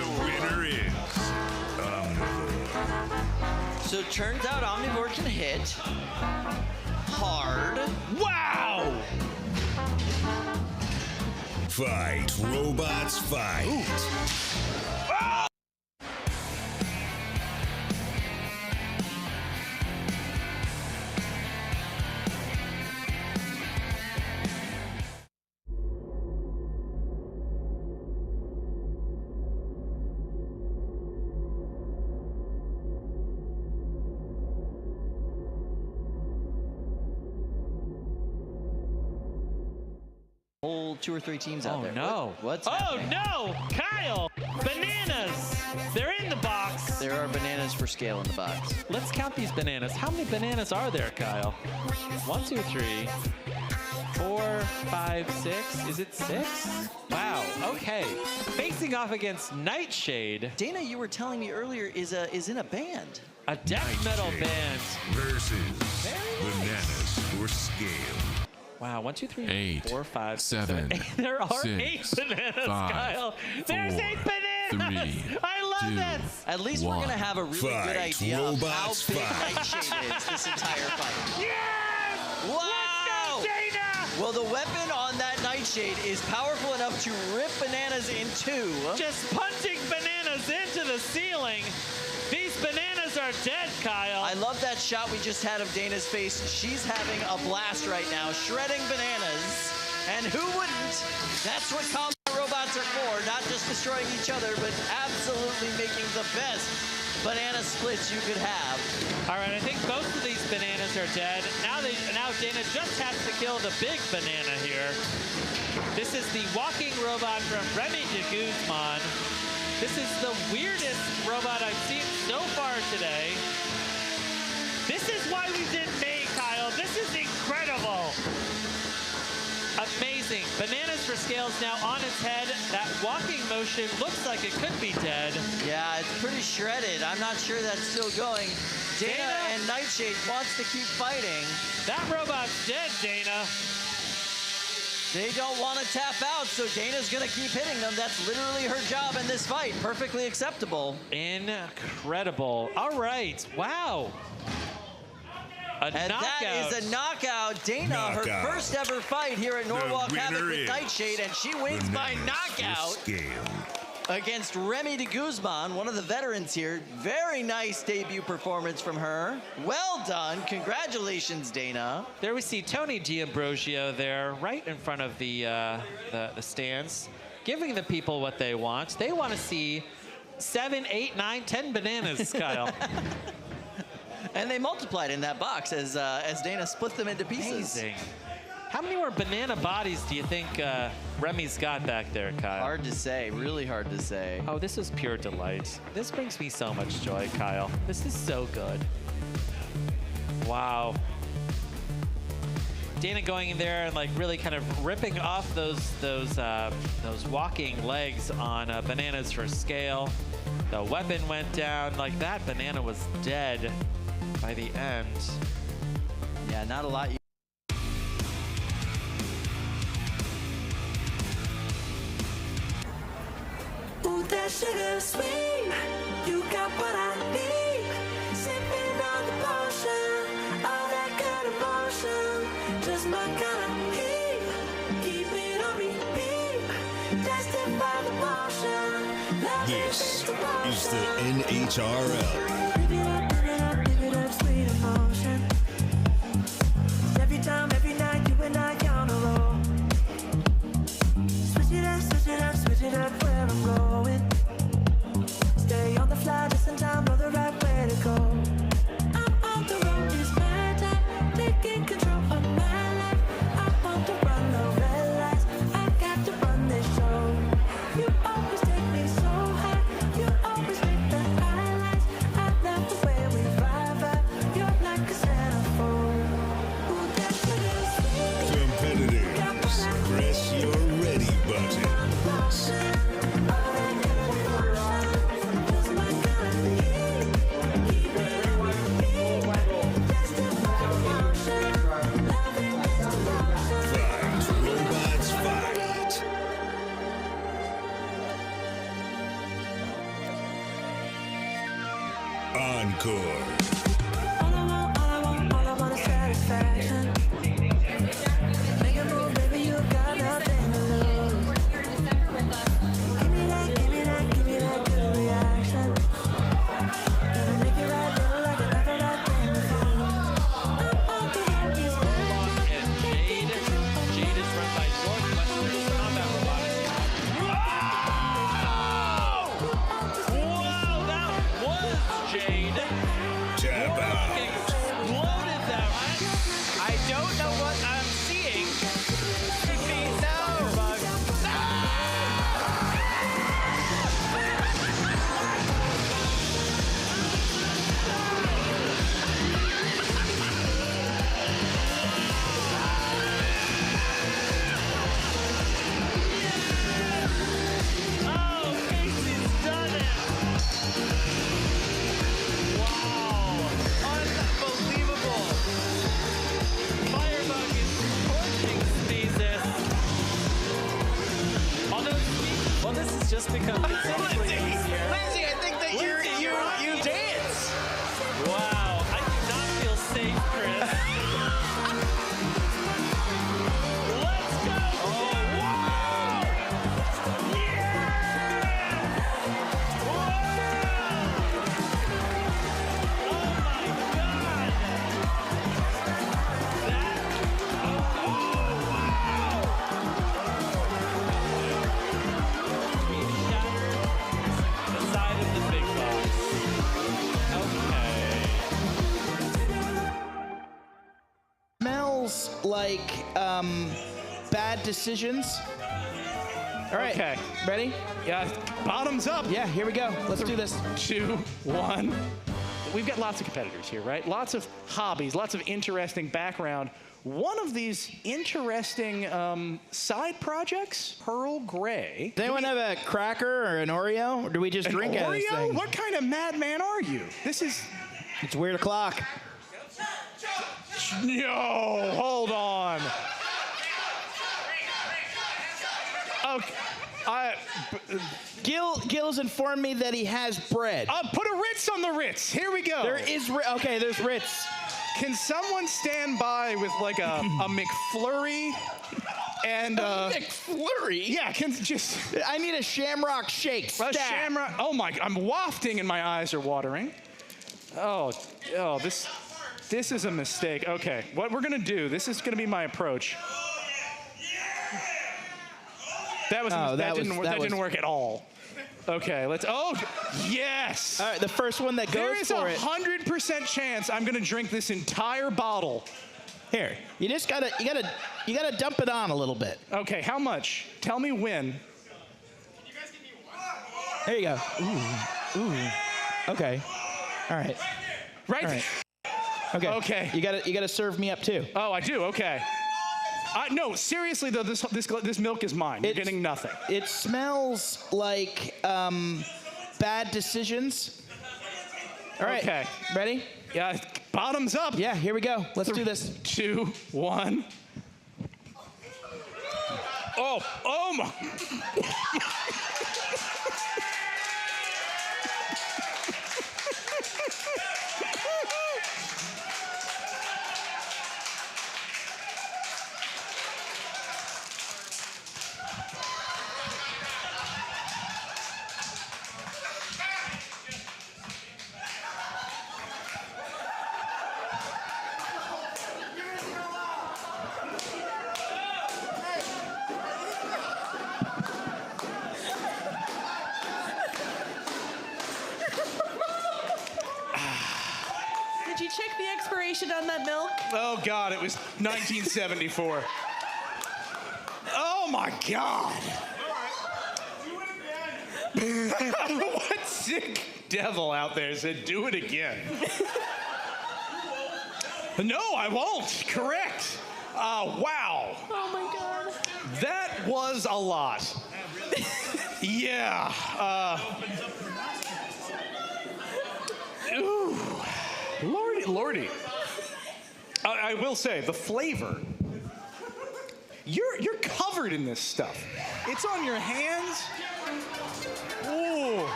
So it turns out Omnivore can hit hard. Wow! Fight, robots, fight. Oh! Whole 2 or 3 teams out there. No. What's oh happening? no, Kyle! Bananas! They're in the box. There are bananas for scale in the box. Let's count these bananas. How many bananas are there, Kyle? 1, 2, 3, 4, 5, 6. Is it 6? Wow. Okay. Facing off against Nightshade. Dana, you were telling me earlier is in a band. A death metal band Versus bananas for scale. Wow, 1, 2, 3, 8, 4, 5, 7, 8. There are 6, 8 bananas, 5, Kyle. There's 8 bananas. 3, I love 2, this. At least we're gonna have a really good idea of how big Nightshade is this entire fight. Yes! Wow! Let's go, Dana! Well, the weapon on that Nightshade is powerful enough to rip bananas in 2. Just punching bananas into the ceiling. These bananas are dead, Kyle. I love that shot we just had of Dana's face. She's having a blast right now, shredding bananas. And who wouldn't? That's what combat robots are for, not just destroying each other, but absolutely making the best banana splits you could have. All right, I think both of these bananas are dead. Now Dana just has to kill the big banana here. This is the walking robot from Remy de Guzman. This is the weirdest robot I've seen so far today. This is why we did May, Kyle. This is incredible. Amazing. Bananas for scales now on its head. That walking motion looks like it could be dead. Yeah, it's pretty shredded. I'm not sure that's still going. Dana and Nightshade wants to keep fighting. That robot's dead, Dana. They don't want to tap out, so Dana's going to keep hitting them. That's literally her job in this fight. Perfectly acceptable. Incredible. All right. Wow. And that is a knockout. Dana, her first ever fight here at Norwalk Havoc with Nightshade, and she wins by knockout against Remy de Guzman, one of the veterans here. Very nice debut performance from her. Well done. Congratulations, Dana. There we see Tony D'Ambrosio there, right in front of the stands, giving the people what they want. They want to see 7, 8, 9, 10 bananas, Kyle. And they multiplied in that box as Dana split them into pieces. Amazing. How many more banana bodies do you think Remy's got back there, Kyle? Hard to say. Really hard to say. Oh, this is pure delight. This brings me so much joy, Kyle. This is so good. Wow. Dana going in there and like really kind of ripping off those walking legs on bananas for scale. The weapon went down. Like that banana was dead by the end. Yeah, not a lot. Ooh, that sugar sweet, you got what I need. Sipping on the potion, all that good emotion, just my kind of heat. Keep it on repeat, tested by the motion. This is the NHRL. Live it up, sweet emotion. Every time, every night, you and I on a roll. Switch it up where I'm going. Stay on the fly, just in time, know the right way to go. I'm on the road, it's my time, taking control of my life. I want to run the red lights, I got to run this show. You always take me so high, you always make the highlights. I love the way we Encore. All I want is satisfaction. Make a move, baby, you got nothing to lose. Give me that good reaction. Gonna make it right, little like I never that thing before. I'm on the happiest man. And Jade is run by Northwestern Combat Robotics. Wow, that was Jade. Tap out. Exploded that one. I don't know what I'm seeing. Could be no bug. Oh, Casey's done it. Wow. Unbelievable. Firebug is torching Sneezes. Although, well, this has just become consensually easier. Lindsay, I think that you dance. Wow, I do not feel safe, Chris. Let's go! Oh, wow! The side of the big box. Okay. Smells like bad decisions. All right. Okay. Ready? Yeah, bottoms up. Yeah, here we go. Let's do this. 2, 1. We've got lots of competitors here, right? Lots of hobbies, lots of interesting background. One of these interesting side projects, Pearl Grey. Does anyone have a cracker or an Oreo? Or do we just drink out of this Oreo? thing? What kind of madman are you? This is... It's weird o'clock. No, hold on. Okay. Gil's informed me that he has bread. Put a Ritz on the Ritz. Here we go. There is okay. There's Ritz. Can someone stand by with like a McFlurry and McFlurry? Yeah, can just. I need a Shamrock Shake. A Shamrock. Oh my! I'm wafting and my eyes are watering. Oh, this is a mistake. Okay, what we're gonna do? This is gonna be my approach. That didn't work at all. Okay, let's. Oh, yes. All right, the first one that goes for it. There is 100% chance I'm gonna drink this entire bottle. Here, you gotta dump it on a little bit. Okay, how much? Tell me when. There you go. Ooh. Okay. All right. Right. All right. Okay. Okay. You gotta serve me up too. Oh, I do. Okay. No, seriously though, this milk is mine. You're getting nothing. It smells like bad decisions. All right. Okay. Ready? Yeah. Bottoms up. Yeah. Here we go. Let's do this. 2, 1. Oh my. Did you check the expiration on that milk? Oh God, it was 1974. Oh my God. What sick devil out there said, do it again? No, I won't. Correct. Wow. Oh my God. That was a lot. Yeah. Ooh. Lordy. I will say, the flavor. You're covered in this stuff. It's on your hands. Ooh.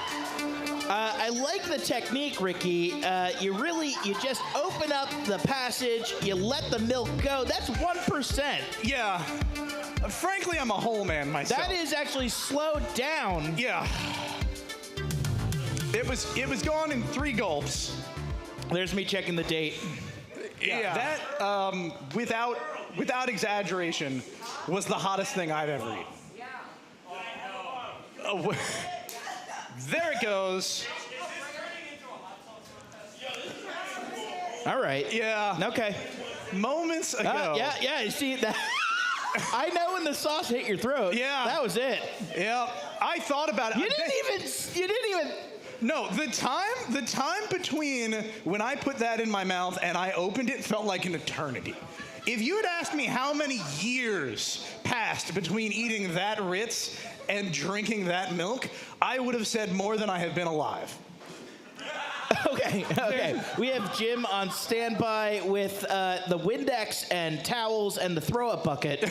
I like the technique, Ricky. You just open up the passage, you let the milk go. That's 1%. Yeah. Frankly, I'm a hole man myself. That is actually slowed down. Yeah. It was gone in 3 gulps. There's me checking the date. Yeah. That, without exaggeration, was the hottest thing I've ever eaten. Oh, there it goes. All right. Yeah. Okay. Moments ago. Yeah. You see that? I know when the sauce hit your throat. Yeah. That was it. Yeah. I thought about it. You didn't even. No, the time between when I put that in my mouth and I opened it felt like an eternity. If you had asked me how many years passed between eating that Ritz and drinking that milk, I would have said more than I have been alive. Okay. We have Jim on standby with the Windex and towels and the throw-up bucket.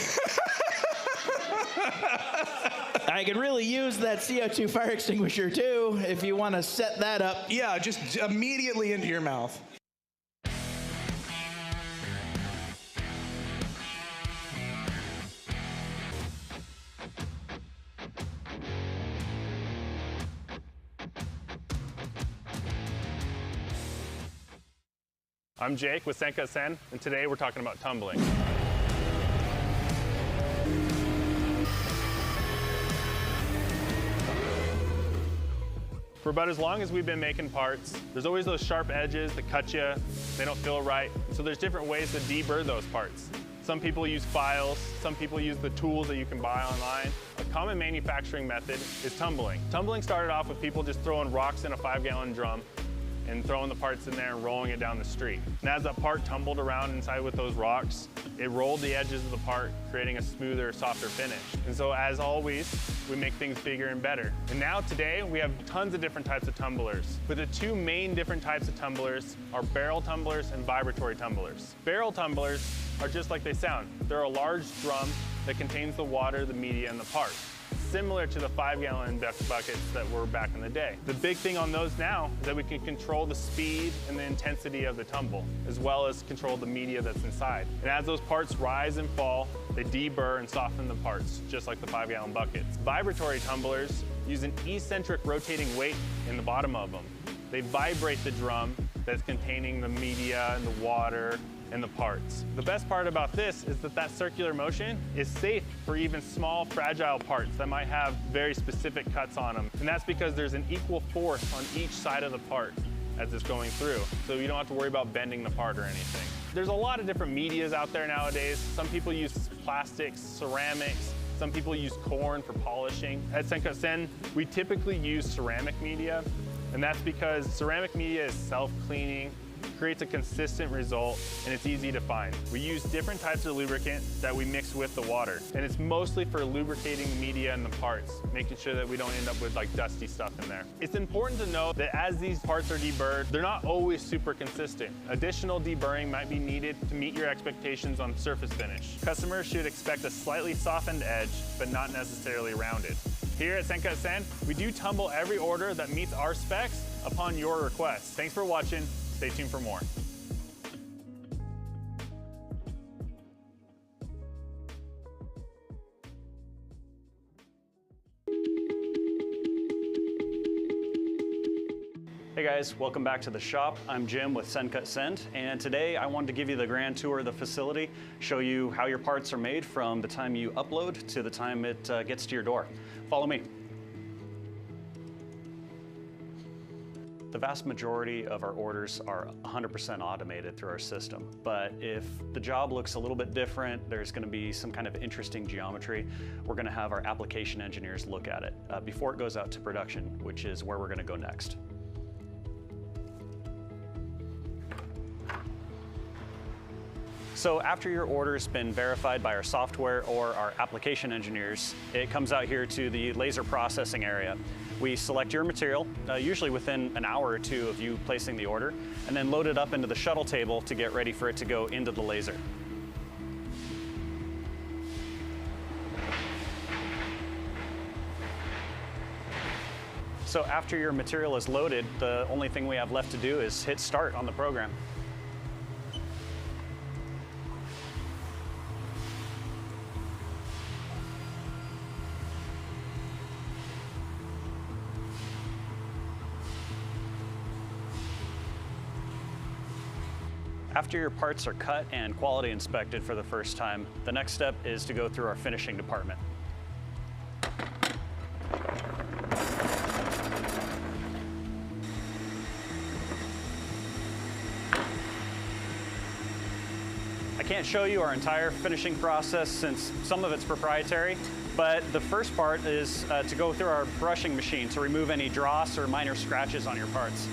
I could really use that CO2 fire extinguisher too, if you want to set that up. Yeah, just immediately into your mouth. I'm Jake with Senka Sen, and today we're talking about tumbling. For about as long as we've been making parts, there's always those sharp edges that cut you, they don't feel right. So there's different ways to deburr those parts. Some people use files, some people use the tools that you can buy online. A common manufacturing method is tumbling. Tumbling started off with people just throwing rocks in a 5-gallon drum and throwing the parts in there and rolling it down the street. And as that part tumbled around inside with those rocks, it rolled the edges of the part, creating a smoother, softer finish. And so as always, we make things bigger and better. And now today, we have tons of different types of tumblers. But the 2 main different types of tumblers are barrel tumblers and vibratory tumblers. Barrel tumblers are just like they sound. They're a large drum that contains the water, the media, and the part, similar to the 5-gallon buckets that were back in the day. The big thing on those now is that we can control the speed and the intensity of the tumble, as well as control the media that's inside. And as those parts rise and fall, they deburr and soften the parts, just like the 5-gallon buckets. Vibratory tumblers use an eccentric rotating weight in the bottom of them. They vibrate the drum that's containing the media and the water and the parts. The best part about this is that circular motion is safe for even small, fragile parts that might have very specific cuts on them. And that's because there's an equal force on each side of the part as it's going through. So you don't have to worry about bending the part or anything. There's a lot of different medias out there nowadays. Some people use plastics, ceramics, some people use corn for polishing. At Senka Sen, we typically use ceramic media, and that's because ceramic media is self-cleaning, creates a consistent result, and it's easy to find. We use different types of lubricant that we mix with the water, and it's mostly for lubricating the media and the parts, making sure that we don't end up with like dusty stuff in there. It's important to know that as these parts are deburred, they're not always super consistent. Additional deburring might be needed to meet your expectations on surface finish. Customers should expect a slightly softened edge, but not necessarily rounded. Here at Senka Sen, we do tumble every order that meets our specs upon your request. Thanks for watching. Stay tuned for more. Hey guys, welcome back to the shop. I'm Jim with Senka Sen, and today I wanted to give you the grand tour of the facility, show you how your parts are made from the time you upload to the time it gets to your door. Follow me. The vast majority of our orders are 100% automated through our system, but if the job looks a little bit different, there's going to be some kind of interesting geometry, we're going to have our application engineers look at it before it goes out to production, which is where we're going to go next. So after your order's been verified by our software or our application engineers, it comes out here to the laser processing area. We select your material, usually within an hour or 2 of you placing the order, and then load it up into the shuttle table to get ready for it to go into the laser. So after your material is loaded, the only thing we have left to do is hit start on the program. After your parts are cut and quality inspected for the first time, the next step is to go through our finishing department. I can't show you our entire finishing process since some of it's proprietary, but the first part is to go through our brushing machine to remove any dross or minor scratches on your parts.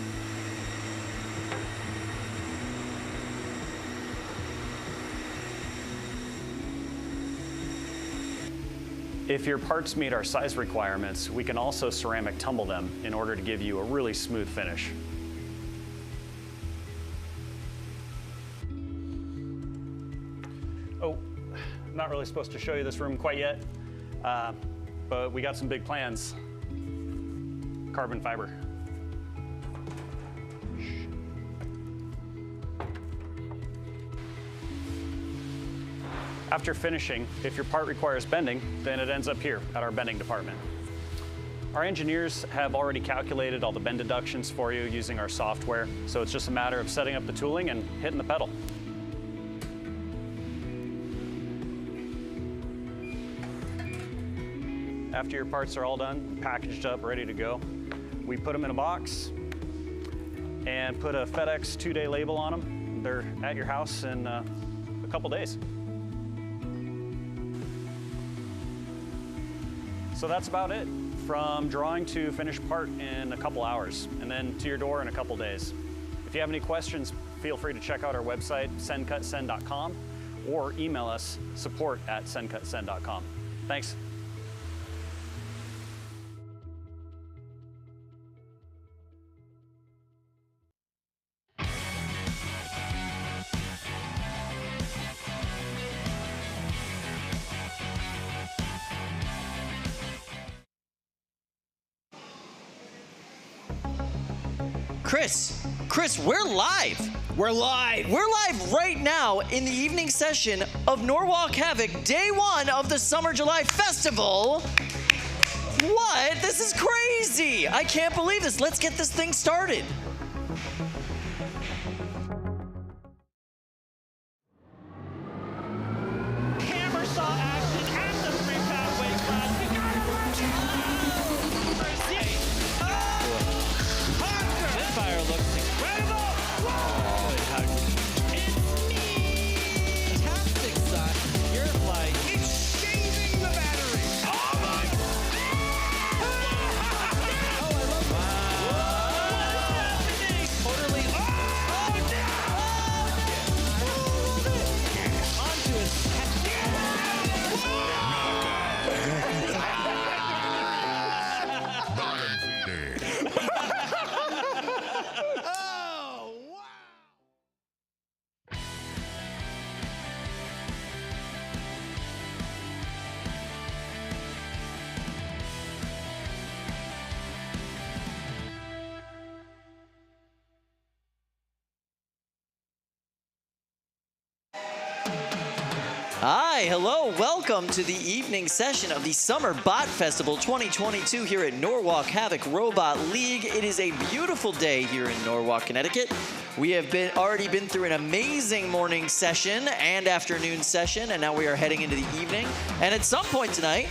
If your parts meet our size requirements, we can also ceramic tumble them in order to give you a really smooth finish. Oh, I'm not really supposed to show you this room quite yet, but we got some big plans. Carbon fiber. After finishing, if your part requires bending, then it ends up here at our bending department. Our engineers have already calculated all the bend deductions for you using our software, so it's just a matter of setting up the tooling and hitting the pedal. After your parts are all done, packaged up, ready to go, we put them in a box and put a FedEx 2-day label on them. They're at your house in a couple days. So that's about it, from drawing to finished part in a couple hours, and then to your door in a couple days. If you have any questions, feel free to check out our website, sendcutsend.com, or email us, support@sendcutsend.com. Thanks. Chris, we're live. We're live. We're live right now in the evening session of Norwalk Havoc, day one of the Summer July Festival. What? This is crazy. I can't believe this. Let's get this thing started. Hammer saw action at the 3-pound weight class. You got it right. This fire looks incredible. It's me. Fantastic, son. You're like, It's shaving the battery. Oh my. oh, I love What's happening? Totally. Onto his Oh, wow. Hi, hello, welcome to the evening session of the Summer Bot Festival 2022 here at Norwalk Havoc Robot League. It is a beautiful day here in Norwalk, Connecticut. We have already been through an amazing morning session and afternoon session, and now we are heading into the evening. And at some point tonight,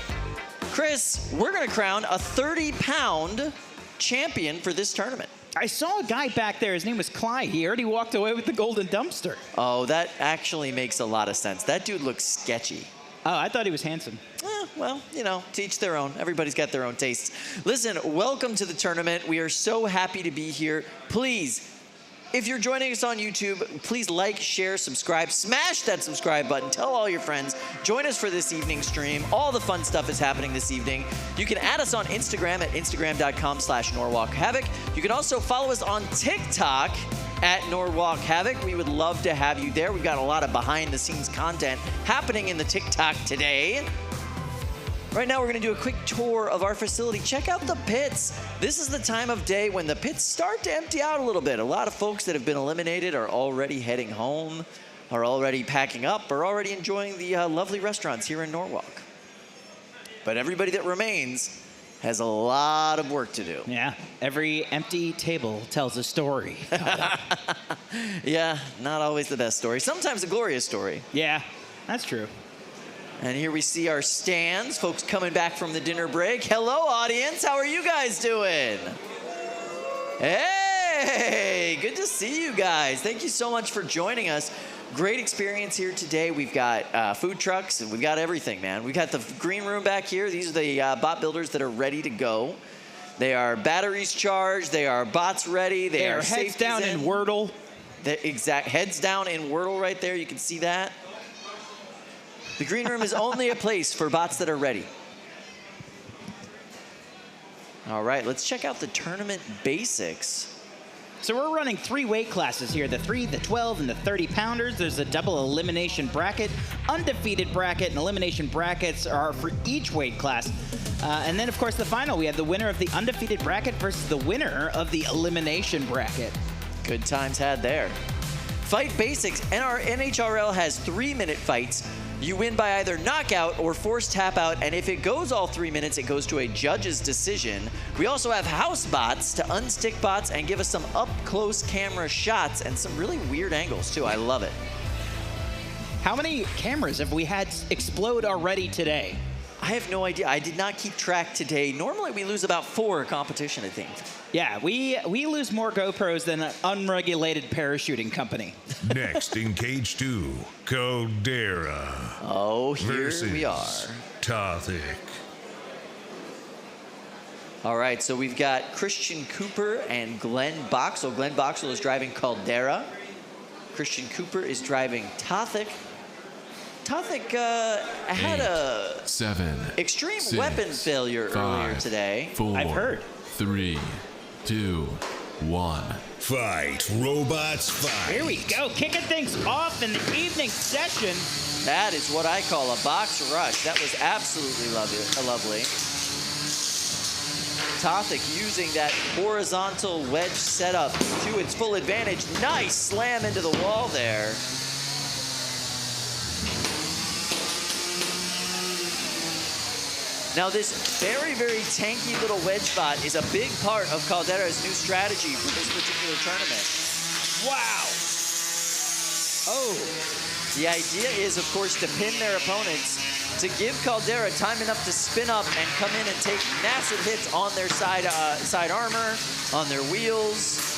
Chris, we're gonna crown a 30-pound champion for this tournament. I saw a guy back there. His name was Clyde. He already walked away with the golden dumpster. Oh, that actually makes a lot of sense. That dude looks sketchy. Oh, I thought he was handsome. Well, you know, to each their own. Everybody's got their own tastes. Listen, welcome to the tournament. We are so happy to be here. Please, if you're joining us on YouTube, please like, share, subscribe, smash that subscribe button, tell all your friends, join us for this evening's stream. All the fun stuff is happening this evening. You can add us on Instagram at instagram.com/NorwalkHavoc. You can also follow us on TikTok at Norwalk Havoc. We would love to have you there. We've got a lot of behind the scenes content happening in the TikTok today. Right now, we're going to do a quick tour of our facility. Check out the pits. This is the time of day when the pits start to empty out a little bit. A lot of folks that have been eliminated are already heading home, are already packing up, are already enjoying the lovely restaurants here in Norwalk. But everybody that remains has a lot of work to do. Yeah, every empty table tells a story. Yeah, not always the best story. Sometimes a glorious story. Yeah, that's true. And here we see our stands, folks coming back from the dinner break. Hello, audience. How are you guys doing? Hey, good to see you guys. Thank you so much for joining us. Great experience here today. We've got food trucks, and we've got everything, man. We've got the green room back here. These are the bot builders that are ready to go. They are batteries charged. They are bots ready. They are heads down in Wordle. The exact heads down in Wordle right there. You can see that. The green room is only a place for bots that are ready. All right, let's check out the tournament basics. So we're running 3 weight classes here, the 3, the 12, and the 30 pounders. There's a double elimination bracket, undefeated bracket, and elimination brackets are for each weight class. And then, of course, the final, we have the winner of the undefeated bracket versus the winner of the elimination bracket. Good times had there. Fight basics, and our NHRL has 3-minute fights. You win by either knockout or forced tap out, and if it goes all 3 minutes, it goes to a judge's decision. We also have house bots to unstick bots and give us some up-close camera shots and some really weird angles, too. I love it. How many cameras have we had explode already today? I have no idea. I did not keep track today. Normally, we lose about 4 a competition, I think. Yeah, we lose more GoPros than an unregulated parachuting company. Next in Cage 2, Caldera. Oh, here versus we are. Tothic. All right, so we've got Christian Cooper and Glenn Voxel. Glenn Voxel is driving Caldera. Christian Cooper is driving Tothic. Tothic had a 7, extreme 6, weapon failure 5, earlier today. 4, I've heard. 3, 2, 1. Fight, robots, fight. Here we go, kicking things off in the evening session. That is what I call a box rush. That was absolutely lovely. Tothic using that horizontal wedge setup to its full advantage. Nice slam into the wall there. Now this very, very tanky little wedge bot is a big part of Caldera's new strategy for this particular tournament. Wow. Oh. The idea is, of course, to pin their opponents, to give Caldera time enough to spin up and come in and take massive hits on their side armor, on their wheels.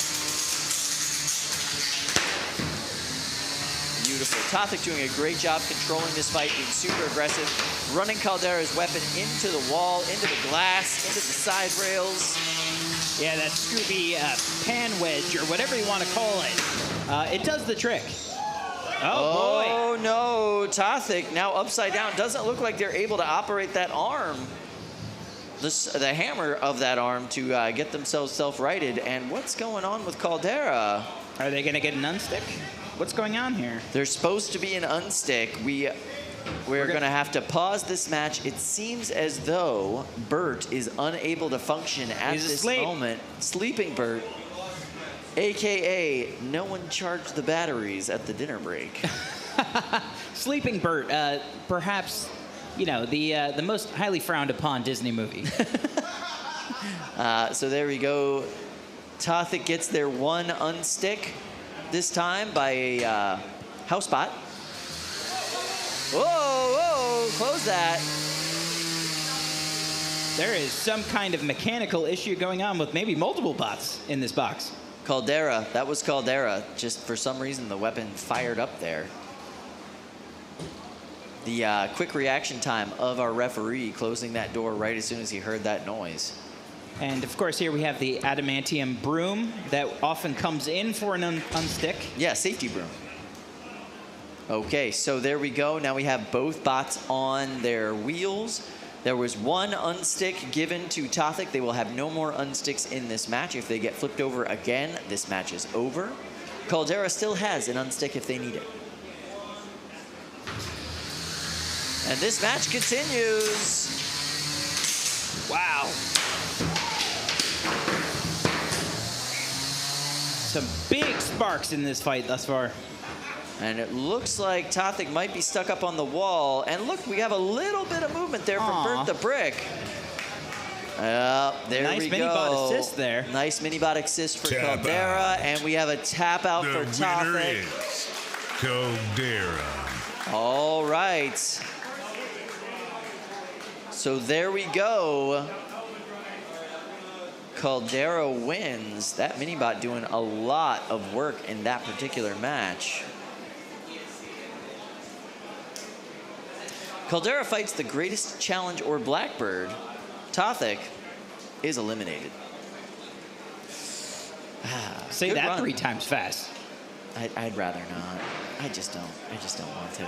Beautiful. Tothic doing a great job controlling this fight, being super aggressive, running Caldera's weapon into the wall, into the glass, into the side rails. Yeah, that Scooby pan wedge, or whatever you want to call it. It does the trick. Oh, boy. No, Tothic now upside down. Doesn't look like they're able to operate that arm, the hammer of that arm, to get themselves self-righted. And what's going on with Caldera? Are they going to get an unstick? What's going on here? There's supposed to be an unstick. We're going to have to pause this match. It seems as though Bert is unable to function at this moment. Sleeping Bert. AKA, no one charged the batteries at the dinner break. Sleeping Bert, perhaps, you know, the most highly frowned upon Disney movie. So there we go. Tothic gets their one unstick, this time by a house bot. Whoa, close that. There is some kind of mechanical issue going on with maybe multiple bots in this box. Caldera, that was Caldera. Just for some reason, the weapon fired up there. The quick reaction time of our referee closing that door right as soon as he heard that noise. And of course, here we have the adamantium broom that often comes in for an unstick. Yeah, safety broom. Okay, so there we go. Now we have both bots on their wheels. There was one unstick given to Tothic. They will have no more unsticks in this match. If they get flipped over again, this match is over. Caldera still has an unstick if they need it. And this match continues. Some big sparks in this fight thus far. And it looks like Tothic might be stuck up on the wall. And look, we have a little bit of movement there from Bert the Brick. There nice we go. Nice mini-bot assist there. Nice mini-bot assist for Tap Caldera. out. And we have a tap out The for winner Tothic. is Caldera. All right. So there we go. Caldera wins. That mini-bot doing a lot of work in that particular match. Caldera fights the greatest challenge or Blackbird. Tothic is eliminated. Say Good that run. 3 times fast. I'd rather not. I just don't want to.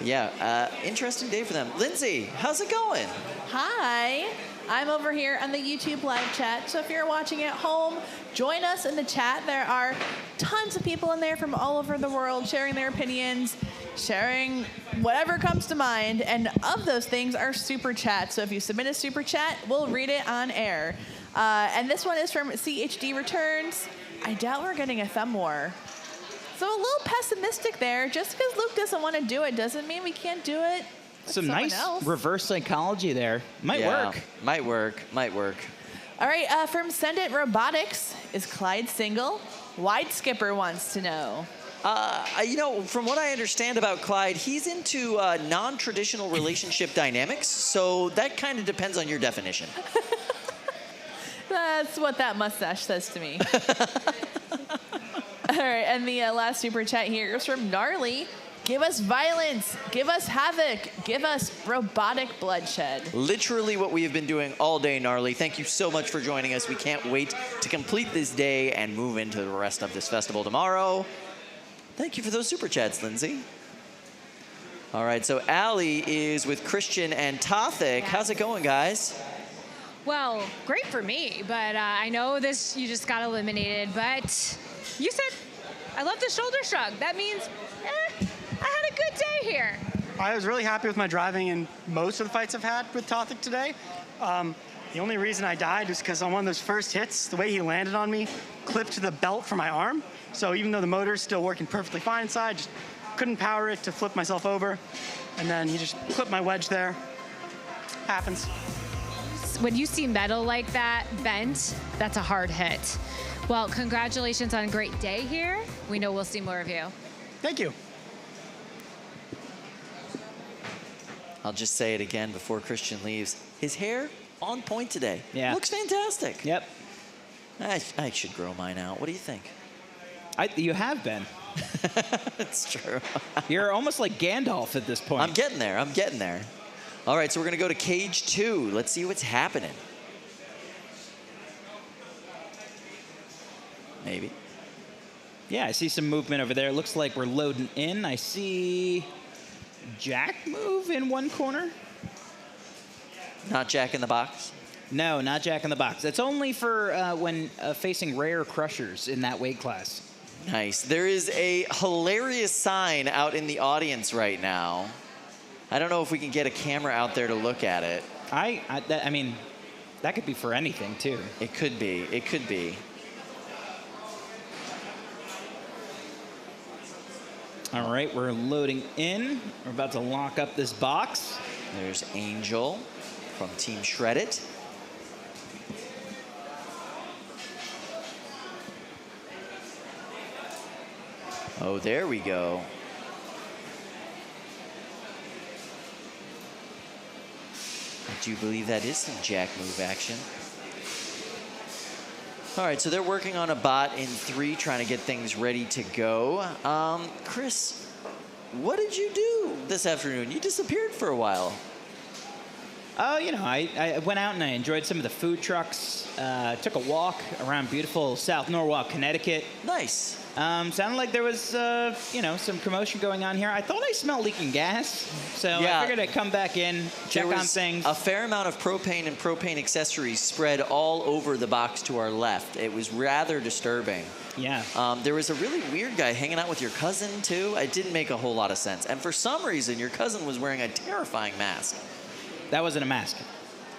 Yeah, interesting day for them. Lindsay, how's it going? Hi. I'm over here on the YouTube live chat. So if you're watching at home, join us in the chat. There are tons of people in there from all over the world sharing their opinions, sharing whatever comes to mind. And of those things are super chats. So if you submit a super chat, we'll read it on air. And this one is from CHD Returns. I doubt we're getting a thumb war. So a little pessimistic there. Just because Luke doesn't want to do it doesn't mean we can't do it. Some nice reverse psychology there. Might work. Might work. Might work. All right, from Send It Robotics, is Clyde single? Wide Skipper wants to know. You know, from what I understand about Clyde, he's into non-traditional relationship dynamics, so that kind of depends on your definition. That's what that mustache says to me. All right, and the last super chat here is from Gnarly. Give us violence, give us havoc, give us robotic bloodshed. Literally what we have been doing all day, Gnarly. Thank you so much for joining us. We can't wait to complete this day and move into the rest of this festival tomorrow. Thank you for those super chats, Lindsay. All right, so Allie is with Christian and Tothic. How's it going, guys? Well, great for me, but I know you just got eliminated, but you said, I love the shoulder shrug. That means, I had a good day here. I was really happy with my driving in most of the fights I've had with Tothic today. The only reason I died was because on one of those first hits, the way he landed on me clipped the belt for my arm. So even though the motor's still working perfectly fine inside, just couldn't power it to flip myself over. And then he just clipped my wedge there. Happens. When you see metal like that bent, that's a hard hit. Well, congratulations on a great day here. We know we'll see more of you. Thank you. I'll just say it again before Christian leaves. His hair on point today. Yeah. Looks fantastic. Yep. I should grow mine out. What do you think? You have been. It's true. You're almost like Gandalf at this point. I'm getting there. I'm getting there. All right, so we're going to go to Cage 2. Let's see what's happening. Maybe. Yeah, I see some movement over there. Looks like we're loading in. I see Jack move in one corner. Not Jack in the box? No, not Jack in the box. It's only for when facing rare crushers in that weight class. Nice. There is a hilarious sign out in the audience right now. I don't know if we can get a camera out there to look at it. I mean, that could be for anything, too. It could be. It could be. All right, we're loading in. We're about to lock up this box. There's Angel from Team Shred It. Oh, there we go. I do believe that is some Jack move action. All right, so they're working on a bot in 3, trying to get things ready to go. Chris, what did you do this afternoon? You disappeared for a while. Oh, you know, I went out and I enjoyed some of the food trucks. Took a walk around beautiful South Norwalk, Connecticut. Nice. Sounded like there was, you know, some commotion going on here. I thought I smelled leaking gas, so Yeah. I figured I'd come back in, check There on was things. a fair amount of propane and propane accessories spread all over the box to our left. It was rather disturbing. Yeah. There was a really weird guy hanging out with your cousin, too. It didn't make a whole lot of sense. And for some reason, your cousin was wearing a terrifying mask. That wasn't a mask.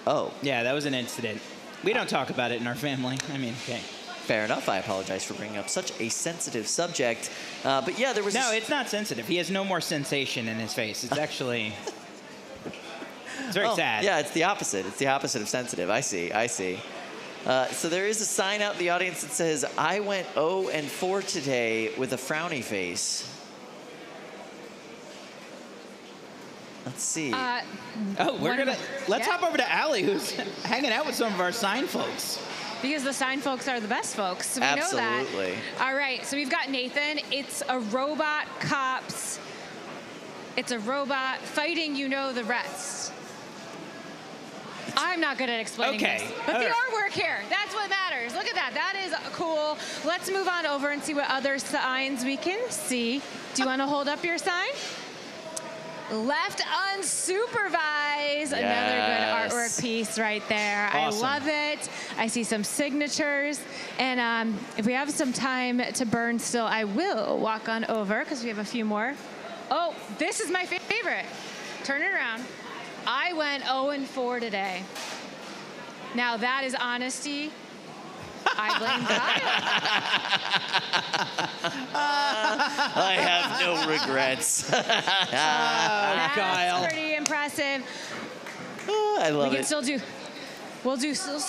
Oh. Yeah, that was an incident. We don't talk about it in our family. I mean, okay. Fair enough. I apologize for bringing up such a sensitive subject. But yeah, there was... No, it's not sensitive. He has no more sensation in his face. It's actually... It's very sad. Yeah, it's the opposite. It's the opposite of sensitive. I see. I see. So there is a sign out in the audience that says, I went 0-4 today with a frowny face. Let's see. Let's hop over to Allie, who's hanging out with some of our sign folks. Because the sign folks are the best folks. We know that. Absolutely. All right, so we've got Nathan. It's a robot cops. It's a robot fighting you know the rest. I'm not good at explaining this. But the artwork here, that's what matters. Look at that. That is cool. Let's move on over and see what other signs we can see. Do you want to hold up your sign? Left unsupervised. Another good artwork piece right there. Awesome. I love it. I see some signatures. And if we have some time to burn still, I will walk on over because we have a few more. Oh, this is my favorite. Turn it around. I went 0-4 today. Now that is honesty. I blame Kyle. I have no regrets. That's pretty impressive. I love we can it. still do. We'll still do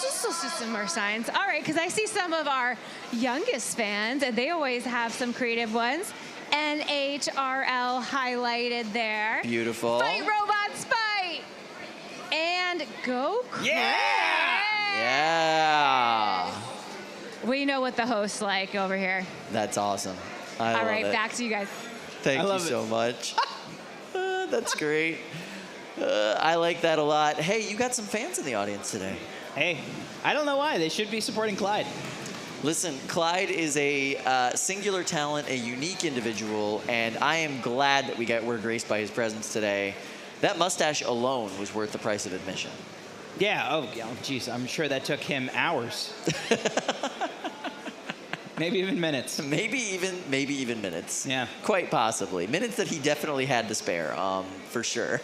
some more signs. All right, because I see some of our youngest fans, and they always have some creative ones. NHRL highlighted there. Beautiful. Fight robots, fight! And go crazy. Yeah. We know what the host's like over here. That's awesome. I love All right, it. back to you guys. Thank you so much. That's great. I like that a lot. Hey, you got some fans in the audience today. Hey, I don't know why. They should be supporting Clyde. Listen, Clyde is a singular talent, a unique individual, and I am glad that we're graced by his presence today. That mustache alone was worth the price of admission. Yeah, oh, geez, I'm sure that took him hours. Maybe even minutes. Maybe even minutes. Yeah. Quite possibly. Minutes that he definitely had to spare, for sure.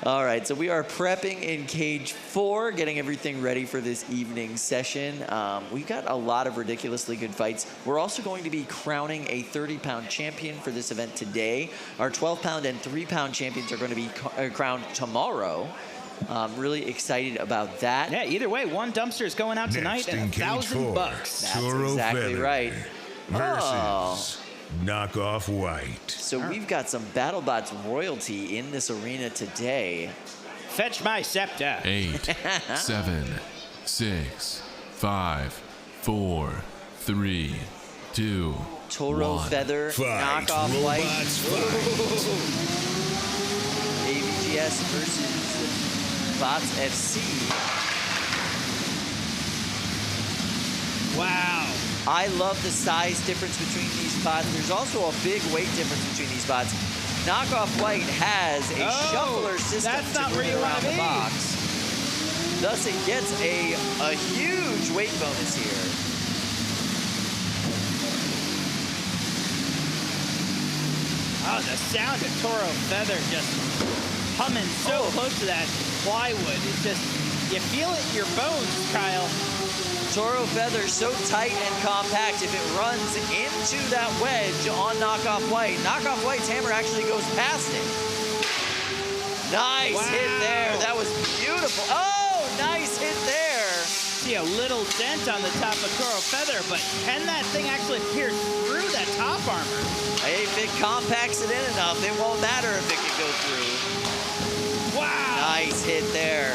All right, so we are prepping in cage 4, getting everything ready for this evening session. We've got a lot of ridiculously good fights. We're also going to be crowning a 30-pound champion for this event today. Our 12-pound and 3-pound champions are going to be crowned tomorrow. Really excited about that. Yeah, either way, one dumpster is going out tonight and $1,000. That's Toro exactly Feather right. Versus Knockoff White. So we've got some BattleBots royalty in this arena today. Fetch my scepter. 8, 7, 6, 5, 4, 3, 2, Toro 1. Feather, Knockoff White. AVGS versus Bots FC. Wow. I love the size difference between these bots. There's also a big weight difference between these bots. Knockoff White has a shuffler system to move around the box. Thus, it gets a huge weight bonus here. Oh, the sound of Toro Feather just humming so close to that plywood. It's just, you feel it in your bones, Kyle. Toro Feather so tight and compact, if it runs into that wedge on Knockoff White, Knockoff White's hammer actually goes past it. Nice hit there. That was beautiful. Oh, nice hit there. See a little dent on the top of Toro Feather, but can that thing actually pierce through that top armor? Hey, if it compacts it in enough, it won't matter if it can go through. Wow. Nice hit there.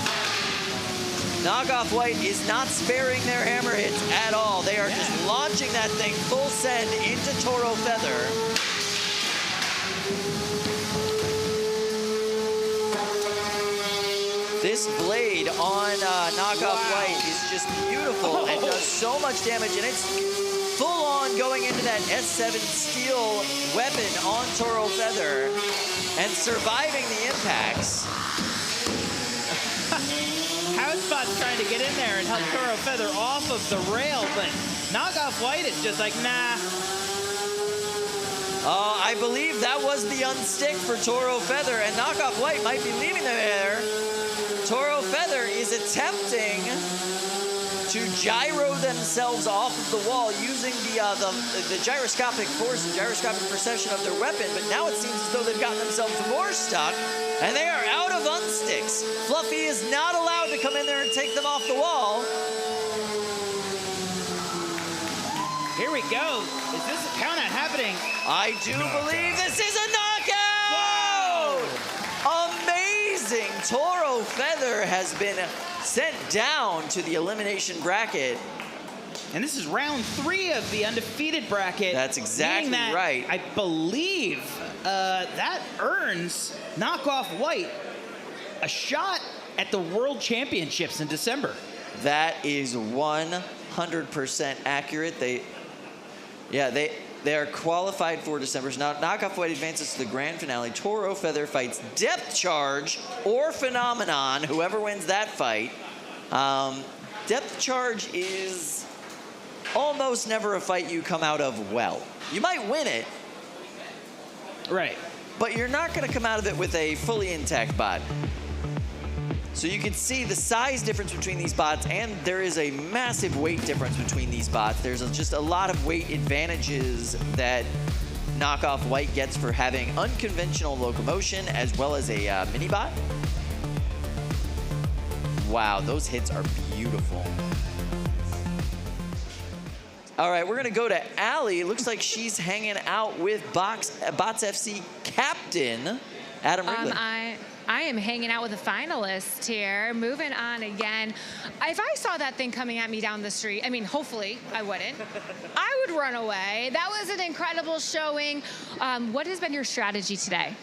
Knockoff White is not sparing their hammer hits at all. They are just launching that thing full send into Toro Feather. This blade on Knockoff White is just beautiful and does so much damage, and it's full on going into that S7 steel weapon on Toro Feather and surviving the impacts. Housebot's trying to get in there and help Toro Feather off of the rail, but Knockoff White is just like, nah. I believe that was the unstick for Toro Feather, and Knockoff White might be leaving them there. Toro Feather is attempting to gyro themselves off of the wall using the gyroscopic force and gyroscopic precession of their weapon, but now it seems as though they've gotten themselves more stuck, and they are out of unsticks. Fluffy is not allowed to come in there and take them off the wall. Here we go. Is this a count out happening? I do believe this is a knockout! Amazing! Toro Feather has been sent down to the elimination bracket. And this is round 3 of the undefeated bracket. That's exactly meaning that right. I believe that earns Knockoff White a shot at the World Championships in December. That is 100% accurate. They are qualified for December. So now Knockoff White advances to the grand finale. Toro Feather fights Depth Charge or Phenomenon, whoever wins that fight. Depth Charge is almost never a fight you come out of well. You might win it. Right. But you're not going to come out of it with a fully intact bot. So you can see the size difference between these bots, and there is a massive weight difference between these bots. There's just a lot of weight advantages that Knockoff White gets for having unconventional locomotion as well as a mini bot. Wow, those hits are beautiful. All right, we're gonna go to Allie. It looks like she's hanging out with Bots FC captain Adam Wrigley. I am hanging out with a finalist here. Moving on again. If I saw that thing coming at me down the street, I mean, hopefully I wouldn't. I would run away. That was an incredible showing. What has been your strategy today?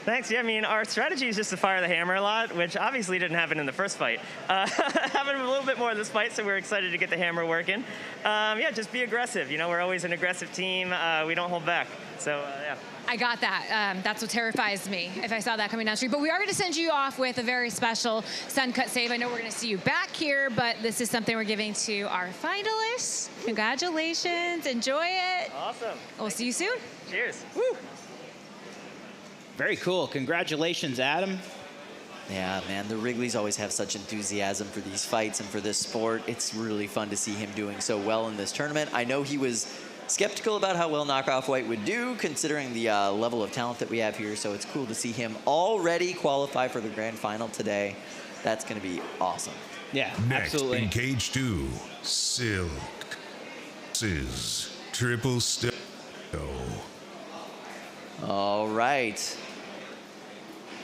Thanks. Yeah, I mean, our strategy is just to fire the hammer a lot, which obviously didn't happen in the first fight. Happened a little bit more this fight, so we're excited to get the hammer working. Yeah, just be aggressive. You know, we're always an aggressive team. We don't hold back. So, yeah. I got that. That's what terrifies me if I saw that coming down the street. But we are going to send you off with a very special Sun Cut save. I know we're going to see you back here, but this is something we're giving to our finalists. Congratulations. Enjoy it. Awesome. We'll see you soon. Cheers. Woo. Very cool. Congratulations, Adam. Yeah, man, the Wrigleys always have such enthusiasm for these fights and for this sport. It's really fun to see him doing so well in this tournament. I know he was skeptical about how well Knockoff White would do, considering the level of talent that we have here. So it's cool to see him already qualify for the grand final today. That's going to be awesome. Yeah, Next absolutely. in cage 2, Silk. This is Triple Step. All right.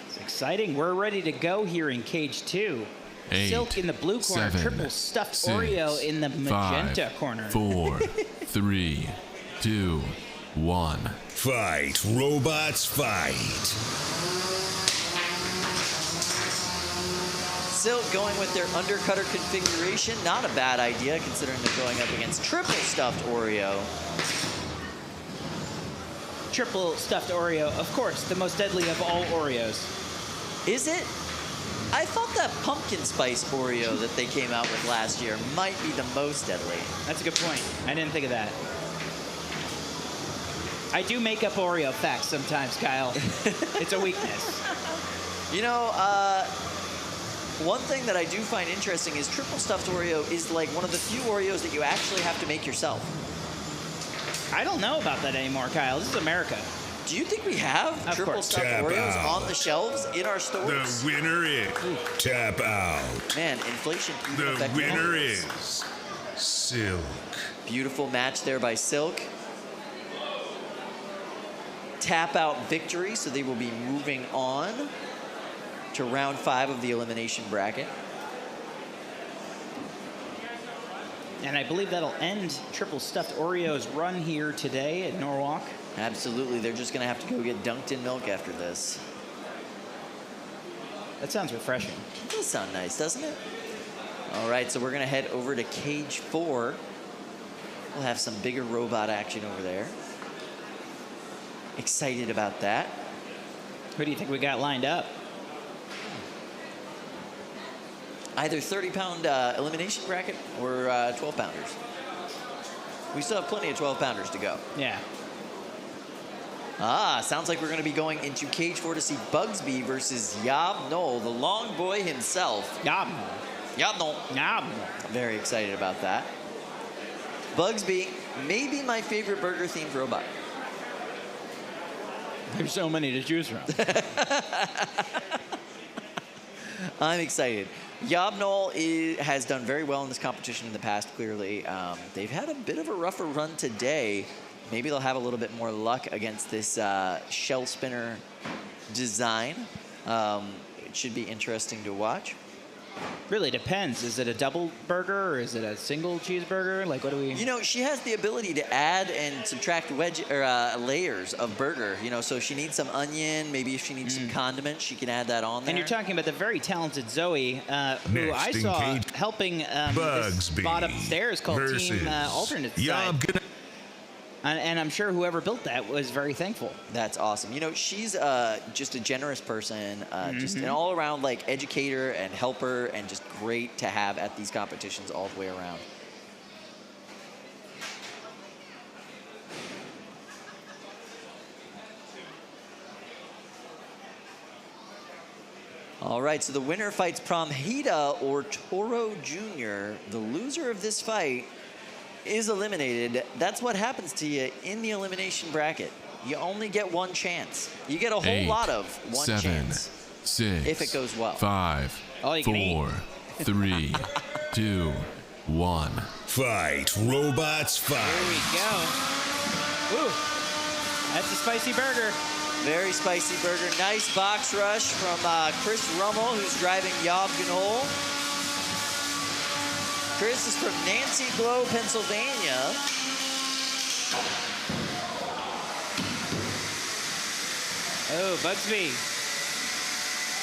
It's exciting. We're ready to go here in cage 2. 8, Silk in the blue corner, 7, triple stuffed 6, Oreo in the magenta 5, corner. 4, 3, 2, 1. Fight, robots, fight. Silk going with their undercutter configuration. Not a bad idea, considering they're going up against triple stuffed Oreo. Triple stuffed Oreo, of course, the most deadly of all Oreos. Is it? I thought that pumpkin spice Oreo that they came out with last year might be the most deadly. That's a good point. I didn't think of that. I do make up Oreo facts sometimes, Kyle. It's a weakness. You know, one thing that I do find interesting is triple stuffed Oreo is like one of the few Oreos that you actually have to make yourself. I don't know about that anymore, Kyle. This is America. Do you think we have triple stuffed Oreos on the shelves in our stores? The winner is Tap Out. Man, inflation. The winner is Silk. Beautiful match there by Silk. Tap Out victory, so they will be moving on to round 5 of the elimination bracket. And I believe that'll end triple stuffed Oreo's run here today at Norwalk. Absolutely. They're just going to have to go get dunked in milk after this. That sounds refreshing. It does sound nice, doesn't it? All right, so we're going to head over to cage 4. We'll have some bigger robot action over there. Excited about that. Who do you think we got lined up? Either 30-pound elimination bracket or 12-pounders. We still have plenty of 12-pounders to go. Yeah. Sounds like we're going to be going into cage 4 to see Bugsby versus Yab-Nol, the long boy himself. Yab-Nol. Yab-Nol. Very excited about that. Bugsby, maybe my favorite burger-themed robot. There's so many to choose from. I'm excited. Yab-Nol has done very well in this competition in the past, clearly. They've had a bit of a rougher run today. Maybe they'll have a little bit more luck against this shell spinner design. It should be interesting to watch. Really depends. Is it a double burger or is it a single cheeseburger? Like, what do we? You know, she has the ability to add and subtract layers of burger. You know, so if she needs some onion, maybe if she needs some condiment, she can add that on there. And you're talking about the very talented Zoe, who I saw helping this spot upstairs called Team Alternate Side. And I'm sure whoever built that was very thankful. That's awesome. You know, she's just a generous person, just an all-around like educator and helper, and just great to have at these competitions all the way around. All right, so the winner fights Promhita or Toro Jr. The loser of this fight is eliminated. That's what happens to you in the elimination bracket. You only get one chance. You get a whole lot of one chance. 6, if it goes well. 5, 4, 3, 2, 1. Fight, robots, fight. Here we go. Ooh, that's a spicy burger. Very spicy burger. Nice box rush from Chris Rummel, who's driving Yab-Nol. Chris is from Nancy Glo, Pennsylvania. Oh, Bugsby.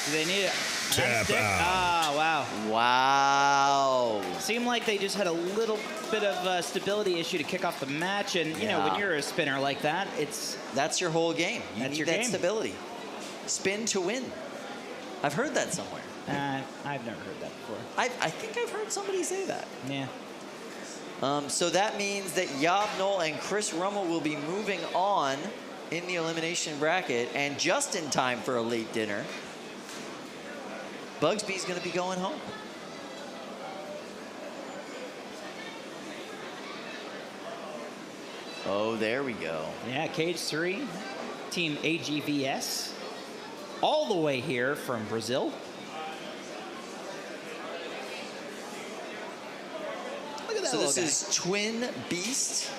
Do they need a tap stick? out. Ah, wow. Wow. Seemed like they just had a little bit of a stability issue to kick off the match. And, you know, when you're a spinner like that, that's your whole game. You need your that game. stability. Spin to win. I've heard that somewhere. I've never heard that before. I think I've heard somebody say that. Yeah. So that means that Yab-Nol and Chris Rummel will be moving on in the elimination bracket, and just in time for a late dinner. Bugsby's going to be going home. Oh, there we go. Yeah, Cage 3, Team AGVS, all the way here from Brazil. Look at that. So this is Twin Beast.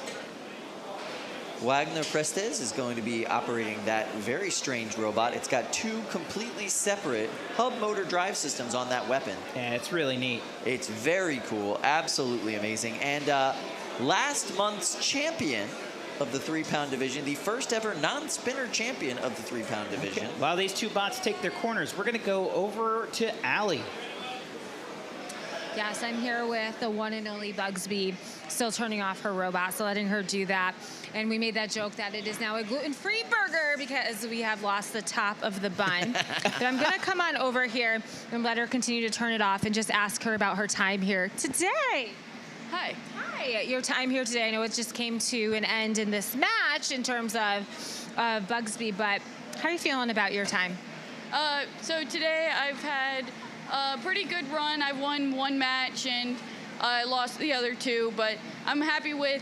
Wagner Prestes is going to be operating that very strange robot. It's got two completely separate hub motor drive systems on that weapon. Yeah, it's really neat. It's very cool, absolutely amazing. And last month's champion of the 3-pound division, the first ever non-spinner champion of the 3-pound division. Okay. While these two bots take their corners, we're going to go over to Allie. Yes, I'm here with the one and only Bugsby, still turning off her robot, so letting her do that. And we made that joke that it is now a gluten-free burger because we have lost the top of the bun. But I'm gonna come on over here and let her continue to turn it off and just ask her about her time here today. Hi. Hi, your time here today. I know it just came to an end in this match in terms of Bugsby, but how are you feeling about your time? So today I've had a pretty good run. I won one match and I lost the other two, but I'm happy with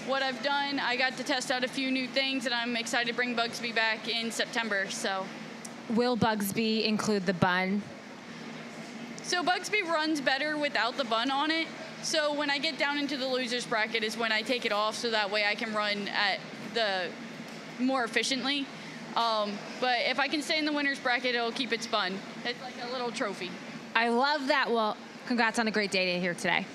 what I've done. I got to test out a few new things, and I'm excited to bring Bugsby back in September. So, will Bugsby include the bun? So Bugsby runs better without the bun on it. So when I get down into the losers bracket is when I take it off, so that way I can run at the more efficiently. But if I can stay in the winners bracket, it'll keep its bun. It's like a little trophy. I love that. Well, congrats on a great day here today.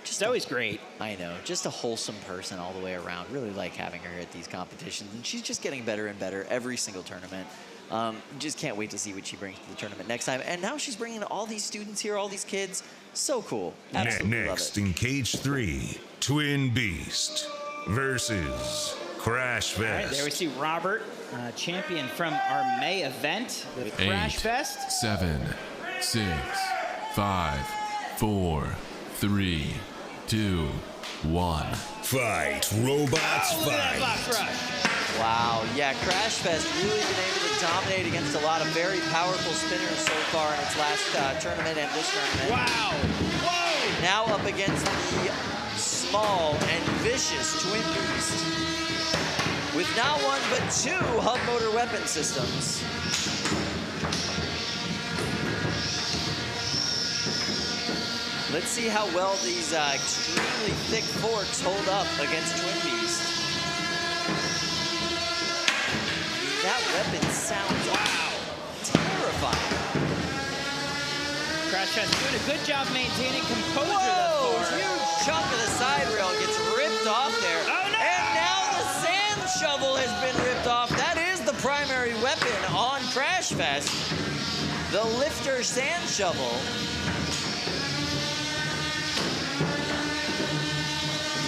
Zoe's great. I know. Just a wholesome person all the way around. Really like having her at these competitions. And she's just getting better and better every single tournament. Just can't wait to see what she brings to the tournament next time. And now she's bringing all these students here, all these kids. So cool. Absolutely love Next it. in Cage 3, Twin Beast versus Crashfest. All right, there we see Robert, champion from our May event with 8, Crashfest. 7, 6, 5, 4, 3, 2, 1. Fight, robots, Look at that fight. box rush. Wow, yeah, Crashfest really been able to dominate against a lot of very powerful spinners so far in its last tournament and this tournament. Wow! Whoa! Now up against the small and vicious Twin Beast with not one but two hub motor weapon systems. Let's see how well these extremely thick forks hold up against Twin Beast. That weapon sounds terrifying. Crashfest doing a good job maintaining composure thus Whoa! far. Huge chunk of the side rail gets ripped off there. Oh, no! And now the sand shovel has been ripped off. That is the primary weapon on Crashfest. The lifter sand shovel.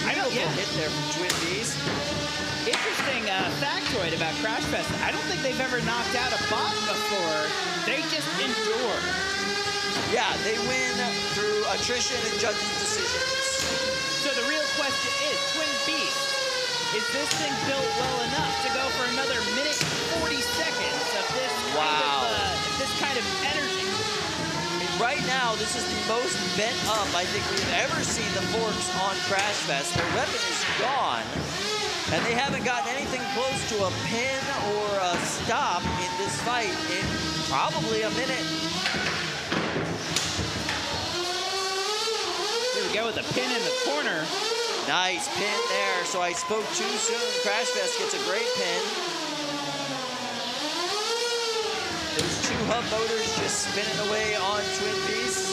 Beautiful hit there from Twin Beast. Interesting factoid about Crashfest. I don't think they've ever knocked out a bot before. They just endure. Yeah, they win through attrition and judges' decisions. So the real question is, Twin Beast, is this thing built well enough to go for another minute 40 seconds of this kind of energy? Right now, this is the most bent up I think we've ever seen the forks on Crashfest. Their weapon is gone, and they haven't gotten anything close to a pin or a stop in this fight in probably a minute. Here we go with a pin in the corner. Nice pin there, so I spoke too soon. Crashfest gets a great pin. Those two hub motors just spinning away on Twin Beast.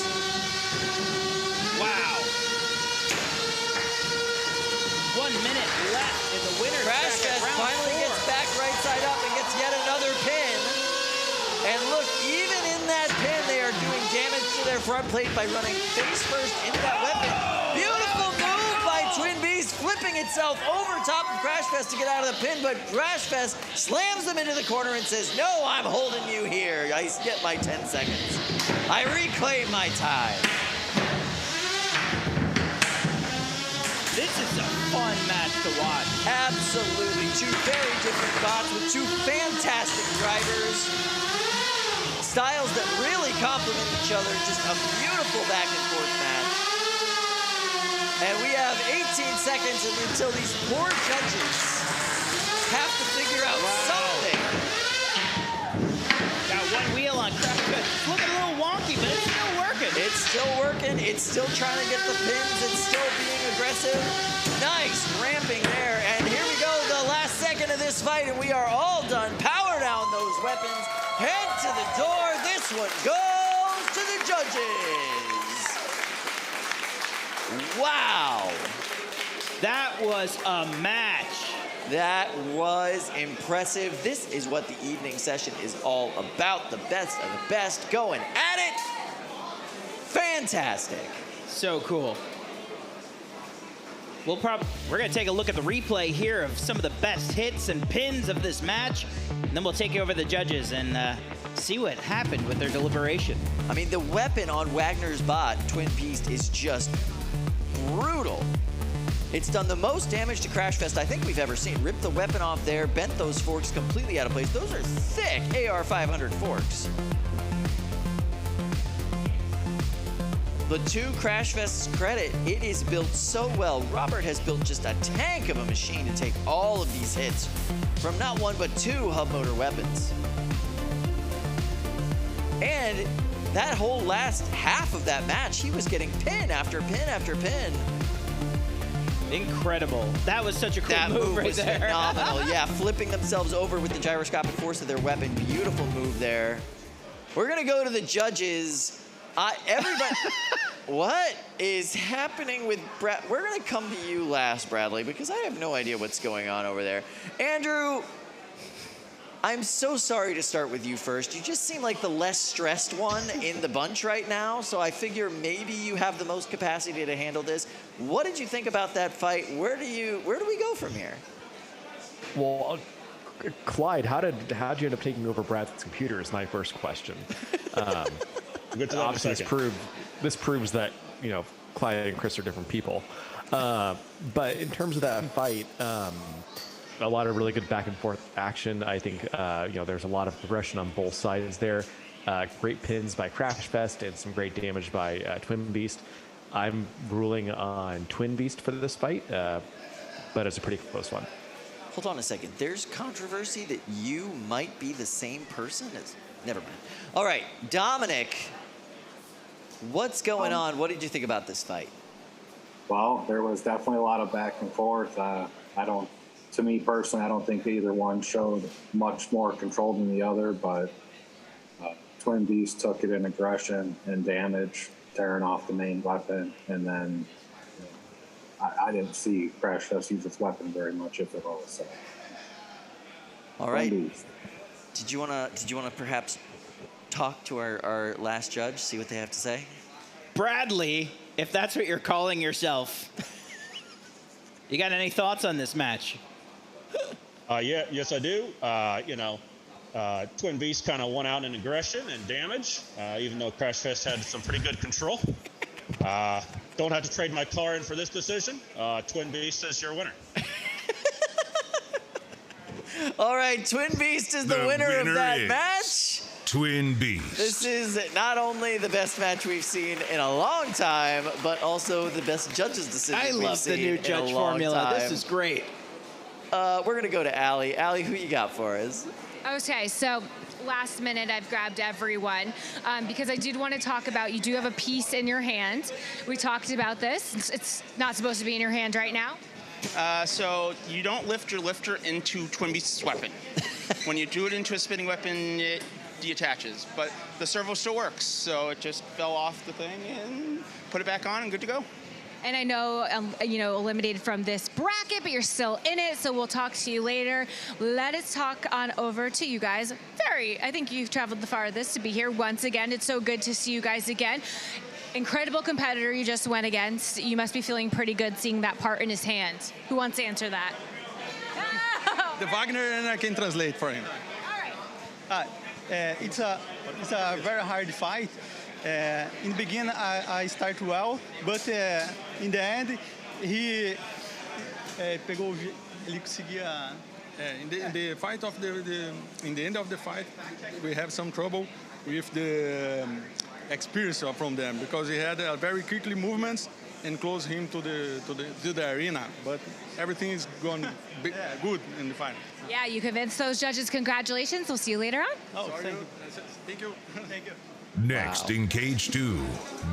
Wow. 1 minute left in the winner's bracket. Crashfest finally gets back right side up and gets yet another pin. And look, even in that pin, they are doing damage to their front plate by running face first into that weapon. Beautiful move by Twin Beast, flipping itself over top of Crashfest to get out of the pin, but Crashfest slams them into the corner and says, no, I'm holding you here. I get my 10 seconds. I reclaim my time. This is a fun match to watch. Absolutely. Two very different bots with two fantastic drivers. Styles that really complement each other. Just a beautiful back and forth match. And we have 18 seconds until these poor judges have to figure out something. Got one wheel on Crashfest. It's looking a little wonky, but it's still working. It's still working. It's still trying to get the pins. It's still being aggressive. Nice ramping there. And here we go, the last second of this fight, and we are all done. Power down those weapons. Head to the door. This one goes to the judges. Wow. That was a match. That was impressive. This is what the evening session is all about. The best of the best going at it. Fantastic. So cool. We're going to take a look at the replay here of some of the best hits and pins of this match. And then we'll take over the judges and see what happened with their deliberation. I mean, the weapon on Wagner's bot, Twin Beast, is just brutal. It's done the most damage to Crashfest I think we've ever seen. Ripped the weapon off there, bent those forks completely out of place. Those are thick AR-500 forks. But to Crashfest's credit, it is built so well. Robert has built just a tank of a machine to take all of these hits from not one but two hub motor weapons. And that whole last half of that match, he was getting pin after pin after pin. Incredible. That was such a cool move right was there. Phenomenal. Yeah, flipping themselves over with the gyroscopic force of their weapon. Beautiful move there. We're going to go to the judges. Everybody, what is happening with Brad? We're going to come to you last, Bradley, because I have no idea what's going on over there. Andrew, I'm so sorry to start with you first. You just seem like the less stressed one in the bunch right now, so I figure maybe you have the most capacity to handle this. What did you think about that fight? Where do we go from here? Well, Clyde, how'd you end up taking over Brad's computer is my first question. Obviously, this proves that, you know, Clyde and Chris are different people. But in terms of that fight, a lot of really good back and forth action. I think there's a lot of progression on both sides there. Great pins by Crashfest and some great damage by Twin Beast. I'm ruling on Twin Beast for this fight, but it's a pretty close one. Hold on a second. There's controversy that you might be the same person as. Never mind. All right, Dominic, what's going on? What did you think about this fight? Well, there was definitely a lot of back and forth. To me personally, I don't think either one showed much more control than the other, but Twin Beast took it in aggression and damage, tearing off the main weapon, and then I didn't see Crashfest use its weapon very much, if at all. So. All right. Did you wanna perhaps talk to our last judge, see what they have to say? Bradley, if that's what you're calling yourself, you got any thoughts on this match? Yes, I do. Twin Beast kind of won out in aggression and damage, even though Crashfest had some pretty good control. Don't have to trade my car in for this decision. Twin Beast is your winner. All right, Twin Beast is the winner of that match. Twin Beast. This is not only the best match we've seen in a long time, but also the best judges' decision I love the new judge formula. This is great. We're going to go to Allie. Allie, who you got for us? Okay, so last minute I've grabbed everyone because I did want to talk about, you do have a piece in your hand. We talked about this. It's not supposed to be in your hand right now. So you don't lift your lifter into Twin Beast's weapon. When you do it into a spinning weapon, it deattaches. But the servo still works, so it just fell off the thing and put it back on and good to go. And I know, eliminated from this bracket, but you're still in it, so we'll talk to you later. Let us talk on over to you guys. I think you've traveled the farthest to be here once again. It's so good to see you guys again. Incredible competitor you just went against. You must be feeling pretty good seeing that part in his hand. Who wants to answer that? The Wagner, and I can translate for him. All right. It's a very hard fight. In the beginning, I start well, but in the end, he ele conseguia. In the fight of in the end of the fight, we have some trouble with the experience from them because he had very quickly movements and close him to the arena. But everything is going good in the final. Yeah, you convinced those judges. Congratulations. We'll see you later on. Oh, thank you. Thank you. Thank you. Next in Cage 2,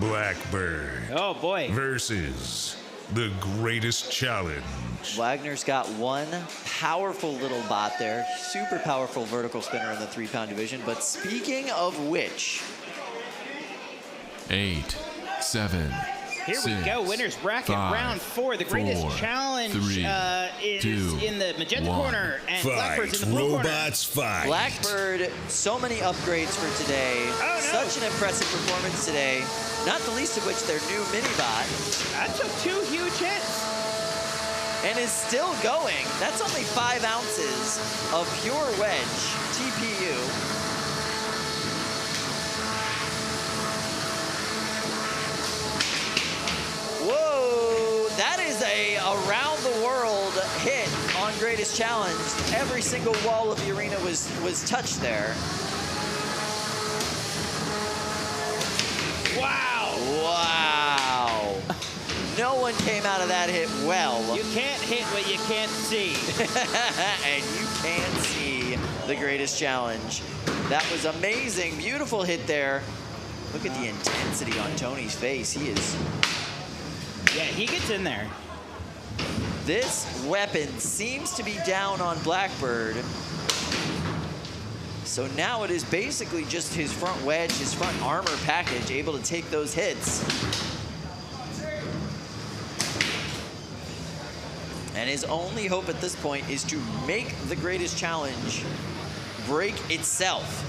Blackbird. Oh, boy. Versus the Greatest Challenge. Wagner's got one powerful little bot there. Super powerful vertical spinner in the 3-pound division. But speaking of which... 8, 7, Here we go, winners bracket, round 4. The Greatest Challenge is in the magenta corner, and Blackbird's in the blue corner. Fight. Blackbird, so many upgrades for today. Oh, no. Such an impressive performance today. Not the least of which their new mini-bot. That took 2 huge hits. And is still going. That's only 5 ounces of pure wedge TPU. Whoa, that is a around the world hit on Greatest Challenge. Every single wall of the arena was touched there. Wow. Wow. No one came out of that hit well. You can't hit what you can't see. And you can see the Greatest Challenge. That was amazing. Beautiful hit there. Look at the intensity on Tony's face. He is... Yeah, he gets in there. This weapon seems to be down on Blackbird. So now it is basically just his front wedge, his front armor package, able to take those hits. And his only hope at this point is to make the Greatest Challenge break itself.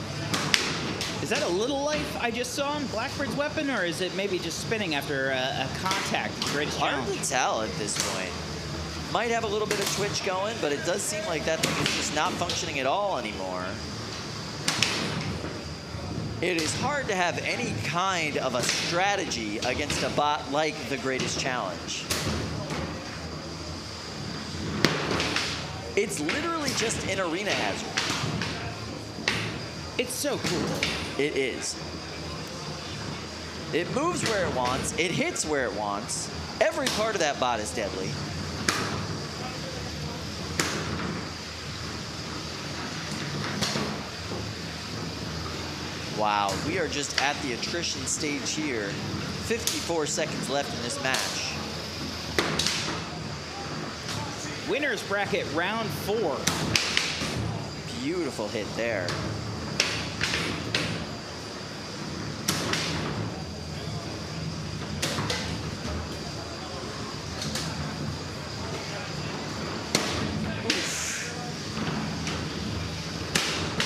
Is that a little life I just saw on Blackbird's weapon, or is it maybe just spinning after a contact? Greatest Challenge. Hard to tell at this point. Might have a little bit of twitch going, but it does seem like that thing is just not functioning at all anymore. It is hard to have any kind of a strategy against a bot like the Greatest Challenge. It's literally just an arena hazard. It's so cool. It is. It moves where it wants. It hits where it wants. Every part of that bot is deadly. Wow, we are just at the attrition stage here. 54 seconds left in this match. Winner's bracket round 4. Beautiful hit there.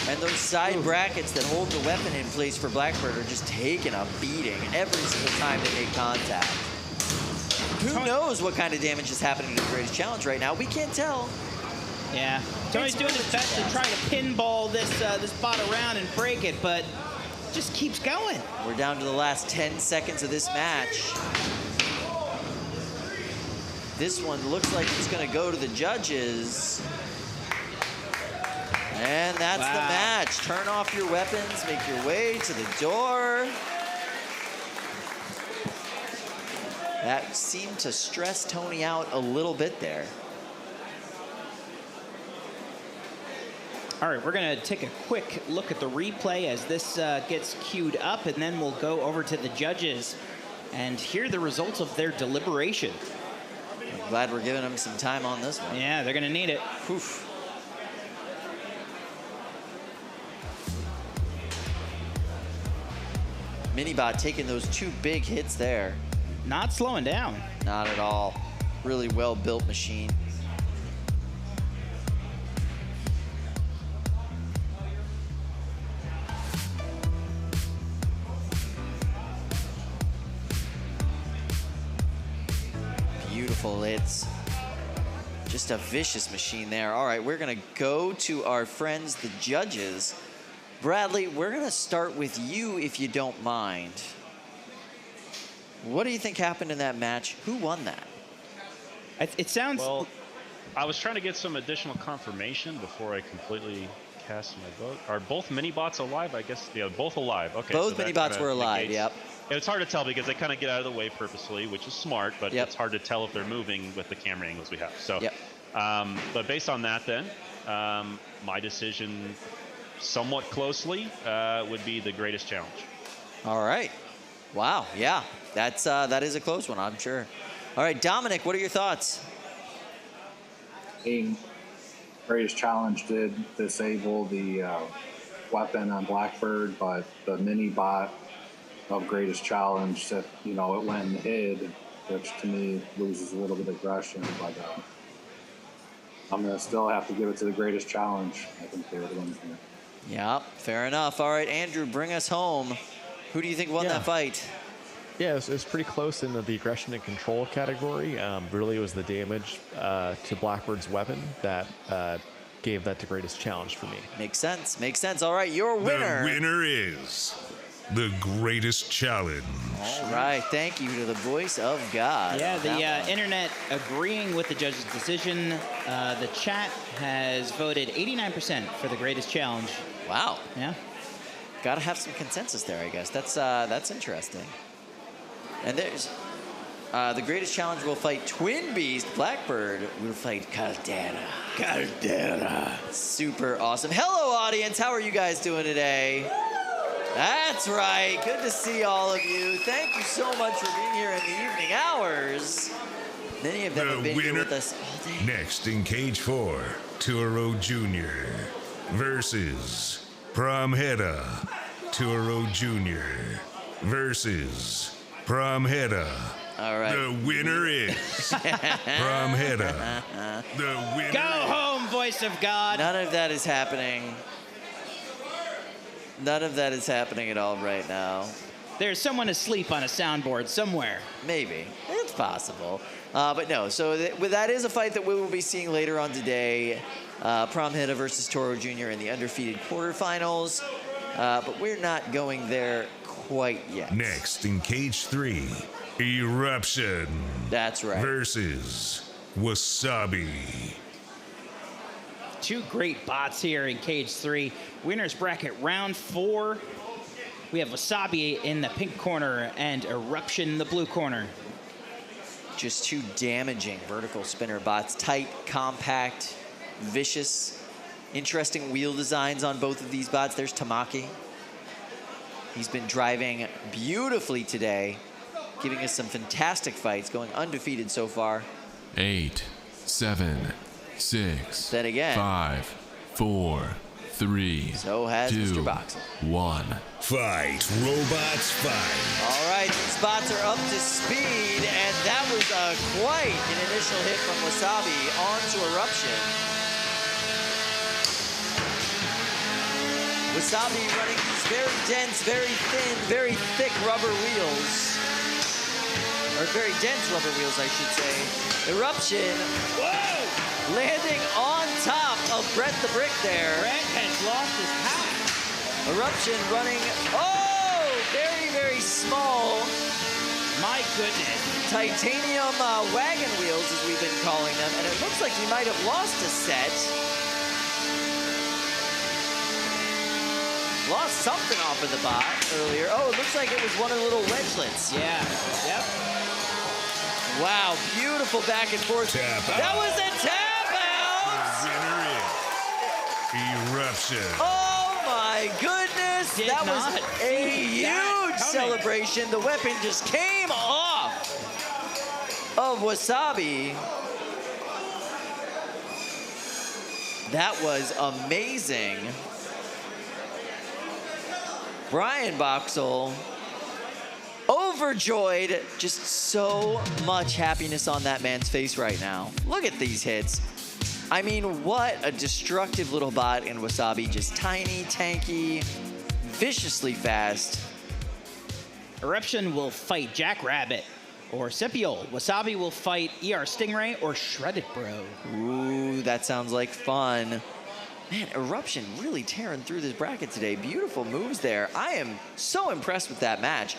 And those side brackets that hold the weapon in place for Blackbird are just taking a beating every single time they make contact. Who knows what kind of damage is happening to the Greatest Challenge right now? We can't tell. Yeah, Tony's doing his best to try to pinball this this bot around and break it, but just keeps going. We're down to the last 10 seconds of this match. This one looks like it's going to go to the judges. And that's the match. Turn off your weapons, make your way to the door. That seemed to stress Tony out a little bit there. All right, we're going to take a quick look at the replay as this gets queued up, and then we'll go over to the judges and hear the results of their deliberation. I'm glad we're giving them some time on this one. Yeah, they're going to need it. Oof. Minibot taking those 2 big hits there. Not slowing down. Not at all. Really well-built machine. Beautiful hits. Just a vicious machine there. All right, we're gonna go to our friends, the judges. Bradley, we're gonna start with you if you don't mind. What do you think happened in that match? Who won that? It sounds... Well, I was trying to get some additional confirmation before I completely cast my vote. Are both mini-bots alive? I guess, yeah, both alive. Okay. Both mini-bots were alive, yep. It's hard to tell because they kind of get out of the way purposefully, which is smart, but it's hard to tell if they're moving with the camera angles we have. So, but based on that then, my decision somewhat closely would be the Greatest Challenge. All right. Wow, yeah. That is a close one, I'm sure. All right, Dominic, what are your thoughts? The Greatest Challenge did disable the weapon on Blackbird, but the mini bot of Greatest Challenge, that it went and hid, which to me loses a little bit of aggression. But I'm gonna still have to give it to the Greatest Challenge. I think they were the ones here. Yeah, fair enough. All right, Andrew, bring us home. Who do you think won that fight? Yeah, it was pretty close in the aggression and control category. Really, it was the damage to Blackbird's weapon that gave that the Greatest Challenge for me. Makes sense. Makes sense. All right, your winner. The winner is the Greatest Challenge. All right, thank you to the voice of God. Yeah, the internet agreeing with the judge's decision. The chat has voted 89% for the Greatest Challenge. Wow. Yeah. Got to have some consensus there, I guess. That's interesting. And there's the Greatest Challenge will fight Twin Beast. Blackbird will fight Caldera. Caldera. Super awesome. Hello, audience. How are you guys doing today? That's right. Good to see all of you. Thank you so much for being here in the evening hours. Many of them have been here with us all day. Next in Cage 4, Turo Jr. versus Promheda. Turo Jr. versus Promheda. All right. The winner is Promheda. The winner. Go home, voice of God. None of that is happening. None of that is happening at all right now. There's someone asleep on a soundboard somewhere. Maybe. It's possible. But no, so that is a fight that we will be seeing later on today. Promheda versus Turo Jr. in the undefeated quarterfinals. But we're not going there quite yet. Next in Cage 3, Eruption. That's right. Versus Wasabi. two great bots here in Cage 3. Winners bracket round 4. We have Wasabi in the pink corner and Eruption in the blue corner. Just two damaging vertical spinner bots. Tight, compact, vicious. Interesting wheel designs on both of these bots. There's Tamaki. He's been driving beautifully today, giving us some fantastic fights, going undefeated so far. 8, 7, 6, Then again. 5, 4, 3, So has 2, Mr. Voxel. 1. Fight, robots, fight. All right, these bots are up to speed, and that was quite an initial hit from Wasabi onto Eruption. Wasabi running these very dense, very thin, very thick rubber wheels. Or very dense rubber wheels, I should say. Eruption, whoa! Landing on top of Brett the Brick there. Brett has lost his path. Eruption running, oh, very, very small. My goodness. Titanium wagon wheels, as we've been calling them. And it looks like he might have lost a set. Lost something off of the bot earlier. Oh, it looks like it was one of the little wedgelets. Yeah, yep. Wow, beautiful back and forth. That was a tap out! Eruption. Oh my goodness! That was a huge celebration. The weapon just came off of Wasabi. That was amazing. Brian Voxel, overjoyed, just so much happiness on that man's face right now. Look at these hits. I mean, what a destructive little bot in Wasabi, just tiny, tanky, viciously fast. Eruption will fight Jackrabbit or Scipiol. Wasabi will fight ER Stingray or Shredded Bro. Ooh, that sounds like fun. Man, Eruption really tearing through this bracket today. Beautiful moves there. I am so impressed with that match.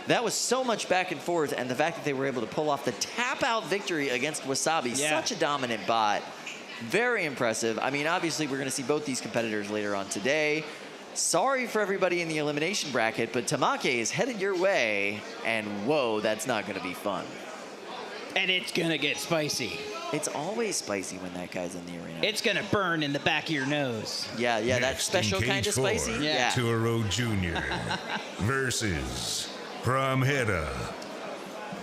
That was so much back and forth, and the fact that they were able to pull off the tap-out victory against Wasabi, such a dominant bot. Very impressive. I mean, obviously, we're going to see both these competitors later on today. Sorry for everybody in the elimination bracket, but Tamake is headed your way, and whoa, that's not going to be fun. And it's going to get spicy. It's always spicy when that guy's in the arena. It's going to burn in the back of your nose. Yeah, yeah, that special kind of spicy. Yeah. Toro Jr. versus Promheda.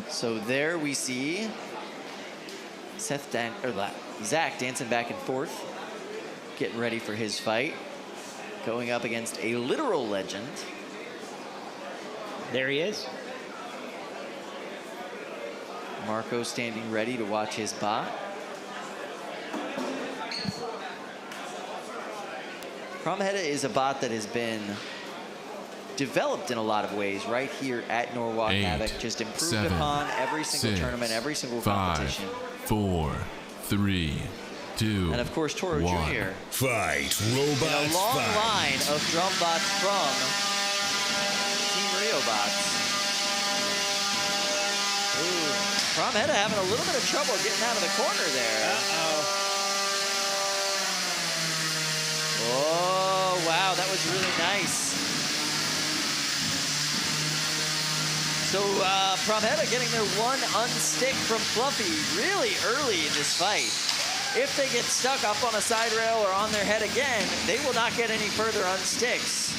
So there we see Zach dancing back and forth, getting ready for his fight, going up against a literal legend. There he is. Marco standing ready to watch his bot. Promheda is a bot that has been developed in a lot of ways right here at Norwalk Havoc, just improved upon every single tournament, every single competition. 4, 3, 2, and of course Toro 1. Jr. Fight, robots, and a long fight. line of drum bots from Team Rio bots. Promheda having a little bit of trouble getting out of the corner there. Oh, wow, that was really nice. So Promheda getting their one unstick from Fluffy really early in this fight. If they get stuck up on a side rail or on their head again, they will not get any further unsticks.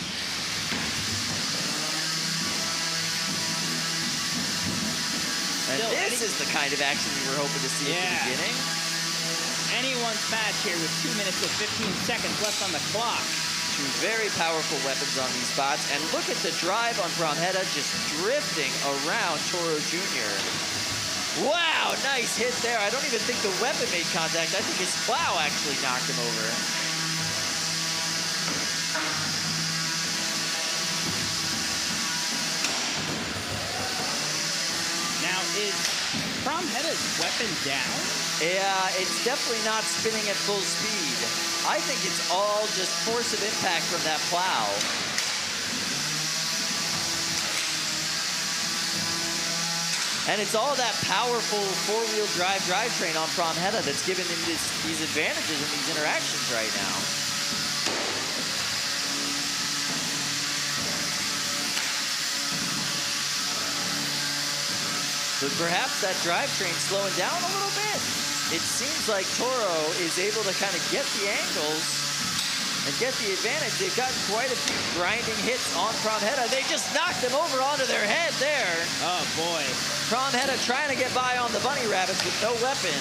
And this is the kind of action we were hoping to see at the beginning. Anyone's match here with 2 minutes and 15 seconds left on the clock. Two very powerful weapons on these spots. And look at the drive on Promheda just drifting around Toro Jr. Wow, nice hit there. I don't even think the weapon made contact. I think his plow actually knocked him over. Now, is Promheda's weapon down? Yeah, it's definitely not spinning at full speed. I think it's all just force of impact from that plow. And it's all that powerful four-wheel drive drivetrain on Promheta that's giving him these advantages in these interactions right now. But perhaps that drivetrain slowing down a little bit. It seems like Toro is able to kind of get the angles and get the advantage. They've gotten quite a few grinding hits on Promheta. They just knocked them over onto their head there. Oh, boy. Promheta trying to get by on the bunny rabbits with no weapon.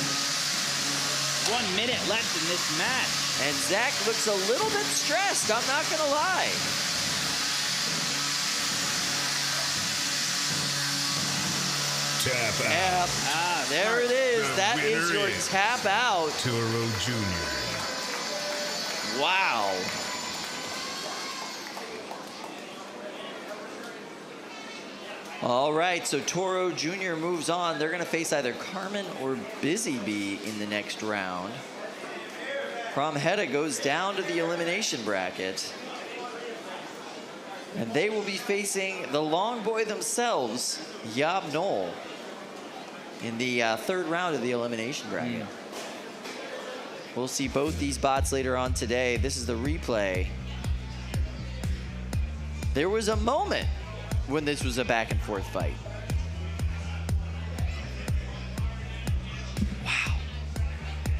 1 minute left in this match. And Zach looks a little bit stressed, I'm not gonna lie. Tap out. Ah, there it is. The That is winner your is tap out. Toro Jr. Wow. All right, so Toro Jr. moves on. They're gonna face either Carmen or Busy Bee in the next round. Promheta goes down to the elimination bracket. And they will be facing the long boy themselves, Yab-Nol, in the third round of the elimination bracket. We'll see both these bots later on today. This is the replay. There was a moment when this was a back and forth fight. Wow.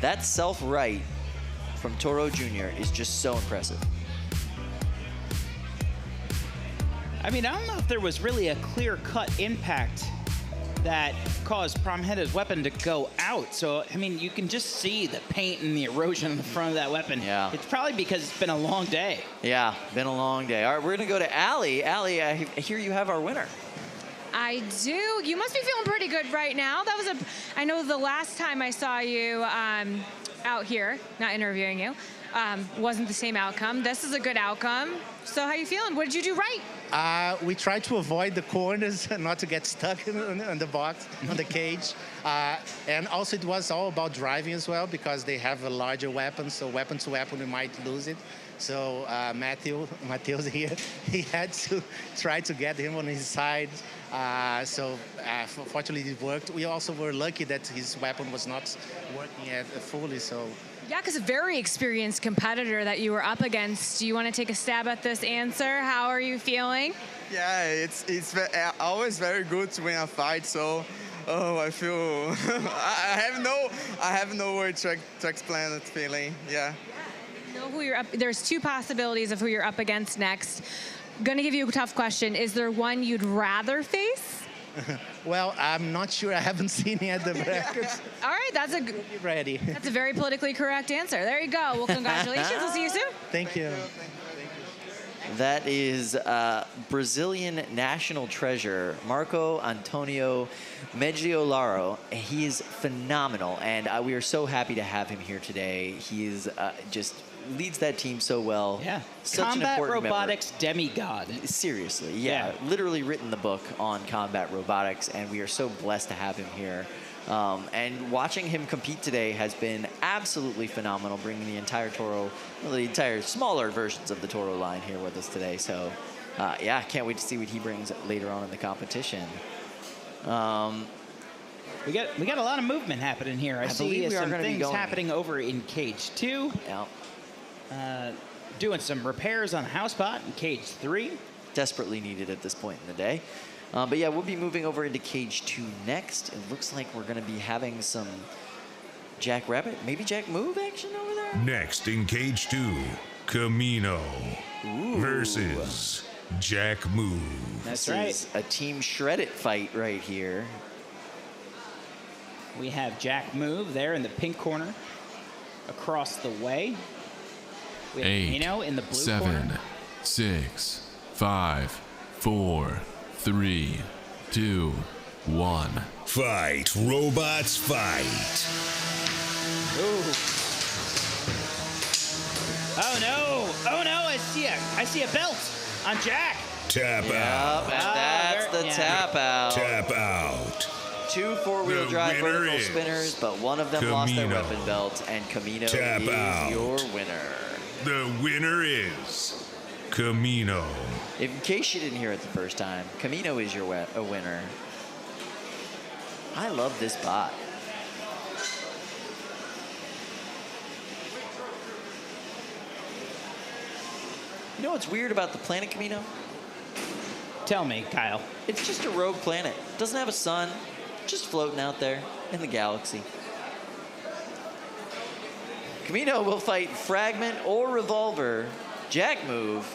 That self-right from Toro Jr. is just so impressive. I mean, I don't know if there was really a clear-cut impact that caused Promheta's weapon to go out. So, I mean, you can just see the paint and the erosion on the front of that weapon. Yeah. It's probably because it's been a long day. Yeah, been a long day. All right, we're gonna go to Allie. Allie, I hear you have our winner. I do. You must be feeling pretty good right now. That was I know the last time I saw you out here, not interviewing you, wasn't the same outcome. This is a good outcome. So how you feeling? What did you do right? We try to avoid the corners and not to get stuck in the box, on the cage. And also it was all about driving as well because they have a larger weapon, so weapon to weapon we might lose it. So Mateus here, he had to try to get him on his side. Fortunately it worked. We also were lucky that his weapon was not working fully, so. Yeah, because a very experienced competitor that you were up against. Do you want to take a stab at this answer? How are you feeling? Yeah, it's always very good to win a fight. So, I feel I have no word to explain that feeling. Yeah. You know who you're up. There's two possibilities of who you're up against next. Gonna give you a tough question. Is there one you'd rather face? Well, I'm not sure. I haven't seen yet the brackets. All right, that's ready. That's a very politically correct answer. There you go. Well, congratulations. We'll see you soon. Thank you. That is Brazilian national treasure, Marco Antonio Medgiolaro. He is phenomenal, and we are so happy to have him here today. He is just leads that team so well. Yeah. Such Combat an important robotics demigod. Seriously, yeah. Literally written the book on combat robotics, and we are so blessed to have him here. And watching him compete today has been absolutely phenomenal, bringing the entire Toro, well, the entire smaller versions of the Toro line here with us today. So, yeah, can't wait to see what he brings later on in the competition. We got a lot of movement happening here. I see some things happening over in cage 2. Yeah. Doing some repairs on Housebot in cage 3. Desperately needed at this point in the day. But yeah, we'll be moving over into cage 2 next. It looks like we're going to be having some Jack Rabbit, maybe Jack Move action over there. Next in cage 2, Kamino versus Jack Move. This is a Team Shred It fight right here. We have Jack Move there in the pink corner, across the way. We have 8, Kamino in the blue 7, corner. 6, 5, 4, 3, 2, 1. Fight, robots, fight. Ooh. Oh no! Oh no! I see a belt on Jack. Tap Yep, out. and that's the tap out. Tap out. 2 four-wheel The drive winner vertical is spinners, but one of them lost their Kamino. weapon belt, and Kamino Tap is out. your winner. The winner is Kamino. In case you didn't hear it the first time, Kamino is your a winner. I love this bot. You know what's weird about the planet, Kamino? Tell me, Kyle. It's just a rogue planet. It doesn't have a sun. Just floating out there in the galaxy. Kamino will fight Fragment or Revolver. Jack move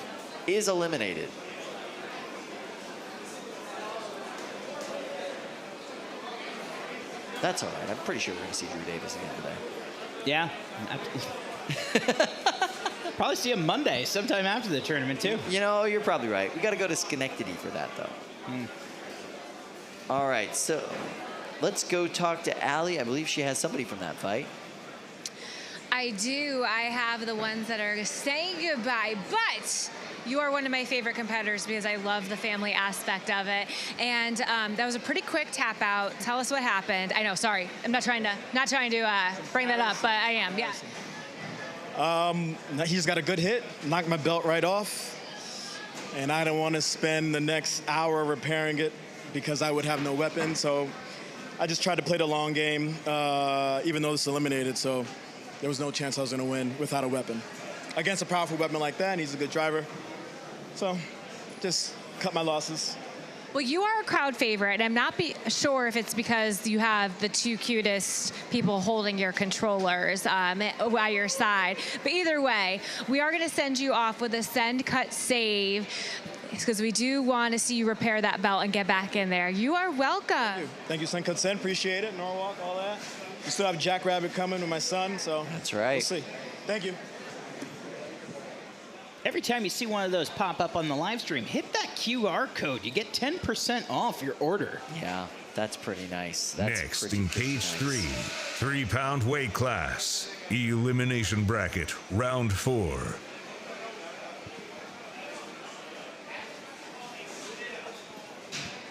is eliminated. That's all right. I'm pretty sure we're going to see Drew Davis again today. Yeah. Probably see him Monday, sometime after the tournament, too. You know, you're probably right. We got to go to Schenectady for that, though. All right, so let's go talk to Allie. I believe she has somebody from that fight. I do. I have the ones that are saying goodbye, but you are one of my favorite competitors because I love the family aspect of it. And that was a pretty quick tap out. Tell us what happened. I know, sorry. I'm not trying to bring that up, but I am, yeah. He's got a good hit, knocked my belt right off. And I don't want to spend the next hour repairing it because I would have no weapon. So I just tried to play the long game, even though it's eliminated. So there was no chance I was going to win without a weapon. Against a powerful weapon like that, and he's a good driver. So just cut my losses. Well, you are a crowd favorite, and I'm not sure if it's because you have the two cutest people holding your controllers by your side. But either way, we are going to send you off with a send, cut, save, because we do want to see you repair that belt and get back in there. You are welcome. Thank you, send, cut, send. Appreciate it. Norwalk, all that. We still have Jackrabbit coming with my son, so that's right. We'll see. Thank you. Every time you see one of those pop up on the live stream, hit that QR code. You get 10% off your order. Yeah, that's pretty nice. That's Next in cage 3, 3-pound weight class, elimination bracket, round 4.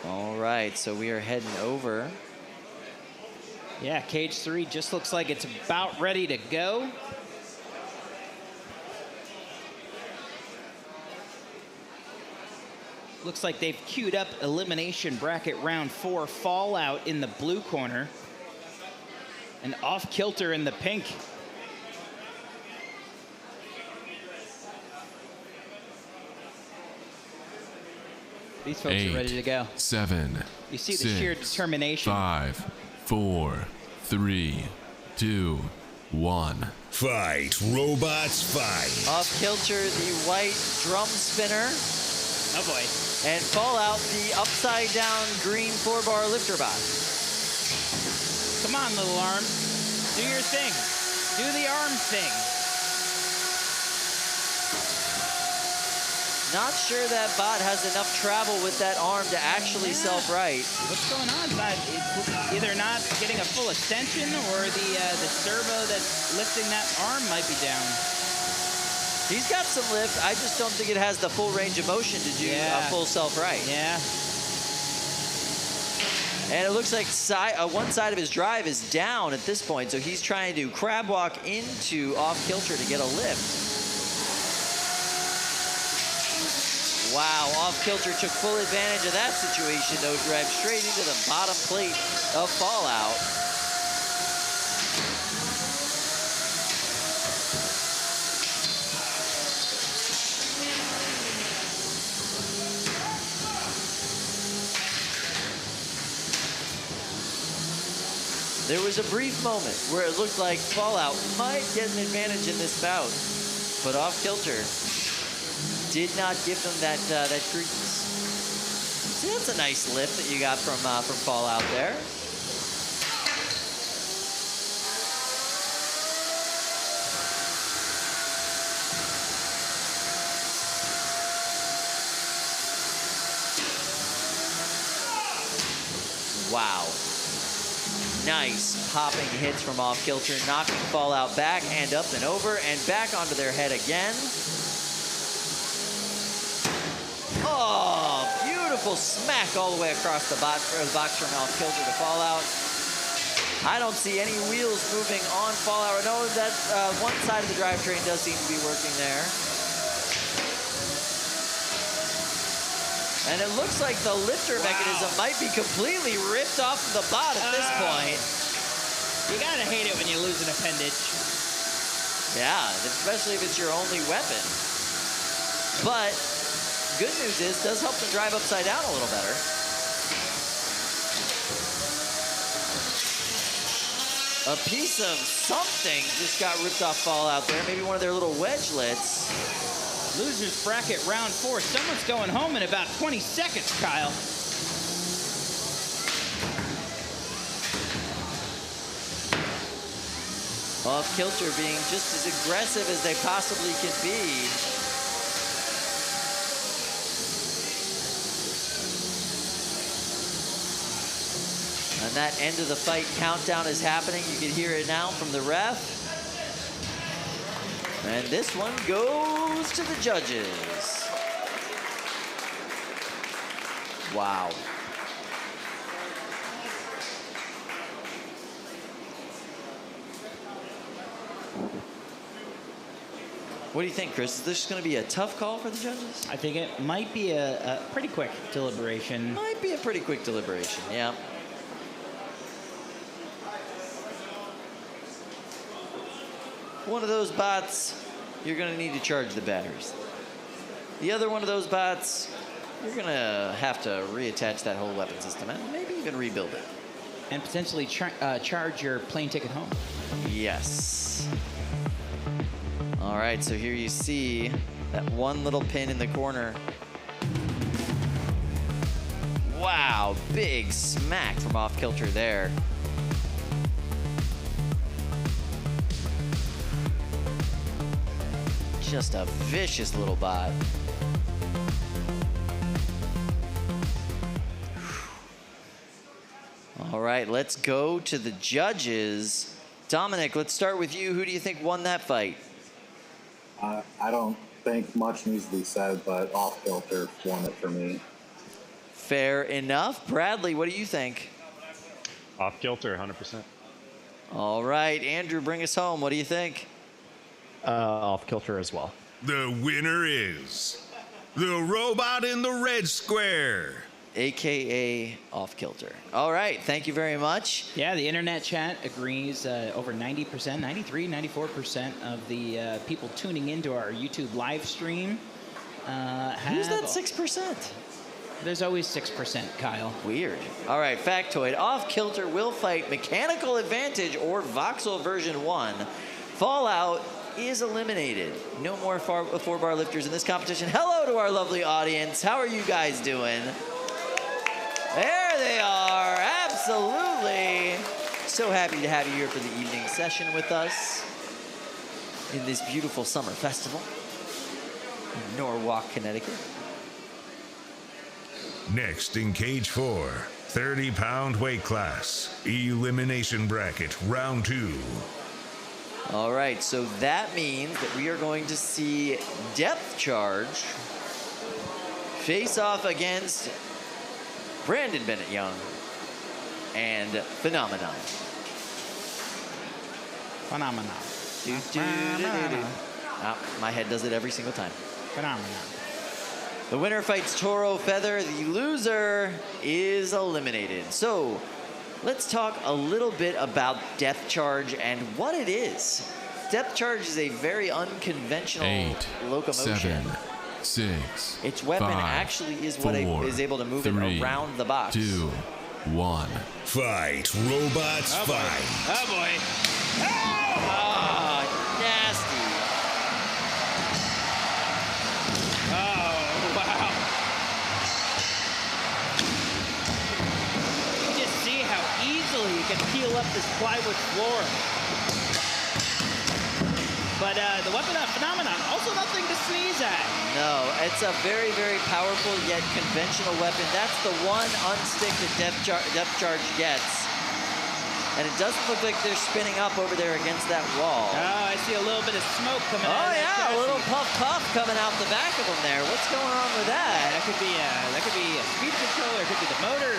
All right, so we are heading over. Yeah, cage 3 just looks like it's about ready to go. Looks like they've queued up elimination bracket round 4 Fallout in the blue corner and Off-Kilter in the pink. These folks are ready to go. 7. You see the sheer determination. 5, 4, 3, 2, 1. Fight, robots, fight. Off-Kilter, the white drum spinner. Oh boy. And Fallout, the upside down green 4-bar lifter bot. Come on, little arm. Do your thing. Do the arm thing. Not sure that bot has enough travel with that arm to actually self-right. What's going on? It's either not getting a full extension or the servo that's lifting that arm might be down. He's got some lift. I just don't think it has the full range of motion to do a full self-right. Yeah. And it looks like one side of his drive is down at this point, so he's trying to crab walk into Off-Kilter to get a lift. Wow, Off-Kilter took full advantage of that situation, though, drive straight into the bottom plate of Fallout. There was a brief moment where it looked like Fallout might get an advantage in this bout, but Off-Kilter did not give them that credence. See, that's a nice lift that you got from Fallout there. Wow. Nice popping hits from Off-Kilter, knocking Fallout back and up and over and back onto their head again. Oh, beautiful smack all the way across the box from Off-Kilter to Fallout. I don't see any wheels moving on Fallout. I know that one side of the drivetrain does seem to be working there. And it looks like the lifter mechanism might be completely ripped off of the bot at this point. You gotta hate it when you lose an appendage. Yeah, especially if it's your only weapon. But good news is, does help them drive upside down a little better. A piece of something just got ripped off Fallout there. Maybe one of their little wedgelets. Losers bracket round 4. Someone's going home in about 20 seconds, Kyle. Off-Kilter being just as aggressive as they possibly can be. And that end of the fight countdown is happening. You can hear it now from the ref. And this one goes to the judges. Wow. What do you think, Chris? Is this going to be a tough call for the judges? I think it might be a pretty quick deliberation. Might be a pretty quick deliberation, yeah. One of those bots, you're going to need to charge the batteries. The other one of those bots, you're going to have to reattach that whole weapon system and maybe even rebuild it. And potentially charge your plane ticket home. Yes. All right, so here you see that one little pin in the corner. Wow, big smack from Off-Kilter there. Just a vicious little bot. All right, let's go to the judges. Dominic, let's start with you. Who do you think won that fight? I don't think much needs to be said, but Off-Kilter won it for me. Fair enough. Bradley, what do you think? Off-Kilter, 100%. All right, Andrew, bring us home. What do you think? Off-Kilter as well. The winner is the robot in the red square, AKA Off-Kilter. All right, thank you very much. Yeah, the internet chat agrees. Over 90%, 93, 94% of the people tuning into our YouTube live stream Who's that 6%? There's always 6%, Kyle. Weird. All right, factoid. Off-Kilter will fight Mechanical Advantage or Voxel version 1. Fallout is eliminated. No more four-bar lifters in this competition. Hello to our lovely audience. How are you guys doing? There they are. Absolutely. So happy to have you here for the evening session with us in this beautiful summer festival in Norwalk, Connecticut. Next in cage 4, 30-pound weight class, elimination bracket, round 2. All right, so that means that we are going to see Depth Charge face off against Brandon Bennett Young and Phenomenon. My head does it every single time. Phenomenon. The winner fights Toro Feather. The loser is eliminated. So let's talk a little bit about Depth Charge and what it is. Depth Charge is a very unconventional locomotion. 7, 6. Its weapon 5, actually is what 4, is able to move 3, it around the box. 2, 1. Fight, robots, fight. Oh boy. Oh, nasty. Oh, wow. You can just see how easily you can peel up this plywood floor. But the weapon of Phenomenon, also nothing to sneeze at. No, it's a very, very powerful yet conventional weapon. That's the one unstick that Depth Charge gets. And it doesn't look like they're spinning up over there against that wall. Oh, I see a little bit of smoke coming out. Oh yeah, a little puff coming out the back of them there. What's going on with that? That could be a speed controller, it could be the motor.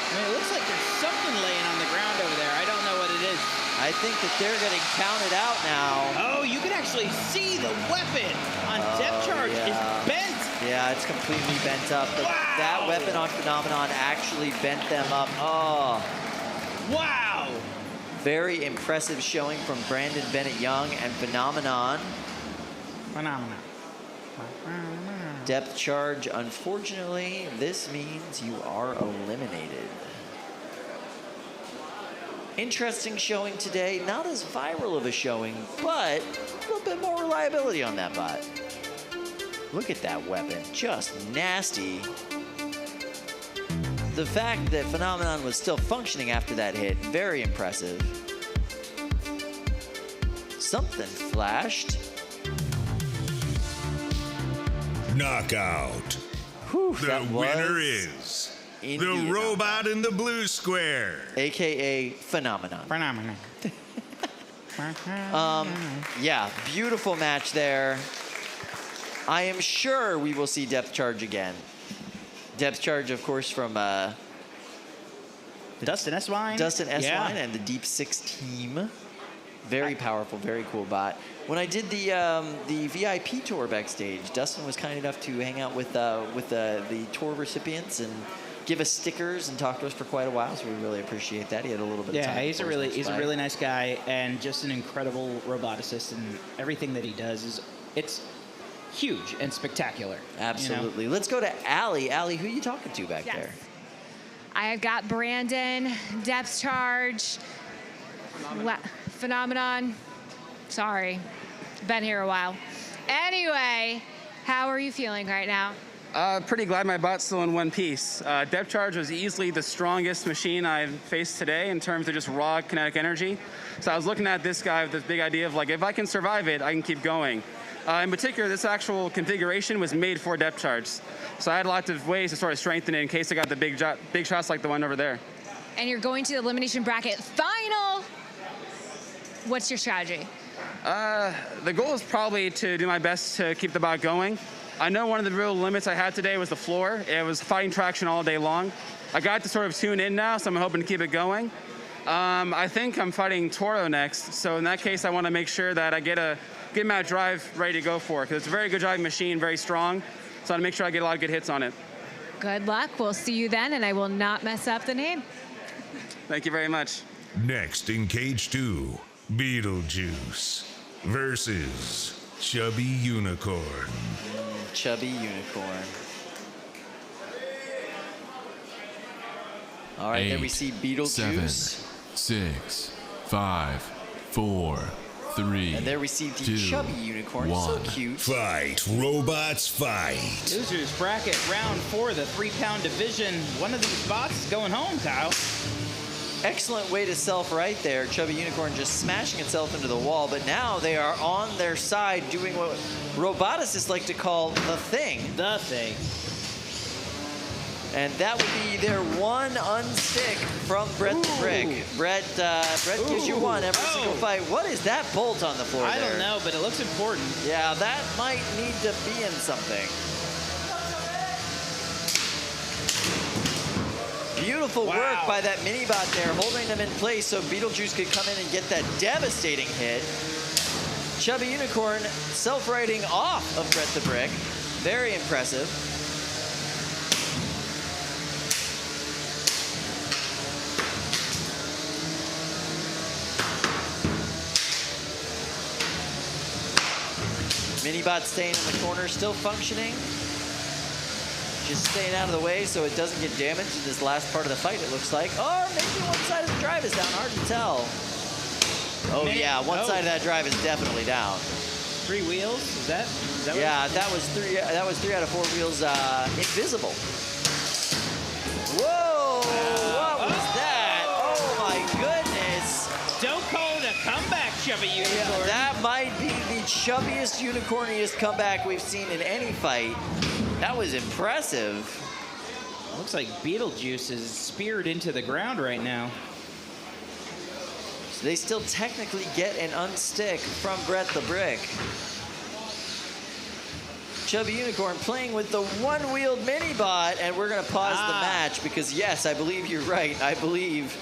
I mean, it looks like there's something laying on the ground over there. I don't know what it is. I think that they're getting counted out now. Oh, you can actually see the weapon on depth charge is bent. Yeah, it's completely bent up. That weapon on Phenomenon actually bent them up. Oh. Wow. Very impressive showing from Brandon Bennett-Young and Phenomenon. Depth charge, unfortunately, this means you are eliminated. Interesting showing today. Not as viral of a showing, but a little bit more reliability on that bot. Look at that weapon, just nasty. The fact that Phenomenon was still functioning after that hit, very impressive. Something flashed. Knockout. Whew, the winner is the robot in the blue square, AKA Phenomenon. Yeah, beautiful match there. I am sure we will see depth charge again. Depth charge, of course, from Dustin S-Wine. Dustin S-Wine and the Deep Six team. Very powerful, very cool bot. When I did the VIP tour backstage, Dustin was kind enough to hang out with the tour recipients and give us stickers and talk to us for quite a while. So we really appreciate that. He had a little bit of time. Yeah, he's a really nice guy and just an incredible roboticist, and everything that he does it's huge and spectacular. Absolutely. You know? Let's go to Allie. Allie, who are you talking to back there? I've got Brandon, depth charge, Phenomenon. Sorry, been here a while. Anyway, how are you feeling right now? Pretty glad my bot's still in one piece. Depth charge was easily the strongest machine I've faced today in terms of just raw kinetic energy. So I was looking at this guy with this big idea of like, if I can survive it, I can keep going. In particular, this actual configuration was made for depth charge. So I had lots of ways to sort of strengthen it in case I got the big shots like the one over there. And you're going to the elimination bracket final. What's your strategy? The goal is probably to do my best to keep the bot going. I know one of the real limits I had today was the floor. It was fighting traction all day long. I got to sort of tune in now, so I'm hoping to keep it going. I think I'm fighting Toro next, so in that case, I want to make sure that I get a good amount of drive ready to go for it, because it's a very good driving machine, very strong, so I want to make sure I get a lot of good hits on it. Good luck. We'll see you then, and I will not mess up the name. Thank you very much. Next in Cage 2, BeetleJuice versus Chubby Unicorn. Chubby Unicorn. All right, 8, then we see BeetleJuice. 7, 6, 5, 4, 3. And there we see the 2, Chubby Unicorn. 1. So cute. Fight, robots, fight. Losers bracket round 4, the 3-pound division. One of these bots is going home, Kyle. Excellent way to self right there. Chubby Unicorn just smashing itself into the wall, but now they are on their side doing what roboticists like to call the thing. The thing. And that would be their one unstick from Brett the Brick. Brett gives you one every single fight. What is that bolt on the floor I don't know, but it looks important. Yeah, that might need to be in something. Beautiful work by that mini-bot there, holding them in place so BeetleJuice could come in and get that devastating hit. Chubby Unicorn self-righting off of Brett the Brick. Very impressive. Mini-bot staying in the corner, still functioning. Just staying out of the way so it doesn't get damaged in this last part of the fight, it looks like. Or maybe one side of the drive is down, hard to tell. Oh yeah, one side of that drive is definitely down. 3 wheels, is that yeah, that was 3 out of 4 wheels invisible. Whoa, what was that? Oh my goodness. Don't call it a comeback, Chubby Unicorn. Yeah, that might be the chubbiest, unicorniest comeback we've seen in any fight. That was impressive. Looks like BeetleJuice is speared into the ground right now. So they still technically get an unstick from Brett the Brick. Chubby Unicorn playing with the one-wheeled mini-bot, and we're going to pause the match because, yes, I believe you're right. I believe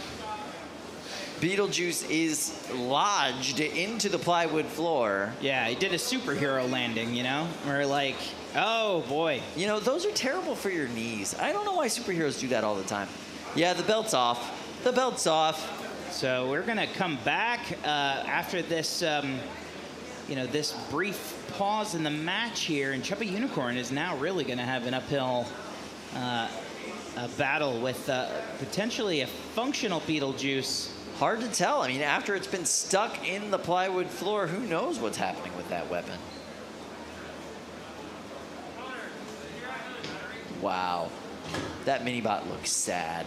BeetleJuice is lodged into the plywood floor. Yeah, he did a superhero landing, you know? We're like, oh boy. You know, those are terrible for your knees. I don't know why superheroes do that all the time. Yeah, the belt's off. The belt's off. So we're gonna come back after this, you know, this brief pause in the match here, and Chubby Unicorn is now really gonna have an uphill battle with potentially a functional BeetleJuice. Hard to tell. I mean, after it's been stuck in the plywood floor, who knows what's happening with that weapon? Wow. That mini-bot looks sad.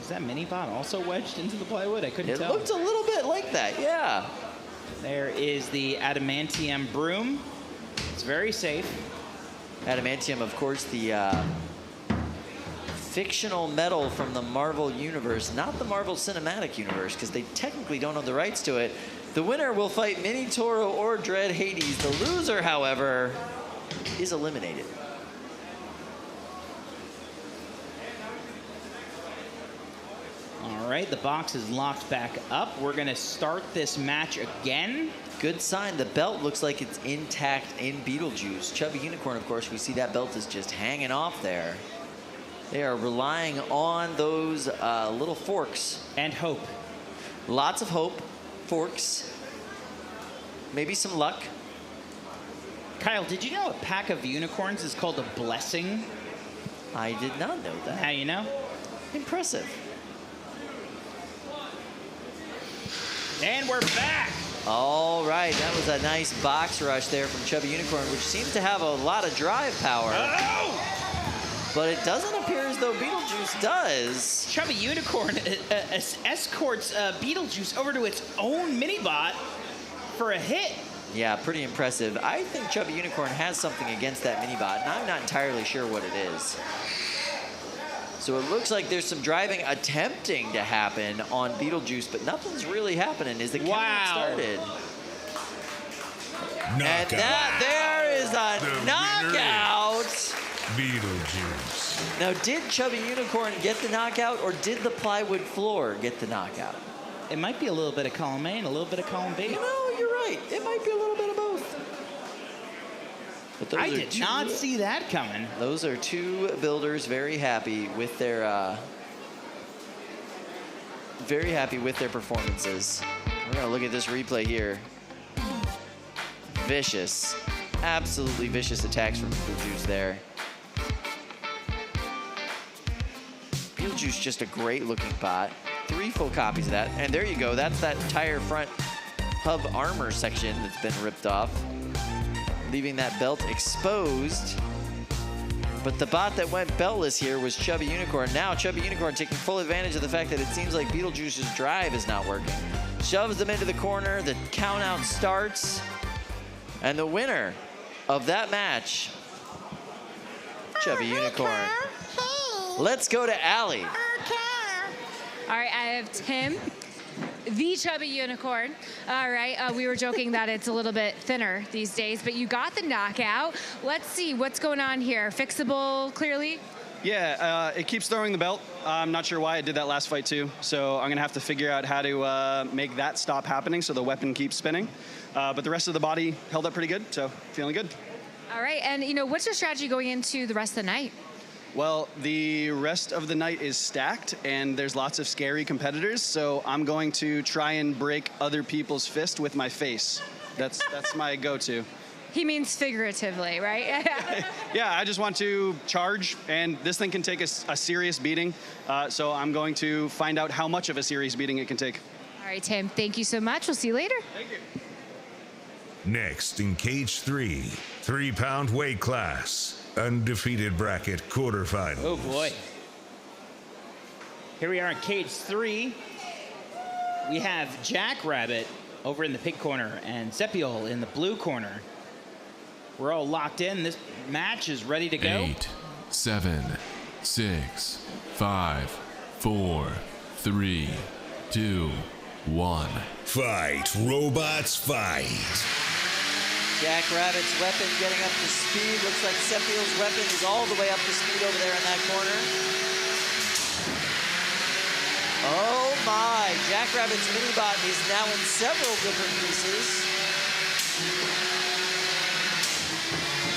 Is that mini-bot also wedged into the plywood? I couldn't tell. It looked a little bit like that, yeah. There is the Adamantium broom. It's very safe. Adamantium, of course, the fictional metal from the Marvel Universe, not the Marvel Cinematic Universe, because they technically don't own the rights to it. The winner will fight Mini Toro or Dread Hades. The loser, however, is eliminated. All right, the box is locked back up. We're gonna start this match again. Good sign. The belt looks like it's intact in BeetleJuice. Chubby Unicorn, of course, we see that belt is just hanging off there. They are relying on those little forks. And hope. Lots of hope. Forks. Maybe some luck. Kyle, did you know a pack of unicorns is called a blessing? I did not know that. Now you know? Impressive. And we're back. All right, that was a nice box rush there from Chubby Unicorn, which seems to have a lot of drive power. Oh! But it doesn't appear as though BeetleJuice does. Chubby Unicorn escorts BeetleJuice over to its own mini-bot for a hit. Yeah, pretty impressive. I think Chubby Unicorn has something against that mini-bot, and I'm not entirely sure what it is. So it looks like there's some driving attempting to happen on BeetleJuice, but nothing's really happening as the count started. Knockout. And there is a knockout. BeetleJuice. Now, did Chubby Unicorn get the knockout, or did the plywood floor get the knockout? It might be a little bit of column A and a little bit of column B. You know, you're right. It might be a little bit of both. But I did not see that coming. Those are two builders very happy with their performances. We're gonna look at this replay here. Vicious, absolutely vicious attacks from BeetleJuice there. BeetleJuice, just a great looking bot. 3 full copies of that, and there you go. That's that entire front hub armor section that's been ripped off, leaving that belt exposed. But the bot that went beltless here was Chubby Unicorn. Now Chubby Unicorn taking full advantage of the fact that it seems like BeetleJuice's drive is not working. Shoves them into the corner, the count out starts, and the winner of that match, Chubby Unicorn. Let's go to Allie. All right, I have Tim, the Chubby Unicorn. All right, we were joking that it's a little bit thinner these days, but you got the knockout. Let's see what's going on here. Fixable, clearly? Yeah, it keeps throwing the belt. I'm not sure why it did that last fight too, so I'm gonna have to figure out how to make that stop happening so the weapon keeps spinning. But the rest of the body held up pretty good, so feeling good. All right, and you know, what's your strategy going into the rest of the night? Well, the rest of the night is stacked, and there's lots of scary competitors, so I'm going to try and break other people's fist with my face. That's my go-to. He means figuratively, right? Yeah, I just want to charge, and this thing can take a serious beating, so I'm going to find out how much of a serious beating it can take. All right, Tim, thank you so much. We'll see you later. Thank you. Next in Cage 3, 3-pound weight class. Undefeated bracket quarterfinals. Oh boy. Here we are in Cage 3. We have Jackrabbit over in the pink corner and Zepiol in the blue corner. We're all locked in. This match is ready to go. 8, 7, 6, 5, 4, 3, 2, 1. Fight, robots, fight. Jackrabbit's weapon getting up to speed. Looks like Zepiol's weapon is all the way up to speed over there in that corner. Oh my. Jackrabbit's mini-bot is now in several different pieces.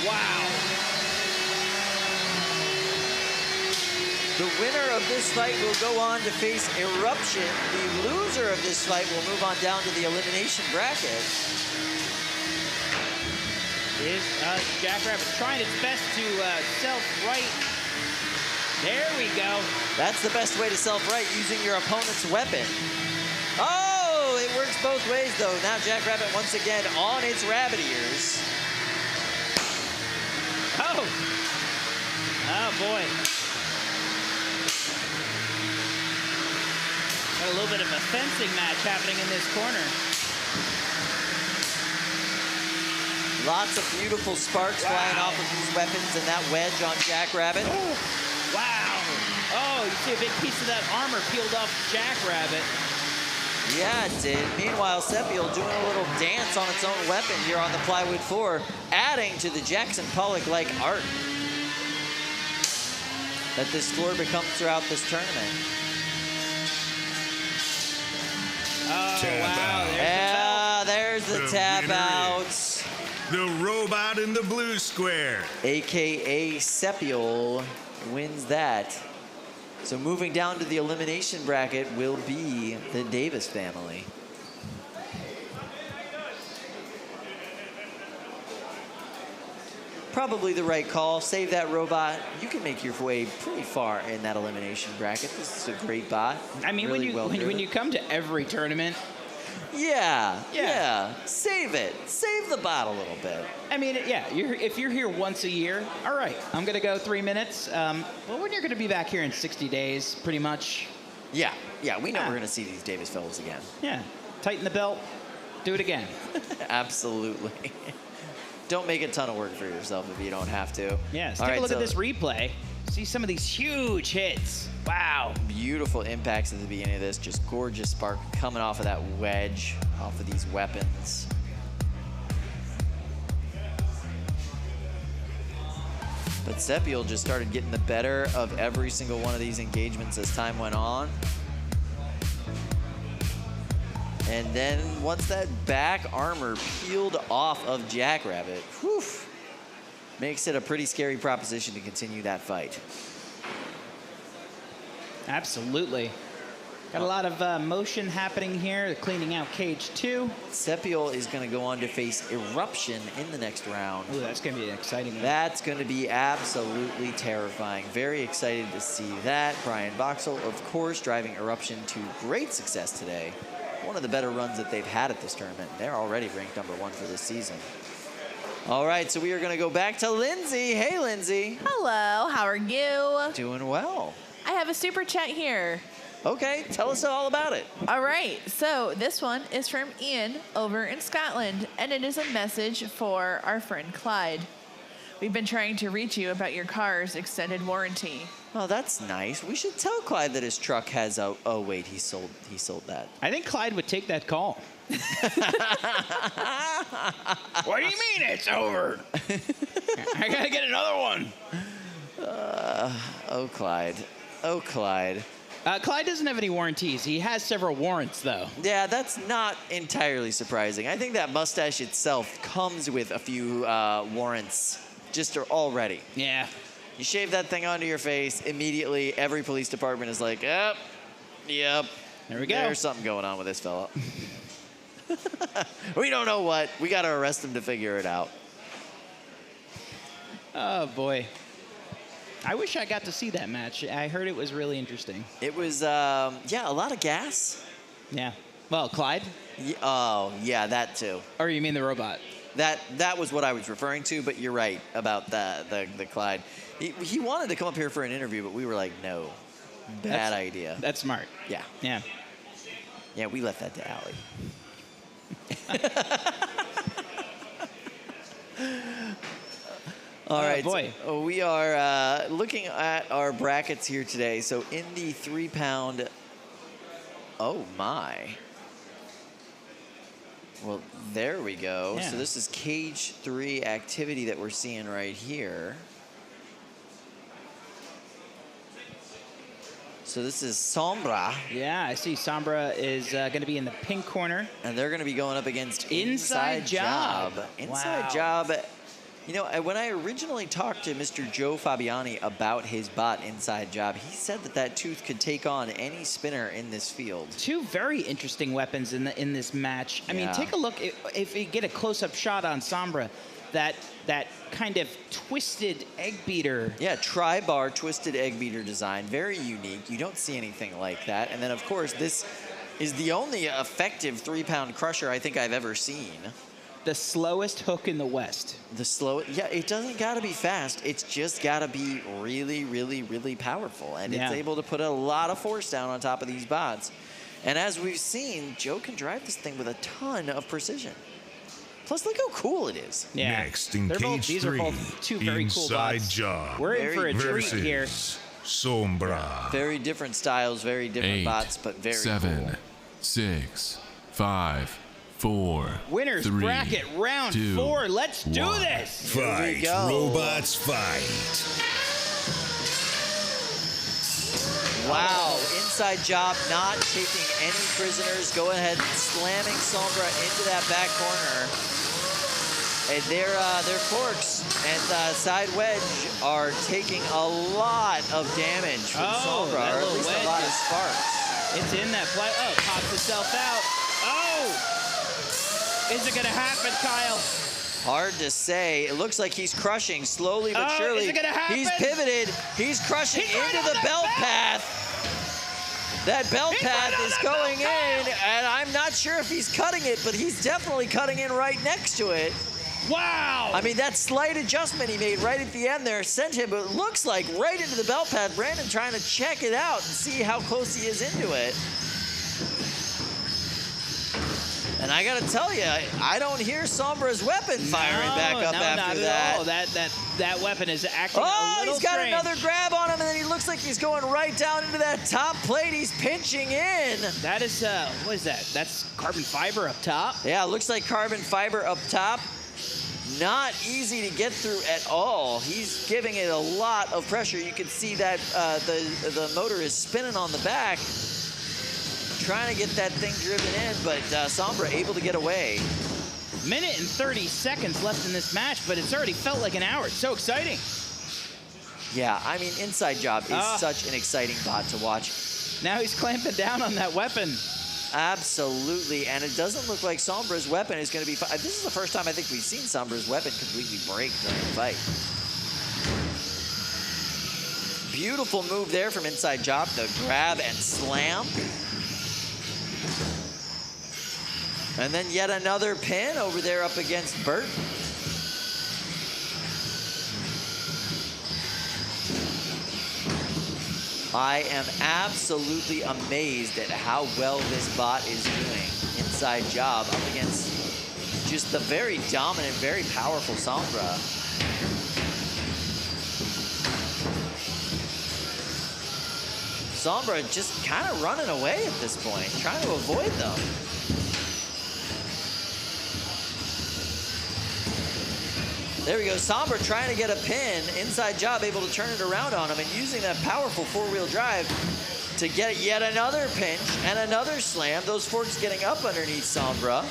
Wow. The winner of this fight will go on to face Eruption. The loser of this fight will move on down to the elimination bracket. Is Jackrabbit trying its best to self-right. There we go. That's the best way to self-right, using your opponent's weapon. Oh, it works both ways, though. Now Jackrabbit once again on its rabbit ears. Oh. Oh, boy. Got a little bit of a fencing match happening in this corner. Lots of beautiful sparks flying off of these weapons and that wedge on Jackrabbit. Oh, wow. Oh, you see a big piece of that armor peeled off Jackrabbit. Yeah, it did. Meanwhile, Sepiel doing a little dance on its own weapon here on the plywood floor, adding to the Jackson Pollock-like art that this floor becomes throughout this tournament. Oh, wow. There's the tap out. The robot in the blue square. AKA Sepiel wins that. So moving down to the elimination bracket will be the Davis family. Probably the right call. Save that robot. You can make your way pretty far in that elimination bracket. This is a great bot. I mean, really when you come to every tournament. Yeah. Save it. Save the bot a little bit. I mean, yeah, if you're here once a year, all right, I'm going to go 3 minutes. Well, when you're going to be back here in 60 days, pretty much. Yeah, we know we're going to see these Davis fellows again. Yeah, tighten the belt, do it again. Absolutely. Don't make a ton of work for yourself if you don't have to. Yeah, take a look at this replay. See some of these huge hits. Wow. Beautiful impacts at the beginning of this. Just gorgeous spark coming off of that wedge, off of these weapons. But Sepiel just started getting the better of every single one of these engagements as time went on. And then once that back armor peeled off of Jackrabbit, whew, makes it a pretty scary proposition to continue that fight. Absolutely. Got a lot of motion happening here. They're cleaning out cage 2. Sepiel is going to go on to face Eruption in the next round. Ooh, that's going to be an exciting one. That's going to be absolutely terrifying. Very excited to see that. Brian Voxel, of course, driving Eruption to great success today. One of the better runs that they've had at this tournament. They're already ranked #1 for this season. All right, so we are going to go back to Lindsay. Hey, Lindsay. Hello, how are you? Doing well. I have a super chat here. Okay, tell us all about it. All right, so this one is from Ian over in Scotland, and it is a message for our friend Clyde. We've been trying to reach you about your car's extended warranty. Oh, that's nice. We should tell Clyde that his truck has a... Oh, wait, he sold that. I think Clyde would take that call. What do you mean it's over? I got to get another one. Oh, Clyde. Oh, Clyde. Clyde doesn't have any warranties. He has several warrants, though. Yeah, that's not entirely surprising. I think that mustache itself comes with a few warrants just already. Yeah. You shave that thing onto your face, immediately every police department is like, yep. There we go. There's something going on with this fella. We don't know what. We got to arrest him to figure it out. Oh, boy. I wish I got to see that match. I heard it was really interesting. It was, yeah, a lot of gas. Yeah. Well, Clyde? Oh, yeah, that too. Or you mean the robot? That was what I was referring to, but you're right about the Clyde. He wanted to come up here for an interview, but we were like, no. Bad idea. That's smart. Yeah. Yeah. Yeah, we left that to Allie. All right, boy. So we are looking at our brackets here today. So in the 3-pound, oh my. Well, there we go. Yeah. So this is cage 3 activity that we're seeing right here. So this is Sombra. Yeah, I see Sombra is going to be in the pink corner. And they're going to be going up against Inside Job. Inside Wow. Job. You know, when I originally talked to Mr. Joe Fabiani about his bot Inside Job, he said that that tooth could take on any spinner in this field. Two very interesting weapons in this match. I mean, take a look. If you get a close-up shot on Sombra, that kind of twisted egg beater. Yeah, tri-bar twisted egg beater design. Very unique. You don't see anything like that. And then, of course, this is the only effective 3-pound crusher I think I've ever seen. The slowest hook in the West. Yeah, it doesn't got to be fast. It's just got to be really, really, really powerful. And it's able to put a lot of force down on top of these bots. And as we've seen, Joe can drive this thing with a ton of precision. Plus, look how cool it is. Yeah. Next in cage these 3, are both two very cool Inside bots. Job. We're in for a treat here. Sombra. Very different styles, very different 8, bots, but very 7, cool. 6, 5, 4, Winners 3, bracket round 2, 4. Let's do 1. this. Fight, robots, fight. Wow, Inside Job not taking any prisoners. Go ahead and slamming Sombra into that back corner. And their forks and side wedge are taking a lot of damage from Sombra, or at least a lot of sparks. It's in that play. Oh, pops itself out. Oh! Is it going to happen, Kyle? Hard to say. It looks like he's crushing slowly but surely. Is it gonna happen? He's pivoted. He's crushing into the belt path. That belt path is going in, and I'm not sure if he's cutting it, but he's definitely cutting in right next to it. Wow! I mean, that slight adjustment he made right at the end there sent him, it looks like, right into the belt path. Brandon trying to check it out and see how close he is into it. And I gotta tell you, I don't hear Sombra's weapon firing back up after that. Oh, that weapon is acting a little he's got strange. another grab on him, and then he looks like he's going right down into that top plate. He's pinching in. That is, what is that? That's carbon fiber up top? Yeah, it looks like carbon fiber up top. Not easy to get through at all. He's giving it a lot of pressure. You can see that the motor is spinning on the back, trying to get that thing driven in, but Sombra able to get away. Minute and 30 seconds left in this match, but it's already felt like an hour. It's so exciting. Yeah, I mean, Inside Job is such an exciting bot to watch. Now he's clamping down on that weapon. Absolutely, and it doesn't look like Sombra's weapon is going to be... This is the first time I think we've seen Sombra's weapon completely break during the fight. Beautiful move there from Inside Job, the grab and slam. And then yet another pin over there up against Bert. I am absolutely amazed at how well this bot is doing. Inside Job up against just the very dominant, very powerful Sombra. Sombra just kind of running away at this point, trying to avoid them. There we go, Sombra trying to get a pin. Inside Job able to turn it around on him and using that powerful four-wheel drive to get yet another pinch and another slam. Those forks getting up underneath Sombra.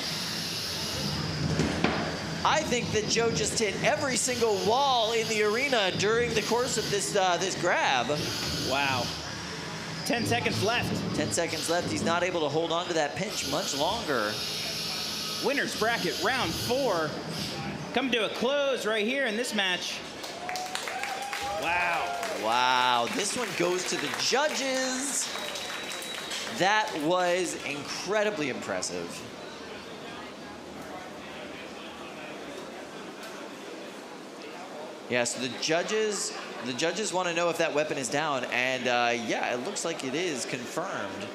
I think that Joe just hit every single wall in the arena during the course of this this grab. Wow. 10 seconds left. 10 seconds left. He's not able to hold on to that pinch much longer. Winner's bracket round 4. Coming to a close right here in this match. Wow. Wow, this one goes to the judges. That was incredibly impressive. Yeah, so the judges want to know if that weapon is down, and yeah, it looks like it is confirmed.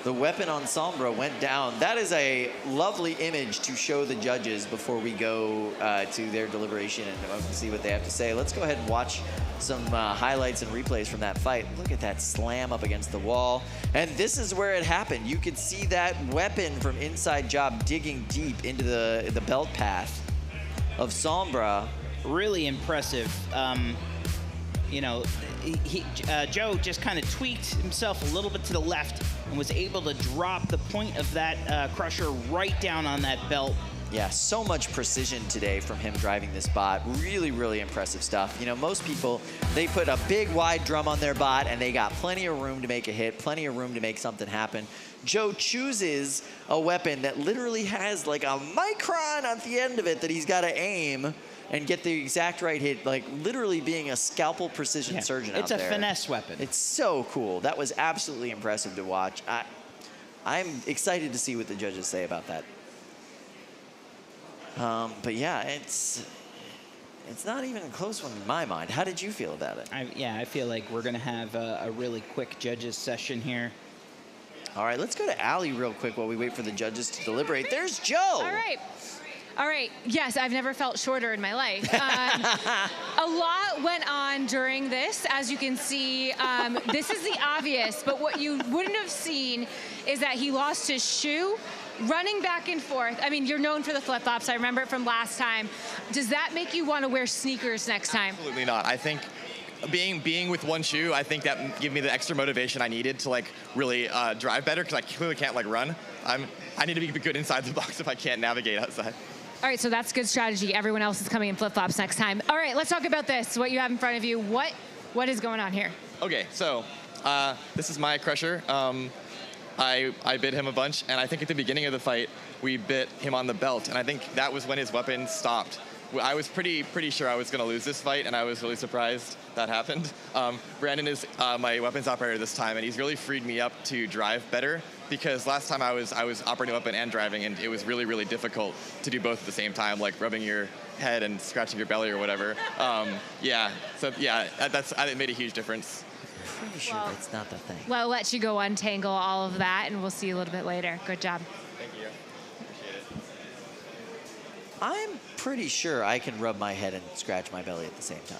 The weapon on Sombra went down. That is a lovely image to show the judges before we go to their deliberation and see what they have to say. Let's go ahead and watch some highlights and replays from that fight. Look at that slam up against the wall. And this is where it happened. You could see that weapon from Inside Job digging deep into the belt path of Sombra. Really impressive. Joe just kind of tweaked himself a little bit to the left and was able to drop the point of that crusher right down on that belt. Yeah, so much precision today from him driving this bot. Really, really impressive stuff. Most people, they put a big wide drum on their bot and they got plenty of room to make a hit, plenty of room to make something happen. Joe chooses a weapon that literally has like a micron at the end of it that he's got to aim and get the exact right hit, like literally being a scalpel precision surgeon out there. It's a finesse weapon. It's so cool. That was absolutely impressive to watch. I'm excited to see what the judges say about that. But yeah, it's not even a close one in my mind. How did you feel about it? I feel like we're going to have a really quick judges session here. All right, let's go to Allie real quick while we wait for the judges to deliberate. There's Joe. All right. Yes, I've never felt shorter in my life. A lot went on during this. As you can see, this is the obvious, but what you wouldn't have seen is that he lost his shoe running back and forth. I mean, you're known for the flip-flops. I remember it from last time. Does that make you want to wear sneakers next time? Absolutely not. I think being with one shoe, I think that gave me the extra motivation I needed to really drive better, because I clearly can't run. I need to be good inside the box if I can't navigate outside. All right, so that's good strategy. Everyone else is coming in flip-flops next time. All right, let's talk about this. What you have in front of you. What is going on here? Okay, so this is my crusher. I bit him a bunch, and I think at the beginning of the fight, we bit him on the belt, and I think that was when his weapon stopped. I was pretty sure I was going to lose this fight, and I was really surprised that happened. Brandon is my weapons operator this time, and he's really freed me up to drive better, because last time I was operating a weapon and driving, and it was really, really difficult to do both at the same time, like rubbing your head and scratching your belly or whatever. It made a huge difference. Pretty sure that's not the thing. Well, I'll let you go untangle all of that, and we'll see you a little bit later. Good job. Thank you. Appreciate it. I'm pretty sure I can rub my head and scratch my belly at the same time.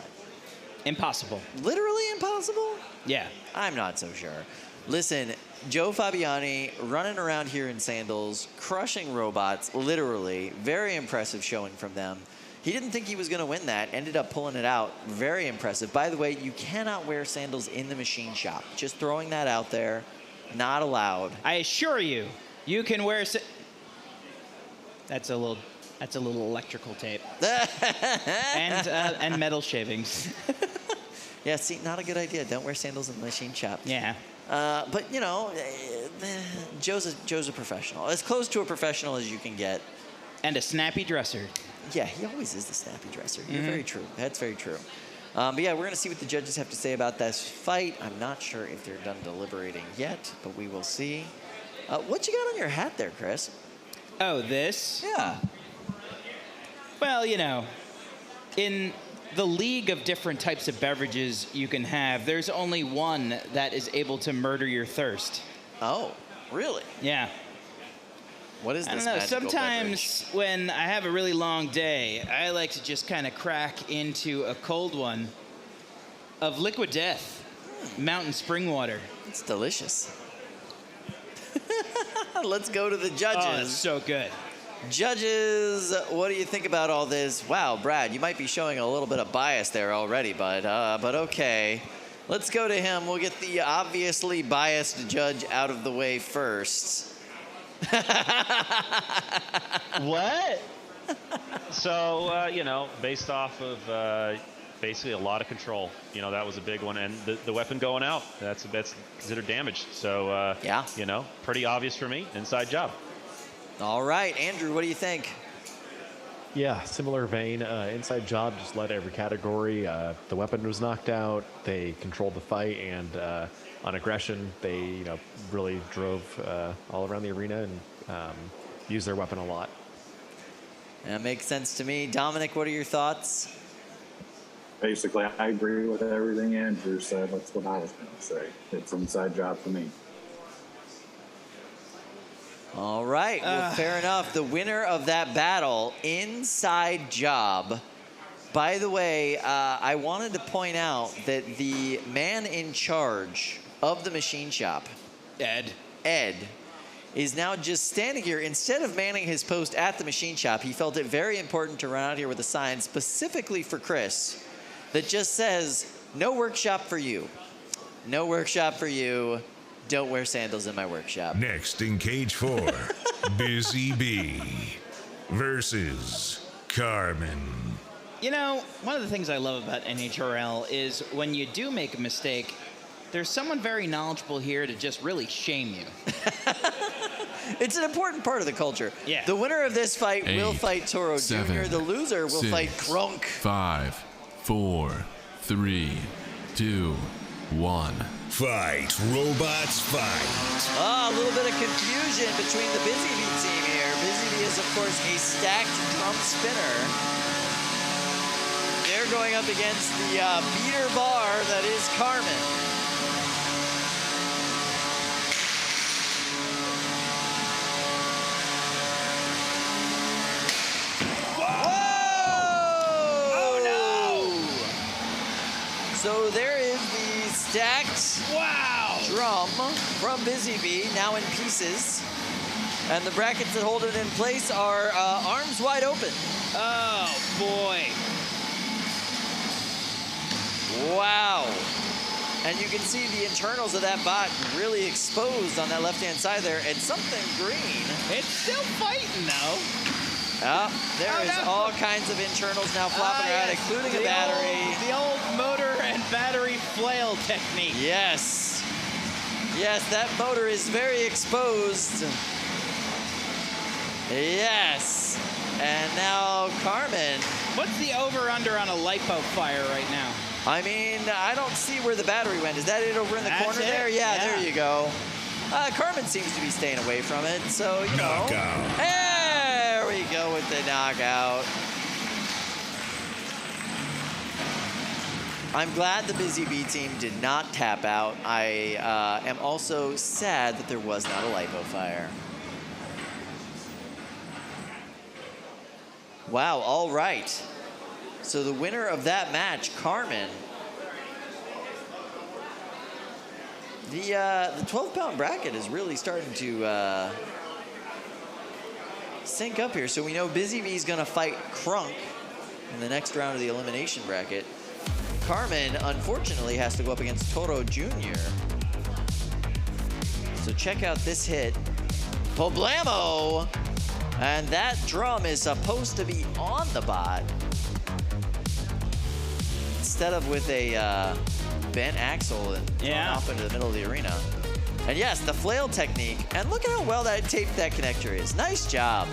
Impossible. Literally impossible? Yeah. I'm not so sure. Listen, Joe Fabiani running around here in sandals, crushing robots, literally. Very impressive showing from them. He didn't think he was going to win that, ended up pulling it out. Very impressive. By the way, you cannot wear sandals in the machine shop. Just throwing that out there. Not allowed. I assure you, you can wear... That's a little electrical tape. and metal shavings. Yeah, see, not a good idea. Don't wear sandals in the machine shop. Yeah. But, Joe's a professional. As close to a professional as you can get. And a snappy dresser. Yeah, he always is the snappy dresser. You're very true. That's very true. But yeah, we're going to see what the judges have to say about this fight. I'm not sure if they're done deliberating yet, but we will see. What you got on your hat there, Chris? Oh, this? Yeah. Well, in the league of different types of beverages you can have, there's only one that is able to murder your thirst. Oh, really? Yeah. What is this? I don't know. Sometimes when I have a really long day, I like to just kind of crack into a cold one of Liquid Death, mountain spring water. It's delicious. Let's go to the judges. Oh, it's so good. Judges, what do you think about all this? Wow, Brad, you might be showing a little bit of bias there already, but okay. Let's go to him. We'll get the obviously biased judge out of the way first. What? So, based off of basically a lot of control, that was a big one. And the weapon going out, that's considered damage. So, pretty obvious for me. Inside job. All right, Andrew, what do you think? Yeah, similar vein. Inside job just led every category. The weapon was knocked out. They controlled the fight, and on aggression, they really drove all around the arena and used their weapon a lot. That makes sense to me. Dominic, what are your thoughts? Basically, I agree with everything Andrew said. That's what I was going to say. It's an inside job for me. All right, well, fair enough. The winner of that battle, inside job. By the way, I wanted to point out that the man in charge of the machine shop, Ed, is now just standing here. Instead of manning his post at the machine shop, he felt it very important to run out here with a sign specifically for Chris that just says, no workshop for you. No workshop for you. Don't wear sandals in my workshop. Next in cage 4, Busy Bee versus Carmen. You know, one of the things I love about NHRL is when you do make a mistake, there's someone very knowledgeable here to just really shame you. It's an important part of the culture. Yeah. The winner of this fight 8, will fight Toro 7, Jr. The loser will 6, fight Crunk. 5, 4, 3, 2, 1. Fight, robots, fight. A little bit of confusion between the Busy Bee team here. Busy Bee is, of course, a stacked drum spinner. They're going up against the beater bar that is Carmen. So there is the stacked drum from Busy Bee, now in pieces. And the brackets that hold it in place are arms wide open. Oh, boy. Wow. And you can see the internals of that bot really exposed on that left-hand side there, and something green. It's still fighting, though. There is all kinds of internals now flopping around, including a battery. The old motor and battery flail technique. Yes. Yes, that motor is very exposed. Yes. And now Carmen. What's the over-under on a lipo fire right now? I mean, I don't see where the battery went. Is that it over in the corner it. there? Yeah, Yeah. there you go. Carmen seems to be staying away from it, so, you know. Knockout. There we go with the knockout. I'm glad the Busy Bee team did not tap out. I am also sad that there was not a lipo fire. Wow, all right. So the winner of that match, Carmen. The 12-pound bracket is really starting to sync up here. So we know Busy Bee's gonna fight Crunk in the next round of the elimination bracket. Carmen, unfortunately, has to go up against Toro Jr. So check out this hit. Poblamo! And that drum is supposed to be on the bot instead of with a bent axle and thrown off into the middle of the arena. And yes, the flail technique. And look at how well that taped that connector is. Nice job.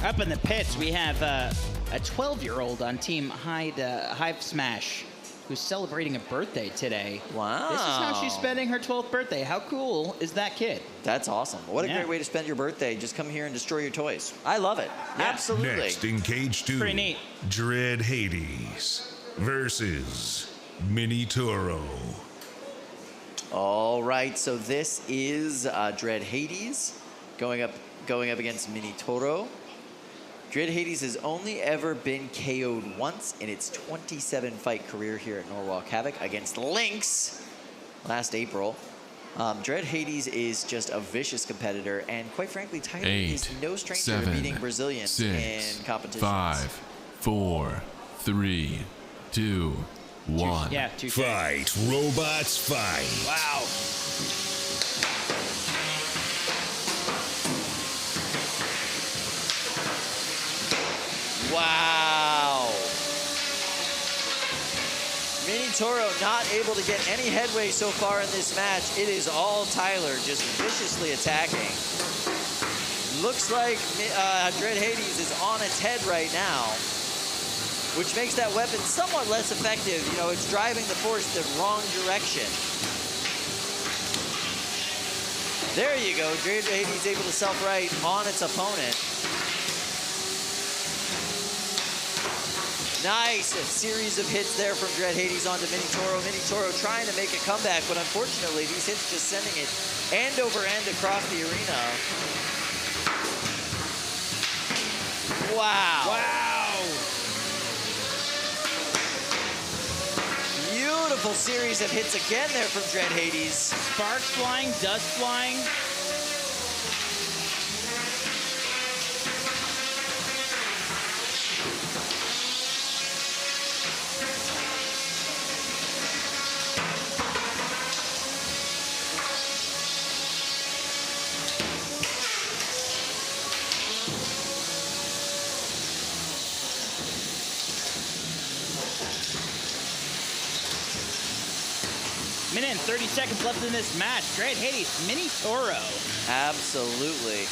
Up in the pits, we have a 12-year-old on Team Hive Smash who's celebrating a birthday today. Wow. This is how she's spending her 12th birthday. How cool is that kid? That's awesome. What a great way to spend your birthday. Just come here and destroy your toys. I love it. Absolutely. Next in cage 2, Pretty neat. Dread Hades versus Mini Toro. All right, so this is Dread Hades going up against Mini Toro. Dread Hades has only ever been KO'd once in its 27-fight career here at Norwalk Havoc against Lynx last April. Dread Hades is just a vicious competitor, and quite frankly, Tyler is no stranger to beating Brazilians in competitions. 5, 4, 3, 2, 1. Yeah, Fight, robots, fight. Wow. Wow. Mini Toro not able to get any headway so far in this match. It is all Tyler just viciously attacking. Looks like Dread Hades is on its head right now, which makes that weapon somewhat less effective. You know, it's driving the force the wrong direction. There you go. Dread Hades able to self-right on its opponent. Nice series of hits there from Dread Hades onto Mini Toro. Mini Toro trying to make a comeback, but unfortunately these hits just sending it end over end across the arena. Wow. Wow. Beautiful series of hits again there from Dread Hades. Sparks flying, dust flying. Minute and 30 seconds left in this match. Dread Hades, Mini Toro. Absolutely.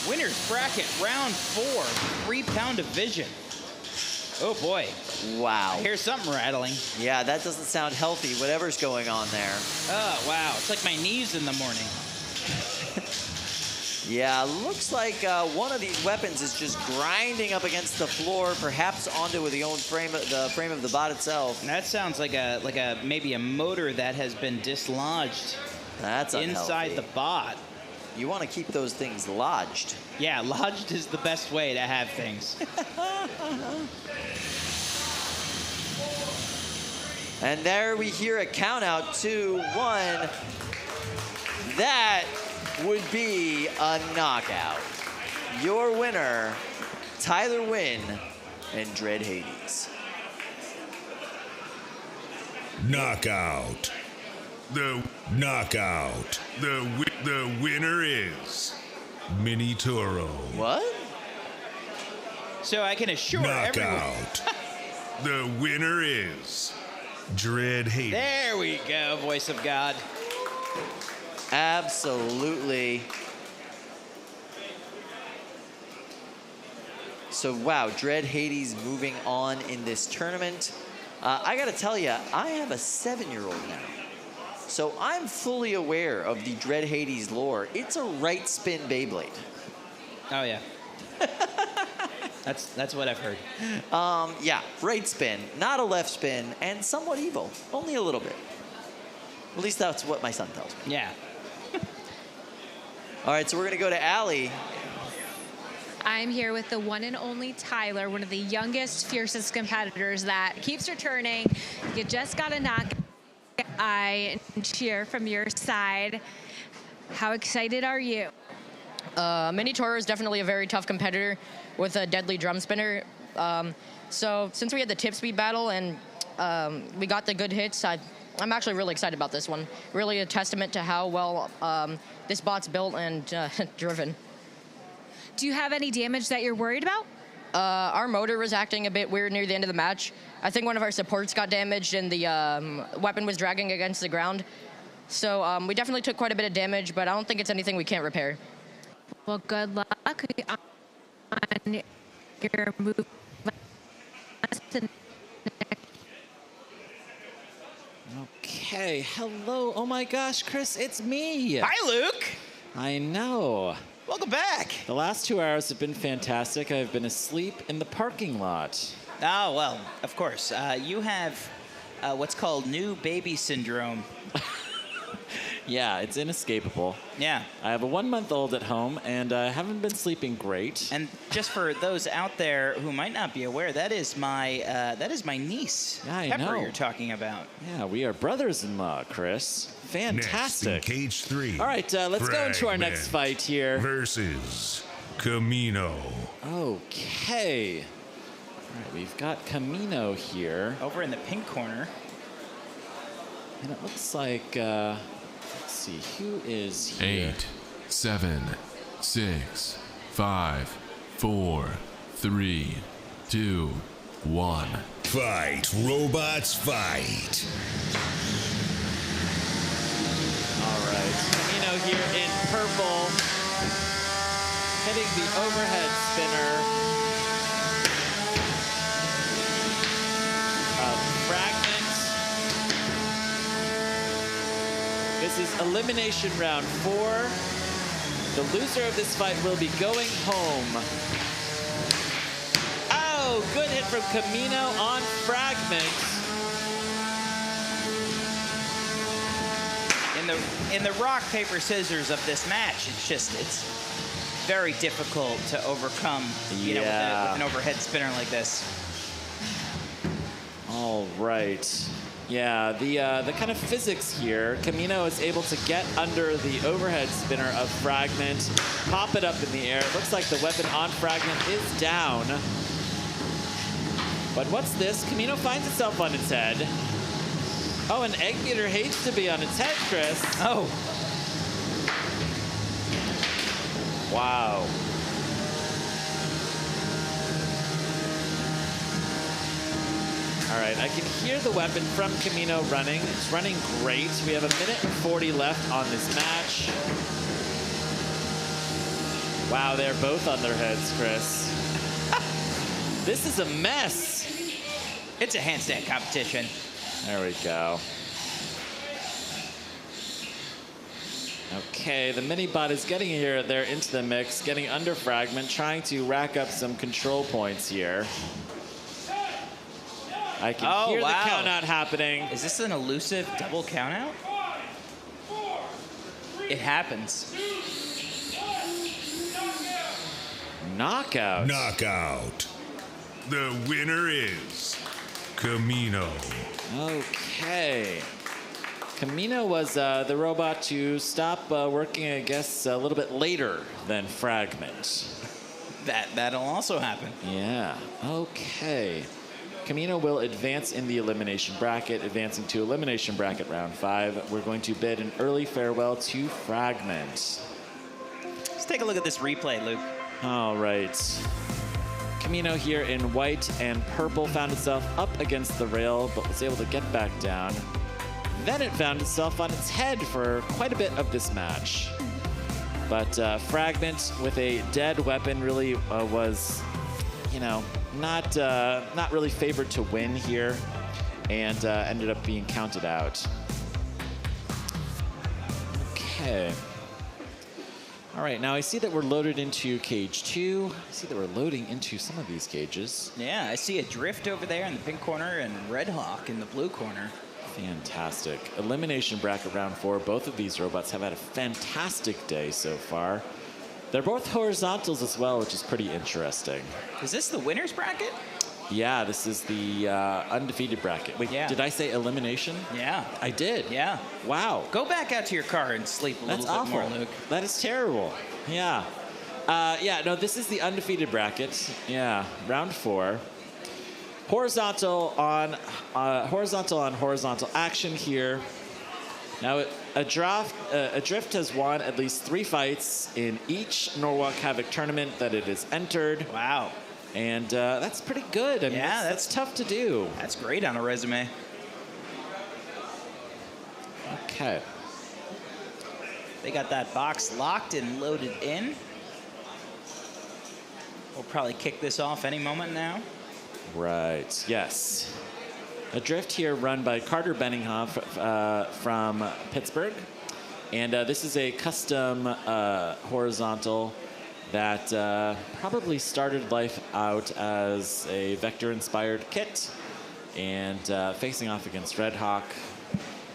Winner's bracket, round 4, 3-pound division. Oh boy. Wow. I hear something rattling. Yeah, that doesn't sound healthy, whatever's going on there. Oh, wow. It's like my knees in the morning. Yeah, looks like one of these weapons is just grinding up against the floor, perhaps onto the frame of the bot itself. And that sounds like maybe a motor that has been dislodged. That's inside unhealthy. the bot. You want to keep those things lodged. Yeah, lodged is the best way to have things. And there we hear a count out, 2-1. That would be a knockout. Your winner, Tyler Wynn and Dread Hades. Knockout. The knockout. The winner is Mini Toro. What? So I can assure everyone. Knockout. The winner is Dread Hades. There we go, voice of God. Absolutely. So, wow, Dread Hades moving on in this tournament. I got to tell you, I have a 7-year-old now. So I'm fully aware of the Dread Hades lore. It's a right spin Beyblade. Oh, yeah. That's what I've heard. Yeah, right spin, not a left spin, and somewhat evil. Only a little bit. At least that's what my son tells me. Yeah. All right, so we're going to go to Allie. I'm here with the one and only Tyler, one of the youngest, fiercest competitors that keeps returning. You just got a knock. I cheer from your side. How excited are you? Mini Toro is definitely a very tough competitor with a deadly drum spinner. So since we had the tip speed battle and we got the good hits, I'm actually really excited about this one. Really a testament to how well this bot's built and driven. Do you have any damage that you're worried about? Our motor was acting a bit weird near the end of the match. I think one of our supports got damaged and the weapon was dragging against the ground. So we definitely took quite a bit of damage, but I don't think it's anything we can't repair. Well, good luck on your move. Okay, hello. Oh my gosh, Chris, it's me. Hi, Luke. I know. Welcome back. The last 2 hours have been fantastic. I've been asleep in the parking lot. Oh, well, of course. You have what's called new baby syndrome. Yeah, it's inescapable. Yeah. I have a 1-month-old at home, and I haven't been sleeping great. And just for those out there who might not be aware, that is my niece, yeah, I Pepper, know. you're talking about. Yeah, we are brothers-in-law, Chris. Fantastic. Next in cage 3. All right, let's go into our next fight here. Versus Kamino. Okay. All right, we've got Kamino here. Over in the pink corner. And it looks like, let's see, who is here? 8, 7, 6, 5, 4, 3, 2, 1. Fight, robots, fight. All right, Kamino here in purple, hitting the overhead spinner. Fragment. This is elimination round 4. The loser of this fight will be going home. Oh, good hit from Kamino on Fragment. In the rock, paper, scissors of this match, it's very difficult to overcome, you know, with an overhead spinner like this. All right. Yeah, the kind of physics here, Kamino is able to get under the overhead spinner of Fragment, pop it up in the air. It looks like the weapon on Fragment is down. But what's this? Kamino finds itself on its head. Oh, an egg beater hates to be on its head, Chris. Oh. Wow. All right, I can hear the weapon from Kamino running. It's running great. We have 1:40 left on this match. Wow, they're both on their heads, Chris. This is a mess. It's a handstand competition. There we go. Okay, the mini-bot is getting there into the mix, getting under fragment, trying to rack up some control points here. I can hear the count-out happening. Is this an elusive double count-out? It happens. Knockout. Knockout. The winner is Kamino. Okay. Kamino was the robot to stop working, I guess, a little bit later than Fragment. That'll also happen. Yeah. Okay. Kamino will advance in the elimination bracket, advancing to elimination bracket round 5. We're going to bid an early farewell to Fragment. Let's take a look at this replay, Luke. All right. Kamino here in white and purple found itself up against the rail, but was able to get back down. Then it found itself on its head for quite a bit of this match. But Fragment with a dead weapon really was, you know, not really favored to win here, and ended up being counted out. Okay. All right, now I see that we're loaded into cage 2. I see that we're loading into some of these cages. Yeah, I see a Drift over there in the pink corner and Red Hawk in the blue corner. Fantastic. Elimination bracket round 4. Both of these robots have had a fantastic day so far. They're both horizontals as well, which is pretty interesting. Is this the winner's bracket? Yeah, this is the undefeated bracket. Wait, did I say elimination? Yeah. I did? Yeah. Wow. Go back out to your car and sleep a little bit more, Luke. That is terrible. Yeah. Yeah, no, this is the undefeated bracket. Yeah, round 4. Horizontal on horizontal action here. Now, a Drift has won at least 3 fights in each Norwalk Havoc tournament that it has entered. Wow. And that's pretty good. I mean, yeah, that's tough to do. That's great on a resume. Okay. They got that box locked and loaded in. We'll probably kick this off any moment now. Right, yes. A Drift here run by Carter Benninghoff from Pittsburgh. And this is a custom horizontal that probably started life out as a vector-inspired kit and facing off against Red Hawk,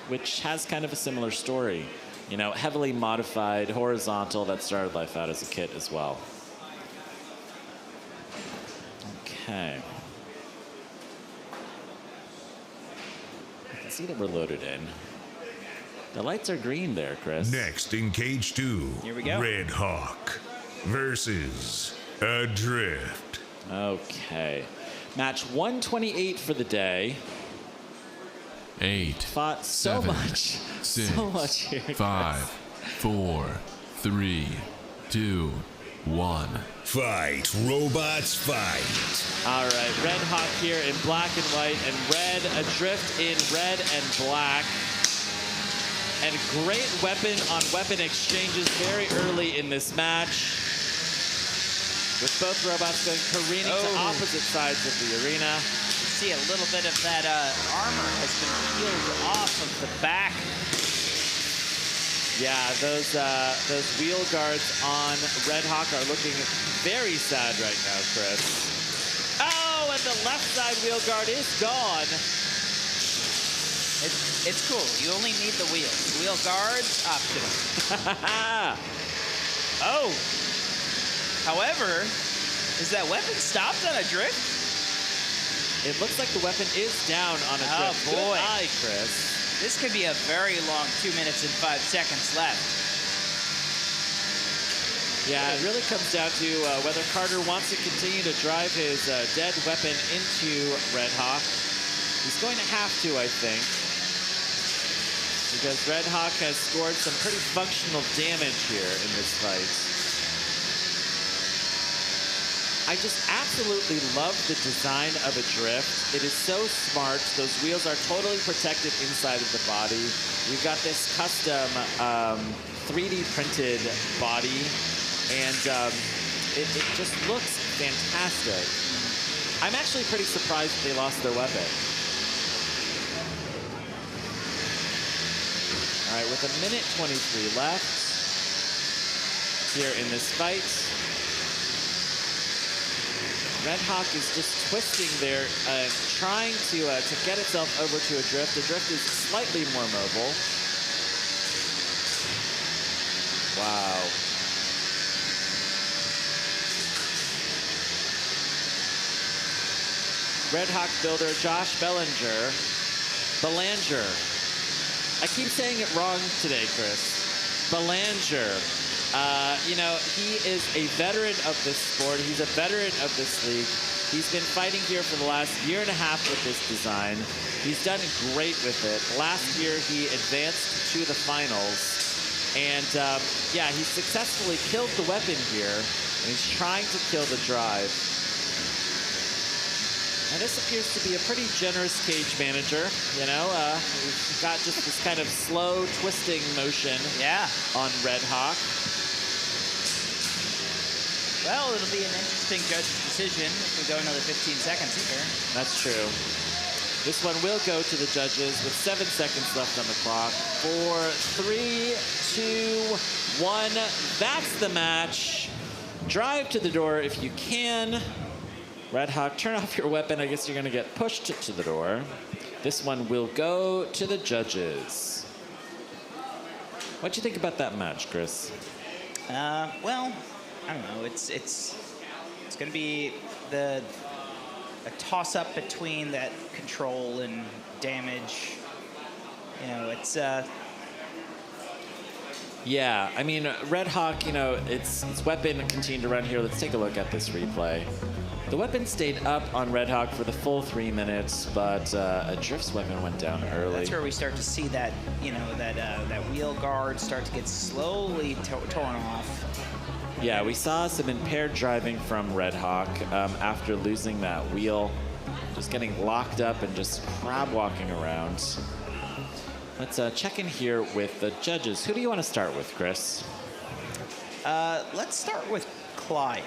which has kind of a similar story. You know, heavily modified horizontal that started life out as a kit as well. Okay. I can see that we're loaded in. The lights are green there, Chris. Next in cage 2, here we go. Red Hawk versus Adrift. Okay. Match 128 for the day. 8. Fought so 7, much. 6, so much here. 5, 4, 3, 2, 1. Fight, robots, fight. All right, Red Hawk here in black and white, and Red Adrift in red and black. And great weapon-on-weapon exchanges very early in this match, with both robots going careening to opposite sides of the arena. You see a little bit of that armor has been peeled off of the back. Yeah, those wheel guards on Red Hawk are looking very sad right now, Chris. Oh, and the left side wheel guard is gone. It's cool. You only need the wheels. Wheel guards, optional. Oh. However, is that weapon stopped on a Drift? It looks like the weapon is down on a Drift. Oh, boy. Good eye, Chris. This could be a very long 2 minutes and 5 seconds left. Yeah, it really comes down to whether Carter wants to continue to drive his dead weapon into Red Hawk. He's going to have to, I think, because Red Hawk has scored some pretty functional damage here in this fight. I just absolutely love the design of a drift. It is so smart. Those wheels are totally protected inside of the body. We've got this custom 3D printed body, and it just looks fantastic. I'm actually pretty surprised that they lost their weapon. All right, with 1:23 left here in this fight. Red Hawk is just twisting there, trying to get itself over to a drift. The drift is slightly more mobile. Wow. Red Hawk builder Josh Belanger. I keep saying it wrong today, Chris. Belanger. You know, he is a veteran of this sport. He's a veteran of this league. He's been fighting here for the last 1.5 years with this design. He's done great with it. Last year, he advanced to the finals. And yeah, he successfully killed the weapon here. And he's trying to kill the drive. And this appears to be a pretty generous cage manager, you know. We've got just this kind of slow twisting motion on Red Hawk. Well, it'll be an interesting judge's decision if we go another 15 seconds here. That's true. This one will go to the judges with 7 seconds left on the clock. 4, 3, 2, 1. That's the match. Drive to the door if you can. Red Hawk, turn off your weapon. I guess you're going to get pushed to the door. This one will go to the judges. What'd you think about that match, Chris? Well, I don't know. It's going to be a toss-up between that control and damage. You know, it's... Yeah, I mean, Red Hawk, you know, its weapon continued to run here. Let's take a look at this replay. The weapon stayed up on Red Hawk for the full 3 minutes, but a Drift's weapon went down early. That's where we start to see that, you know, that wheel guard start to get slowly torn off. Yeah, we saw some impaired driving from Red Hawk after losing that wheel, just getting locked up and just crab walking around. Let's check in here with the judges. Who do you want to start with, Chris? Let's start with Clyde.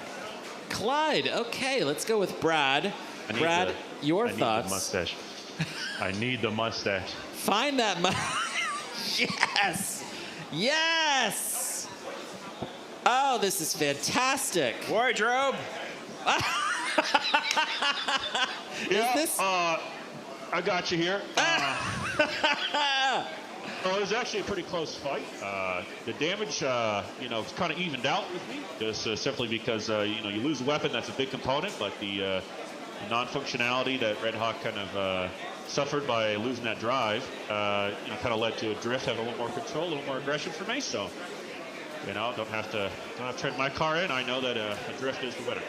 Clyde, okay, let's go with Brad. Brad, your thoughts? I need the mustache. I need the mustache. Find that Yes! Yes! Oh, this is fantastic. Wardrobe. I got you here. Well, it was actually a pretty close fight. The damage, you know, kind of evened out with me, just simply because, you know, you lose a weapon, that's a big component, but the non-functionality that Red Hawk kind of suffered by losing that drive, you know, kind of led to a drift, having a little more control, a little more aggression for me. So, you know, don't have to trade my car in. I know that a drift is the winner.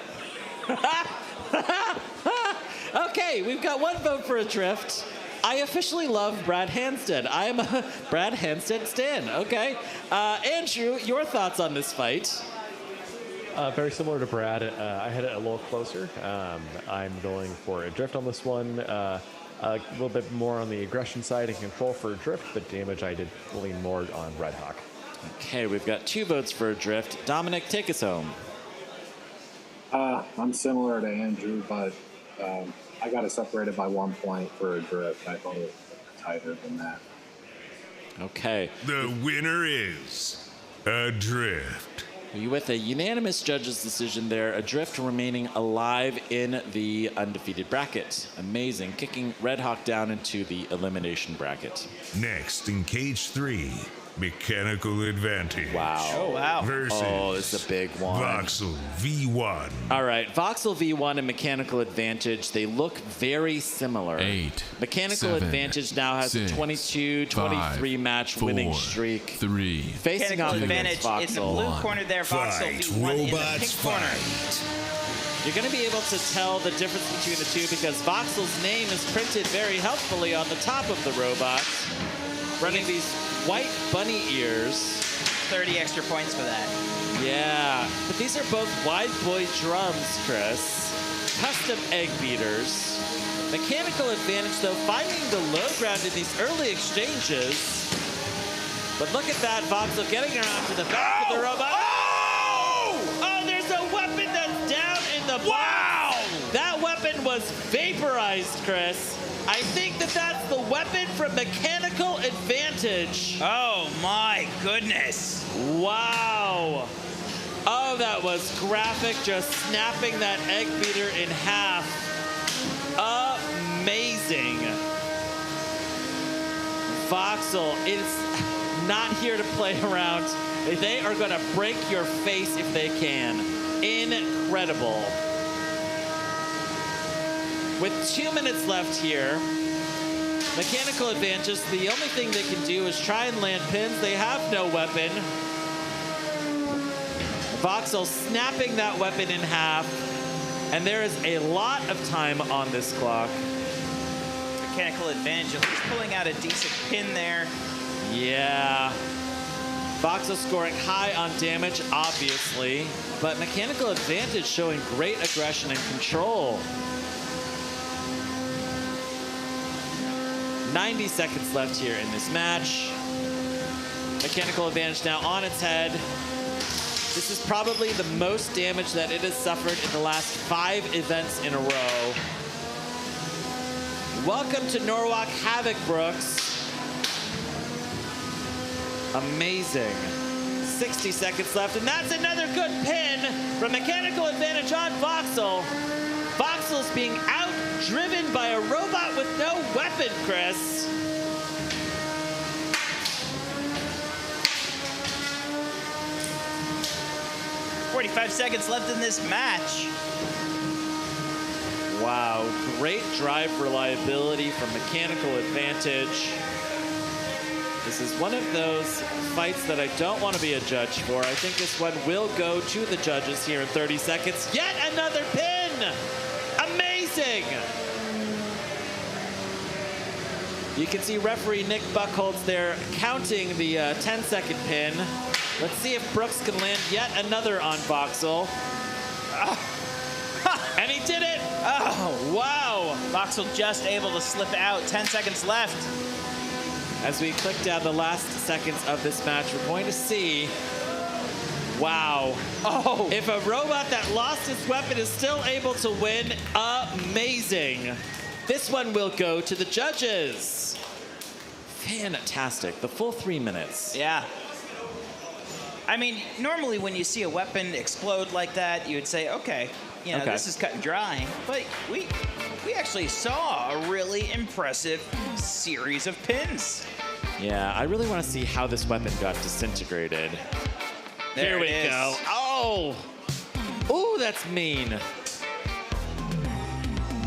Okay, we've got one vote for a drift. I officially love Brad Hanstead. I am a Brad Hanstead stan. Okay. Andrew, your thoughts on this fight? Very similar to Brad. I had it a little closer. I'm going for a drift on this one. A little bit more on the aggression side and control for a drift, but damage I did lean more on Red Hawk. Okay, we've got 2 votes for a drift. Dominic, take us home. I'm similar to Andrew, but I got it separated by 1 point for a drift. I thought it was tighter than that. Okay. The winner is a drift. With a unanimous judge's decision there, a drift remaining alive in the undefeated bracket. Amazing, kicking Red Hawk down into the elimination bracket. Next in cage 3, mechanical advantage. Wow. Oh, wow. Versus oh, it's a big one. Voxel V1. All right, Voxel V1 and mechanical advantage, they look very similar. 8, Mechanical 7, advantage now has 6, a 22-23 match 4, winning streak. 3, Facing off advantage against in the blue corner there, Voxel V1 in the pink corner. You're going to be able to tell the difference between the two because Voxel's name is printed very helpfully on the top of the robot, running these white bunny ears. 30 extra points for that. Yeah, but these are both wide boy drums, Chris. Custom egg beaters. Mechanical advantage, though, finding the low ground in these early exchanges. But look at that, Voxel getting around to the back of the robot. Oh, there's a weapon that's down in the box. Wow! That weapon was vaporized, Chris. I think that's the weapon from Mechanical Advantage. Oh, my goodness. Wow. Oh, that was graphic, just snapping that egg beater in half. Amazing. Voxel is not here to play around. They are going to break your face if they can. Incredible. With 2 minutes left here, Mechanical Advantage, the only thing they can do is try and land pins. They have no weapon. Voxel snapping that weapon in half. And there is a lot of time on this clock. Mechanical Advantage, at least pulling out a decent pin there. Yeah. Voxel scoring high on damage, obviously. But Mechanical Advantage showing great aggression and control. 90 seconds left here in this match. Mechanical Advantage now on its head. This is probably the most damage that it has suffered in the last 5 events in a row. Welcome to Norwalk Havoc, Brooks. Amazing. 60 seconds left, and that's another good pin from Mechanical Advantage on Voxel. Voxel's being out-driven by a robot with no weapon, Chris. 45 seconds left in this match. Wow, great drive reliability from Mechanical Advantage. This is one of those fights that I don't want to be a judge for. I think this one will go to the judges here in 30 seconds. Yet another pin! Amazing! You can see referee Nick Buckholz there counting the 10-second pin. Let's see if Brooks can land yet another on Voxel. And he did it! Oh, wow! Voxel just able to slip out. 10 seconds left. As we click down the last seconds of this match, we're going to see, wow. Oh, if a robot that lost its weapon is still able to win, amazing. This one will go to the judges. Fantastic, the full 3 minutes. Yeah. I mean, normally when you see a weapon explode like that, you would say, okay, you know, this is cut and dry. But we actually saw a really impressive series of pins. Yeah, I really want to see how this weapon got disintegrated. Here we go. Oh! Ooh, that's mean.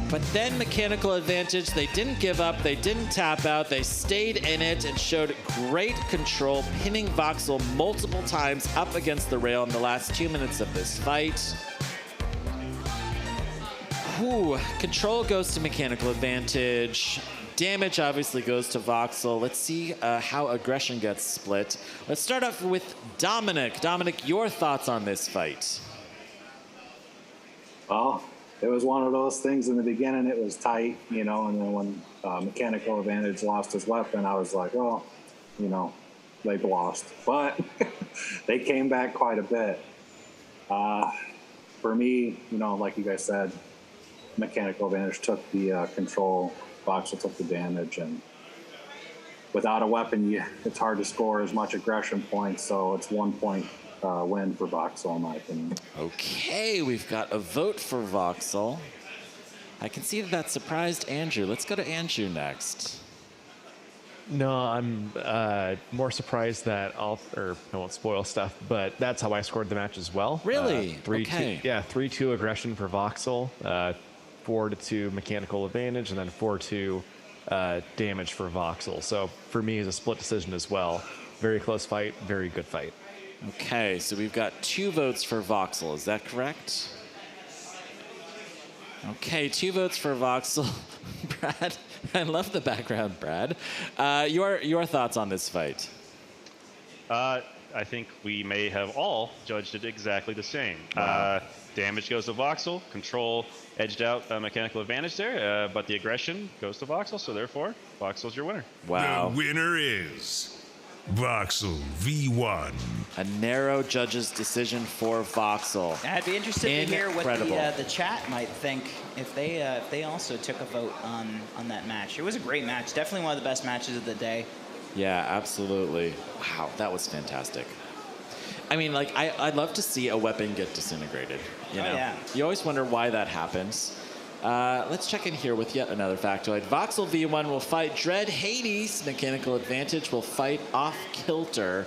But then Mechanical Advantage, they didn't give up, they didn't tap out, they stayed in it and showed great control, pinning Voxel multiple times up against the rail in the last 2 minutes of this fight. Ooh, control goes to Mechanical Advantage. Damage obviously goes to Voxel. Let's see how aggression gets split. Let's start off with Dominic. Dominic, your thoughts on this fight? Well, it was one of those things in the beginning, it was tight, you know, and then when Mechanical Advantage lost his weapon, I was like, oh, you know, they've lost. But they came back quite a bit. For me, you know, like you guys said, Mechanical Advantage took the control, Voxel took the damage, and without a weapon, it's hard to score as much aggression points, so it's 1 point win for Voxel, in my opinion. Okay, we've got a vote for Voxel. I can see that surprised Andrew. Let's go to Andrew next. No, I'm more surprised that I won't spoil stuff, but that's how I scored the match as well. Really? 3-2, yeah, 3-2 aggression for Voxel, 4-2 Mechanical Advantage, and then 4-2 damage for Voxel. So for me, it's a split decision as well. Very close fight, very good fight. Okay, so we've got 2 votes for Voxel. Is that correct? Okay, 2 votes for Voxel. Brad, I love the background, Brad. Your thoughts on this fight? I I think we may have all judged it exactly the same. Damage goes to Voxel, control edged out mechanical advantage there, but the aggression goes to Voxel, so therefore, Voxel's your winner. The winner is Voxel V1. A narrow judge's decision for Voxel. I'd be interested to hear what Incredible. the chat might think if they also took a vote on that match. It was a great match. Definitely one of the best matches of the day. Yeah, absolutely. Wow, that was fantastic. I mean, like, I'd love to see a weapon get disintegrated. You know? Yeah. You always wonder why that happens. Let's check in here with yet another factoid. Voxel V1 will fight Dread Hades. Mechanical Advantage will fight Off-Kilter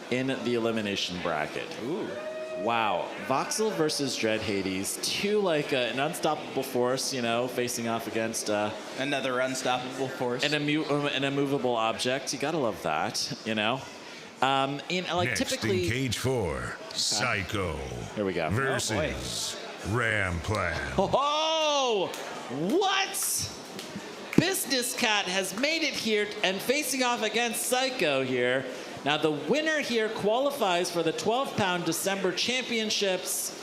in the elimination bracket. Ooh. Wow. Voxel versus Dread Hades. Two, like, an unstoppable force, you know, facing off against... another unstoppable force. An immovable object. You gotta love that, you know? Like, Next typically... in Cage 4, Psycho. Here we go. Versus Ramplan. Oh, what? Business Cat has made it here and facing off against Psycho here. Now, the winner here qualifies for the 12-pound December Championships.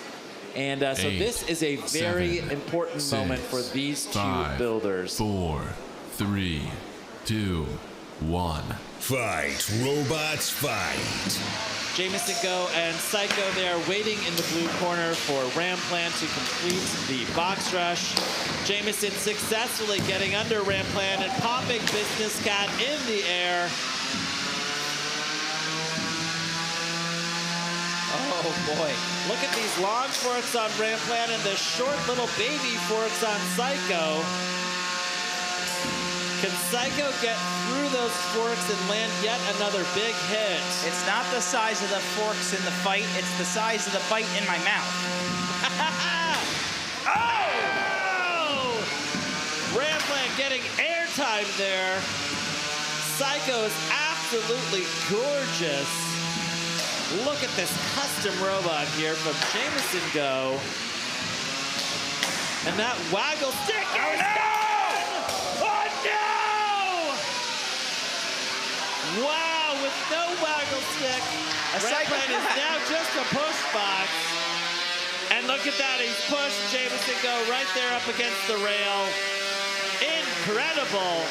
And so this is a very important moment for these two builders. 4, 3, 2, 1. Fight, robots, fight. Jameson Go and Psycho there waiting in the blue corner for Ramplan to complete the box rush. Jameson successfully getting under Ramplan and popping Business Cat in the air. Oh boy. Look at these long forks on Ramplan and the short little baby forks on Psycho. Can Psycho get through those forks and land yet another big hit? It's not the size of the forks in the fight, it's the size of the bite in my mouth. Oh! Ramplan getting airtime there. Psycho is absolutely gorgeous. Look at this custom robot here from Jameson Go. And that waggle stick is done! Oh no! Wow, with no waggle stick, Ramplan is now just a push box. And look at that, he's pushed Jameson Go right there up against the rail. Incredible.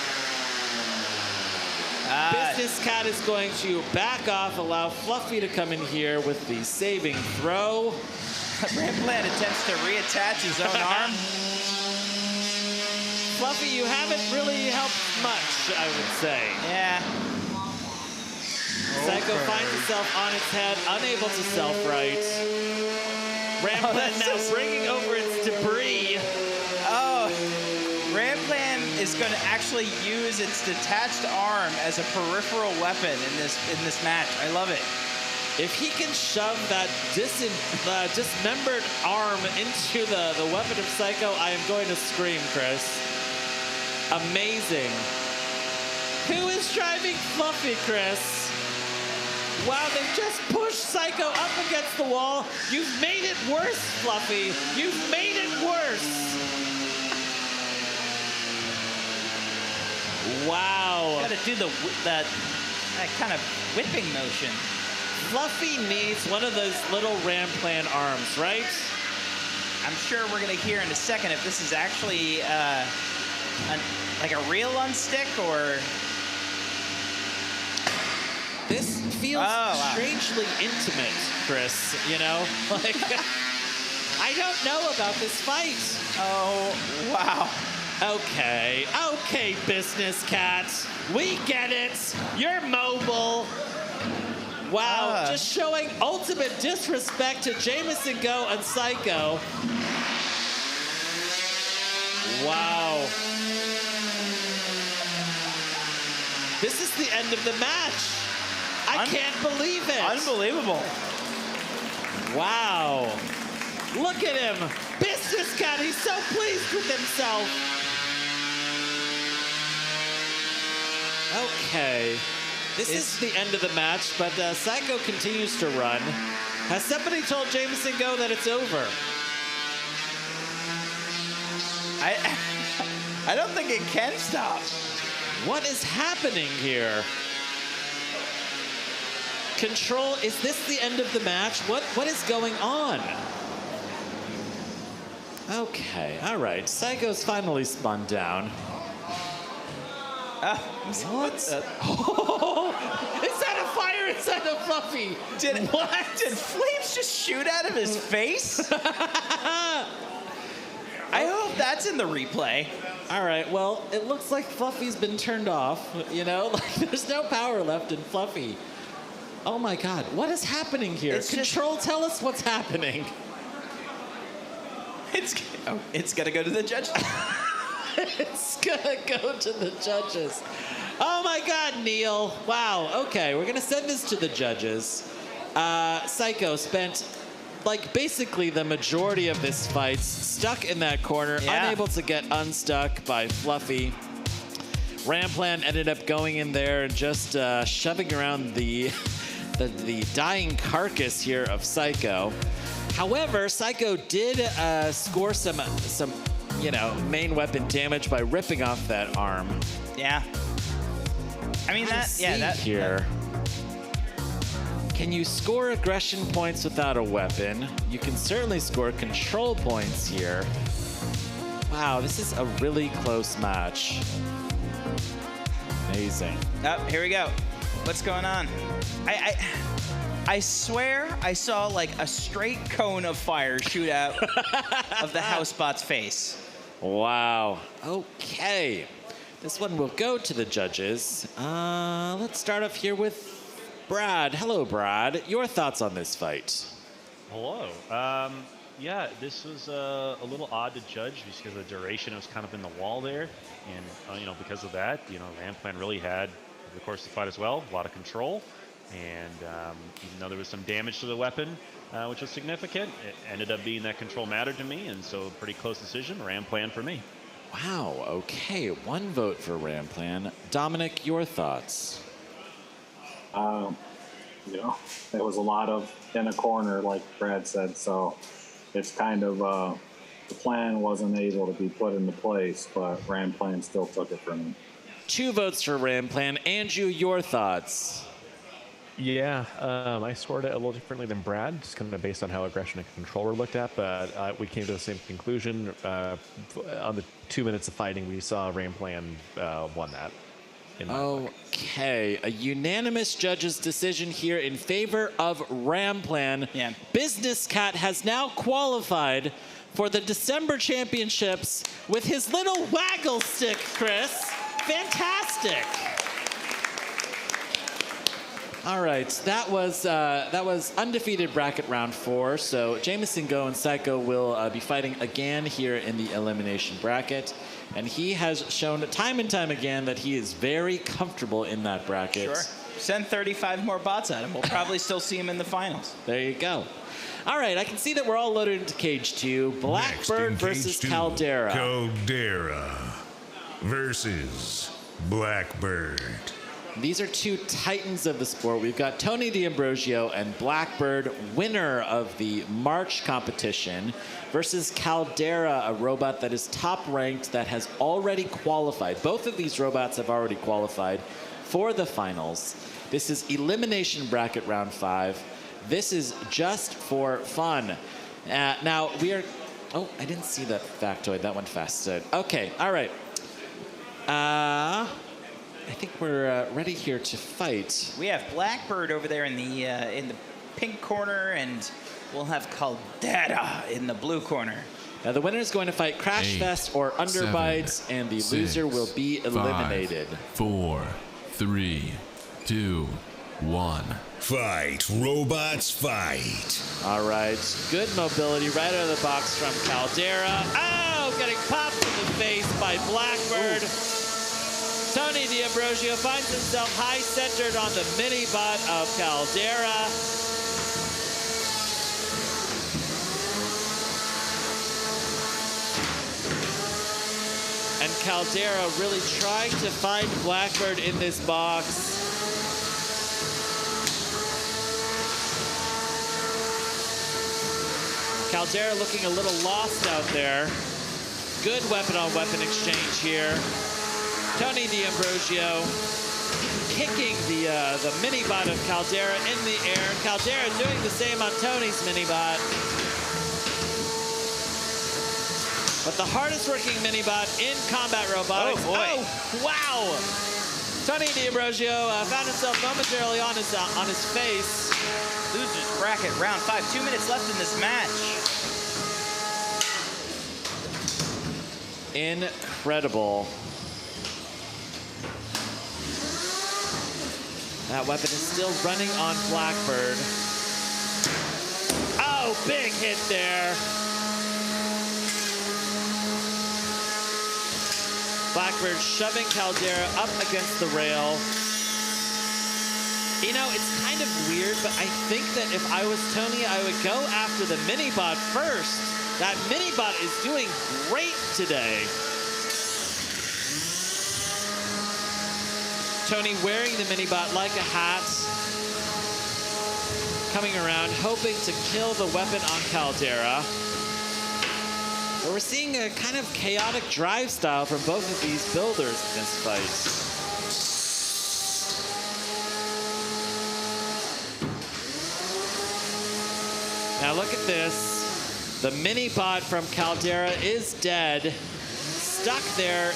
Business Cat is going to back off, allow Fluffy to come in here with the saving throw. Ramplan attempts to reattach his own arm. Fluffy, you haven't really helped much, I would say. Yeah. Psycho finds itself on its head, unable to self-right. Ramplan now bringing over its debris. Oh, Ramplan is going to actually use its detached arm as a peripheral weapon in this match. I love it. If he can shove that dismembered arm into the weapon of Psycho, I am going to scream, Chris. Amazing. Who is driving Fluffy, Chris? Wow, they just pushed Psycho up against the wall. You've made it worse, Fluffy. You've made it worse. Wow. Got to do that kind of whipping motion. Fluffy needs one of those little Ramplan arms, right? I'm sure we're going to hear in a second if this is actually like a real unstick or... This feels strangely intimate, Chris, you know? Like, I don't know about this fight. Oh, wow. Okay, Business Cat. We get it. You're mobile. Wow, just showing ultimate disrespect to Jameson Go and Psycho. Wow. This is the end of the match. I can't believe it. Unbelievable. Wow. Look at him. Business Cat, he's so pleased with himself. Okay. This is the end of the match, but Psycho continues to run. Has somebody told Jameson Go that it's over? I don't think it can stop. What is happening here? Control, is this the end of the match? What is going on? Okay, all right. Psycho's finally spun down. What? Is that a fire inside of Fluffy? Did flames just shoot out of his face? I hope that's in the replay. All right, well, it looks like Fluffy's been turned off, you know? Like, there's no power left in Fluffy. Oh my God, what is happening here? Control, tell us what's happening. It's gonna go to the judges. It's gonna go to the judges. Oh my God, Neil. Wow, okay, we're gonna send this to the judges. Psycho spent like basically the majority of this fight stuck in that corner, unable to get unstuck by Fluffy. Ramplan ended up going in there and just shoving around the dying carcass here of Psycho. However, Psycho did score some main weapon damage by ripping off that arm. Yeah. I mean here. Can you score aggression points without a weapon? You can certainly score control points here. Wow, this is a really close match. Amazing. Oh, here we go. What's going on? I swear I saw like a straight cone of fire shoot out of the housebot's face. Wow. Okay. This one will go to the judges. Let's start off here with Brad. Hello, Brad. Your thoughts on this fight? Hello. Yeah, this was a little odd to judge because the duration was kind of in the wall there. And, because of that, Ramplan really had, over the course of the fight as well, a lot of control. And even though there was some damage to the weapon, which was significant, it ended up being that control mattered to me. And so pretty close decision, Ramplan for me. Wow, okay. 1 vote for Ramplan. Dominic, your thoughts? There was a lot of in a corner, like Brad said, so it's kind of the plan wasn't able to be put into place, but Ramplan still took it from me. 2 votes for Ramplan. Andrew, your thoughts? Yeah, I scored it a little differently than Brad, just kind of based on how aggression and control were looked at, but we came to the same conclusion. On the 2 minutes of fighting, we saw Ramplan won that. Okay, a unanimous judge's decision here in favor of Ramplan. Yeah. Business Cat has now qualified for the December championships with his little waggle stick, Chris. Fantastic. All right, that was undefeated bracket round 4. So Jameson Go and Psycho will be fighting again here in the elimination bracket. And he has shown time and time again that he is very comfortable in that bracket. Sure. Send 35 more bots at him. We'll probably still see him in the finals. There you go. All right, I can see that we're all loaded into Cage 2. Blackbird versus Caldera. Caldera versus Blackbird. These are 2 titans of the sport. We've got Tony D'Ambrosio and Blackbird, winner of the March competition, versus Caldera, a robot that is top ranked, that has already qualified. Both of these robots have already qualified for the finals. This is elimination bracket round 5. This is just for fun. Now we are, oh, I didn't see that factoid. That went fast. Okay, all right. I think we're ready here to fight. We have Blackbird over there in the pink corner, and we'll have Caldera in the blue corner. Now the winner is going to fight Crashfest or Underbites, and the loser will be eliminated. 5, 4, 3, 2, 1. Fight, robots, fight. All right, good mobility right out of the box from Caldera. Oh, getting popped in the face by Blackbird. Ooh. Tony D'Ambrosio finds himself high-centered on the mini-bot of Caldera. And Caldera really trying to find Blackbird in this box. Caldera looking a little lost out there. Good weapon-on-weapon exchange here. Tony D'Ambrosio kicking the mini-bot of Caldera in the air. Caldera doing the same on Tony's mini-bot. But the hardest working mini-bot in combat robotics. Oh, boy. Oh, wow. Tony D'Ambrosio found himself momentarily on his face. Losers bracket round 5. 2 minutes left in this match. Incredible. That weapon is still running on Blackbird. Oh, big hit there. Blackbird shoving Caldera up against the rail. You know, it's kind of weird, but I think that if I was Tony, I would go after the mini-bot first. That mini-bot is doing great today. Tony wearing the mini-bot like a hat. Coming around, hoping to kill the weapon on Caldera. But we're seeing a kind of chaotic drive style from both of these builders in this fight. Now look at this. The mini-bot from Caldera is dead. Stuck there,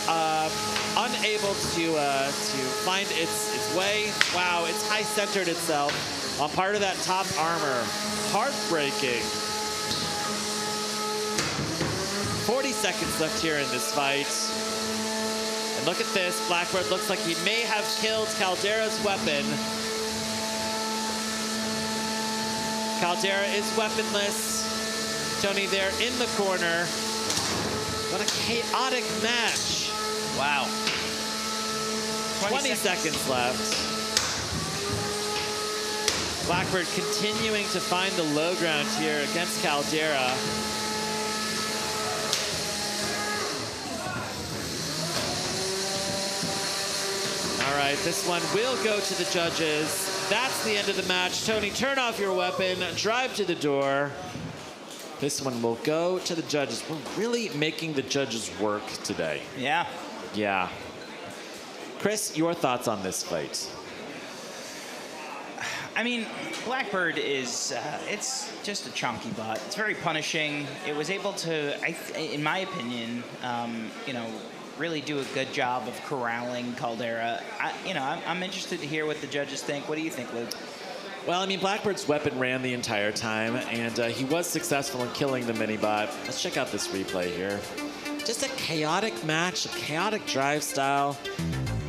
unable to find its way. Wow, it's high-centered itself on part of that top armor. Heartbreaking. 40 seconds left here in this fight. And look at this. Blackbird looks like he may have killed Caldera's weapon. Caldera is weaponless. Tony there in the corner. What a chaotic match. Wow. 20 seconds left. Blackbird continuing to find the low ground here against Caldera. All right, this one will go to the judges. That's the end of the match. Tony, turn off your weapon, drive to the door. This one will go to the judges. We're really making the judges work today. Yeah. Yeah. Chris, your thoughts on this fight? I mean, Blackbird is, it's just a chunky bot. It's very punishing. It was able to, in my opinion, you know, really do a good job of corralling Caldera. I'm interested to hear what the judges think. What do you think, Luke? Well, I mean, Blackbird's weapon ran the entire time, and he was successful in killing the mini-bot. Let's check out this replay here. Just a chaotic match, a chaotic drive style.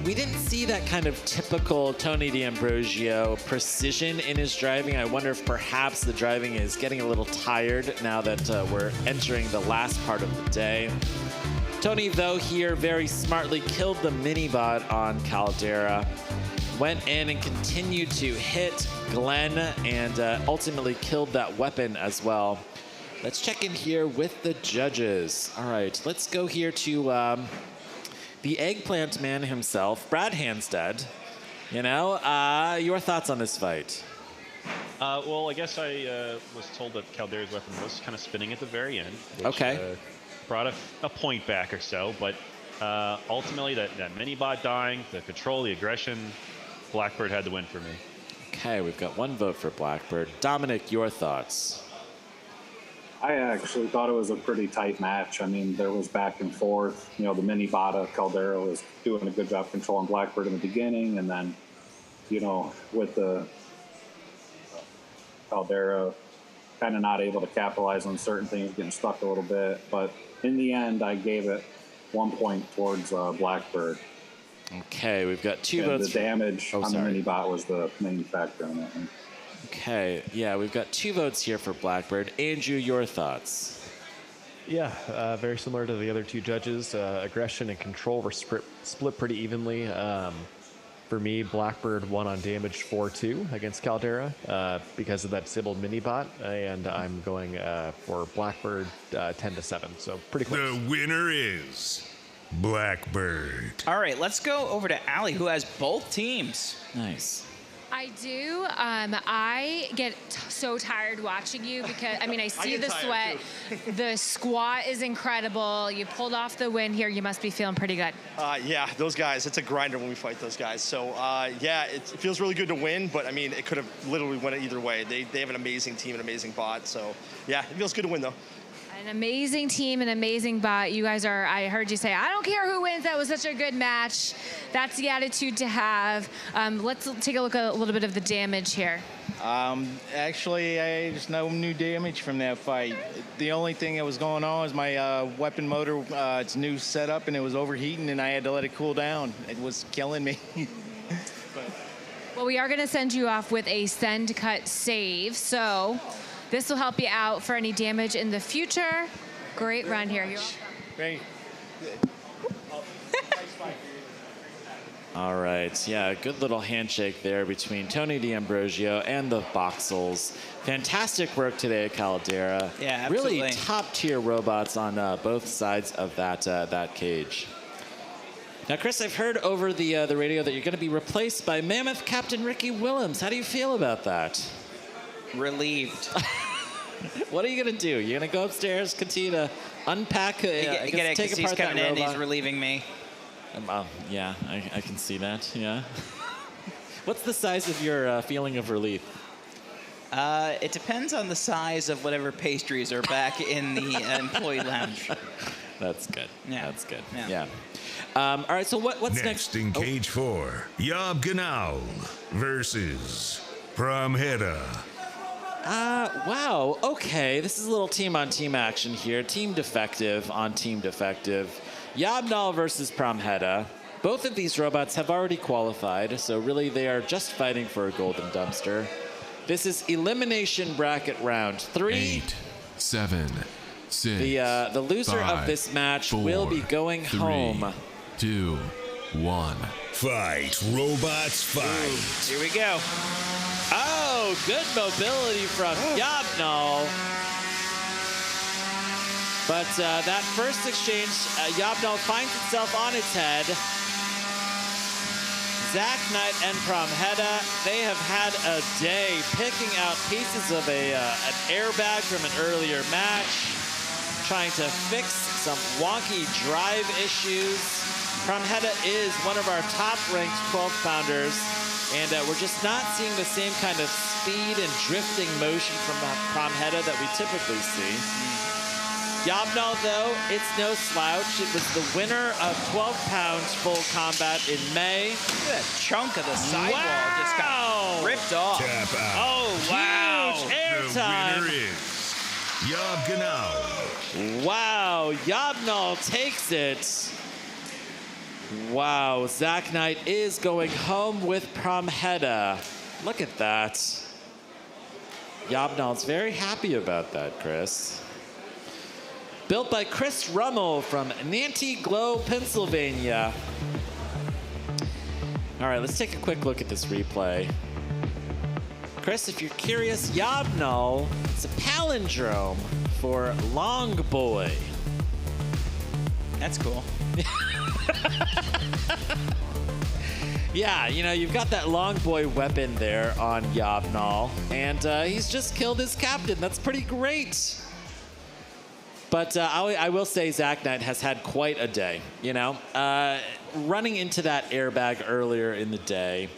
We didn't see that kind of typical Tony D'Ambrosio precision in his driving. I wonder if perhaps the driving is getting a little tired now that we're entering the last part of the day. Tony, though, here very smartly killed the mini-bot on Caldera. Went in and continued to hit Glenn and ultimately killed that weapon as well. Let's check in here with the judges. All right, let's go here to the eggplant man himself, Brad Handstead. You know, your thoughts on this fight? Well, I guess I was told that Caldera's weapon was kind of spinning at the very end. Which, okay. Brought a point back or so, but ultimately that mini-bot dying, the control, the aggression, Blackbird had the win for me. Okay, we've got one vote for Blackbird. Dominic, your thoughts? I actually thought it was a pretty tight match. I mean, there was back and forth. You know, the mini-bot of Caldera was doing a good job controlling Blackbird in the beginning, and then, you know, with the Caldera kind of not able to capitalize on certain things, getting stuck a little bit. But in the end, I gave it 1 point towards Blackbird. Okay, we've got two and votes. The damage on the mini-bot was the main factor in that one. Okay, yeah, we've got 2 votes here for Blackbird. Andrew, your thoughts? Yeah, very similar to the other 2 judges. Aggression and control were split pretty evenly. For me, Blackbird won on damage 4-2 against Caldera because of that disabled mini-bot, and I'm going for Blackbird 10-7, so pretty close. The winner is Blackbird. All right, let's go over to Ali, who has both teams. Nice. I do. I get so tired watching you because, I mean, I see the sweat. The squat is incredible. You pulled off the win here. You must be feeling pretty good. Yeah, those guys, it's a grinder when we fight those guys. So, yeah, it feels really good to win, but, I mean, it could have literally went either way. They have an amazing team, an amazing bot. So, yeah, it feels good to win, though. An amazing team, an amazing bot. You guys are, I heard you say, I don't care who wins. That was such a good match. That's the attitude to have. Let's take a look at a little bit of the damage here. Actually, there's no new damage from that fight. The only thing that was going on was my weapon motor, it's new setup, and it was overheating, and I had to let it cool down. It was killing me. Well, we are going to send you off with a send, cut, save. So this will help you out for any damage in the future. Great run here. Great. All right, yeah, good little handshake there between Tony D'Ambrosio and the Voxels. Fantastic work today at Caldera. Yeah, absolutely. Really top-tier robots on both sides of that cage. Now, Chris, I've heard over the radio that you're going to be replaced by Mammoth Captain Ricky Willems. How do you feel about that? Relieved. What are you going to do? You're going to go upstairs, continue to unpack, take apart he's coming that in, robot? he's relieving me. Yeah, I can see that, yeah. What's the size of your feeling of relief? It depends on the size of whatever pastries are back in the employee lounge. That's good. Yeah. That's good. Yeah. All right, so what's next? In cage 4, Yab-Nol versus Promheda. Wow, okay. This is a little team-on-team action here. Team defective on team defective. Yab-Nol versus Promheda. Both of these robots have already qualified, so really they are just fighting for a golden dumpster. This is elimination bracket round 3. 8, 7, 6. The loser 5, of this match 4, will be going 3, home. 2, 1. Fight, robots, fight. Here we go. Oh, good mobility from Yab-Nol. But that first exchange, Yab-Nol finds itself on its head. Zach Knight and Promheda, they have had a day picking out pieces of an airbag from an earlier match, trying to fix some wonky drive issues. Promheda is one of our top-ranked 12-pounders, and we're just not seeing the same kind of speed and drifting motion from Promheda that we typically see. Yab-Nol, though, it's no slouch. It was the winner of 12 pounds full combat in May. Look at that chunk of the sidewall just got ripped off. Tap out. Oh, wow. Huge airtime. The winner is Yab-Nol. Wow, Yab-Nol takes it. Wow, Zach Knight is going home with Promheda. Look at that. Yab-Nol's very happy about that, Chris. Built by Chris Rummel from Nantiglow, Pennsylvania. All right, let's take a quick look at this replay. Chris, if you're curious, Yab-Nol, it's a palindrome for Long Boy. That's cool. Yeah, you know, you've got that Long Boy weapon there on Yab-Nol, and he's just killed his captain. That's pretty great. But I will say Zach Knight has had quite a day, you know. Running into that airbag earlier in the day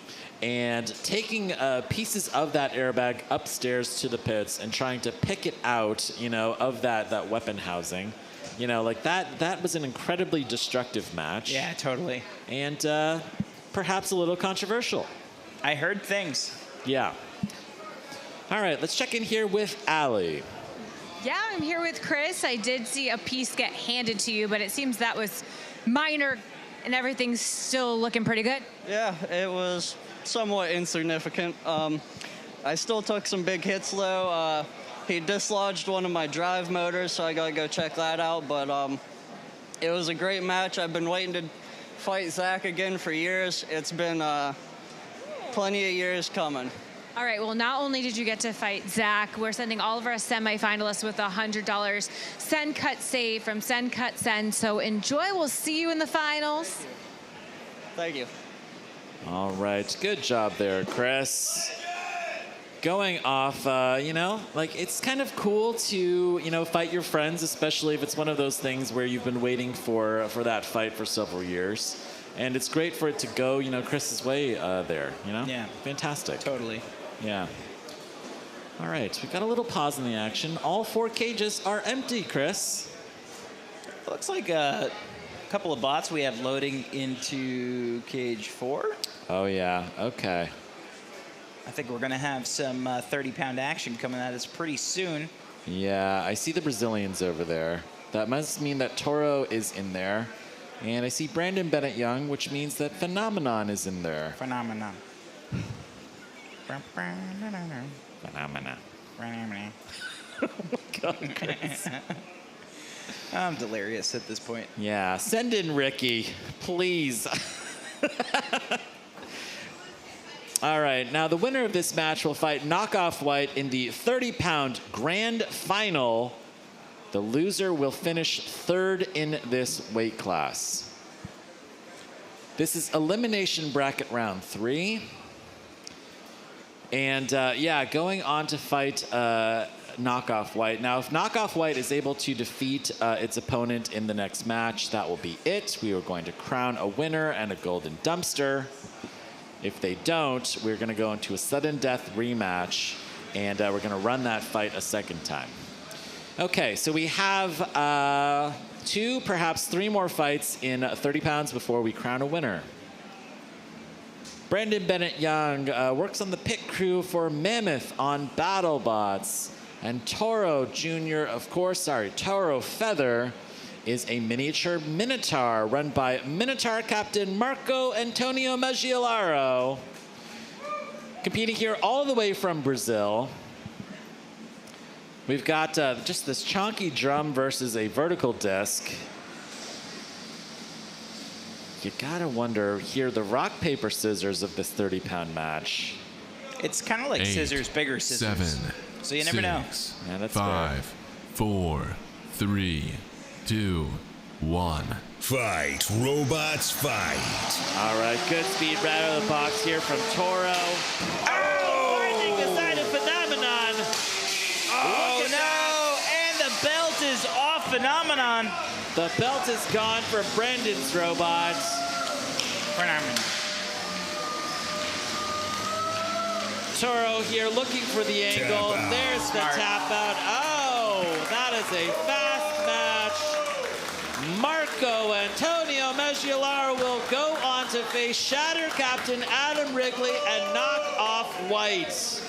and taking pieces of that airbag upstairs to the pits and trying to pick it out, you know, of that weapon housing. You know, like that was an incredibly destructive match. Yeah, totally. And perhaps a little controversial. I heard things. Yeah. All right, let's check in here with Allie. Yeah, I'm here with Chris. I did see a piece get handed to you, but it seems that was minor and everything's still looking pretty good. Yeah, it was somewhat insignificant. I still took some big hits, though. He dislodged one of my drive motors, so I got to go check that out. But it was a great match. I've been waiting to fight Zach again for years. It's been plenty of years coming. All right, well, not only did you get to fight Zach, we're sending all of our semifinalists with $100 Send, Cut, Save from Send, Cut, Send. So enjoy. We'll see you in the finals. Thank you. All right, good job there, Chris. Going off, you know, like it's kind of cool to, you know, fight your friends, especially if it's one of those things where you've been waiting for that fight for several years. And it's great for it to go, you know, Chris's way there, you know? Yeah. Fantastic. Totally. Yeah. All right, we've got a little pause in the action. All 4 cages are empty, Chris. Looks like a couple of bots we have loading into cage 4. Oh, yeah. Okay. I think we're going to have some 30-pound action coming at us pretty soon. Yeah, I see the Brazilians over there. That must mean that Toro is in there. And I see Brandon Bennett Young, which means that Phenomenon is in there. Phenomenon. Phenomena. Oh my God, Chris. I'm delirious at this point. Yeah, send in Ricky, please. All right, now the winner of this match will fight Knockoff White in the 30-pound grand final. The loser will finish 3rd in this weight class. This is elimination bracket round 3. And yeah, going on to fight Knockoff White. Now, if Knockoff White is able to defeat its opponent in the next match, that will be it. We are going to crown a winner and a golden dumpster. If they don't, we're going to go into a sudden death rematch, and we're going to run that fight a second time. Okay, so we have 2, perhaps 3 more fights in 30 pounds before we crown a winner. Brandon Bennett Young works on the pit crew for Mammoth on BattleBots. And Toro Jr., of course, Toro Feather is a miniature Minotaur run by Minotaur Captain Marco Antonio Maggiolaro. Competing here all the way from Brazil. We've got just this chonky drum versus a vertical disc. You gotta wonder here, the rock, paper, scissors of this 30-pound match. It's kind of like 8, scissors, bigger scissors. 7, so you never know. Yeah, that's 5, 4, 3, 2, 1. Fight, robots, fight. All right, good speed right out of the box here from Toro. Oh! Lightning decided Phenomenon. Oh, no! And the belt is off Phenomenon. The belt is gone for Brendan's robot. Phenomenon. Toro here looking for the angle. There's the tap out. Oh, that is a fast match. Marco Antonio Maggiolaro will go on to face Shatter Captain Adam Wrigley and knock off White.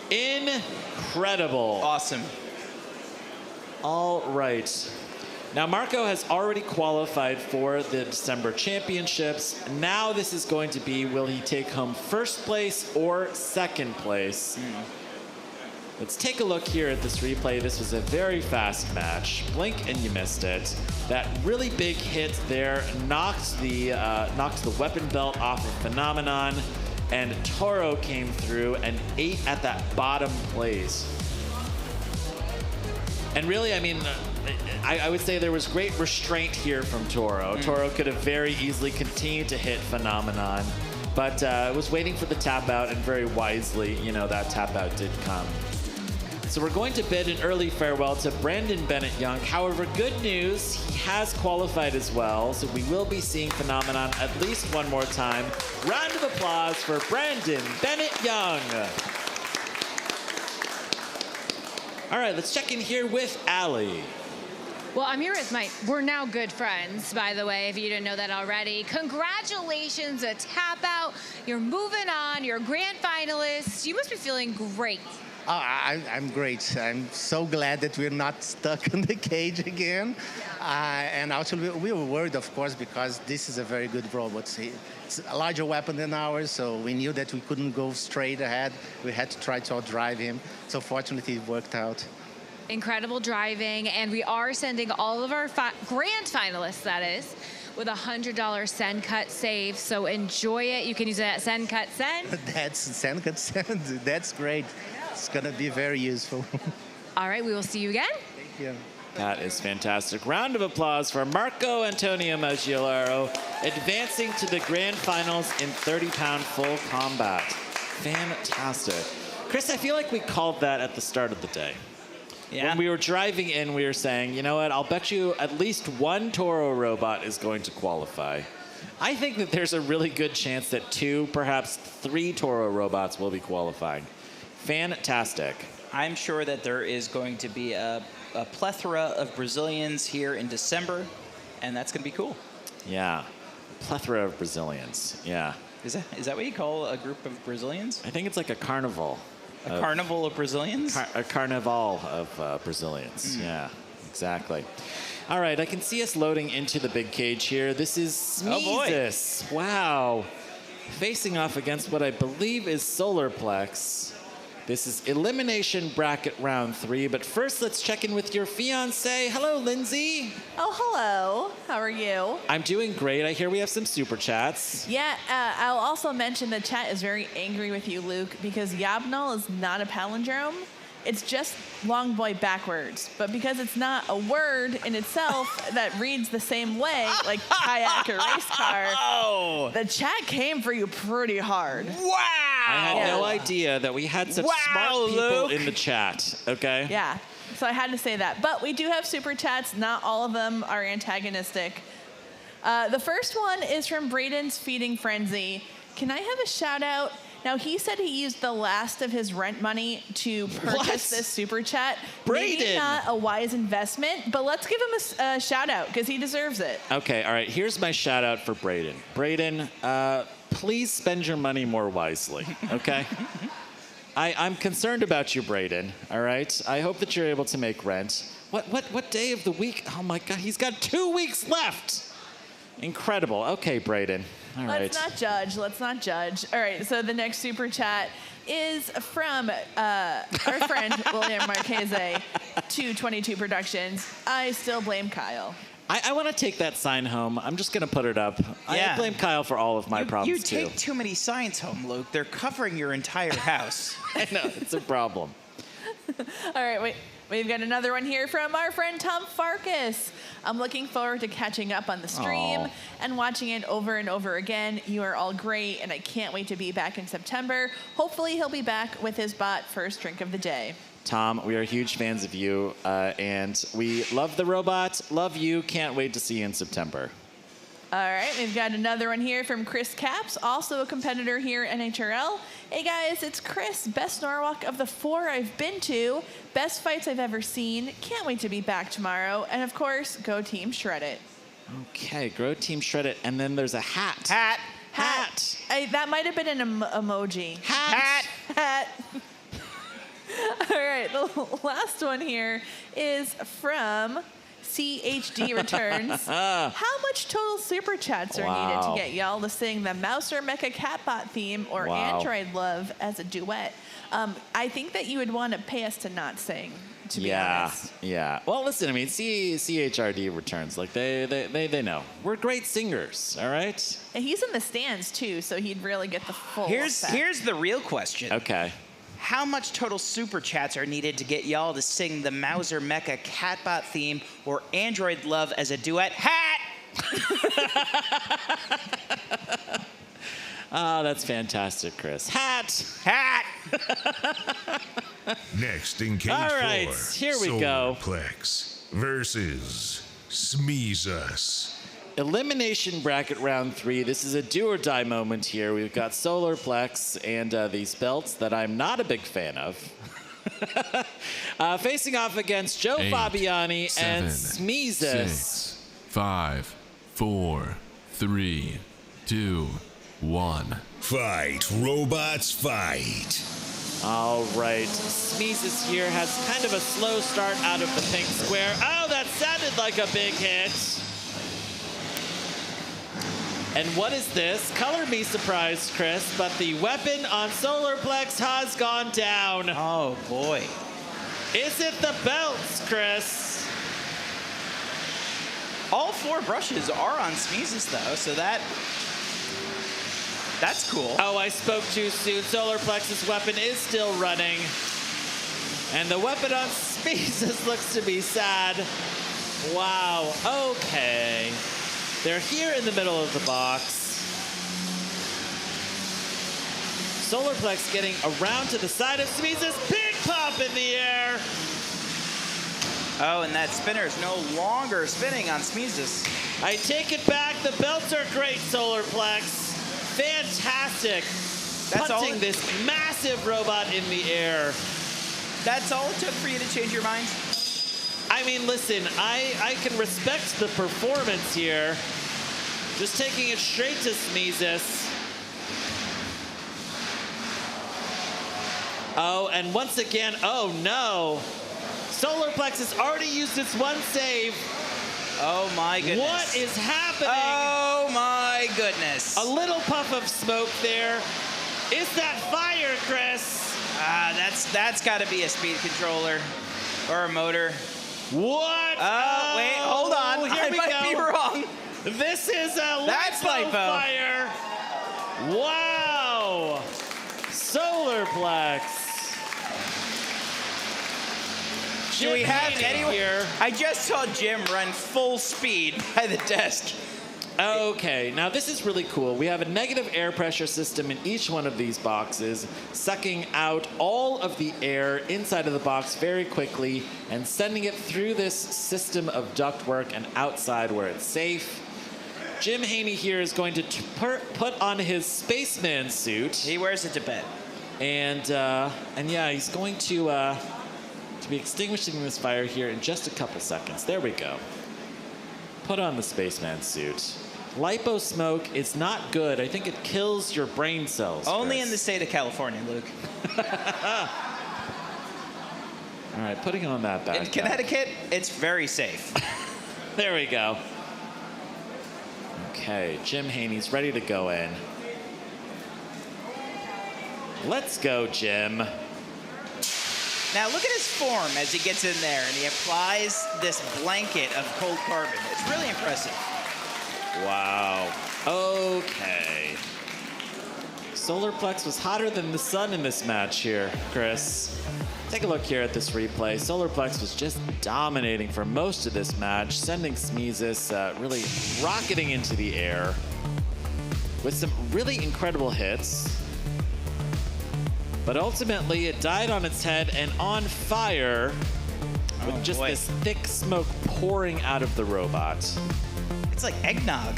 Incredible. Awesome. All right. Now, Marco has already qualified for the December championships. Now this is going to be, will he take home first place or second place? Let's take a look here at this replay. This was a very fast match. Blink and you missed it. That really big hit there knocked the weapon belt off of Phenomenon, and Toro came through and ate at that bottom place. And really, I mean, I would say there was great restraint here from Toro. Toro could have very easily continued to hit Phenomenon, but was waiting for the tap out, and very wisely, you know, that tap out did come. So we're going to bid an early farewell to Brandon Bennett Young. However, good news, he has qualified as well, so we will be seeing Phenomenon at least one more time. Round of applause for Brandon Bennett Young. All right, let's check in here with Allie. Well, I'm here with we're now good friends, by the way, if you didn't know that already. Congratulations, a tap out. You're moving on, you're grand finalists. You must be feeling great. Oh, I'm great. I'm so glad that we're not stuck in the cage again. And actually, we were worried, of course, because this is a very good robot. It's a larger weapon than ours, so we knew that we couldn't go straight ahead. We had to try to outdrive him. So fortunately, it worked out. Incredible driving, and we are sending all of our grand finalists, that is, with a $100 send, cut, save. So enjoy it. You can use it at send, cut, send. That's send, cut, send. That's great. It's going to be very useful. All right, we will see you again. Thank you. That is fantastic. Round of applause for Marco Antonio Maggiolaro, advancing to the grand finals in 30-pound full combat. Fantastic. Chris, I feel like we called that at the start of the day. Yeah. When we were driving in, we were saying, you know what, I'll bet you at least one Toro robot is going to qualify. I think that there's a really good chance that 2, perhaps 3 Toro robots will be qualifying. Fantastic. I'm sure that there is going to be a plethora of Brazilians here in December, and that's going to be cool. Yeah, plethora of Brazilians, yeah. Is that what you call a group of Brazilians? I think it's like a carnival. A carnival of Brazilians? A carnival of Brazilians, yeah, exactly. All right, I can see us loading into the big cage here. This is Smeezus. Wow. Facing off against what I believe is Solarplex. This is elimination bracket round 3, but first let's check in with your fiance. Hello, Lindsay. Oh, hello. How are you? I'm doing great. I hear we have some super chats. Yeah, I'll also mention the chat is very angry with you, Luke, because Yab-Nol is not a palindrome. It's just long boy backwards. But because it's not a word in itself that reads the same way, like kayak or race car, the chat came for you pretty hard. Wow! I had no idea that we had such smart people in the chat, okay? Yeah, so I had to say that. But we do have super chats. Not all of them are antagonistic. The first one is from Braden's Feeding Frenzy. Can I have a shout out? Now, he said he used the last of his rent money to purchase this super chat. Braden! Maybe not a wise investment, but let's give him a shout out because he deserves it. Okay, all right, here's my shout out for Braden. Braden, please spend your money more wisely, okay? I'm concerned about you, Braden, all right? I hope that you're able to make rent. What day of the week? Oh my God, he's got 2 weeks left. Incredible. Okay, Braden. All right. Let's not judge. Let's not judge. All right, so the next super chat is from our friend William Marchese, 222 Productions. I still blame Kyle. I want to take that sign home. I'm just going to put it up. I blame Kyle for all of my problems, too. You take too many signs home, Luke. They're covering your entire house. I know. It's a problem. All right, wait. We've got another one here from our friend Tom Farkas. I'm looking forward to catching up on the stream and watching it over and over again. You are all great, and I can't wait to be back in September. Hopefully, he'll be back with his bot first drink of the day. Tom, we are huge fans of you, and we love the robot, love you, can't wait to see you in September. All right, we've got another one here from Chris Caps, also a competitor here at NHRL. Hey guys, it's Chris, best Norwalk of the 4 I've been to, best fights I've ever seen, can't wait to be back tomorrow, and of course, go Team Shred It. Okay, go Team Shred It, and then there's a hat. Hat. That might have been an emoji. Hat. All right, the last one here is from CHD Returns. How much total super chats are needed to get y'all to sing the Mouser Mecha Catbot theme or Android Love as a duet? I think that you would want to pay us to not sing, to be honest. Yeah. Well, listen, I mean, CHRD Returns. Like, they know. We're great singers, all right? And he's in the stands, too, so he'd really get the full effect. Here's the real question. Okay. How much total super chats are needed to get y'all to sing the Mouser Mecha Catbot theme or Android Love as a duet? Hat! Oh, that's fantastic, Chris. Hat! Next in cage All right, 4, here we go. Solarplex versus Smeezus. Elimination bracket round 3. This is a do or die moment here. We've got Solarplex and these belts that I'm not a big fan of. Facing off against Joe 8, Fabiani 7, and Smeezus. 6, 5, 4, 3, 2, 1. Fight, robots, fight. All right, Smeezus here has kind of a slow start out of the pink square. Oh, that sounded like a big hit. And what is this? Color me surprised, Chris, but the weapon on Solarplex has gone down. Oh, boy. Is it the belts, Chris? All 4 brushes are on Smeezus, though, so that's cool. Oh, I spoke too soon. Solarplex's weapon is still running. And the weapon on Smeezes looks to be sad. Wow, okay. They're here in the middle of the box. Solarplex getting around to the side of Smeezes. Big pop in the air. Oh, and that spinner is no longer spinning on Smeezes. I take it back. The belts are great, Solarplex. Fantastic. That's punting all this massive robot in the air. That's all it took for you to change your mind? I mean, listen, I can respect the performance here. Just taking it straight to Smeezes. Oh, and once again, oh no. Solarplex has already used its one save. Oh my goodness. What is happening? Oh my goodness. A little puff of smoke there. Is that fire, Chris? That's got to be a speed controller or a motor. What? Oh, wait, hold on. Here I we might go. be wrong. This is a That's lipo lipo. fire. Wow. Solarplex. Do we have anyone here? I just saw Jim run full speed by the desk. Okay, now this is really cool. We have a negative air pressure system in each one of these boxes, sucking out all of the air inside of the box very quickly and sending it through this system of ductwork and outside where it's safe. Jim Haney here is going to put on his spaceman suit. He wears it to bed. And yeah, he's going to be extinguishing this fire here in just a couple seconds. There we go. Put on the spaceman suit. Lipo smoke is not good. I think it kills your brain cells. Only Chris. in the state of California, Luke. All right, putting on that back. In Connecticut, it's very safe. There we go. Okay, Jim Haney's ready to go in. Let's go, Jim. Now look at his form as he gets in there and he applies this blanket of cold carbon. It's really impressive. Wow. Okay. Solarplex was hotter than the sun in this match here, Chris. Take a look here at this replay. Solarplex was just dominating for most of this match, sending Smeezes really rocketing into the air with some really incredible hits. But ultimately, it died on its head and on fire with just this thick smoke pouring out of the robot. It's like eggnog.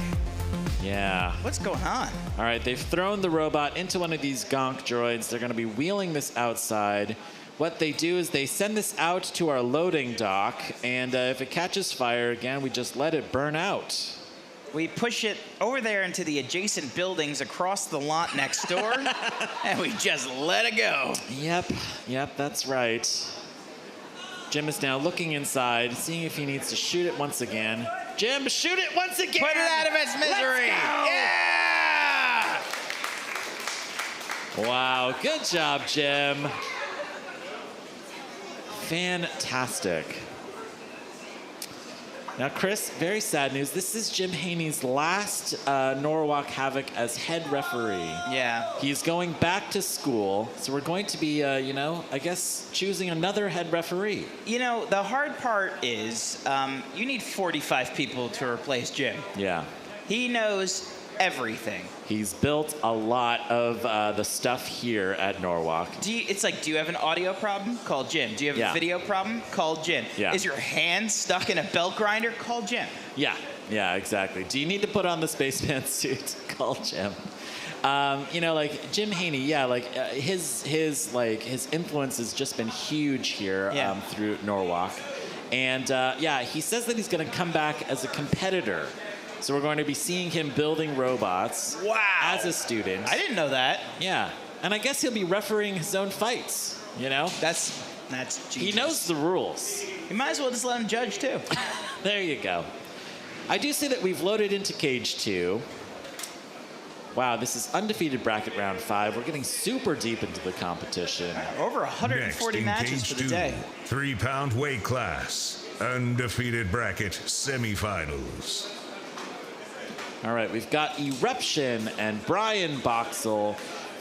Yeah. What's going on? All right, they've thrown the robot into one of these gonk droids. They're going to be wheeling this outside. What they do is they send this out to our loading dock, and if it catches fire again, we just let it burn out. We push it over there into the adjacent buildings across the lot next door, and we just let it go. Yep, that's right. Jim is now looking inside, seeing if he needs to shoot it once again. Jim, shoot it once again! Put it out of its misery! Yeah! Wow, good job, Jim. Fantastic. Now, Chris, very sad news. This is Jim Haney's last Norwalk Havoc as head referee. Yeah. He's going back to school, so we're going to be, I guess, choosing another head referee. You know, the hard part is you need 45 people to replace Jim. Yeah. He knows everything. He's built a lot of the stuff here at Norwalk. It's like, do you have an audio problem? Call Jim. Do you have a video problem? Call Jim. Yeah. Is your hand stuck in a belt grinder? Call Jim. Yeah, exactly. Do you need to put on the spaceman suit? Call Jim. Like Jim Haney, his influence has just been huge here through Norwalk. And he says that he's going to come back as a competitor. So we're going to be seeing him building robots as a student. I didn't know that. Yeah. And I guess he'll be refereeing his own fights, you know? That's genius. He knows the rules. You might as well just let him judge, too. There you go. I do see that we've loaded into Cage 2. Wow, this is undefeated bracket round 5. We're getting super deep into the competition. Over 140 matches for the day. 3-pound weight class. Undefeated bracket semifinals. All right, we've got Eruption and Brian Voxel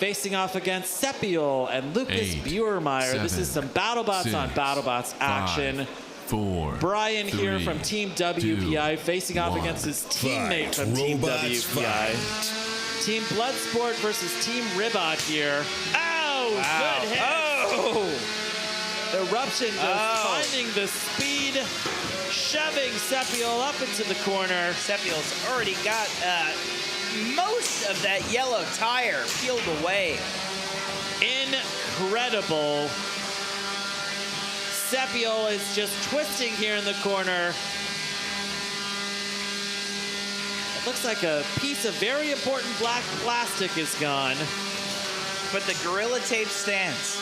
facing off against Sepiol and Lucas Buermeyer. This is some BattleBots on BattleBots action. 4, Brian 3, here from Team WPI facing off against his teammate from Team WPI. Team Bloodsport versus Team Ribot here. Oh, good hit. Eruption just finding the speed, shoving Sepiol up into the corner. Sepiol's already got most of that yellow tire peeled away. Incredible. Sepiol is just twisting here in the corner. It looks like a piece of very important black plastic is gone. But the Gorilla Tape stands.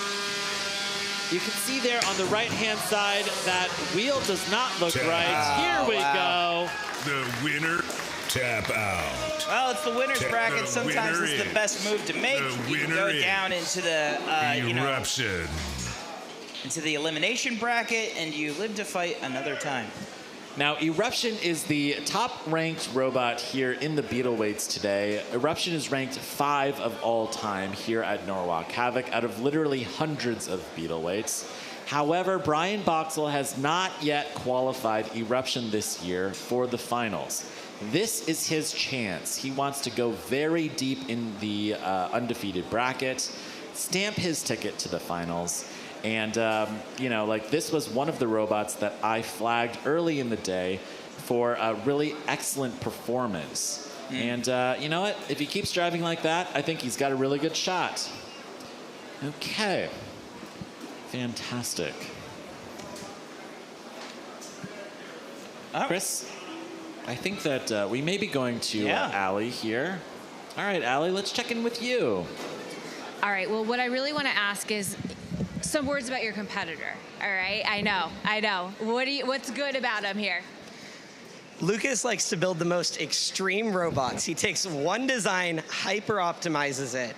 You can see there on the right-hand side that wheel does not look right. Here we go. The winner, tap out. Well, it's the winner's bracket. Sometimes it's the best move to make. You can go down into the, Eruption. Into the elimination bracket, and you live to fight another time. Now, Eruption is the top-ranked robot here in the Beetleweights today. Eruption is ranked 5 of all time here at Norwalk Havoc out of literally hundreds of Beetleweights. However, Brian Voxel has not yet qualified Eruption this year for the finals. This is his chance. He wants to go very deep in the undefeated bracket, stamp his ticket to the finals. And, you know, like this was one of the robots that I flagged early in the day for a really excellent performance. And you know what? If he keeps driving like that, I think he's got a really good shot. Okay. Fantastic. Chris, I think that we may be going to Allie here. All right, Allie, let's check in with you. All right, well, what I really want to ask is some words about your competitor. All right, I know. What's good about him here? Lucas likes to build the most extreme robots. He takes one design, hyper optimizes it,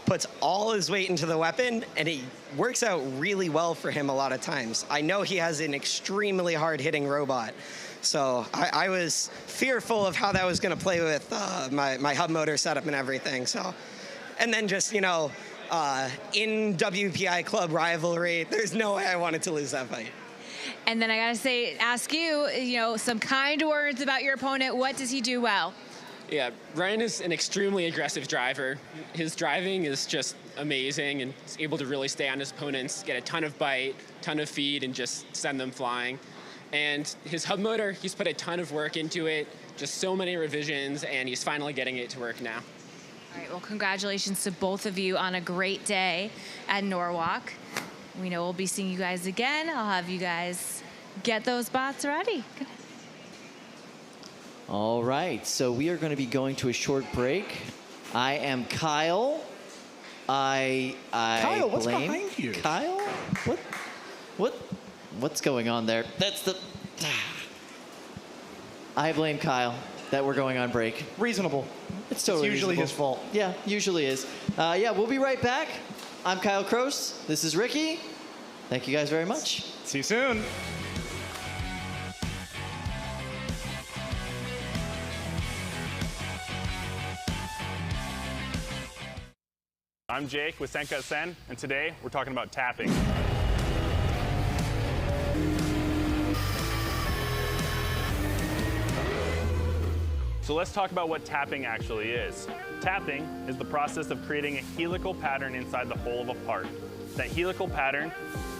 puts all his weight into the weapon, and it works out really well for him a lot of times. I know he has an extremely hard-hitting robot, so I was fearful of how that was going to play with my hub motor setup and everything. So, and then just, you know, in WPI club rivalry, there's no way I wanted to lose that fight. And then I gotta ask you, you know, some kind words about your opponent. What does he do well? Yeah, Ryan is an extremely aggressive driver. His driving is just amazing, and he's able to really stay on his opponents, get a ton of bite, ton of feed, and just send them flying. And his hub motor, he's put a ton of work into it, just so many revisions, and he's finally getting it to work now. All right, well, congratulations to both of you on a great day at Norwalk. We know we'll be seeing you guys again. I'll have you guys get those bots ready. Good. All right, so we are going to be going to a short break. I am Kyle. Kyle, what's blame behind you? Kyle? What's going on there? That's the... I blame Kyle that we're going on break. Reasonable. It's totally usually reasonable. his fault. Yeah, usually is. Yeah, we'll be right back. I'm Kyle Kroos. This is Ricky. Thank you guys very much. See you soon. I'm Jake with Senka Sen, and today we're talking about tapping. So let's talk about what tapping actually is. Tapping is the process of creating a helical pattern inside the hull of a part. That helical pattern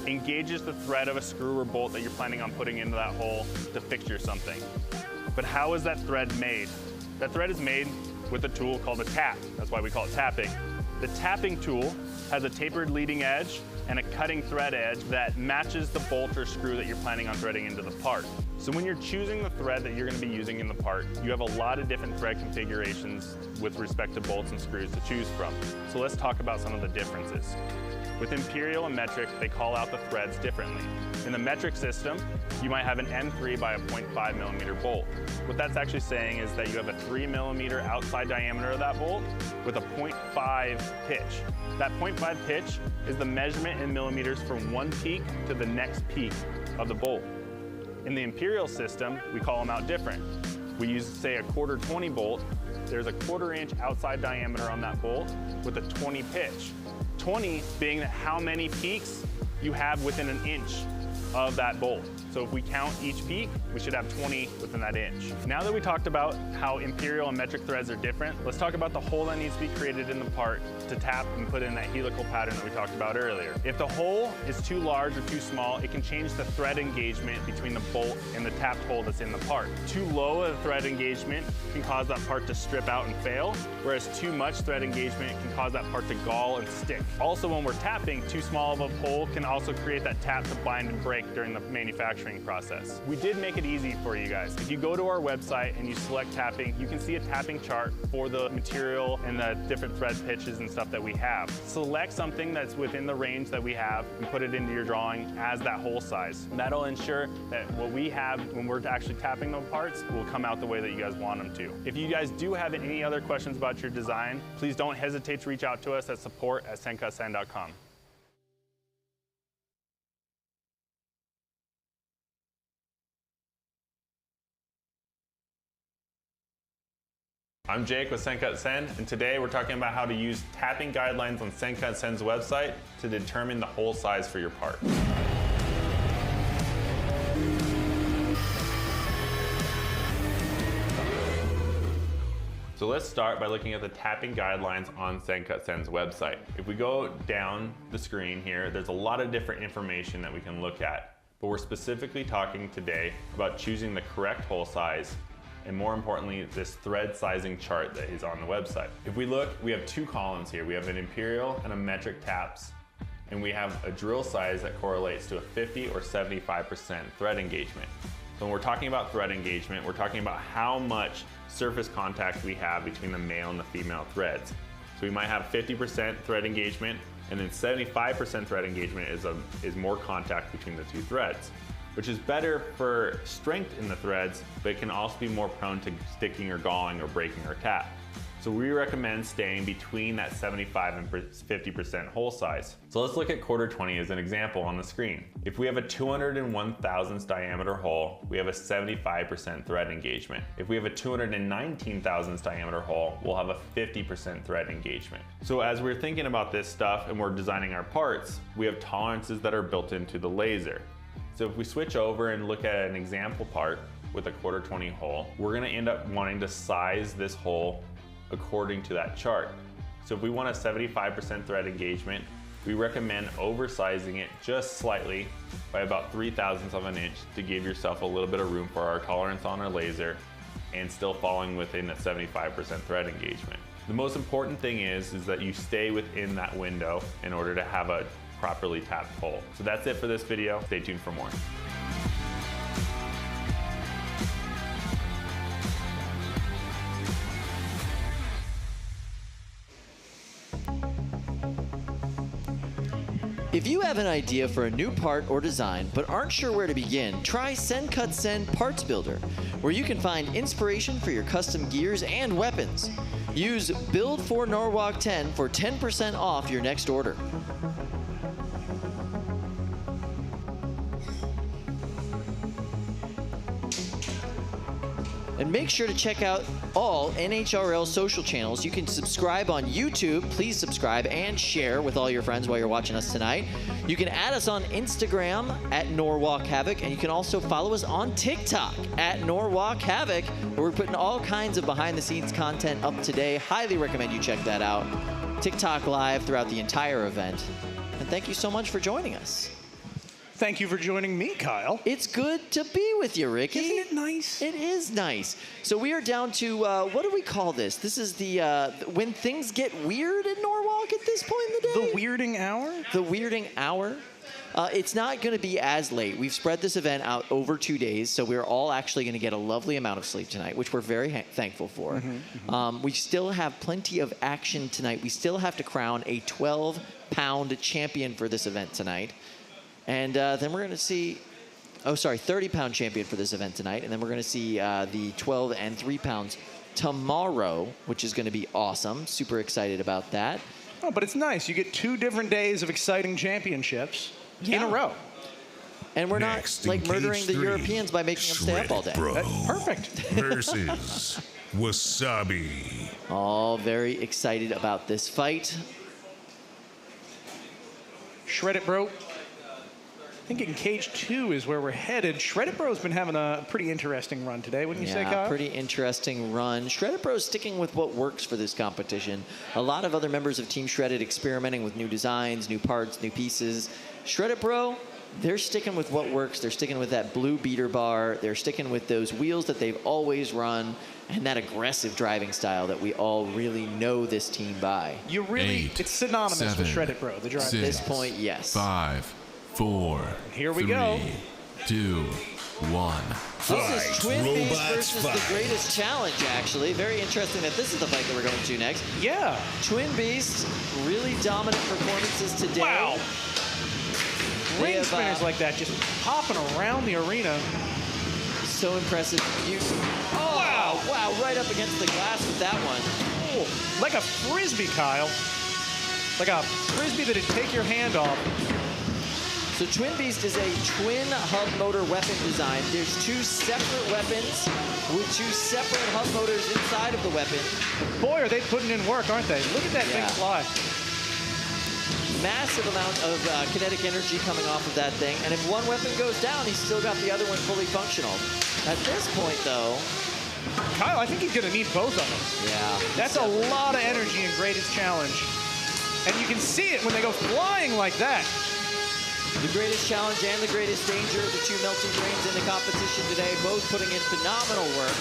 engages the thread of a screw or bolt that you're planning on putting into that hole to fixture something. But how is that thread made? That thread is made with a tool called a tap. That's why we call it tapping. The tapping tool has a tapered leading edge and a cutting thread edge that matches the bolt or screw that you're planning on threading into the part. So when you're choosing the thread that you're going to be using in the part, you have a lot of different thread configurations with respect to bolts and screws to choose from. So let's talk about some of the differences. With Imperial and metric, they call out the threads differently. In the metric system, you might have an M3 by a 0.5 millimeter bolt. What that's actually saying is that you have a 3 millimeter outside diameter of that bolt with a 0.5 pitch. That 0.5 pitch is the measurement in millimeters from one peak to the next peak of the bolt. In the Imperial system, we call them out different. We use, say, a 1/4 20 bolt there's a 1/4 inch outside diameter on that bolt with a 20 pitch. 20 being how many peaks you have within an inch of that bolt. So if we count each peak, we should have 20 within that inch. Now that we talked about how imperial and metric threads are different, let's talk about the hole that needs to be created in the part to tap and put in that helical pattern that we talked about earlier. If the hole is too large or too small, it can change the thread engagement between the bolt and the tapped hole that's in the part. Too low of a thread engagement can cause that part to strip out and fail, whereas too much thread engagement can cause that part to gall and stick. Also, when we're tapping, too small of a hole can also create that tap to bind and break during the manufacturing process. We did make it easy for you guys. If you go to our website and you select tapping, you can see a tapping chart for the material and the different thread pitches and stuff that we have. Select something that's within the range that we have and put it into your drawing as that hole size. That'll ensure that what we have when we're actually tapping those parts will come out the way that you guys want them to. If you guys do have any other questions about your design, please don't hesitate to reach out to us at support@sendcutsen.com. I'm Jake with Sendcutsen, and today we're talking about how to use tapping guidelines on Sendcutsen's website to determine the hole size for your part. So let's start by looking at the tapping guidelines on Sendcutsen's website. If we go down the screen here, there's a lot of different information that we can look at, but we're specifically talking today about choosing the correct hole size and more importantly, this thread sizing chart that is on the website. If we look, we have two columns here. We have an imperial and a metric taps, and we have a drill size that correlates to a 50 or 75% thread engagement. So when we're talking about thread engagement, we're talking about how much surface contact we have between the male and the female threads. So we might have 50% thread engagement, and then 75% thread engagement is more contact between the two threads, which is better for strength in the threads, but it can also be more prone to sticking or galling or breaking or tap. So we recommend staying between that 75 and 50% hole size. So let's look at 1/4 20 as an example on the screen. If we have a 201 thousandths diameter hole, we have a 75% thread engagement. If we have a 219 thousandths diameter hole, we'll have a 50% thread engagement. So as we're thinking about this stuff and we're designing our parts, we have tolerances that are built into the laser. So if we switch over and look at an example part with a 1/4 20 hole, we're gonna end up wanting to size this hole according to that chart. So if we want a 75% thread engagement, we recommend oversizing it just slightly by about 3/1000ths of an inch to give yourself a little bit of room for our tolerance on our laser and still falling within that 75% thread engagement. The most important thing is that you stay within that window in order to have a properly tapped hole. So that's it for this video. Stay tuned for more. If you have an idea for a new part or design but aren't sure where to begin, try Sendcutsen Parts Builder, where you can find inspiration for your custom gears and weapons. Use Build for Norwalk 10 for 10% off your next order. And make sure to check out all NHRL social channels. You can subscribe on YouTube. Please subscribe and share with all your friends while you're watching us tonight. You can add us on Instagram at Norwalk Havoc, and you can also follow us on TikTok at Norwalk Havoc, where we're putting all kinds of behind-the-scenes content up today. Highly recommend you check that out. TikTok live throughout the entire event. And thank you so much for joining us. Thank you for joining me, Kyle. It's good to be with you, Ricky. Isn't it nice? It is nice. So we are down to, what do we call this? This is the, when things get weird in Norwalk at this point in the day? The weirding hour? The weirding hour. It's not going to be as late. We've spread this event out over 2 days, so we're all actually going to get a lovely amount of sleep tonight, which we're very thankful for. We still have plenty of action tonight. We still have to crown a 12-pound champion for this event tonight. And then we're going to see, 30-pound champion for this event tonight. And then we're going to see the 12 and 3 pounds tomorrow, which is going to be awesome. Super excited about that. Oh, but it's nice. You get 2 different days of exciting championships in a row. And we're not like murdering the Europeans by making them stay up all day. Perfect. Versus Wasabi. All very excited about this fight. Shred It Bro. I think in Cage 2 is where we're headed. Shred It Bro's been having a pretty interesting run today, wouldn't you say, Kyle? Pretty interesting run. Shred It Bro's sticking with what works for this competition. A lot of other members of Team Shredded experimenting with new designs, new parts, new pieces. Shred It Bro, they're sticking with what works. They're sticking with that blue beater bar. They're sticking with those wheels that they've always run and that aggressive driving style that we all really know this team by. You really, it's synonymous with Shred It Bro, the drive. At this point, yes. 5, 4, Here we 3, go. 2, 1. This is Twin Beast versus the Greatest Challenge, actually. Very interesting that this is the fight that we're going to next. Yeah. Twin Beast, really dominant performances today. Wow. Ring spinners like that just popping around the arena. So impressive. Wow, right up against the glass with that one. Oh, like a Frisbee, Kyle. Like a Frisbee that'd take your hand off. So Twin Beast is a twin hub motor weapon design. There's two separate weapons with two separate hub motors inside of the weapon. Boy, are they putting in work, aren't they? Look at that thing fly. Massive amount of kinetic energy coming off of that thing. And if one weapon goes down, he's still got the other one fully functional. At this point, though... Kyle, I think he's going to need both of them. Yeah. That's a lot of energy in Greatest Challenge. And you can see it when they go flying like that. The Greatest Challenge and the Greatest Danger, the two melting brains in the competition today, both putting in phenomenal work.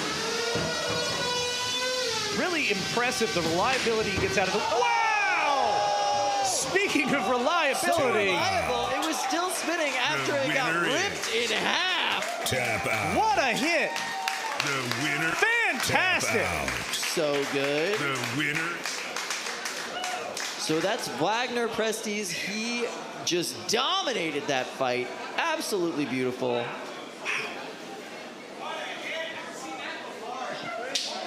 Really impressive, the reliability he gets out of the... Wow! Speaking of reliability... It was still spinning after it got ripped in half. Tap out. What a hit! The winner. Fantastic! Tap out. So good. The winner. So that's Wagner Prestes. He just dominated that fight. Absolutely beautiful.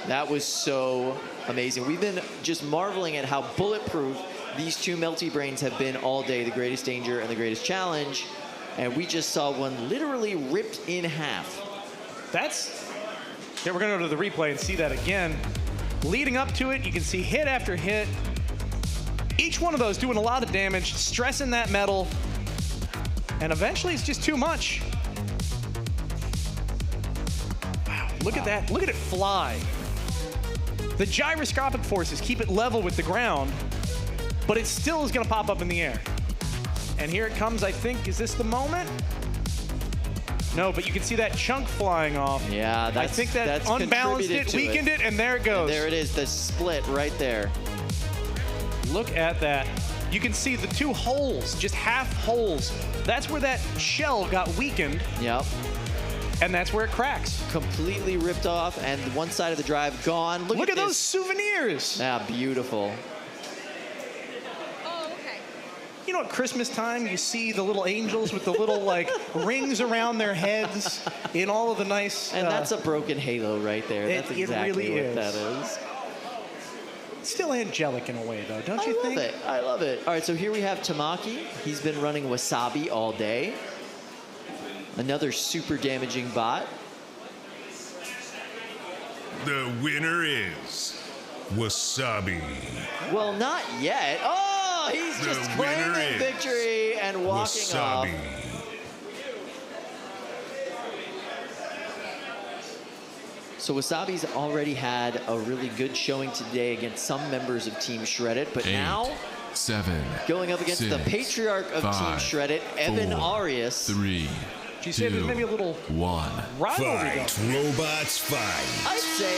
That was so amazing. We've been just marveling at how bulletproof these two melty brains have been all day, the Greatest Danger and the Greatest Challenge. And we just saw one literally ripped in half. Yeah, we're going to go to the replay and see that again. Leading up to it, you can see hit after hit. Each one of those doing a lot of damage, stressing that metal. And eventually it's just too much. Wow, look at that. Look at it fly. The gyroscopic forces keep it level with the ground, but it still is going to pop up in the air. And here it comes, I think. Is this the moment? No, but you can see that chunk flying off. Yeah, I think that unbalanced it, weakened it, and there it goes. And there it is, the split right there. Look at that. You can see the two holes, just half holes. That's where that shell got weakened. Yep. And that's where it cracks. Completely ripped off, and one side of the drive gone. Look at those souvenirs. Yeah, beautiful. You know, at Christmas time, you see the little angels with the little, like, rings around their heads in all of the nice... And that's a broken halo right there. That's exactly what that is. Still angelic in a way, though, don't you think? I love it. All right, so here we have Tamaki. He's been running Wasabi all day. Another super damaging bot. The winner is Wasabi. Well, not yet. Oh, he's just claiming victory and walking off. So Wasabi's already had a really good showing today against some members of Team Shredded, but 8, now 7, going up against 6, the patriarch of 5, Team Shredded, Evan 4, Arias. 3, you say there's maybe a little 1. rivalry Fight, robots, fight. I'd say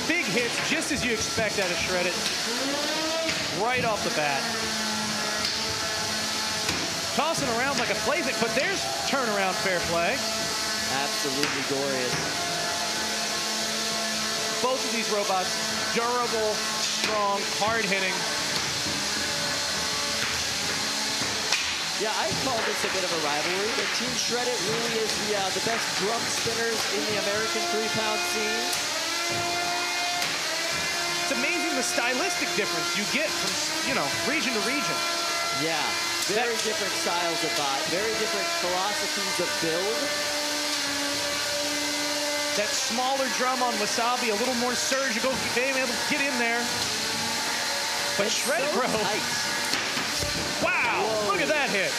big hits, just as you expect out of Shredded, right off the bat. Tossing around like a plaything, but there's turnaround fair play. Absolutely glorious. Both of these robots, durable, strong, hard-hitting. Yeah, I call this a bit of a rivalry. The Team Shredded really is the best drum spinners in the American 3-pound scene. It's amazing the stylistic difference you get from, you know, region to region. Yeah, very different styles of bot, very different philosophies of build. That smaller drum on Wasabi, a little more surgical, being able to get in there. But Shredded Bro. Wow, whoa. Look at that hit.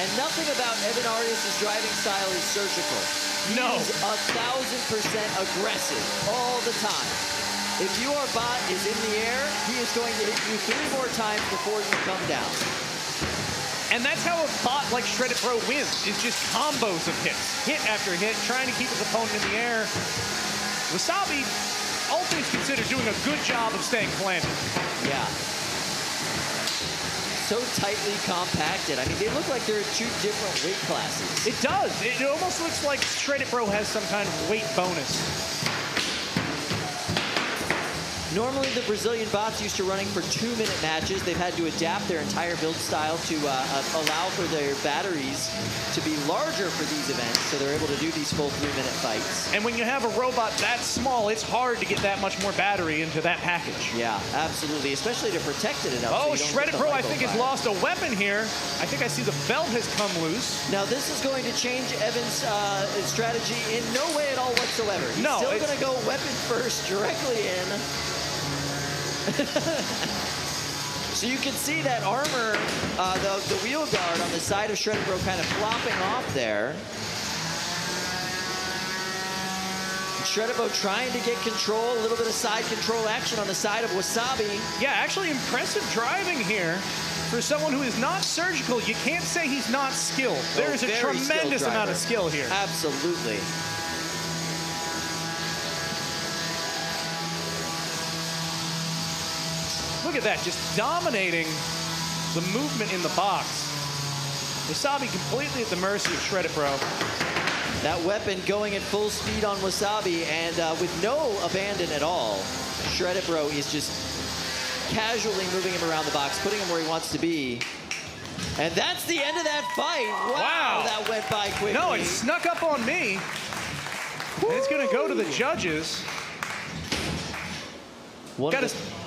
And nothing about Evan Arias' driving style is surgical. No. He's 1,000% aggressive all the time. If your bot is in the air, he is going to hit you 3 more times before you come down. And that's how a bot like Shredded Bro wins. It's just combos of hits, hit after hit, trying to keep his opponent in the air. Wasabi, all things considered, doing a good job of staying planted. Yeah. So tightly compacted. I mean, they look like they're 2 different weight classes. It does. It almost looks like Shredded Bro has some kind of weight bonus. Normally, the Brazilian bots used to running for 2-minute matches. They've had to adapt their entire build style to allow for their batteries to be larger for these events, so they're able to do these full 3-minute fights. And when you have a robot that small, it's hard to get that much more battery into that package. Yeah, absolutely, especially to protect it enough. Oh, so Shredded Bro, I think, has lost a weapon here. I think I see the belt has come loose. Now, this is going to change Evan's strategy in no way at all whatsoever. He's still going to go weapon first directly in. So you can see that armor, the wheel guard on the side of Shredded Bro kind of flopping off there. Shredded Bro trying to get control, a little bit of side control action on the side of Wasabi. Yeah, actually impressive driving here. For someone who is not surgical, you can't say he's not skilled. There is a tremendous amount of skill here. Absolutely. Look at that, just dominating the movement in the box. Wasabi completely at the mercy of Shredded Bro. That weapon going at full speed on Wasabi, and with no abandon at all. Shredded Bro is just casually moving him around the box, putting him where he wants to be. And that's the end of that fight. Wow, that went by quickly. No, it snuck up on me. And it's going to go to the judges.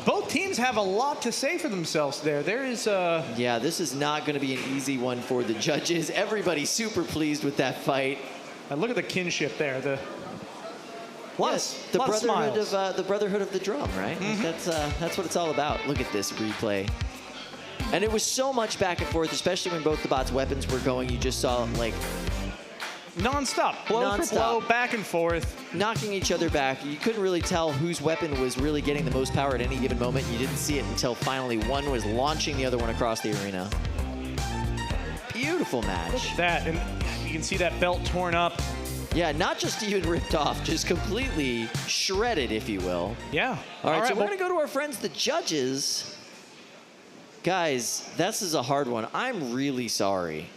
Both teams have a lot to say for themselves there. There is Yeah, this is not going to be an easy one for the judges. Everybody's super pleased with that fight. And look at the kinship there. The brotherhood of the drum, right? Mm-hmm. That's what it's all about. Look at this replay. And it was so much back and forth, especially when both the bots' weapons were going. You just saw like non-stop, blow for blow, back and forth, knocking each other back. You couldn't really tell whose weapon was really getting the most power at any given moment. You didn't see it until finally one was launching the other one across the arena. Beautiful match. Look at that, and you can see that belt torn up. Yeah, not just even ripped off, just completely shredded, if you will. Yeah. All right, so we're going to go to our friends, the judges. Guys, this is a hard one. I'm really sorry.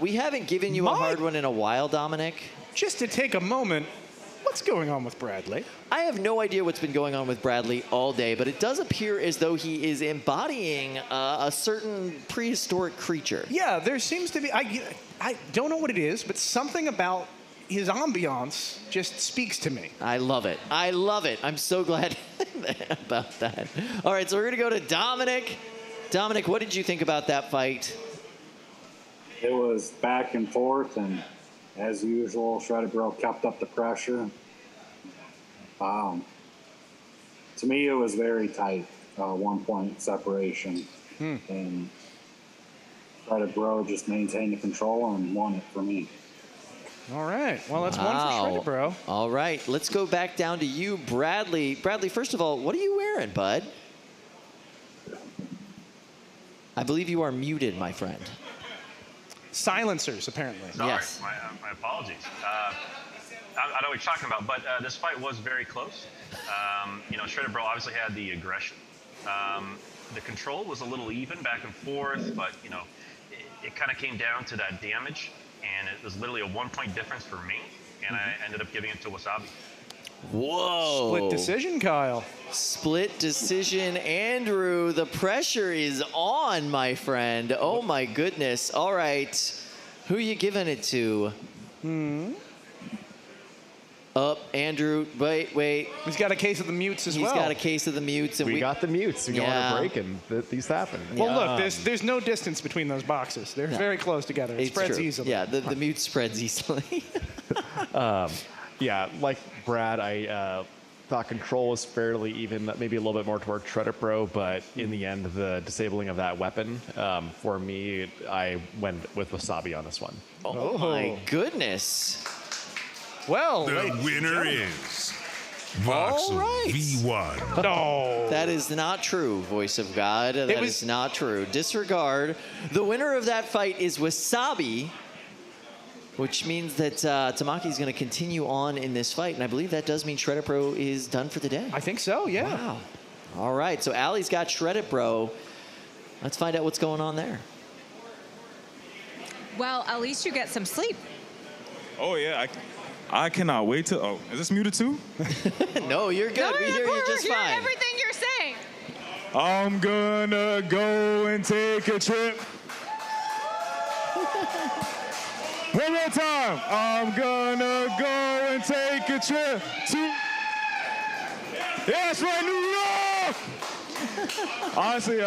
We haven't given you a hard one in a while, Dominic. Just to take a moment, what's going on with Bradley? I have no idea what's been going on with Bradley all day, but it does appear as though he is embodying a certain prehistoric creature. Yeah, there seems to be, I don't know what it is, but something about his ambiance just speaks to me. I love it. I love it. I'm so glad about that. All right, so we're going to go to Dominic. Dominic, what did you think about that fight? It was back and forth, and as usual, Shredded Bro kept up the pressure. To me, it was very tight, 1-point separation. And Shredded Bro just maintained the control and won it for me. All right. Well, that's one for Shredded Bro. All right. Let's go back down to you, Bradley. Bradley, first of all, what are you wearing, bud? I believe you are muted, my friend. Silencers, apparently. Sorry, yes. My apologies. I know what you're talking about, but this fight was very close. Shredded Bro obviously had the aggression. The control was a little even back and forth, but, it kind of came down to that damage, and it was literally a 1-point difference for me, and I ended up giving it to Wasabi. Whoa. Split decision, Kyle. Split decision, Andrew. The pressure is on, my friend. Oh, my goodness. All right. Who you giving it to? Up Andrew, wait. He's got a case of the mutes as well. He's got a case of the mutes. And we got the mutes. We go on a break, and these happen. Well, look, there's no distance between those boxes. They're very close together. It spreads easily. Yeah, the mute spreads easily. Yeah, like Brad, I thought control was fairly even, maybe a little bit more toward Shredder Pro, but in the end, the disabling of that weapon, for me, I went with Wasabi on this one. Oh my goodness. Well, the winner is Voxel V1. No. That is not true, voice of God. That is not true. Disregard. The winner of that fight is Wasabi, which means that Tamaki is going to continue on in this fight. And I believe that does mean Shredder Pro is done for the day. I think so, yeah. Wow. All right, so Allie's got Shredder Pro. Let's find out what's going on there. Well, at least you get some sleep. Oh, yeah. I cannot wait to... Oh, is this muted too? No, you're good. We hear you just fine. Everything you're saying. I'm gonna go and take a trip. One more time. I'm gonna go and take a trip to... Yeah, that's right, New York! Honestly,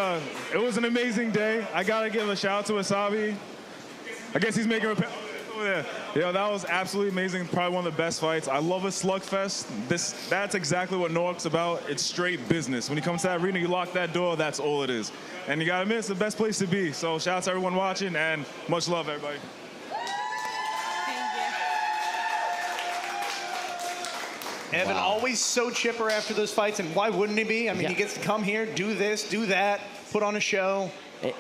it was an amazing day. I gotta give a shout out to Wasabi. I guess he's making a... Yeah, that was absolutely amazing. Probably one of the best fights. I love a slugfest. That's exactly what Newark's about. It's straight business. When you come to that arena, you lock that door, that's all it is. And you gotta admit, it's the best place to be. So shout out to everyone watching, and much love, everybody. Evan, always so chipper after those fights, and why wouldn't he be? I mean, he gets to come here, do this, do that, put on a show.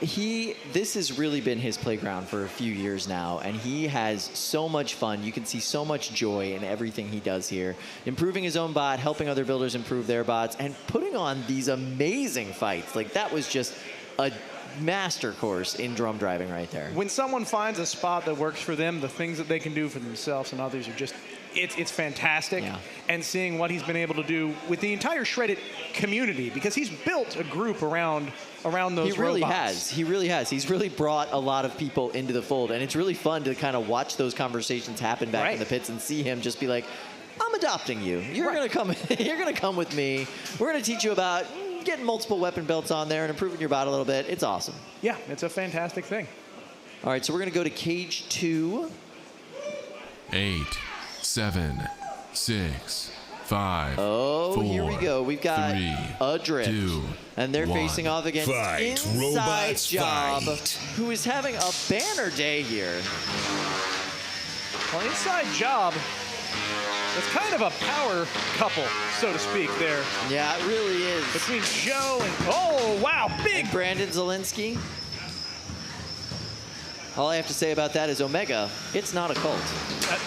This has really been his playground for a few years now, and he has so much fun. You can see so much joy in everything he does here. Improving his own bot, helping other builders improve their bots, and putting on these amazing fights. Like, that was just a master course in drum driving right there. When someone finds a spot that works for them, the things that they can do for themselves and others are just, it's fantastic. Yeah. And seeing what he's been able to do with the entire Shredded community, because he's built a group around those He really robots. has. He really has. He's really brought a lot of people into the fold, and it's really fun to kind of watch those conversations happen back in the pits and see him just be like, I'm adopting you. You're gonna come. You're gonna come with me. We're gonna teach you about getting multiple weapon belts on there and improving your bot a little bit. It's awesome. Yeah, it's a fantastic thing. All right, so we're gonna go to cage 2. 8, 7, 6, 5. Oh, 4, here we go. We've got 3, Adrift. 2, and they're 1. facing off against Fight, Inside robots, Job, fight. who is having a banner day here. Well, Inside Job, it's kind of a power couple, so to speak, there. Yeah, it really is. Between Joe and, oh, wow, big. And Brandon Zielinski. All I have to say about that is Omega, it's not a cult.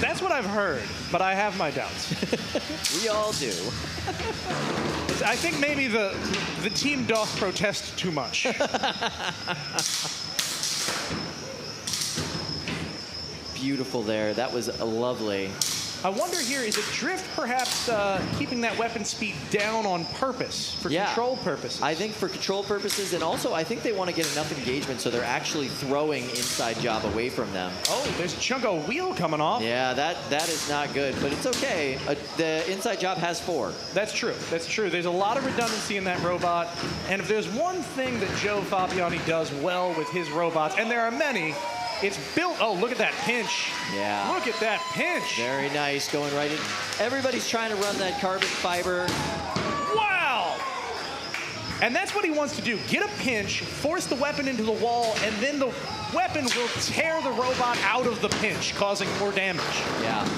That's what I've heard, but I have my doubts. We all do. I think maybe the team doth protest too much. Beautiful there. That was lovely. I wonder here, is it Drift perhaps keeping that weapon speed down on purpose for control purposes? I think for control purposes, and also I think they want to get enough engagement so they're actually throwing Inside Job away from them. Oh, there's a chunk of wheel coming off. Yeah, that is not good, but it's okay. The Inside Job has 4. That's true. That's true. There's a lot of redundancy in that robot, and if there's one thing that Joe Fabiani does well with his robots, and there are many, it's built. Oh, look at that pinch. Yeah. Look at that pinch. Very nice, going right in. Everybody's trying to run that carbon fiber. Wow. And that's what he wants to do. Get a pinch, force the weapon into the wall, and then the weapon will tear the robot out of the pinch, causing more damage. Yeah.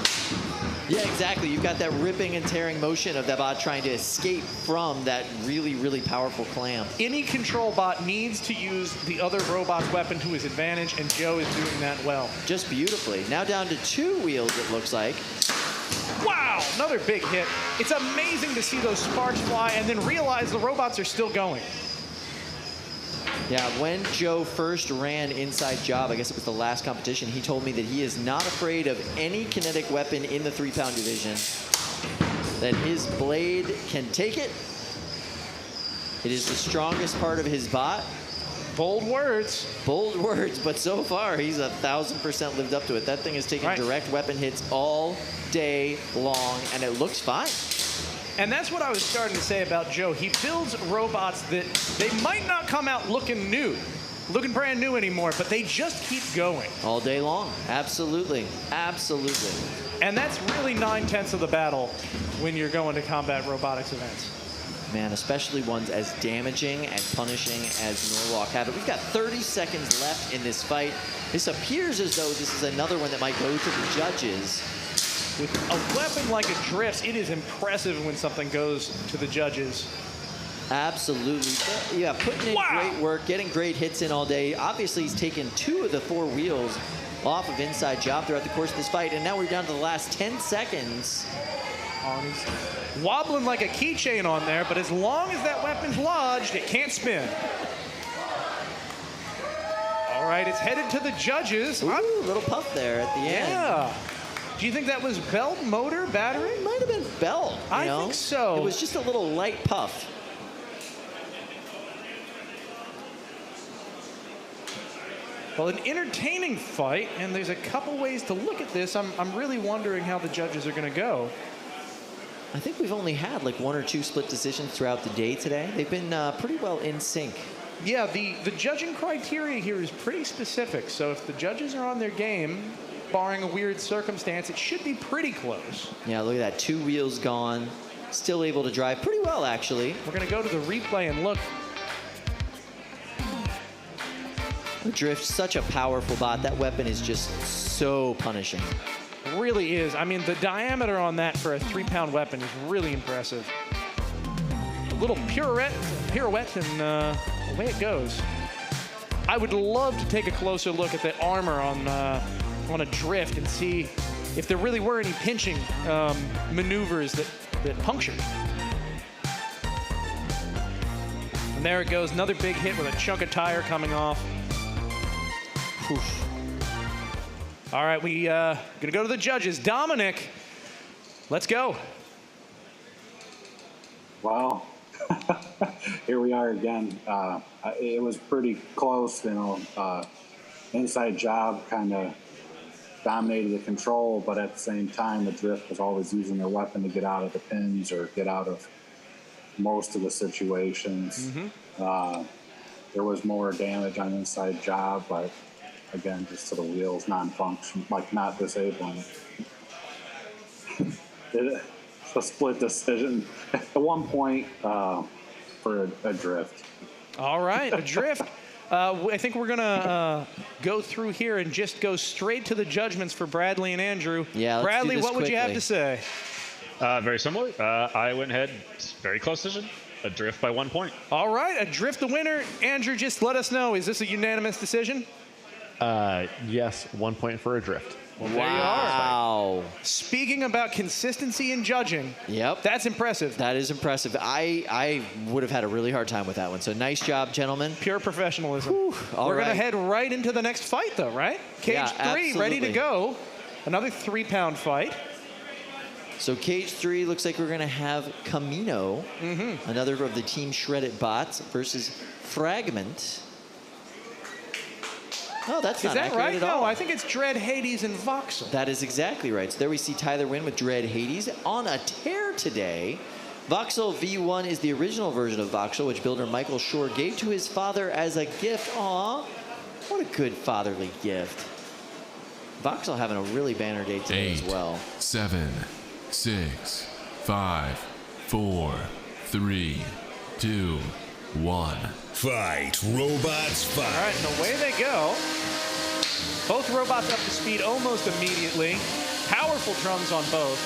Yeah, exactly. You've got that ripping and tearing motion of that bot trying to escape from that really, really powerful clamp. Any control bot needs to use the other robot's weapon to his advantage, and Joe is doing that well. Just beautifully. Now down to 2 wheels, it looks like. Wow, another big hit. It's amazing to see those sparks fly and then realize the robots are still going. Yeah, when Joe first ran Inside Job, I guess it was the last competition, he told me that he is not afraid of any kinetic weapon in the 3-pound division, that his blade can take it. It is the strongest part of his bot, Bold words. Bold words, but so far he's 1,000% lived up to it. That thing is taking direct weapon hits all day long, and it looks fine. And that's what I was starting to say about Joe. He builds robots that they might not come out looking brand new anymore, but they just keep going. All day long. Absolutely. Absolutely. And that's really 9/10 of the battle when you're going to combat robotics events. Man, especially ones as damaging and punishing as Norwalk have it. We've got 30 seconds left in this fight. This appears as though this is another one that might go to the judges. With a weapon like a drift, it is impressive when something goes to the judges. Absolutely. Yeah, putting in great work, getting great hits in all day. Obviously, he's taken 2 of the 4 wheels off of inside job throughout the course of this fight, and now we're down to the last 10 seconds. He's wobbling like a keychain on there, but as long as that weapon's lodged, it can't spin. All right, it's headed to the judges. Ooh, a little puff there at the end. Yeah. Do you think that was belt, motor, battery? It might have been belt. I think so. It was just a little light puff. Well, an entertaining fight, and there's a couple ways to look at this. I'm really wondering how the judges are going to go. I think we've only had like 1 or 2 split decisions throughout the day today. They've been pretty well in sync. Yeah, the judging criteria here is pretty specific. So if the judges are on their game, barring a weird circumstance, it should be pretty close. Yeah, look at that. 2 wheels gone. Still able to drive pretty well, actually. We're going to go to the replay and look. The Drift, such a powerful bot. That weapon is just so punishing. It really is. I mean, the diameter on that for a 3-pound weapon is really impressive. A little pirouette and away it goes. I would love to take a closer look at the armor on a Drift and see if there really were any pinching maneuvers that punctured. And there it goes, another big hit with a chunk of tire coming off. Oof. All right, we gonna go to the judges. Dominic, let's go. Wow. Here we are again. It was pretty close, you know. Inside job kind of dominated the control, but at the same time, the Drift was always using their weapon to get out of the pins or get out of most of the situations. There was more damage on inside job, but again, just to the wheels, non-function, like not disabling. It's a split decision at one point for a Drift. All right, a Drift. I think we're gonna go through here and just go straight to the judgments for Bradley and Andrew. Yeah, let's Bradley, do this what would you have to say? Very similar. I went ahead, very close decision, a Drift by 1 point. All right, a Drift the winner. Andrew, just let us know, is this a unanimous decision? Yes, 1 point for a Drift. Well, there you are. Speaking about consistency in judging, yep, that's impressive. That is impressive. I would have had a really hard time with that one. So nice job, gentlemen. Pure professionalism. Whew, We're going to head right into the next fight, though, right? Cage 3, ready to go. Another 3-pound fight. So cage 3 looks like we're going to have Kamino, another of the Team Shredded bots, versus Fragment. Oh, that's not accurate right? at all. No, I think it's Dread, Hades, and Voxel. That is exactly right. So there we see Tyler win with Dread Hades on a tear today. Voxel V1 is the original version of Voxel, which builder Michael Shore gave to his father as a gift. Aw, what a good fatherly gift. Voxel having a really banner day today as well. 7, 6, 5, 4, 3, 2, 1. Fight, robots, fight. All right, and away they go. Both robots up to speed almost immediately. Powerful drums on both.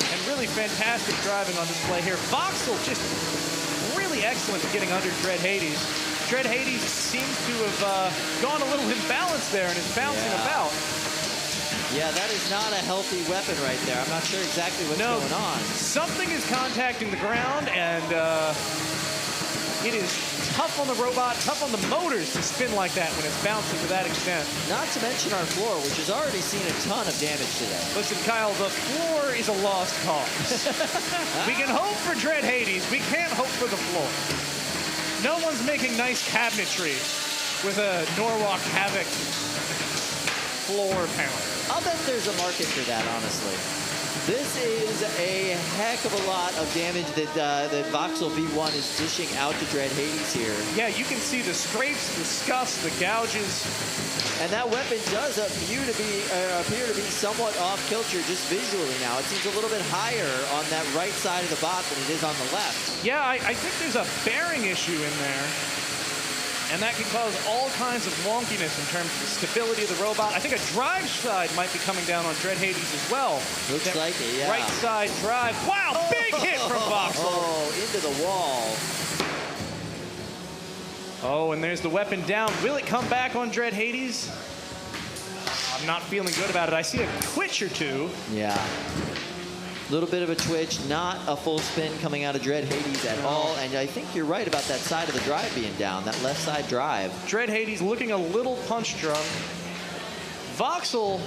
And really fantastic driving on display here. Voxel just really excellent at getting under Dread Hades. Dread Hades seems to have gone a little imbalanced there and is bouncing about. Yeah, that is not a healthy weapon right there. I'm not sure exactly what's going on. Something is contacting the ground, and it is tough on the robot, tough on the motors to spin like that when it's bouncing to that extent. Not to mention our floor, which has already seen a ton of damage today. Listen, Kyle, the floor is a lost cause. We can hope for Dread Hades. We can't hope for the floor. No one's making nice cabinetry with a Norwalk Havoc floor panel. I'll bet there's a market for that, honestly. This is a heck of a lot of damage that Voxel V1 is dishing out to Dread Hades here. Yeah, you can see the scrapes, the scuffs, the gouges. And that weapon does appear to be somewhat off-kilter just visually now. It seems a little bit higher on that right side of the bot than it is on the left. Yeah, I think there's a bearing issue in there. And that can cause all kinds of wonkiness in terms of the stability of the robot. I think a drive side might be coming down on Dread Hades as well. Looks like it, yeah. Right side drive. Wow, big hit from Voxel. Oh, into the wall. Oh, and there's the weapon down. Will it come back on Dread Hades? I'm not feeling good about it. I see a twitch or two. Yeah. A little bit of a twitch, not a full spin coming out of Dread Hades at all. And I think you're right about that side of the drive being down, that left side drive. Dread Hades looking a little punch drunk. Voxel,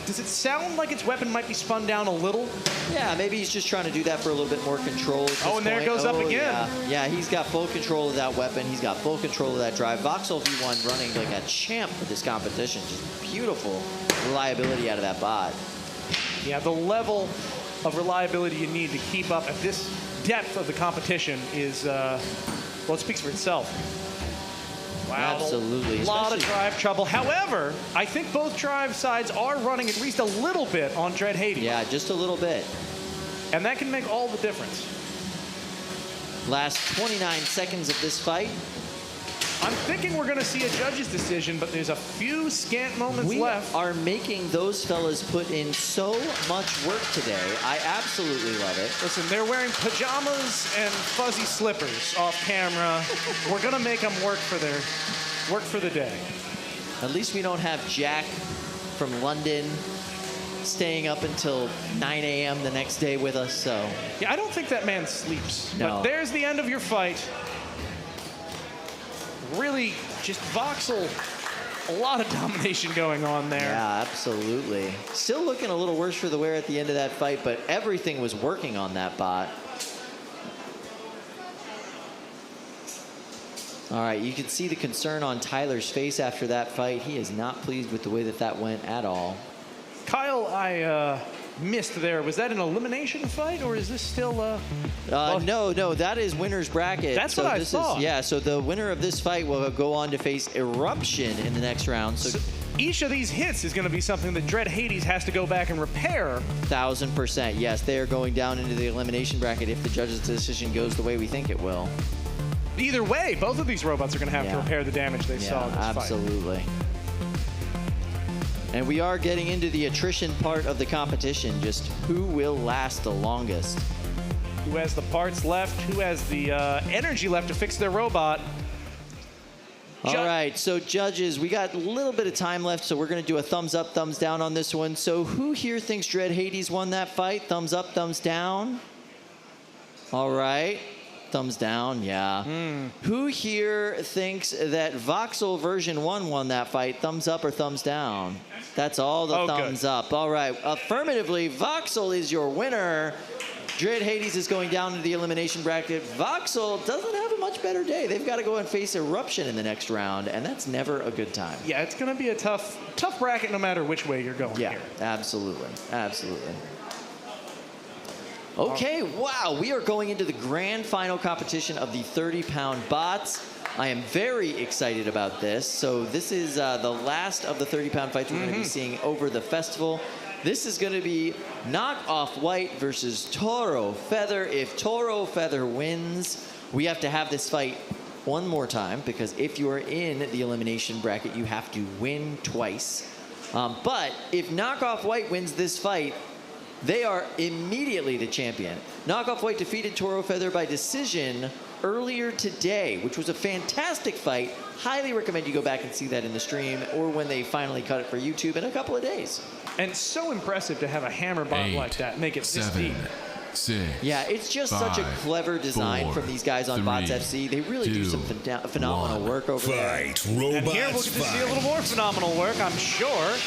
does it sound like its weapon might be spun down a little? Yeah, maybe he's just trying to do that for a little bit more control at this Oh, and there it point. goes up again. Yeah, he's got full control of that weapon. He's got full control of that drive. Voxel V1 running like a champ for this competition. Just beautiful reliability out of that bot. Yeah, the level of reliability you need to keep up at this depth of the competition is, well, it speaks for itself. Wow, absolutely. A lot of drive trouble. However, I think both drive sides are running at least a little bit on Dread Hades. Yeah, just a little bit. And that can make all the difference. Last 29 seconds of this fight. I'm thinking we're going to see a judge's decision, but there's a few scant moments left. We are making those fellas put in so much work today. I absolutely love it. Listen, they're wearing pajamas and fuzzy slippers off camera. We're going to make them work for the day. At least we don't have Jack from London staying up until 9 a.m. the next day with us, so. Yeah, I don't think that man sleeps. No. But there's the end of your fight. Really, just Voxel, a lot of domination going on there. Yeah, absolutely. Still looking a little worse for the wear at the end of that fight, but everything was working on that bot. All right, you can see the concern on Tyler's face after that fight. He is not pleased with the way that that went at all. Kyle, I missed there. Was that an elimination fight, or is this still No, that is winner's bracket. That's what I thought. Yeah, so the winner of this fight will go on to face Eruption in the next round. So each of these hits is going to be something that Dread Hades has to go back and repair. 1000%. Yes, they are going down into the elimination bracket if the judge's decision goes the way we think it will. Either way, both of these robots are going to have to repair the damage they saw in this fight. Absolutely. And we are getting into the attrition part of the competition. Just who will last the longest? Who has the parts left? Who has the energy left to fix their robot? All right, so judges, we got a little bit of time left, so we're going to do a thumbs up, thumbs down on this one. So who here thinks Dread Hades won that fight? Thumbs up, thumbs down? All right. Thumbs down, yeah. Who here thinks that Voxel version 1 won that fight? Thumbs up or thumbs down? That's all the thumbs up. All right, affirmatively, Voxel is your winner. Dread Hades is going down to the elimination bracket. Voxel doesn't have a much better day. They've got to go and face Eruption in the next round, and that's never a good time. Yeah, it's going to be a tough bracket no matter which way you're going here. Absolutely, absolutely. Okay, wow, we are going into the grand final competition of the 30-pound bots. I am very excited about this. So this is the last of the 30-pound fights we're going to be seeing over the festival. This is going to be Knockoff White versus Toro Feather. If Toro Feather wins, we have to have this fight one more time, because if you are in the elimination bracket, you have to win twice. But if Knockoff White wins this fight, they are immediately the champion. Knockoff White defeated Toro Feather by decision earlier today, which was a fantastic fight. Highly recommend you go back and see that in the stream or when they finally cut it for YouTube in a couple of days. And so impressive to have a hammer bot like that make it this deep. 7, 6. Yeah, it's just such a 5, clever design 4, from these guys on Bots 3, FC. They really do 2, some phenomenal work over there. Fight, And robots, here we'll get to see a little more phenomenal work, I'm sure.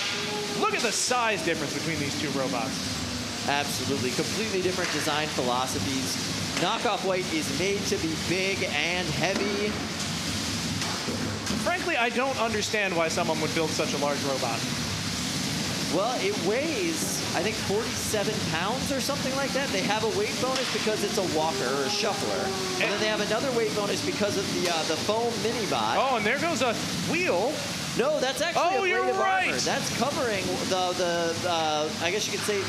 Look at the size difference between these two robots. Absolutely. Completely different design philosophies. Knockoff White is made to be big and heavy. Frankly, I don't understand why someone would build such a large robot. Well, it weighs, I think, 47 pounds or something like that. They have a weight bonus because it's a walker or a shuffler. And then they have another weight bonus because of the foam mini-bot. Oh, and there goes a wheel. No, that's actually a you're plate of right. armor. That's covering I guess you could say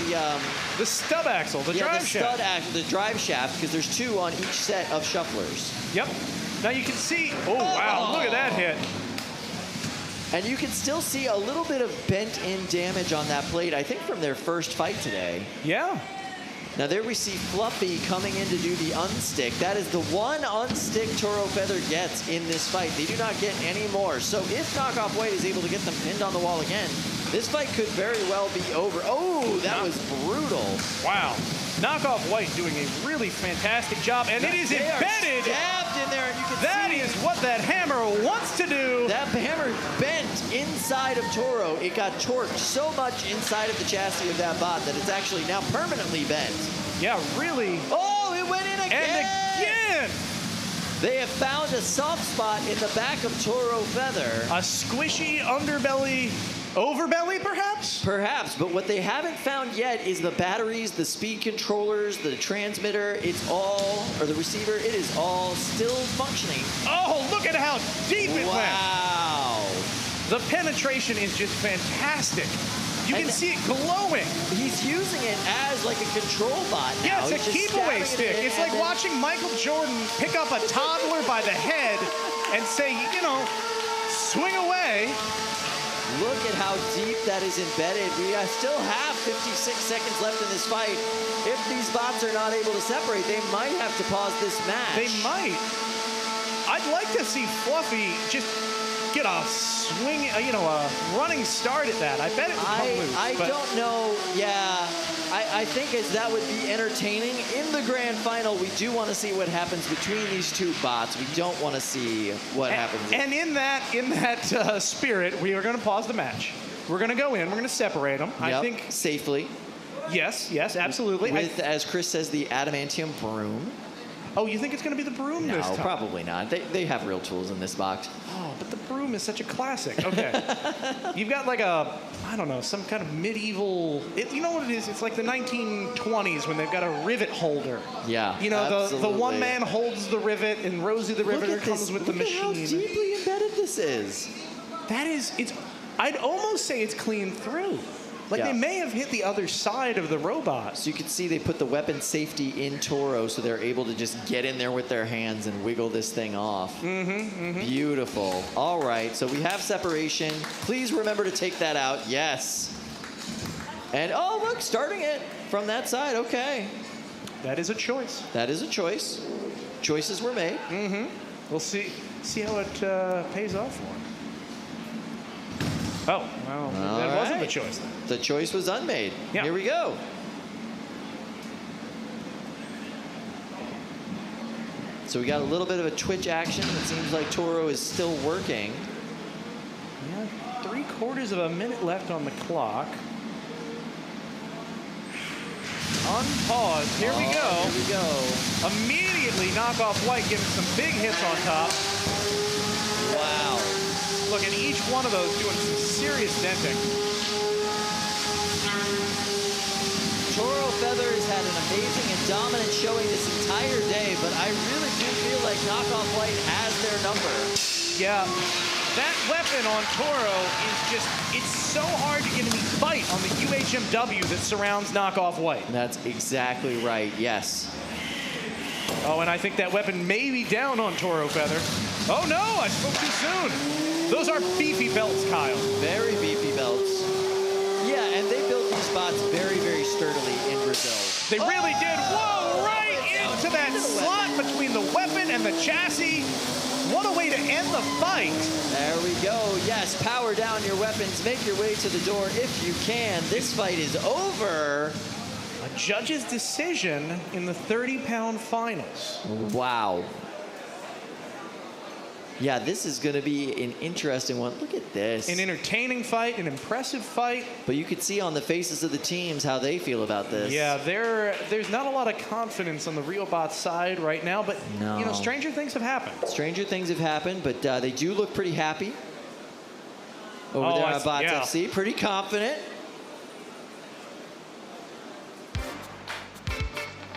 the stub axle, the drive shaft. The drive shaft, because there's 2 on each set of shufflers. Yep. Now you can see, oh wow, look at that hit. And you can still see a little bit of bent-in damage on that plate, I think from their first fight today. Yeah. Now there we see Fluffy coming in to do the unstick. That is the one unstick Toro Feather gets in this fight. They do not get any more. So if Knockoff White is able to get them pinned on the wall again, this fight could very well be over. Oh, that was brutal. Wow. Knockoff White doing a really fantastic job, and it is embedded. Stabbed in there, and you can that see is what that hammer wants to do. That hammer bent inside of Toro. It got torqued so much inside of the chassis of that bot that it's actually now permanently bent. Yeah, really. Oh, it went in again. And again. They have found a soft spot in the back of Toro Feather. A squishy underbelly. Overbelly, perhaps? Perhaps, but what they haven't found yet is the batteries, the speed controllers, the transmitter. It's all, or the receiver, it is all still functioning. Oh, look at how deep it went. Wow. The penetration is just fantastic. You can see it glowing. He's using it as like a control bot now. Yeah, it's a keep-away stick. It's like watching Michael Jordan pick up a toddler by the head and say, you know, swing away. Look at how deep that is embedded. We still have 56 seconds left in this fight. If these bots are not able to separate, they might have to pause this match. They might. I'd like to see Fluffy just get a swing, you know, a running start at that. I bet it would come loose. I don't know. Yeah, I think that would be entertaining. In the grand final, we do want to see what happens between these two bots. We don't want to see what happens. And in that spirit, we are going to pause the match. We're going to go in. We're going to separate them. Yep, I think safely. Yes, absolutely. With, as Chris says, the adamantium broom. Oh, you think it's going to be the broom this time? No, probably not. They have real tools in this box. Oh, but the broom is such a classic. Okay. You've got like a, I don't know, some kind of medieval, you know what it is? It's like the 1920s when they've got a rivet holder. Yeah, you know, the one man holds the rivet and Rosie the Riveter comes with the machine. Look at how deeply embedded this is. That is, I'd almost say it's clean through. Like they may have hit the other side of the robot. So you can see they put the weapon safety in Toro so they're able to just get in there with their hands and wiggle this thing off. Beautiful. All right, so we have separation. Please remember to take that out. Yes. And oh, look, starting it from that side. Okay. That is a choice. That is a choice. Choices were made. We'll see how it pays off for him. Oh, well, that wasn't the choice. The choice was unmade. Yeah. Here we go. So we got a little bit of a twitch action. It seems like Toro is still working. Yeah, 3/4 of a minute left on the clock. Unpaused. Here we go. Here we go. Immediately Knockoff White giving some big hits on top. Wow. Look at each one of those doing some serious denting. Toro Feather has had an amazing and dominant showing this entire day, but I really do feel like Knockoff White has their number. Yeah, that weapon on Toro is just, it's so hard to get any bite on the UHMW that surrounds Knockoff White. That's exactly right, yes. Oh, and I think that weapon may be down on Toro Feather. Oh no, I spoke too soon. Those are beefy belts, Kyle. Very beefy belts. Yeah, and they built these bots very, very sturdily in Brazil. They really did. Whoa, right into that slot between the weapon and the chassis. What a way to end the fight. There we go. Yes, power down your weapons. Make your way to the door if you can. This fight is over. A judge's decision in the 30-pound finals. Wow. Yeah, this is going to be an interesting one. Look at this. An entertaining fight, an impressive fight. But you could see on the faces of the teams how they feel about this. Yeah, there's not a lot of confidence on the RealBot side right now, but you know, stranger things have happened. Stranger things have happened, but they do look pretty happy over there at Bots FC. Pretty confident.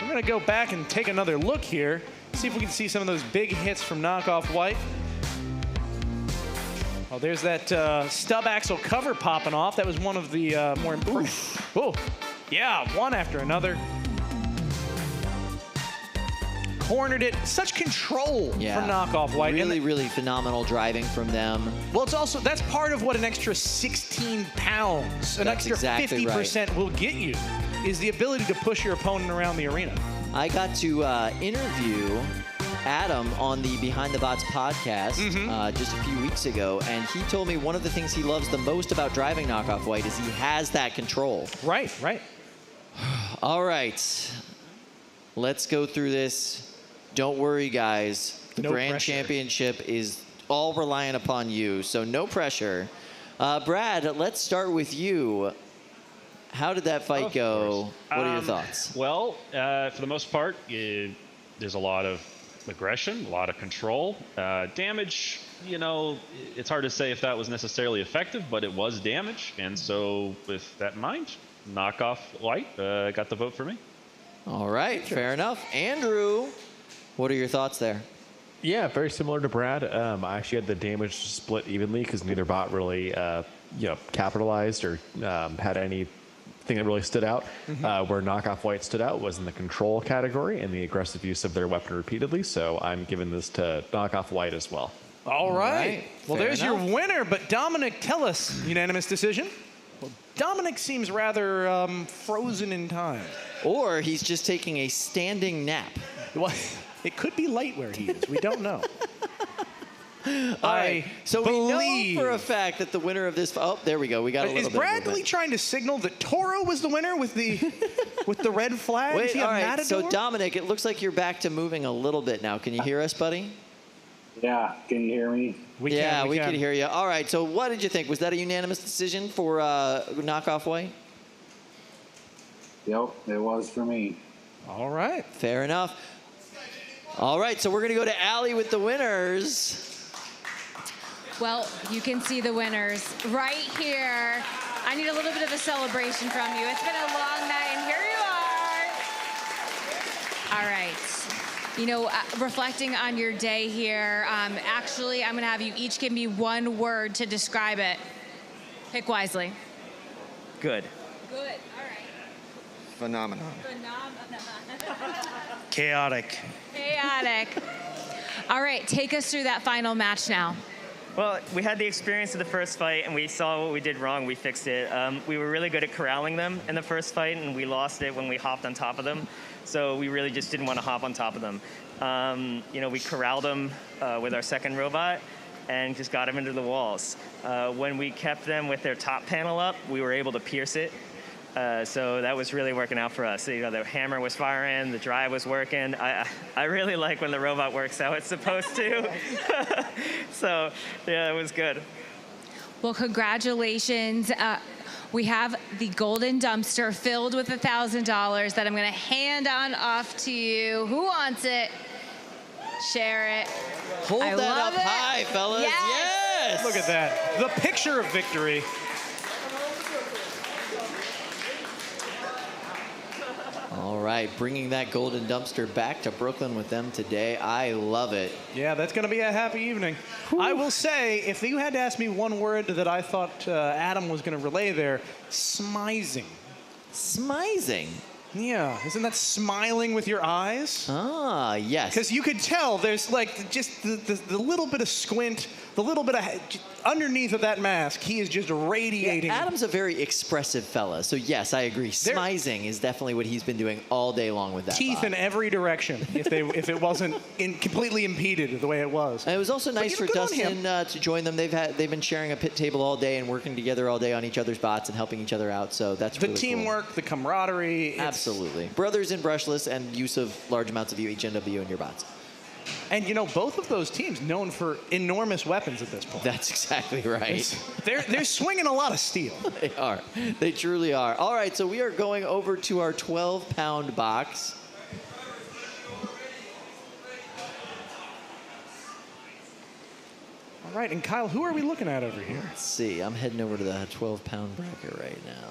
We're going to go back and take another look here, see if we can see some of those big hits from Knockoff White. Oh, there's that stub axle cover popping off. That was one of the more impressive. Oh, yeah, one after another. Cornered it. Such control from Knockoff White. Really, really phenomenal driving from them. Well, it's also, that's part of what an extra 16 pounds, an extra 50% will get you, is the ability to push your opponent around the arena. I got to interview Adam on the Behind the Bots podcast just a few weeks ago, and he told me one of the things he loves the most about driving Knockoff White is he has that control. Right, right. All right. Let's go through this. Don't worry, guys. The Grand Championship is all reliant upon you, so no pressure. Brad, let's start with you. How did that fight go? What are your thoughts? Well, for the most part, there's a lot of aggression, a lot of control. Damage, you know, it's hard to say if that was necessarily effective, but it was damage. And so with that in mind, Knockoff White got the vote for me. All right, fair enough. Andrew, what are your thoughts there? Yeah, very similar to Brad. I actually had the damage split evenly because neither bot really, capitalized or had anything that really stood out. Where Knockoff White stood out was in the control category and the aggressive use of their weapon repeatedly. So I'm giving this to Knockoff White as well. All right. Well, there's your winner. But Dominic, tell us, unanimous decision? Well, Dominic seems rather frozen in time. Or he's just taking a standing nap. Well, it could be late where he is. We don't know. All right. So we know for a fact that the winner of this. Oh, there we go. We got a little bit. Is Bradley trying to signal that Toro was the winner with the red flag? Wait, all right. So Dominic, it looks like you're back to moving a little bit now. Can you hear us, buddy? Yeah. Can you hear me? We can hear you. All right. So what did you think? Was that a unanimous decision for Knockoff White? Yep, it was for me. All right. Fair enough. All right. So we're going to go to Allie with the winners. Well, you can see the winners right here. I need a little bit of a celebration from you. It's been a long night, and here you are. All right. You know, reflecting on your day here, actually, I'm going to have you each give me one word to describe it. Pick wisely. Good. Good. All right. Phenomenon. Chaotic. Chaotic. All right. Take us through that final match now. Well, we had the experience of the first fight, and we saw what we did wrong. We fixed it. We were really good at corralling them in the first fight, and we lost it when we hopped on top of them. So we really just didn't want to hop on top of them. We corralled them with our second robot and just got them into the walls. When we kept them with their top panel up, we were able to pierce it. So that was really working out for us. So, the hammer was firing, the drive was working. I really like when the robot works how it's supposed to. So, yeah, it was good. Well, congratulations. We have the golden dumpster filled with $1,000 that I'm going to hand on off to you. Who wants it? Share it. Hold that up high, fellas. Yes. Look at that. The picture of victory. All right, bringing that golden dumpster back to Brooklyn with them today. I love it. Yeah, that's going to be a happy evening. Whew. I will say, if you had to ask me one word that I thought Adam was going to relay there, smizing. Smizing? Yeah, isn't that smiling with your eyes? Ah, yes. Because you could tell there's like just the little bit of squint the little bit of underneath of that mask, he is just radiating. Yeah, Adam's a very expressive fella, so yes, I agree. Smizing is definitely what he's been doing all day long with that teeth bot. in every direction. If it wasn't completely impeded the way it was. And it was also nice for Dustin to join them. They've been sharing a pit table all day and working together all day on each other's bots and helping each other out. So that's the really teamwork, cool. the camaraderie. Absolutely, brothers in brushless and use of large amounts of UHNW in your bots. And you know, both of those teams known for enormous weapons at this point. That's exactly right. They're swinging a lot of steel. They are. They truly are. All right, so we are going over to our 12-pound box. All right, and Kyle, who are we looking at over here? Let's see. I'm heading over to the 12-pound bracket right now.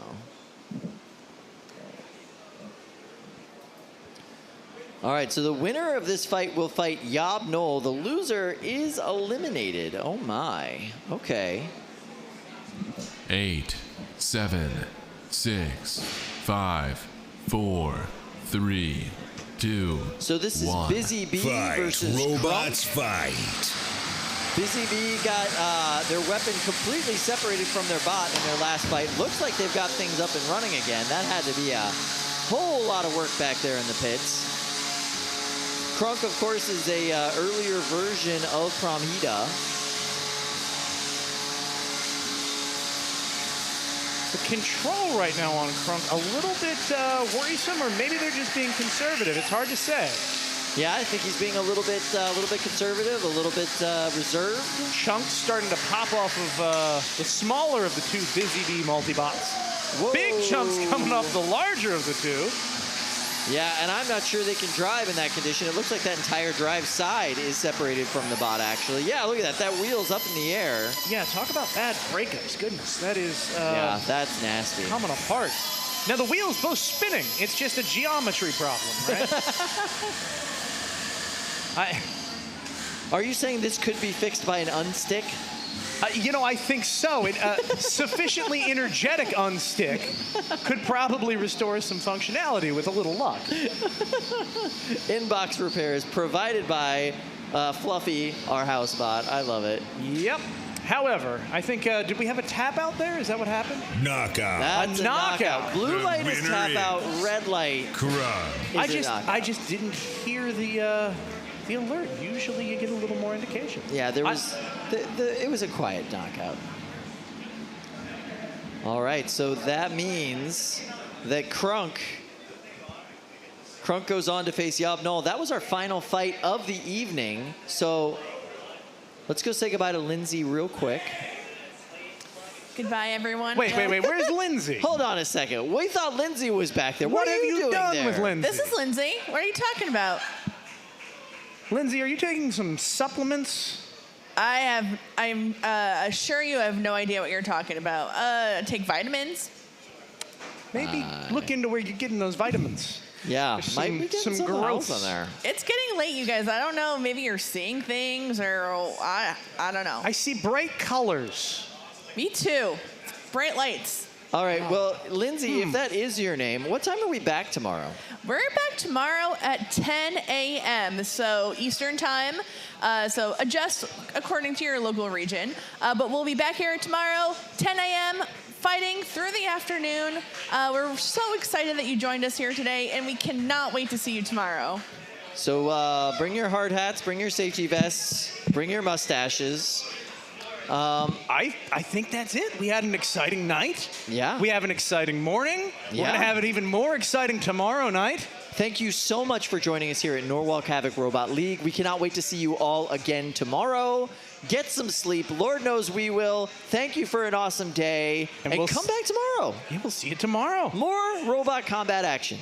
All right, so the winner of this fight will fight Yab-Nol. The loser is eliminated. Oh, my. Okay. 8, 7, 6, 5, 4, 3, 2, So this is 1. Busy Bee versus Robots Crump. fight. Busy Bee got their weapon completely separated from their bot in their last fight. Looks like they've got things up and running again. That had to be a whole lot of work back there in the pits. Crunk, of course, is a earlier version of Promhida. The control right now on Crunk a little bit worrisome, or maybe they're just being conservative. It's hard to say. Yeah, I think he's being a little bit conservative, a little bit reserved. Chunks starting to pop off of the smaller of the two Busy Bee multi-bots. Big chunks coming off the larger of the two. Yeah, and I'm not sure they can drive in that condition. It looks like that entire drive side is separated from the bot, actually. Yeah, look at that. That wheel's up in the air. Yeah, talk about bad breakups. Goodness, that is... yeah, that's nasty. Coming apart. Now, the wheel's both spinning. It's just a geometry problem, right? Are you saying this could be fixed by an unstick? You know, I think so. Sufficiently energetic unstick could probably restore some functionality with a little luck. Inbox repairs provided by Fluffy, our house bot. I love it. Yep. However, I think, did we have a tap out there? Is that what happened? Knockout. That's a knockout. Blue The light is winner tap out. is Red light. I just didn't hear the alert. Usually you get a little more indication. Yeah, there was it was a quiet knockout. All right, so that means that Crunk goes on to face Yab-Nol. That was our final fight of the evening. So let's go say goodbye to Lindsay real quick. Goodbye, everyone. Wait. Where's Lindsay? Hold on a second. We thought Lindsay was back there. What have you doing done there? with Lindsay? This is Lindsay. What are you talking about? Lindsay, are you taking some supplements? I'm assure you have no idea what you're talking about. Take vitamins. Maybe look into where you're getting those vitamins. Yeah, There's might be getting some growth on there. It's getting late, you guys. I don't know. Maybe you're seeing things, or I don't know. I see bright colors. Me too. Bright lights. All right, well, Lindsay, if that is your name, what time are we back tomorrow? We're back tomorrow at 10 a.m., so Eastern time. So adjust according to your local region. But we'll be back here tomorrow, 10 a.m., fighting through the afternoon. We're so excited that you joined us here today, and we cannot wait to see you tomorrow. So bring your hard hats, bring your safety vests, bring your mustaches. I think that's it. We had an exciting night. Yeah. We have an exciting morning. We're going to have it even more exciting tomorrow night. Thank you so much for joining us here at Norwalk Havoc Robot League. We cannot wait to see you all again tomorrow. Get some sleep. Lord knows we will. Thank you for an awesome day. And we'll come back tomorrow. Yeah, we'll see you tomorrow. More robot combat action.